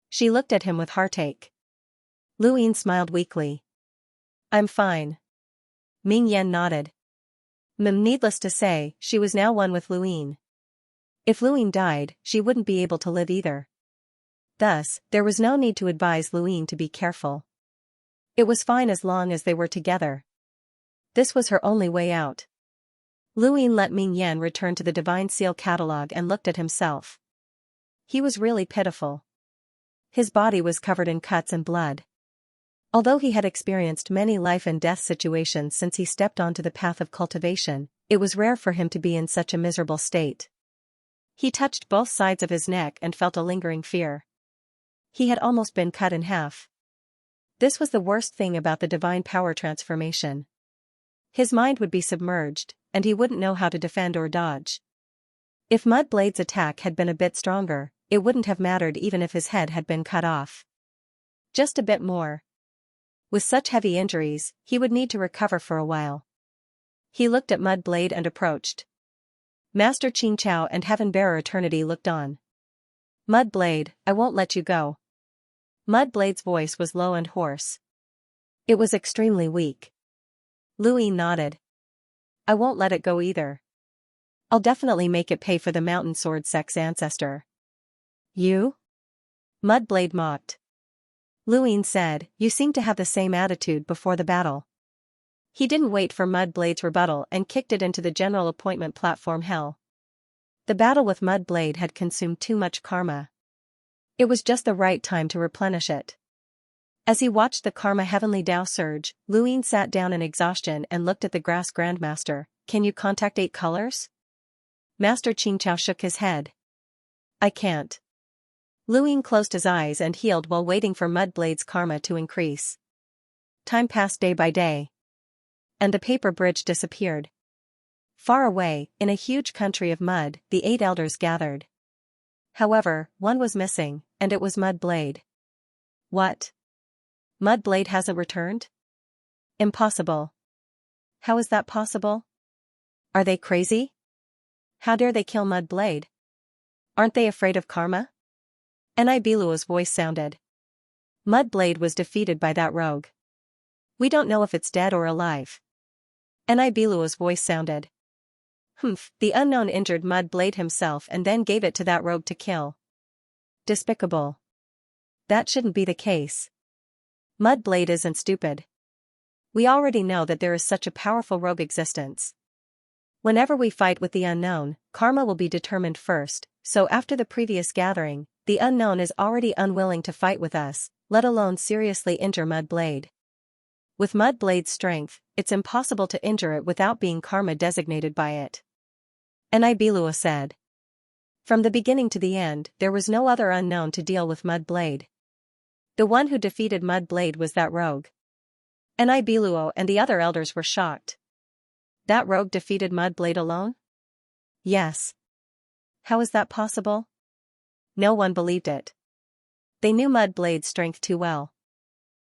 She looked at him with heartache. Lu Ying smiled weakly. I'm fine. Ming Yan nodded. Needless to say, she was now one with Lu Ying. If Lu Ying died, she wouldn't be able to live either. Thus, there was no need to advise Lu Ying to be careful. It was fine as long as they were together. This was her only way out. Lu Ying let Ming Yan return to the Divine Seal catalog and looked at himself. He was really pitiful. His body was covered in cuts and blood. Although he had experienced many life and death situations since he stepped onto the path of cultivation, it was rare for him to be in such a miserable state. He touched both sides of his neck and felt a lingering fear. He had almost been cut in half. This was the worst thing about the divine power transformation. His mind would be submerged, and he wouldn't know how to defend or dodge. If Mudblade's attack had been a bit stronger, it wouldn't have mattered even if his head had been cut off. Just a bit more. With such heavy injuries, he would need to recover for a while. He looked at Mudblade and approached. Master Xianxia and Heaven-Bearer Eternity looked on. Mudblade, I won't let you go. Mudblade's voice was low and hoarse. It was extremely weak. Luyin nodded. I won't let it go either. I'll definitely make it pay for the mountain sword sex ancestor. You? Mudblade mocked. Luyin said, you seem to have the same attitude before the battle. He didn't wait for Mudblade's rebuttal and kicked it into the general appointment platform hell. The battle with Mudblade had consumed too much karma. It was just the right time to replenish it. As he watched the karma heavenly Tao surge, Luyin sat down in exhaustion and looked at the grass grandmaster. Can you contact 8 colors? Master Xianxia shook his head. I can't. Luyin closed his eyes and healed while waiting for Mudblade's karma to increase. Time passed day by day. And the paper bridge disappeared. Far away, in a huge country of mud, the 8 elders gathered. However, one was missing, and it was Mudblade. What? Mudblade hasn't returned? Impossible. How is that possible? Are they crazy? How dare they kill Mudblade? Aren't they afraid of karma? Nibilua's voice sounded. Mudblade was defeated by that rogue. We don't know if it's dead or alive. Nibilua's voice sounded. Humph, the unknown injured Mudblade himself and then gave it to that rogue to kill. Despicable. That shouldn't be the case. Mudblade isn't stupid. We already know that there is such a powerful rogue existence. Whenever we fight with the unknown, karma will be determined first, so after the previous gathering, the unknown is already unwilling to fight with us, let alone seriously injure Mudblade. With Mudblade's strength, it's impossible to injure it without being karma designated by it. Nibilua said. From the beginning to the end, there was no other unknown to deal with Mudblade. The one who defeated Mudblade was that rogue. Nibilua and the other elders were shocked. That rogue defeated Mudblade alone? Yes. How is that possible? No one believed it. They knew Mudblade's strength too well.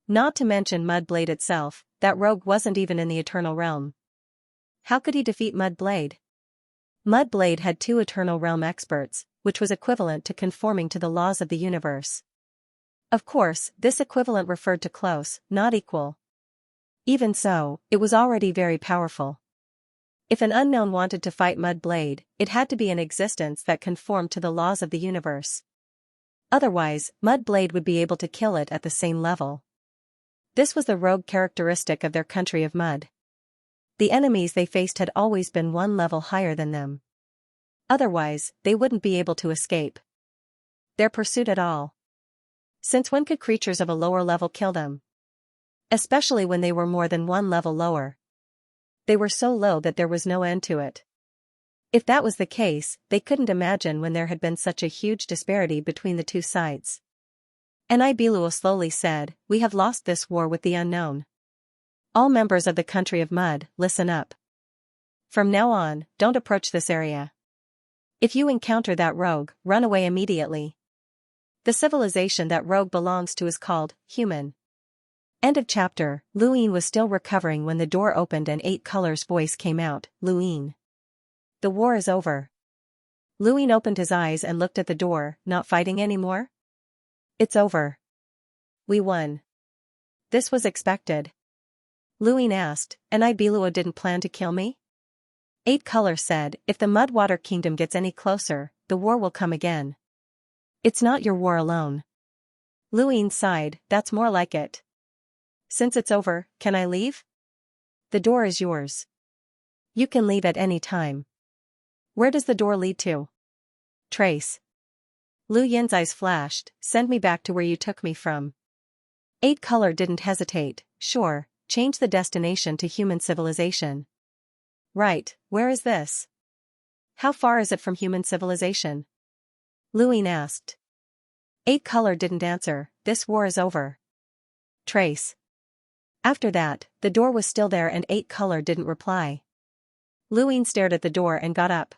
Not to mention Mudblade itself, that rogue wasn't even in the Eternal Realm. How could he defeat Mudblade? Mudblade had 2 Eternal Realm experts, which was equivalent to conforming to the laws of the universe. Of course, this equivalent referred to close, not equal. Even so, it was already very powerful. If an unknown wanted to fight Mudblade, it had to be an existence that conformed to the laws of the universe. Otherwise, Mudblade would be able to kill it at the same level. This was the rogue characteristic of their country of mud. The enemies they faced had always been 1 level higher than them. Otherwise, they wouldn't be able to escape their pursuit at all. Since when could creatures of a lower level kill them? Especially when they were more than 1 level lower. They were so low that there was no end to it. If that was the case, they couldn't imagine when there had been such a huge disparity between the 2 sides. Nibilua slowly said, we have lost this war with the unknown. All members of the country of mud, listen up. From now on, don't approach this area. If you encounter that rogue, run away immediately. The civilization that rogue belongs to is called human. End of chapter. Luyin was still recovering when the door opened and 8 colors' voice came out. Luyin. The war is over. Luyin opened his eyes and looked at the door. Not fighting anymore? It's over. We won. This was expected. Luyin asked, Nibilua didn't plan to kill me? 8 colors said, if the Mudwater Kingdom gets any closer, the war will come again. It's not your war alone. Luyin sighed, that's more like it. Since it's over, can I leave? The door is yours. You can leave at any time. Where does the door lead to? Trace. Luyin's eyes flashed, send me back to where you took me from. 8 color didn't hesitate, sure, change the destination to human civilization. Right, where is this? How far is it from human civilization? Luyin asked. 8 color didn't answer, this war is over. Trace. After that, the door was still there and 8 color didn't reply. Luyin stared at the door and got up.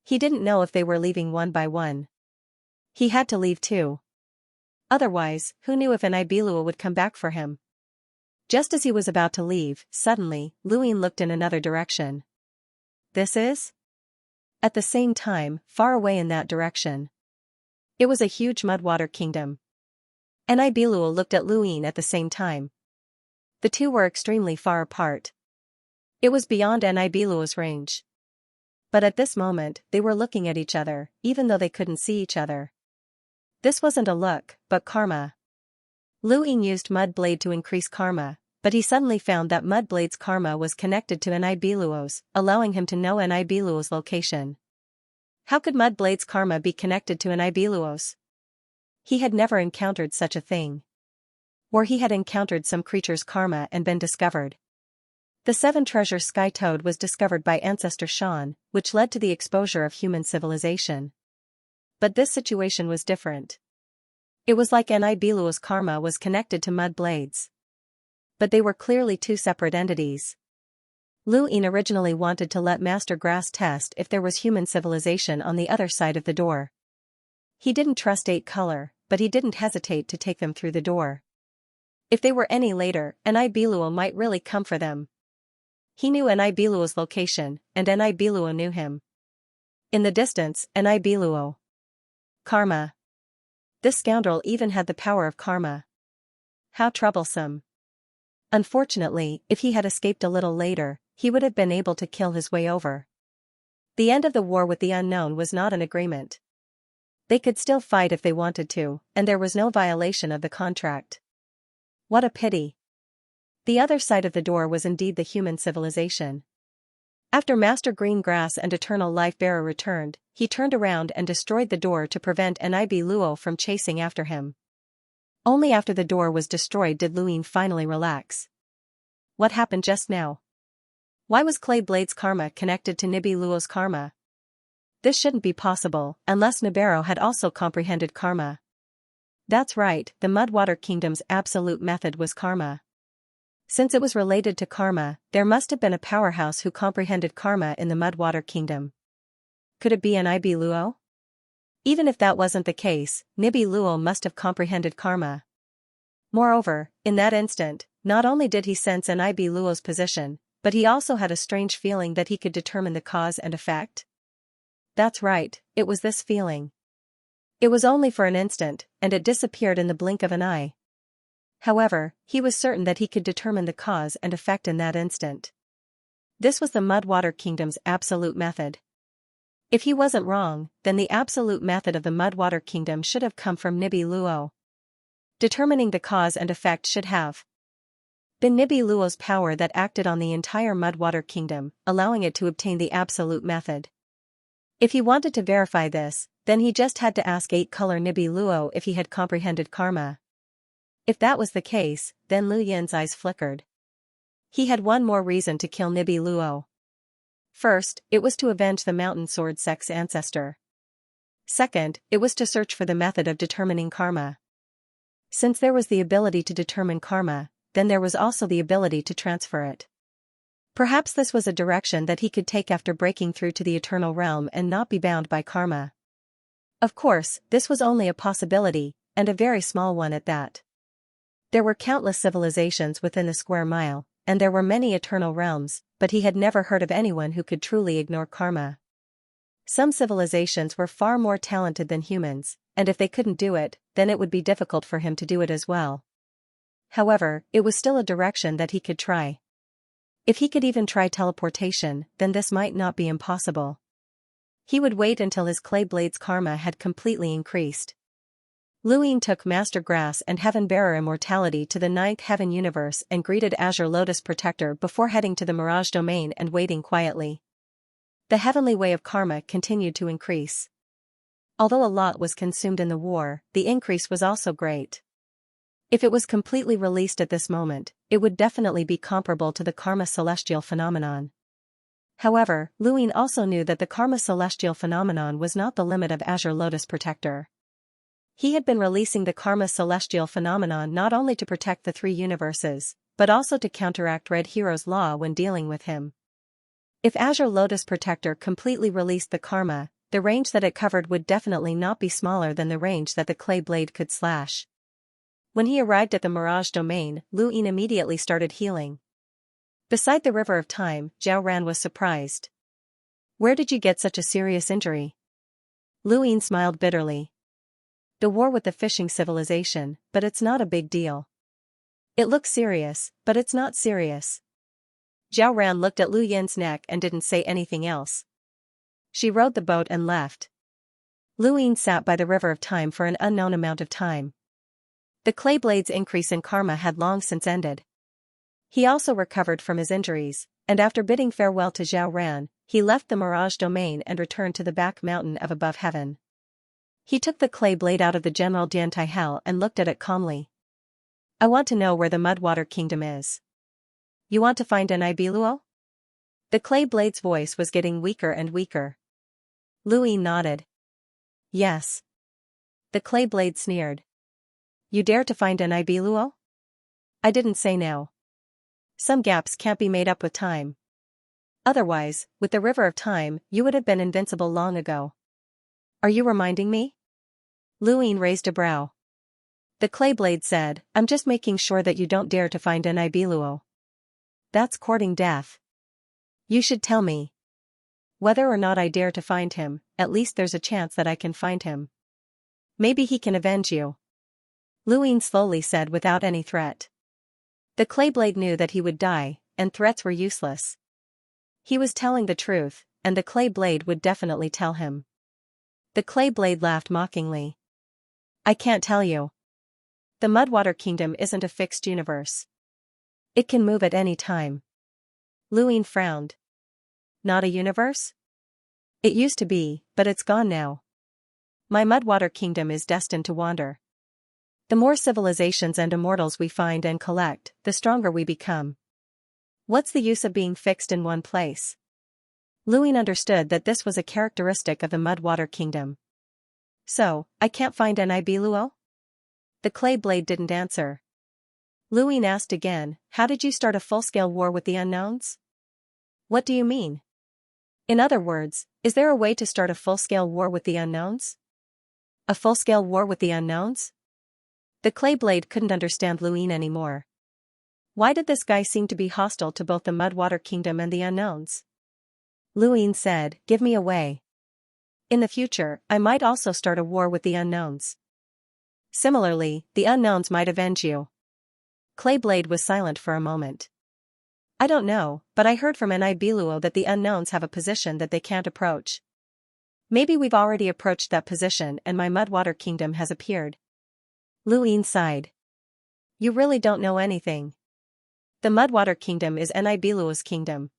He didn't know if they were leaving one by one. He had to leave too. Otherwise, who knew if Nibilua would come back for him? Just as he was about to leave, suddenly, Luin looked in another direction. This is? At the same time, far away in that direction. It was a huge mudwater kingdom. Nibiluo looked at Luin at the same time. The two were extremely far apart. It was beyond Nibiluo's range. But at this moment, they were looking at each other, even though they couldn't see each other. This wasn't a look, but karma. Luin used Mudblade to increase karma, but he suddenly found that Mudblade's karma was connected to Nibiluo's, allowing him to know Nibiluo's location. How could Mudblade's karma be connected to Nibiluo's? He had never encountered such a thing. Or he had encountered some creature's karma and been discovered. The 7 treasure sky toad was discovered by ancestor Xian, which led to the exposure of human civilization. But this situation was different. It was like Nibiluo's karma was connected to Mudblade's. But they were clearly two separate entities. Luin originally wanted to let Master Grass test if there was human civilization on the other side of the door. He didn't trust 8 Color, but he didn't hesitate to take them through the door. If they were any later, Nibiluo might really come for them. He knew Nibiluo's location, and Nibiluo knew him. In the distance, Nibiluo. Karma. This scoundrel even had the power of karma. How troublesome. Unfortunately, if he had escaped a little later, he would have been able to kill his way over. The end of the war with the unknown was not an agreement. They could still fight if they wanted to, and there was no violation of the contract. What a pity. The other side of the door was indeed the human civilization. After Master Greengrass and Eternal Life Bearer returned, he turned around and destroyed the door to prevent Nibiluo from chasing after him. Only after the door was destroyed did Luin finally relax. What happened just now? Why was Clayblade's karma connected to Nibiluo's karma? This shouldn't be possible, unless Nibero had also comprehended karma. That's right, the Mudwater Kingdom's absolute method was karma. Since it was related to karma, there must have been a powerhouse who comprehended karma in the Mudwater Kingdom. Could it be Nibiluo? Even if that wasn't the case, Nibiluo must have comprehended karma. Moreover, in that instant, not only did he sense Nibiluo's position, but he also had a strange feeling that he could determine the cause and effect. That's right, it was this feeling. It was only for an instant, and it disappeared in the blink of an eye. However, he was certain that he could determine the cause and effect in that instant. This was the Mudwater Kingdom's absolute method. If he wasn't wrong, then the absolute method of the Mudwater Kingdom should have come from Nibiluo. Determining the cause and effect should have been Nibiluo's power that acted on the entire Mudwater Kingdom, allowing it to obtain the absolute method. If he wanted to verify this, then he just had to ask 8 Color Nibiluo if he had comprehended karma. If that was the case, then Lu Yin's eyes flickered. He had one more reason to kill Nibiluo. First, it was to avenge the Mountain Sword Sect's ancestor. Second, it was to search for the method of determining karma. Since there was the ability to determine karma, then there was also the ability to transfer it. Perhaps this was a direction that he could take after breaking through to the Eternal Realm and not be bound by karma. Of course, this was only a possibility, and a very small one at that. There were countless civilizations within the square mile, and there were many eternal realms, but he had never heard of anyone who could truly ignore karma. Some civilizations were far more talented than humans, and if they couldn't do it, then it would be difficult for him to do it as well. However, it was still a direction that he could try. If he could even try teleportation, then this might not be impossible. He would wait until his Clayblade's karma had completely increased. Luin took Master Grass and Heaven Bearer Immortality to the 9th Heaven Universe and greeted Azure Lotus Protector before heading to the Mirage Domain and waiting quietly. The heavenly way of karma continued to increase. Although a lot was consumed in the war, the increase was also great. If it was completely released at this moment, it would definitely be comparable to the Karma Celestial phenomenon. However, Luin also knew that the Karma Celestial phenomenon was not the limit of Azure Lotus Protector. He had been releasing the Karma Celestial phenomenon not only to protect the 3 universes, but also to counteract Red Hero's law when dealing with him. If Azure Lotus Protector completely released the karma, the range that it covered would definitely not be smaller than the range that the clay blade could slash. When he arrived at the Mirage Domain, Lu Yin immediately started healing. Beside the River of Time, Zhao Ran was surprised. Where did you get such a serious injury? Lu Yin smiled bitterly. The war with the fishing civilization, but it's not a big deal. It looks serious, but it's not serious. Zhao Ran looked at Lu Yin's neck and didn't say anything else. She rowed the boat and left. Lu Yin sat by the River of Time for an unknown amount of time. The clay blade's increase in karma had long since ended. He also recovered from his injuries, and after bidding farewell to Zhao Ran, he left the Mirage Domain and returned to the back mountain of above heaven. He took the clay blade out of the General Diantai Hell and looked at it calmly. I want to know where the Mudwater Kingdom is. You want to find an Ibiluo? The clay blade's voice was getting weaker and weaker. Lu Yin nodded. Yes. The clay blade sneered. You dare to find an Ibiluo? I didn't say no. Some gaps can't be made up with time. Otherwise, with the River of Time, you would have been invincible long ago. Are you reminding me? Lu Yin raised a brow. The clay blade said, I'm just making sure that you don't dare to find an Ibiluo. That's courting death. You should tell me. Whether or not I dare to find him, at least there's a chance that I can find him. Maybe he can avenge you. Lu Yin slowly said without any threat. The clay blade knew that he would die, and threats were useless. He was telling the truth, and the clay blade would definitely tell him. The clay blade laughed mockingly. I can't tell you. The Mudwater Kingdom isn't a fixed universe. It can move at any time. Lu Yin frowned. Not a universe? It used to be, but it's gone now. My Mudwater Kingdom is destined to wander. The more civilizations and immortals we find and collect, the stronger we become. What's the use of being fixed in one place? Lu Yin understood that this was a characteristic of the Mudwater Kingdom. So, I can't find an Ibiluo? The clay blade didn't answer. Lu Yin asked again, how did you start a full-scale war with the unknowns? What do you mean? In other words, is there a way to start a full-scale war with the unknowns? A full-scale war with the unknowns? The clay blade couldn't understand Lu Yin anymore. Why did this guy seem to be hostile to both the Mudwater Kingdom and the unknowns? Lu Yin said, give me a way. In the future, I might also start a war with the unknowns. Similarly, the unknowns might avenge you. Clay blade was silent for a moment. I don't know, but I heard from an Ibiluo that the unknowns have a position that they can't approach. Maybe we've already approached that position and my Mudwater Kingdom has appeared. Lu Yin sighed. You really don't know anything. The Mudwater Kingdom is an Ibiluo's kingdom.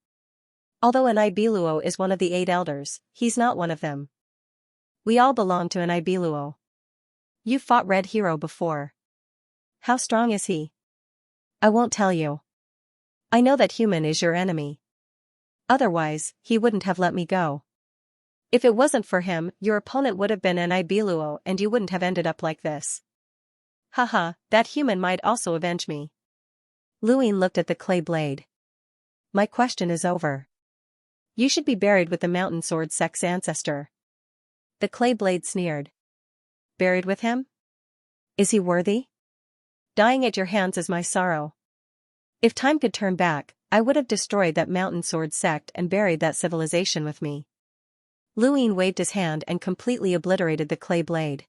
Although an Ibiluo is one of the 8 elders, he's not one of them. We all belong to an Ibiluo. You fought Red Hero before. How strong is he? I won't tell you. I know that human is your enemy. Otherwise, he wouldn't have let me go. If it wasn't for him, your opponent would have been an Ibiluo and you wouldn't have ended up like this. Haha, that human might also avenge me. Lu Yin looked at the clay blade. My question is over. You should be buried with the mountain sword sect's ancestor. The clay blade sneered. Buried with him? Is he worthy? Dying at your hands is my sorrow. If time could turn back, I would have destroyed that mountain sword sect and buried that civilization with me. Lu Yin waved his hand and completely obliterated the clay blade.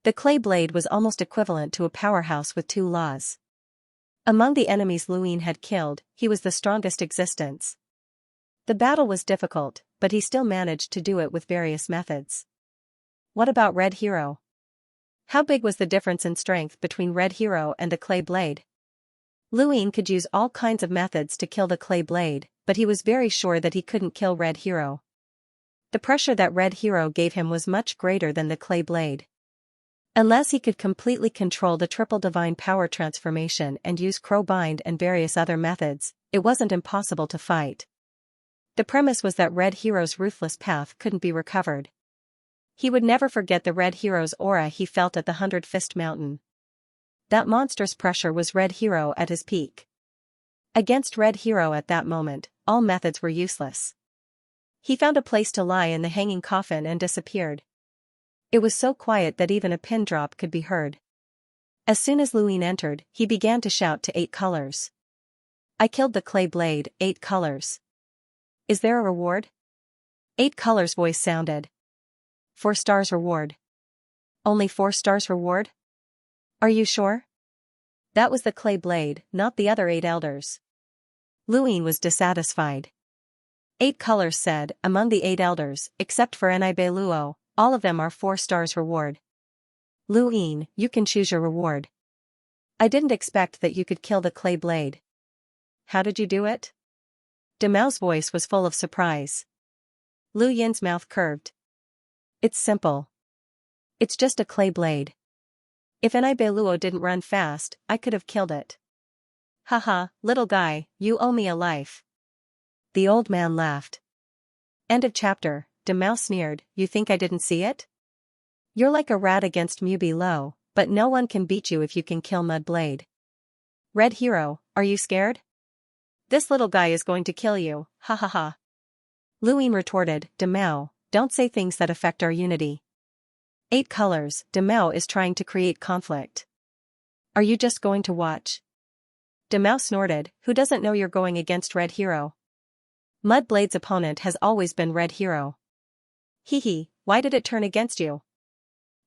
The clay blade was almost equivalent to a powerhouse with 2 laws. Among the enemies Lu Yin had killed, he was the strongest existence. The battle was difficult, but he still managed to do it with various methods. What about Red Hero? How big was the difference in strength between Red Hero and the clay blade? Lu Yin could use all kinds of methods to kill the clay blade, but he was very sure that he couldn't kill Red Hero. The pressure that Red Hero gave him was much greater than the clay blade. Unless he could completely control the triple divine power transformation and use Crowbind and various other methods, it wasn't impossible to fight. The premise was that Red Hero's ruthless path couldn't be recovered. He would never forget the Red Hero's aura he felt at the 100-Fist Mountain. That monstrous pressure was Red Hero at his peak. Against Red Hero at that moment, all methods were useless. He found a place to lie in the hanging coffin and disappeared. It was so quiet that even a pin drop could be heard. As soon as Luin entered, he began to shout to 8 colors. I killed the clay blade, 8 colors. Is there a reward? 8 colors' voice sounded. 4 stars reward. Only 4 stars reward? Are you sure? That was the clay blade, not the other 8 elders. Luin was dissatisfied. 8 colors said, among the 8 elders, except for Nibeluo, all of them are 4 stars reward. Luin, you can choose your reward. I didn't expect that you could kill the clay blade. How did you do it? Demao's voice was full of surprise. Lu Yin's mouth curved. It's simple. It's just a clay blade. If Nibeluo didn't run fast, I could have killed it. Haha, little guy, you owe me a life. The old man laughed. End of chapter. Demao sneered, you think I didn't see it? You're like a rat against Mubi Lo, but no one can beat you if you can kill Mudblade. Red Hero, are you scared? This little guy is going to kill you, ha ha ha. Luin retorted, Demao, don't say things that affect our unity. 8 colors, Demao is trying to create conflict. Are you just going to watch? Demao snorted, who doesn't know you're going against Red Hero? Mudblade's opponent has always been Red Hero. Hee hee, why did it turn against you?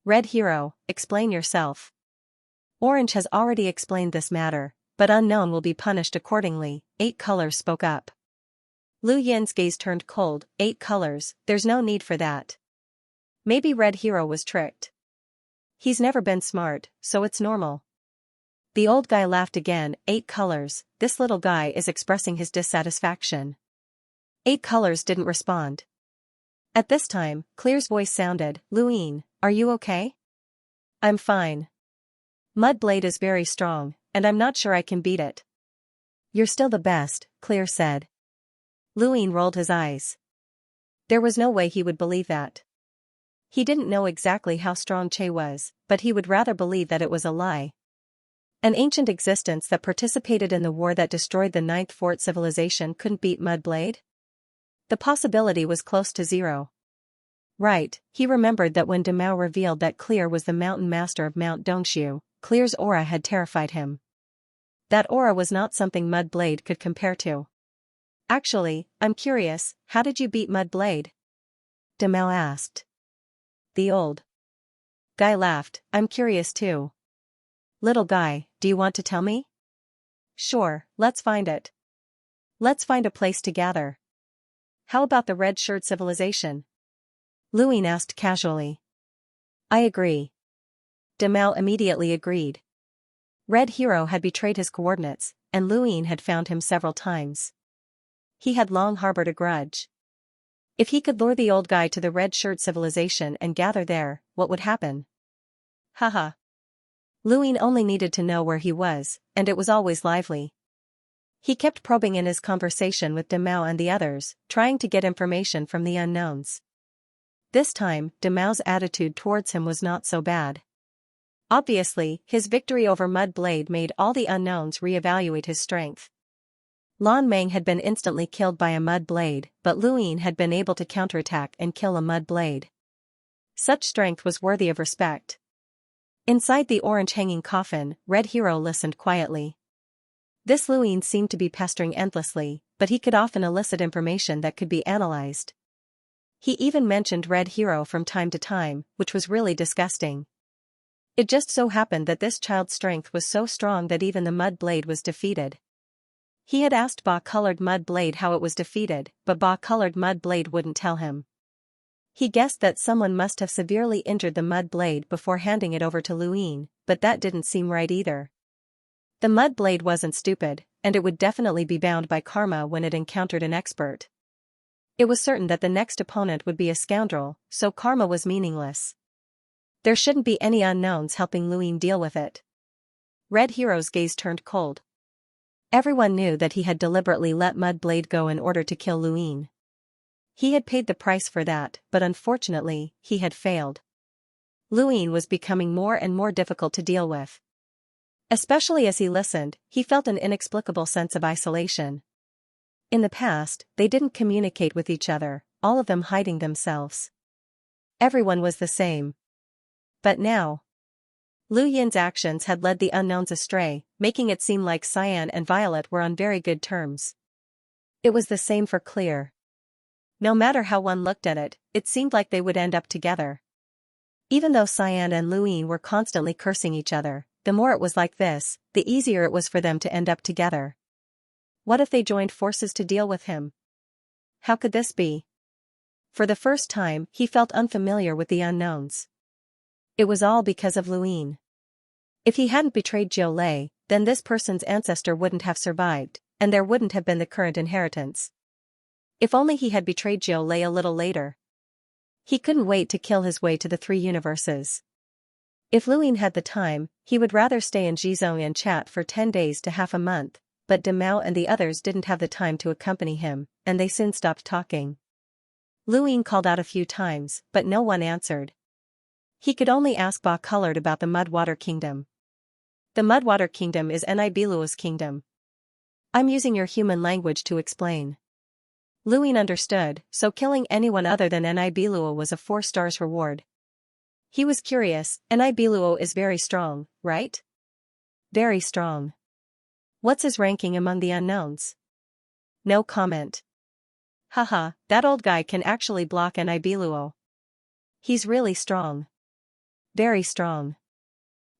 Red Hero, explain yourself. Orange has already explained this matter, but Unknown will be punished accordingly, 8 colors spoke up. Lu Yin's gaze turned cold, 8 colors, there's no need for that. Maybe Red Hero was tricked. He's never been smart, so it's normal. The old guy laughed again, 8 colors, this little guy is expressing his dissatisfaction. 8 colors didn't respond. At this time, Clear's voice sounded, Luin, are you okay? I'm fine. Mudblade is very strong, and I'm not sure I can beat it. You're still the best, Clear said. Luin rolled his eyes. There was no way he would believe that. He didn't know exactly how strong Che was, but he would rather believe that it was a lie. An ancient existence that participated in the war that destroyed the 9th Fort civilization couldn't beat Mudblade? The possibility was close to 0. Right, he remembered that when Demao revealed that Clear was the mountain master of Mount Dongshu, Clear's aura had terrified him. That aura was not something Mudblade could compare to. Actually, I'm curious, how did you beat Mudblade? Demao asked. The old guy laughed, I'm curious too. Little guy, do you want to tell me? Sure, let's find it. Let's find a place to gather. How about the Red Shirt civilization? Luin asked casually. I agree. Demao immediately agreed. Red Hero had betrayed his coordinates, and Luin had found him several times. He had long harbored a grudge. If he could lure the old guy to the Red Shirt civilization and gather there, what would happen? Haha. Luin only needed to know where he was, and it was always lively. He kept probing in his conversation with Demao and the others, trying to get information from the unknowns. This time, Demao's attitude towards him was not so bad. Obviously, his victory over Mudblade made all the unknowns reevaluate his strength. Lan Meng had been instantly killed by a Mudblade, but Luin had been able to counterattack and kill a Mudblade. Such strength was worthy of respect. Inside the orange hanging coffin, Red Hero listened quietly. This Luin seemed to be pestering endlessly, but he could often elicit information that could be analyzed. He even mentioned Red Hero from time to time, which was really disgusting. It just so happened that this child's strength was so strong that even the Mudblade was defeated. He had asked Ba-colored Mudblade how it was defeated, but Ba-colored Mudblade wouldn't tell him. He guessed that someone must have severely injured the Mudblade before handing it over to Luin, but that didn't seem right either. The Mudblade wasn't stupid, and it would definitely be bound by karma when it encountered an expert. It was certain that the next opponent would be a scoundrel, so karma was meaningless. There shouldn't be any unknowns helping Luin deal with it. Red Hero's gaze turned cold. Everyone knew that he had deliberately let Mudblade go in order to kill Luin. He had paid the price for that, but unfortunately, he had failed. Luin was becoming more and more difficult to deal with. Especially as he listened, he felt an inexplicable sense of isolation. In the past, they didn't communicate with each other, all of them hiding themselves. Everyone was the same. But now, Lu Yin's actions had led the unknowns astray, making it seem like Cyan and Violet were on very good terms. It was the same for Clear. No matter how one looked at it, it seemed like they would end up together. Even though Cyan and Lu Yin were constantly cursing each other, the more it was like this, the easier it was for them to end up together. What if they joined forces to deal with him? How could this be? For the first time, he felt unfamiliar with the unknowns. It was all because of Lu Yin. If he hadn't betrayed Jiu Lei, then this person's ancestor wouldn't have survived, and there wouldn't have been the current inheritance. If only he had betrayed Jiu Lei a little later. He couldn't wait to kill his way to the 3 universes. If Lu Yin had the time, he would rather stay in Jizong and chat for 10 days to half a month, but De Mao and the others didn't have the time to accompany him, and they soon stopped talking. Lu Yin called out a few times, but no one answered. He could only ask Ba Colored about the Mudwater Kingdom. The Mudwater Kingdom is Nibiluo's kingdom. I'm using your human language to explain. Lu Yin understood, so killing anyone other than Nibiluo was a 4 stars reward. He was curious, Nibiluo is very strong, right? Very strong. What's his ranking among the unknowns? No comment. Haha, that old guy can actually block Nibiluo. He's really strong. Very strong.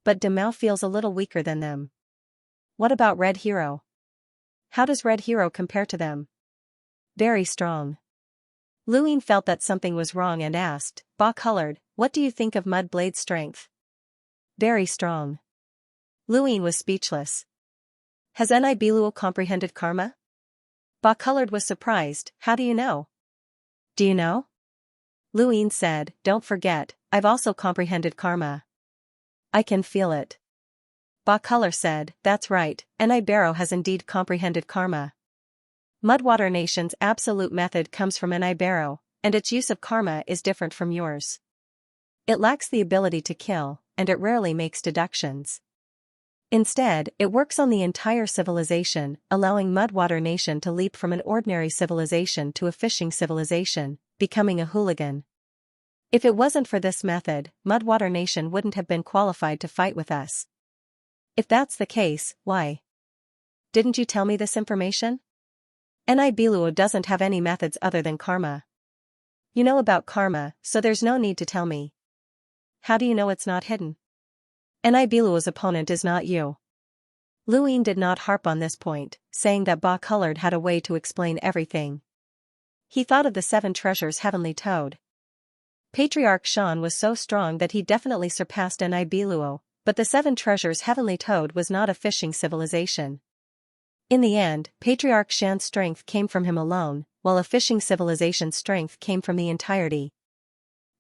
But De Mao feels a little weaker than them. What about Red Hero? How does Red Hero compare to them? Very strong. Lu Yin felt that something was wrong and asked, Ba Colored, what do you think of Mud Blade's strength? Very strong. Lu Yin was speechless. Has Nibiluo comprehended karma? Ba Colored was surprised, how do you know? Do you know? Lu Yin said, don't forget, I've also comprehended karma. I can feel it. Ba Color said, that's right, Nibaro has indeed comprehended karma. Mudwater Nation's absolute method comes from Nibaro, and its use of karma is different from yours. It lacks the ability to kill, and it rarely makes deductions. Instead, it works on the entire civilization, allowing Mudwater Nation to leap from an ordinary civilization to a fishing civilization, becoming a hooligan. If it wasn't for this method, Mudwater Nation wouldn't have been qualified to fight with us. If that's the case, why? Didn't you tell me this information? Nibiluo doesn't have any methods other than karma. You know about karma, so there's no need to tell me. How do you know it's not hidden? Nibiluo's opponent is not you. Lu Yin did not harp on this point, saying that Ba Colored had a way to explain everything. He thought of the 7 treasures heavenly toad. Patriarch Xian was so strong that he definitely surpassed Nibiluo, but the 7 treasures heavenly toad was not a fishing civilization. In the end, Patriarch Xian's strength came from him alone, while a fishing civilization's strength came from the entirety.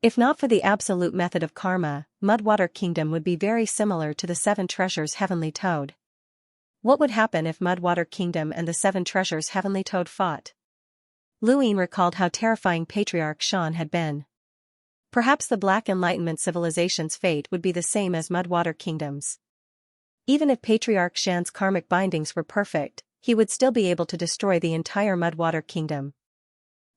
If not for the absolute method of karma, Mudwater Kingdom would be very similar to the 7 treasures heavenly toad. What would happen if Mudwater Kingdom and the 7 treasures heavenly toad fought? Lu Yin recalled how terrifying Patriarch Xian had been. Perhaps the Black Enlightenment civilization's fate would be the same as Mudwater Kingdom's. Even if Patriarch Xian's karmic bindings were perfect, he would still be able to destroy the entire Mudwater Kingdom.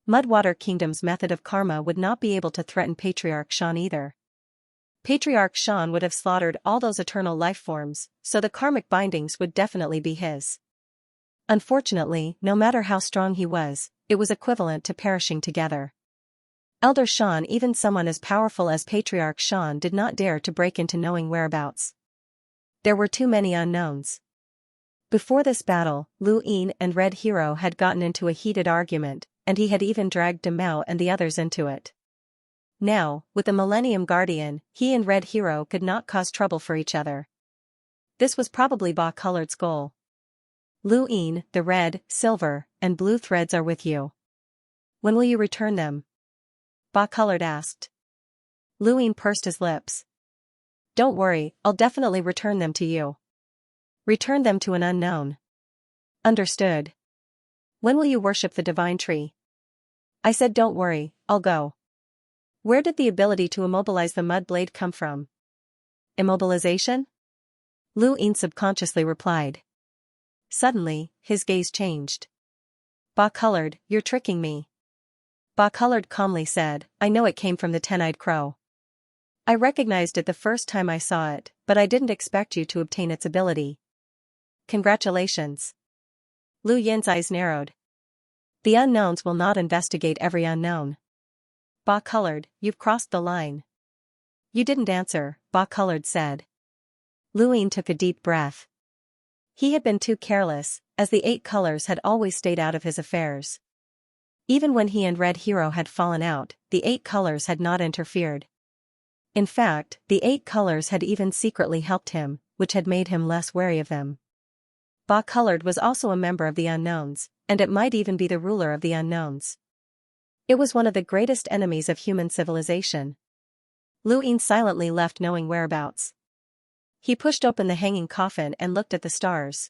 Mudwater Kingdom's method of karma would not be able to threaten Patriarch Xian either. Patriarch Xian would have slaughtered all those eternal life forms, so the karmic bindings would definitely be his. Unfortunately, no matter how strong he was, it was equivalent to perishing together. Elder Xian, even someone as powerful as Patriarch Xian, did not dare to break into knowing whereabouts. There were too many unknowns. Before this battle, Lu Yin and Red Hero had gotten into a heated argument, and he had even dragged De Mao and the others into it. Now, with the Millennium Guardian, he and Red Hero could not cause trouble for each other. This was probably Ba Colored's goal. Lu Yin, the red, silver, and blue threads are with you. When will you return them? Ba Colored asked. Lu Yin pursed his lips. Don't worry, I'll definitely return them to you. Return them to an unknown. Understood. When will you worship the divine tree? I said don't worry, I'll go. Where did the ability to immobilize the mud blade come from? Immobilization? Lu Yin subconsciously replied. Suddenly, his gaze changed. Ba Colored, you're tricking me. Ba Colored calmly said, I know it came from the 10-eyed crow. I recognized it the first time I saw it, but I didn't expect you to obtain its ability. Congratulations. Lu Yin's eyes narrowed. The unknowns will not investigate every unknown. Ba colored, you've crossed the line. You didn't answer, Ba colored said. Lu Yin took a deep breath. He had been too careless, as the 8 colors had always stayed out of his affairs. Even when he and Red Hero had fallen out, the 8 colors had not interfered. In fact, the 8 colors had even secretly helped him, which had made him less wary of them. Ba colored was also a member of the unknowns, and it might even be the ruler of the unknowns. It was one of the greatest enemies of human civilization. Lu Yin silently left knowing whereabouts. He pushed open the hanging coffin and looked at the stars.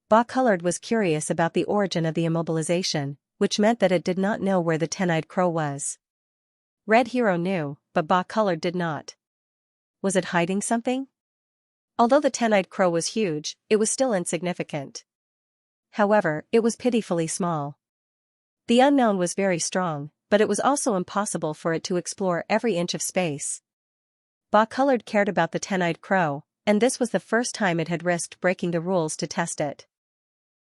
Ba colored was curious about the origin of the immobilization, which meant that it did not know where the 10-eyed crow was. Red Hero knew, but Ba colored did not. Was it hiding something? Although the 10-eyed crow was huge, it was still insignificant. However, it was pitifully small. The unknown was very strong, but it was also impossible for it to explore every inch of space. Ba colored cared about the 10-eyed crow, and this was the first time it had risked breaking the rules to test it.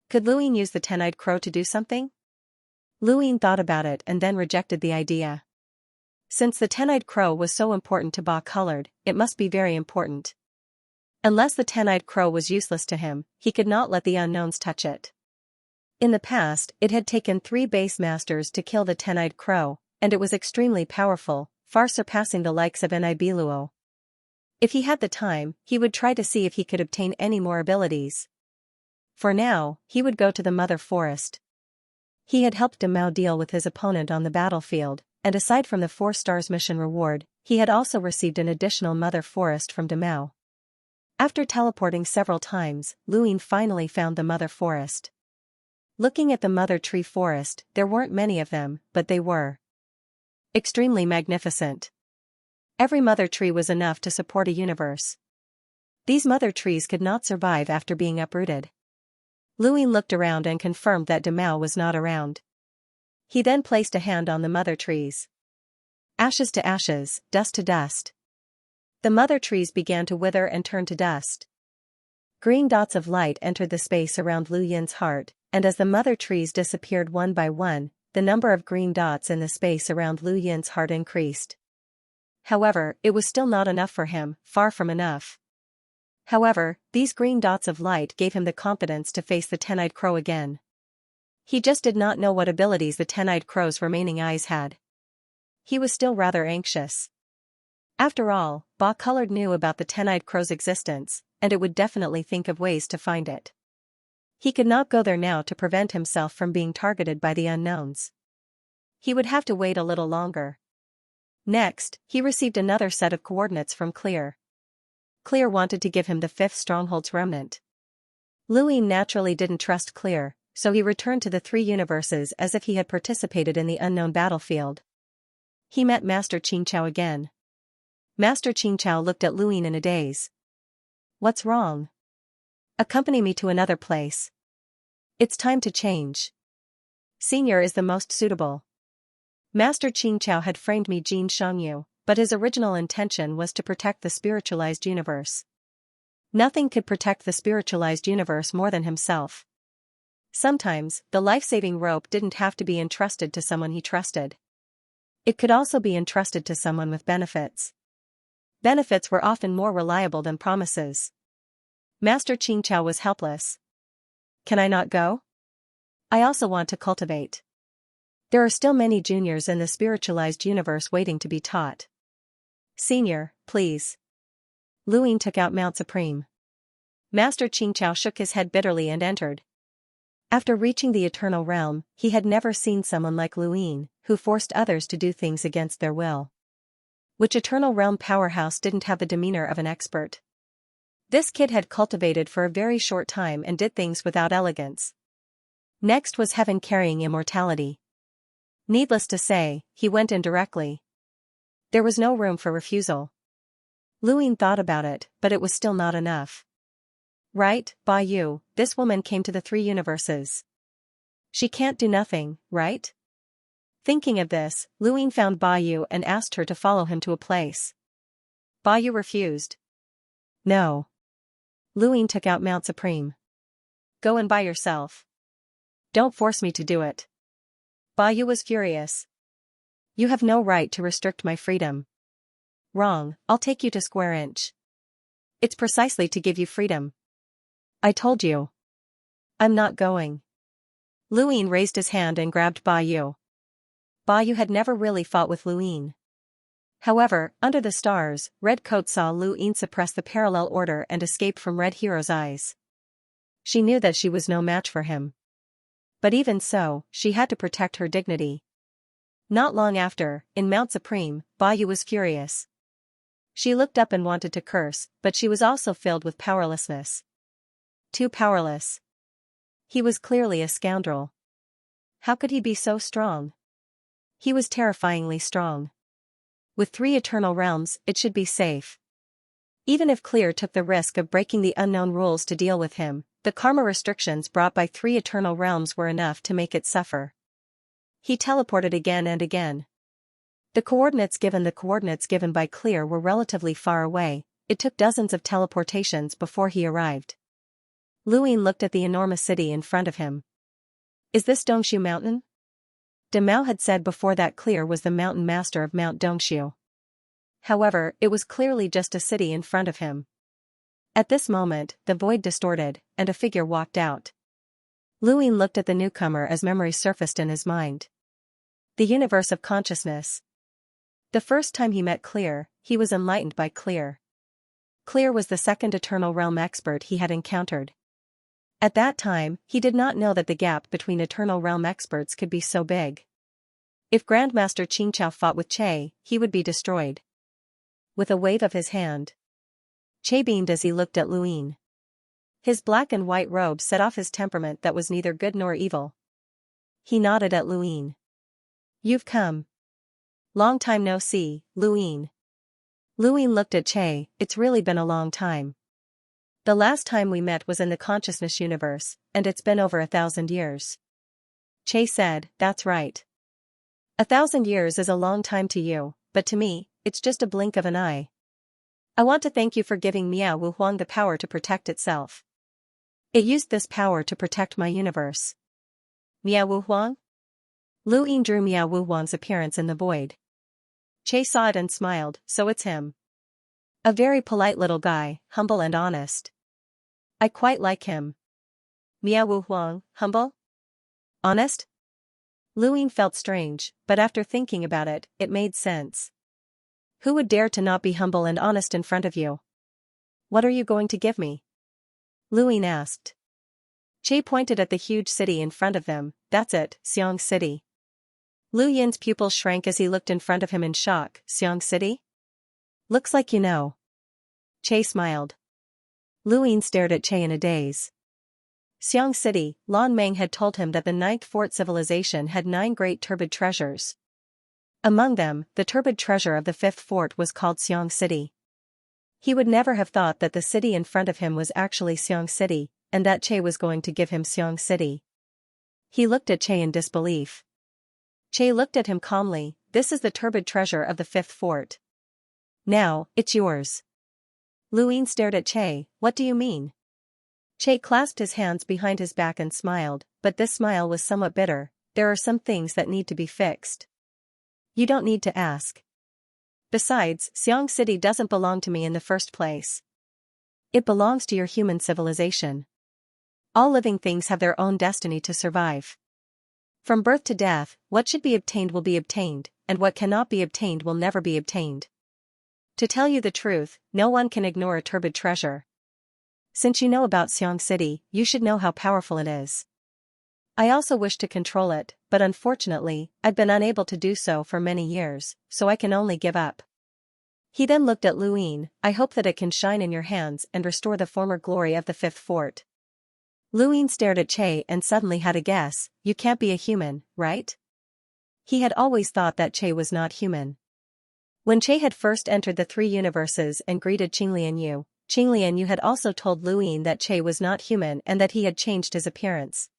Could Lu Yin use the 10-eyed crow to do something? Lu Yin thought about it and then rejected the idea. Since the 10-eyed crow was so important to Ba colored, it must be very important. Unless the 10-eyed crow was useless to him, he could not let the unknowns touch it. In the past, it had taken 3 base masters to kill the 10-eyed crow, and it was extremely powerful, far surpassing the likes of Nibiluo. If he had the time, he would try to see if he could obtain any more abilities. For now, he would go to the Mother Forest. He had helped Demao deal with his opponent on the battlefield, and aside from the 4 stars mission reward, he had also received an additional Mother Forest from Demao. After teleporting several times, Lu Yin finally found the Mother Forest. Looking at the Mother Tree Forest, there weren't many of them, but they were extremely magnificent. Every mother tree was enough to support a universe. These mother trees could not survive after being uprooted. Lu Yin looked around and confirmed that Demao was not around. He then placed a hand on the mother trees. Ashes to ashes, dust to dust. The mother trees began to wither and turn to dust. Green dots of light entered the space around Lu Yin's heart, and as the mother trees disappeared one by one, the number of green dots in the space around Lu Yin's heart increased. However, it was still not enough for him, far from enough. However, these green dots of light gave him the confidence to face the 10-eyed crow again. He just did not know what abilities the 10-eyed crow's remaining eyes had. He was still rather anxious. After all, Ba colored knew about the 10-eyed crow's existence, and it would definitely think of ways to find it. He could not go there now to prevent himself from being targeted by the unknowns. He would have to wait a little longer. Next, he received another set of coordinates from Clear. Clear wanted to give him the 5th stronghold's remnant. Lu Yin naturally didn't trust Clear, so he returned to the 3 universes as if he had participated in the unknown battlefield. He met Master Xianxia again. Master Xianxia looked at Lu Yin in a daze. What's wrong? Accompany me to another place. It's time to change. Senior is the most suitable. Master Xianxia had framed me Jin Shangyu, but his original intention was to protect the spiritualized universe. Nothing could protect the spiritualized universe more than himself. Sometimes, the life-saving rope didn't have to be entrusted to someone he trusted. It could also be entrusted to someone with benefits. Benefits were often more reliable than promises. Master Xianxia was helpless. Can I not go? I also want to cultivate. There are still many juniors in the spiritualized universe waiting to be taught. Senior, please. Lu Yin took out Mount Supreme. Master Xianxia shook his head bitterly and entered. After reaching the Eternal Realm, he had never seen someone like Lu Yin, who forced others to do things against their will. Which Eternal Realm powerhouse didn't have the demeanor of an expert? This kid had cultivated for a very short time and did things without elegance. Next was Heaven carrying immortality. Needless to say, he went in directly. There was no room for refusal. Lu Yin thought about it, but it was still not enough. Right, Ba Yu, this woman came to the 3 universes. She can't do nothing, right? Thinking of this, Lu Yin found Ba Yu and asked her to follow him to a place. Ba Yu refused. No. Luing took out Mount Supreme. Go and buy yourself. Don't force me to do it. Ba Yu was furious. You have no right to restrict my freedom. Wrong, I'll take you to square inch. It's precisely to give you freedom. I told you. I'm not going. Luing raised his hand and grabbed Ba Yu. Ba Yu had never really fought with Luing. However, under the stars, Red Coat saw Luing suppress the parallel order and escape from Red Hero's eyes. She knew that she was no match for him. But even so, she had to protect her dignity. Not long after, in Mount Supreme, Ba Yu was furious. She looked up and wanted to curse, but she was also filled with powerlessness. Too powerless. He was clearly a scoundrel. How could he be so strong? He was terrifyingly strong. With 3 eternal realms, it should be safe. Even if Clear took the risk of breaking the unknown rules to deal with him, the karma restrictions brought by 3 eternal realms were enough to make it suffer. He teleported again and again. The coordinates given by Clear were relatively far away. It took dozens of teleportations before he arrived. Luing looked at the enormous city in front of him. Is this Dongshu Mountain? De Mao had said before that Clear was the mountain master of Mount Dongshu. However, it was clearly just a city in front of him. At this moment, the void distorted, and a figure walked out. Luing looked at the newcomer as memory surfaced in his mind. The universe of consciousness. The first time he met Clear, he was enlightened by Clear. Clear was the second eternal realm expert he had encountered. At that time, he did not know that the gap between eternal realm experts could be so big. If Grandmaster Xianxia fought with Che, he would be destroyed. With a wave of his hand, Che beamed as he looked at Luing. His black and white robe set off his temperament that was neither good nor evil. He nodded at Luing. You've come. Long time no see, Luing. Luing looked at Che. It's really been a long time. The last time we met was in the consciousness universe, and it's been over 1,000 years. Che said, that's right. 1,000 years is a long time to you, but to me, it's just a blink of an eye. I want to thank you for giving Miao Wu Huang the power to protect itself. It used this power to protect my universe. Miao Wu Huang? Luing drew Miao Wu Huang's appearance in the void. Che saw it and smiled, so it's him. A very polite little guy, humble and honest. I quite like him. Miao Wu Huang, humble? Honest? Luing felt strange, but after thinking about it, it made sense. Who would dare to not be humble and honest in front of you? What are you going to give me? Luing asked. Che pointed at the huge city in front of them. That's it, Xiang City. Lu Yin's pupils shrank as he looked in front of him in shock. Xiang City? Looks like you know. Che smiled. Luing stared at Che in a daze. Xiang City, Lan Meng had told him that the Ninth Fort civilization had 9 great turbid treasures. Among them, the turbid treasure of the 5th fort was called Xiang City. He would never have thought that the city in front of him was actually Xiang City, and that Che was going to give him Xiang City. He looked at Che in disbelief. Che looked at him calmly. This is the turbid treasure of the 5th fort. Now, it's yours. Luing stared at Che. What do you mean? Che clasped his hands behind his back and smiled, but this smile was somewhat bitter. There are some things that need to be fixed. You don't need to ask. Besides, Xiang City doesn't belong to me in the first place. It belongs to your human civilization. All living things have their own destiny to survive. From birth to death, what should be obtained will be obtained, and what cannot be obtained will never be obtained. To tell you the truth, no one can ignore a turbid treasure. Since you know about Xiang City, you should know how powerful it is. I also wish to control it, but unfortunately, I've been unable to do so for many years, so I can only give up. He then looked at Luing. I hope that it can shine in your hands and restore the former glory of the 5th fort. Luing stared at Che and suddenly had a guess. You can't be a human, right? He had always thought that Che was not human. When Che had first entered the 3 universes and greeted Qinglian Yu had also told Luing that Che was not human and that he had changed his appearance.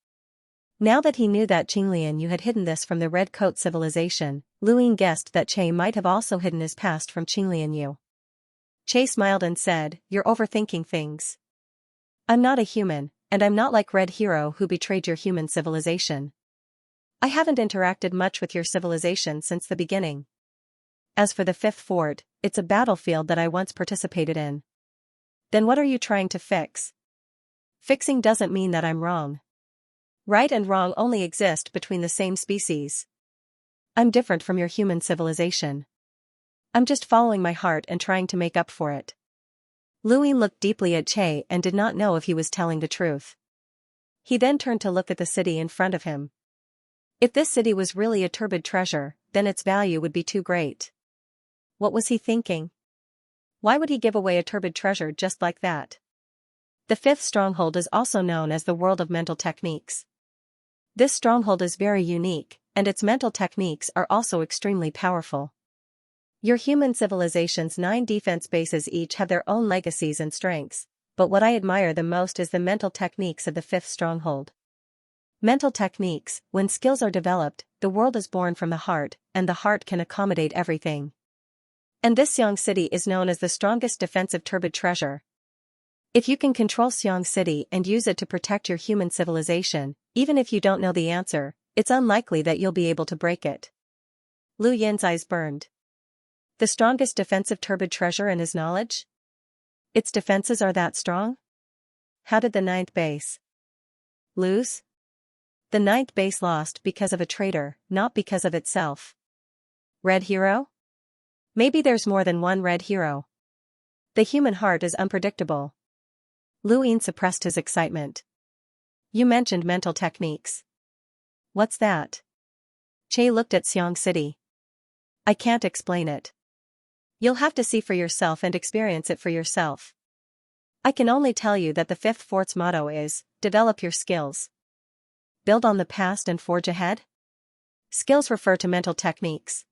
Now that he knew that Qinglian Yu had hidden this from the Red Coat civilization, Luing guessed that Che might have also hidden his past from Qinglian Yu. Che smiled and said, "You're overthinking things. I'm not a human, and I'm not like Red Hero who betrayed your human civilization. I haven't interacted much with your civilization since the beginning. As for the fifth fort, it's a battlefield that I once participated in. Then what are you trying to fix? Fixing doesn't mean that I'm wrong. Right and wrong only exist between the same species. I'm different from your human civilization. I'm just following my heart and trying to make up for it." Luin looked deeply at Che and did not know if he was telling the truth. He then turned to look at the city in front of him. If this city was really a turbid treasure, then its value would be too great. What was he thinking? Why would he give away a turbid treasure just like that? The fifth stronghold is also known as the world of mental techniques. This stronghold is very unique, and its mental techniques are also extremely powerful. Your human civilization's 9 defense bases each have their own legacies and strengths, but what I admire the most is the mental techniques of the fifth stronghold. Mental techniques, when skills are developed, the world is born from the heart, and the heart can accommodate everything. And this Xiang City is known as the strongest defensive turbid treasure. If you can control Xiang City and use it to protect your human civilization, even if you don't know the answer, it's unlikely that you'll be able to break it. Lu Yin's eyes burned. The strongest defensive turbid treasure in his knowledge? Its defenses are that strong? How did the 9th base lose? The 9th base lost because of a traitor, not because of itself. Red Hero? Maybe there's more than one Red Hero. The human heart is unpredictable. Lu Yin suppressed his excitement. You mentioned mental techniques. What's that? Che looked at Xiang City. I can't explain it. You'll have to see for yourself and experience it for yourself. I can only tell you that the fifth fort's motto is, develop your skills. Build on the past and forge ahead? Skills refer to mental techniques.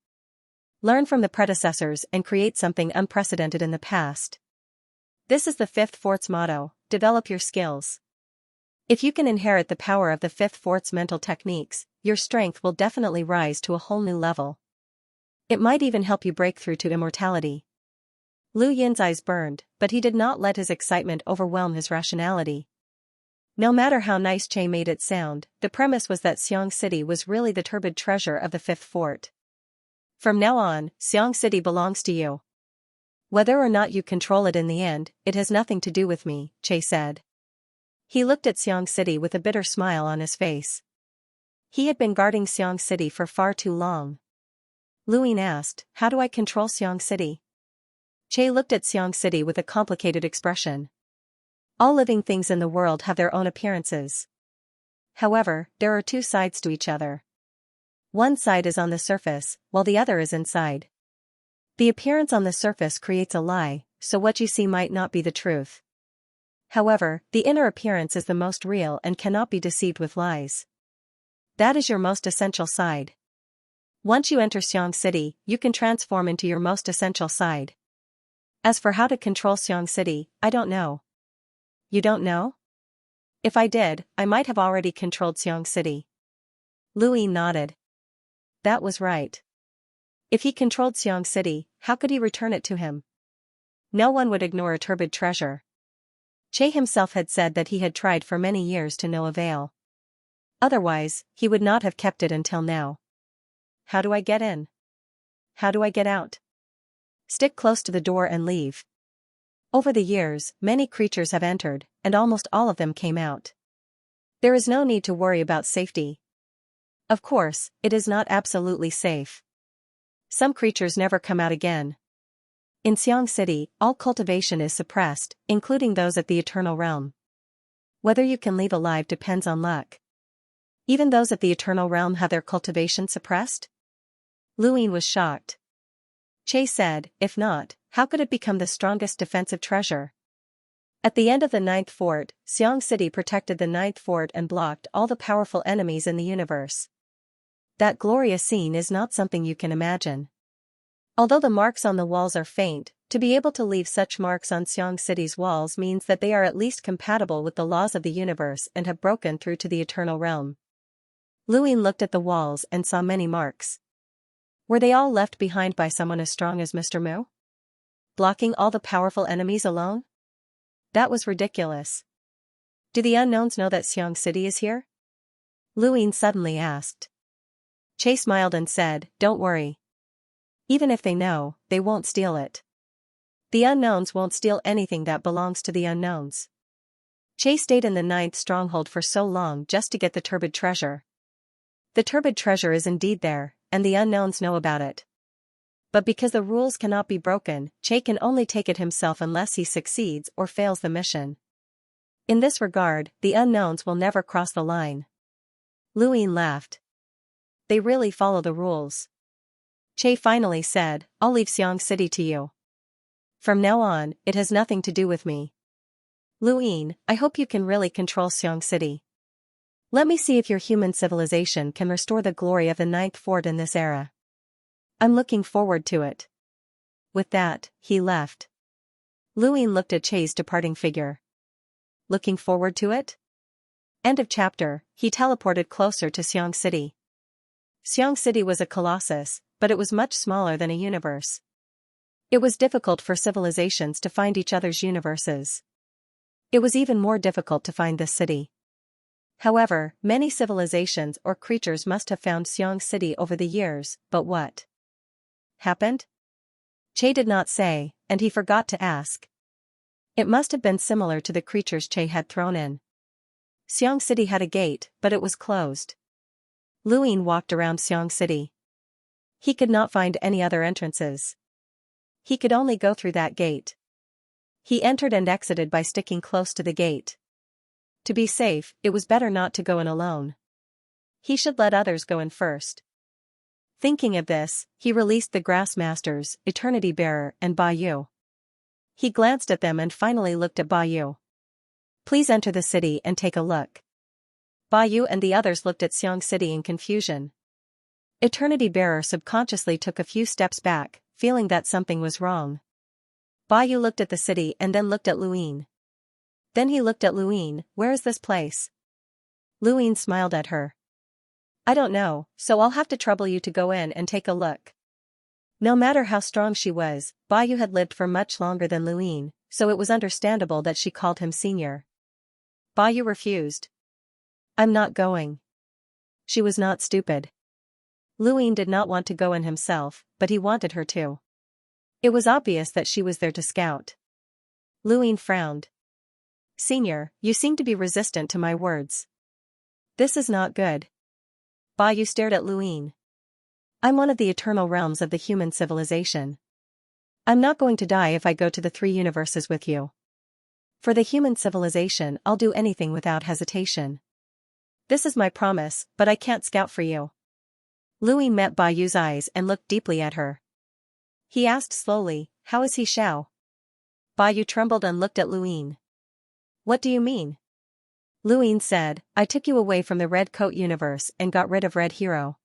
Learn from the predecessors and create something unprecedented in the past. This is the fifth fort's motto, develop your skills. If you can inherit the power of the fifth fort's mental techniques, your strength will definitely rise to a whole new level. It might even help you break through to immortality. Lu Yin's eyes burned, but he did not let his excitement overwhelm his rationality. No matter how nice Che made it sound, the premise was that Xiang City was really the turbid treasure of the fifth fort. From now on, Xiang City belongs to you. Whether or not you control it in the end, it has nothing to do with me, Che said. He looked at Xiang City with a bitter smile on his face. He had been guarding Xiang City for far too long. Lu Yin asked, how do I control Xiang City? Che looked at Xiang City with a complicated expression. All living things in the world have their own appearances. However, there are 2 sides to each other. One side is on the surface, while the other is inside. The appearance on the surface creates a lie, so what you see might not be the truth. However, the inner appearance is the most real and cannot be deceived with lies. That is your most essential side. Once you enter Xiang City, you can transform into your most essential side. As for how to control Xiang City, I don't know. You don't know? If I did, I might have already controlled Xiang City. Lu Yin nodded. That was right. If he controlled Xiang City, how could he return it to him? No one would ignore a turbid treasure. Che himself had said that he had tried for many years to no avail. Otherwise, he would not have kept it until now. How do I get in? How do I get out? Stick close to the door and leave. Over the years, many creatures have entered, and almost all of them came out. There is no need to worry about safety. Of course, it is not absolutely safe. Some creatures never come out again. In Xiang City, all cultivation is suppressed, including those at the Eternal Realm. Whether you can leave alive depends on luck. Even those at the Eternal Realm have their cultivation suppressed? Lu Yin was shocked. Che said, if not, how could it become the strongest defensive treasure? At the end of the 9th fort, Xiang City protected the 9th fort and blocked all the powerful enemies in the universe. That glorious scene is not something you can imagine. Although the marks on the walls are faint, to be able to leave such marks on Xiang City's walls means that they are at least compatible with the laws of the universe and have broken through to the Eternal Realm. Lu Yin looked at the walls and saw many marks. Were they all left behind by someone as strong as Mr. Mu? blocking all the powerful enemies alone? That was ridiculous. Do the unknowns know that Xianxia is here? Luin suddenly asked. Che smiled and said, don't worry. Even if they know, they won't steal it. The unknowns won't steal anything that belongs to the unknowns. Che stayed in the 9th stronghold for so long just to get the turbid treasure. The turbid treasure is indeed there, and the unknowns know about it. But because the rules cannot be broken, Che can only take it himself unless he succeeds or fails the mission. In this regard, the unknowns will never cross the line. Luin laughed. They really follow the rules. Che finally said, I'll leave Xianxia to you. From now on, it has nothing to do with me. Luin, I hope you can really control Xianxia. Let me see if your human civilization can restore the glory of the 9th fort in this era. I'm looking forward to it. With that, he left. Luin looked at Che's departing figure. Looking forward to it? End of chapter. He teleported closer to Xianxia. Xianxia was a colossus, but it was much smaller than a universe. It was difficult for civilizations to find each other's universes. It was even more difficult to find this city. However, many civilizations or creatures must have found Xianxia over the years, but what happened? Che did not say, and he forgot to ask. It must have been similar to the creatures Che had thrown in. Xianxia had a gate, but it was closed. Luin walked around Xianxia. He could not find any other entrances. He could only go through that gate. He entered and exited by sticking close to the gate. To be safe, it was better not to go in alone. He should let others go in first. Thinking of this, he released the Grass Masters, Eternity Bearer, and Bayou. He glanced at them and finally looked at Bayou. Please enter the city and take a look. Bayou and the others looked at Xianxia in confusion. Eternity Bearer subconsciously took a few steps back, feeling that something was wrong. Bayou looked at the city and then looked at Luin. Then he looked at Luin, where is this place? Luin smiled at her. I don't know, so I'll have to trouble you to go in and take a look. No matter how strong she was, Bayou had lived for much longer than Luin, so it was understandable that she called him senior. Bayou refused. I'm not going. She was not stupid. Luin did not want to go in himself, but he wanted her to. It was obvious that she was there to scout. Luin frowned. Senior, you seem to be resistant to my words. This is not good. Bayou stared at Luin. I'm one of the eternal realms of the human civilization. I'm not going to die if I go to the 3 universes with you. For the human civilization, I'll do anything without hesitation. This is my promise, but I can't scout for you. Luin met Bayou's eyes and looked deeply at her. He asked slowly, how is he Xiao? Bayou trembled and looked at Luin. What do you mean? Luin said, I took you away from the Red Coat universe and got rid of Red Hero.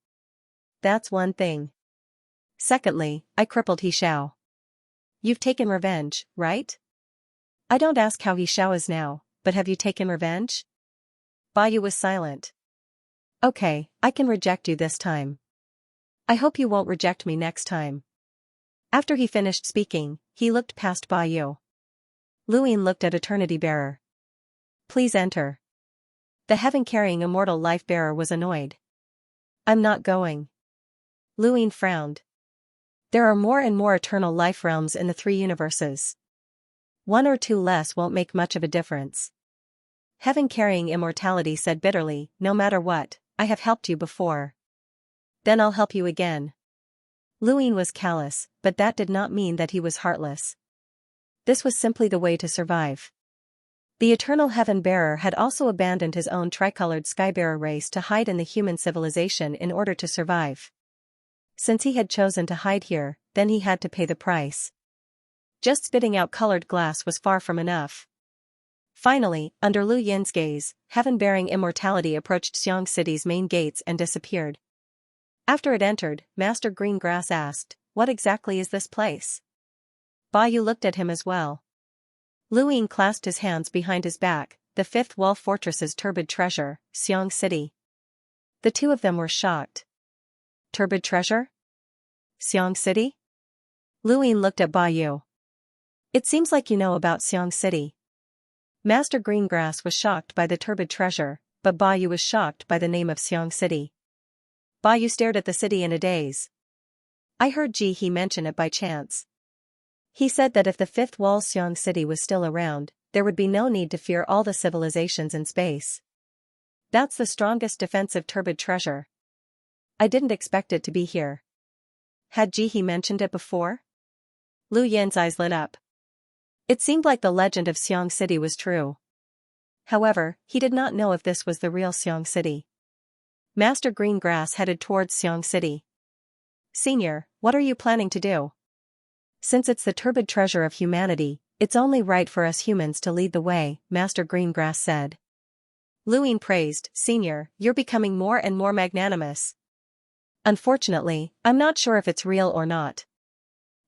That's one thing. Secondly, I crippled He Xiao. You've taken revenge, right? I don't ask how He Xiao is now, but have you taken revenge? Bayou was silent. Okay, I can reject you this time. I hope you won't reject me next time. After he finished speaking, he looked past Bayou. Luin looked at Eternity Bearer. Please enter. The heaven-carrying immortal life-bearer was annoyed. I'm not going. Luin frowned. There are more and more eternal life realms in the 3 universes. 1 or 2 less won't make much of a difference. Heaven-carrying immortality said bitterly, no matter what, I have helped you before. Then I'll help you again. Luin was callous, but that did not mean that he was heartless. This was simply the way to survive. The eternal heaven-bearer had also abandoned his own tricolored skybearer race to hide in the human civilization in order to survive. Since he had chosen to hide here, then he had to pay the price. Just spitting out colored glass was far from enough. Finally, under Lu Yin's gaze, heaven-bearing immortality approached Xianxia's main gates and disappeared. After it entered, Master Greengrass asked, what exactly is this place? Bayou looked at him as well. Luin clasped his hands behind his back, the 5th wall fortress's turbid treasure, Xianxia. The 2 of them were shocked. Turbid treasure? Xianxia? Luin looked at Bayou. It seems like you know about Xiang City. Master Greengrass was shocked by the turbid treasure, but Ba Yu was shocked by the name of Xiang City. Ba Yu stared at the city in a daze. I heard Ji He mention it by chance. He said that if the fifth wall Xiang City was still around, there would be no need to fear all the civilizations in space. That's the strongest defensive turbid treasure. I didn't expect it to be here. Had Ji He mentioned it before? Lu Yin's eyes lit up. It seemed like the legend of Xiang City was true. However, he did not know if this was the real Xiang City. Master Greengrass headed towards Xiang City. Senior, what are you planning to do? Since it's the turbid treasure of humanity, it's only right for us humans to lead the way, Master Greengrass said. Lu Yin praised, Senior, you're becoming more and more magnanimous. Unfortunately, I'm not sure if it's real or not.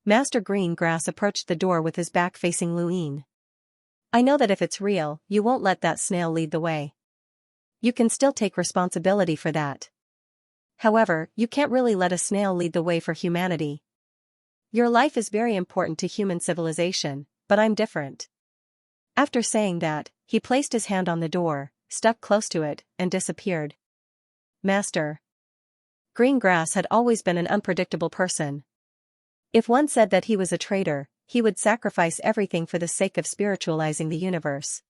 Master Greengrass approached the door with his back facing Lu Yin. I know that if it's real, you won't let that snail lead the way. You can still take responsibility for that. However, you can't really let a snail lead the way for humanity. Your life is very important to human civilization, but I'm different. After saying that, he placed his hand on the door, stuck close to it, and disappeared. Master Greengrass had always been an unpredictable person. If one said that he was a traitor, he would sacrifice everything for the sake of spiritualizing the universe.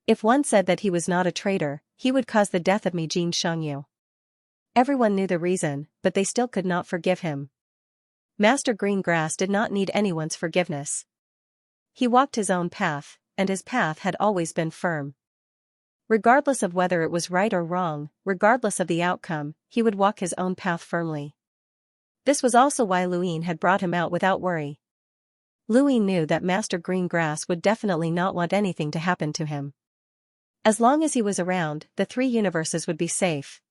If one said that he was not a traitor, he would cause the death of Mijin Shengyu. Everyone knew the reason, but they still could not forgive him. Master Greengrass did not need anyone's forgiveness. He walked his own path, and his path had always been firm. Regardless of whether it was right or wrong, regardless of the outcome, he would walk his own path firmly. This was also why Lu Yin had brought him out without worry. Lu Yin knew that Master Greengrass would definitely not want anything to happen to him. As long as he was around, the three universes would be safe.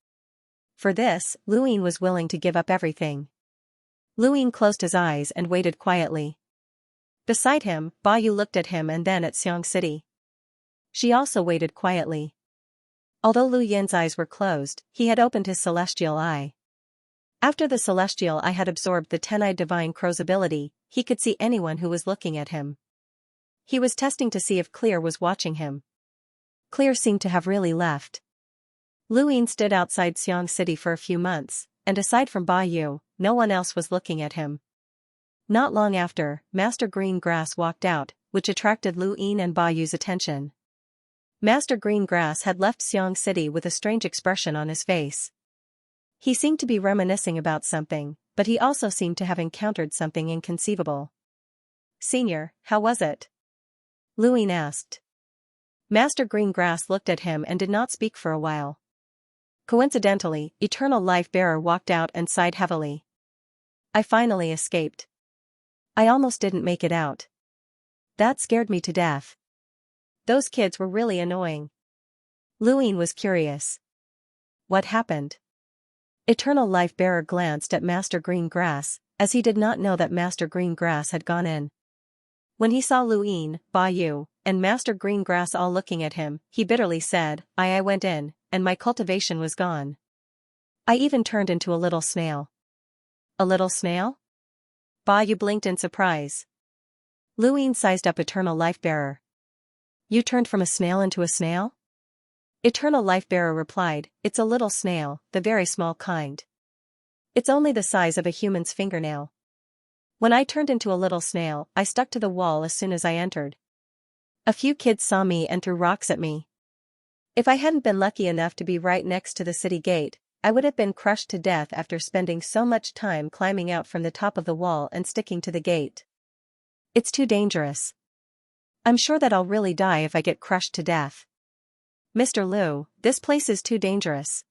For this, Lu Yin was willing to give up everything. Lu Yin closed his eyes and waited quietly. Beside him, Ba Yu looked at him and then at Xiang City. She also waited quietly. Although Lu Yin's eyes were closed, he had opened his celestial eye. After the celestial eye had absorbed the 10-eyed divine crow's ability, he could see anyone who was looking at him. He was testing to see if Clear was watching him. Clear seemed to have really left. Lu Yin stood outside Xiang City for a few months, and aside from Ba Yu, no one else was looking at him. Not long after, Master Greengrass walked out, which attracted Lu Yin and Ba Yu's attention. Master Greengrass had left Xiang City with a strange expression on his face. He seemed to be reminiscing about something, but he also seemed to have encountered something inconceivable. Senior, how was it? Lu Yin asked. Master Greengrass looked at him and did not speak for a while. Coincidentally, Eternal Life Bearer walked out and sighed heavily. I finally escaped. I almost didn't make it out. That scared me to death. Those kids were really annoying. Lu Yin was curious. What happened? Eternal Life Bearer glanced at Master Greengrass, as he did not know that Master Greengrass had gone in. When he saw Lu Yin, Ba Yu, and Master Greengrass all looking at him, he bitterly said, I went in, and my cultivation was gone. I even turned into a little snail. A little snail? Ba Yu blinked in surprise. Lu Yin sized up Eternal Life Bearer. You turned from a snail into a snail? Eternal Life Bearer replied, it's a little snail, the very small kind. It's only the size of a human's fingernail. When I turned into a little snail, I stuck to the wall as soon as I entered. A few kids saw me and threw rocks at me. If I hadn't been lucky enough to be right next to the city gate, I would have been crushed to death after spending so much time climbing out from the top of the wall and sticking to the gate. It's too dangerous. I'm sure that I'll really die if I get crushed to death. Mr. Lu, this place is too dangerous.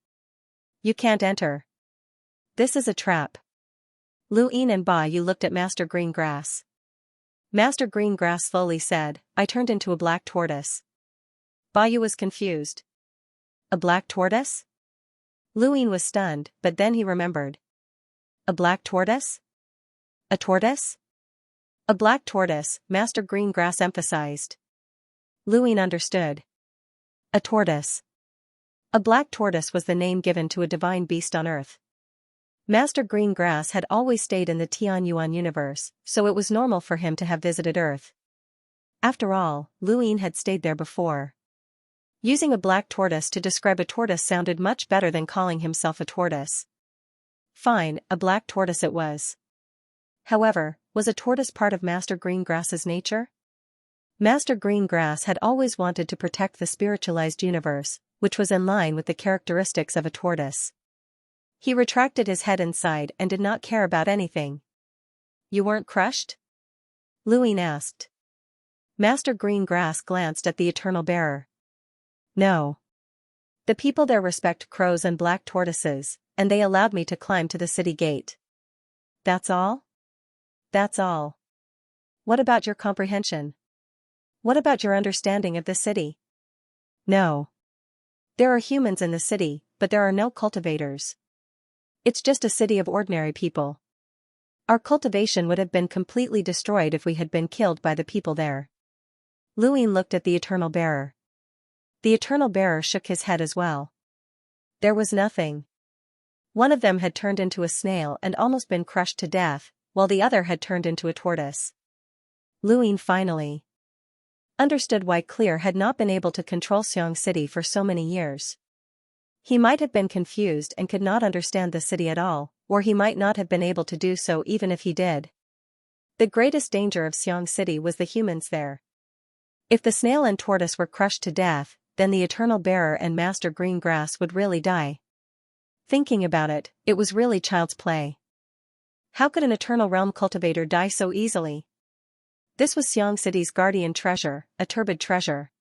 You can't enter. This is a trap. Lu Yin and Ba Yu looked at Master Greengrass. Master Greengrass slowly said, I turned into a black tortoise. Ba Yu was confused. A black tortoise? Lu Yin was stunned, but then he remembered. A black tortoise? A tortoise? A black tortoise, Master Greengrass emphasized. Lu Yin understood. A tortoise. A black tortoise was the name given to a divine beast on Earth. Master Greengrass had always stayed in the Tianyuan universe, so it was normal for him to have visited Earth. After all, Luin had stayed there before. Using a black tortoise to describe a tortoise sounded much better than calling himself a tortoise. Fine, a black tortoise it was. However, was a tortoise part of Master Greengrass's nature? Master Greengrass had always wanted to protect the spiritualized universe, which was in line with the characteristics of a tortoise. He retracted his head and sighed and did not care about anything. You weren't crushed? Luin asked. Master Greengrass glanced at the Eternal Bearer. No. The people there respect crows and black tortoises, and they allowed me to climb to the city gate. That's all? That's all. What about your comprehension? What about your understanding of the city? No. There are humans in the city, but there are no cultivators. It's just a city of ordinary people. Our cultivation would have been completely destroyed if we had been killed by the people there. Luin looked at the Eternal Bearer. The Eternal Bearer shook his head as well. There was nothing. One of them had turned into a snail and almost been crushed to death, while the other had turned into a tortoise. Luin finally understood why Clear had not been able to control Xiang City for so many years. He might have been confused and could not understand the city at all, or he might not have been able to do so even if he did. The greatest danger of Xiang City was the humans there. If the snail and tortoise were crushed to death, then the Eternal Bearer and Master Greengrass would really die. Thinking about it, it was really child's play. How could an Eternal Realm cultivator die so easily? This was Xiang City's guardian treasure, a turbid treasure.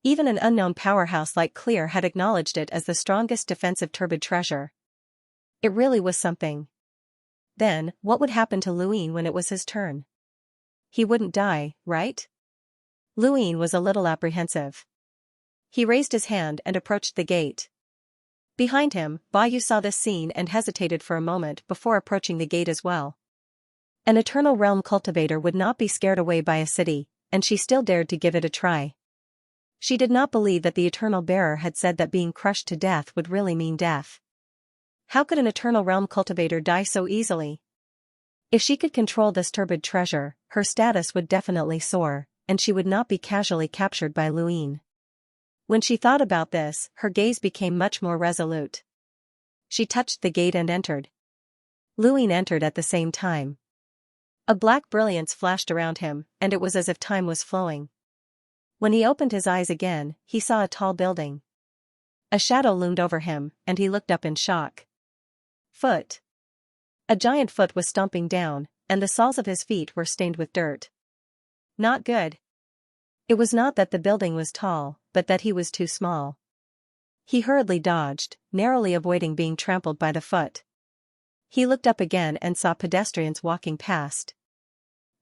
Even an unknown powerhouse like Clear had acknowledged it as the strongest defensive turbid treasure. It really was something. Then, what would happen to Luin when it was his turn? He wouldn't die, right? Luin was a little apprehensive. He raised his hand and approached the gate. Behind him, Bayu saw this scene and hesitated for a moment before approaching the gate as well. An Eternal Realm cultivator would not be scared away by a city, and she still dared to give it a try. She did not believe that the Eternal Bearer had said that being crushed to death would really mean death. How could an Eternal Realm cultivator die so easily? If she could control this turbid treasure, her status would definitely soar, and she would not be casually captured by Luin. When she thought about this, her gaze became much more resolute. She touched the gate and entered. Luin entered at the same time. A black brilliance flashed around him, and it was as if time was flowing. When he opened his eyes again, he saw a tall building. A shadow loomed over him, and he looked up in shock. Foot. A giant foot was stomping down, and the soles of his feet were stained with dirt. Not good. It was not that the building was tall, but that he was too small. He hurriedly dodged, narrowly avoiding being trampled by the foot. He looked up again and saw pedestrians walking past.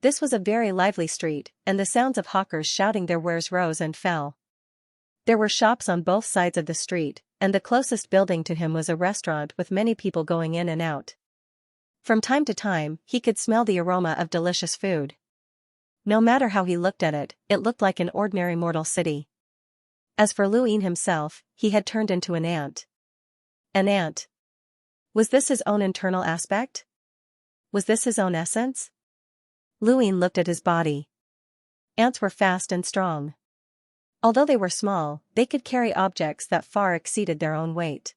This was a very lively street, and the sounds of hawkers shouting their wares rose and fell. There were shops on both sides of the street, and the closest building to him was a restaurant with many people going in and out. From time to time, he could smell the aroma of delicious food. No matter how he looked at it, it looked like an ordinary mortal city. As for Luin himself, he had turned into an ant. An ant. Was this his own internal aspect? Was this his own essence? Luin looked at his body. Ants were fast and strong. Although they were small, they could carry objects that far exceeded their own weight.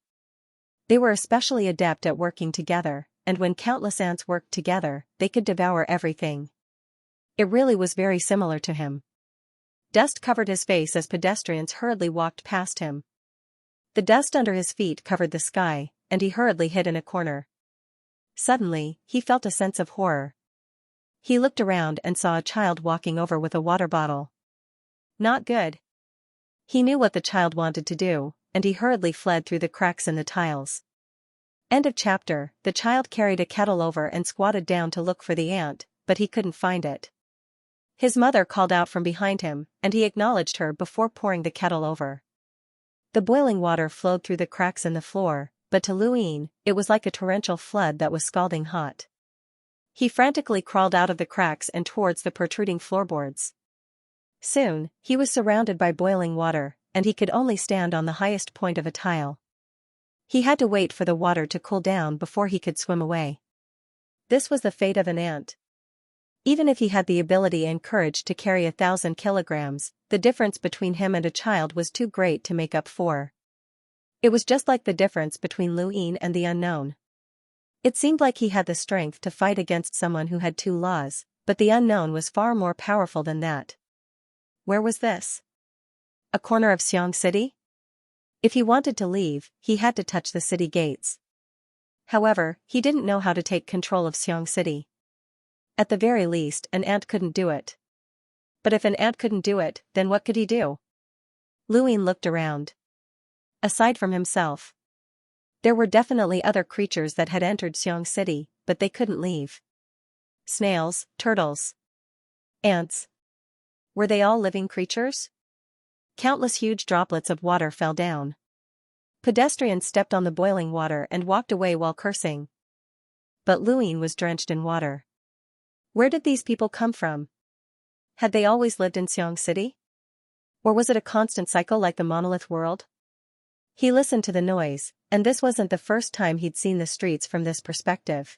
They were especially adept at working together, and when countless ants worked together, they could devour everything. It really was very similar to him. Dust covered his face as pedestrians hurriedly walked past him. The dust under his feet covered the sky, and he hurriedly hid in a corner. Suddenly, he felt a sense of horror. He looked around and saw a child walking over with a water bottle. Not good. He knew what the child wanted to do, and he hurriedly fled through the cracks in the tiles. End of chapter. The child carried a kettle over and squatted down to look for the ant, but he couldn't find it. His mother called out from behind him, and he acknowledged her before pouring the kettle over. The boiling water flowed through the cracks in the floor, but to Luin, it was like a torrential flood that was scalding hot. He frantically crawled out of the cracks and towards the protruding floorboards. Soon, he was surrounded by boiling water, and he could only stand on the highest point of a tile. He had to wait for the water to cool down before he could swim away. This was the fate of an ant. Even if he had the ability and courage to carry 1,000 kilograms, the difference between him and a child was too great to make up for. It was just like the difference between Lu Yin and the unknown. It seemed like he had the strength to fight against someone who had two laws, but the unknown was far more powerful than that. Where was this? A corner of Xiang City? If he wanted to leave, he had to touch the city gates. However, he didn't know how to take control of Xiang City. At the very least, an ant couldn't do it. But if an ant couldn't do it, then what could he do? Lu Yin looked around. Aside from himself, there were definitely other creatures that had entered Xiang City, but they couldn't leave. Snails, turtles, ants. Were they all living creatures? Countless huge droplets of water fell down. Pedestrians stepped on the boiling water and walked away while cursing. But Lu Yin was drenched in water. Where did these people come from? Had they always lived in Xiang City? Or was it a constant cycle like the monolith world? He listened to the noise, and this wasn't the first time he'd seen the streets from this perspective.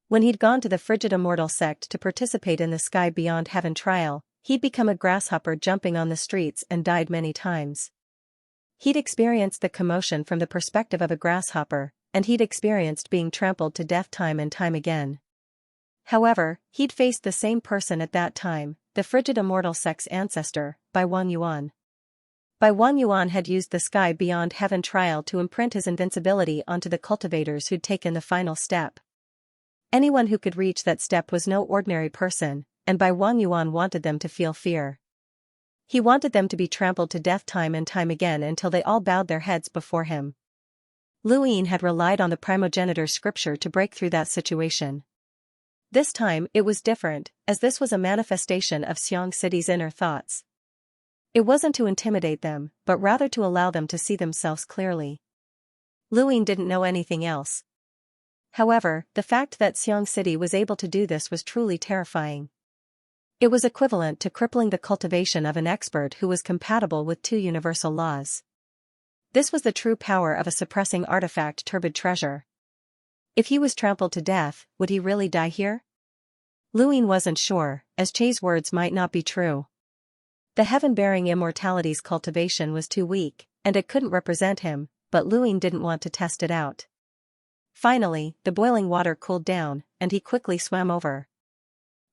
When he'd gone to the frigid immortal sect to participate in the Sky Beyond Heaven trial, he'd become a grasshopper jumping on the streets and died many times. He'd experienced the commotion from the perspective of a grasshopper, and he'd experienced being trampled to death time and time again. However, he'd faced the same person at that time, the frigid immortal sect's ancestor, Bai Wan Yuan. Bai Wan Yuan had used the Sky Beyond Heaven trial to imprint his invincibility onto the cultivators who'd taken the final step. Anyone who could reach that step was no ordinary person, and Bai Wan Yuan wanted them to feel fear. He wanted them to be trampled to death time and time again until they all bowed their heads before him. Lu Yin had relied on the primogenitor's scripture to break through that situation. This time it was different, as this was a manifestation of Xiang City's inner thoughts. It wasn't to intimidate them, but rather to allow them to see themselves clearly. Lu Yin didn't know anything else. However, the fact that Xiang City was able to do this was truly terrifying. It was equivalent to crippling the cultivation of an expert who was compatible with two universal laws. This was the true power of a suppressing artifact turbid treasure. If he was trampled to death, would he really die here? Lu Yin wasn't sure, as Che's words might not be true. The heaven-bearing immortality's cultivation was too weak, and it couldn't represent him, but Lu Yin didn't want to test it out. Finally, the boiling water cooled down, and he quickly swam over.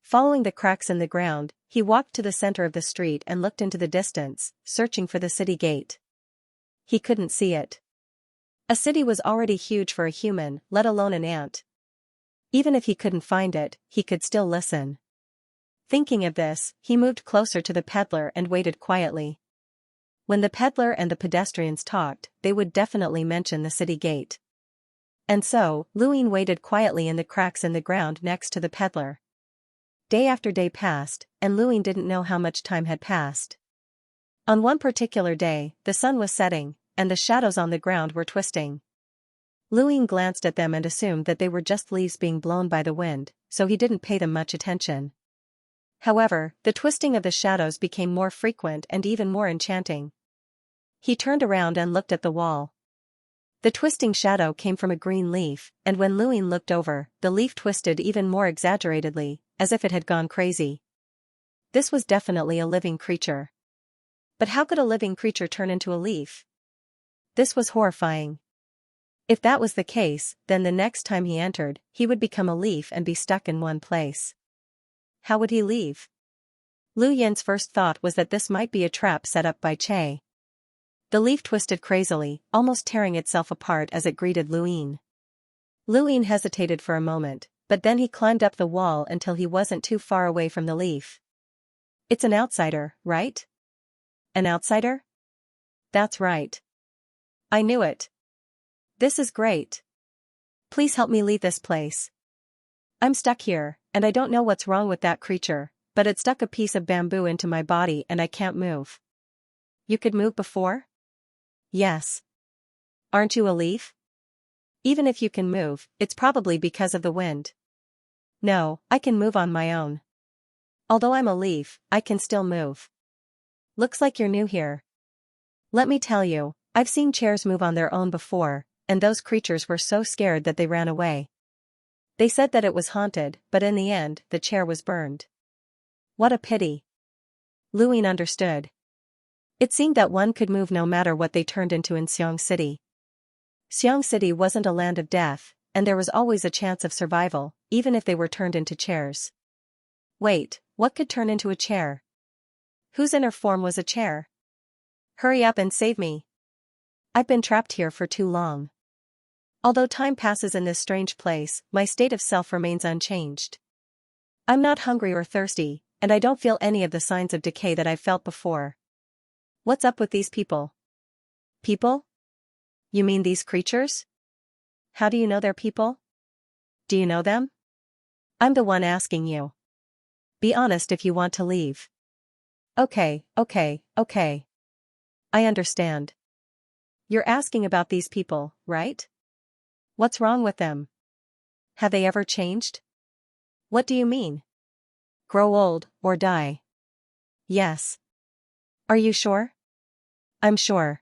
Following the cracks in the ground, he walked to the center of the street and looked into the distance, searching for the city gate. He couldn't see it. A city was already huge for a human, let alone an ant. Even if he couldn't find it, he could still listen. Thinking of this, he moved closer to the peddler and waited quietly. When the peddler and the pedestrians talked, they would definitely mention the city gate. And so, Lu Yin waited quietly in the cracks in the ground next to the peddler. Day after day passed, and Lu Yin didn't know how much time had passed. On one particular day, the sun was setting, and the shadows on the ground were twisting. Lu Yin glanced at them and assumed that they were just leaves being blown by the wind, so he didn't pay them much attention. However, the twisting of the shadows became more frequent and even more enchanting. He turned around and looked at the wall. The twisting shadow came from a green leaf, and when Lu Yin looked over, the leaf twisted even more exaggeratedly, as if it had gone crazy. This was definitely a living creature. But how could a living creature turn into a leaf? This was horrifying. If that was the case, then the next time he entered, he would become a leaf and be stuck in one place. How would he leave? Lu Yin's first thought was that this might be a trap set up by Che. The leaf twisted crazily, almost tearing itself apart as it greeted Lu Yin. Lu Yin hesitated for a moment, but then he climbed up the wall until he wasn't too far away from the leaf. It's an outsider, right? An outsider? That's right. I knew it. This is great. Please help me leave this place. I'm stuck here, and I don't know what's wrong with that creature, but it stuck a piece of bamboo into my body and I can't move. You could move before? Yes. Aren't you a leaf? Even if you can move, it's probably because of the wind. No, I can move on my own. Although I'm a leaf, I can still move. Looks like you're new here. Let me tell you, I've seen chairs move on their own before, and those creatures were so scared that they ran away. They said that it was haunted, but in the end, the chair was burned. What a pity. Luin understood. It seemed that one could move no matter what they turned into in Xiang City. Xiang City wasn't a land of death, and there was always a chance of survival, even if they were turned into chairs. Wait, what could turn into a chair? Whose inner form was a chair? Hurry up and save me. I've been trapped here for too long. Although time passes in this strange place, my state of self remains unchanged. I'm not hungry or thirsty, and I don't feel any of the signs of decay that I've felt before. What's up with these people? People? You mean these creatures? How do you know they're people? Do you know them? I'm the one asking you. Be honest if you want to leave. Okay. I understand. You're asking about these people, right? What's wrong with them? Have they ever changed? What do you mean? Grow old, or die? Yes. Are you sure? I'm sure.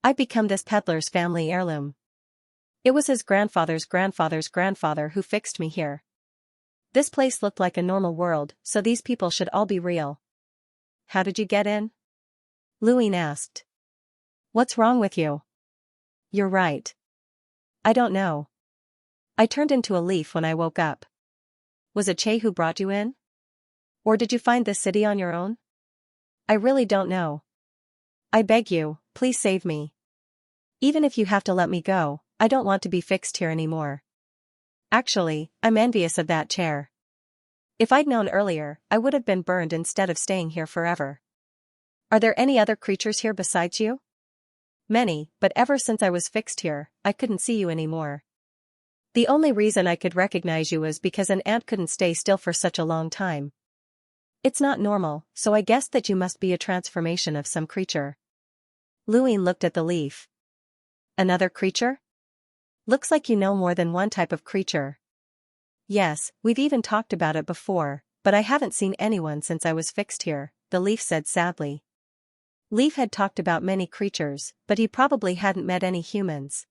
I've become this peddler's family heirloom. It was his grandfather's grandfather's grandfather who fixed me here. This place looked like a normal world, so these people should all be real. How did you get in? Luin asked. What's wrong with you? You're right. I don't know. I turned into a leaf when I woke up. Was it Che who brought you in? Or did you find this city on your own? I really don't know. I beg you, please save me. Even if you have to let me go, I don't want to be fixed here anymore. Actually, I'm envious of that chair. If I'd known earlier, I would have been burned instead of staying here forever. Are there any other creatures here besides you? Many, but ever since I was fixed here, I couldn't see you anymore. The only reason I could recognize you was because an ant couldn't stay still for such a long time. It's not normal, so I guessed that you must be a transformation of some creature. Luin looked at the leaf. Another creature? Looks like you know more than one type of creature. Yes, we've even talked about it before, but I haven't seen anyone since I was fixed here, the leaf said sadly. Leaf had talked about many creatures, but he probably hadn't met any humans.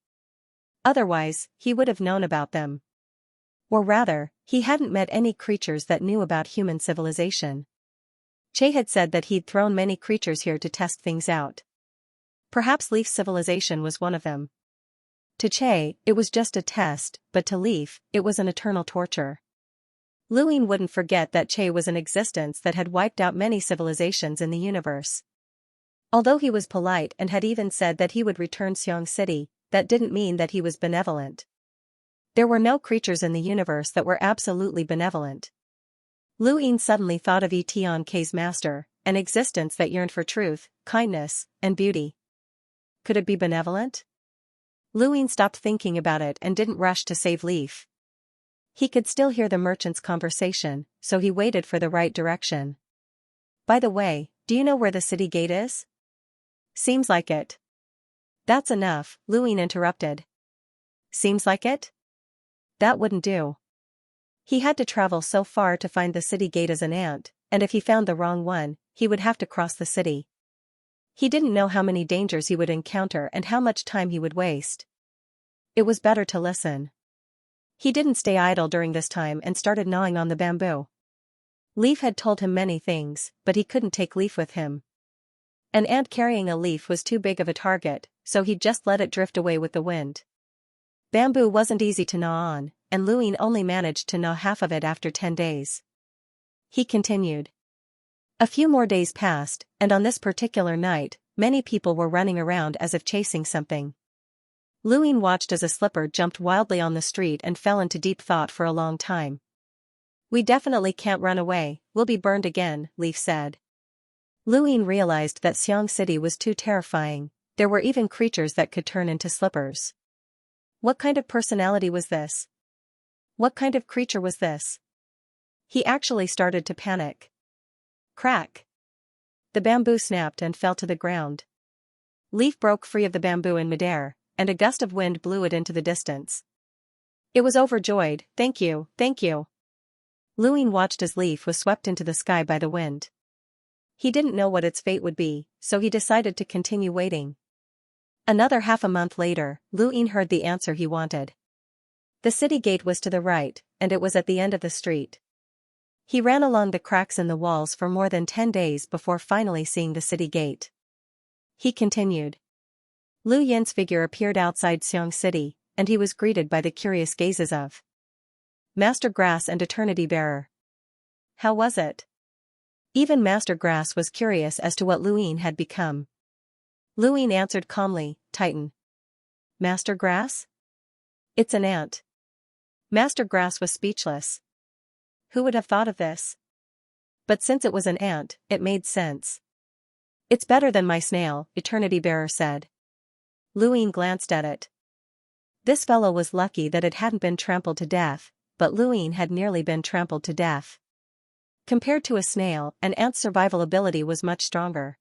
Otherwise, he would have known about them. Or rather, he hadn't met any creatures that knew about human civilization. Che had said that he'd thrown many creatures here to test things out. Perhaps Leaf's civilization was one of them. To Che, it was just a test, but to Leaf, it was an eternal torture. Luin wouldn't forget that Che was an existence that had wiped out many civilizations in the universe. Although he was polite and had even said that he would return Xiang City, that didn't mean that he was benevolent. There were no creatures in the universe that were absolutely benevolent. Luin suddenly thought of Etion's master, an existence that yearned for truth, kindness, and beauty. Could it be benevolent? Luin stopped thinking about it and didn't rush to save Leaf. He could still hear the merchant's conversation, so he waited for the right direction. By the way, do you know where the city gate is? Seems like it. That's enough, Luin interrupted. Seems like it? That wouldn't do. He had to travel so far to find the city gate as an ant, and if he found the wrong one, he would have to cross the city. He didn't know how many dangers he would encounter and how much time he would waste. It was better to listen. He didn't stay idle during this time and started gnawing on the bamboo. Leaf had told him many things, but he couldn't take Leaf with him. An ant carrying a leaf was too big of a target, so he'd just let it drift away with the wind. Bamboo wasn't easy to gnaw on, and Luin only managed to gnaw half of it after 10 days. He continued. A few more days passed, and on this particular night, many people were running around as if chasing something. Luin watched as a slipper jumped wildly on the street and fell into deep thought for a long time. We definitely can't run away, we'll be burned again, Leaf said. Luin realized that Xiang City was too terrifying. There were even creatures that could turn into slippers. What kind of personality was this? What kind of creature was this? He actually started to panic. Crack! The bamboo snapped and fell to the ground. Leaf broke free of the bamboo in midair, and a gust of wind blew it into the distance. It was overjoyed. Thank you, thank you. Luin watched as Leaf was swept into the sky by the wind. He didn't know what its fate would be, so he decided to continue waiting. Another half a month later, Luin heard the answer he wanted. The city gate was to the right, and it was at the end of the street. He ran along the cracks in the walls for more than 10 days before finally seeing the city gate. He continued. Lu Yin's figure appeared outside Xiang City, and he was greeted by the curious gazes of Master Grass and Eternity Bearer. How was it? Even Master Grass was curious as to what Lu Yin had become. Lu Yin answered calmly, Titan. Master Grass? It's an ant. Master Grass was speechless. Who would have thought of this? But since it was an ant, it made sense. It's better than my snail, Eternity Bearer said. Lu Yin glanced at it. This fellow was lucky that it hadn't been trampled to death, but Lu Yin had nearly been trampled to death. Compared to a snail, an ant's survival ability was much stronger.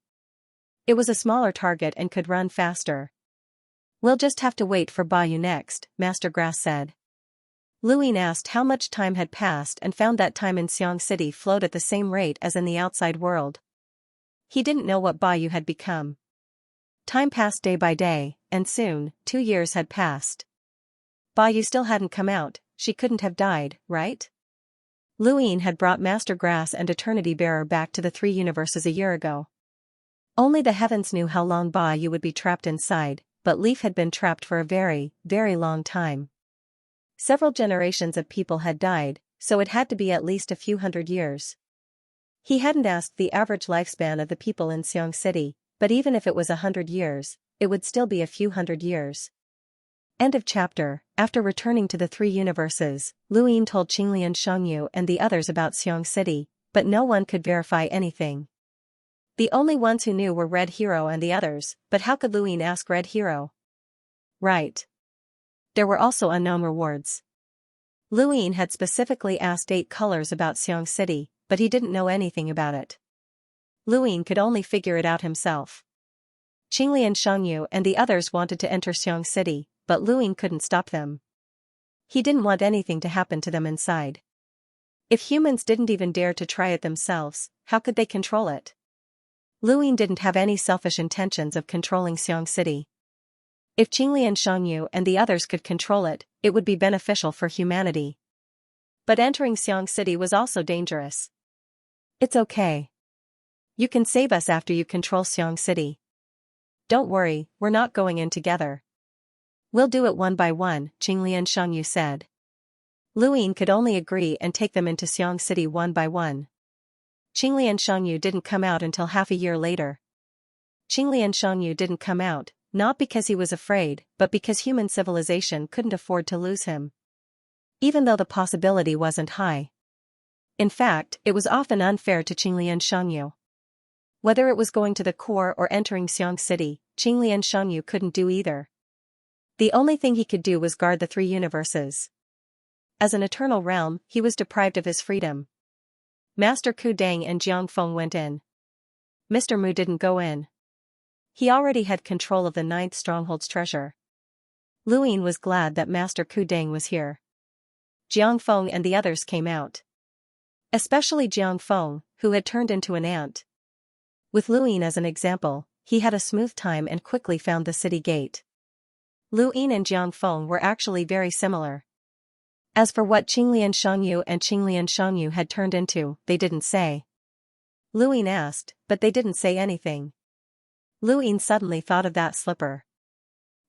It was a smaller target and could run faster. We'll just have to wait for Ba Yu next, Master Grass said. Lu Yin asked how much time had passed and found that time in Xiang City flowed at the same rate as in the outside world. He didn't know what Ba Yu had become. Time passed day by day, and soon, 2 years had passed. Ba Yu still hadn't come out, she couldn't have died, right? Lu Yin had brought Master Grass and Eternity Bearer back to the 3 universes a year ago. Only the heavens knew how long Ba Yu would be trapped inside, but Leaf had been trapped for a very, very long time. Several generations of people had died, so it had to be at least a few hundred years. He hadn't asked the average lifespan of the people in Xiang City, but even if it was 100 years, it would still be a few hundred years. End of chapter. After returning to the 3 universes, Lu Yin told Qinglian Shangyu and the others about Xiang City, but no one could verify anything. The only ones who knew were Red Hero and the others, but how could Lu Yin ask Red Hero? Right. There were also unknown rewards. Lu Yin had specifically asked 8 colors about Xiang City, but he didn't know anything about it. Lu Yin could only figure it out himself. Qinglian Shangyu and the others wanted to enter Xiang City, but Lu Yin couldn't stop them. He didn't want anything to happen to them inside. If humans didn't even dare to try it themselves, how could they control it? Lu Yin didn't have any selfish intentions of controlling Xiang City. If Qinglian Shangyu and the others could control it, it would be beneficial for humanity. But entering Xiang City was also dangerous. It's okay. You can save us after you control Xiang City. Don't worry, we're not going in together. We'll do it one by one, Qinglian Shangyu said. Lu Yin could only agree and take them into Xiang City one by one. Qinglian Shangyu didn't come out until half a year later. Qinglian Shangyu didn't come out, not because he was afraid, but because human civilization couldn't afford to lose him. Even though the possibility wasn't high. In fact, it was often unfair to Qinglian Shangyu. Whether it was going to the core or entering Xiang City, Qinglian Shangyu couldn't do either. The only thing he could do was guard the 3 universes. As an eternal realm, he was deprived of his freedom. Master Ku Dang and Jiang Feng went in. Mr. Mu didn't go in. He already had control of the 9th stronghold's treasure. Lu Yin was glad that Master Ku Dang was here. Jiang Feng and the others came out. Especially Jiang Feng, who had turned into an ant. With Lu Yin as an example, he had a smooth time and quickly found the city gate. Lu Yin and Jiang Feng were actually very similar. As for what Qinglian Shangyu and Qinglian Shangyu had turned into, they didn't say. Lu Yin asked, but they didn't say anything. Lu Yin suddenly thought of that slipper.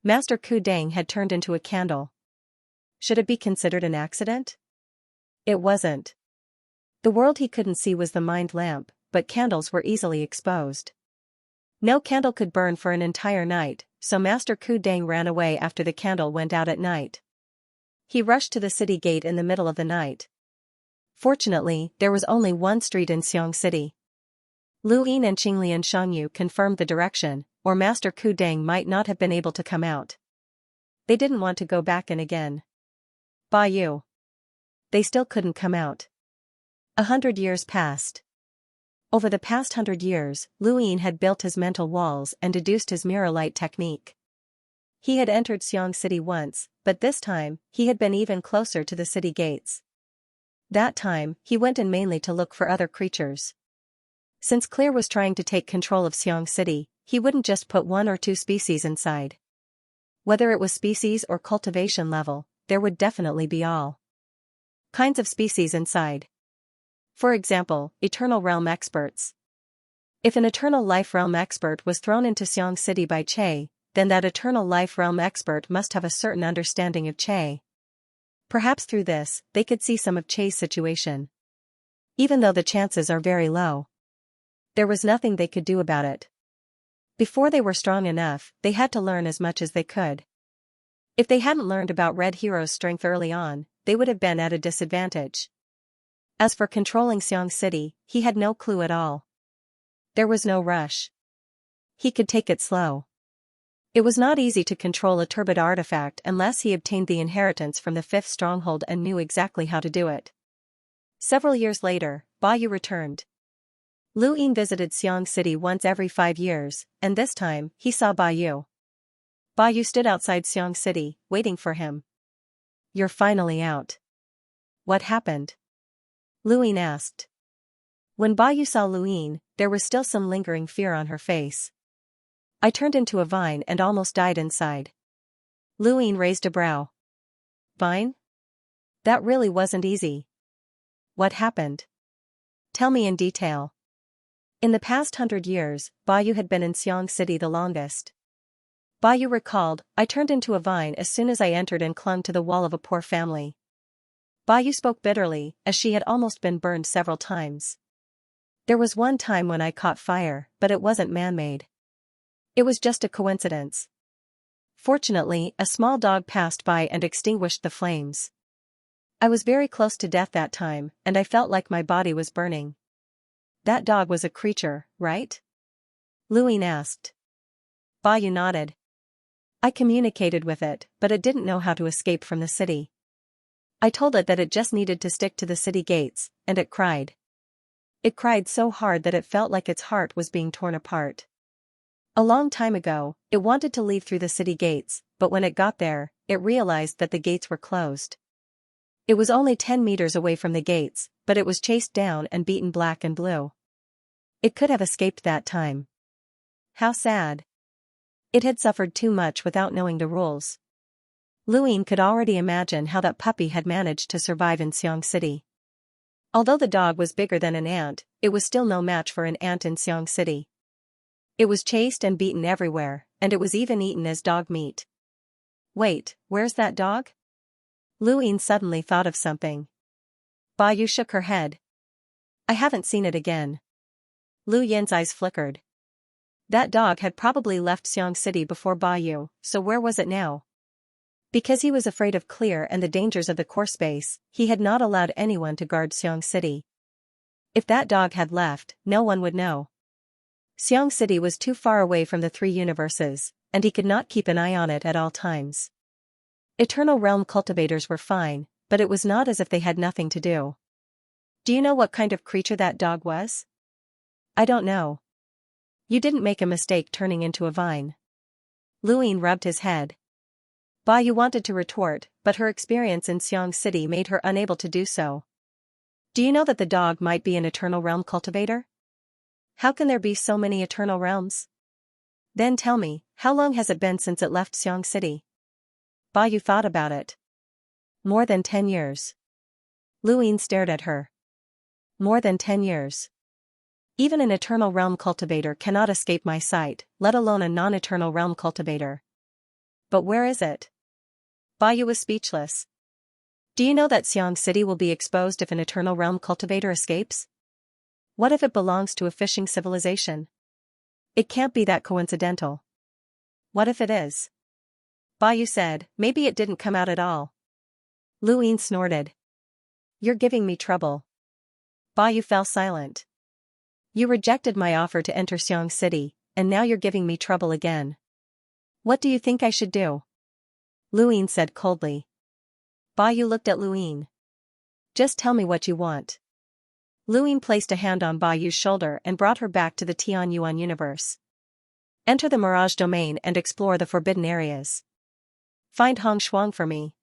Master Ku Dang had turned into a candle. Should it be considered an accident? It wasn't. The world he couldn't see was the mind lamp, but candles were easily exposed. No candle could burn for an entire night, so Master Ku Dang ran away after the candle went out at night. He rushed to the city gate in the middle of the night. Fortunately, there was only one street in Xiang City. Lu Yin and Qinglian Shangyu confirmed the direction, or Master Ku Dang might not have been able to come out. They didn't want to go back in again. Ba Yu. They still couldn't come out. 100 years passed. Over the past 100 years, Lu Yin had built his mental walls and deduced his mirror light technique. He had entered Xiang City once, but this time, he had been even closer to the city gates. That time, he went in mainly to look for other creatures. Since Clear was trying to take control of Xiang City, he wouldn't just put 1 or 2 species inside. Whether it was species or cultivation level, there would definitely be all kinds of species inside. For example, Eternal Realm experts. If an Eternal Life Realm expert was thrown into Xiang City by Che, then that Eternal Life Realm expert must have a certain understanding of Che. Perhaps through this, they could see some of Che's situation. Even though the chances are very low, there was nothing they could do about it. Before they were strong enough, they had to learn as much as they could. If they hadn't learned about Red Hero's strength early on, they would have been at a disadvantage. As for controlling Xiang City, he had no clue at all. There was no rush. He could take it slow. It was not easy to control a turbid artifact unless he obtained the inheritance from the fifth stronghold and knew exactly how to do it. Several years later, Ba Yu returned. Lu Ying visited Xiang City once every 5 years, and this time, he saw Ba Yu. Ba Yu stood outside Xiang City, waiting for him. "You're finally out. What happened?" Lu Ying asked. When Ba Yu saw Lu Ying, there was still some lingering fear on her face. "I turned into a vine and almost died inside." Lu Ying raised a brow. "Vine? That really wasn't easy. What happened? Tell me in detail." In the past 100 years, Ba Yu had been in Xiang City the longest. Ba Yu recalled, "I turned into a vine as soon as I entered and clung to the wall of a poor family." Ba Yu spoke bitterly, as she had almost been burned several times. "There was one time when I caught fire, but it wasn't man-made. It was just a coincidence. Fortunately, a small dog passed by and extinguished the flames. I was very close to death that time, and I felt like my body was burning." "That dog was a creature, right?" Lu Ying asked. Ba Yu nodded. "I communicated with it, but it didn't know how to escape from the city. I told it that it just needed to stick to the city gates, and it cried. It cried so hard that it felt like its heart was being torn apart. A long time ago, it wanted to leave through the city gates, but when it got there, it realized that the gates were closed. It was only 10 meters away from the gates, but it was chased down and beaten black and blue. It could have escaped that time. How sad. It had suffered too much without knowing the rules." Lu Ying could already imagine how that puppy had managed to survive in Xiang City. Although the dog was bigger than an ant, it was still no match for an ant in Xiang City. It was chased and beaten everywhere, and it was even eaten as dog meat. "Wait, where's that dog?" Lu Ying suddenly thought of something. Ba Yu shook her head. "I haven't seen it again." Lu Yin's eyes flickered. That dog had probably left Xiang City before Ba Yu, so where was it now? Because he was afraid of Clear and the dangers of the core space, he had not allowed anyone to guard Xiang City. If that dog had left, no one would know. Xiang City was too far away from the 3 universes, and he could not keep an eye on it at all times. Eternal Realm cultivators were fine, but it was not as if they had nothing to do. "Do you know what kind of creature that dog was?" "I don't know." "You didn't make a mistake turning into a vine." Lu Ying rubbed his head. Ba Yu wanted to retort, but her experience in Xiang City made her unable to do so. "Do you know that the dog might be an Eternal Realm cultivator? How can there be so many Eternal Realms? Then tell me, how long has it been since it left Xiang City?" Ba Yu thought about it. "More than 10 years." Lu Ying stared at her. "More than 10 years. Even an Eternal Realm cultivator cannot escape my sight, let alone a non-Eternal Realm cultivator. But where is it?" Ba Yu was speechless. "Do you know that Xiang City will be exposed if an Eternal Realm cultivator escapes? What if it belongs to a fishing civilization? It can't be that coincidental." "What if it is?" Ba Yu said, "Maybe it didn't come out at all." Lu Ying snorted. "You're giving me trouble." Ba Yu fell silent. "You rejected my offer to enter Xiang City, and now you're giving me trouble again. What do you think I should do?" Lu Ying said coldly. Ba Yu looked at Lu Ying. "Just tell me what you want." Lu Ying placed a hand on Ba Yu's shoulder and brought her back to the Tian Yuan universe. "Enter the Mirage Domain and explore the forbidden areas. Find Hong Shuang for me."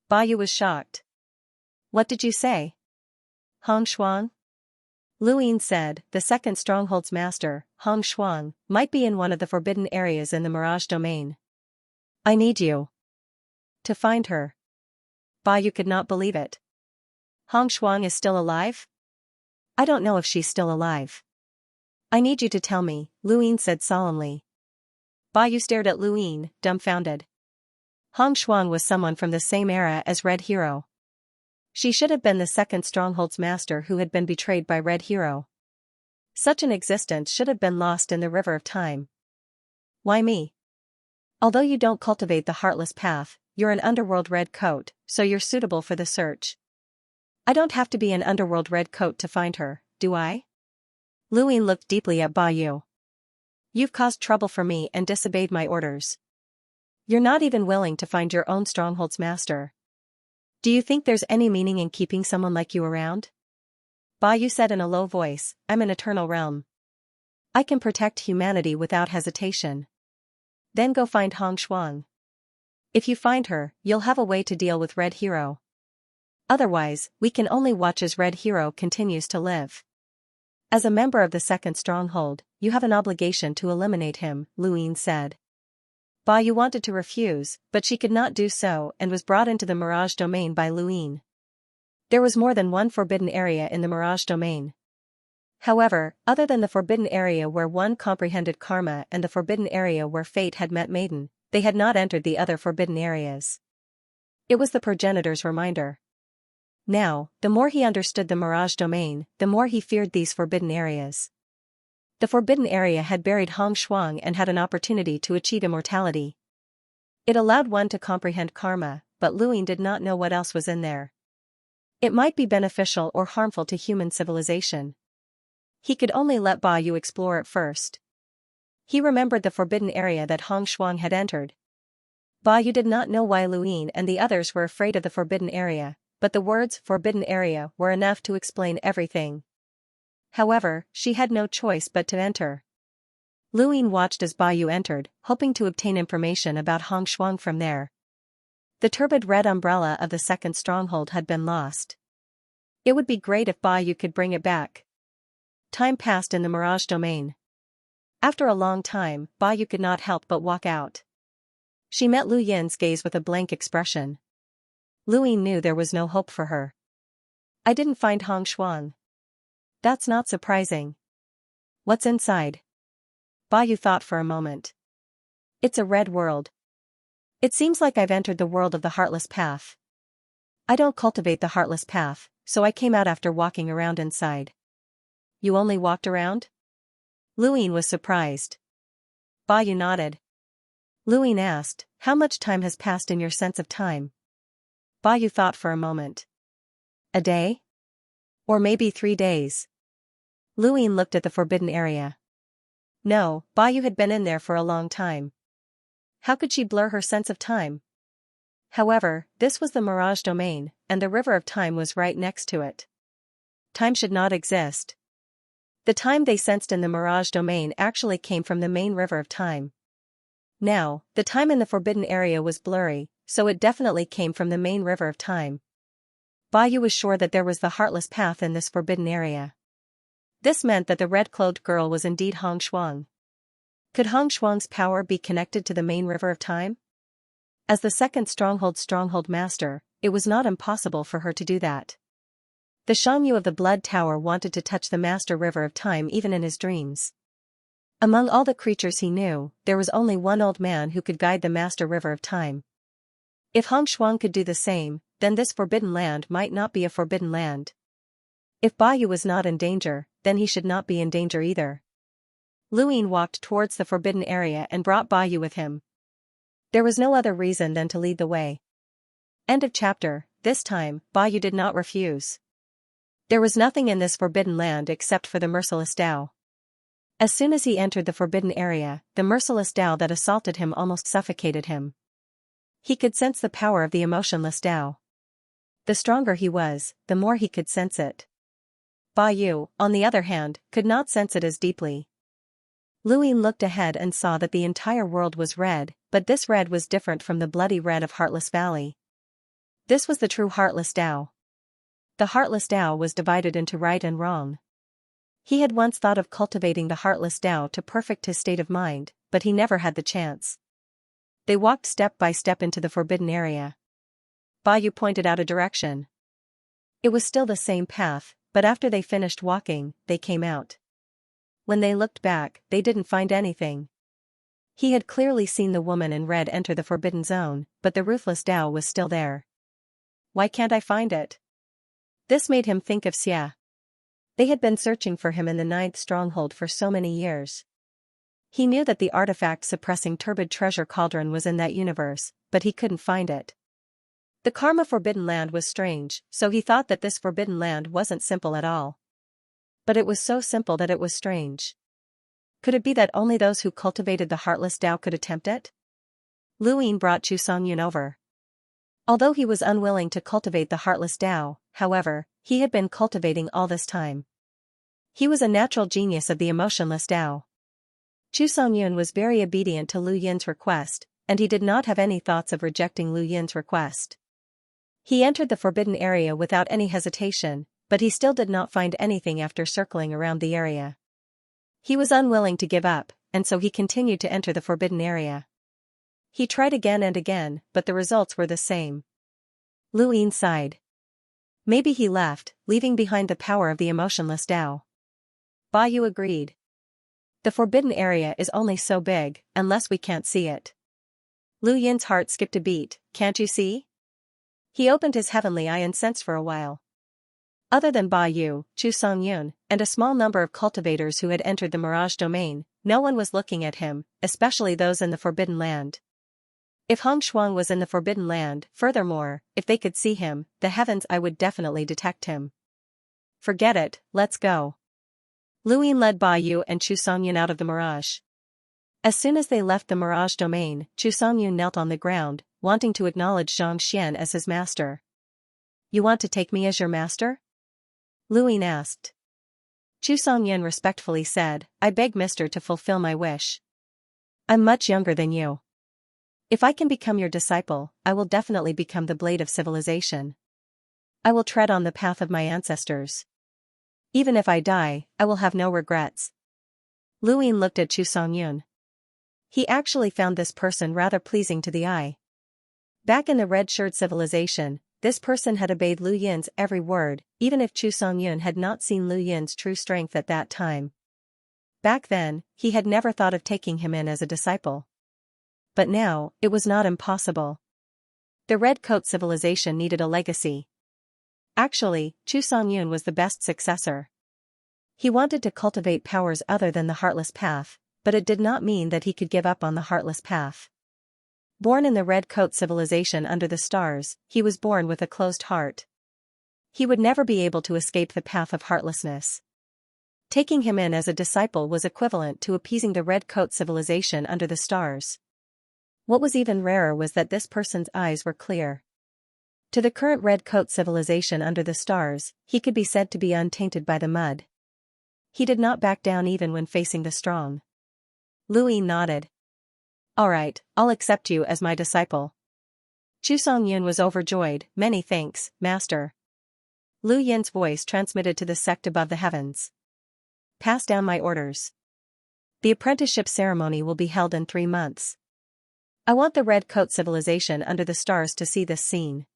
Ba Yu was shocked. "What did you say?" "Hong Shuang?" Lu Ying said, "The second stronghold's master, Hong Shuang, might be in one of the forbidden areas in the Mirage Domain. I need you to find her." Ba Yu could not believe it. Hong Shuang is still alive? I don't know if she's still alive. I need you to tell me, Lu Yin said solemnly. Ba Yu stared at Lu Yin, dumbfounded. Hong Shuang was someone from the same era as Red Hero. She should have been the second stronghold's master who had been betrayed by Red Hero. Such an existence should have been lost in the river of time. Why me? Although you don't cultivate the heartless path, you're an underworld red coat, so you're suitable for the search. I don't have to be an underworld red coat to find her, do I? Lu Yin looked deeply at Ba Yu. You've caused trouble for me and disobeyed my orders. You're not even willing to find your own stronghold's master. Do you think there's any meaning in keeping someone like you around? Ba Yu said in a low voice, I'm an eternal realm. I can protect humanity without hesitation. Then go find Hong Shuang. If you find her, you'll have a way to deal with Red Hero. Otherwise, we can only watch as Red Hero continues to live. As a member of the second stronghold, you have an obligation to eliminate him, Lu Yin said. Ba Yu wanted to refuse, but she could not do so and was brought into the Mirage Domain by Lu Yin. There was more than one forbidden area in the Mirage Domain. However, other than the forbidden area where one comprehended karma and the forbidden area where fate had met Maiden, they had not entered the other forbidden areas. It was the progenitor's reminder. Now, the more he understood the Mirage Domain, the more he feared these forbidden areas. The forbidden area had buried Hong Shuang and had an opportunity to achieve immortality. It allowed one to comprehend karma, but Lu Yin did not know what else was in there. It might be beneficial or harmful to human civilization. He could only let Ba Yu explore it first. He remembered the forbidden area that Hong Shuang had entered. Ba Yu did not know why Lu Yin and the others were afraid of the forbidden area, but the words forbidden area were enough to explain everything. However, she had no choice but to enter. Lu Yin watched as Ba Yu entered, hoping to obtain information about Hong Shuang from there. The turbid red umbrella of the second stronghold had been lost. It would be great if Ba Yu could bring it back. Time passed in the Mirage Domain. After a long time, Ba Yu could not help but walk out. She met Lu Yin's gaze with a blank expression. Lu Yin knew there was no hope for her. I didn't find Hong Shuang. That's not surprising. What's inside? Ba Yu thought for a moment. It's a red world. It seems like I've entered the world of the heartless path. I don't cultivate the heartless path, so I came out after walking around inside. You only walked around? Lu Yin was surprised. Ba Yu nodded. Lu Yin asked, how much time has passed in your sense of time? Ba Yu thought for a moment. A day? Or maybe 3 days. Lu Yin looked at the forbidden area. No, Ba Yu had been in there for a long time. How could she blur her sense of time? However, this was the Mirage Domain, and the river of time was right next to it. Time should not exist. The time they sensed in the Mirage Domain actually came from the main river of time. Now, the time in the forbidden area was blurry, so it definitely came from the main river of time. Ba Yu was sure that there was the heartless path in this forbidden area. This meant that the red-clothed girl was indeed Hong Shuang. Could Hong Shuang's power be connected to the main river of time? As the second stronghold master, it was not impossible for her to do that. The Xianxia of the Blood Tower wanted to touch the master river of time even in his dreams. Among all the creatures he knew, there was only one old man who could guide the master river of time. If Hong Shuang could do the same, then this forbidden land might not be a forbidden land. If Ba Yu was not in danger, then he should not be in danger either. Lu Yin walked towards the forbidden area and brought Ba Yu with him. There was no other reason than to lead the way. End of chapter. This time, Ba Yu did not refuse. There was nothing in this forbidden land except for the merciless Tao. As soon as he entered the forbidden area, the merciless Tao that assaulted him almost suffocated him. He could sense the power of the emotionless Tao. The stronger he was, the more he could sense it. Ba Yu, on the other hand, could not sense it as deeply. Lu Yin looked ahead and saw that the entire world was red, but this red was different from the bloody red of Heartless Valley. This was the true Heartless Tao. The Heartless Tao was divided into right and wrong. He had once thought of cultivating the Heartless Tao to perfect his state of mind, but he never had the chance. They walked step by step into the forbidden area. Yu pointed out a direction. It was still the same path, but after they finished walking, they came out. When they looked back, they didn't find anything. He had clearly seen the woman in red enter the forbidden zone, but the ruthless Dao was still there. Why can't I find it? This made him think of Xia. They had been searching for him in the 9th stronghold for so many years. He knew that the artifact suppressing turbid treasure cauldron was in that universe, but he couldn't find it. The Karma Forbidden Land was strange, so he thought that this Forbidden Land wasn't simple at all. But it was so simple that it was strange. Could it be that only those who cultivated the Heartless Tao could attempt it? Lu Yin brought Chu Songyun over. Although he was unwilling to cultivate the Heartless Tao, however, he had been cultivating all this time. He was a natural genius of the emotionless Tao. Chu Songyun was very obedient to Lu Yin's request, and he did not have any thoughts of rejecting Lu Yin's request. He entered the forbidden area without any hesitation, but he still did not find anything after circling around the area. He was unwilling to give up, and so he continued to enter the forbidden area. He tried again and again, but the results were the same. Lu Yin sighed. Maybe he left, leaving behind the power of the emotionless Tao. Yu agreed. The forbidden area is only so big, unless we can't see it. Lu Yin's heart skipped a beat. Can't you see? He opened his heavenly eye and sensed for a while. Other than Yu, Chu Songyun, and a small number of cultivators who had entered the Mirage domain, no one was looking at him, especially those in the Forbidden Land. If Hong Shuang was in the Forbidden Land, furthermore, if they could see him, the heavens I would definitely detect him. Forget it, let's go. Lu Yin led Yu and Chu Songyun out of the Mirage. As soon as they left the Mirage domain, Chu Songyun knelt on the ground, wanting to acknowledge Xianxia as his master. You want to take me as your master? Lu Yin asked. Chu Songyun respectfully said, I beg Mister to fulfill my wish. I'm much younger than you. If I can become your disciple, I will definitely become the blade of civilization. I will tread on the path of my ancestors. Even if I die, I will have no regrets. Lu Yin looked at Chu Songyun. He actually found this person rather pleasing to the eye. Back in the red-shirted civilization, this person had obeyed Lu Yin's every word, even if Chu Songyun had not seen Lu Yin's true strength at that time. Back then, he had never thought of taking him in as a disciple. But now, it was not impossible. The Red Coat civilization needed a legacy. Actually, Chu Songyun was the best successor. He wanted to cultivate powers other than the Heartless Path, but it did not mean that he could give up on the Heartless Path. Born in the Red Coat civilization under the stars, he was born with a closed heart. He would never be able to escape the path of heartlessness. Taking him in as a disciple was equivalent to appeasing the Red Coat civilization under the stars. What was even rarer was that this person's eyes were clear. To the current Red Coat civilization under the stars, he could be said to be untainted by the mud. He did not back down even when facing the strong. Lu Yin nodded. All right, I'll accept you as my disciple. Chu Songyun was overjoyed. Many thanks, Master. Lu Yin's voice transmitted to the sect above the heavens. Pass down my orders. The apprenticeship ceremony will be held in 3 months. I want the Red Coat civilization under the stars to see this scene.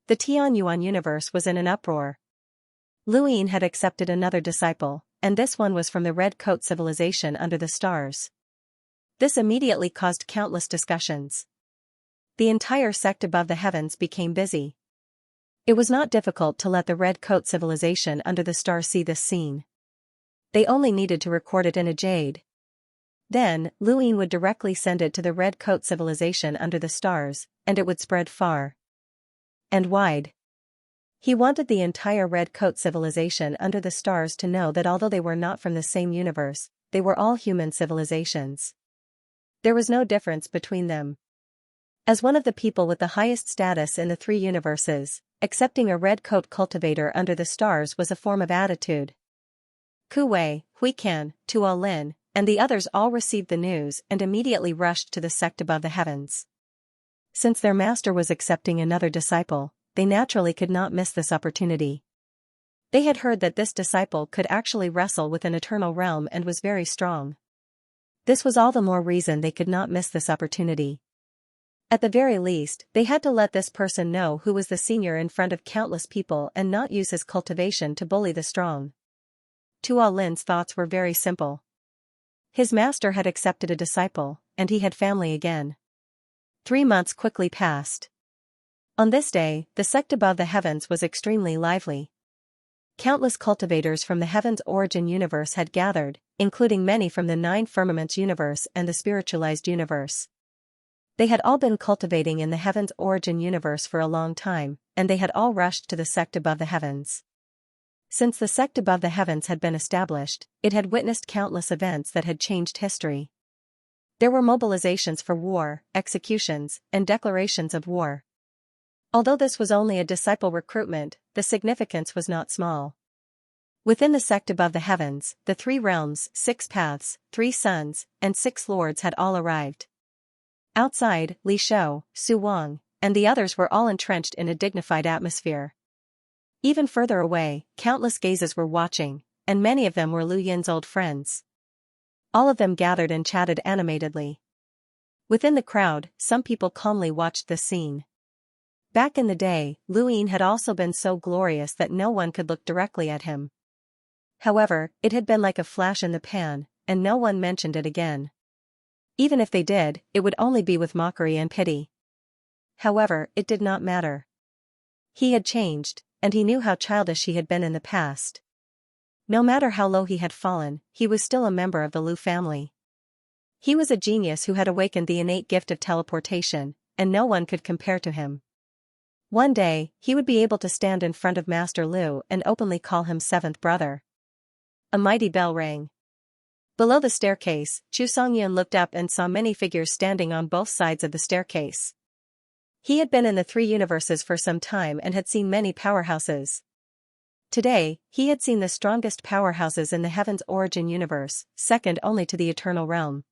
The Tianyuan universe was in an uproar. Lu Yin had accepted another disciple, and this one was from the Red Coat civilization under the stars. This immediately caused countless discussions. The entire sect above the heavens became busy. It was not difficult to let the Red Coat civilization under the stars see this scene. They only needed to record it in a jade. Then, Lu Yin would directly send it to the Red Coat civilization under the stars, and it would spread far and wide. He wanted the entire Red Coat civilization under the stars to know that although they were not from the same universe, they were all human civilizations. There was no difference between them. As one of the people with the highest status in the 3 universes, accepting a Red Coat cultivator under the stars was a form of attitude. Ku Wei, Hui Kan, Tuo Lin, and the others all received the news and immediately rushed to the sect above the heavens. Since their master was accepting another disciple, they naturally could not miss this opportunity. They had heard that this disciple could actually wrestle with an eternal realm and was very strong. This was all the more reason they could not miss this opportunity. At the very least, they had to let this person know who was the senior in front of countless people and not use his cultivation to bully the strong. Tua Lin's thoughts were very simple. His master had accepted a disciple, and he had family again. 3 months quickly passed. On this day, the sect above the heavens was extremely lively. Countless cultivators from the heaven's origin universe had gathered, including many from the 9 firmaments universe and the spiritualized universe. They had all been cultivating in the heaven's origin universe for a long time, and they had all rushed to the sect above the heavens. Since the sect above the heavens had been established, it had witnessed countless events that had changed history. There were mobilizations for war, executions, and declarations of war. Although this was only a disciple recruitment, the significance was not small. Within the sect above the heavens, the 3 realms, 6 paths, 3 suns, and 6 lords had all arrived. Outside, Li Shou, Su Wang, and the others were all entrenched in a dignified atmosphere. Even further away, countless gazes were watching, and many of them were Lu Yin's old friends. All of them gathered and chatted animatedly. Within the crowd, some people calmly watched the scene. Back in the day, Lu Yin had also been so glorious that no one could look directly at him. However, it had been like a flash in the pan, and no one mentioned it again. Even if they did, it would only be with mockery and pity. However, it did not matter. He had changed, and he knew how childish he had been in the past. No matter how low he had fallen, he was still a member of the Lu family. He was a genius who had awakened the innate gift of teleportation, and no one could compare to him. One day, he would be able to stand in front of Master Lu and openly call him 7th brother. A mighty bell rang. Below the staircase, Chu Songyun looked up and saw many figures standing on both sides of the staircase. He had been in the 3 universes for some time and had seen many powerhouses. Today, he had seen the strongest powerhouses in the heaven's origin universe, second only to the eternal realm.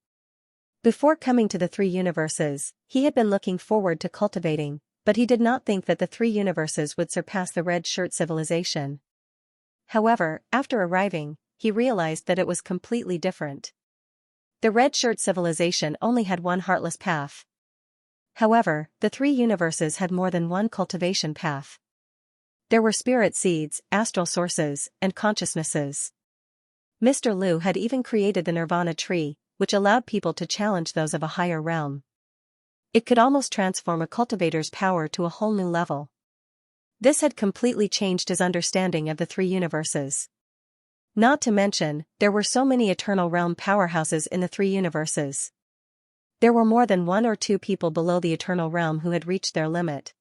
Before coming to the 3 universes, he had been looking forward to cultivating, but he did not think that the 3 universes would surpass the red shirt civilization. However, after arriving, he realized that it was completely different. The red shirt civilization only had one heartless path. However, the 3 universes had more than one cultivation path. There were spirit seeds, astral sources, and consciousnesses. Mr. Lu had even created the Nirvana tree, which allowed people to challenge those of a higher realm. It could almost transform a cultivator's power to a whole new level. This had completely changed his understanding of the 3 universes. Not to mention, there were so many eternal realm powerhouses in the 3 universes. There were more than 1 or 2 people below the eternal realm who had reached their limit.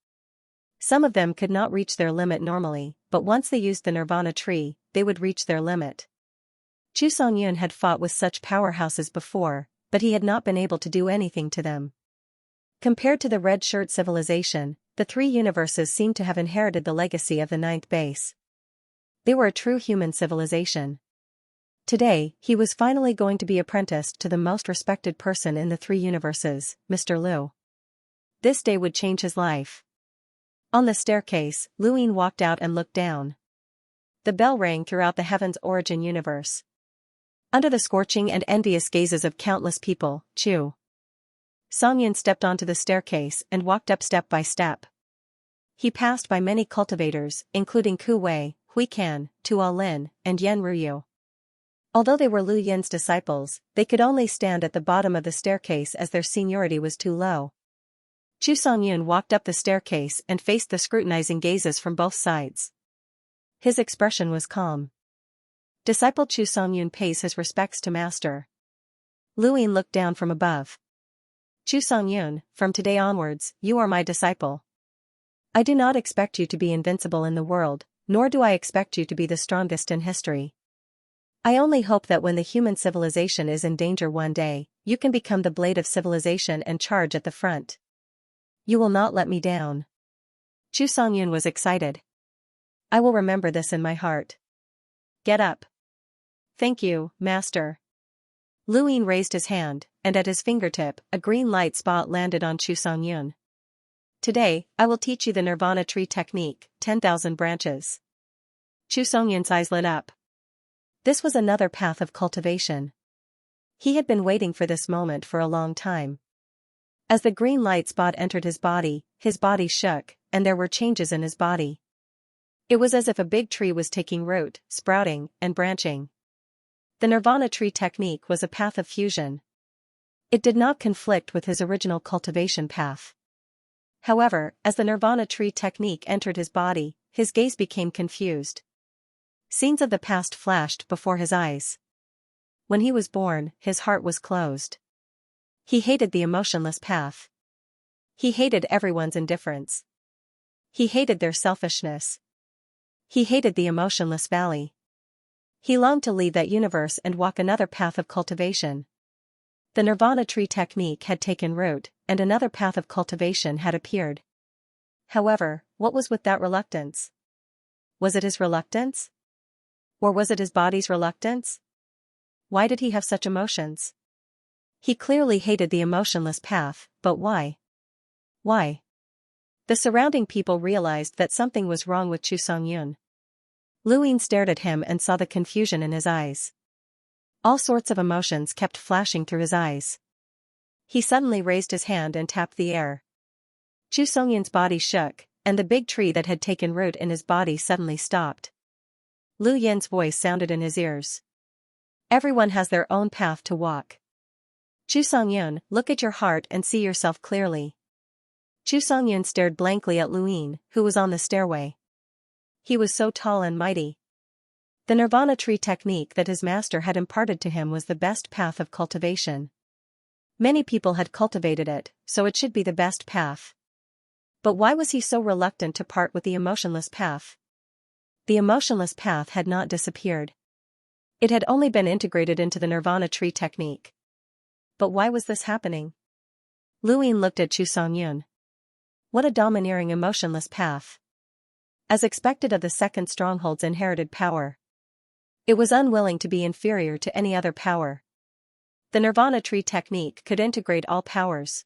Some of them could not reach their limit normally, but once they used the Nirvana tree, they would reach their limit. Chu Songyun had fought with such powerhouses before, but he had not been able to do anything to them. Compared to the red shirt civilization, the 3 universes seemed to have inherited the legacy of the 9th base. They were a true human civilization. Today, he was finally going to be apprenticed to the most respected person in the 3 universes, Mr. Lu. This day would change his life. On the staircase, Lu Yin walked out and looked down. The bell rang throughout the heaven's origin universe. Under the scorching and envious gazes of countless people, Chu Songyun stepped onto the staircase and walked up step by step. He passed by many cultivators, including Ku Wei, Hui Kan, Tua Lin, and Yen Ruyu. Although they were Lu Yin's disciples, they could only stand at the bottom of the staircase as their seniority was too low. Chu Songyun walked up the staircase and faced the scrutinizing gazes from both sides. His expression was calm. Disciple Chu Songyun pays his respects to Master. Lu Yin looked down from above. Chu Songyun, from today onwards, you are my disciple. I do not expect you to be invincible in the world, nor do I expect you to be the strongest in history. I only hope that when the human civilization is in danger one day, you can become the blade of civilization and charge at the front. You will not let me down. Chu Songyun was excited. I will remember this in my heart. Get up. Thank you, Master. Lu Yin raised his hand, and at his fingertip, a green light spot landed on Chu Songyun. Today, I will teach you the Nirvana tree technique, 10,000 branches. Chu Songyun's eyes lit up. This was another path of cultivation. He had been waiting for this moment for a long time. As the green light spot entered his body shook, and there were changes in his body. It was as if a big tree was taking root, sprouting, and branching. The Nirvana tree technique was a path of fusion. It did not conflict with his original cultivation path. However, as the Nirvana tree technique entered his body, his gaze became confused. Scenes of the past flashed before his eyes. When he was born, his heart was closed. He hated the emotionless path. He hated everyone's indifference. He hated their selfishness. He hated the emotionless valley. He longed to leave that universe and walk another path of cultivation. The Nirvana tree technique had taken root, and another path of cultivation had appeared. However, what was with that reluctance? Was it his reluctance? Or was it his body's reluctance? Why did he have such emotions? He clearly hated the emotionless path, but why? Why? The surrounding people realized that something was wrong with Chu Songyun. Luin stared at him and saw the confusion in his eyes. All sorts of emotions kept flashing through his eyes. He suddenly raised his hand and tapped the air. Chu Songyun's body shook, and the big tree that had taken root in his body suddenly stopped. Lu Yin's voice sounded in his ears. Everyone has their own path to walk. Chu Songyun, look at your heart and see yourself clearly. Chu Songyun stared blankly at Luin, who was on the stairway. He was so tall and mighty. The Nirvana tree technique that his master had imparted to him was the best path of cultivation. Many people had cultivated it, so it should be the best path. But why was he so reluctant to part with the emotionless path? The emotionless path had not disappeared. It had only been integrated into the Nirvana tree technique. But why was this happening? Luin looked at Chu Songyun. What a domineering emotionless path. As expected of the second stronghold's inherited power. It was unwilling to be inferior to any other power. The Nirvana tree technique could integrate all powers.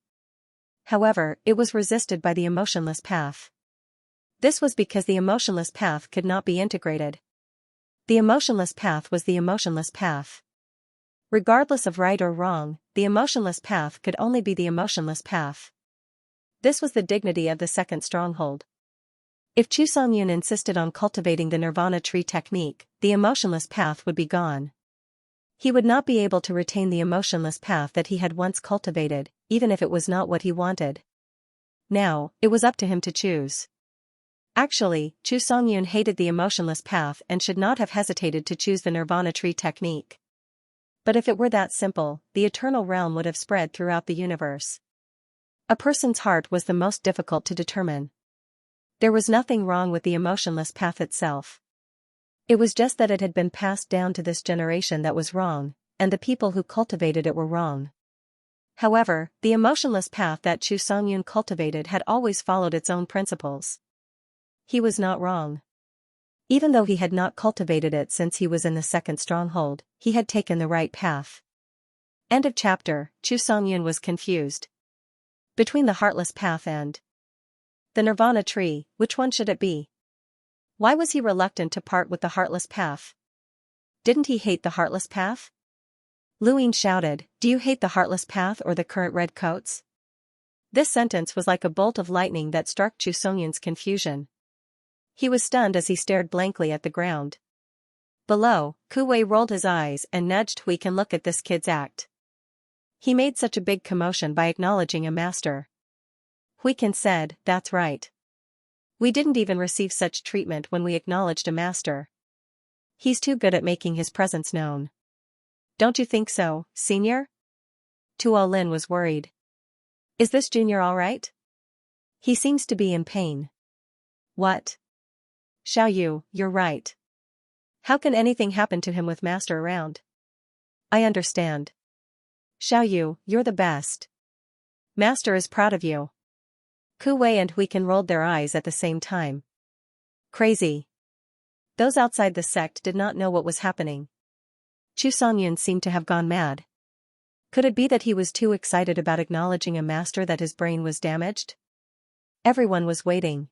However, it was resisted by the emotionless path. This was because the emotionless path could not be integrated. The emotionless path was the emotionless path. Regardless of right or wrong, the emotionless path could only be the emotionless path. This was the dignity of the second stronghold. If Chu Songyun insisted on cultivating the Nirvana tree technique, the emotionless path would be gone. He would not be able to retain the emotionless path that he had once cultivated, even if it was not what he wanted. Now, it was up to him to choose. Actually, Chu Songyun hated the emotionless path and should not have hesitated to choose the Nirvana tree technique. But if it were that simple, the eternal realm would have spread throughout the universe. A person's heart was the most difficult to determine. There was nothing wrong with the emotionless path itself. It was just that it had been passed down to this generation that was wrong, and the people who cultivated it were wrong. However, the emotionless path that Chu Songyun cultivated had always followed its own principles. He was not wrong. Even though he had not cultivated it since he was in the second stronghold, he had taken the right path. End of chapter. Chu Songyun was confused. Between the heartless path and the Nirvana tree, which one should it be? Why was he reluctant to part with the heartless path? Didn't he hate the heartless path? Luin shouted, do you hate the heartless path or the current red coats? This sentence was like a bolt of lightning that struck Chu Songyun's confusion. He was stunned as he stared blankly at the ground. Below, Ku Wei rolled his eyes and nudged Hui Can. Look at this kid's act. He made such a big commotion by acknowledging a master. Hui Can said, that's right. We didn't even receive such treatment when we acknowledged a master. He's too good at making his presence known. Don't you think so, senior? Tuo Lin was worried. Is this junior all right? He seems to be in pain. What? Xiao Yu, you're right. How can anything happen to him with master around? I understand. Xiao Yu, you're the best. Master is proud of you. Ku Wei and Hui Can rolled their eyes at the same time. Crazy. Those outside the sect did not know what was happening. Chu Songyun seemed to have gone mad. Could it be that he was too excited about acknowledging a master that his brain was damaged? Everyone was waiting.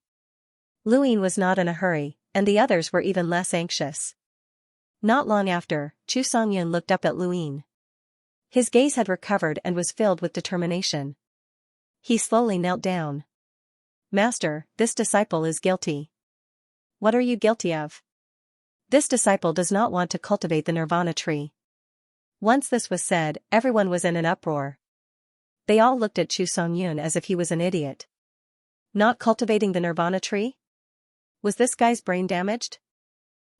Luin was not in a hurry, and the others were even less anxious. Not long after, Chu Songyun looked up at Luin. His gaze had recovered and was filled with determination. He slowly knelt down. Master, this disciple is guilty. What are you guilty of? This disciple does not want to cultivate the nirvana tree. Once this was said, everyone was in an uproar. They all looked at Chu Songyun as if he was an idiot. Not cultivating the nirvana tree? Was this guy's brain damaged?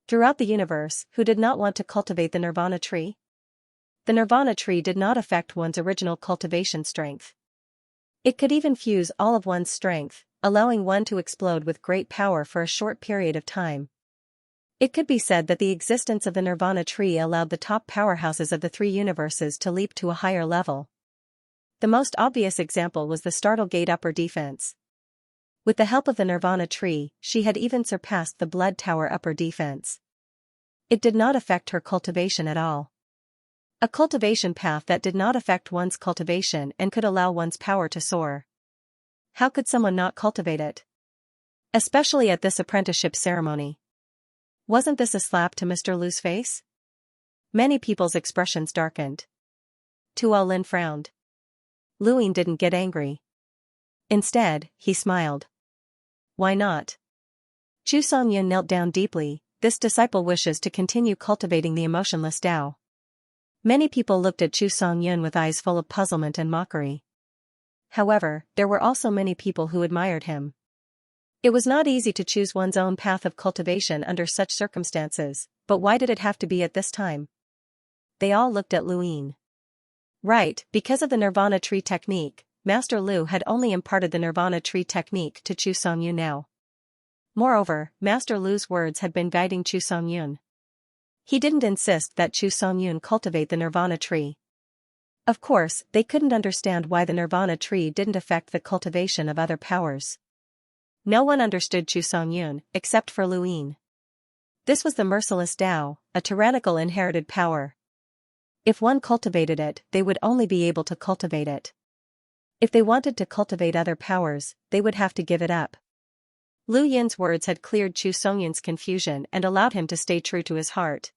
Throughout the universe, who did not want to cultivate the nirvana tree? The nirvana tree did not affect one's original cultivation strength. It could even fuse all of one's strength, allowing one to explode with great power for a short period of time. It could be said that the existence of the nirvana tree allowed the top powerhouses of the three universes to leap to a higher level. The most obvious example was the Startle Gate upper defense. With the help of the nirvana tree, she had even surpassed the Blood Tower upper defense. It did not affect her cultivation at all. A cultivation path that did not affect one's cultivation and could allow one's power to soar. How could someone not cultivate it? Especially at this apprenticeship ceremony. Wasn't this a slap to Mr. Lu's face? Many people's expressions darkened. Tuo Lin frowned. Luin didn't get angry. Instead, he smiled. Why not? Chu Songyun knelt down deeply. This disciple wishes to continue cultivating the emotionless Tao. Many people looked at Chu Songyun with eyes full of puzzlement and mockery. However, there were also many people who admired him. It was not easy to choose one's own path of cultivation under such circumstances, but why did it have to be at this time? They all looked at Luin. Right, because of the nirvana tree technique, Master Lu had only imparted the nirvana tree technique to Chu Songyun now. Moreover, Master Lu's words had been guiding Chu Songyun. He didn't insist that Chu Songyun cultivate the nirvana tree. Of course, they couldn't understand why the nirvana tree didn't affect the cultivation of other powers. No one understood Chu Songyun, except for Luin. This was the merciless Tao, a tyrannical inherited power. If one cultivated it, they would only be able to cultivate it. If they wanted to cultivate other powers, they would have to give it up. Lu Yin's words had cleared Chu Songyun's confusion and allowed him to stay true to his heart.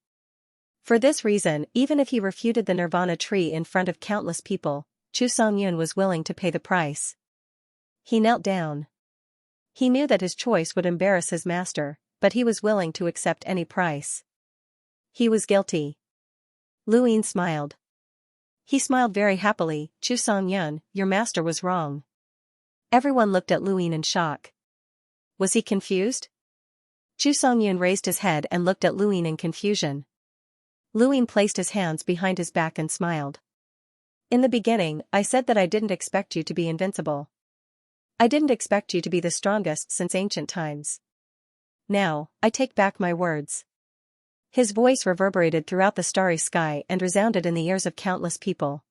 For this reason, even if he refuted the nirvana tree in front of countless people, Chu Songyun was willing to pay the price. He knelt down. He knew that his choice would embarrass his master, but he was willing to accept any price. He was guilty. Luin smiled. He smiled very happily. Chu Songyun, your master was wrong. Everyone looked at Luin in shock. Was he confused? Chu Songyun raised his head and looked at Luin in confusion. Luin placed his hands behind his back and smiled. In the beginning, I said that I didn't expect you to be invincible. I didn't expect you to be the strongest since ancient times. Now, I take back my words. His voice reverberated throughout the starry sky and resounded in the ears of countless people.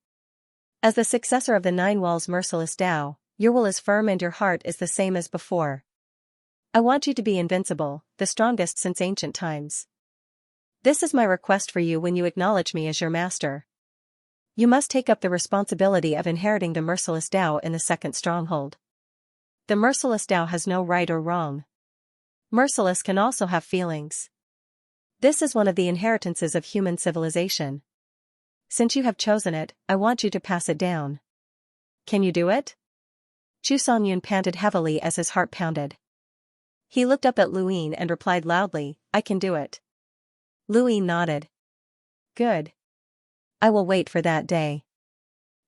As the successor of the Nine Walls' merciless Tao, your will is firm and your heart is the same as before. I want you to be invincible, the strongest since ancient times. This is my request for you when you acknowledge me as your master. You must take up the responsibility of inheriting the merciless Tao in the second stronghold. The merciless Tao has no right or wrong. Merciless can also have feelings. This is one of the inheritances of human civilization. Since you have chosen it, I want you to pass it down. Can you do it? Chu Songyun panted heavily as his heart pounded. He looked up at Luin and replied loudly, I can do it. Luin nodded. Good. I will wait for that day.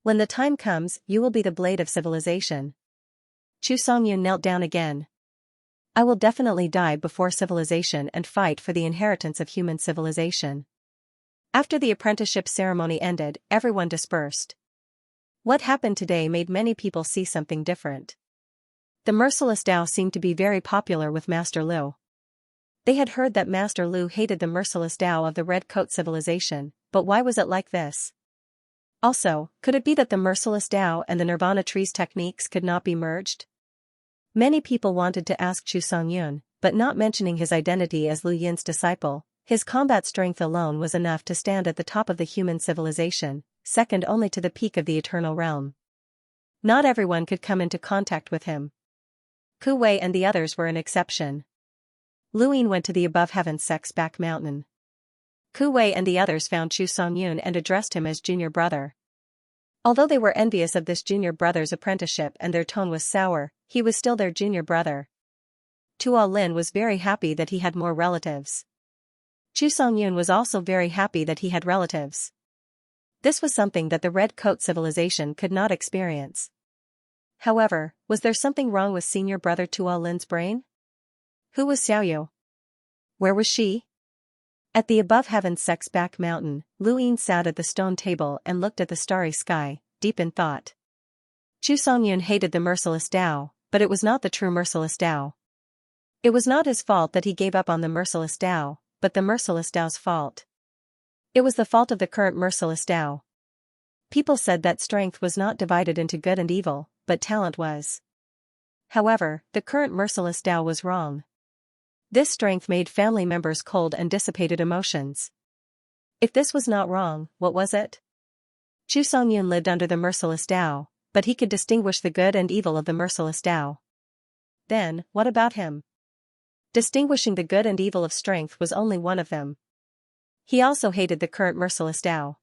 When the time comes, you will be the blade of civilization. Chu Songyun knelt down again. I will definitely die before civilization and fight for the inheritance of human civilization. After the apprenticeship ceremony ended, everyone dispersed. What happened today made many people see something different. The merciless Tao seemed to be very popular with Master Lu. They had heard that Master Lu hated the merciless Tao of the Red Coat civilization, but why was it like this? Also, could it be that the merciless Tao and the Nirvana tree's techniques could not be merged? Many people wanted to ask Chu Songyun, but not mentioning his identity as Lu Yin's disciple, his combat strength alone was enough to stand at the top of the human civilization, second only to the peak of the Eternal Realm. Not everyone could come into contact with him. Ku Wei and the others were an exception. Luin went to the above heaven sect's back mountain. Ku Wei and the others found Chu Songyun and addressed him as junior brother. Although they were envious of this junior brother's apprenticeship and their tone was sour, he was still their junior brother. Tuo Lin was very happy that he had more relatives. Chu Songyun was also very happy that he had relatives. This was something that the Red Coat civilization could not experience. However, was there something wrong with senior brother Tuo Lin's brain? Who was Xiaoyu? Where was she? At the above heaven's sex-back mountain, Lu Yin sat at the stone table and looked at the starry sky, deep in thought. Chu Songyun hated the merciless Tao, but it was not the true merciless Tao. It was not his fault that he gave up on the merciless Tao, but the merciless Tao's fault. It was the fault of the current merciless Tao. People said that strength was not divided into good and evil, but talent was. However, the current merciless Tao was wrong. This strength made family members cold and dissipated emotions. If this was not wrong, what was it? Chu Songyun lived under the merciless Tao, but he could distinguish the good and evil of the merciless Tao. Then, what about him? Distinguishing the good and evil of strength was only one of them. He also hated the current merciless Tao.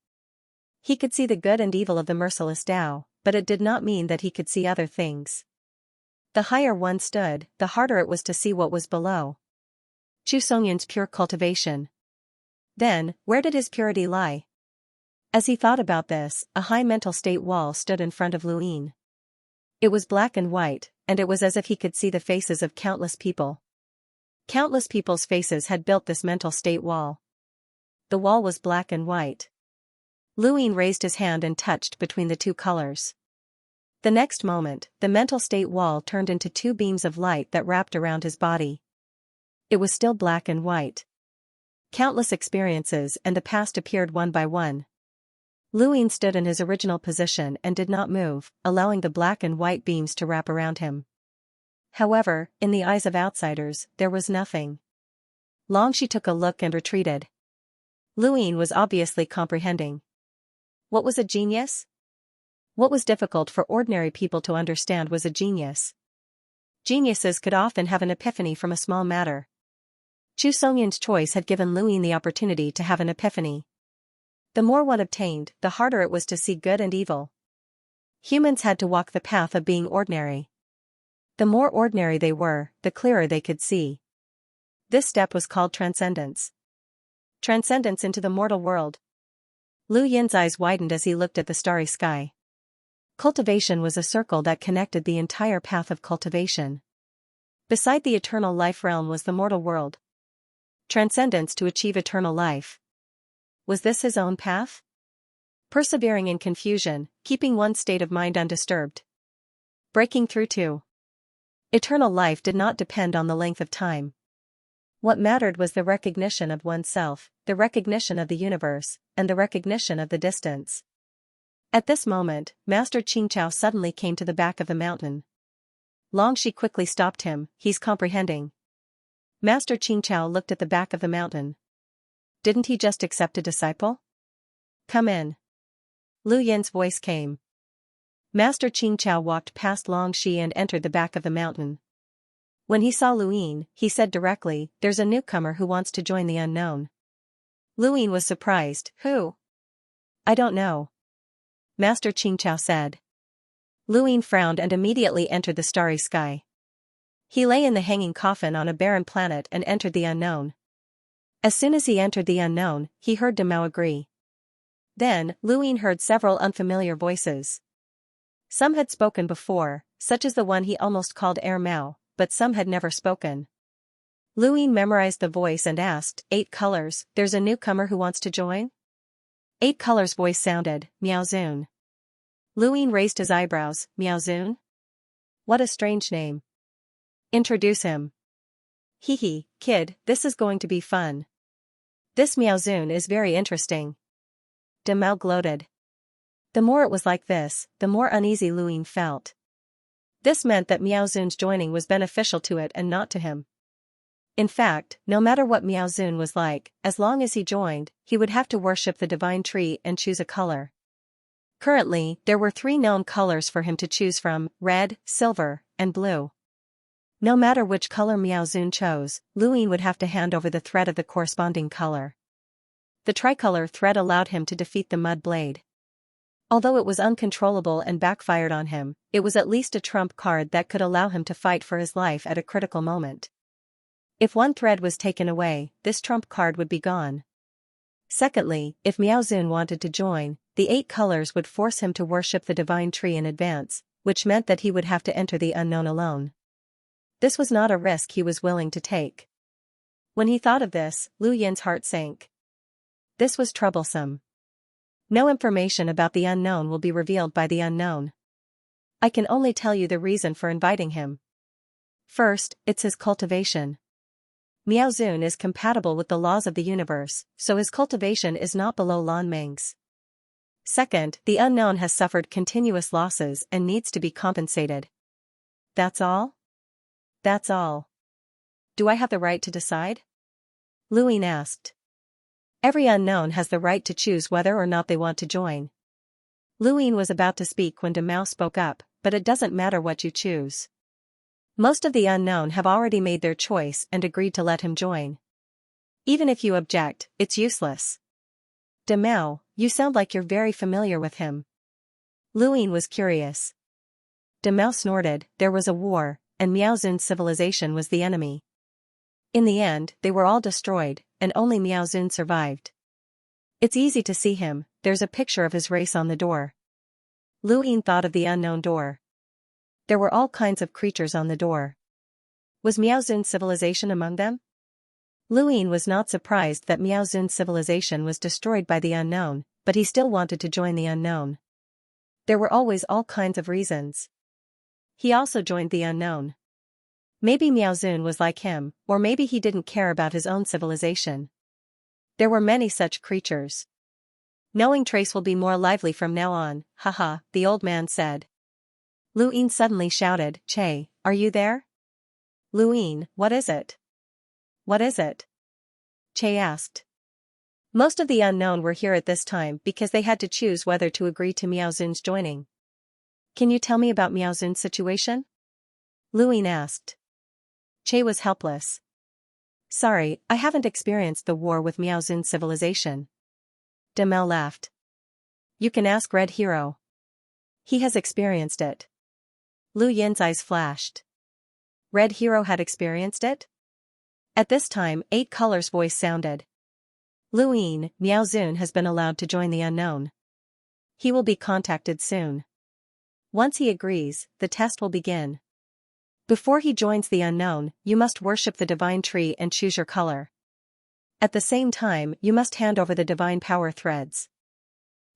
He could see the good and evil of the merciless Tao, but it did not mean that he could see other things. The higher one stood, the harder it was to see what was below. Chu Songyun's pure cultivation. Then, where did his purity lie? As he thought about this, a high mental state wall stood in front of Lu Yin. It was black and white, and it was as if he could see the faces of countless people. Countless people's faces had built this mental state wall. The wall was black and white. Lu Yin raised his hand and touched between the two colors. The next moment, the mental state wall turned into two beams of light that wrapped around his body. It was still black and white. Countless experiences and the past appeared one by one. Lu Yin stood in his original position and did not move, allowing the black and white beams to wrap around him. However, in the eyes of outsiders, there was nothing. She took a look and retreated. Lu Yin was obviously comprehending. What was a genius? What was difficult for ordinary people to understand was a genius. Geniuses could often have an epiphany from a small matter. Chu Songyun's choice had given Lu Yin the opportunity to have an epiphany. The more one obtained, the harder it was to see good and evil. Humans had to walk the path of being ordinary. The more ordinary they were, the clearer they could see. This step was called transcendence. Transcendence into the mortal world. Lu Yin's eyes widened as he looked at the starry sky. Cultivation was a circle that connected the entire path of cultivation. Beside the eternal life realm was the mortal world. Transcendence to achieve eternal life. Was this his own path? Persevering in confusion, keeping one's state of mind undisturbed. Breaking through to eternal life did not depend on the length of time. What mattered was the recognition of oneself, the recognition of the universe, and the recognition of the distance. At this moment, Master Qingchao suddenly came to the back of the mountain. Shi quickly stopped him. He's comprehending. Master Qingchao looked at the back of the mountain. Didn't he just accept a disciple? Come in. Lu Yin's voice came. Master Qingchao walked past Shi and entered the back of the mountain. When he saw Lu Yin, he said directly, "There's a newcomer who wants to join the unknown." Lu Yin was surprised. Who? I don't know. Master Qingchao said. Lu Yin frowned and immediately entered the starry sky. He lay in the hanging coffin on a barren planet and entered the unknown. As soon as he entered the unknown, he heard Demao agree. Then, Lu Yin heard several unfamiliar voices. Some had spoken before, such as the one he almost called Mao, but some had never spoken. Lu Yin memorized the voice and asked, 8 colors, there's a newcomer who wants to join? 8 colors voice sounded, Miaozun. Lu Yin raised his eyebrows, Miaozun? What a strange name. Introduce him. Hee, kid, this is going to be fun. This Miaozun is very interesting. Demao gloated. The more it was like this, the more uneasy Lu Yin felt. This meant that Miaozun's joining was beneficial to it and not to him. In fact, no matter what Miaozun was like, as long as he joined, he would have to worship the divine tree and choose a color. Currently, there were 3 known colors for him to choose from: red, silver, and blue. No matter which color Miaozun chose, Lu Yin would have to hand over the thread of the corresponding color. The tricolor thread allowed him to defeat the mud blade. Although it was uncontrollable and backfired on him, it was at least a trump card that could allow him to fight for his life at a critical moment. If one thread was taken away, this trump card would be gone. Secondly, if Miaozun wanted to join, the 8 colors would force him to worship the divine tree in advance, which meant that he would have to enter the unknown alone. This was not a risk he was willing to take. When he thought of this, Lu Yin's heart sank. This was troublesome. No information about the unknown will be revealed by the unknown. I can only tell you the reason for inviting him. First, it's his cultivation. Miaozun is compatible with the laws of the universe, so his cultivation is not below Lan Meng's. Second, the unknown has suffered continuous losses and needs to be compensated. That's all? That's all. Do I have the right to decide? Lu Yin asked. Every unknown has the right to choose whether or not they want to join. Lu Yin was about to speak when De Mao spoke up, but it doesn't matter what you choose. Most of the unknown have already made their choice and agreed to let him join. Even if you object, it's useless. De Mao, you sound like you're very familiar with him. Lu Yin was curious. De Mao snorted, there was a war, and Miaozun's civilization was the enemy. In the end, they were all destroyed, and only Miaozun survived. It's easy to see him, there's a picture of his race on the door. Lu Yin thought of the unknown door. There were all kinds of creatures on the door. Was Miaozun's civilization among them? Lu Yin was not surprised that Miaozun's civilization was destroyed by the unknown, but he still wanted to join the unknown. There were always all kinds of reasons. He also joined the unknown. Maybe Miaozun was like him, or maybe he didn't care about his own civilization. There were many such creatures. Knowing Trace will be more lively from now on, haha, the old man said. Lu Yin suddenly shouted, Che, are you there? Lu Yin, what is it? What is it? Che asked. Most of the unknown were here at this time because they had to choose whether to agree to Miaozun's joining. Can you tell me about Miaozun's situation? Lu Yin asked. Che was helpless. Sorry, I haven't experienced the war with Miaozun's civilization. De Mao laughed. You can ask Red Hero. He has experienced it. Lu Yin's eyes flashed. Red Hero had experienced it? At this time, 8 Colors' voice sounded. Lu Yin, Miaozun has been allowed to join the unknown. He will be contacted soon. Once he agrees, the test will begin. Before he joins the unknown, you must worship the divine tree and choose your color. At the same time, you must hand over the divine power threads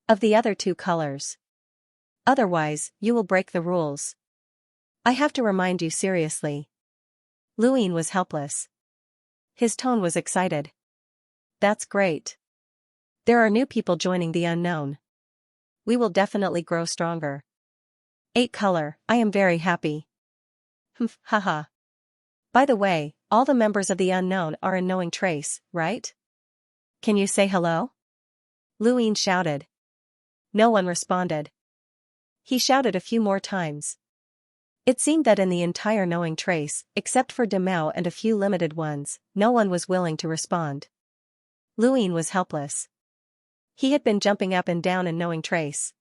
of the other 2 colors. Otherwise, you will break the rules. I have to remind you seriously. Lu Yin was helpless. His tone was excited. That's great. There are new people joining the unknown. We will definitely grow stronger. 8 color, I am very happy. Haha. By the way, all the members of the unknown are in knowing Trace, right? Can you say hello? Lu Yin shouted. No one responded. He shouted a few more times. It seemed that in the entire knowing Trace, except for De Mao and a few limited ones, no one was willing to respond. Lu Yin was helpless. He had been jumping up and down in knowing Trace.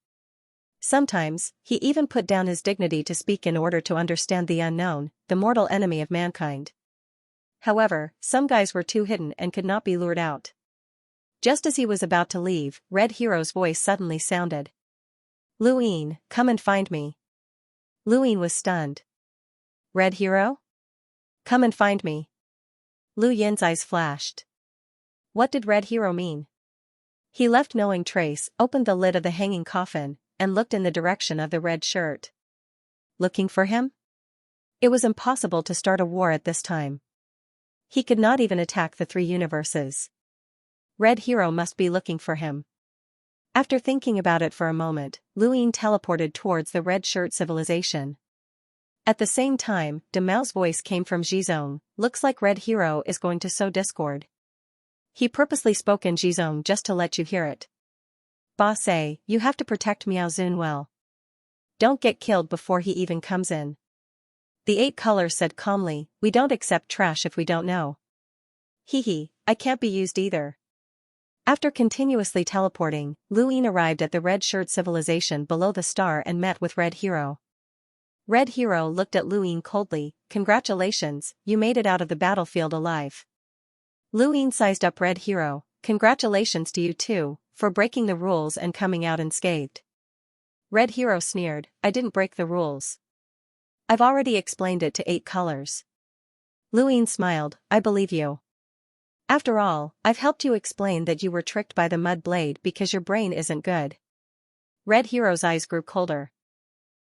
Sometimes, he even put down his dignity to speak in order to understand the unknown, the mortal enemy of mankind. However, some guys were too hidden and could not be lured out. Just as he was about to leave, Red Hero's voice suddenly sounded. Lu Yin, come and find me. Lu Yin was stunned. Red Hero? Come and find me. Lu Yin's eyes flashed. What did Red Hero mean? He left knowing Trace, opened the lid of the hanging coffin, and looked in the direction of the red shirt. Looking for him? It was impossible to start a war at this time. He could not even attack the 3 universes. Red Hero must be looking for him. After thinking about it for a moment, Lu Yin teleported towards the red shirt civilization. At the same time, De Mao's voice came from Jizong, looks like Red Hero is going to sow discord. He purposely spoke in Jizong just to let you hear it. Boss A, you have to protect Miaozun well. Don't get killed before he even comes in. The 8 colors said calmly, we don't accept trash if we don't know. Hee hee, I can't be used either. After continuously teleporting, Luin arrived at the red-shirt civilization below the star and met with Red Hero. Red Hero looked at Luin coldly. "Congratulations, you made it out of the battlefield alive." Luin sized up Red Hero. "Congratulations to you too, for breaking the rules and coming out unscathed." Red Hero sneered, "I didn't break the rules. I've already explained it to 8 colors." Luin smiled, "I believe you. After all, I've helped you explain that you were tricked by the mud blade because your brain isn't good." Red Hero's eyes grew colder.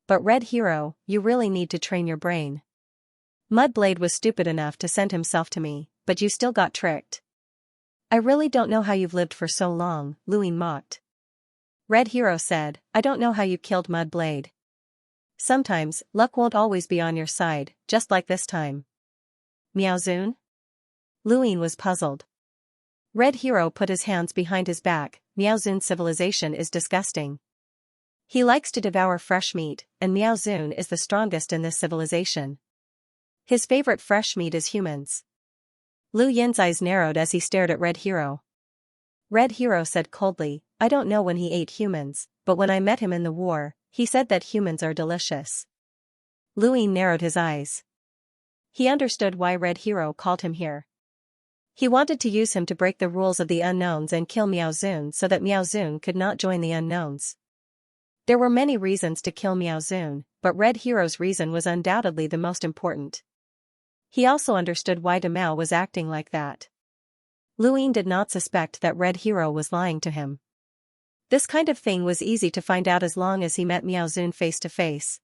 "But Red Hero, you really need to train your brain. Mudblade was stupid enough to send himself to me, but you still got tricked." "I really don't know how you've lived for so long," Luin mocked. Red Hero said, "I don't know how you killed Mudblade. Sometimes, luck won't always be on your side, just like this time." "Miaozun?" Luin was puzzled. Red Hero put his hands behind his back. "Miaozun's civilization is disgusting. He likes to devour fresh meat, and Miaozun is the strongest in this civilization. His favorite fresh meat is humans." Lu Yin's eyes narrowed as he stared at Red Hero. Red Hero said coldly, "I don't know when he ate humans, but when I met him in the war, he said that humans are delicious." Luin narrowed his eyes. He understood why Red Hero called him here. He wanted to use him to break the rules of the unknowns and kill Miaozun so that Miaozun could not join the unknowns. There were many reasons to kill Miaozun, but Red Hero's reason was undoubtedly the most important. He also understood why Demao was acting like that. Luin did not suspect that Red Hero was lying to him. This kind of thing was easy to find out as long as he met Miaozun face to face.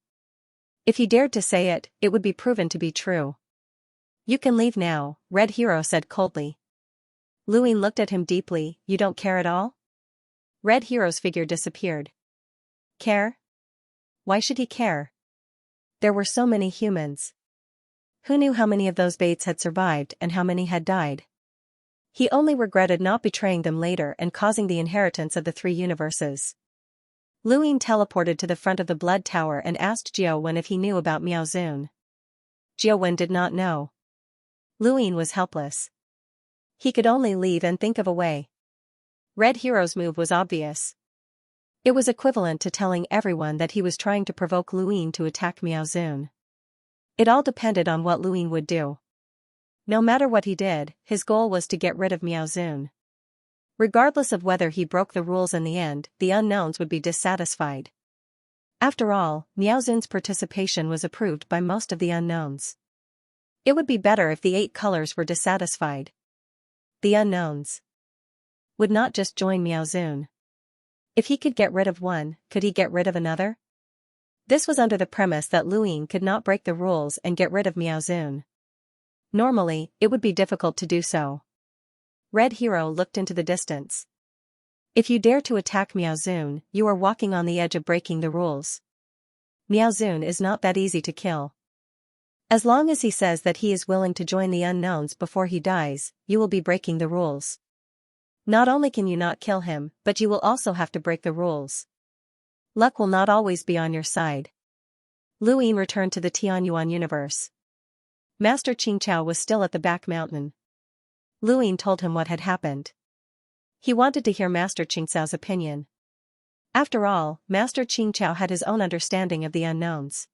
If he dared to say it, it would be proven to be true. "You can leave now," Red Hero said coldly. Luin looked at him deeply. "You don't care at all?" Red Hero's figure disappeared. Care? Why should he care? There were so many humans. Who knew how many of those Bates had survived and how many had died? He only regretted not betraying them later and causing the inheritance of the 3 universes. Luin teleported to the front of the Blood Tower and asked Jiaowen if he knew about Miaozun. Jiaowen did not know. Luin was helpless. He could only leave and think of a way. Red Hero's move was obvious. It was equivalent to telling everyone that he was trying to provoke Luin to attack Miaozun. It all depended on what Luin would do. No matter what he did, his goal was to get rid of Miaozun. Regardless of whether he broke the rules in the end, the unknowns would be dissatisfied. After all, Miaozun's participation was approved by most of the unknowns. It would be better if the 8 colors were dissatisfied. The unknowns would not just join Miaozun. If he could get rid of one, could he get rid of another? This was under the premise that Luin could not break the rules and get rid of Miaozun. Normally, it would be difficult to do so. Red Hero looked into the distance. "If you dare to attack Miaozun, you are walking on the edge of breaking the rules. Miaozun is not that easy to kill. As long as he says that he is willing to join the unknowns before he dies, you will be breaking the rules. Not only can you not kill him, but you will also have to break the rules. Luck will not always be on your side." Luin returned to the Tianyuan universe. Master Qingqiao was still at the back mountain. Luin told him what had happened. He wanted to hear Master Qingqiao's opinion. After all, Master Qingqiao had his own understanding of the unknowns.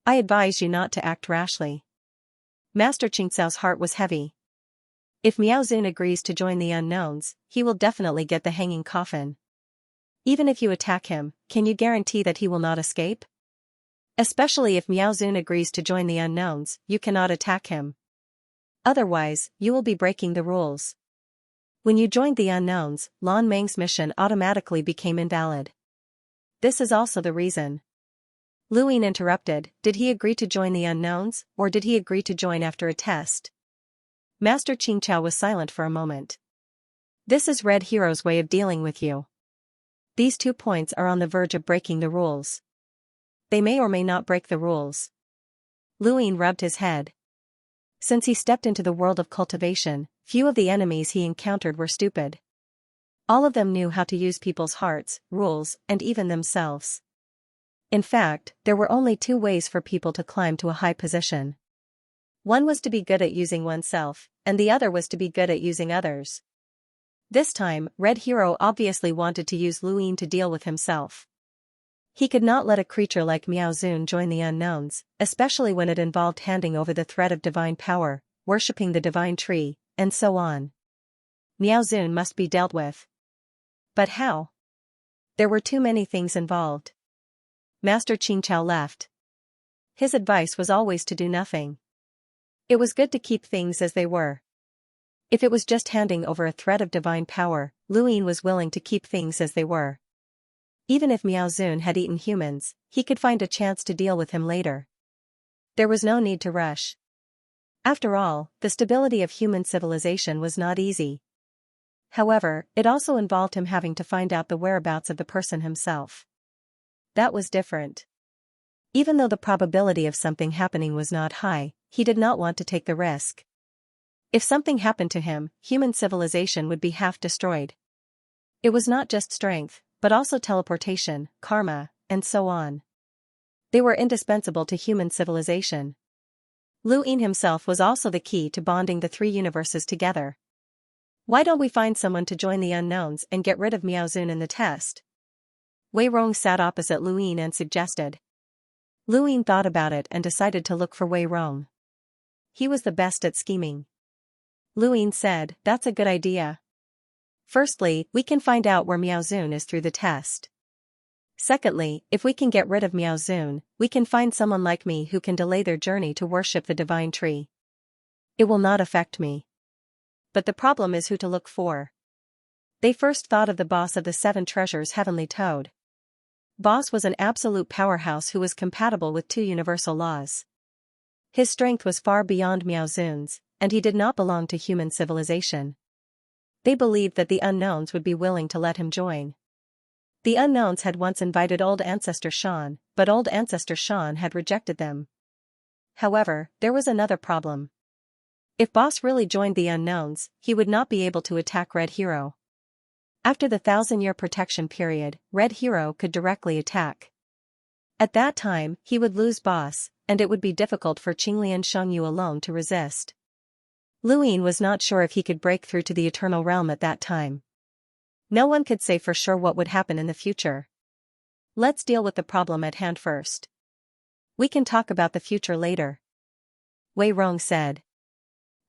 "I advise you not to act rashly." Master Qingqiao's heart was heavy. If Miaozun agrees to join the unknowns, he will definitely get the hanging coffin. Even if you attack him, can you guarantee that he will not escape? Especially if Miaozun agrees to join the unknowns, you cannot attack him. Otherwise, you will be breaking the rules. When you joined the unknowns, Lan Meng's mission automatically became invalid. This is also the reason. Luin interrupted, "Did he agree to join the unknowns, or did he agree to join after a test?" Master Qingqiao was silent for a moment. "This is Red Hero's way of dealing with you. These 2 points are on the verge of breaking the rules. They may or may not break the rules." Luin rubbed his head. Since he stepped into the world of cultivation, few of the enemies he encountered were stupid. All of them knew how to use people's hearts, rules, and even themselves. In fact, there were only 2 ways for people to climb to a high position. One was to be good at using oneself, and the other was to be good at using others. This time, Red Hero obviously wanted to use Luin to deal with himself. He could not let a creature like Miaozun join the unknowns, especially when it involved handing over the thread of divine power, worshipping the divine tree, and so on. Miaozun must be dealt with. But how? There were too many things involved. Master Xianxia left. His advice was always to do nothing. It was good to keep things as they were. If it was just handing over a thread of divine power, Luin was willing to keep things as they were. Even if Miaozun had eaten humans, he could find a chance to deal with him later. There was no need to rush. After all, the stability of human civilization was not easy. However, it also involved him having to find out the whereabouts of the person himself. That was different. Even though the probability of something happening was not high, he did not want to take the risk. If something happened to him, human civilization would be half destroyed. It was not just strength, but also teleportation, karma, and so on. They were indispensable to human civilization. Luin himself was also the key to bonding the three universes together. Why don't we find someone to join the unknowns and get rid of Miaozun in the test? Wei Rong sat opposite Luin and suggested. Luin thought about it and decided to look for Wei Rong. He was the best at scheming. Luin said, "That's a good idea. Firstly, we can find out where Miaozun is through the test. Secondly, if we can get rid of Miaozun, we can find someone like me who can delay their journey to worship the divine tree. It will not affect me. But the problem is who to look for." They first thought of the boss of the 7 treasures, Heavenly Toad. Boss was an absolute powerhouse who was compatible with 2 universal laws. His strength was far beyond Miaozun's, and he did not belong to human civilization. They believed that the unknowns would be willing to let him join. The unknowns had once invited Old Ancestor Xian, but Old Ancestor Xian had rejected them. However, there was another problem. If Boss really joined the unknowns, he would not be able to attack Red Hero. After the 1,000-year protection period, Red Hero could directly attack. At that time, he would lose Boss, and it would be difficult for Qinglian Shengyu alone to resist. Luin was not sure if he could break through to the Eternal Realm at that time. No one could say for sure what would happen in the future. Let's deal with the problem at hand first. We can talk about the future later. Wei Rong said.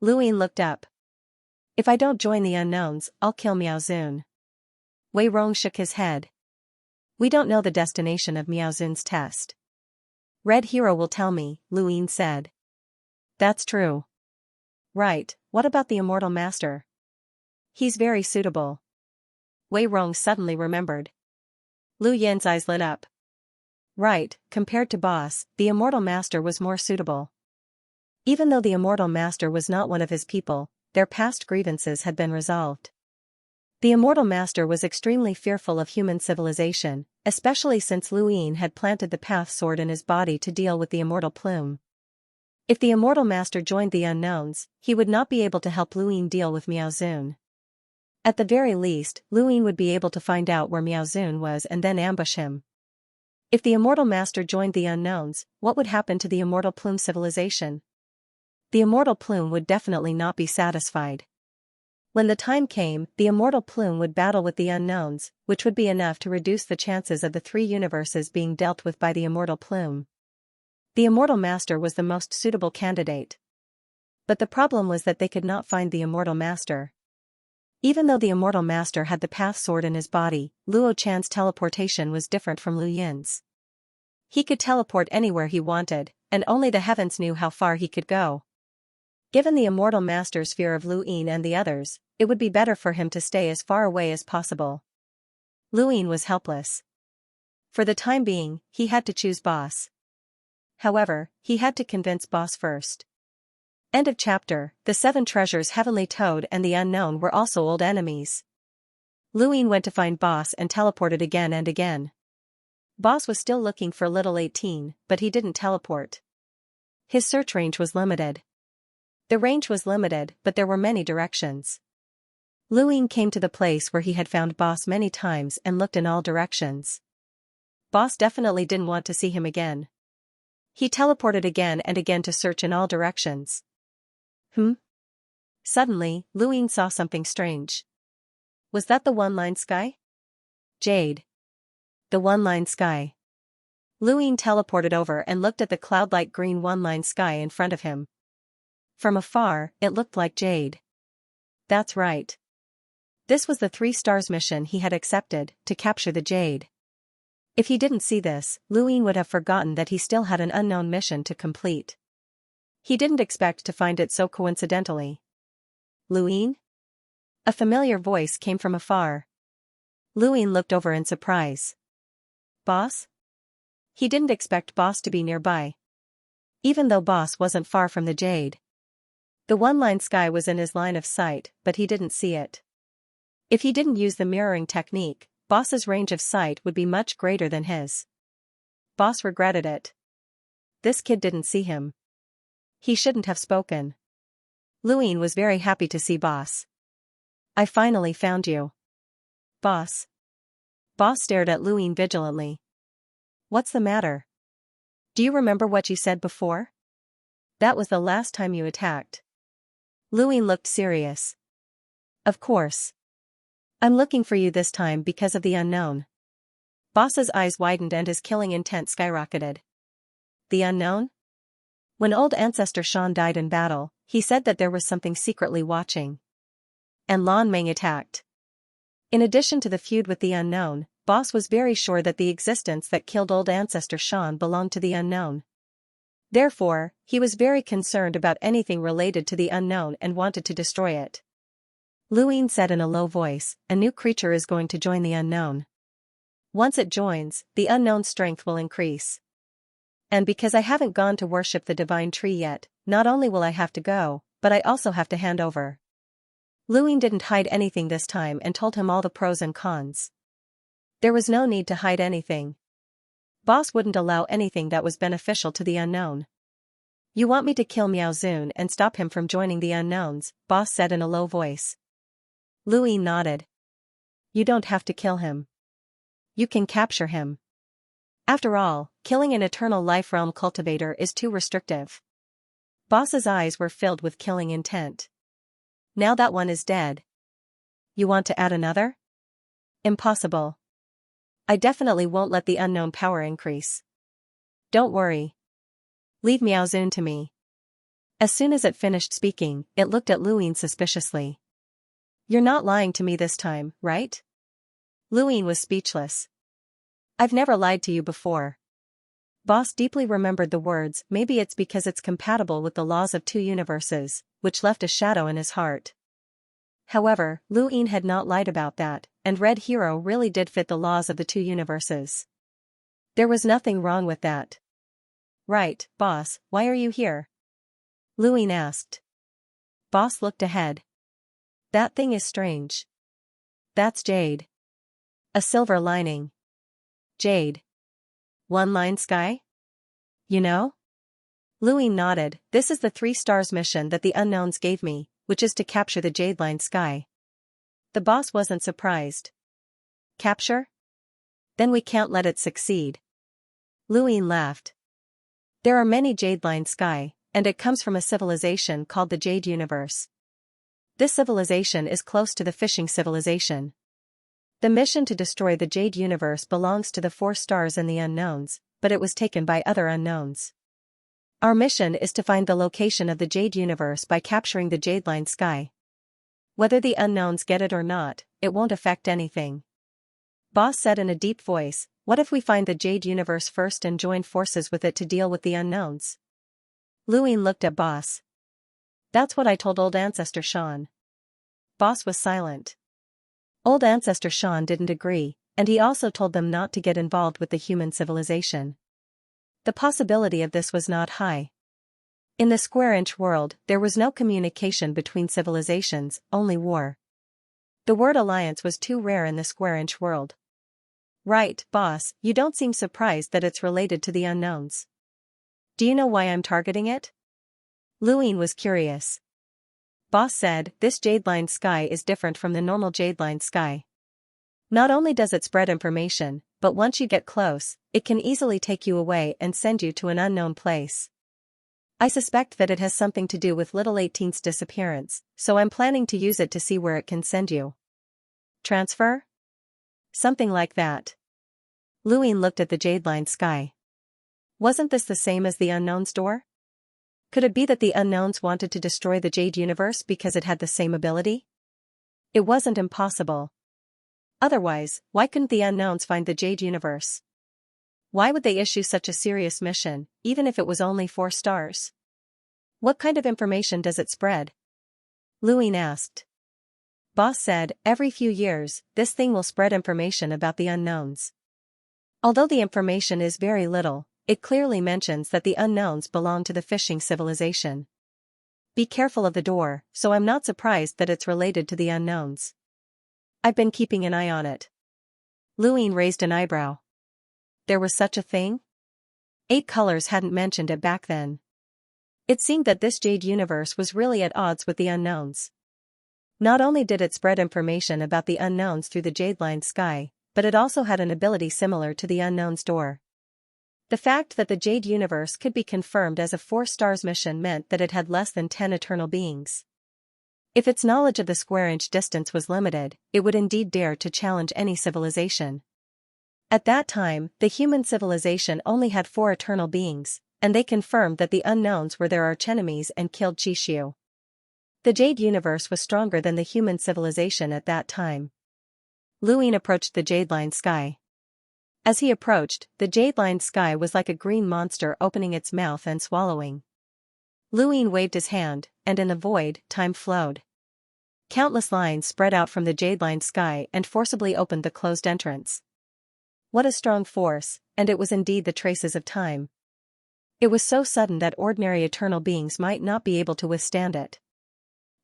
Luin looked up. If I don't join the unknowns, I'll kill Miaozun. Wei Rong shook his head. We don't know the destination of Miaozun's test. Red Hero will tell me, Luin said. That's true. Right, what about the Immortal Master? He's very suitable. Wei Rong suddenly remembered. Lu Yin's eyes lit up. Right, compared to Boss, the Immortal Master was more suitable. Even though the Immortal Master was not one of his people, their past grievances had been resolved. The Immortal Master was extremely fearful of human civilization, especially since Luin had planted the Path Sword in his body to deal with the Immortal Plume. If the Immortal Master joined the unknowns, he would not be able to help Luin deal with Miaozun. At the very least, Luin would be able to find out where Miaozun was and then ambush him. If the Immortal Master joined the unknowns, what would happen to the Immortal Plume civilization? The Immortal Plume would definitely not be satisfied. When the time came, the Immortal Plume would battle with the unknowns, which would be enough to reduce the chances of the 3 universes being dealt with by the Immortal Plume. The Immortal Master was the most suitable candidate. But the problem was that they could not find the Immortal Master. Even though the Immortal Master had the Path Sword in his body, Luo Chan's teleportation was different from Lu Yin's. He could teleport anywhere he wanted, and only the heavens knew how far he could go. Given the Immortal Master's fear of Lu Yin and the others, it would be better for him to stay as far away as possible. Lu Yin was helpless. For the time being, he had to choose Boss. However, he had to convince Boss first. End of chapter. The 7 treasures, Heavenly Toad and the Unknown, were also old enemies. Luin went to find Boss and teleported again and again. Boss was still looking for Little 18, but he didn't teleport. His search range was limited. The range was limited, but there were many directions. Luin came to the place where he had found Boss many times and looked in all directions. Boss definitely didn't want to see him again. He teleported again and again to search in all directions. Suddenly, Luin saw something strange. Was that the one-line sky? Jade. The one-line sky. Luine teleported over and looked at the cloud-like green one-line sky in front of him. From afar, it looked like jade. That's right. This was the 3 stars mission he had accepted, to capture the jade. If he didn't see this, Luine would have forgotten that he still had an unknown mission to complete. He didn't expect to find it so coincidentally. Luine? A familiar voice came from afar. Luine looked over in surprise. Boss? He didn't expect Boss to be nearby. Even though Boss wasn't far from the jade. The one-line sky was in his line of sight, but he didn't see it. If he didn't use the mirroring technique, Boss's range of sight would be much greater than his. Boss regretted it. This kid didn't see him. He shouldn't have spoken. Luine was very happy to see Boss. I finally found you. Boss. Boss stared at Luine vigilantly. What's the matter? Do you remember what you said before? That was the last time you attacked. Luine looked serious. Of course. I'm looking for you this time because of the unknown. Boss's eyes widened and his killing intent skyrocketed. The unknown? When old ancestor Xian died in battle, he said that there was something secretly watching. And Lan Meng attacked. In addition to the feud with the unknown, Boss was very sure that the existence that killed old ancestor Xian belonged to the unknown. Therefore, he was very concerned about anything related to the unknown and wanted to destroy it. Luine said in a low voice, a new creature is going to join the unknown. Once it joins, the unknown's strength will increase. And because I haven't gone to worship the divine tree yet, not only will I have to go, but I also have to hand over. Luine didn't hide anything this time and told him all the pros and cons. There was no need to hide anything. Boss wouldn't allow anything that was beneficial to the unknown. You want me to kill Miao Zun and stop him from joining the unknowns, Boss said in a low voice. Luine nodded. You don't have to kill him. You can capture him. After all, killing an eternal life realm cultivator is too restrictive. Boss's eyes were filled with killing intent. Now that one is dead. You want to add another? Impossible. I definitely won't let the unknown power increase. Don't worry. Leave Miao Zun to me. As soon as it finished speaking, it looked at Luine suspiciously. You're not lying to me this time, right? Luine was speechless. I've never lied to you before. Boss deeply remembered the words, maybe it's because it's compatible with the laws of 2 universes, which left a shadow in his heart. However, Luine had not lied about that, and Red Hero really did fit the laws of the 2 universes. There was nothing wrong with that. Right, Boss, why are you here? Luine asked. Boss looked ahead. That thing is strange. That's jade. A silver lining. Jade. One-line sky? You know? Luine nodded. This is the 3 stars mission that the unknowns gave me, which is to capture the jade line sky. The boss wasn't surprised. Capture? Then we can't let it succeed. Luine laughed. There are many jade line sky, and it comes from a civilization called the Jade Universe. This civilization is close to the fishing civilization. The mission to destroy the Jade Universe belongs to the 4 stars and the unknowns, but it was taken by other unknowns. Our mission is to find the location of the Jade Universe by capturing the Jade Line sky. Whether the unknowns get it or not, it won't affect anything. Boss said in a deep voice, what if we find the Jade Universe first and join forces with it to deal with the unknowns? Luine looked at Boss. That's what I told old ancestor Xian. Boss was silent. Old ancestor Xian didn't agree, and he also told them not to get involved with the human civilization. The possibility of this was not high. In the square-inch world, there was no communication between civilizations, only war. The word alliance was too rare in the square-inch world. Right, Boss, you don't seem surprised that it's related to the unknowns. Do you know why I'm targeting it? Luine was curious. Boss said, this jade line sky is different from the normal jade line sky. Not only does it spread information, but once you get close, it can easily take you away and send you to an unknown place. I suspect that it has something to do with Little 18's disappearance, so I'm planning to use it to see where it can send you. Transfer? Something like that. Luin looked at the jade-lined sky. Wasn't this the same as the Unknown's door? Could it be that the Unknowns wanted to destroy the Jade Universe because it had the same ability? It wasn't impossible. Otherwise, why couldn't the Unknowns find the Jade Universe? Why would they issue such a serious mission, even if it was only 4 stars? What kind of information does it spread? Luin asked. Boss said, every few years, this thing will spread information about the Unknowns. Although the information is very little, it clearly mentions that the Unknowns belong to the fishing civilization. Be careful of the door, so I'm not surprised that it's related to the Unknowns. I've been keeping an eye on it. Luin raised an eyebrow. There was such a thing? 8 Colors hadn't mentioned it back then. It seemed that this Jade Universe was really at odds with the Unknowns. Not only did it spread information about the Unknowns through the jade-lined sky, but it also had an ability similar to the Unknown's door. The fact that the Jade Universe could be confirmed as a 4 stars mission meant that it had less than 10 eternal beings. If its knowledge of the square-inch distance was limited, it would indeed dare to challenge any civilization. At that time, the human civilization only had 4 eternal beings, and they confirmed that the Unknowns were their archenemies and killed Qixu. The Jade Universe was stronger than the human civilization at that time. Luin approached the jade-lined sky. As he approached, the jade-lined sky was like a green monster opening its mouth and swallowing. Luin waved his hand, and in the void, time flowed. Countless lines spread out from the jade-lined sky and forcibly opened the closed entrance. What a strong force, and it was indeed the traces of time. It was so sudden that ordinary eternal beings might not be able to withstand it.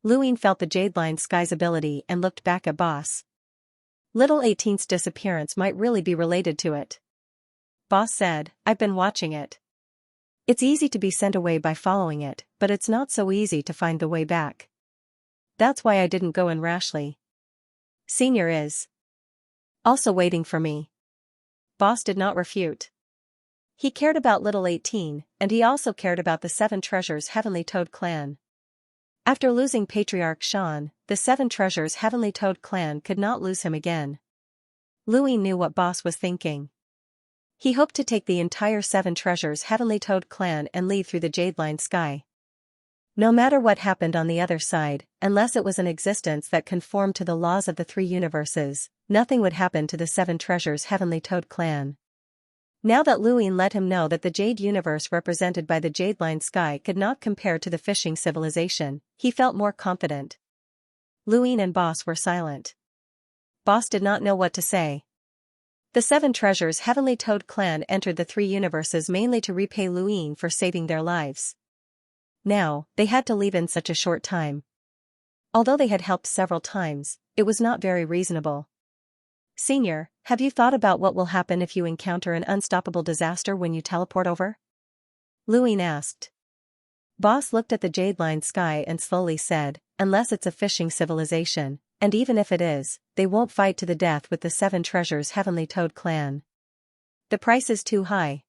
Luin felt the jade-lined sky's ability and looked back at Boss. Little 18's disappearance might really be related to it. Boss said, I've been watching it. It's easy to be sent away by following it, but it's not so easy to find the way back. That's why I didn't go in rashly. Senior is also waiting for me. Boss did not refute. He cared about little 18, and he also cared about the 7 Treasures Heavenly Toad clan. After losing Patriarch Xian, the 7 Treasures Heavenly Toad clan could not lose him again. Luin knew what Boss was thinking. He hoped to take the entire 7 Treasures Heavenly Toad clan and leave through the jade-lined sky. No matter what happened on the other side, unless it was an existence that conformed to the laws of the 3 universes, nothing would happen to the 7 Treasures Heavenly Toad clan. Now that Luin let him know that the Jade Universe represented by the jade-lined sky could not compare to the fishing civilization, he felt more confident. Luin and Boss were silent. Boss did not know what to say. The 7 Treasures Heavenly Toad clan entered the 3 universes mainly to repay Luin for saving their lives. Now, they had to leave in such a short time. Although they had helped several times, it was not very reasonable. Senior, have you thought about what will happen if you encounter an unstoppable disaster when you teleport over? Luin asked. Boss looked at the jade-lined sky and slowly said, unless it's a fishing civilization, and even if it is, they won't fight to the death with the 7 Treasures Heavenly Toad clan. The price is too high.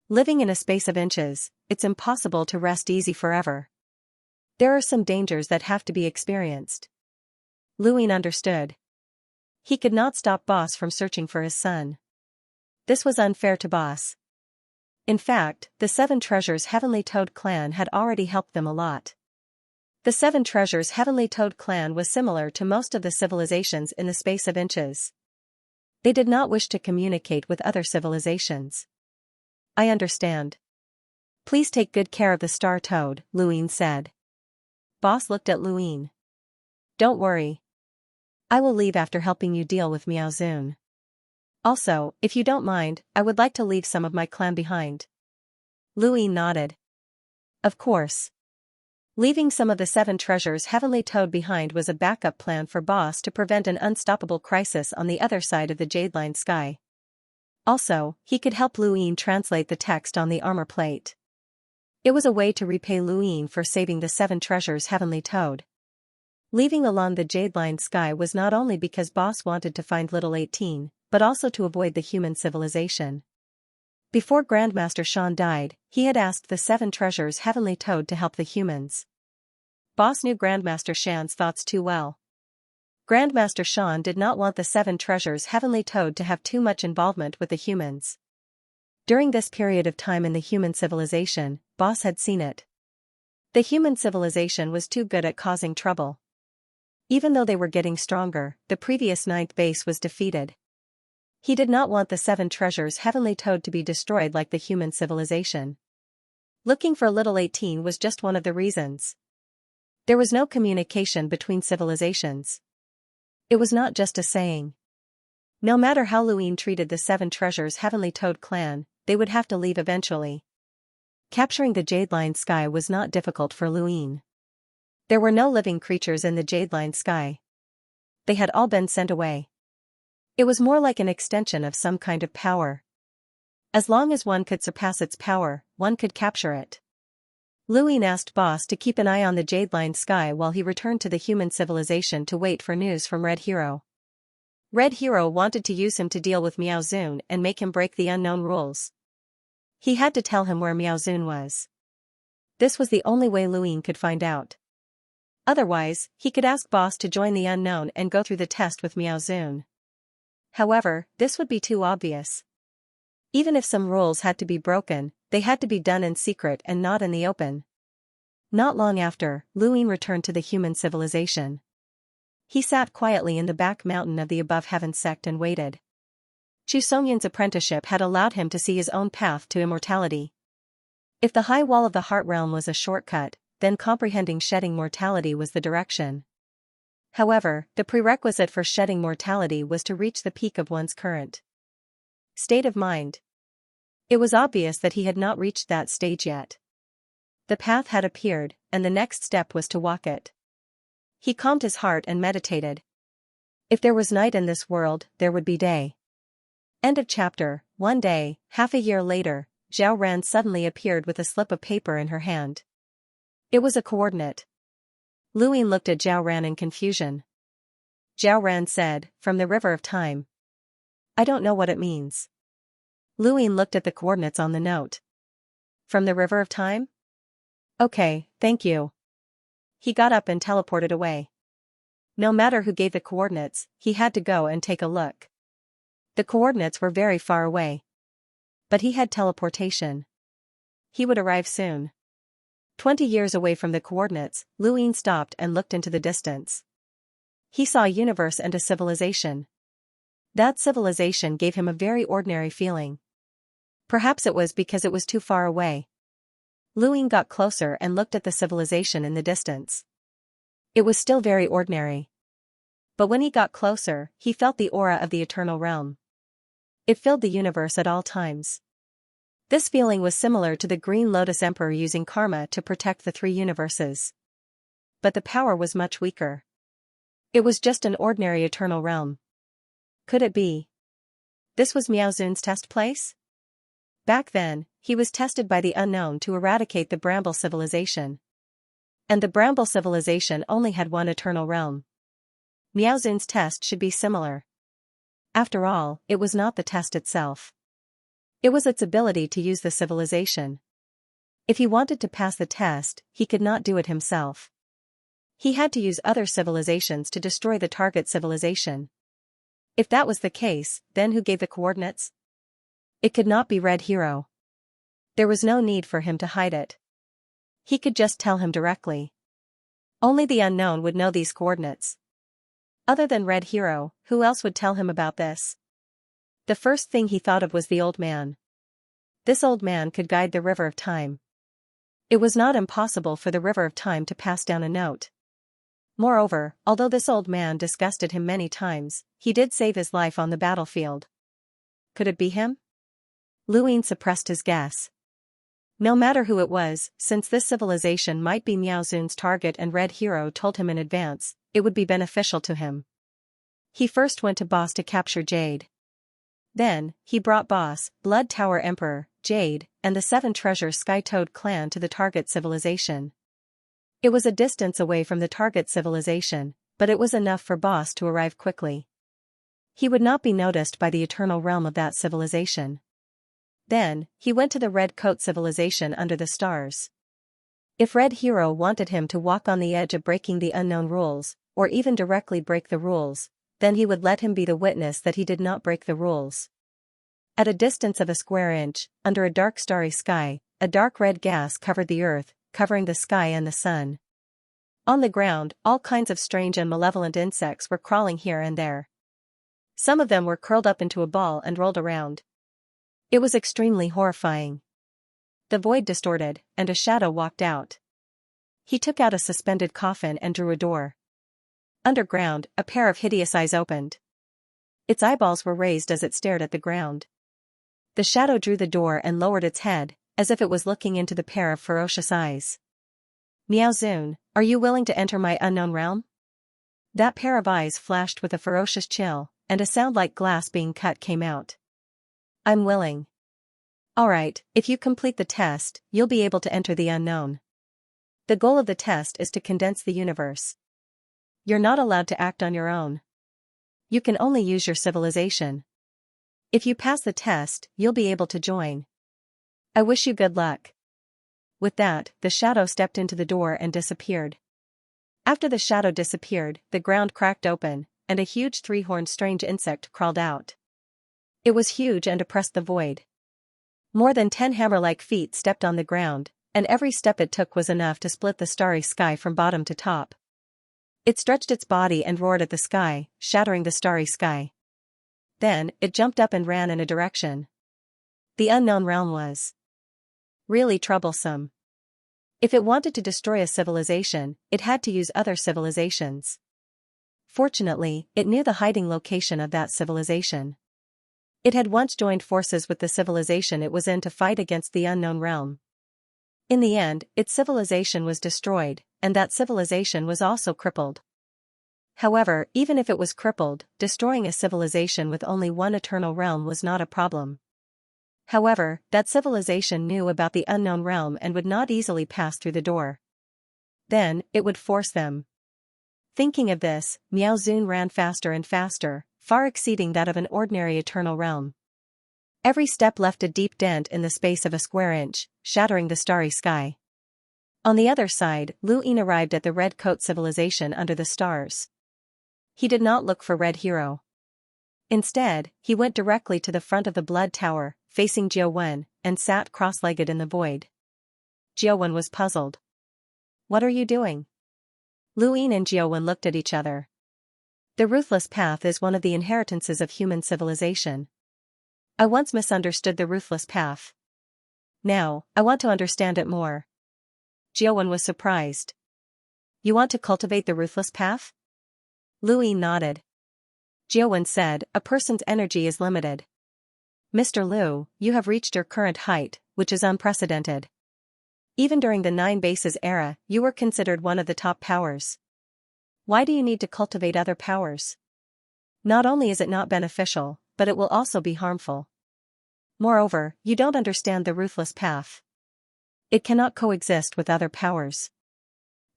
Living in a space of inches, it's impossible to rest easy forever. There are some dangers that have to be experienced. Luin understood. He could not stop Boss from searching for his son. This was unfair to Boss. In fact, the 7 Treasures Heavenly Toad clan had already helped them a lot. The 7 Treasures Heavenly Toad clan was similar to most of the civilizations in the space of inches. They did not wish to communicate with other civilizations. I understand. Please take good care of the Star Toad, Luin said. Boss looked at Luin. Don't worry. I will leave after helping you deal with Miaozun. Also, if you don't mind, I would like to leave some of my clan behind. Luin nodded. Of course. Leaving some of the 7 Treasures Heavenly Toad behind was a backup plan for Boss to prevent an unstoppable crisis on the other side of the jade-lined sky. Also, he could help Luin translate the text on the armor plate. It was a way to repay Luin for saving the 7 Treasures Heavenly Toad. Leaving along the jade-lined sky was not only because Boss wanted to find little 18, but also to avoid the human civilization. Before Grandmaster Xian died, he had asked the 7 Treasures Heavenly Toad to help the humans. Boss knew Grandmaster Xian's thoughts too well. Grandmaster Shan did not want the seven treasures heavenly toad to have too much involvement with the humans. During this period of time in the human civilization, Boss had seen it. The human civilization was too good at causing trouble. Even though they were getting stronger, the previous ninth base was defeated. He did not want the seven treasures heavenly toad to be destroyed like the human civilization. Looking for little 18 was just one of the reasons. There was no communication between civilizations. It was not just a saying. No matter how Luin treated the seven treasures heavenly toad clan, they would have to leave eventually. Capturing the Jade Line Sky was not difficult for Luin. There were no living creatures in the Jade Line Sky. They had all been sent away. It was more like an extension of some kind of power. As long as one could surpass its power, one could capture it. Luin asked Boss to keep an eye on the Jade Line Sky while he returned to the human civilization to wait for news from Red Hero. Red Hero wanted to use him to deal with Miaozun and make him break the unknown rules. He had to tell him where Miaozun was. This was the only way Luin could find out. Otherwise, he could ask Boss to join the unknown and go through the test with Miaozun. However, this would be too obvious. Even if some rules had to be broken, they had to be done in secret and not in the open. Not long after, Luin returned to the human civilization. He sat quietly in the back mountain of the Above Heaven sect and waited. Chu Songyan's apprenticeship had allowed him to see his own path to immortality. If the high wall of the heart realm was a shortcut, then comprehending shedding mortality was the direction. However, the prerequisite for shedding mortality was to reach the peak of one's current state of mind. It was obvious that he had not reached that stage yet. The path had appeared, and the next step was to walk it. He calmed his heart and meditated. If there was night in this world, there would be day. End of chapter. One day, half a year later, Zhao Ran suddenly appeared with a slip of paper in her hand. It was a coordinate. Luin looked at Zhao Ran in confusion. Zhao Ran said, "From the River of Time." "I don't know what it means." Luin looked at the coordinates on the note. "From the River of Time? Okay, thank you." He got up and teleported away. No matter who gave the coordinates, he had to go and take a look. The coordinates were very far away. But he had teleportation. He would arrive soon. 20 years away from the coordinates, Luin stopped and looked into the distance. He saw a universe and a civilization. That civilization gave him a very ordinary feeling. Perhaps it was because it was too far away. Luin got closer and looked at the civilization in the distance. It was still very ordinary. But when he got closer, he felt the aura of the eternal realm. It filled the universe at all times. This feeling was similar to the Green Lotus Emperor using karma to protect the three universes. But the power was much weaker. It was just an ordinary eternal realm. Could it be? This was Miaozun's test place? Back then, he was tested by the unknown to eradicate the Bramble civilization. And the Bramble civilization only had one eternal realm. Miaozun's test should be similar. After all, it was not the test itself. It was its ability to use the civilization. If he wanted to pass the test, he could not do it himself. He had to use other civilizations to destroy the target civilization. If that was the case, then who gave the coordinates? It could not be Red Hero. There was no need for him to hide it. He could just tell him directly. Only the unknown would know these coordinates. Other than Red Hero, who else would tell him about this? The first thing he thought of was the old man. This old man could guide the River of Time. It was not impossible for the River of Time to pass down a note. Moreover, although this old man disgusted him many times, he did save his life on the battlefield. Could it be him? Luin suppressed his guess. No matter who it was, since this civilization might be Miaozun's target and Red Hero told him in advance, it would be beneficial to him. He first went to Boss to capture Jade. Then, he brought Boss, Blood Tower Emperor, Jade, and the Seven Treasures Sky Toad clan to the target civilization. It was a distance away from the target civilization, but it was enough for Boss to arrive quickly. He would not be noticed by the eternal realm of that civilization. Then, he went to the Red Coat civilization under the stars. If Red Hero wanted him to walk on the edge of breaking the unknown rules, or even directly break the rules, then he would let him be the witness that he did not break the rules. At a distance of a square inch, under a dark starry sky, a dark red gas covered the earth, covering the sky and the sun. On the ground, all kinds of strange and malevolent insects were crawling here and there. Some of them were curled up into a ball and rolled around. It was extremely horrifying. The void distorted, and a shadow walked out. He took out a suspended coffin and drew a door. Underground, a pair of hideous eyes opened. Its eyeballs were raised as it stared at the ground. The shadow drew the door and lowered its head, as if it was looking into the pair of ferocious eyes. Miaozun, are you willing to enter my unknown realm? That pair of eyes flashed with a ferocious chill, and a sound like glass being cut came out. I'm willing. Alright, if you complete the test, you'll be able to enter the unknown. The goal of the test is to condense the universe. You're not allowed to act on your own. You can only use your civilization. If you pass the test, you'll be able to join. I wish you good luck. With that, the shadow stepped into the door and disappeared. After the shadow disappeared, the ground cracked open, and a huge three-horned strange insect crawled out. It was huge and oppressed the void. More than 10 hammer-like feet stepped on the ground, and every step it took was enough to split the starry sky from bottom to top. It stretched its body and roared at the sky, shattering the starry sky. Then, it jumped up and ran in a direction. The unknown realm was really troublesome. If it wanted to destroy a civilization, it had to use other civilizations. Fortunately, it knew the hiding location of that civilization. It had once joined forces with the civilization it was in to fight against the unknown realm. In the end, its civilization was destroyed, and that civilization was also crippled. However, even if it was crippled, destroying a civilization with only one eternal realm was not a problem. However, that civilization knew about the unknown realm and would not easily pass through the door. Then, it would force them. Thinking of this, Miaozun ran faster and faster, far exceeding that of an ordinary eternal realm. Every step left a deep dent in the space of a square inch, shattering the starry sky. On the other side, Lu Yin arrived at the Red Coat civilization under the stars. He did not look for Red Hero. Instead, he went directly to the front of the Blood Tower, facing Jiawen, and sat cross-legged in the void. Jiawen was puzzled. What are you doing? Lu Yin and Jiawen looked at each other. The Ruthless Path is one of the inheritances of human civilization. I once misunderstood the Ruthless Path. Now, I want to understand it more. Jiawen was surprised. You want to cultivate the Ruthless Path? Lu Yin nodded. Jiawen said, a person's energy is limited. Mr. Liu, you have reached your current height, which is unprecedented. Even during the 9 Bases era, you were considered one of the top powers. Why do you need to cultivate other powers? Not only is it not beneficial, but it will also be harmful. Moreover, you don't understand the Ruthless Path. It cannot coexist with other powers.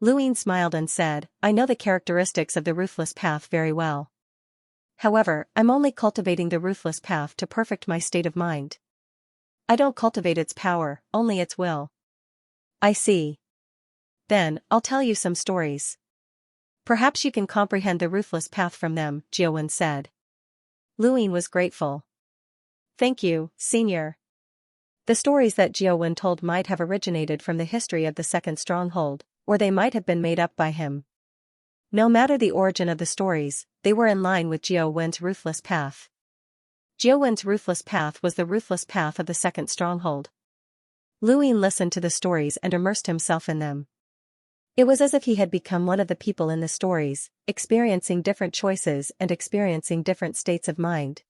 Lu Yin smiled and said, I know the characteristics of the Ruthless Path very well. However, I'm only cultivating the Ruthless Path to perfect my state of mind. I don't cultivate its power, only its will. I see. Then, I'll tell you some stories. Perhaps you can comprehend the Ruthless Path from them, Jiawen said. Lu Yin was grateful. Thank you, Senior. The stories that Jiawen told might have originated from the history of the second stronghold, or they might have been made up by him. No matter the origin of the stories, they were in line with Jiawen's Ruthless Path. Jiawen's Ruthless Path was the Ruthless Path of the second stronghold. Lu Yin listened to the stories and immersed himself in them. It was as if he had become one of the people in the stories, experiencing different choices and experiencing different states of mind.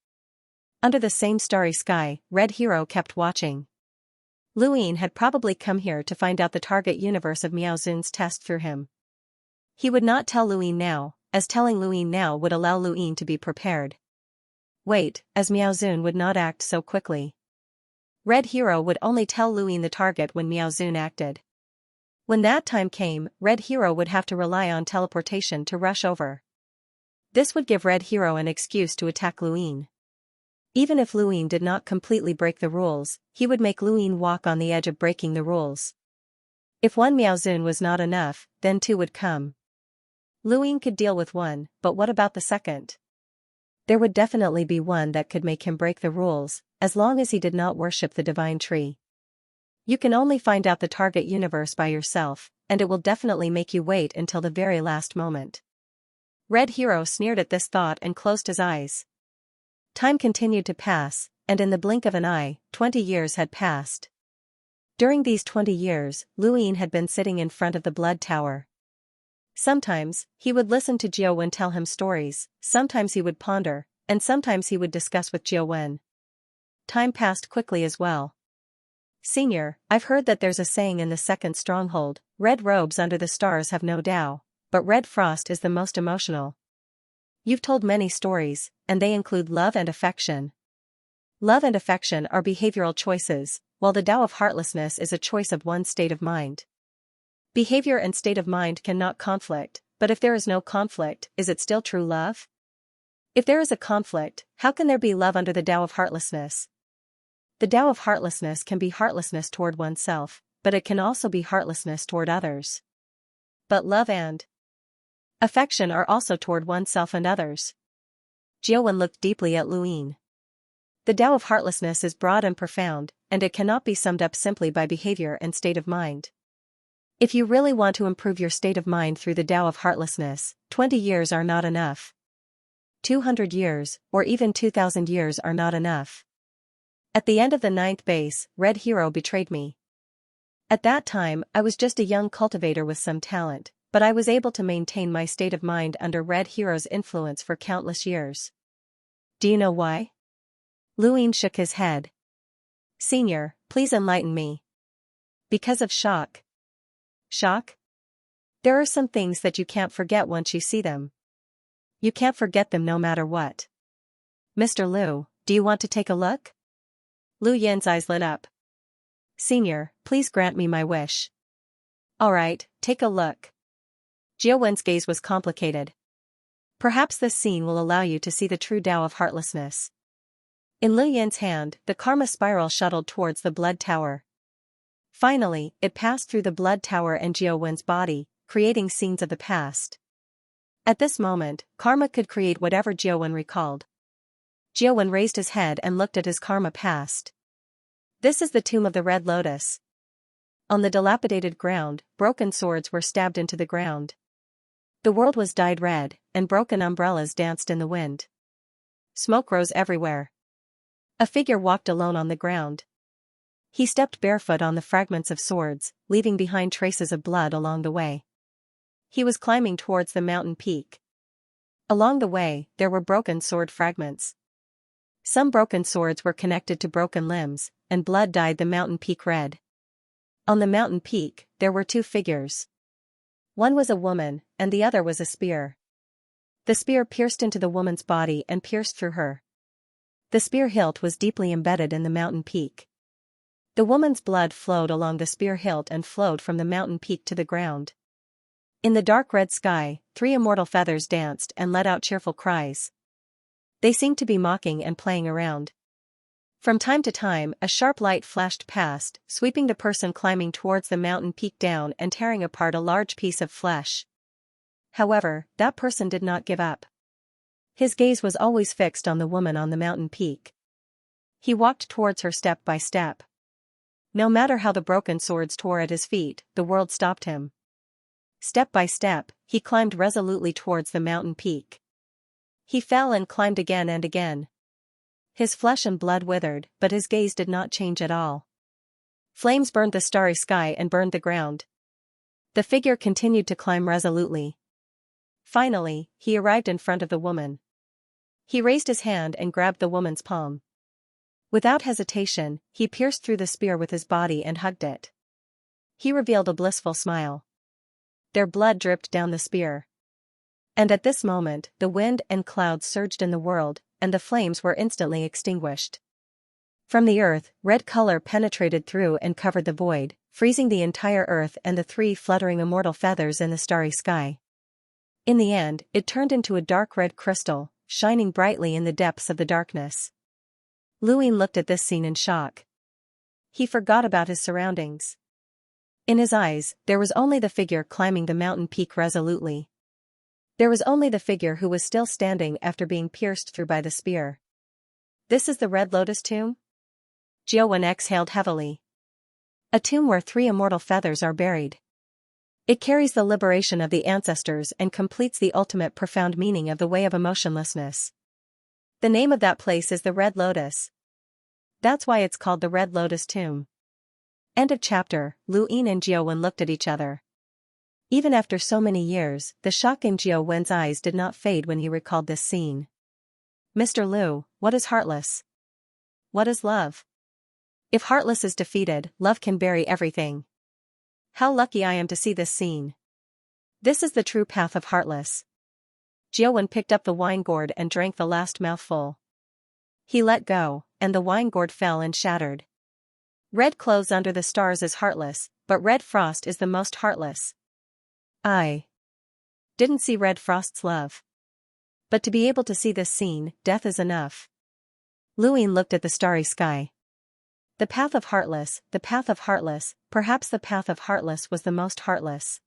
Under the same starry sky, Red Hero kept watching. Lu Yin had probably come here to find out the target universe of Miaozun's test through him. He would not tell Lu Yin now, as telling Lu Yin now would allow Lu Yin to be prepared. Wait, as Miaozun would not act so quickly. Red Hero would only tell Lu Yin the target when Miaozun acted. When that time came, Red Hero would have to rely on teleportation to rush over. This would give Red Hero an excuse to attack Lu Yin. Even if Lu Yin did not completely break the rules, he would make Lu Yin walk on the edge of breaking the rules. If one Miaozun was not enough, then 2 would come. Luing could deal with one, but what about the second? There would definitely be one that could make him break the rules, as long as he did not worship the divine tree. You can only find out the target universe by yourself, and it will definitely make you wait until the very last moment. Red Hero sneered at this thought and closed his eyes. Time continued to pass, and in the blink of an eye, 20 years had passed. During these 20 years, Luing had been sitting in front of the blood tower. Sometimes, he would listen to Jiawen tell him stories, sometimes he would ponder, and sometimes he would discuss with Jiawen. Time passed quickly as well. Senior, I've heard that there's a saying in the second stronghold, red robes under the stars have no Tao, but red frost is the most emotional. You've told many stories, and they include love and affection. Love and affection are behavioral choices, while the Tao of heartlessness is a choice of one's state of mind. Behavior and state of mind cannot conflict, but if there is no conflict, is it still true love? If there is a conflict, how can there be love under the Tao of heartlessness? The Tao of heartlessness can be heartlessness toward oneself, but it can also be heartlessness toward others. But love and affection are also toward oneself and others. Jiawen looked deeply at Luing. The Tao of heartlessness is broad and profound, and it cannot be summed up simply by behavior and state of mind. If you really want to improve your state of mind through the Tao of heartlessness, 20 years are not enough. 200 years, or even 2,000 years are not enough. At the end of the 9th base, Red Hero betrayed me. At that time, I was just a young cultivator with some talent, but I was able to maintain my state of mind under Red Hero's influence for countless years. Do you know why? Luing shook his head. Senior, please enlighten me. Because of shock. Shock? There are some things that you can't forget once you see them. You can't forget them no matter what. Mr. Lu, do you want to take a look? Lu Yan's eyes lit up. Senior, please grant me my wish. Alright, take a look. Jiawen's gaze was complicated. Perhaps this scene will allow you to see the true Tao of heartlessness. In Lu Yan's hand, the karma spiral shuttled towards the blood tower. Finally, it passed through the blood tower and Jiawen's body, creating scenes of the past. At this moment, karma could create whatever Jiawen recalled. Jiawen raised his head and looked at his karma past. This is the tomb of the Red Lotus. On the dilapidated ground, broken swords were stabbed into the ground. The world was dyed red, and broken umbrellas danced in the wind. Smoke rose everywhere. A figure walked alone on the ground. He stepped barefoot on the fragments of swords, leaving behind traces of blood along the way. He was climbing towards the mountain peak. Along the way, there were broken sword fragments. Some broken swords were connected to broken limbs, and blood dyed the mountain peak red. On the mountain peak, there were two figures. One was a woman, and the other was a spear. The spear pierced into the woman's body and pierced through her. The spear hilt was deeply embedded in the mountain peak. The woman's blood flowed along the spear hilt and flowed from the mountain peak to the ground. In the dark red sky, 3 immortal feathers danced and let out cheerful cries. They seemed to be mocking and playing around. From time to time, a sharp light flashed past, sweeping the person climbing towards the mountain peak down and tearing apart a large piece of flesh. However, that person did not give up. His gaze was always fixed on the woman on the mountain peak. He walked towards her step by step. No matter how the broken swords tore at his feet, the world stopped him. Step by step, he climbed resolutely towards the mountain peak. He fell and climbed again and again. His flesh and blood withered, but his gaze did not change at all. Flames burned the starry sky and burned the ground. The figure continued to climb resolutely. Finally, he arrived in front of the woman. He raised his hand and grabbed the woman's palm. Without hesitation, he pierced through the spear with his body and hugged it. He revealed a blissful smile. Their blood dripped down the spear. And at this moment, the wind and clouds surged in the world, and the flames were instantly extinguished. From the earth, red color penetrated through and covered the void, freezing the entire earth and the 3 fluttering immortal feathers in the starry sky. In the end, it turned into a dark red crystal, shining brightly in the depths of the darkness. Luing looked at this scene in shock. He forgot about his surroundings. In his eyes, there was only the figure climbing the mountain peak resolutely. There was only the figure who was still standing after being pierced through by the spear. This is the Red Lotus tomb? Jiawen exhaled heavily. A tomb where 3 immortal feathers are buried. It carries the liberation of the ancestors and completes the ultimate profound meaning of the way of emotionlessness. The name of that place is the Red Lotus. That's why it's called the Red Lotus tomb. End of chapter. Lu Yin and Jiawen looked at each other. Even after so many years, the shock in Jiawen's eyes did not fade when he recalled this scene. Mr. Lu, what is heartless? What is love? If heartless is defeated, love can bury everything. How lucky I am to see this scene. This is the true path of heartless. Jiawen picked up the wine gourd and drank the last mouthful. He let go, and the wine gourd fell and shattered. Red clothes under the stars is heartless, but red frost is the most heartless. I didn't see red frost's love. But to be able to see this scene, death is enough. Lu Yin looked at the starry sky. The path of heartless, perhaps the path of heartless was the most heartless.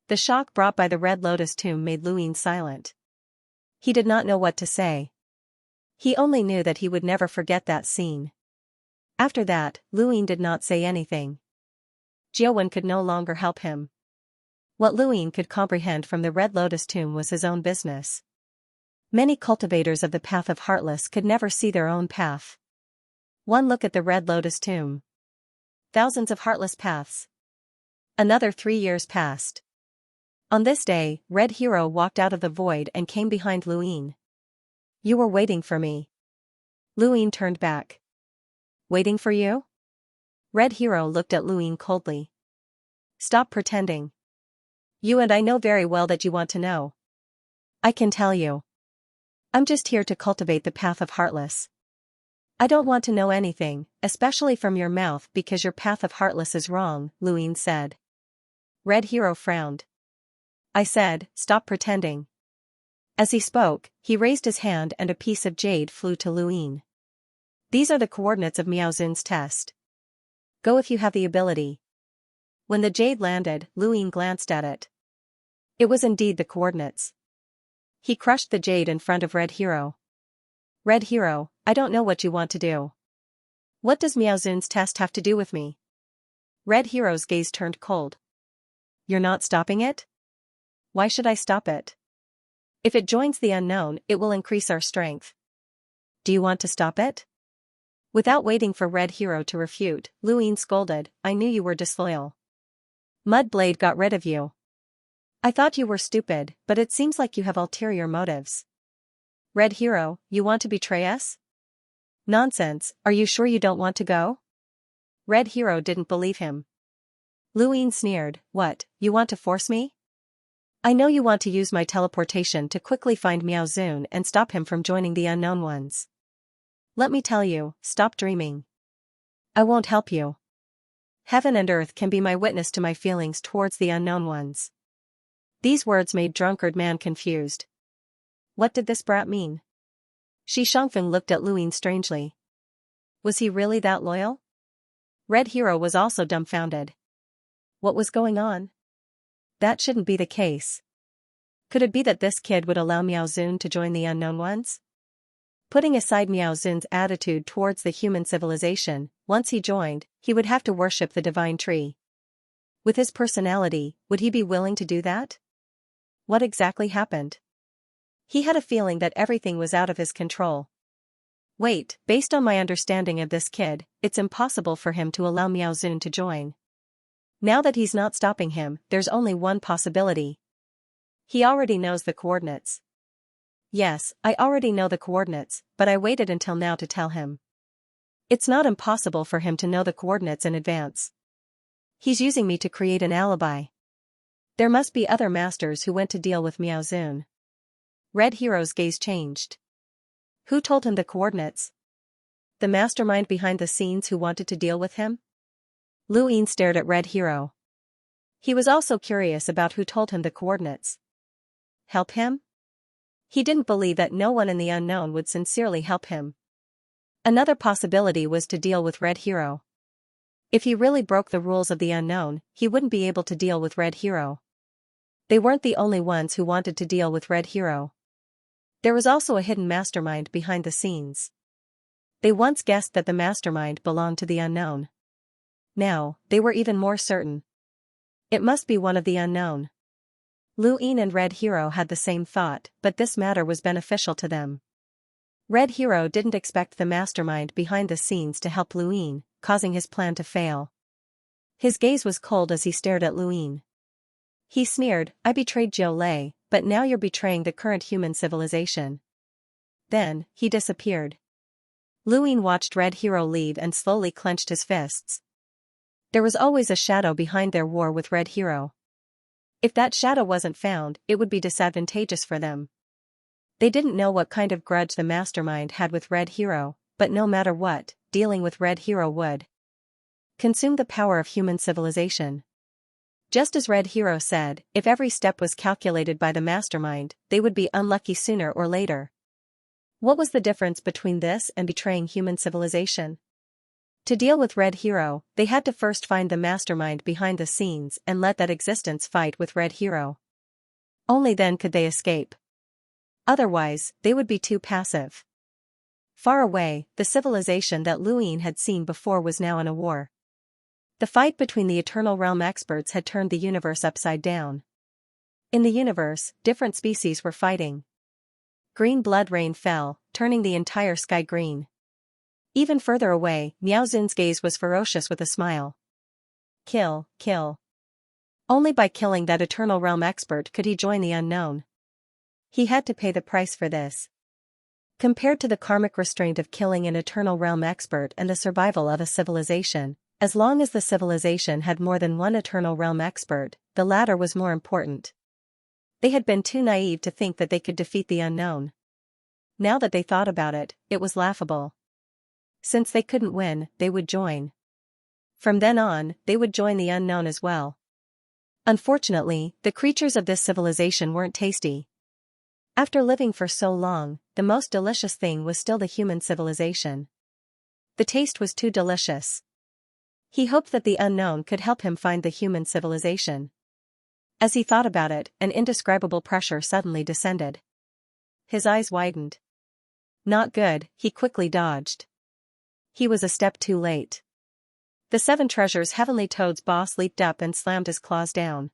The shock brought by the Red Lotus tomb made Lu Yin silent. He did not know what to say. He only knew that he would never forget that scene. After that, Lu Yin did not say anything. Jiawen could no longer help him. What Lu Yin could comprehend from the Red Lotus tomb was his own business. Many cultivators of the path of heartless could never see their own path. One look at the Red Lotus tomb. Thousands of heartless paths. Another 3 years passed. On this day, Red Hero walked out of the void and came behind Lu Yin. You were waiting for me. Lu Yin turned back. Waiting for you? Red Hero looked at Lu Yin coldly. Stop pretending. You and I know very well that you want to know. I can tell you. I'm just here to cultivate the path of heartless. I don't want to know anything, especially from your mouth because your path of heartless is wrong, Lu Yin said. Red Hero frowned. I said, stop pretending. As he spoke, he raised his hand and a piece of jade flew to Lu Yin. These are the coordinates of Miao Zun's test. Go if you have the ability. When the jade landed, Lu Yin glanced at it. It was indeed the coordinates. He crushed the jade in front of Red Hero. Red Hero, I don't know what you want to do. What does Miao Zun's test have to do with me? Red Hero's gaze turned cold. You're not stopping it? Why should I stop it? If it joins the unknown, it will increase our strength. Do you want to stop it? Without waiting for Red Hero to refute, Lu Yin scolded, I knew you were disloyal. Mudblade got rid of you. I thought you were stupid, but it seems like you have ulterior motives. Red Hero, you want to betray us? Nonsense, are you sure you don't want to go? Red Hero didn't believe him. Lu Yin sneered, what, you want to force me? I know you want to use my teleportation to quickly find Miao Zun and stop him from joining the unknown ones. Let me tell you, stop dreaming. I won't help you. Heaven and earth can be my witness to my feelings towards the unknown ones. These words made drunkard man confused. What did this brat mean? Shi Shangfeng looked at Lu Yin strangely. Was he really that loyal? Red Hero was also dumbfounded. What was going on? That shouldn't be the case. Could it be that this kid would allow Miao Zun to join the unknown ones? Putting aside Miao Zun's attitude towards the human civilization, once he joined, he would have to worship the divine tree. With his personality, would he be willing to do that? What exactly happened? He had a feeling that everything was out of his control. Wait, based on my understanding of this kid, it's impossible for him to allow Miao Zun to join. Now that he's not stopping him, there's only one possibility. He already knows the coordinates. Yes, I already know the coordinates, but I waited until now to tell him. It's not impossible for him to know the coordinates in advance. He's using me to create an alibi. There must be other masters who went to deal with Miao Zun. Red Hero's gaze changed. Who told him the coordinates? The mastermind behind the scenes who wanted to deal with him? Lu Yin stared at Red Hero. He was also curious about who told him the coordinates. Help him? He didn't believe that no one in the unknown would sincerely help him. Another possibility was to deal with Red Hero. If he really broke the rules of the unknown, he wouldn't be able to deal with Red Hero. They weren't the only ones who wanted to deal with Red Hero. There was also a hidden mastermind behind the scenes. They once guessed that the mastermind belonged to the unknown. Now, they were even more certain. It must be one of the unknown. Lu Ying and Red Hero had the same thought, but this matter was beneficial to them. Red Hero didn't expect the mastermind behind the scenes to help Lu Ying, causing his plan to fail. His gaze was cold as he stared at Lu Ying. He sneered, "I betrayed Jiu Lei, but now you're betraying the current human civilization." Then, he disappeared. Lu Ying watched Red Hero leave and slowly clenched his fists. There was always a shadow behind their war with Red Hero. If that shadow wasn't found, it would be disadvantageous for them. They didn't know what kind of grudge the mastermind had with Red Hero, but no matter what, dealing with Red Hero would consume the power of human civilization. Just as Red Hero said, if every step was calculated by the mastermind, they would be unlucky sooner or later. What was the difference between this and betraying human civilization? To deal with Red Hero, they had to first find the mastermind behind the scenes and let that existence fight with Red Hero. Only then could they escape. Otherwise, they would be too passive. Far away, the civilization that Lu Ying had seen before was now in a war. The fight between the Eternal Realm experts had turned the universe upside down. In the universe, different species were fighting. Green blood rain fell, turning the entire sky green. Even further away, Miao Zun's gaze was ferocious with a smile. Kill, kill. Only by killing that Eternal Realm expert could he join the unknown. He had to pay the price for this. Compared to the karmic restraint of killing an Eternal Realm expert and the survival of a civilization, as long as the civilization had more than one Eternal Realm expert, the latter was more important. They had been too naive to think that they could defeat the unknown. Now that they thought about it, it was laughable. Since they couldn't win, they would join. From then on, they would join the unknown as well. Unfortunately, the creatures of this civilization weren't tasty. After living for so long, the most delicious thing was still the human civilization. The taste was too delicious. He hoped that the unknown could help him find the human civilization. As he thought about it, an indescribable pressure suddenly descended. His eyes widened. Not good, he quickly dodged. He was a step too late. The Seven Treasures Heavenly Toad's boss leaped up and slammed his claws down.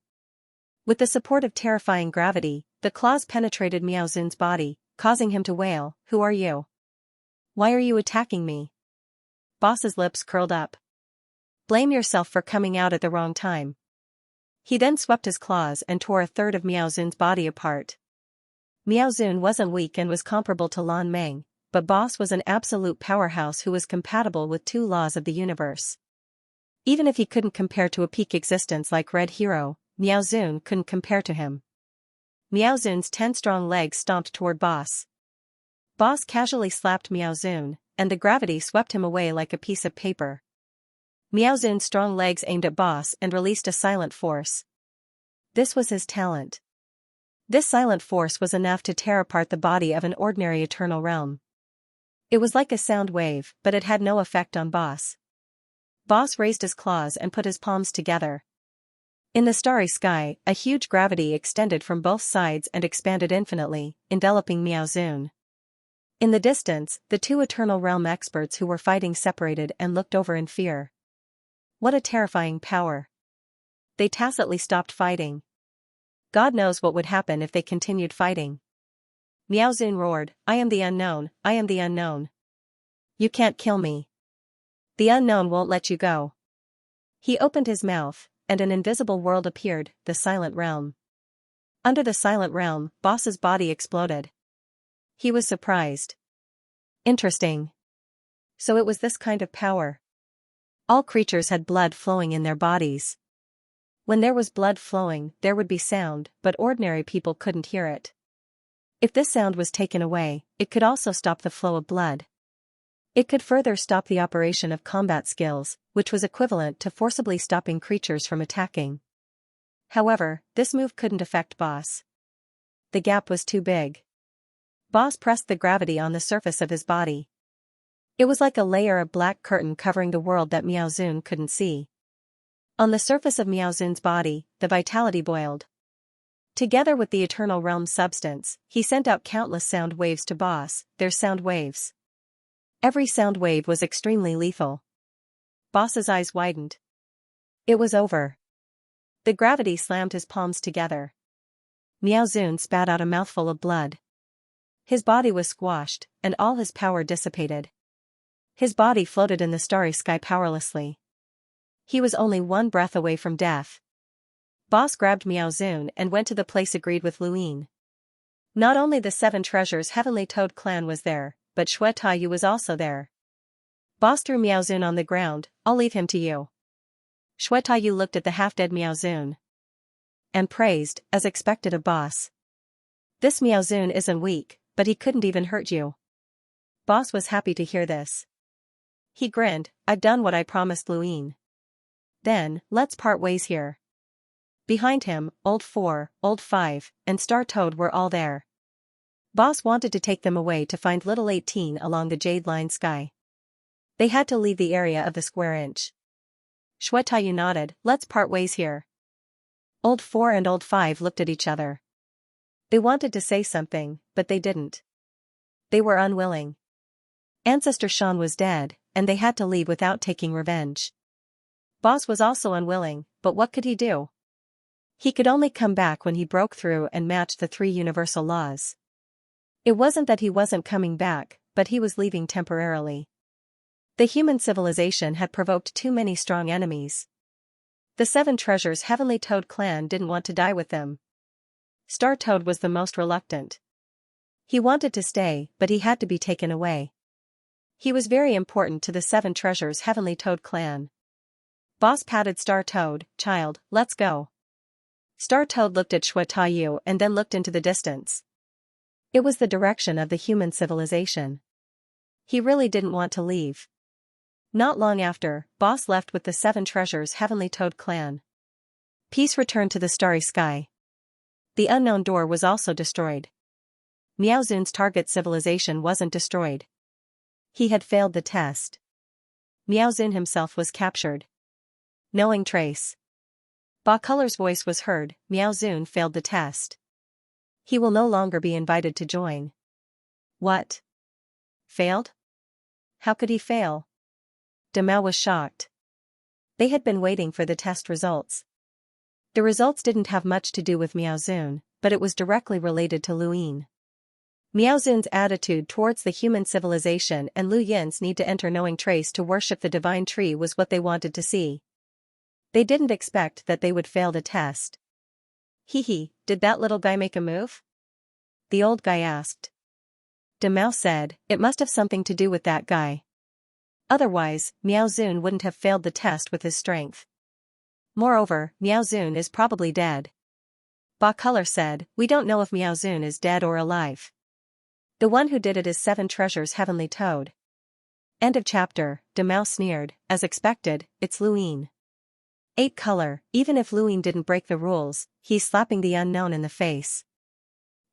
With the support of terrifying gravity, the claws penetrated Miao Zun's body, causing him to wail, "Who are you? Why are you attacking me?" Boss's lips curled up. "Blame yourself for coming out at the wrong time." He then swept his claws and tore a third of Miao Zun's body apart. Miao Zun wasn't weak and was comparable to Lan Meng, but Boss was an absolute powerhouse who was compatible with two laws of the universe. Even if he couldn't compare to a peak existence like Red Hero, Miao Zun couldn't compare to him. Miao Zun's 10 strong legs stomped toward Boss. Boss casually slapped Miao Zun, and the gravity swept him away like a piece of paper. Miao Zun's strong legs aimed at Boss and released a silent force. This was his talent. This silent force was enough to tear apart the body of an ordinary Eternal Realm. It was like a sound wave, but it had no effect on Boss. Boss raised his claws and put his palms together. In the starry sky, a huge gravity extended from both sides and expanded infinitely, enveloping Miao Zun. In the distance, the two Eternal Realm experts who were fighting separated and looked over in fear. What a terrifying power. They tacitly stopped fighting. God knows what would happen if they continued fighting. Miao Zun roared, "I am the unknown, I am the unknown. You can't kill me. The unknown won't let you go." He opened his mouth, and an invisible world appeared, the Silent Realm. Under the Silent Realm, Boss's body exploded. He was surprised. Interesting. So it was this kind of power. All creatures had blood flowing in their bodies. When there was blood flowing, there would be sound, but ordinary people couldn't hear it. If this sound was taken away, it could also stop the flow of blood. It could further stop the operation of combat skills, which was equivalent to forcibly stopping creatures from attacking. However, this move couldn't affect Boss. The gap was too big. Boss pressed the gravity on the surface of his body. It was like a layer of black curtain covering the world that Miao Zun couldn't see. On the surface of Miao Zun's body, the vitality boiled. Together with the Eternal Realm substance, he sent out countless sound waves to Boss, their sound waves. Every sound wave was extremely lethal. Boss's eyes widened. It was over. The gravity slammed his palms together. Miaozun spat out a mouthful of blood. His body was squashed, and all his power dissipated. His body floated in the starry sky powerlessly. He was only one breath away from death. Boss grabbed Miaozun and went to the place agreed with Luin. Not only the 7 Treasures Heavenly Toad clan was there, but Shui Taiyu was also there. Boss threw Miaozun on the ground. I'll leave him to you. Shui Taiyu looked at the half-dead Miaozun and praised, as expected of Boss. This Miaozun isn't weak, but he couldn't even hurt you. Boss was happy to hear this. He grinned. I've done what I promised Luin. Then, let's part ways here. Behind him, Old 4, Old 5, and Star Toad were all there. Boss wanted to take them away to find Little 18 along the jade-lined sky. They had to leave the area of the square inch. Shui Taiyu nodded. Let's part ways here. Old 4 and Old 5 looked at each other. They wanted to say something, but they didn't. They were unwilling. Ancestor Shan was dead, and they had to leave without taking revenge. Boss was also unwilling, but what could he do? He could only come back when he broke through and matched the 3 universal laws. It wasn't that he wasn't coming back, but he was leaving temporarily. The human civilization had provoked too many strong enemies. The 7 Treasures Heavenly Toad clan didn't want to die with them. Star Toad was the most reluctant. He wanted to stay, but he had to be taken away. He was very important to the 7 Treasures Heavenly Toad clan. Boss patted Star Toad. Child, let's go. Star Toad looked at Shui Taiyu and then looked into the distance. It was the direction of the human civilization. He really didn't want to leave. Not long after, Boss left with the 7 Treasures Heavenly Toad clan. Peace returned to the starry sky. The unknown door was also destroyed. Miaozun's target civilization wasn't destroyed. He had failed the test. Miaozun himself was captured. Knowing trace. Ba Color's voice was heard. Miaozun failed the test. He will no longer be invited to join. What? Failed? How could he fail? Demao was shocked. They had been waiting for the test results. The results didn't have much to do with Miaozun, but it was directly related to Luin. Miaozun's attitude towards the human civilization and Lu Yin's need to enter Knowing Trace to worship the divine tree was what they wanted to see. They didn't expect that they would fail the test. Hee, did that little guy make a move? The old guy asked. Demao said, it must have something to do with that guy. Otherwise, Miaozun wouldn't have failed the test with his strength. Moreover, Miaozun is probably dead. Ba Color said, we don't know if Miaozun is dead or alive. The one who did it is 7 Treasures Heavenly Toad. End of chapter. Demao sneered, as expected, it's Luin. 8 Color, even if Luin didn't break the rules, he's slapping the unknown in the face.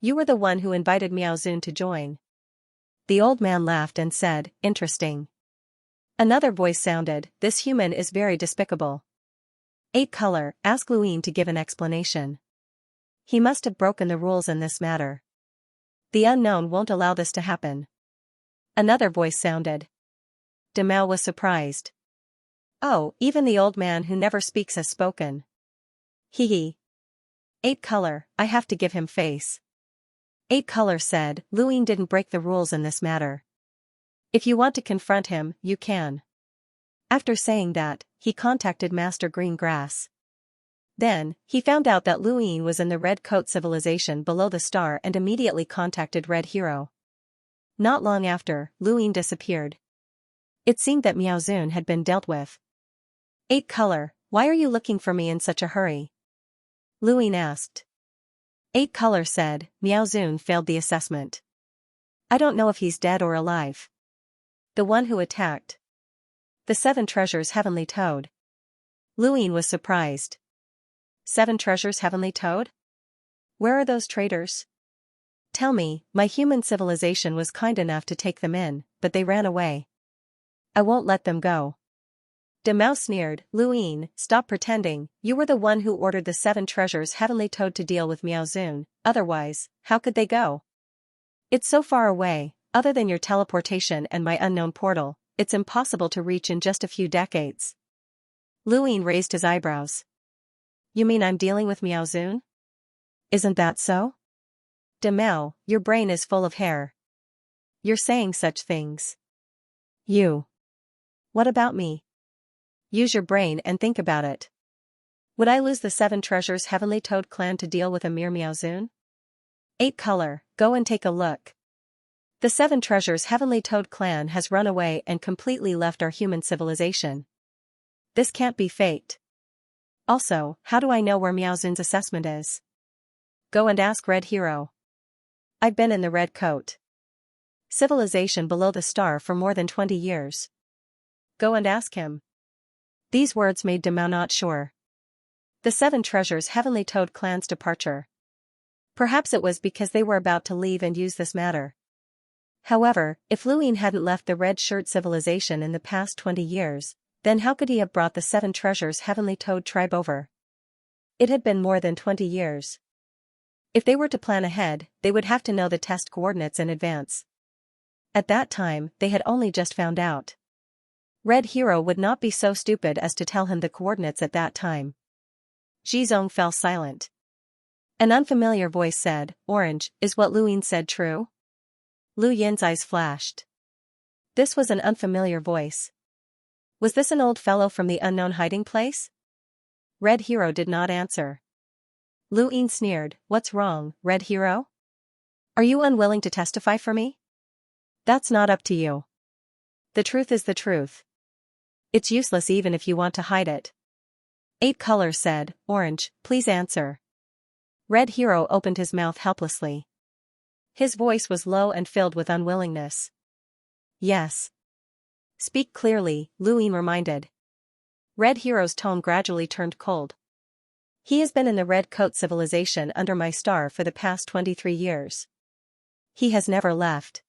You were the one who invited Miaozun to join. The old man laughed and said, interesting. Another voice sounded, this human is very despicable. 8 Color, ask Luin to give an explanation. He must have broken the rules in this matter. The unknown won't allow this to happen. Another voice sounded. Demao was surprised. Oh, even the old man who never speaks has spoken. Hee. 8 Color, I have to give him face. 8 Color said, Luin didn't break the rules in this matter. If you want to confront him, you can. After saying that, he contacted Master Greengrass. Then, he found out that Luin was in the Red Coat civilization below the star and immediately contacted Red Hero. Not long after, Luin disappeared. It seemed that Miaozun had been dealt with. 8 Color, why are you looking for me in such a hurry? Luin asked. 8 Color said, Miaozun failed the assessment. I don't know if he's dead or alive. The one who attacked. The 7 Treasures Heavenly Toad. Luin was surprised. 7 Treasures Heavenly Toad? Where are those traitors? Tell me, my human civilization was kind enough to take them in, but they ran away. I won't let them go. Demao sneered. Luin, stop pretending, you were the one who ordered the 7 treasures Heavenly Toad to deal with Miaozun, otherwise, how could they go? It's so far away, other than your teleportation and my unknown portal, it's impossible to reach in just a few decades. Luin raised his eyebrows. You mean I'm dealing with Miaozun? Isn't that so? Demao, your brain is full of hair. You're saying such things. You. What about me? Use your brain and think about it. Would I lose the 7 treasures Heavenly Toad clan to deal with a mere Miaozun? 8 color, go and take a look. The 7 treasures Heavenly Toad clan has run away and completely left our human civilization. This can't be faked. Also, how do I know where Miaozun's assessment is? Go and ask Red Hero. I've been in the Red Coat civilization below the star for more than 20 years. Go and ask him. These words made Demao not sure. The 7 treasures Heavenly Toad clan's departure. Perhaps it was because they were about to leave and use this matter. However, if Luin hadn't left the Red Shirt civilization in the past 20 years, then how could he have brought the 7 treasures Heavenly Toad tribe over? It had been more than 20 years. If they were to plan ahead, they would have to know the test coordinates in advance. At that time, they had only just found out. Red Hero would not be so stupid as to tell him the coordinates at that time. Jizong fell silent. An unfamiliar voice said, Orange, is what Luin said true? Lu Yin's eyes flashed. This was an unfamiliar voice. Was this an old fellow from the unknown hiding place? Red Hero did not answer. Lu Yin sneered, What's wrong, Red Hero? Are you unwilling to testify for me? That's not up to you. The truth is the truth. It's useless even if you want to hide it. 8 colors said, Orange, please answer. Red Hero opened his mouth helplessly. His voice was low and filled with unwillingness. Yes. Speak clearly, Luin reminded. Red Hero's tone gradually turned cold. He has been in the Red Coat civilization under my star for the past 23 years. He has never left.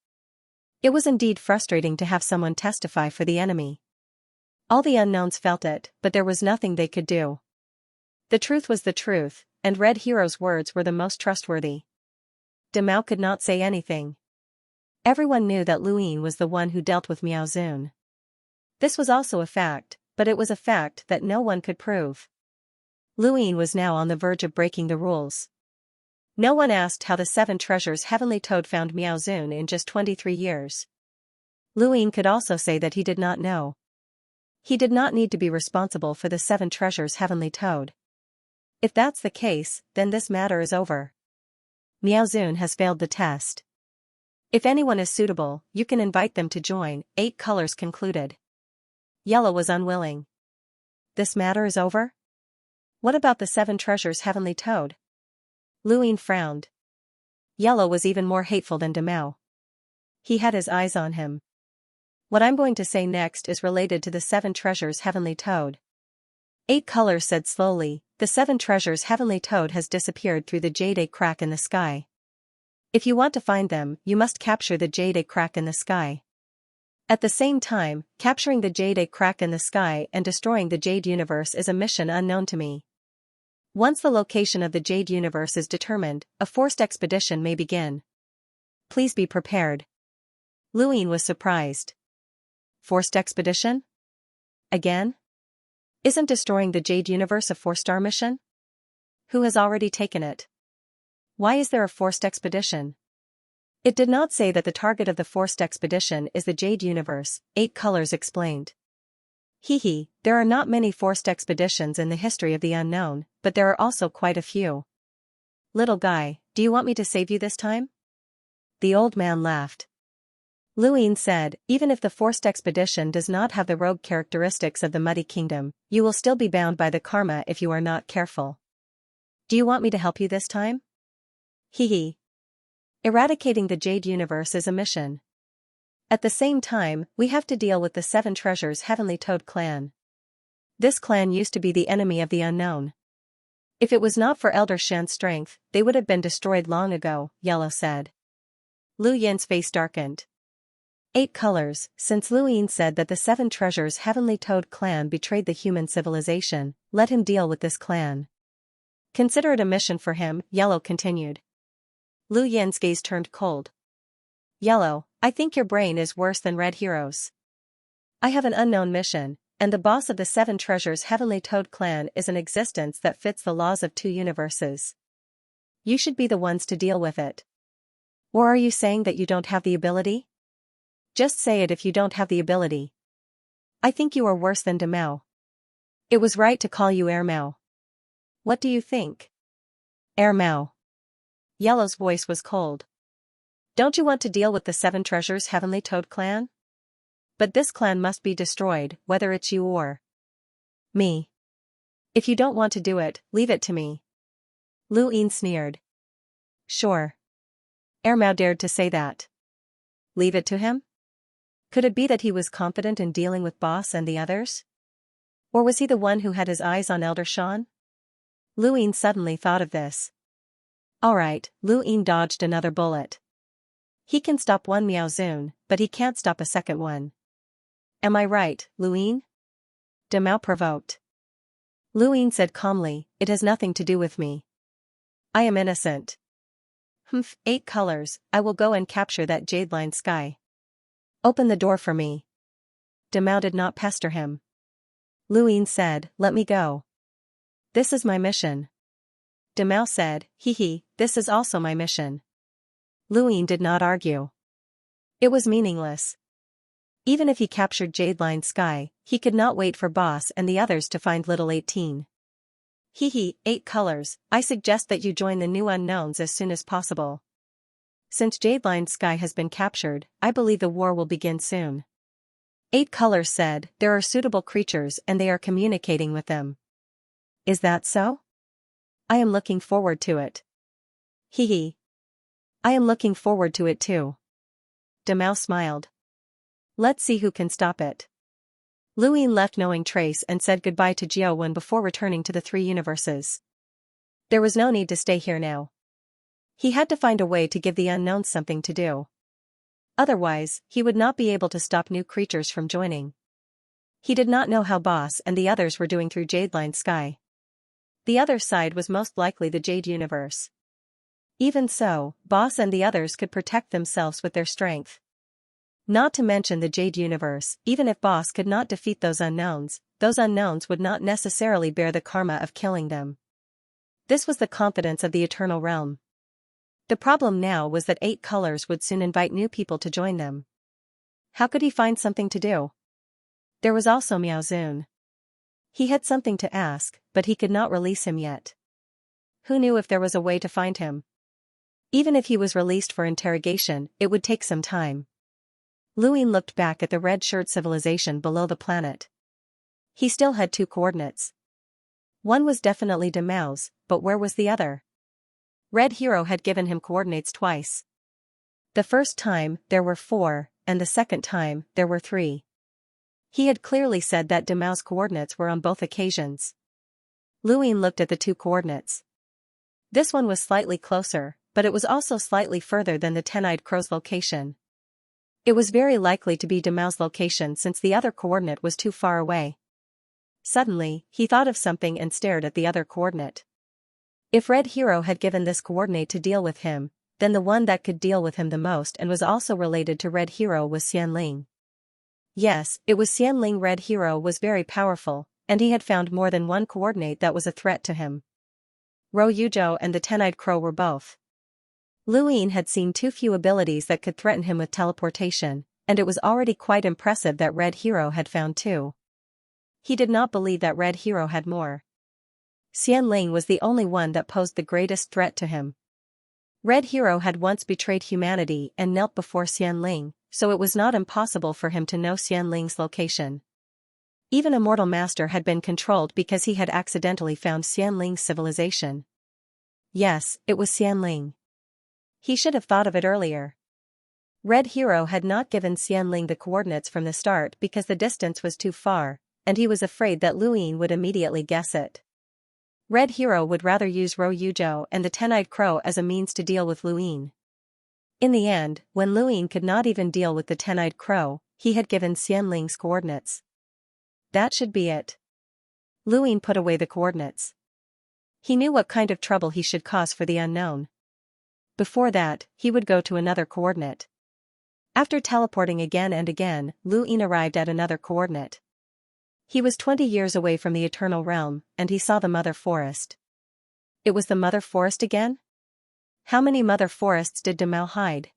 It was indeed frustrating to have someone testify for the enemy. All the unknowns felt it, but there was nothing they could do. The truth was the truth, and Red Hero's words were the most trustworthy. Demao could not say anything. Everyone knew that Luin was the one who dealt with Miaozun. This was also a fact, but it was a fact that no one could prove. Luin was now on the verge of breaking the rules. No one asked how the 7 treasures Heavenly Toad found Miaozun in just 23 years. Luin could also say that he did not know. He did not need to be responsible for the 7 treasures Heavenly Toad. If that's the case, then this matter is over. Miaozun has failed the test. If anyone is suitable, you can invite them to join, 8 colors concluded. Yellow was unwilling. This matter is over? What about the 7 treasures Heavenly Toad? Luin frowned. Yellow was even more hateful than Demao. He had his eyes on him. What I'm going to say next is related to the 7 treasures Heavenly Toad. 8 colors said slowly, the 7 treasures Heavenly Toad has disappeared through the jade crack in the sky. If you want to find them, you must capture the jade crack in the sky. At the same time, capturing the jade crack in the sky and destroying the Jade Universe is a mission unknown to me. Once the location of the Jade Universe is determined, a forced expedition may begin. Please be prepared. Luin was surprised. Forced expedition? Again? Isn't destroying the Jade Universe a 4-star mission? Who has already taken it? Why is there a forced expedition? It did not say that the target of the forced expedition is the Jade Universe, 8 colors explained. There are not many forced expeditions in the history of the unknown, but there are also quite a few. Little guy, do you want me to save you this time? The old man laughed. Luin said, even if the forced expedition does not have the rogue characteristics of the Muddy Kingdom, you will still be bound by the karma if you are not careful. Do you want me to help you this time? Eradicating the Jade Universe is a mission. At the same time, we have to deal with the 7 treasures Heavenly Toad clan. This clan used to be the enemy of the unknown. If it was not for Elder Shen's strength, they would have been destroyed long ago, Yellow said. Lu Yin's face darkened. 8 colors. Since Luin said that the 7 treasures Heavenly Toad clan betrayed the human civilization, let him deal with this clan. Consider it a mission for him, Yellow continued. Lu Yin's gaze turned cold. Yellow, I think your brain is worse than Red Hero's. I have an unknown mission, and the boss of the 7 treasures Heavenly Toad clan is an existence that fits the laws of 2 universes. You should be the ones to deal with it. Or are you saying that you don't have the ability? Just say it if you don't have the ability. I think you are worse than Demao. It was right to call you Air Mao. What do you think? Air Mao. Yellow's voice was cold. Don't you want to deal with the 7 treasures Heavenly Toad clan? But this clan must be destroyed, whether it's you or me. If you don't want to do it, leave it to me. Lu Yin sneered. Sure. Air Mao dared to say that. Leave it to him? Could it be that he was confident in dealing with Boss and the others? Or was he the one who had his eyes on Elder Shan? Lu Yin suddenly thought of this. Alright, Lu Yin dodged another bullet. He can stop one Miao Zun, but he can't stop a second one. Am I right, Lu Yin? Demao provoked. Lu Yin said calmly, it has nothing to do with me. I am innocent. 8 colors, I will go and capture that jade line sky. Open the door for me. Demao did not pester him. Lu Yin said, let me go. This is my mission. Demao said, hee, this is also my mission. Lu Yin did not argue. It was meaningless. Even if he captured Jade Line Sky, he could not wait for Boss and the others to find Little 18. Hee, 8 colors, I suggest that you join the new unknowns as soon as possible. Since Jade Line Sky has been captured, I believe the war will begin soon. 8 colors said, there are suitable creatures and they are communicating with them. Is that so? I am looking forward to it. Hee. I am looking forward to it too. Demao smiled. Let's see who can stop it. Lu Yin left knowing Trace and said goodbye to Jiao Wen before returning to the 3 universes. There was no need to stay here now. He had to find a way to give the unknowns something to do. Otherwise, he would not be able to stop new creatures from joining. He did not know how Boss and the others were doing through Jade Line Sky. The other side was most likely the Jade Universe. Even so, Boss and the others could protect themselves with their strength. Not to mention the Jade Universe, even if Boss could not defeat those unknowns would not necessarily bear the karma of killing them. This was the confidence of the Eternal Realm. The problem now was that 8 colors would soon invite new people to join them. How could he find something to do? There was also Miao Zun. He had something to ask, but he could not release him yet. Who knew if there was a way to find him? Even if he was released for interrogation, it would take some time. Lu Yin looked back at the red-shirt civilization below the planet. He still had 2 coordinates. One was definitely Demao's, but where was the other? Red Hero had given him coordinates twice. The first time, there were 4, and the second time, there were 3. He had clearly said that Demao's coordinates were on both occasions. Lu Yin looked at the 2 coordinates. This one was slightly closer, but it was also slightly further than the 10-eyed crow's location. It was very likely to be Demao's location since the other coordinate was too far away. Suddenly, he thought of something and stared at the other coordinate. If Red Hero had given this coordinate to deal with him, then the one that could deal with him the most and was also related to Red Hero was Xianling. Yes, it was Xianling. Red Hero was very powerful, and he had found more than one coordinate that was a threat to him. Ro Yuzhou and the 10-eyed crow were both. Lu Yin had seen too few abilities that could threaten him with teleportation, and it was already quite impressive that Red Hero had found 2. He did not believe that Red Hero had more. Xianling was the only one that posed the greatest threat to him. Red Hero had once betrayed humanity and knelt before Xianling, so it was not impossible for him to know Xianling's location. Even a mortal master had been controlled because he had accidentally found Xianling's civilization. Yes, it was Xianling. He should have thought of it earlier. Red Hero had not given Xianling the coordinates from the start because the distance was too far, and he was afraid that Lu Yin would immediately guess it. Red Hero would rather use Ro Yuzhou and the 10-eyed crow as a means to deal with Lu Yin. In the end, when Luing could not even deal with the 10-eyed crow, he had given Xianling's coordinates. That should be it. Luing put away the coordinates. He knew what kind of trouble he should cause for the unknown. Before that, he would go to another coordinate. After teleporting again and again, Luing arrived at another coordinate. He was 20 years away from the Eternal Realm, and he saw the Mother Forest. It was the Mother Forest again? How many Mother Forests did Demao hide?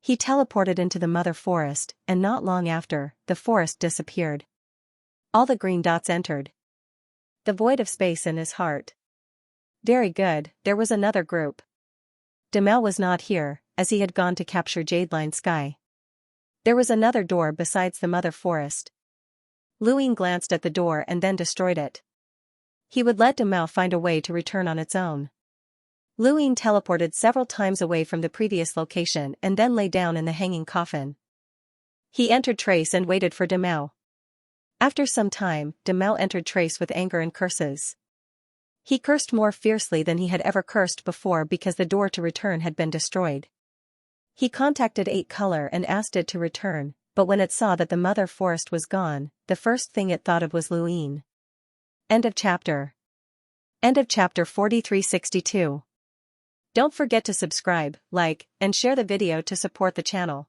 He teleported into the Mother Forest, and not long after, the forest disappeared. All the green dots entered the void of space in his heart. Very good, there was another group. Demao was not here, as he had gone to capture Jadeline Sky. There was another door besides the Mother Forest. Luing glanced at the door and then destroyed it. He would let Demao find a way to return on its own. Luing teleported several times away from the previous location and then lay down in the hanging coffin. He entered Trace and waited for Demao. After some time, Demao entered Trace with anger and curses. He cursed more fiercely than he had ever cursed before because the door to return had been destroyed. He contacted 8 Color and asked it to return, but when it saw that the Mother Forest was gone, the first thing it thought of was Luing. End of chapter. End of chapter 4362. Don't forget to subscribe, like, and share the video to support the channel.